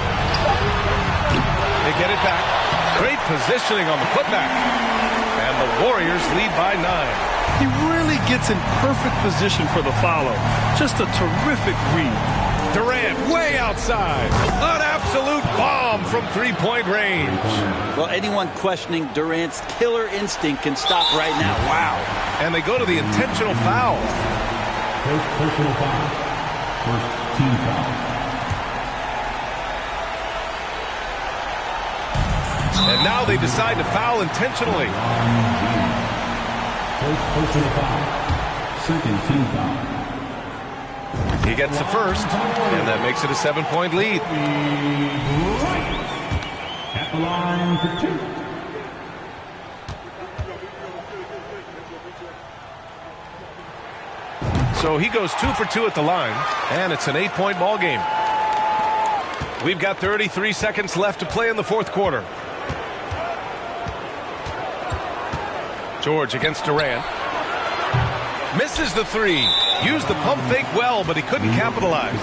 They get it back. Great positioning on the putback. And the Warriors lead by 9. He really gets in perfect position for the follow. Just a terrific read. Durant way outside. An absolute bomb from three-point range. Well, anyone questioning Durant's killer instinct can stop right now. Wow. And they go to the intentional foul. First personal foul. First team foul. And now they decide to foul intentionally. First personal foul. Second team foul. He gets the first, and that makes it a 7-point lead. At the line for 2. So he goes 2 for 2 at the line, and it's an 8-point ball game. We've got 33 seconds left to play in the fourth quarter. George against Durant. Misses the 3. Used the pump fake well, but he couldn't capitalize.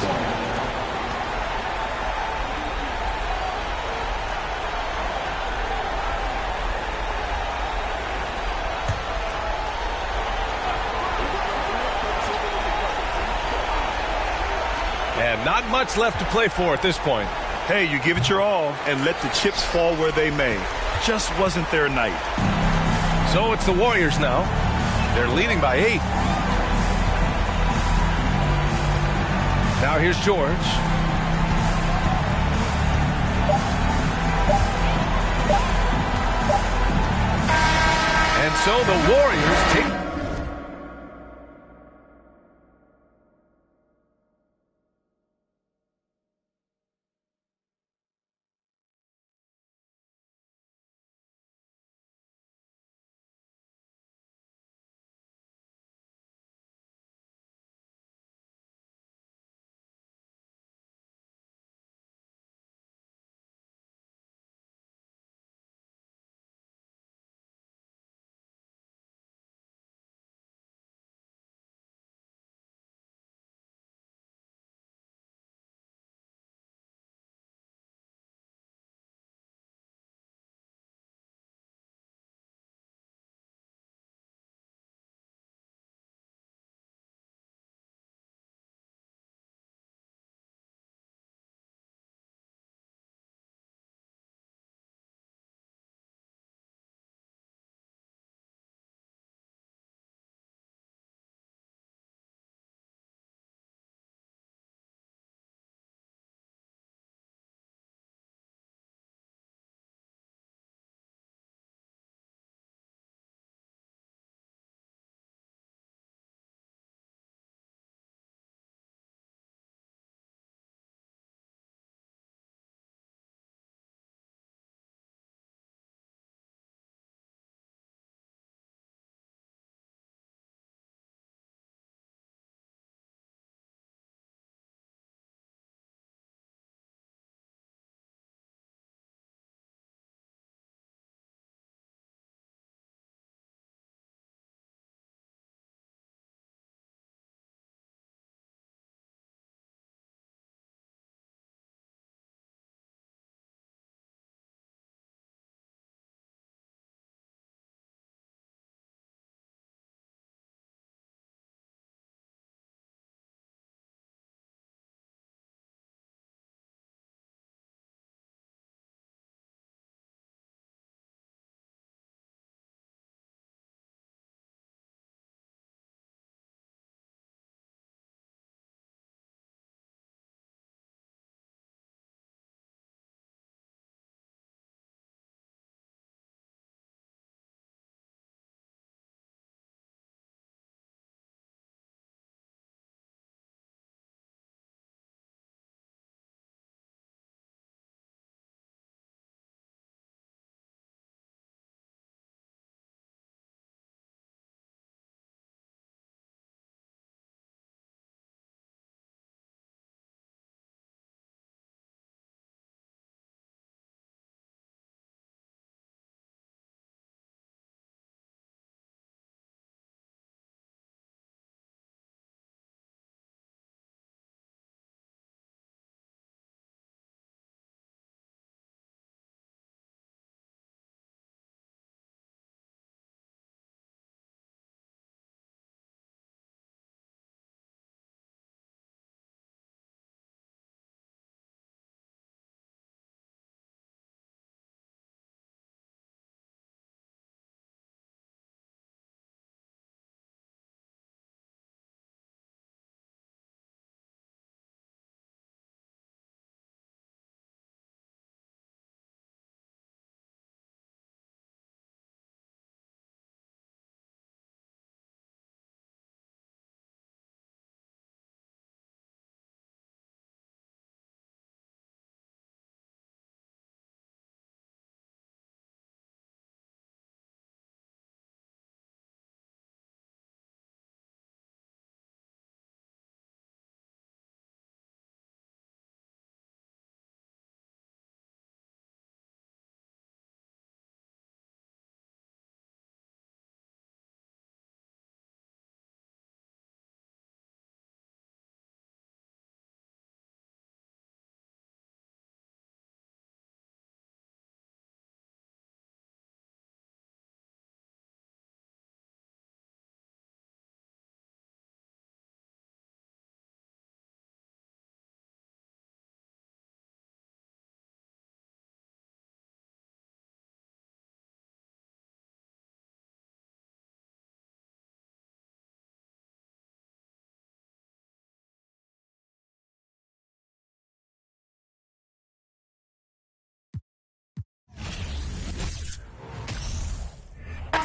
And not much left to play for at this point. Hey, you give it your all and let the chips fall where they may. Just wasn't their night. So it's the Warriors now. They're leading by 8. Now here's George. And so the Warriors take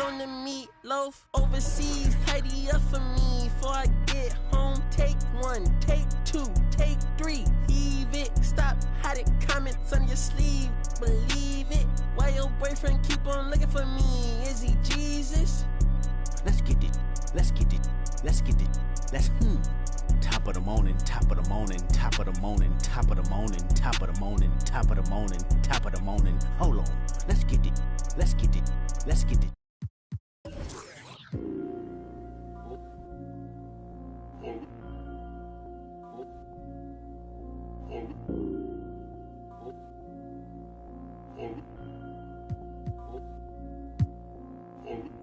on the meatloaf. Overseas, tidy up for me. Before I get home, take 1, take 2, take 3. Heave it, stop hiding comments on your sleeve. Believe it. Why your boyfriend keep on looking for me? Is he Jesus? Let's get it. Let's get it. Let's get it. Let's Top of the morning, top of the morning, top of the morning, top of the morning, top of the morning, top of the morning, top of the morning. Hold on. Let's get it. Let's get it. Let's get it.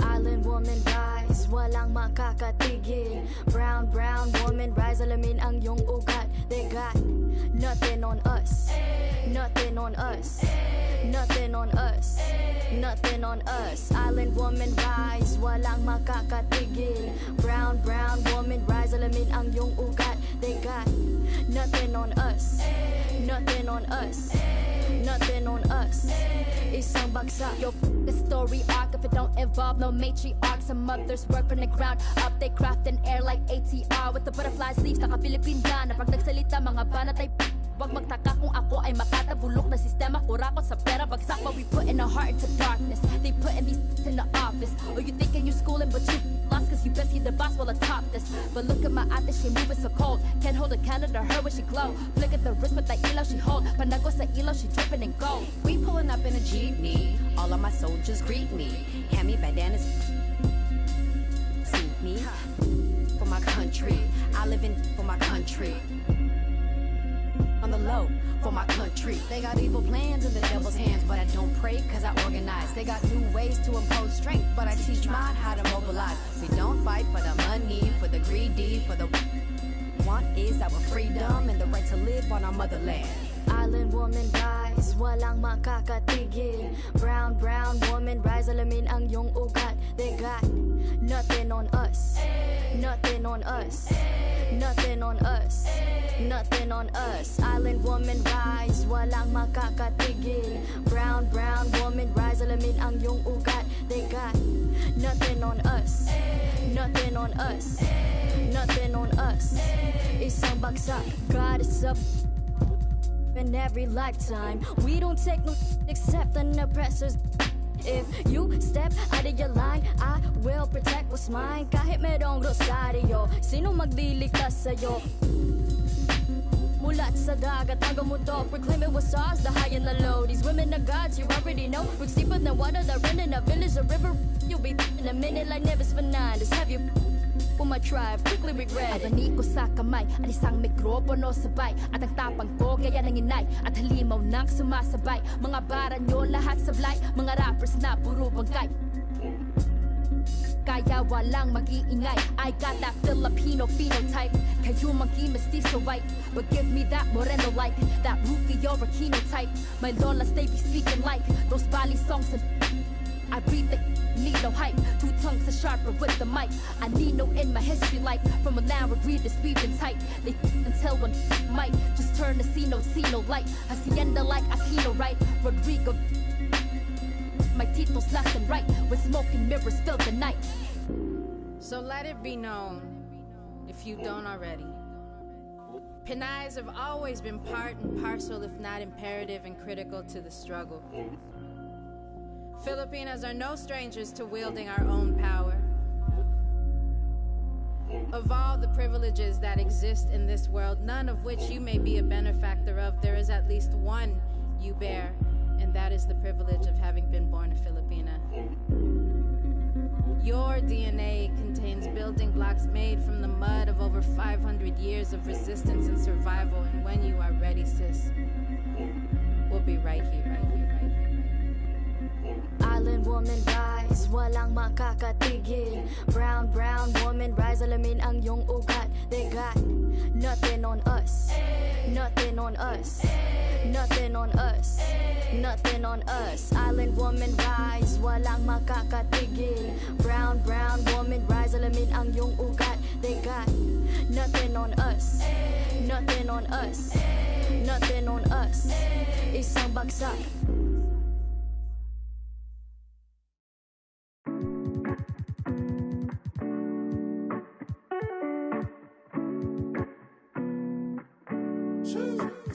Island woman rise, walang makakatigil. Brown woman rise, alamin ang iyong ugat. They got nothing on us, nothing on us, nothing on us, nothing on us. Island woman rise, walang makakatigil. Brown woman rise, alamin ang iyong ugat. They got nothing on us, nothing on us, nothing on us. Isang bagsak. Yo, the story arc if it don't involve no matriarch. Some mothers work from the ground up. They craft an air like ATR with the butterfly sleeves. Naka-Philippine na pag nagsalita mga banat ay wag magtaka kung ako ay makatabulok na sistema. Kurakot sa pera bagsak, but we put in our heart into darkness. They put in these in the office. Oh, you thinking you schooling but you lost cause you best see the boss while atop this. But look at my ate, she moving so cold. Can't hold a candle to her when she glow. Flick at the wrist with that ilaw she hold. Panago sa ilaw, she dripping in gold. We pulling up in a jeepney. All of my soldiers greet me. Hand me bandanas. See me for my country. I live in for my country. On the low for my country. They got evil plans in the devil's hands, but I don't pray cause I organize. They got new ways to impose strength, but I teach mine how to mobilize. We don't fight for the money, for the greedy, for the want is our freedom and the right to live on our motherland. Island woman rise, walang makakatigil. Brown woman rise, alamin ang iyong ugat. They got nothing on us, nothing on us, nothing on us, nothing on us. Island woman rise, walang makakatigil. Brown woman rise, alamin ang iyong ugat. They got nothing on us, nothing on us, nothing on us. Isang bagsak, God is up in every lifetime. We don't take no except an oppressor's. If you step out of your line, I will protect what's mine. Kahit merong rosaryo, sino magliligtas sa'yo? Mulat sa dagat hanggang mundo, proclaim it was ours, the high and the low. These women are gods, you already know. Roots deeper than water, they're in a village, a river. You'll be in a minute like Nevis Fernandez. Have you for my tribe, quickly regret it. Abani ko sa kamay, at isang mikropono sabay. At ang tapang ko, gaya ng inay. At halimaw nang sumasabay. Mga bara nyo lahat sablay. Mga rappers na puro bangkay. Kaya walang mag-iingay. I got that Filipino phenotype. Kayo monkey mestizo white. But give me that moreno like that Rufio Aquino type. My lolas they be speaking like those Bali songs and I breathe the need no hype. Two tongues are sharper with the mic. I need no in my history like from a now read this weaving tight. They until one might just turn to see no light. Hacienda like Aquino right. Rodrigo my tito's left and right. When smoking mirrors fill the night. So let it be known, if you don't already, Pinayas have always been part and parcel, if not imperative and critical to the struggle. Filipinas are no strangers to wielding our own power. Of all the privileges that exist in this world, none of which you may be a benefactor of, there is at least one you bear, and that is the privilege of having been born a Filipina. Your DNA contains building blocks made from the mud of over 500 years of resistance and survival, and when you are ready, sis, we'll be right here, right here, right here. Island woman rise, walang makakatigil. Brown woman rise, alamin ang iyong ugat. They got nothing on us, nothing on us, nothing on us, nothing on us. Island woman rise, walang makakatigil. Brown woman rise, alamin ang iyong ugat. They got nothing on us, nothing on us, nothing on us. Isang bagsak.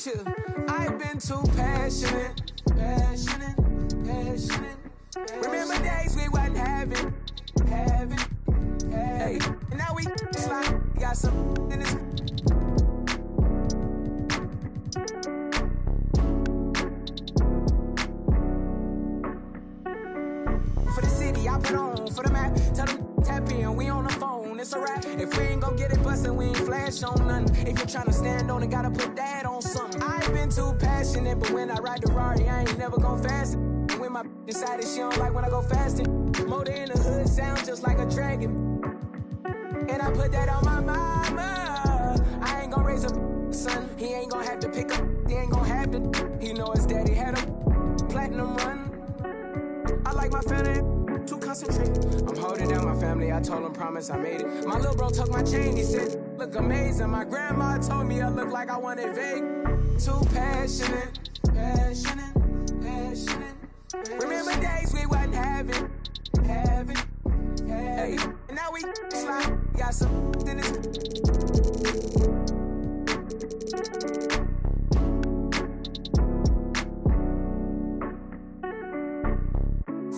Chill. I've been too passionate. Remember days we wasn't having. Hey, and now we slide. Got some in this. For the city, I put on. For the map, tell them tap in. We on the phone, it's a wrap. If we ain't gon' get it bustin', we ain't flash on nothing. If you're tryna stand on it, gotta put that on something. I've been too passionate, but when I ride the Rari, I ain't never gon' fast. When my decided she don't like when I go fasting. Motor in the hood sound just like a dragon. And I put that on my mama. I ain't gon' raise a son. He ain't gon' have to pick up. He ain't gon' have to. He know his daddy had a platinum run. I like my family too concentrated. I'm holding down my family. I told him promise I made it. My little bro took my chain. He said look amazing. My grandma told me I look like I wanted vague. Too passionate. Remember days we wasn't having. Hey, and now we slide. Got some in this.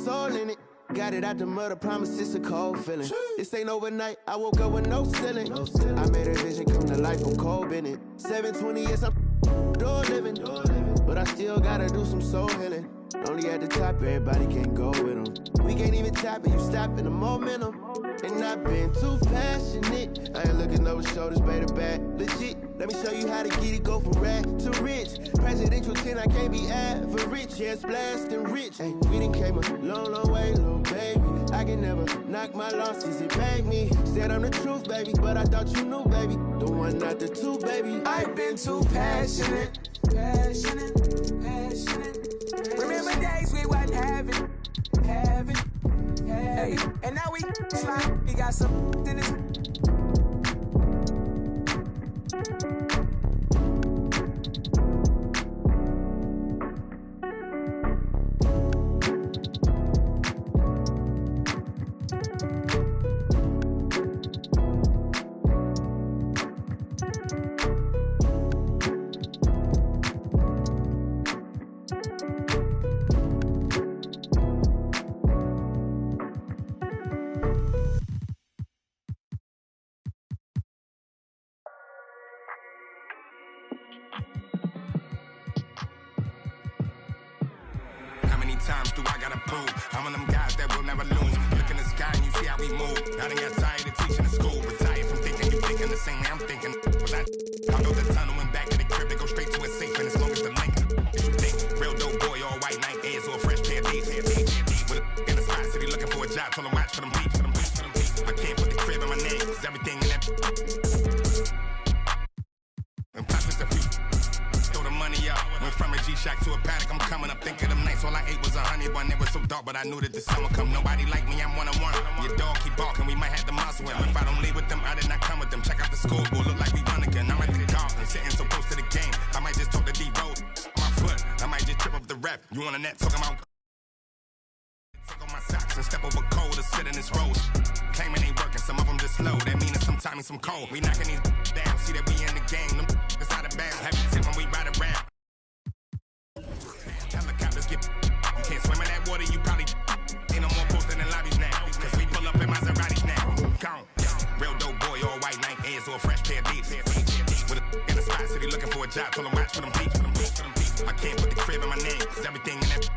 Soul in it, got it out the mud. I promise it's a cold feeling. This ain't overnight. I woke up with no ceiling. I made a vision come to life. I'm cold in it. 720 years I'm door living, but I still gotta do some soul healing. Only at the top, everybody can't go with them. We can't even tap it, you stop in the momentum. And I've been too passionate. I ain't looking over shoulders, baby, back. Legit, let me show you how to get it, go from rag to rich. Presidential 10, I can't be average. Yeah, it's blasting rich. Hey, we done came a long, long way, little baby. I can never knock my losses, it bag me. Said I'm the truth, baby, but I thought you knew, baby. The one, not the two, baby. I've been too passionate. Remember days we wasn't having. Hey, and now we slide. We got some in this. Times do I gotta prove? I'm one of them guys that will never lose. Look in the sky and you see how we move. I done got tired of teaching in school. Retired from thinking you thinking the same way I'm thinking. Was I out of the tunnel and back to the crib to go straight to a safe and as long as the link. You think real dope boy, all white night airs or a fresh pair of D's. With a in the spot city looking for a job, told him watch for them beats. I can't put the crib in my name, cause everything in that. And plus it's a few. Throw the money up. Went from a G-Shock to a paddock, I'm coming up. Think of them nights, all I ate was a honey bun. It was so dark, but I knew that the sun would come. Nobody like me, I'm one-on-one. Your dog keep barking, we might have to muscle him. If I don't leave with them, I did not come with them. Check out the school, boy, look like we run again. I'm at the Dolphins, sitting so close to the game. I might just talk to D-Rose my foot. I might just trip up the ref. You on the net, talking about take off my socks and step over cold to sit in this rose. Claiming ain't working, some of them just slow. That means sometimes some cold. We knocking these down, see that we in the game. Them it's out of bounds. Heavy tip when we ride around. Helicopters get. You can't swim in that water, you probably ain't no more posted in lobbies now. Cause we pull up in Maseratis now. Gone. Real dope boy, all white night airs or a fresh pair of D's. With a in the spot city looking for a job, told him watch for them beats. I can't put the crib in my name, cause everything in that.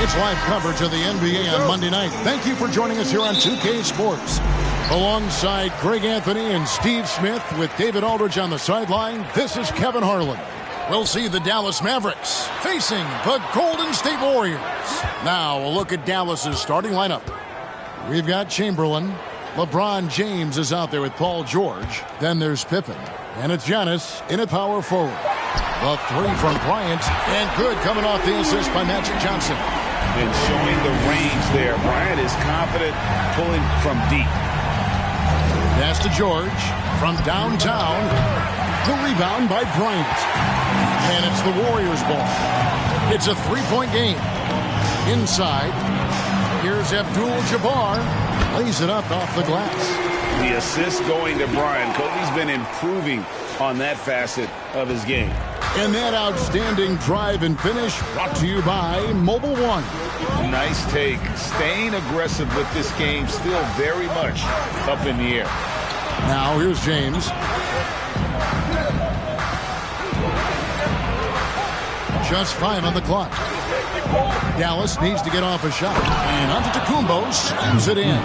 It's live coverage of the NBA on Monday night. Thank you for joining us here on 2K Sports. Alongside Greg Anthony and Steve Smith with David Aldridge on the sideline, this is Kevin Harlan. We'll see the Dallas Mavericks facing the Golden State Warriors. Now a look at Dallas's starting lineup. We've got Chamberlain. LeBron James is out there with Paul George. Then there's Pippen. And it's Giannis in at power forward. The three from Bryant. And good coming off the assist by Magic Johnson. And showing the range there. Bryant is confident pulling from deep. Pass to George from downtown. The rebound by Bryant. And it's the Warriors' ball. It's a three-point game. Inside, here's Abdul-Jabbar. Lays it up off the glass. The assist going to Bryant. Kobe's been improving on that facet of his game. And that outstanding drive and finish brought to you by Mobile One. Nice take. Staying aggressive with this game, still very much up in the air. Now here's James. Just 5 on the clock. Dallas needs to get off a shot. And Antetokounmpo slams it in.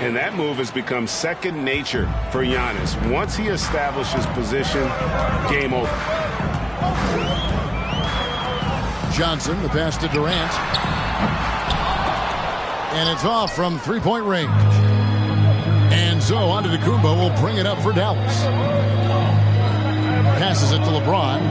And that move has become second nature for Giannis. Once he establishes position, game over. Johnson, the pass to Durant. And it's off from three-point range. And so Antetokounmpo will bring it up for Dallas. Passes it to LeBron.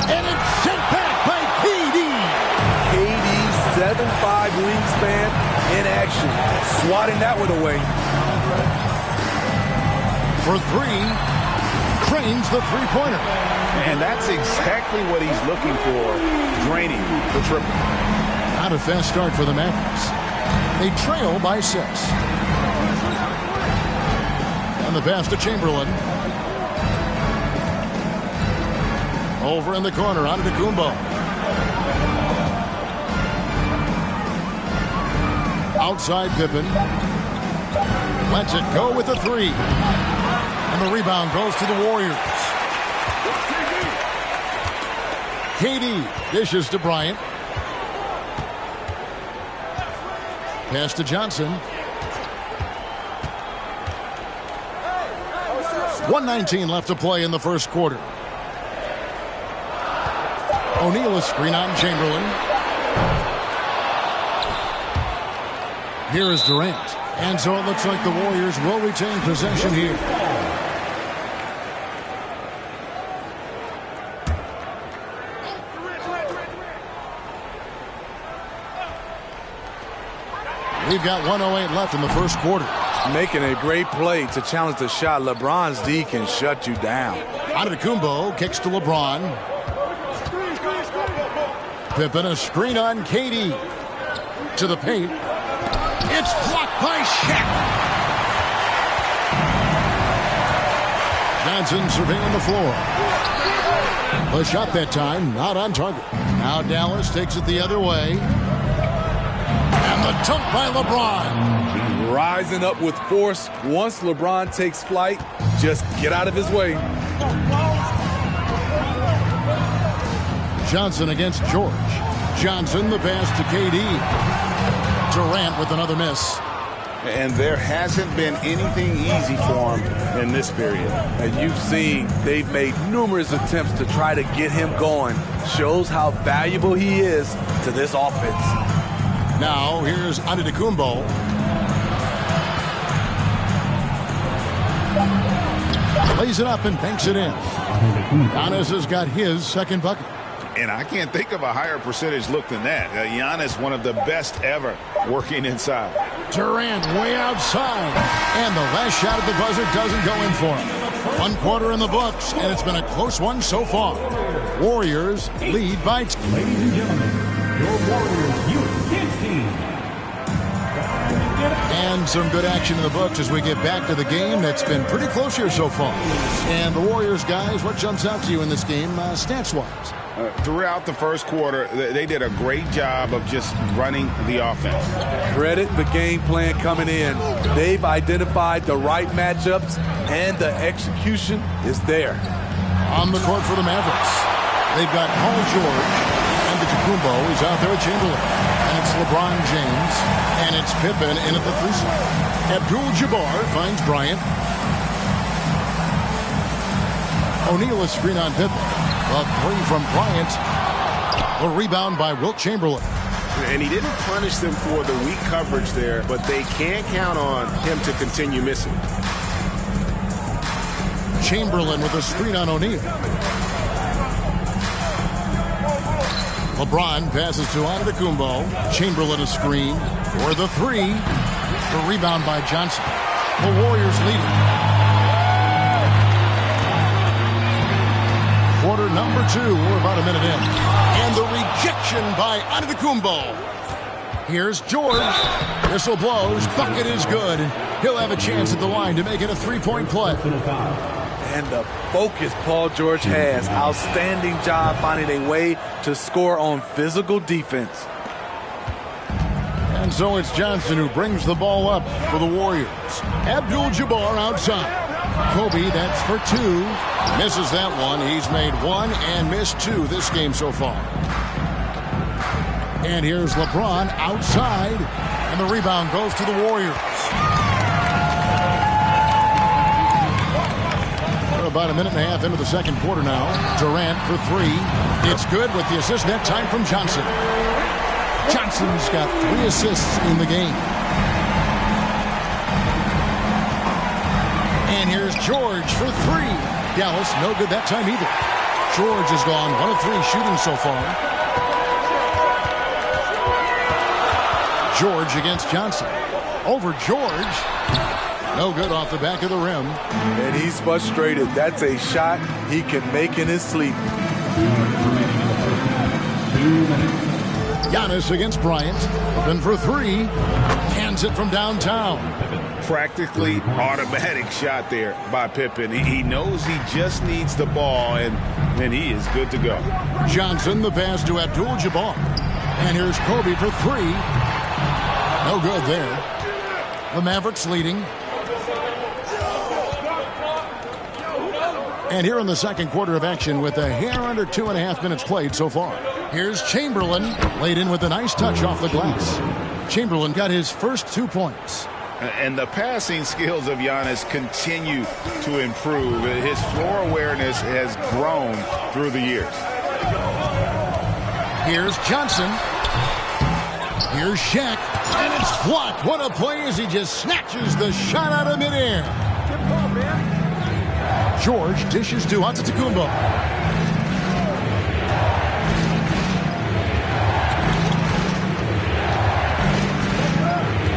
And it's sent back by KD. KD's 7'5" wingspan in action. Swatting that one away. For three, cranes the three-pointer. And that's exactly what he's looking for, draining the triple. Not a fast start for the Mavericks. They trail by 6. And the pass to Chamberlain. Over in the corner, Antetokounmpo. Outside Pippen. Lets it go with the three. And the rebound goes to the Warriors. KD dishes to Bryant. Pass to Johnson. 1:19 left to play in the first quarter. O'Neal a screen on Chamberlain. Here is Durant. And so it looks like the Warriors will retain possession here. We've got 1:08 left in the first quarter. Making a great play to challenge the shot. LeBron's D can shut you down. Antetokounmpo kicks to LeBron. Pippen a screen on KD. To the paint. It's blocked by Shaq. Johnson surveying the floor. The shot that time not on target. Now Dallas takes it the other way. And the dunk by LeBron. Rising up with force. Once LeBron takes flight, just get out of his way. Johnson against George. Johnson, the pass to KD. Durant with another miss. And there hasn't been anything easy for him in this period. And you've seen they've made numerous attempts to try to get him going. Shows how valuable he is to this offense. Now here's Antetokounmpo. Lays it up and banks it in. Giannis has got his second bucket. And I can't think of a higher percentage look than that. Giannis, one of the best ever working inside. Durant way outside. And the last shot at the buzzer doesn't go in for him. 1 quarter in the books, and it's been a close one so far. Warriors lead by 2. Ladies and gentlemen, your Warriors Youth Kids team. And some good action in the books as we get back to the game that's been pretty close here so far. And the Warriors, guys, what jumps out to you in this game stats-wise? Throughout the first quarter, they did a great job of just running the offense. Credit the game plan coming in. They've identified the right matchups, and the execution is there. On the court for the Mavericks, they've got Paul George, and Antetokounmpo is out there with Chamberlain. And it's LeBron James, and it's Pippen in at the 3 slot. Abdul-Jabbar finds Bryant. O'Neal is screen on Pippen. A 3 from Bryant. The rebound by Wilt Chamberlain. And he didn't punish them for the weak coverage there, but they can't count on him to continue missing. Chamberlain with a screen on O'Neal. LeBron passes to Antetokounmpo. Chamberlain a screen for the 3. The rebound by Johnson. The Warriors leading. Quarter number 2. We're about a minute in. And the rejection by Antetokounmpo. Here's George. Whistle blows. Bucket is good. And he'll have a chance at the line to make it a 3-point play. And the focus Paul George has. Outstanding job finding a way to score on physical defense. And so it's Johnson who brings the ball up for the Warriors. Abdul-Jabbar outside. Kobe, that's for 2. Misses that one. He's made 1 and missed 2 this game so far. And here's LeBron outside. And the rebound goes to the Warriors. About a minute and a half into the second quarter now. Durant for 3. It's good with the assist that time from Johnson. Johnson's got 3 assists in the game. And here's George for 3. Dallas, no good that time either. George has gone 1 of 3 shooting so far. George against Johnson. Over George. No good off the back of the rim. And he's frustrated. That's a shot he can make in his sleep. Giannis against Bryant. Open for 3. Hands it from downtown. Practically automatic shot there by Pippen. He knows he just needs the ball, and then he is good to go. Johnson, the pass to Abdul-Jabbar. And here's Kobe for 3. No good there. The Mavericks leading. And here in the second quarter of action with a hair under 2.5 minutes played so far. Here's Chamberlain, laid in with a nice touch off the glass. Chamberlain got his first 2 points. And the passing skills of Giannis continue to improve. His floor awareness has grown through the years. Here's Johnson. Here's Shaq. And it's blocked. What a play as he just snatches the shot out of midair. George dishes to Antetokounmpo.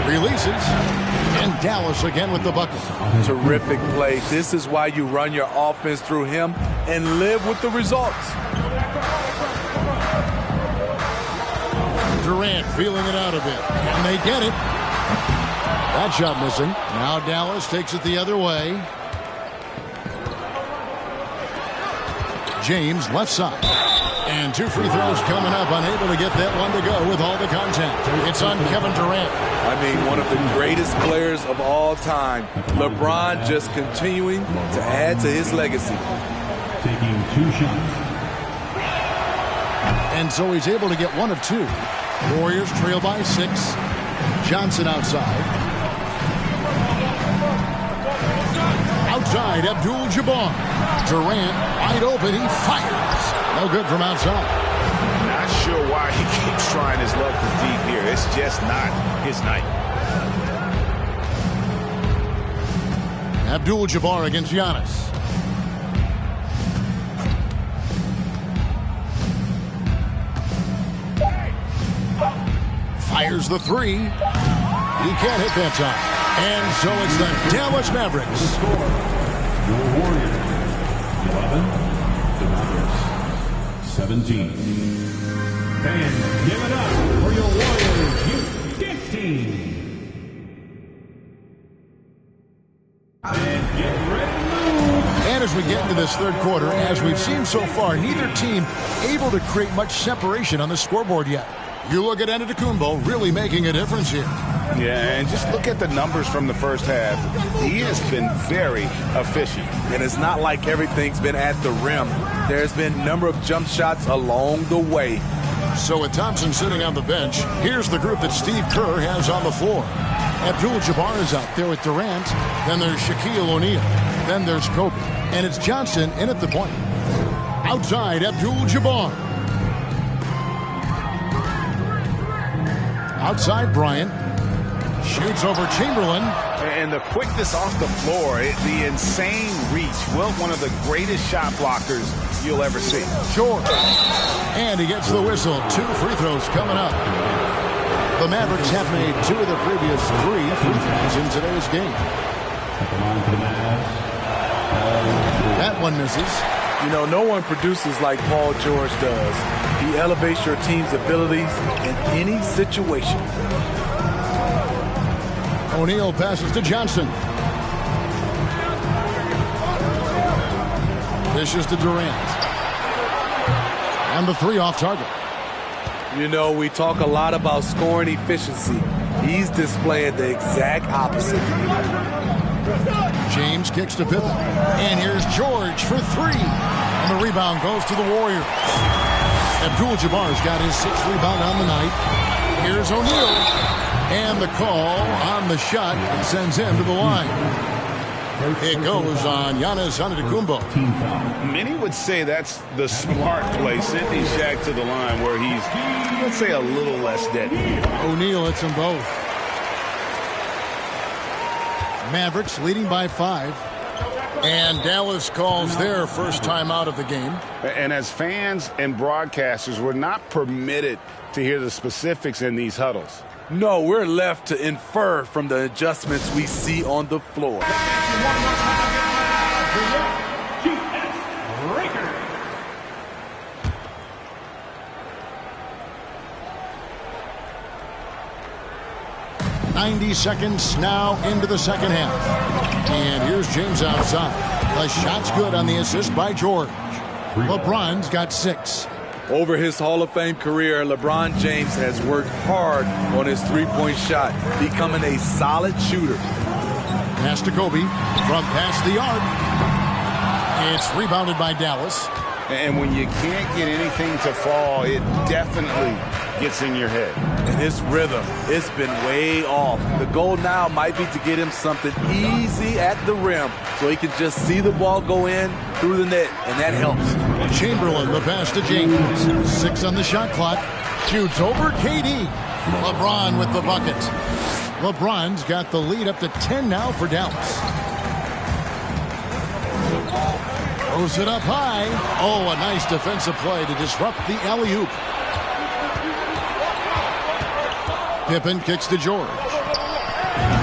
Releases. And Dallas again with the bucket. Terrific play. This is why you run your offense through him and live with the results. Durant feeling it out a bit. And they get it. That shot missing. Now Dallas takes it the other way. James left side. And 2 free throws coming up. Unable to get that one to go with all the contact. It's on Kevin Durant. I mean, one of the greatest players of all time. LeBron just continuing to add to his legacy. Taking 2 shots. And so he's able to get 1 of 2. Warriors trail by 6. Johnson outside. Outside, Abdul-Jabbar. Durant wide open. He fires. No good from outside. Not sure why he keeps trying his luck from deep here. It's just not his night. Abdul-Jabbar against Giannis. Fires the 3. He can't hit that time. And so it's the Dallas Mavericks. The score, your Warriors 11, the Mavericks 17. And give it up for your Warriors 15. And as we get into this third quarter, as we've seen so far, neither team able to create much separation on the scoreboard yet. You look at Antetokounmpo really making a difference here. Yeah, and just look at the numbers from the first half. He has been very efficient. And it's not like everything's been at the rim. There's been a number of jump shots along the way. So with Thompson sitting on the bench, here's the group that Steve Kerr has on the floor. Abdul-Jabbar is out there with Durant. Then there's Shaquille O'Neal. Then there's Kobe. And it's Johnson in at the point. Outside, Abdul-Jabbar. Outside, Bryant. Shoots over Chamberlain. And the quickness off the floor, the insane reach. Wilt, one of the greatest shot blockers you'll ever see. George. And he gets the whistle. 2 free throws coming up. The Mavericks have made 2 of the previous 3 free throws in today's game. That one misses. You know, no one produces like Paul George does. He elevates your team's abilities in any situation. O'Neal passes to Johnson. Dishes to Durant. And the 3 off target. You know, we talk a lot about scoring efficiency. He's displaying the exact opposite. James kicks to Pippen. And here's George for 3. And the rebound goes to the Warriors. Abdul-Jabbar's got his 6th rebound on the night. Here's O'Neal. And the call on the shot that sends him to the line. It goes on Giannis Antetokounmpo. Many would say that's the smart play, sending Shaq to the line where he's, let's say, a little less dead. O'Neal hits them both. Mavericks leading by 5. And Dallas calls their first time out of the game. And as fans and broadcasters, we're not permitted to hear the specifics in these huddles. No, we're left to infer from the adjustments we see on the floor. 90 seconds now into the second half. And here's James outside. The shot's good on the assist by George. LeBron's got 6. Over his Hall of Fame career, LeBron James has worked hard on his three-point shot, becoming a solid shooter. Pass to Kobe from past the arc. It's rebounded by Dallas. And when you can't get anything to fall, it definitely gets in your head. And his rhythm, it's been way off. The goal now might be to get him something easy at the rim so he can just see the ball go in through the net, and that helps. Chamberlain, the pass to James. 6 on the shot clock. Shoots over KD. LeBron with the bucket. LeBron's got the lead up to 10 now for Dallas. Throws it up high. Oh, a nice defensive play to disrupt the alley-oop. Pippen kicks to George.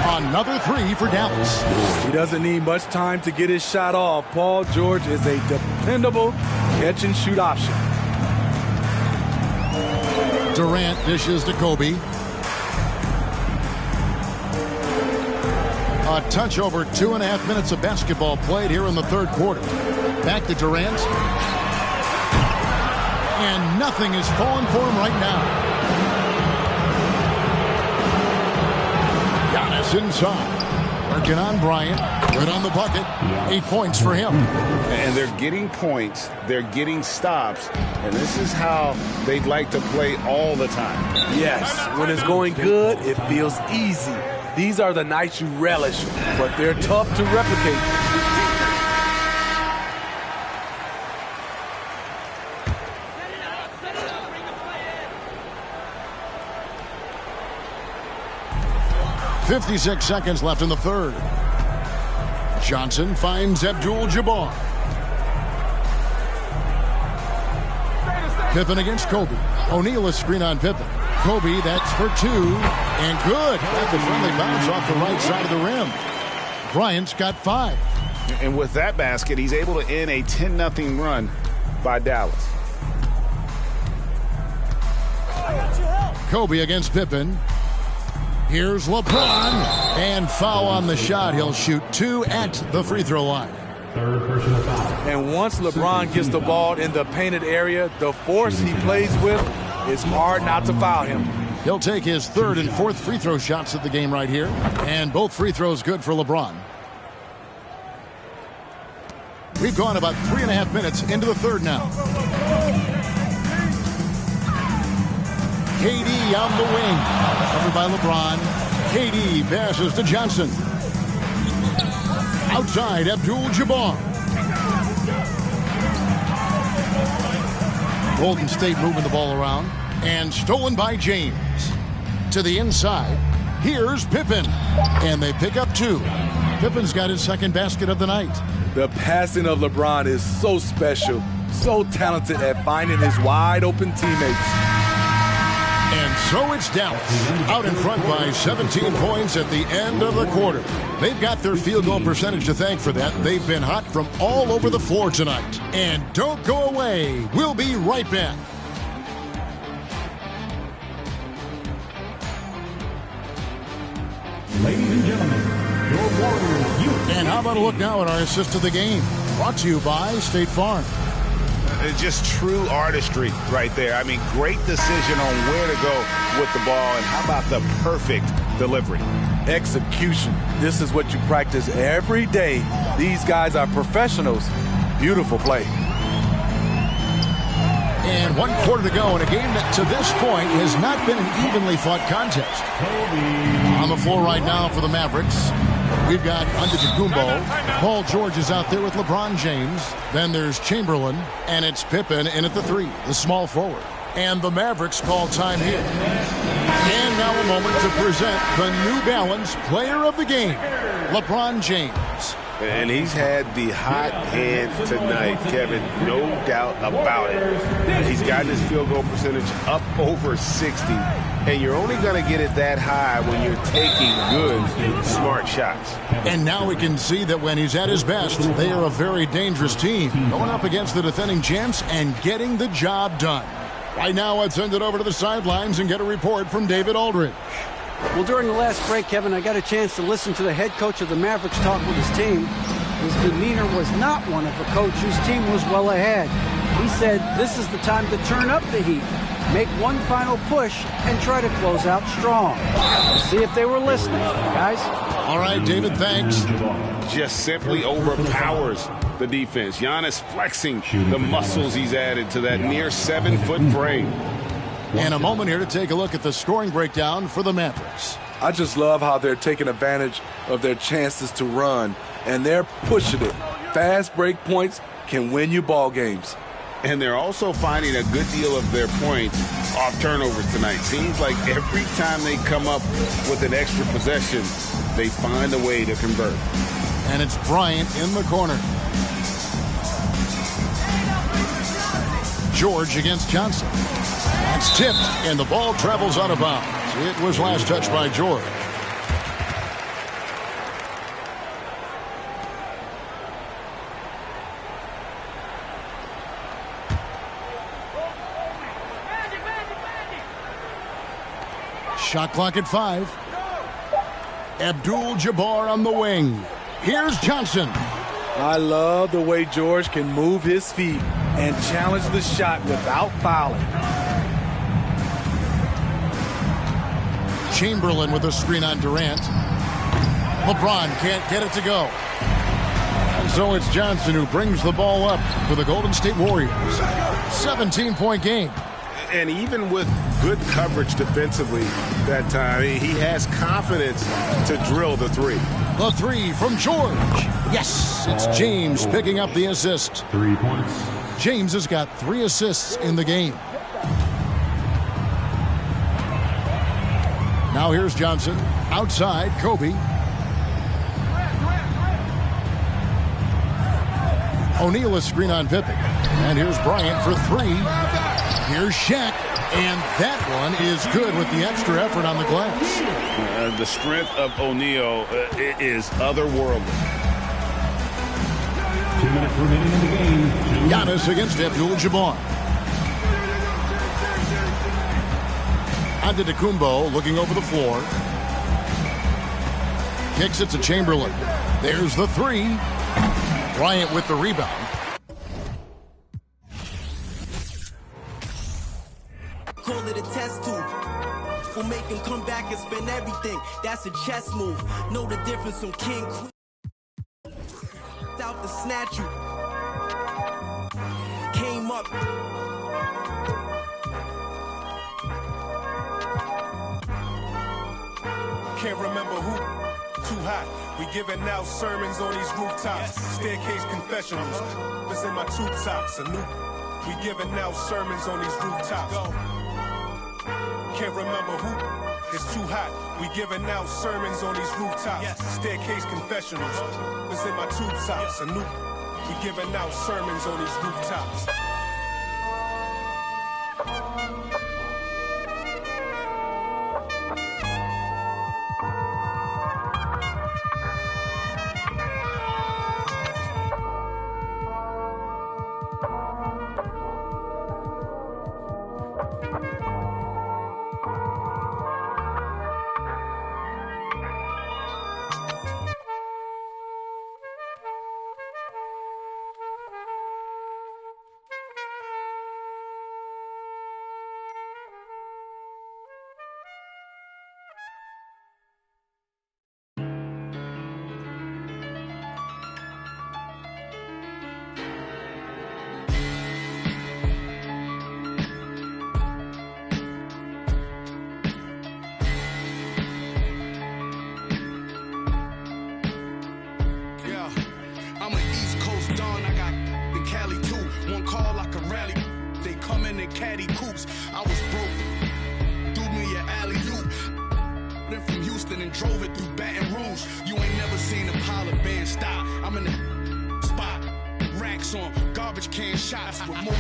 Another 3 for Dallas. He doesn't need much time to get his shot off. Paul George is a dependable catch-and-shoot option. Durant dishes to Kobe. A touch over 2.5 minutes of basketball played here in the third quarter. Back to Durant. And nothing is falling for him right now. Giannis inside. Working on Bryant. Good on the bucket. 8 points for him. And they're getting points. They're getting stops. And this is how they'd like to play all the time. Yes, when it's going good, it feels easy. These are the nights you relish, but they're tough to replicate. .56 seconds left in the third. Johnson finds Abdul-Jabbar. Pippen against Kobe. O'Neal a screen on Pippen. Kobe, that's for 2. And good. Got the friendly bounce off the right side of the rim. Bryant's got 5. And with that basket, he's able to end a 10-0 run by Dallas. Kobe against Pippen. Here's LeBron. And foul on the shot. He'll shoot 2 at the free throw line. Third personal foul. And once LeBron gets the ball in the painted area, the force he plays with, it's hard not to foul him. He'll take his third and fourth free throw shots of the game right here. And both free throws good for LeBron. We've gone about 3.5 minutes into the third now. KD on the wing. Covered by LeBron. KD passes to Johnson. Outside, Abdul-Jabbar. Golden State moving the ball around. And stolen by James. To the inside. Here's Pippen. And they pick up 2. Pippen's got his second basket of the night. The passing of LeBron is so special. So talented at finding his wide open teammates. And so it's Dallas out in front by 17 points at the end of the quarter. They've got their field goal percentage to thank for that. They've been hot from all over the floor tonight. And don't go away. We'll be right back. Ladies and gentlemen, your Warriors youth. And how about a look now at our assist of the game? Brought to you by State Farm. Just true artistry right there. I mean, great decision on where to go with the ball, and how about the perfect delivery? Execution. This is what you practice every day. These guys are professionals. Beautiful play. And 1 quarter to go in a game that to this point has not been an evenly fought contest. On the floor right now for the Mavericks, we've got Antetokounmpo. Paul George is out there with LeBron James. Then there's Chamberlain, and it's Pippen in at the 3, the small forward. And the Mavericks call time here. And now a moment to present the New Balance Player of the Game, LeBron James. And he's had the hot hand tonight, Kevin, no doubt about it. He's gotten his field goal percentage up over 60, and you're only going to get it that high when you're taking good, smart shots. And now we can see that when he's at his best, they are a very dangerous team, going up against the defending champs and getting the job done. Right now, let's send it over to the sidelines and get a report from David Aldridge. Well, during the last break, Kevin, I got a chance to listen to the head coach of the Mavericks talk with his team. His demeanor was not one of a coach whose team was well ahead. He said this is the time to turn up the heat, make one final push, and try to close out strong. Let's see if they were listening, guys. All right, David, thanks. Just simply overpowers the defense. Giannis flexing the muscles he's added to that near 7-foot frame. And a moment here to take a look at the scoring breakdown for the Mavericks. I just love how they're taking advantage of their chances to run, and they're pushing it. Fast break points can win you ball games. And they're also finding a good deal of their points off turnovers tonight. Seems like every time they come up with an extra possession, they find a way to convert. And it's Bryant in the corner. George against Johnson. That's tipped, and the ball travels out of bounds. It was last touched by George. Shot clock at 5. Abdul-Jabbar on the wing. Here's Johnson. I love the way George can move his feet and challenge the shot without fouling. Chamberlain with a screen on Durant. LeBron can't get it to go. And so it's Johnson who brings the ball up for the Golden State Warriors. 17-point game. And even with good coverage defensively that time, he has confidence to drill the 3. The 3 from George. Yes, it's James picking up the assist. 3 points. James has got 3 assists in the game. Now here's Johnson. Outside, Kobe. O'Neal is screen on Pippen. And here's Bryant for 3. Here's Shaq. And that one is good with the extra effort on the glass. The strength of O'Neal is otherworldly. 2 minutes remaining in the game. Giannis against Abdul-Jabbar. Antetokounmpo looking over the floor. Kicks it to Chamberlain. There's the 3. Bryant with the rebound. Call it a test tube. We'll make him come back and spend everything. That's a chess move. Know the difference from king, queen. Out to snatch you. Came up. Can't remember who. Too hot. We giving out sermons on these rooftops. Staircase confessionals. This in my tube tops. We giving out sermons on these rooftops. Can't remember who. It's too hot. We giving out sermons on these rooftops. Staircase confessionals. This in my tube tops. We giving out sermons on these rooftops. Caddy coops. I was broke. Threw me an alley-oop. Then from Houston and drove it through Baton Rouge. You ain't never seen a Polar Band stop. I'm in the spot. Racks on garbage can shots with more.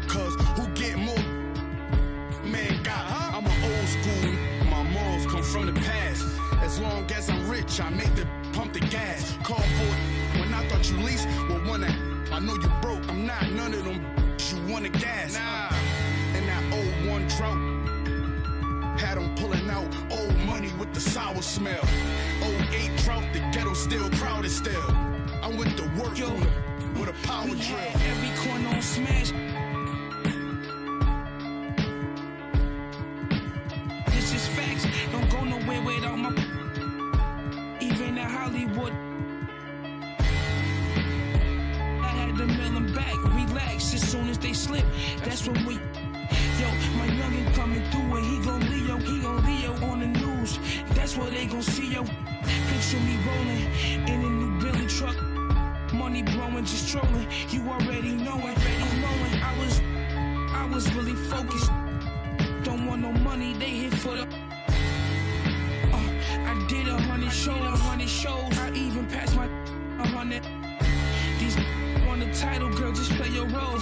Cause who get more? Man got. I'm an old school. My morals come from the past. As long as I'm rich, I make the pump the gas. Call for it when I thought you leased. Well, one that I know you broke, I'm not none of them. You want a gas, nah. And that old one drought had them pulling out old money with the sour smell. 08 drought, the ghetto still crowded still. I'm with the work with a power drill. Every corner on smash. This is facts. Don't go nowhere without my. Even in Hollywood. To mail them back, relax as soon as they slip. That's when we. Yo, my youngin' coming through and he gon' Leo on the news. That's what they gon' see, yo. Picture me rolling in a new Billy truck. Money blowing, just trolling. You already know it. I was really focused. Don't want no money, they hit for the. I did 100 shows. I even passed my 100. These. On the title, girl, just play your role.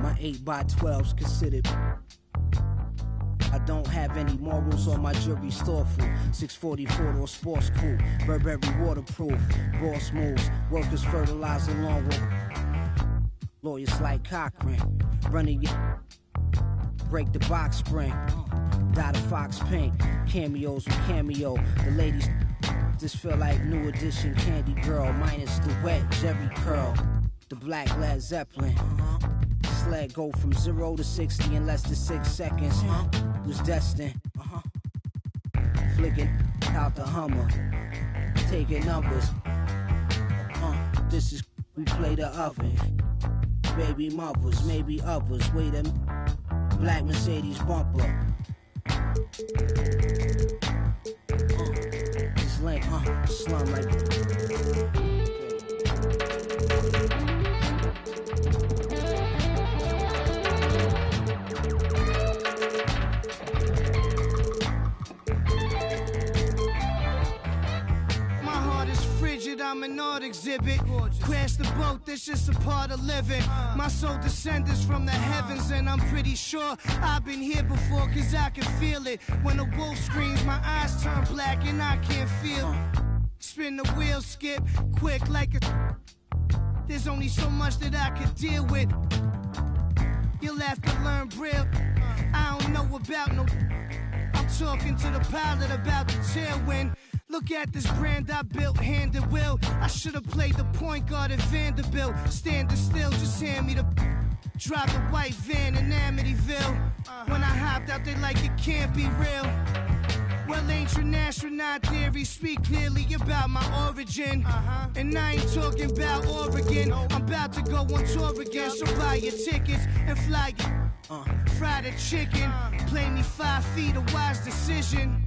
My 8x12's considered. I don't have any morals on my jury's thoughtful. 644 or sports cool. Burberry waterproof. Boss moves. Workers fertilize along with lawyers like Cochran. Running your. Break the box spring. Dot a fox pink. Cameos with cameo. The ladies just feel like new edition Candy Girl. Minus the wet Jerry curl. The black Led Zeppelin. Sled go from 0 to 60 in less than 6 seconds. Was destined. Flicking out the Hummer. Taking numbers. This is we play the oven. Baby mothers, maybe others. Wait a minute. Black Mercedes bumper. This link, slum like. My heart is art exhibit. Crash the boat, that's just a part of living. My soul descends from the heavens, and I'm pretty sure I've been here before, cause I can feel it. When the wolf screams, my eyes turn black and I can't feel. Spin the wheel, skip, quick like a... There's only so much that I could deal with. You'll have to learn Braille. I don't know about no... I'm talking to the pilot about the tailwind. Look at this brand I built, hand and will. I should have played the point guard at Vanderbilt. Standing still, just hand me the... Drive the white van in Amityville. When I hopped out, they like it can't be real. Well, ancient astronaut theory speak clearly about my origin. And I ain't talking about Oregon. I'm about to go on tour again, so buy your tickets and fly your... Fry the chicken, play me 5 feet, a wise decision.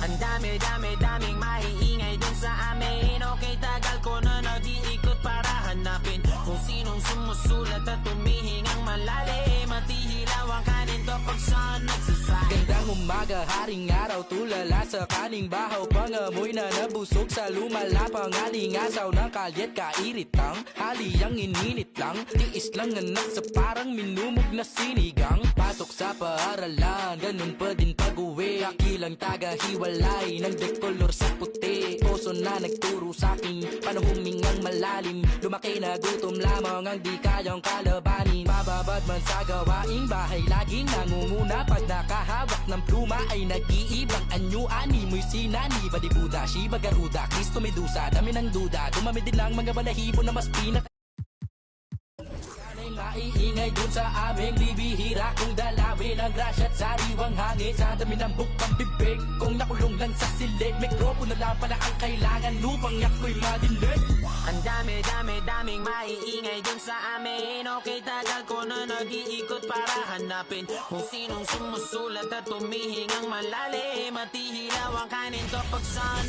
Ang daming maiingay dun sa amin. Okay, tagal ko na nag-iikot para hanapin kung sinong sumusulat at tumihingang malalim. At ihilaw ang kanin to pag saan nagsasahin. Gandang umaga, haring araw, tulala sa kaning bahaw. Pangamoy na nabusog sa lumalapang alingasaw ng kalyet, kairitang haliyang ininit lang. Tiis lang anak sa parang minumog na sinigang. Pasok sa paaralan, ganun pa din pag-uwi. Kakilang taga-hiwalay ng dekolor sa puti. Oso na nagturo sa'king paano humingang malalim. Lumaki na gutom lamang ang di kayang kalabanin. Mababad man sa gawaing bahay, laging nangunguna. Pag nakahawak ng pluma ay nag-iibang anyo-ani. Mo'y sinani, balibuda, Shiba, Garuda, Kristo, Medusa. Dami ng duda, dumami din lang mga balahibo na mas pinaka. Maiingay dun sa aming bibihira kung dalawin ang grasya at sariwang hangin. Sa dami ng bukang bibig kung nakulong lang sa silig. Mikropono lang pala ang kailangan upang ako'y madinig. Ang daming maiingay dun sa amin. Okay, tagal ko na nag-iikot para hanapin kung sinong sumusulat at tumihingang malalim. At ihilaw ang kanin to pag saan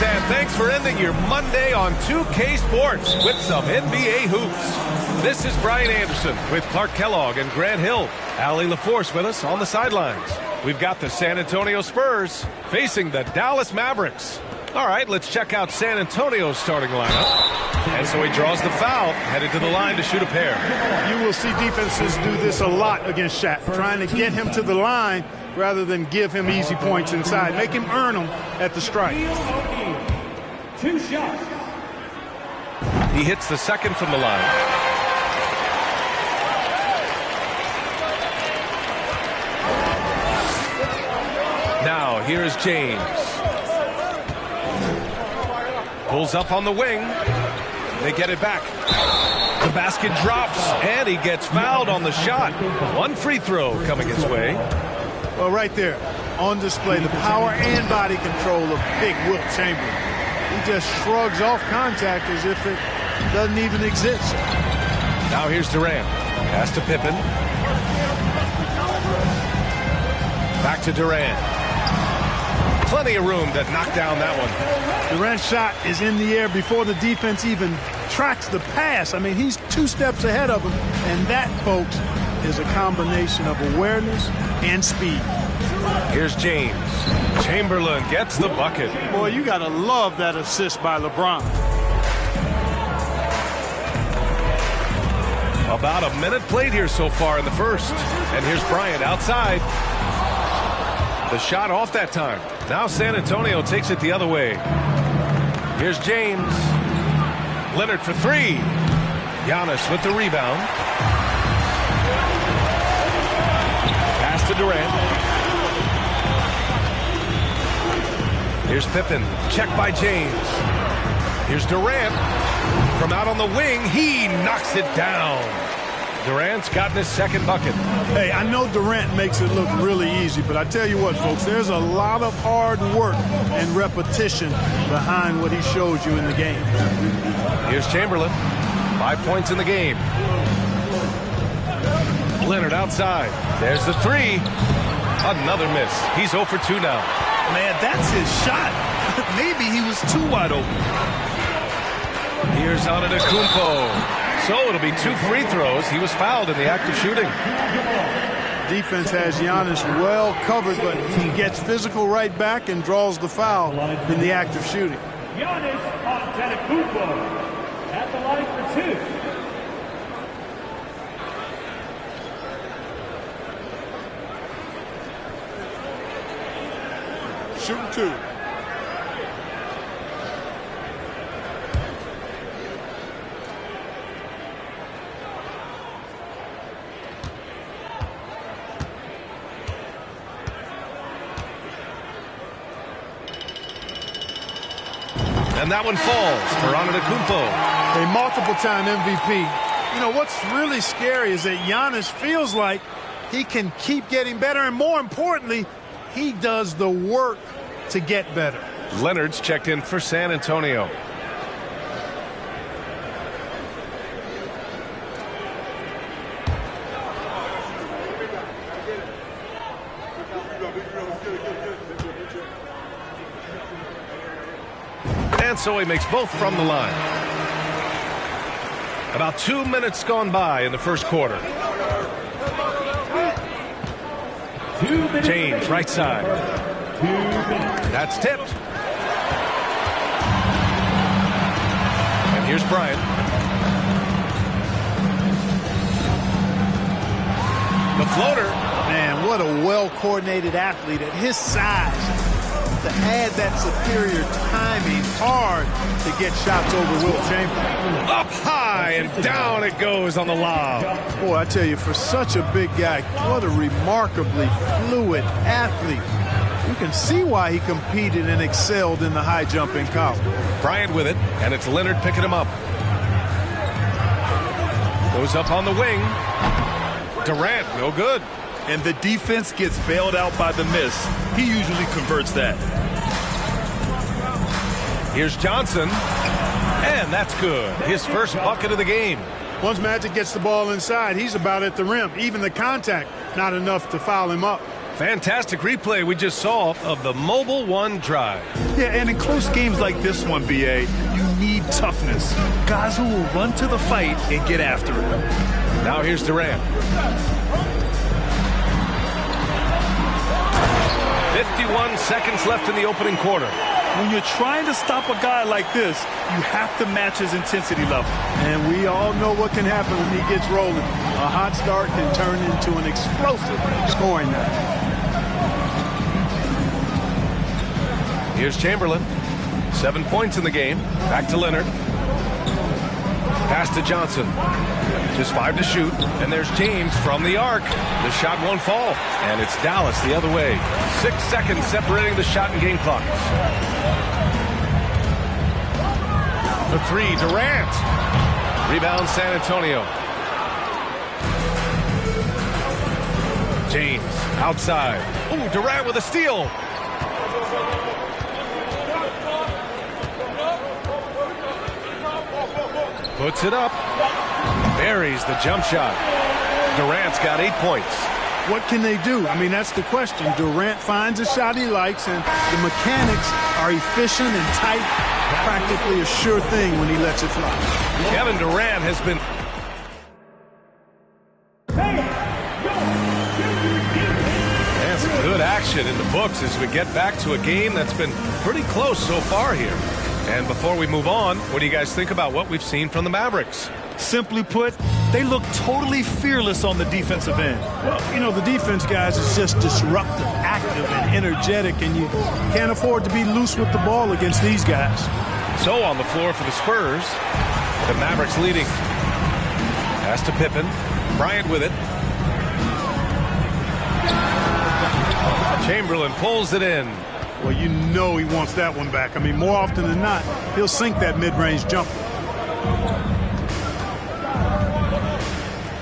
And thanks for ending your Monday on 2K Sports with some NBA hoops. This is Brian Anderson with Clark Kellogg and Grant Hill. Allie LaForce with us on the sidelines. We've got the San Antonio Spurs facing the Dallas Mavericks. All right, let's check out San Antonio's starting lineup. And so he draws the foul, headed to the line to shoot a pair. You will see defenses do this a lot against Shaq, trying to get him to the line rather than give him easy points inside. Make him earn them at the strike. 2 shots. He hits the second from the line. Now, here's James. Pulls up on the wing. They get it back. The basket drops, and he gets fouled on the shot. 1 free throw coming his way. Well, right there. on display. The power and body control of big Wilt Chamberlain. He just shrugs off contact as if it doesn't even exist. Now here's Durant. Pass to Pippen. Back to Durant. Plenty of room to knock down that one. Durant's shot is in the air before the defense even tracks the pass. I mean, he's 2 steps ahead of him. And that, folks, is a combination of awareness and speed. Here's James. Chamberlain gets the bucket. Boy, you got to love that assist by LeBron. About a minute played here so far in the first. And here's Bryant outside. The shot off that time. Now San Antonio takes it the other way. Here's James. Leonard for 3. Giannis with the rebound. Pass to Durant. Here's Pippen. Check by James. Here's Durant. From out on the wing, he knocks it down. Durant's gotten his second bucket. Hey, I know Durant makes it look really easy, but I tell you what, folks, there's a lot of hard work and repetition behind what he shows you in the game. Here's Chamberlain. 5 points in the game. Leonard outside. There's the 3. Another miss. He's 0 for 2 now. Man, that's his shot. Maybe he was too wide open. Here's Antetokounmpo. So it'll be 2 free throws. He was fouled in the act of shooting. Defense has Giannis well covered, but he gets physical right back and draws the foul in the act of shooting. Giannis Antetokounmpo at the line for 2. Shooting 2. And that one falls for Antetokounmpo. A multiple-time MVP. You know, what's really scary is that Giannis feels like he can keep getting better, and more importantly, he does the work to get better. Leonard's checked in for San Antonio. And so he makes both from the line. About 2 minutes gone by in the first quarter. James, right side. That's tipped. And here's Bryant. The floater. Man, what a well-coordinated athlete at his size. To add that superior timing, hard to get shots over Wilt Chamberlain. Up high and down it goes on the lob. Boy, I tell you, for such a big guy, what a remarkably fluid athlete. You can see why he competed and excelled in the high jump in college. Bryant with it, and it's Leonard picking him up. Goes up on the wing. Durant, no good. And the defense gets bailed out by the miss. He usually converts that. Here's Johnson. And that's good. His first bucket of the game. Once Magic gets the ball inside, he's about at the rim. Even the contact, not enough to foul him up. Fantastic replay we just saw of the Mobile One drive. Yeah, and in close games like this one, BA, you need toughness. Guys who will run to the fight and get after it. Now here's Durant. 51 seconds left in the opening quarter. When you're trying to stop a guy like this, you have to match his intensity level. And we all know what can happen when he gets rolling. A hot start can turn into an explosive scoring night. Here's Chamberlain. 7 points in the game. Back to Leonard. Pass to Johnson. Just 5 to shoot. And there's James from the arc. The shot won't fall. And it's Dallas the other way. 6 seconds separating the shot and game clocks. The 3, Durant. Rebound San Antonio. James outside. Ooh, Durant with a steal. Puts it up. Buries the jump shot. Durant's got 8 points. What can they do? I mean, that's the question. Durant finds a shot he likes, and the mechanics are efficient and tight. Practically a sure thing when he lets it fly. Kevin Durant has been... That's good action in the books as we get back to a game that's been pretty close so far here. And before we move on, what do you guys think about what we've seen from the Mavericks? Simply put, they look totally fearless on the defensive end. Well, you know, the defense, guys, is just disruptive, active, and energetic, and you can't afford to be loose with the ball against these guys. So on the floor for the Spurs, the Mavericks leading. Pass to Pippen. Bryant with it. Chamberlain pulls it in. Well, you know he wants that one back. I mean, more often than not, he'll sink that mid-range jumper.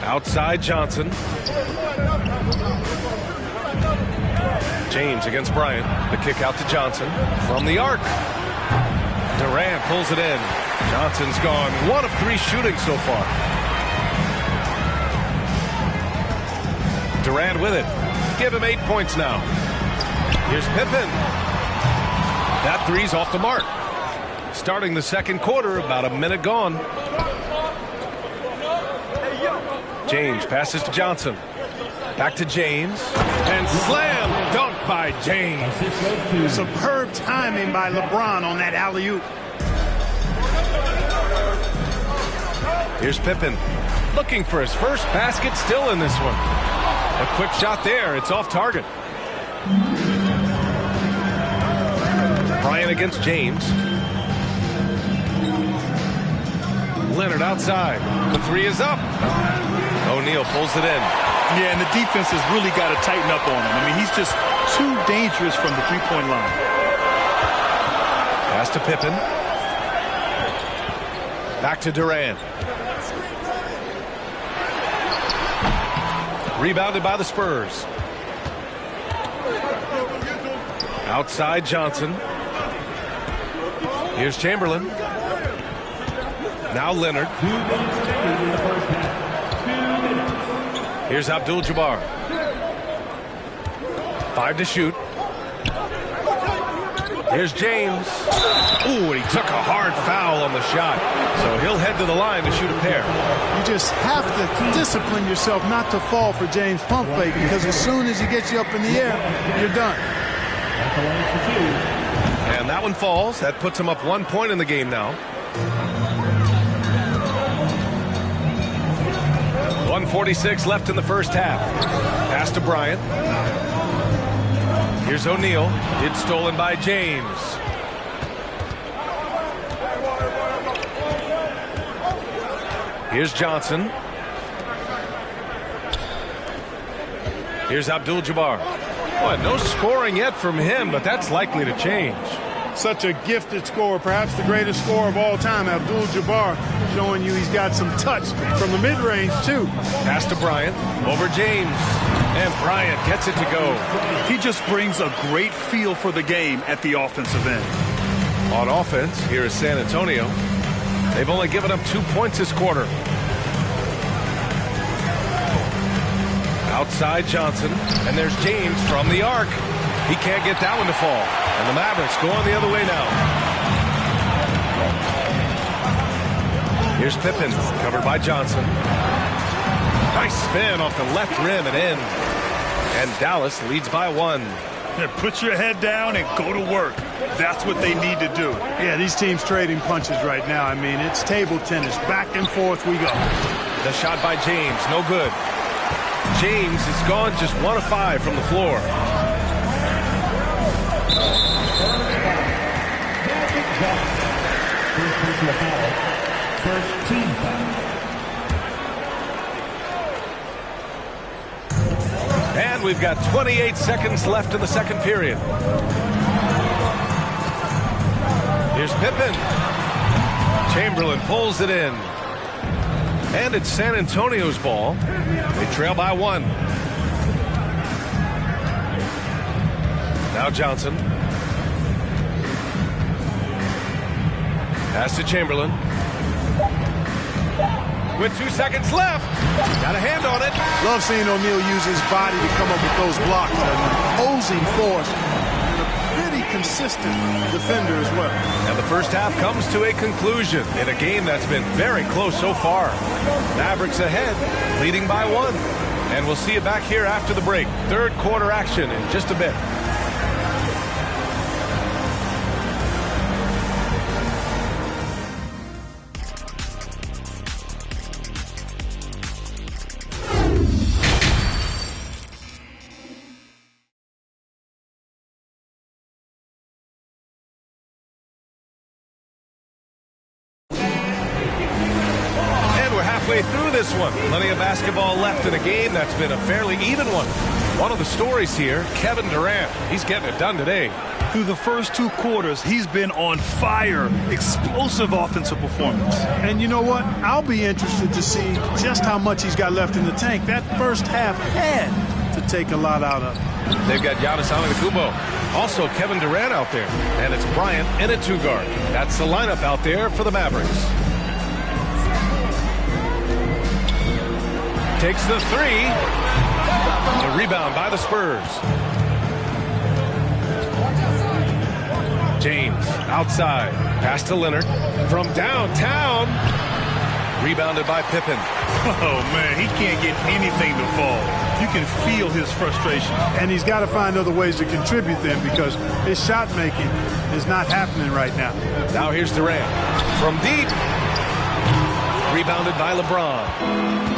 Outside Johnson. James against Bryant. The kick out to Johnson from the arc. Durant pulls it in. Johnson's gone 1 of 3 shooting so far. Durant with it. Give him 8 points now. Here's Pippen. That three's off the mark. Starting the second quarter, about a minute gone. James passes to Johnson. Back to James. And slam dunk by James. Superb timing by LeBron on that alley-oop. Here's Pippen. Looking for his first basket, still in this one. A quick shot there. It's off target. Bryant against James. Leonard outside. The three is up. O'Neal pulls it in. Yeah, and the defense has really got to tighten up on him. I mean, he's just too dangerous from the three-point line. Pass to Pippen. Back to Durant. Rebounded by the Spurs. Outside Johnson. Here's Chamberlain. Now Leonard. Here's Abdul-Jabbar. 5 to shoot. Here's James. Ooh, and he took a hard foul on the shot. So he'll head to the line to shoot a pair. You just have to discipline yourself not to fall for James' pump fake, because as soon as he gets you up in the air, you're done. And that one falls. That puts him up 1 point in the game now. 1:46 left in the first half. Pass to Bryant. Here's O'Neal. It's stolen by James. Here's Johnson. Here's Abdul-Jabbar. Boy, no scoring yet from him, but that's likely to change. Such a gifted scorer, perhaps the greatest scorer of all time, Abdul-Jabbar, showing you he's got some touch from the mid-range, too. Pass to Bryant, over James, and Bryant gets it to go. He just brings a great feel for the game at the offensive end. On offense, here is San Antonio. They've only given up 2 points this quarter. Outside Johnson, and there's James from the arc. He can't get that one to fall. And the Mavericks going the other way now. Here's Pippen, covered by Johnson. Nice spin off the left rim and in. And Dallas leads by 1. Yeah, put your head down and go to work. That's what they need to do. Yeah, these teams trading punches right now. I mean, it's table tennis. Back and forth we go. The shot by James, no good. James is gone just 1 of 5 from the floor. First team foul. And we've got 28 seconds left in the second period. Here's Pippen. Chamberlain pulls it in. And it's San Antonio's ball. They trail by 1. Now Johnson. Pass to Chamberlain. With 2 seconds left. Got a hand on it. Love seeing O'Neal use his body to come up with those blocks. An opposing force. And a pretty consistent defender as well. And the first half comes to a conclusion in a game that's been very close so far. Mavericks ahead, leading by 1. And we'll see you back here after the break. Third quarter action in just a bit. Through this one. Plenty of basketball left in a game that's been a fairly even one. One of the stories here, Kevin Durant. He's getting it done today. Through the first 2 quarters, he's been on fire. Explosive offensive performance. And you know what? I'll be interested to see just how much he's got left in the tank. That first half had to take a lot out of him. They've got Giannis Antetokounmpo. Also Kevin Durant out there. And it's Bryant in a 2-guard. That's the lineup out there for the Mavericks. Takes the 3. The rebound by the Spurs. James outside. Pass to Leonard. From downtown. Rebounded by Pippen. Oh, man, he can't get anything to fall. You can feel his frustration. And he's got to find other ways to contribute then because his shot making is not happening right now. Now here's Durant. From deep. Rebounded by LeBron.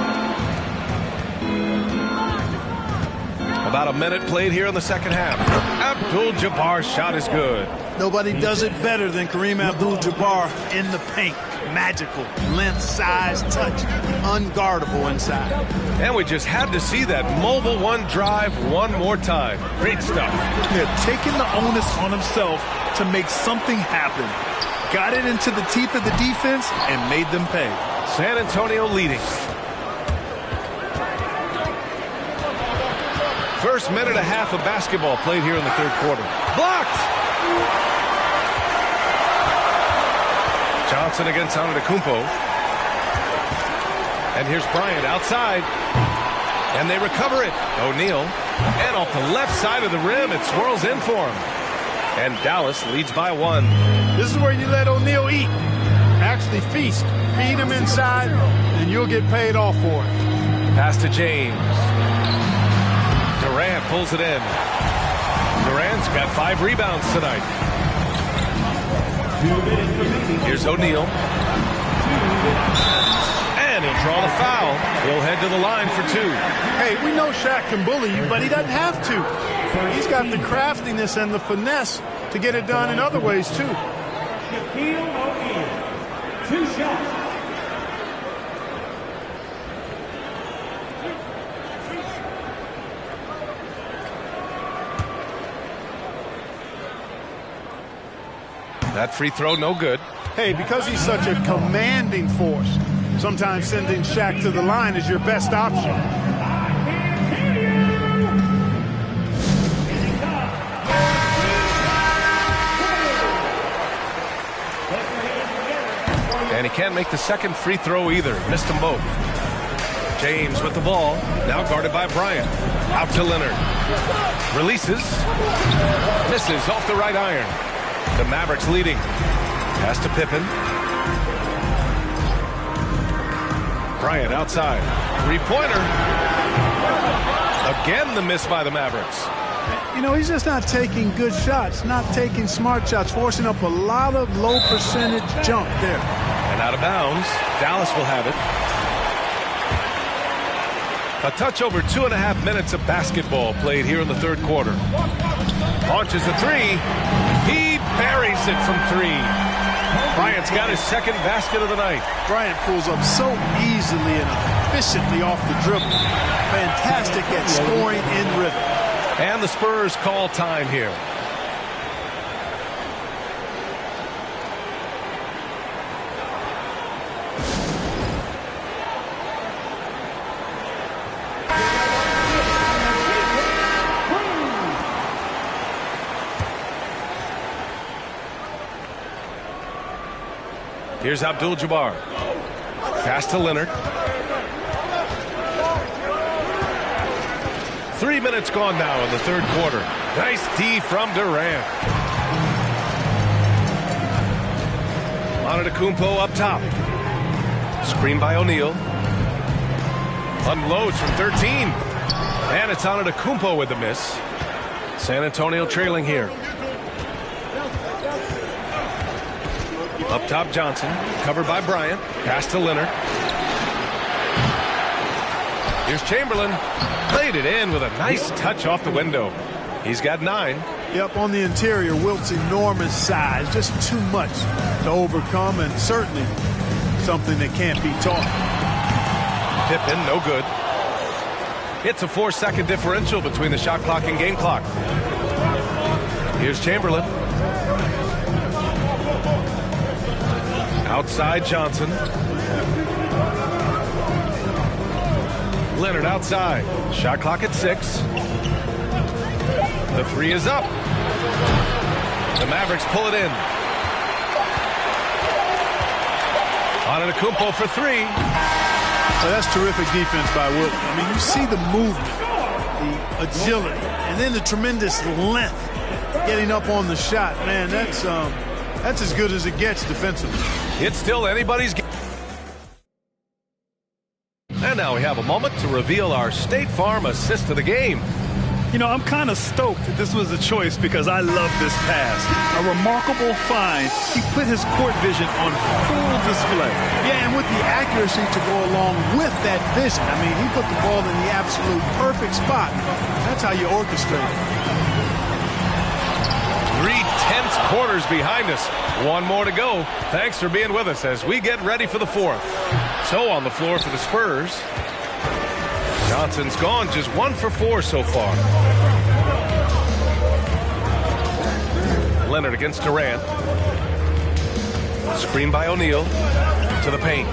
About a minute played here in the second half. Abdul-Jabbar's shot is good. Nobody does it better than Kareem Abdul-Jabbar in the paint. Magical. Length, size, touch. Unguardable inside. And we just had to see that mobile 1 drive one more time. Great stuff. Yeah, taking the onus on himself to make something happen. Got it into the teeth of the defense and made them pay. San Antonio leading. First minute and a half of basketball played here in the third quarter. Blocked! Johnson against Antetokounmpo. And here's Bryant outside. And they recover it. O'Neal. And off the left side of the rim, it swirls in for him. And Dallas leads by 1. This is where you let O'Neal eat. Actually feast. Feed him inside, and you'll get paid off for it. Pass to James. Durant pulls it in. Durant's got 5 rebounds tonight. Here's O'Neal. And he'll draw the foul. He'll head to the line for 2. Hey, we know Shaq can bully you, but he doesn't have to. He's got the craftiness and the finesse to get it done in other ways, too. Shaquille O'Neal, 2 shots. That free throw, no good. Hey, because he's such a commanding force, sometimes sending Shaq to the line is your best option. And he can't make the second free throw either. Missed them both. James with the ball. Now guarded by Bryant. Out to Leonard. Releases. Misses off the right iron. The Mavericks leading. Pass to Pippen. Bryant outside. 3-pointer. Again the miss by the Mavericks. You know, he's just not taking good shots, not taking smart shots, forcing up a lot of low percentage jump there. And out of bounds. Dallas will have it. A touch over 2.5 minutes of basketball played here in the third quarter. Launches the 3. He buries it from 3. Bryant's got his second basket of the night. Bryant pulls up so easily and efficiently off the dribble. Fantastic at scoring in rhythm. And the Spurs call time here. Here's Abdul-Jabbar. Pass to Leonard. 3 minutes gone now in the third quarter. Nice D from Durant. Antetokounmpo up top. Screen by O'Neal. Unloads from 13. And it's Antetokounmpo with the miss. San Antonio trailing here. Up top, Johnson. Covered by Bryant. Pass to Leonard. Here's Chamberlain. Played it in with a nice touch off the window. He's got 9. Yep, on the interior, Wilt's enormous size. Just too much to overcome, and certainly something that can't be taught. Pippen, no good. It's a 4-second differential between the shot clock and game clock. Here's Chamberlain. Outside Johnson. Leonard outside. Shot clock at 6. The 3 is up. The Mavericks pull it in. Antetokounmpo for 3. So that's terrific defense by Wilt. I mean, you see the movement, the agility, and then the tremendous length getting up on the shot. Man, that's as good as it gets defensively. It's still anybody's game. And now we have a moment to reveal our State Farm assist of the game. You know, I'm kind of stoked that this was a choice because I love this pass. A remarkable find. He put his court vision on full display. Yeah, and with the accuracy to go along with that vision. I mean, he put the ball in the absolute perfect spot. That's how you orchestrate it. 3 tense quarters behind us. 1 more to go. Thanks for being with us as we get ready for the 4th. So on the floor for the Spurs, Johnson's gone, just 1 for 4 so far. Leonard against Durant. Screen by O'Neal. To the paint.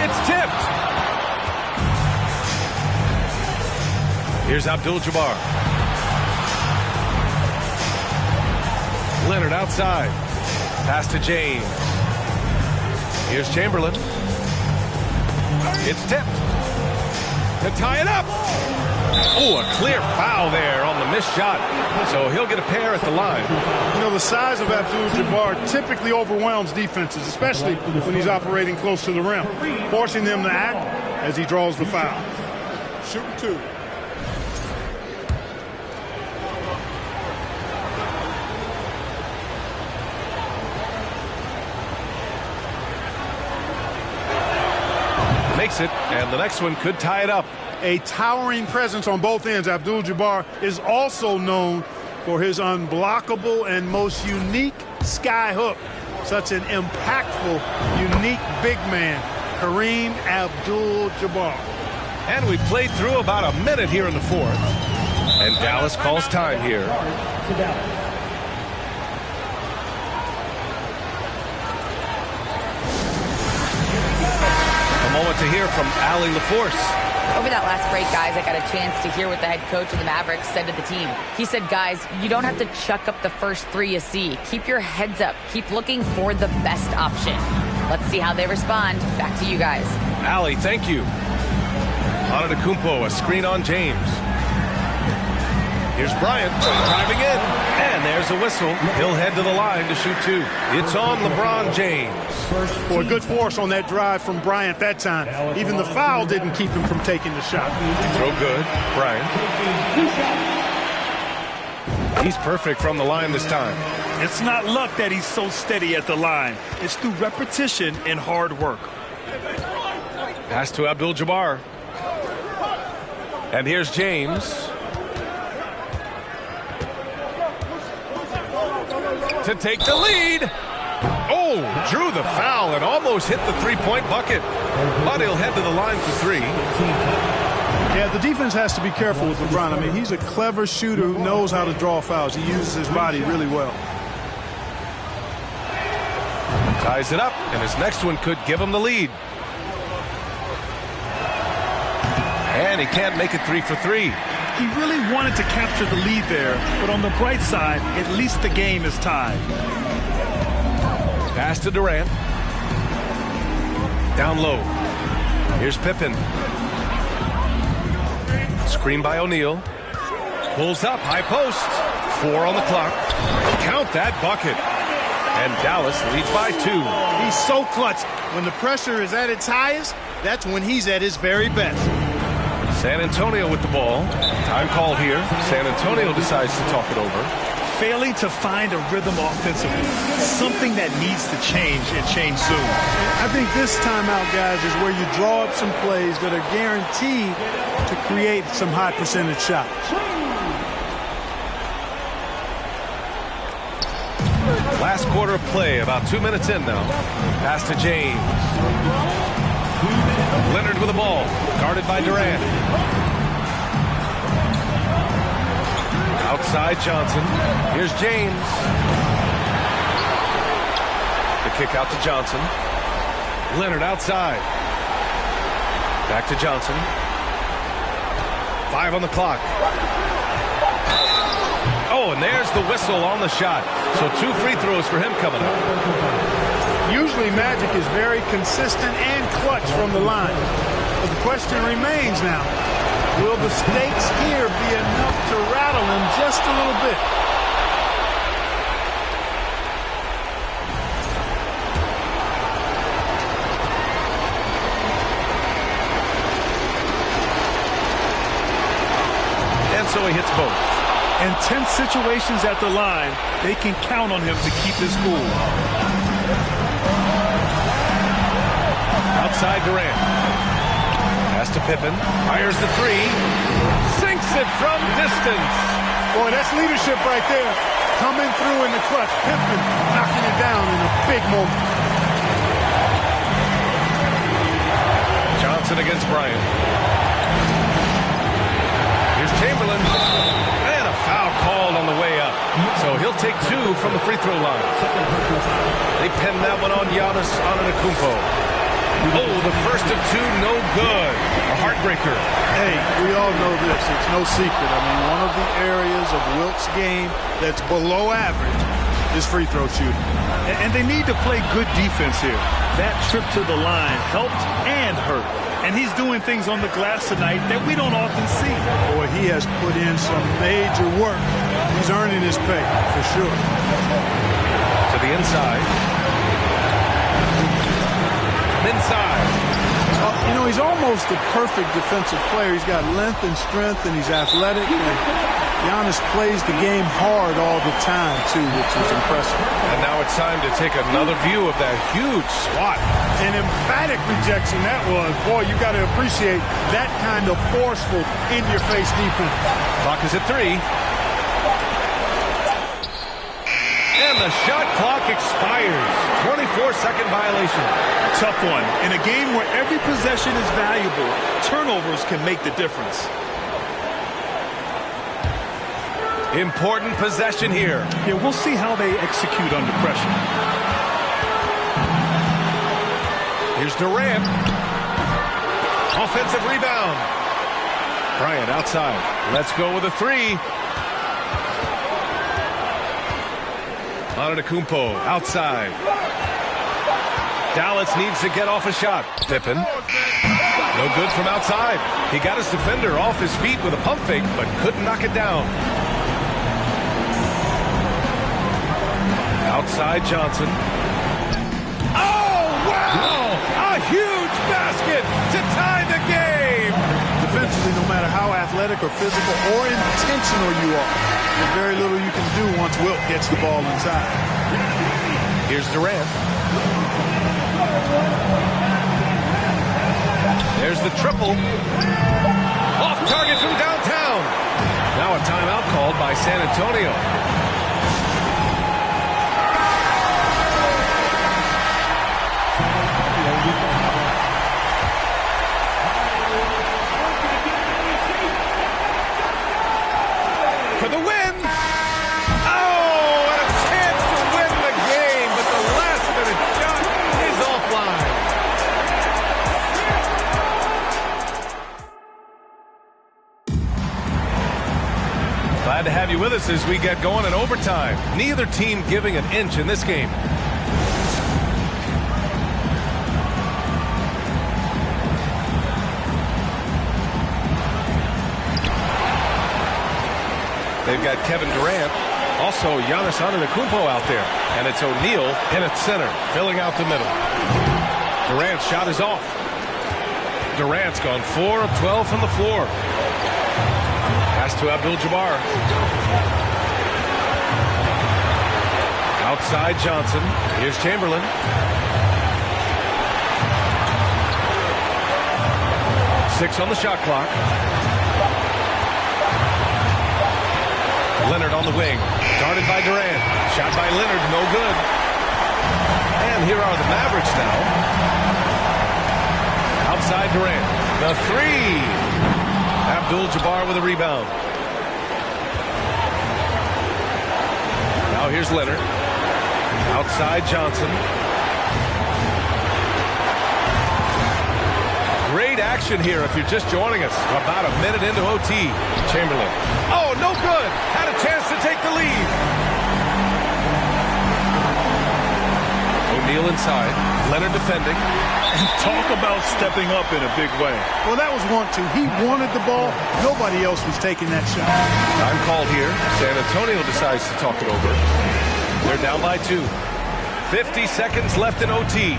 It's tipped. Here's Abdul-Jabbar. Leonard outside. Pass to James. Here's Chamberlain. It's tipped. To tie it up. Oh, a clear foul there on the missed shot. So he'll get a pair at the line. You know, the size of Abdul-Jabbar typically overwhelms defenses, especially when he's operating close to the rim, forcing them to act as he draws the foul. Shooting 2. Makes it, and the next one could tie it up. A towering presence on both ends. Abdul-Jabbar is also known for his unblockable and most unique sky hook. Such an impactful, unique big man, Kareem Abdul-Jabbar. And we played through about a minute here in the 4th. And Dallas calls time here. A moment to hear from Allie LaForce. Over that last break, guys, I got a chance to hear what the head coach of the Mavericks said to the team. He said, guys, you don't have to chuck up the first 3 you see. Keep your heads up. Keep looking for the best option. Let's see how they respond. Back to you guys. Allie, thank you. Antetokounmpo, a screen on James. Here's Bryant driving in. And there's a whistle. He'll head to the line to shoot 2. It's on LeBron James. Boy, good force on that drive from Bryant that time. Even the foul didn't keep him from taking the shot. Throw good. Bryant. He's perfect from the line this time. It's not luck that he's so steady at the line. It's through repetition and hard work. Pass to Abdul-Jabbar. And here's James. To take the lead. Oh, drew the foul and almost hit the 3-point bucket. But he'll head to the line for 3. Yeah, the defense has to be careful with LeBron. I mean, he's a clever shooter who knows how to draw fouls. He uses his body really well. Ties it up, and his next one could give him the lead. And he can't make it 3 for 3. He really wanted to capture the lead there, but on the bright side, at least the game is tied. Pass to Durant. Down low. Here's Pippen. Screen by O'Neal. Pulls up, high post. 4 on the clock. Count that bucket. And Dallas leads by 2. He's so clutch. When the pressure is at its highest, that's when he's at his very best. San Antonio with the ball. Time called here. San Antonio decides to talk it over. Failing to find a rhythm offensively. Something that needs to change and change soon. I think this timeout, guys, is where you draw up some plays that are guaranteed to create some high percentage shots. Last quarter of play, about 2 minutes in now. Pass to James. Leonard with the ball, guarded by Durant. Outside Johnson. Here's James. The kick out to Johnson. Leonard outside. Back to Johnson. 5 on the clock. Oh, and there's the whistle on the shot. So 2 free throws for him coming up. Usually Magic is very consistent and clutch from the line. But the question remains now, will the stakes here be enough to rattle him just a little bit? And so he hits both. In tense situations at the line, they can count on him to keep his cool. Outside Durant. Pass to Pippen. Fires the 3. Sinks it from distance. Boy, that's leadership right there. Coming through in the clutch. Pippen knocking it down in a big moment. Johnson against Bryant. Here's Chamberlain. And a foul called on the way up. So he'll take 2 from the free throw line. They pin that one on Giannis Antetokounmpo. Oh, the first of 2, no good. A heartbreaker. Hey, we all know this. It's no secret. I mean, one of the areas of Wilt's game that's below average is free throw shooting. And they need to play good defense here. That trip to the line helped and hurt. And he's doing things on the glass tonight that we don't often see. Boy, he has put in some major work. He's earning his pay, for sure. To the inside. Inside. You know, he's almost the perfect defensive player. He's got length and strength, and he's athletic. And Giannis plays the game hard all the time, too, which is impressive. And now it's time to take another view of that huge swat. An emphatic rejection that was. Boy, you got to appreciate that kind of forceful, in-your-face defense. Clock is at 3. And the shot clock expires. 24-second violation. Tough one. In a game where every possession is valuable, turnovers can make the difference. Important possession here. Yeah, we'll see how they execute under pressure. Here's Durant. Offensive rebound. Bryant outside. Let's go with a 3. Antetokounmpo outside. Dallas needs to get off a shot. Pippen. No good from outside. He got his defender off his feet with a pump fake, but couldn't knock it down. Outside Johnson. Oh, wow! A huge basket to tie the game! Defensively, no matter how athletic or physical or intentional you are, there's very little you can do once Wilt gets the ball inside. Here's Durant. There's the triple. Off target from downtown. Now a timeout called by San Antonio. For the win. Oh, and a chance to win the game, but the last-minute shot is offline. Glad to have you with us as we get going in overtime. Neither team giving an inch in this game. got Kevin Durant. Also, Giannis Antetokounmpo out there. And it's O'Neal in at center, filling out the middle. Durant's shot is off. Durant's gone 4 of 12 from the floor. Pass to Abdul-Jabbar. Outside Johnson. Here's Chamberlain. Six on the shot clock. Leonard on the wing. Guarded by Durant. Shot by Leonard. No good. And here are the Mavericks now. Outside Durant. The three. Abdul-Jabbar with a rebound. Now here's Leonard. Outside Johnson. Great action here if you're just joining us. About a minute into OT. Chamberlain. Oh, no good. Had a chance to take the lead. O'Neal inside. Leonard defending. And talk about stepping up in a big way. Well, that was 1-2. He wanted the ball. Nobody else was taking that shot. Time called here. San Antonio decides to talk it over. They're down by 2. 50 seconds left in OT.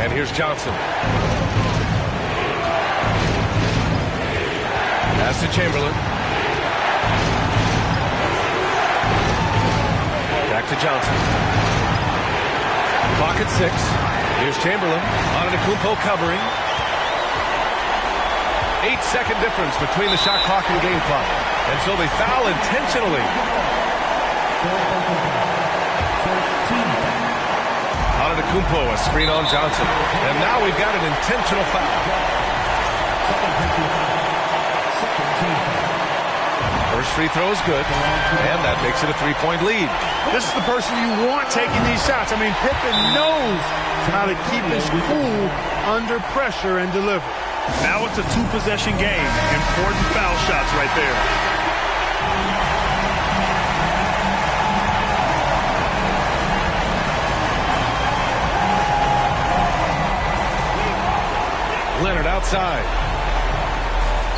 And here's Johnson. Pass to Chamberlain. Back to Johnson. Clock at 6. Here's Chamberlain. Antetokounmpo covering. 8-second difference between the shot clock and game clock. And so they foul intentionally. Antetokounmpo, a screen on Johnson. And now we've got an intentional foul. First free throw is good, and that makes it a 3-point lead. This is the person you want taking these shots. I mean, Pippen knows how to keep his cool under pressure and deliver. Now it's a 2-possession game. Important foul shots right there. Leonard outside.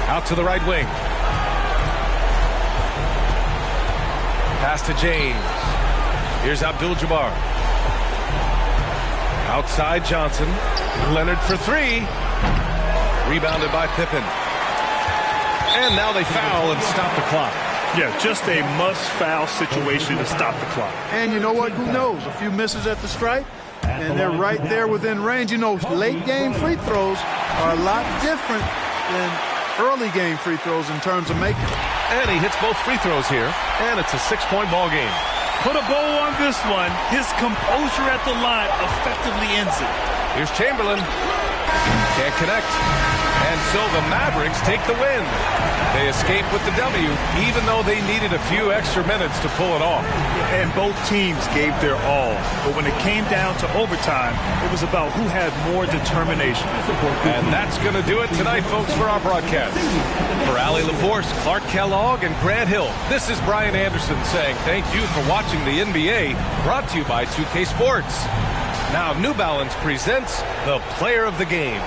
Out to the right wing. Pass to James. Here's Abdul-Jabbar. Outside Johnson. Leonard for 3. Rebounded by Pippen. And now they foul and stop the clock. Yeah, just a must-foul situation to stop the clock. And you know what? Who knows? A few misses at the stripe, and they're right there within range. You know, late-game free throws are a lot different than early-game free throws in terms of making them. And he hits both free throws here, and it's a 6-point ball game. Put a bow on this one. His composure at the line effectively ends it. Here's Chamberlain. Can't connect. And so the Mavericks take the win. They escape with the W, even though they needed a few extra minutes to pull it off. And both teams gave their all. But when it came down to overtime, it was about who had more determination. And that's going to do it tonight, folks, for our broadcast. For Allie LaForce, Clark Kellogg, and Grant Hill, this is Brian Anderson saying thank you for watching the NBA, brought to you by 2K Sports. Now New Balance presents the Player of the Game.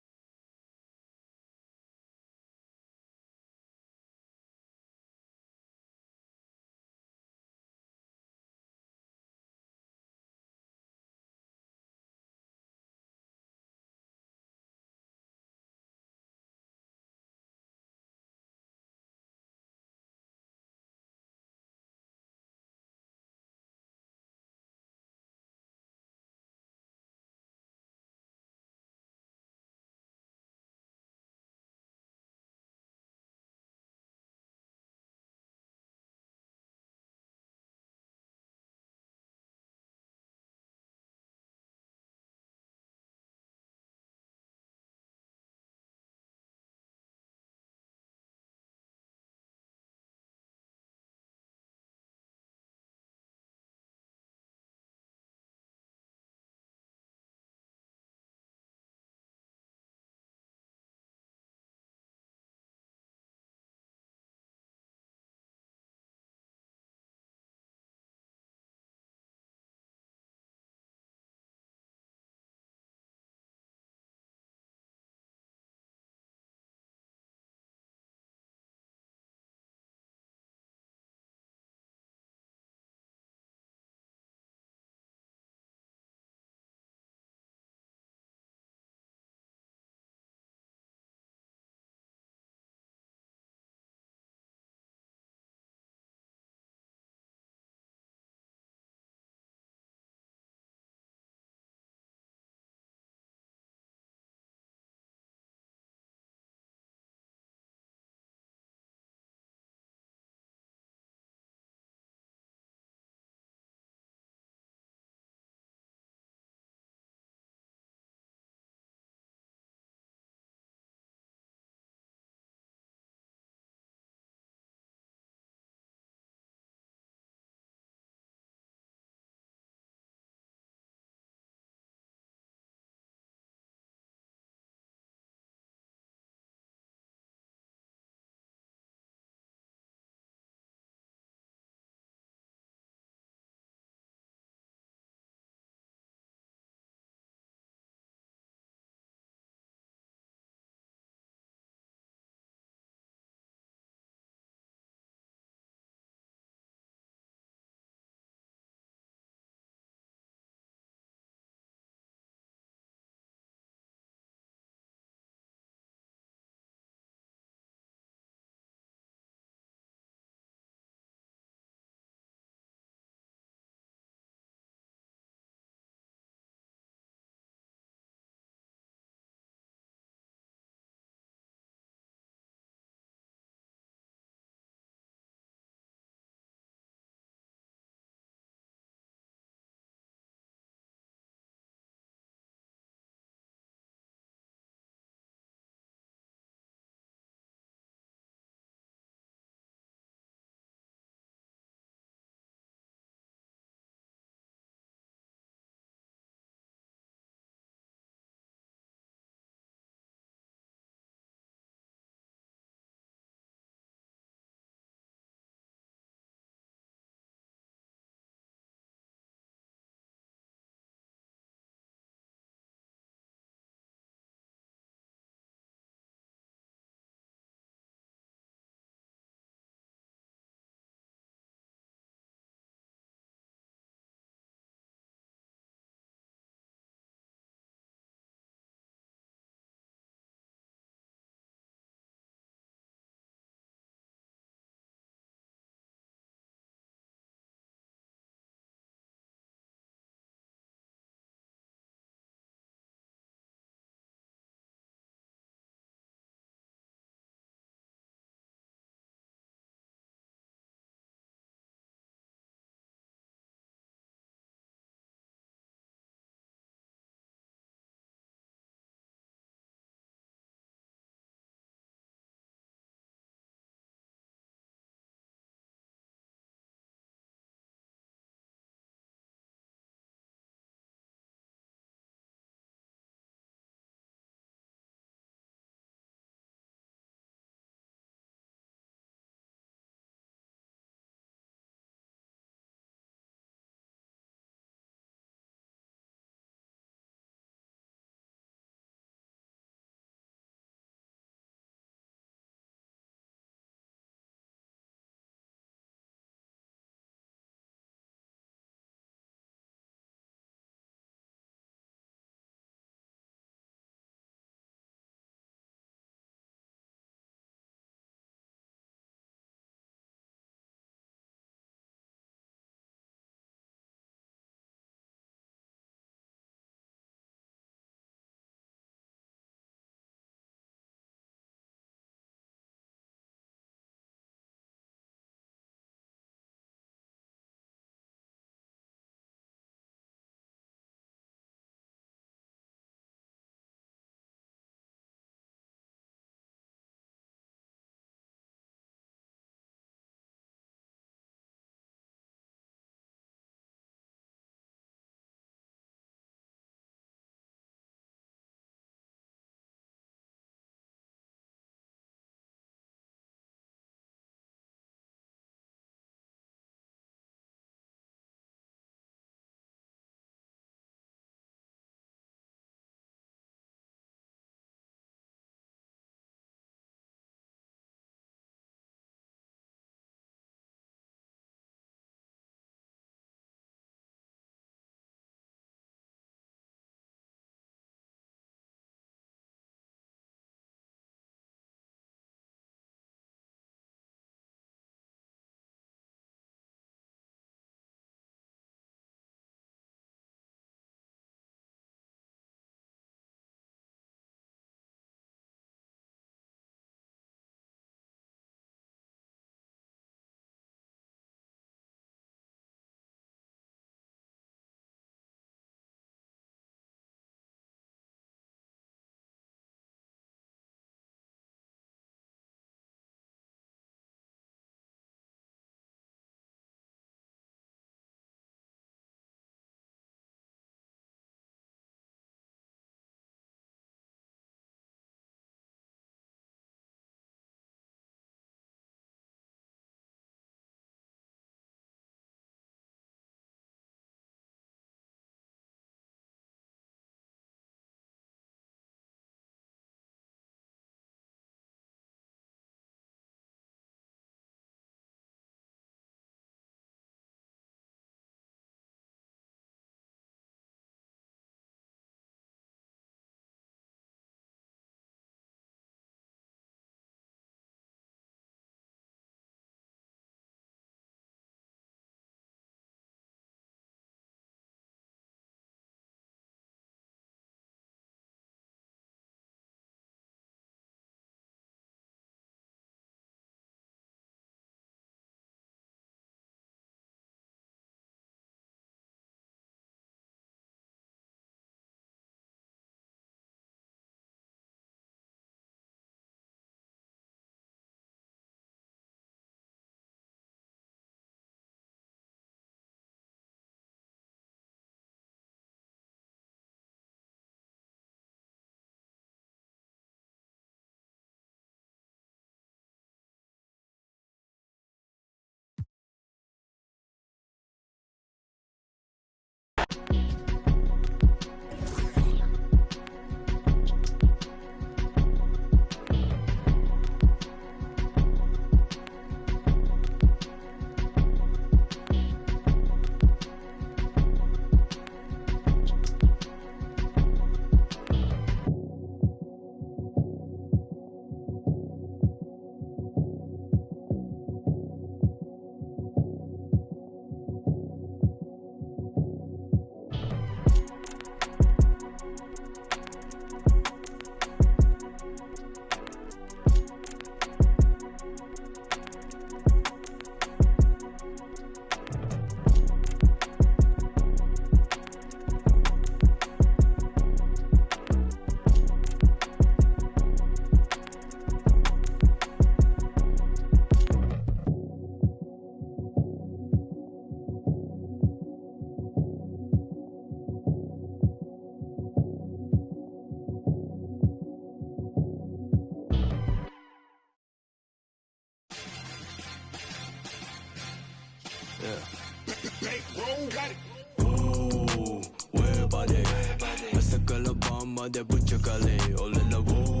밤마다 부쩍갈래 올라라 woo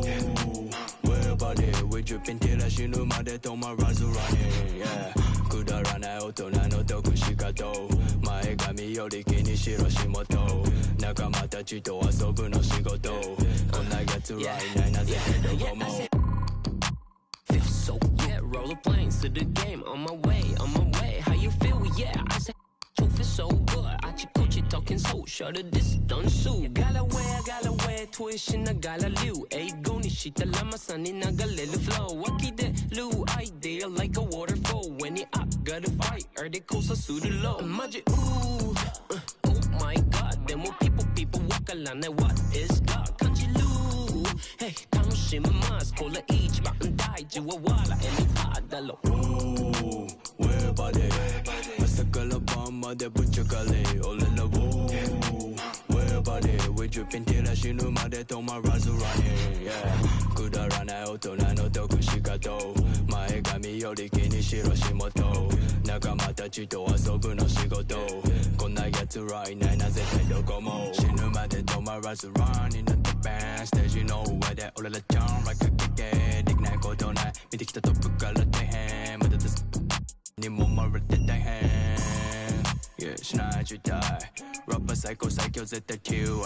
Where about it we dripping till I 신우 마대 도마 rise running yeah 구달하나 오토나노 도쿠시가도 마에감이 요리기니 싫어 심어도 나가 마다지도 와서부너 시고도 When I get to right now 나 세대도 고모 Feel so yeah rollerblades to the game on my way how you feel yeah I said you feel so good 아치코치 talking so short of this don't sue 갈라웨 tuition 나 갈라류 에이고니 시달라마 산이 나갈래루 flow 와키데루 idea like a waterfall when you up gotta fight 어디 고서 수들로 맞지 ooh oh my god then more people 와깔라네 what is God 간지루 hey 당신은 마스 콜라 each button die 지워와라 애니 파달로 Ooh where about it 마스칼라 밤마다 부쩍갈래 올라라 woo Where about it we dripping till I 신우 마대 도마 rise running yeah 구달하나 오토나노 도쿠시가도 마에감이 요리기니 싫어 심어도 나가 마다지도 와서부너 시고도 곧 나 get to right now 나 세대도 고모 신우 마대 도마 rise running at the band stage you know where that 올라라 jump right quick ignite 고도 나 밑에 기타 덮고 갈라대 마다 네 몸을 때 hand yeah snatch you die rapper psycho at the queue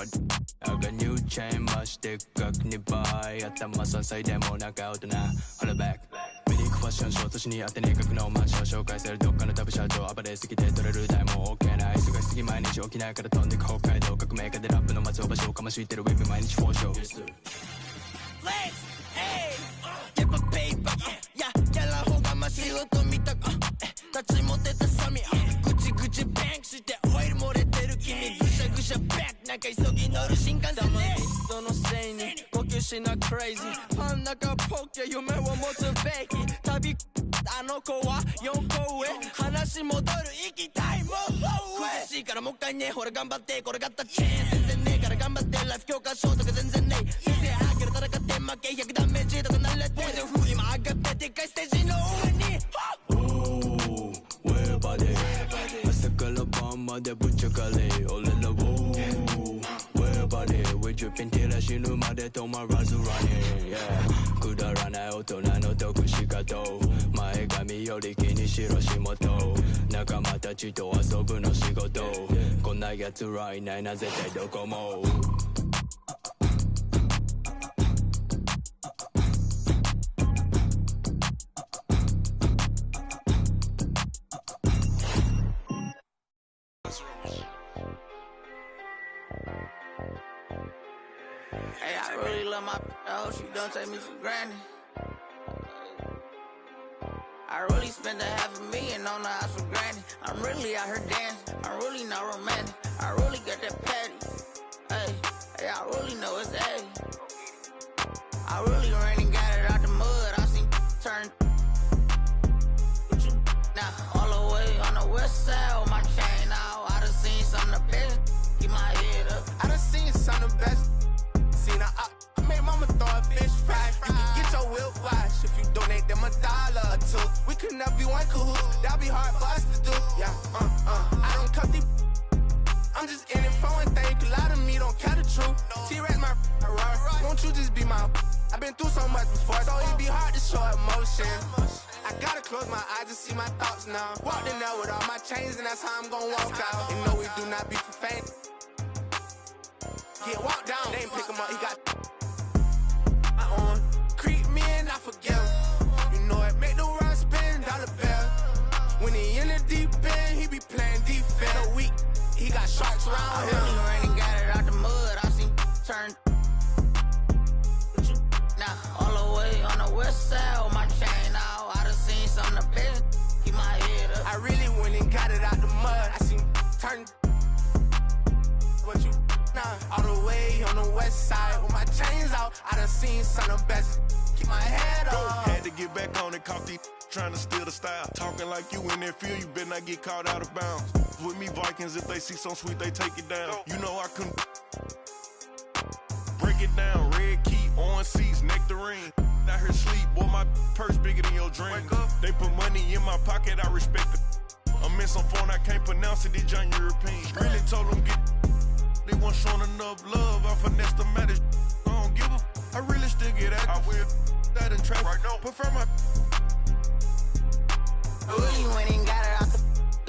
I got new chain much thick как не бай at my sunset demo 나가오도 나 holla back 미니 쿠션 쇼 도시니 앞에 내가 그놈만紹介するどっかの旅車場暴れすぎて取れる台も OK な忙しすぎ毎日沖縄から飛んでく北海道革命家でラップの松尾芭蕉かましいてるウェブ毎日フォーショー Let's hey get my paper yeahやらほうがま仕事見たか立ち持ってたサミぐちぐちバンクしてオイル漏れてる君ぐしゃぐしゃバックなんか急ぎ乗る新幹線ね人のせいに呼吸しなクレイジーパン中ポケ夢を持つべき旅あの子は4個上話戻る行きたいもう苦しいからもう一回ねほら頑張ってこれがったチェーン全然ねえから頑張ってライフ教科書とか全然ねえ先生あげる戦って負け100ダメージとか慣れて今上がってでっかいステージの上にWhere about it朝から晩までぶっちゃかれ俺らを Where about it we dripping till I死ぬまで止まらず running yeah くだらない大人の得し方前髪より気にしろ仕事仲間たちと遊ぶの仕事こんなやつらいないな絶対どこもHey, I really love my I hope she don't take me for granted. I really spent $500,000 on the house for granted. I'm really out here dancing. I'm really not romantic. I really got that patty. Hey, I really know it's A. I really ran and got it out the mud. I seen turn. Now all the way on the west side with my chain out. I done seen some of the best. Keep my head up. I done seen some of the best. I made mama throw a fish fry. You can get your whip wash if you donate them $1 or $2. We could never be one cahoot. That'd be hard for us to do. Yeah, I don't cut these. I'm just in it for one thing. A lot of me don't care the truth. T-Rex my right. Won't you just be my? I've been through so much before, so it'd be hard to show emotion. I gotta close my eyes to see my thoughts now. Walked in there with all my chains, and that's how I'm gonna walk out. You know we do not be for fame. Get walked down, they ain't pick him up, he got on. Creep me and I forgive him. You know it, make the run spin, dollar bill. When he in the deep end, he be playing defense. A week, he got sharks around him. I really ran and got it out the mud, I seen turn. Now, all the way on the west side with my chain out. I done seen some of the best, keep my head up. I really went and got it out the mud, I seen turn. What you all the way on the west side with my chains out. I done seen some of the best. Keep my head up. Had to get back on it, caught these trying to steal the style. Talking like you in that field, you better not get caught out of bounds. With me Vikings, if they see some sweet, they take it down. You know I couldn't break it down. Red key, orange seats, nectarine. Out here sleep, boy, my purse bigger than your dream. They put money in my pocket, I respect it. I'm in some phone, I can't pronounce it, these young Europeans. Really told them get. They wasn't showing enough love. I finessed the matter. I don't give a. I really still get active. I will that in traffic. Right now. Prefer my. Really went and got it out the.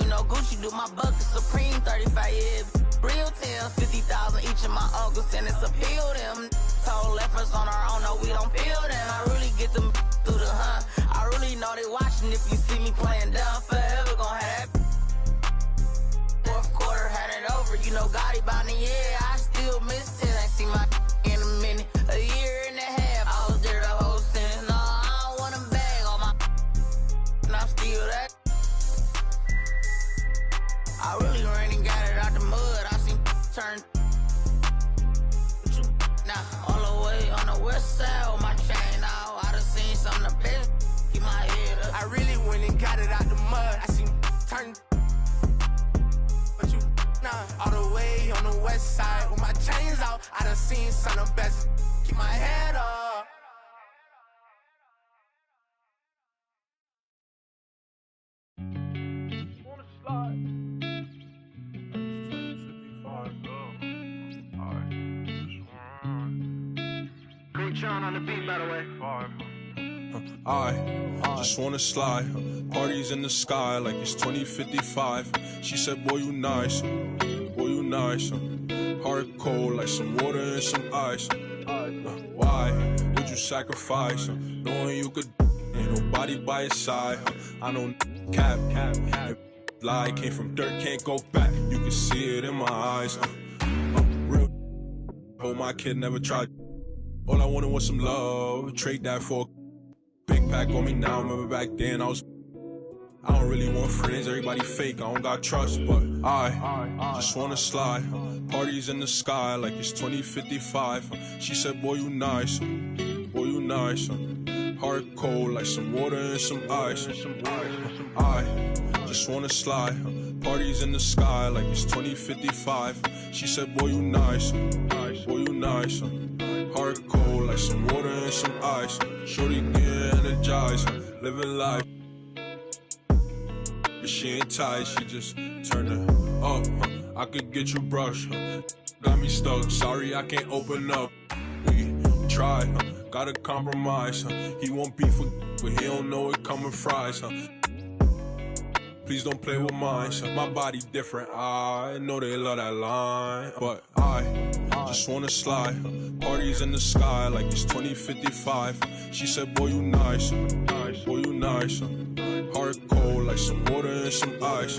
You know, Gucci do my bucket Supreme 35 years. Real tails, 50,000 each of my uncles, and it's appeal them. Total efforts on our own, no, we don't feel them. I really get them through the hunt. I really know they watching if you see me playing down. Forever gon' have that. Fourth quarter, had it over. You know, Gotti bound the year. I still miss it. Ain't seen my in a minute. A year and a half, I was there the whole sentence. No, I don't want them bag on my. And I'm still that. I really ran and got it out the mud. I seen turn. Now, all the way on the west side with my chain out. I done seen some of the best. Keep my head up. I really went and got it out the mud. I seen turn. But you, nah, all the way on the west side with my chains out. I done seen some of the best. Keep my head up. Wanna slide. Great John on the beat, by the way. I just wanna slide. Parties in the sky like it's 2055. She said, boy, you nice. Boy, you nice. Heart cold like some water and some ice. Why would you sacrifice? Knowing you could, ain't nobody by your side. I don't cap. Lie came from dirt, can't go back. You can see it in my eyes. Real. Oh, my kid never tried. All I wanted was some love. Trade that for a big pack on me now. Remember back then I don't really want friends. Everybody fake, I don't got trust. But I just wanna slide. Parties in the sky like it's 2055. She said, boy, you nice. Boy, you nice. Heart cold like some water and some ice. I just wanna slide. Parties in the sky like it's 2055. She said, boy, you nice. Boy, you nice. Heart cold like some water and some ice. Shorty get energized, living life. But she ain't tight, she just turn it up. I could get you brushed. Got me stuck, sorry I can't open up. We tried, gotta compromise. He won't beef with, but he don't know it coming fries. Please don't play with mine. My body different, I know they love that line. But I just wanna slide. Parties in the sky like it's 2055. She said, boy, you nice. Boy, you nice. Heart cold like some water and some ice.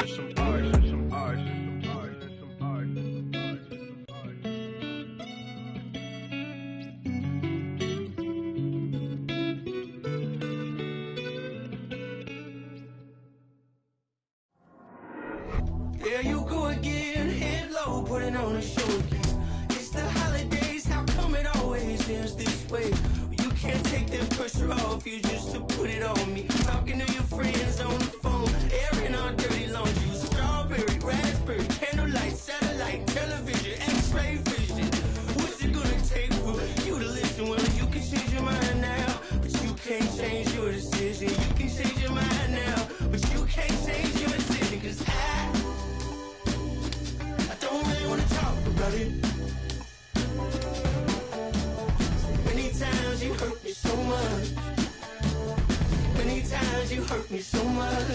There you go again, head low, putting on a show again. It's the holidays, how come it always ends this way? You can't take that pressure off you just to put it on me. Talking to your friends on the phone, airing our dirty laundry. Strawberry, raspberry, candlelight, satellite, television, x-ray vision. What's it gonna take for you to listen? Well, you can change your mind now, but you can't change your decision. You can change your mind now, but you can't change your decision. Cause I don't really wanna talk about it. Many times you hurt me so much. Many times you hurt me so much.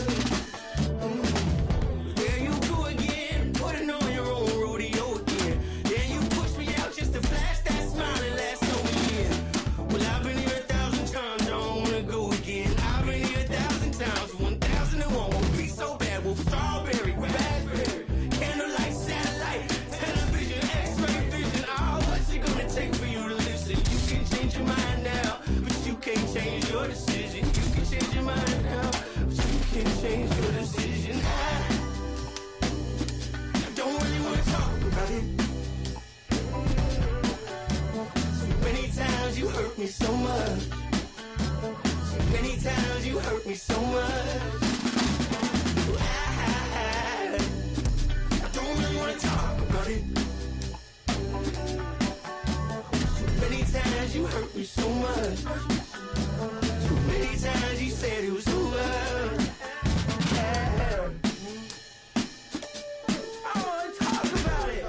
There you go again, putting on your own rodeo again. Then you push me out just to flash that smile and last over years. Well, I've been here 1,000 times, I don't wanna go again. I've been here 1,000 times, 1,001 won't be so bad. Well, strawberry, raspberry, candlelight, satellite, television, x-ray vision. Oh, what's it gonna take for you to listen? You can change your mind now, but you can't change your decision. You can change your mind now, but you can't change your decision. I don't really wanna talk about it. So many times you hurt me so much. So many times you hurt me so much. I don't really wanna talk about it. So many times you hurt me so much. So many times you said it was over. I wanna talk about it.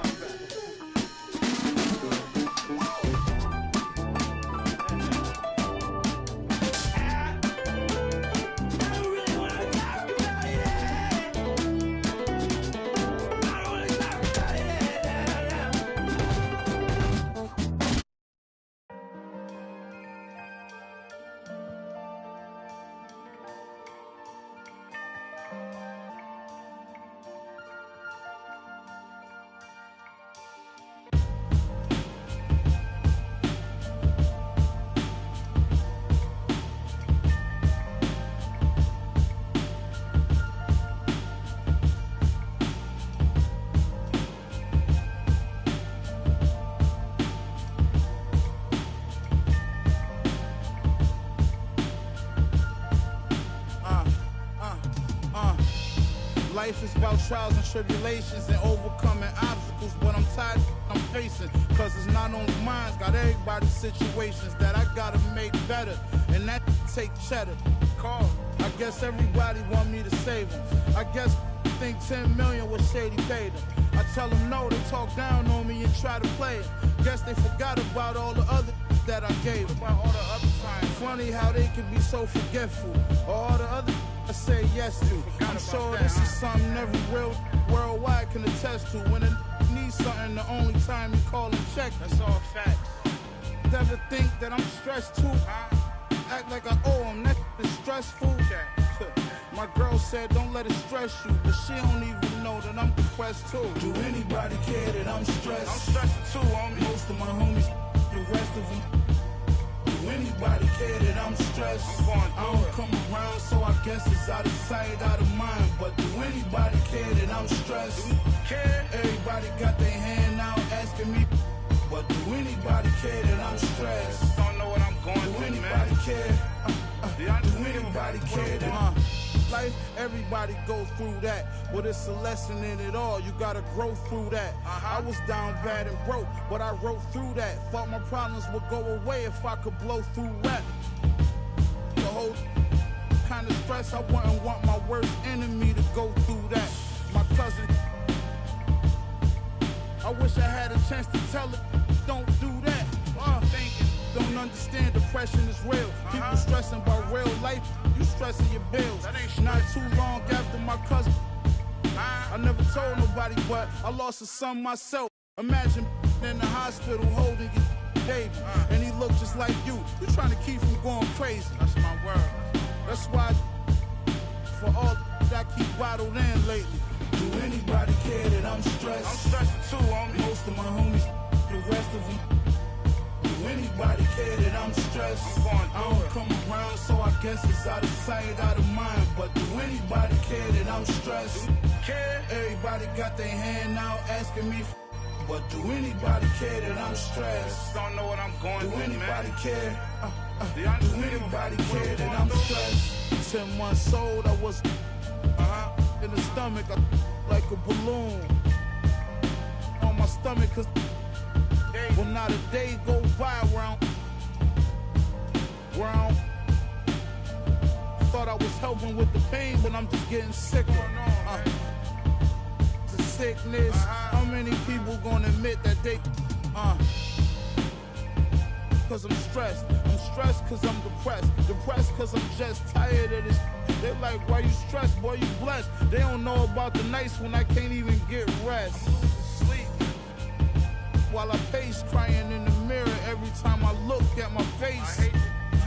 Life is about trials and tribulations and overcoming obstacles, but I'm tired I'm facing, cause it's not only mine, got everybody's situations that I gotta make better, and that take cheddar. Call. I guess everybody want me to save them. I guess think 10 million was Shady paid them. I tell them no, they talk down on me and try to play it. Guess they forgot about all the other that I gave them. About all the other times. Funny how they can be so forgetful. All the other I say yes to. I'm sure this is something every real worldwide can attest to. When a needs something, the only time you call and check. That's all facts. Never think that I'm stressed too. Act like I owe them, that is stressful. My girl said don't let it stress you, but she don't even know that I'm depressed too. Do anybody care that I'm stressed? I'm stressed too, homie. Most of my homies, the rest of them. Do anybody care that I'm stressed? I don't come around, so I guess it's out of sight, out of mind. But do anybody care that I'm stressed? Everybody got their hand out asking me, but do anybody care that I'm stressed? Don't know what I'm going through, man. Do anybody care? Do anybody care that life, everybody goes through that, but it's a lesson in it all. You gotta grow through that. I was down bad and broke, but I wrote through that. Thought my problems would go away if I could blow through rap. The whole kind of stress, I wouldn't want my worst enemy to go through that. My cousin, I wish I had a chance to tell it, don't do that. Thinking, don't understand depression is real. People stressing about real life, you stressing your bills. Not too long after my cousin, I never told nobody, but I lost a son myself. Imagine in the hospital holding your baby, and he looked just like you. You trying to keep him going crazy. That's my word. That's why for all that I keep bottled in lately. Do anybody care that I'm stressed? I'm stressed too, homie. Most of my homies, the rest of them. Do anybody care that I'm stressed? I don't come around, so I guess it's out of sight, out of mind. But do anybody care that I'm stressed? Everybody got their hand out asking me, but do anybody care that I'm stressed? Don't know what I'm going through, man. Do anybody care? Do anybody care that I'm stressed? 10 months old, I was in the stomach, like a balloon on my stomach, cause well, not a day go by where I thought I was helping with the pain, but I'm just getting sicker. The sickness, how many people gonna admit that they, cause I'm stressed. I'm stressed cause I'm depressed. Depressed cause I'm just tired of this. They like, why you stressed, boy, you blessed. They don't know about the nights when I can't even get rest. Sleep. While I pace, crying in the mirror every time I look at my face.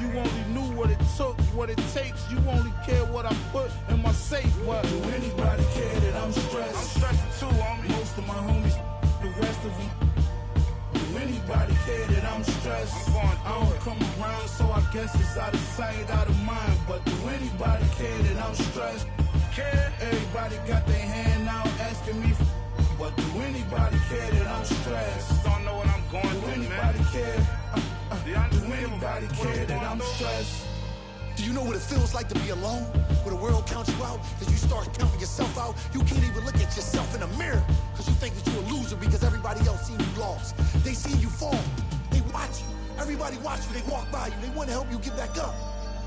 You only knew what it took, what it takes. You only care what I put in my safe. But do anybody care that I'm stressed? I'm stressed too, homie. Most of my homies, the rest of them. Do anybody care that I'm stressed? I don't come around, so I guess it's out of sight, out of mind. But do anybody care that I'm stressed? Everybody got their hand out asking me, but do anybody care that I'm stressed? Don't know what I'm going through, man. Do anybody care? Do anybody care that I'm stressed? Do you know what it feels like to be alone? Where the world counts you out, cause you start counting yourself out. You can't even look at yourself in the mirror, cause you think that you're a loser because everybody else seen you lost. They seen you fall. They watch you. Everybody watch you. They walk by you. They want to help you get back up.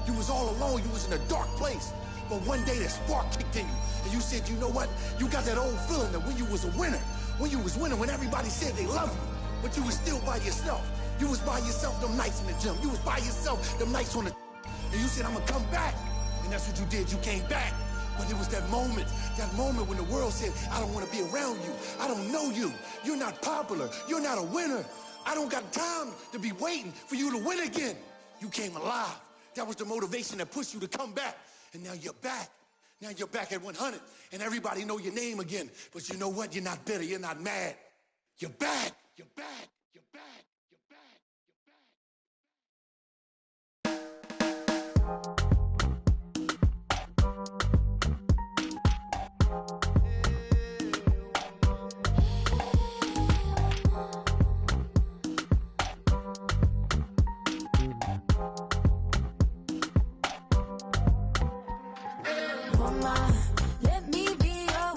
You was all alone. You was in a dark place. But one day that spark kicked in you, and you said, you know what? You got that old feeling that when you was a winner, when you was winning, when everybody said they love you, but you was still by yourself. You was by yourself them nights in the gym. You was by yourself them nights on the, and you said, I'm gonna come back. And that's what you did. You came back. But it was that moment when the world said, I don't want to be around you. I don't know you. You're not popular. You're not a winner. I don't got time to be waiting for you to win again. You came alive. That was the motivation that pushed you to come back. And now you're back. Now you're back at 100. And everybody know your name again. But you know what? You're not bitter. You're not mad. You're back. You're back. You're back. Let me be your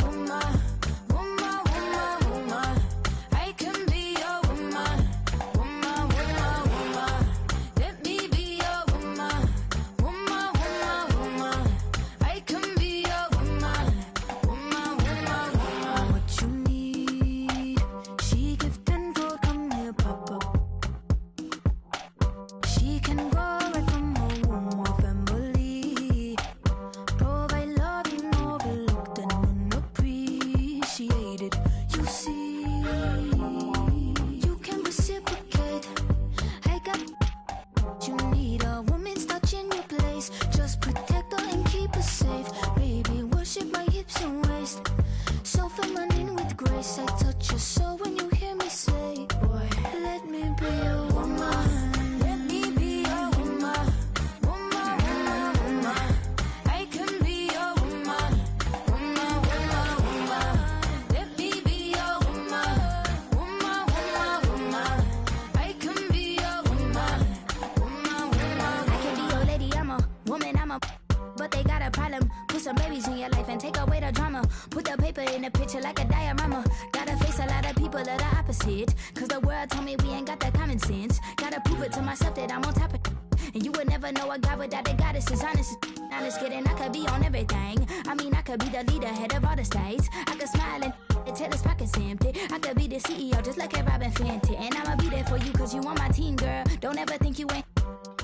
sense. Gotta prove it to myself that I'm on top of it. And you would never know a God without a goddess is honest. Honest kidding, I could be on everything. I mean, I could be the leader, head of all the states. I could smile and tell his pockets empty. I could be the CEO, just like a Robin Fenty. And I'ma be there for you, cause you on my team, girl. Don't ever think you ain't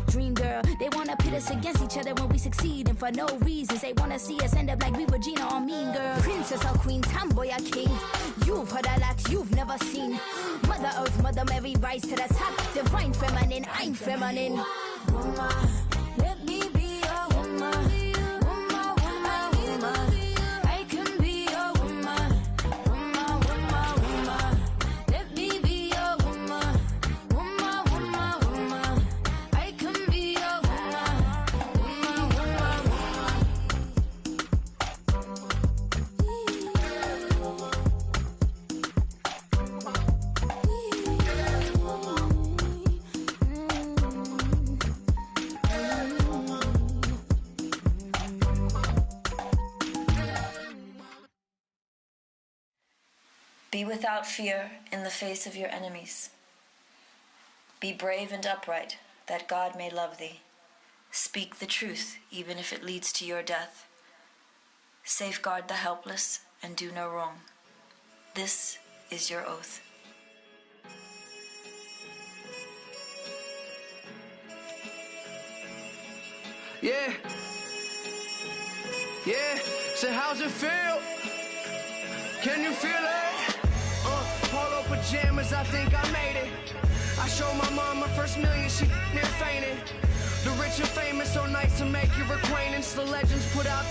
dream, girl. They wanna pit us against each other when we succeed, and for no reasons. They wanna see us end up like we Regina or Mean Girl. Princess or queen, tomboy or king. You've heard a lot you've never seen. Mother Earth, Mother Mary, rise to the top. Divine feminine, I'm feminine. Woman, let me be a woman. Woman, woman, woman. I can be a woman. Woman, woman, woman. Let me be a woman. Woman, woman, woman. I can be a woman. Woman, woman, Be without fear in the face of your enemies. Be brave and upright, that God may love thee. Speak the truth, even if it leads to your death. Safeguard the helpless and do no wrong. This is your oath. Yeah. Yeah. So how's it feel? Can you feel it? Polo pajamas, I think I made it. I showed my mom my first million, she near fainted. The rich and famous, so nice to make your acquaintance. The legends put out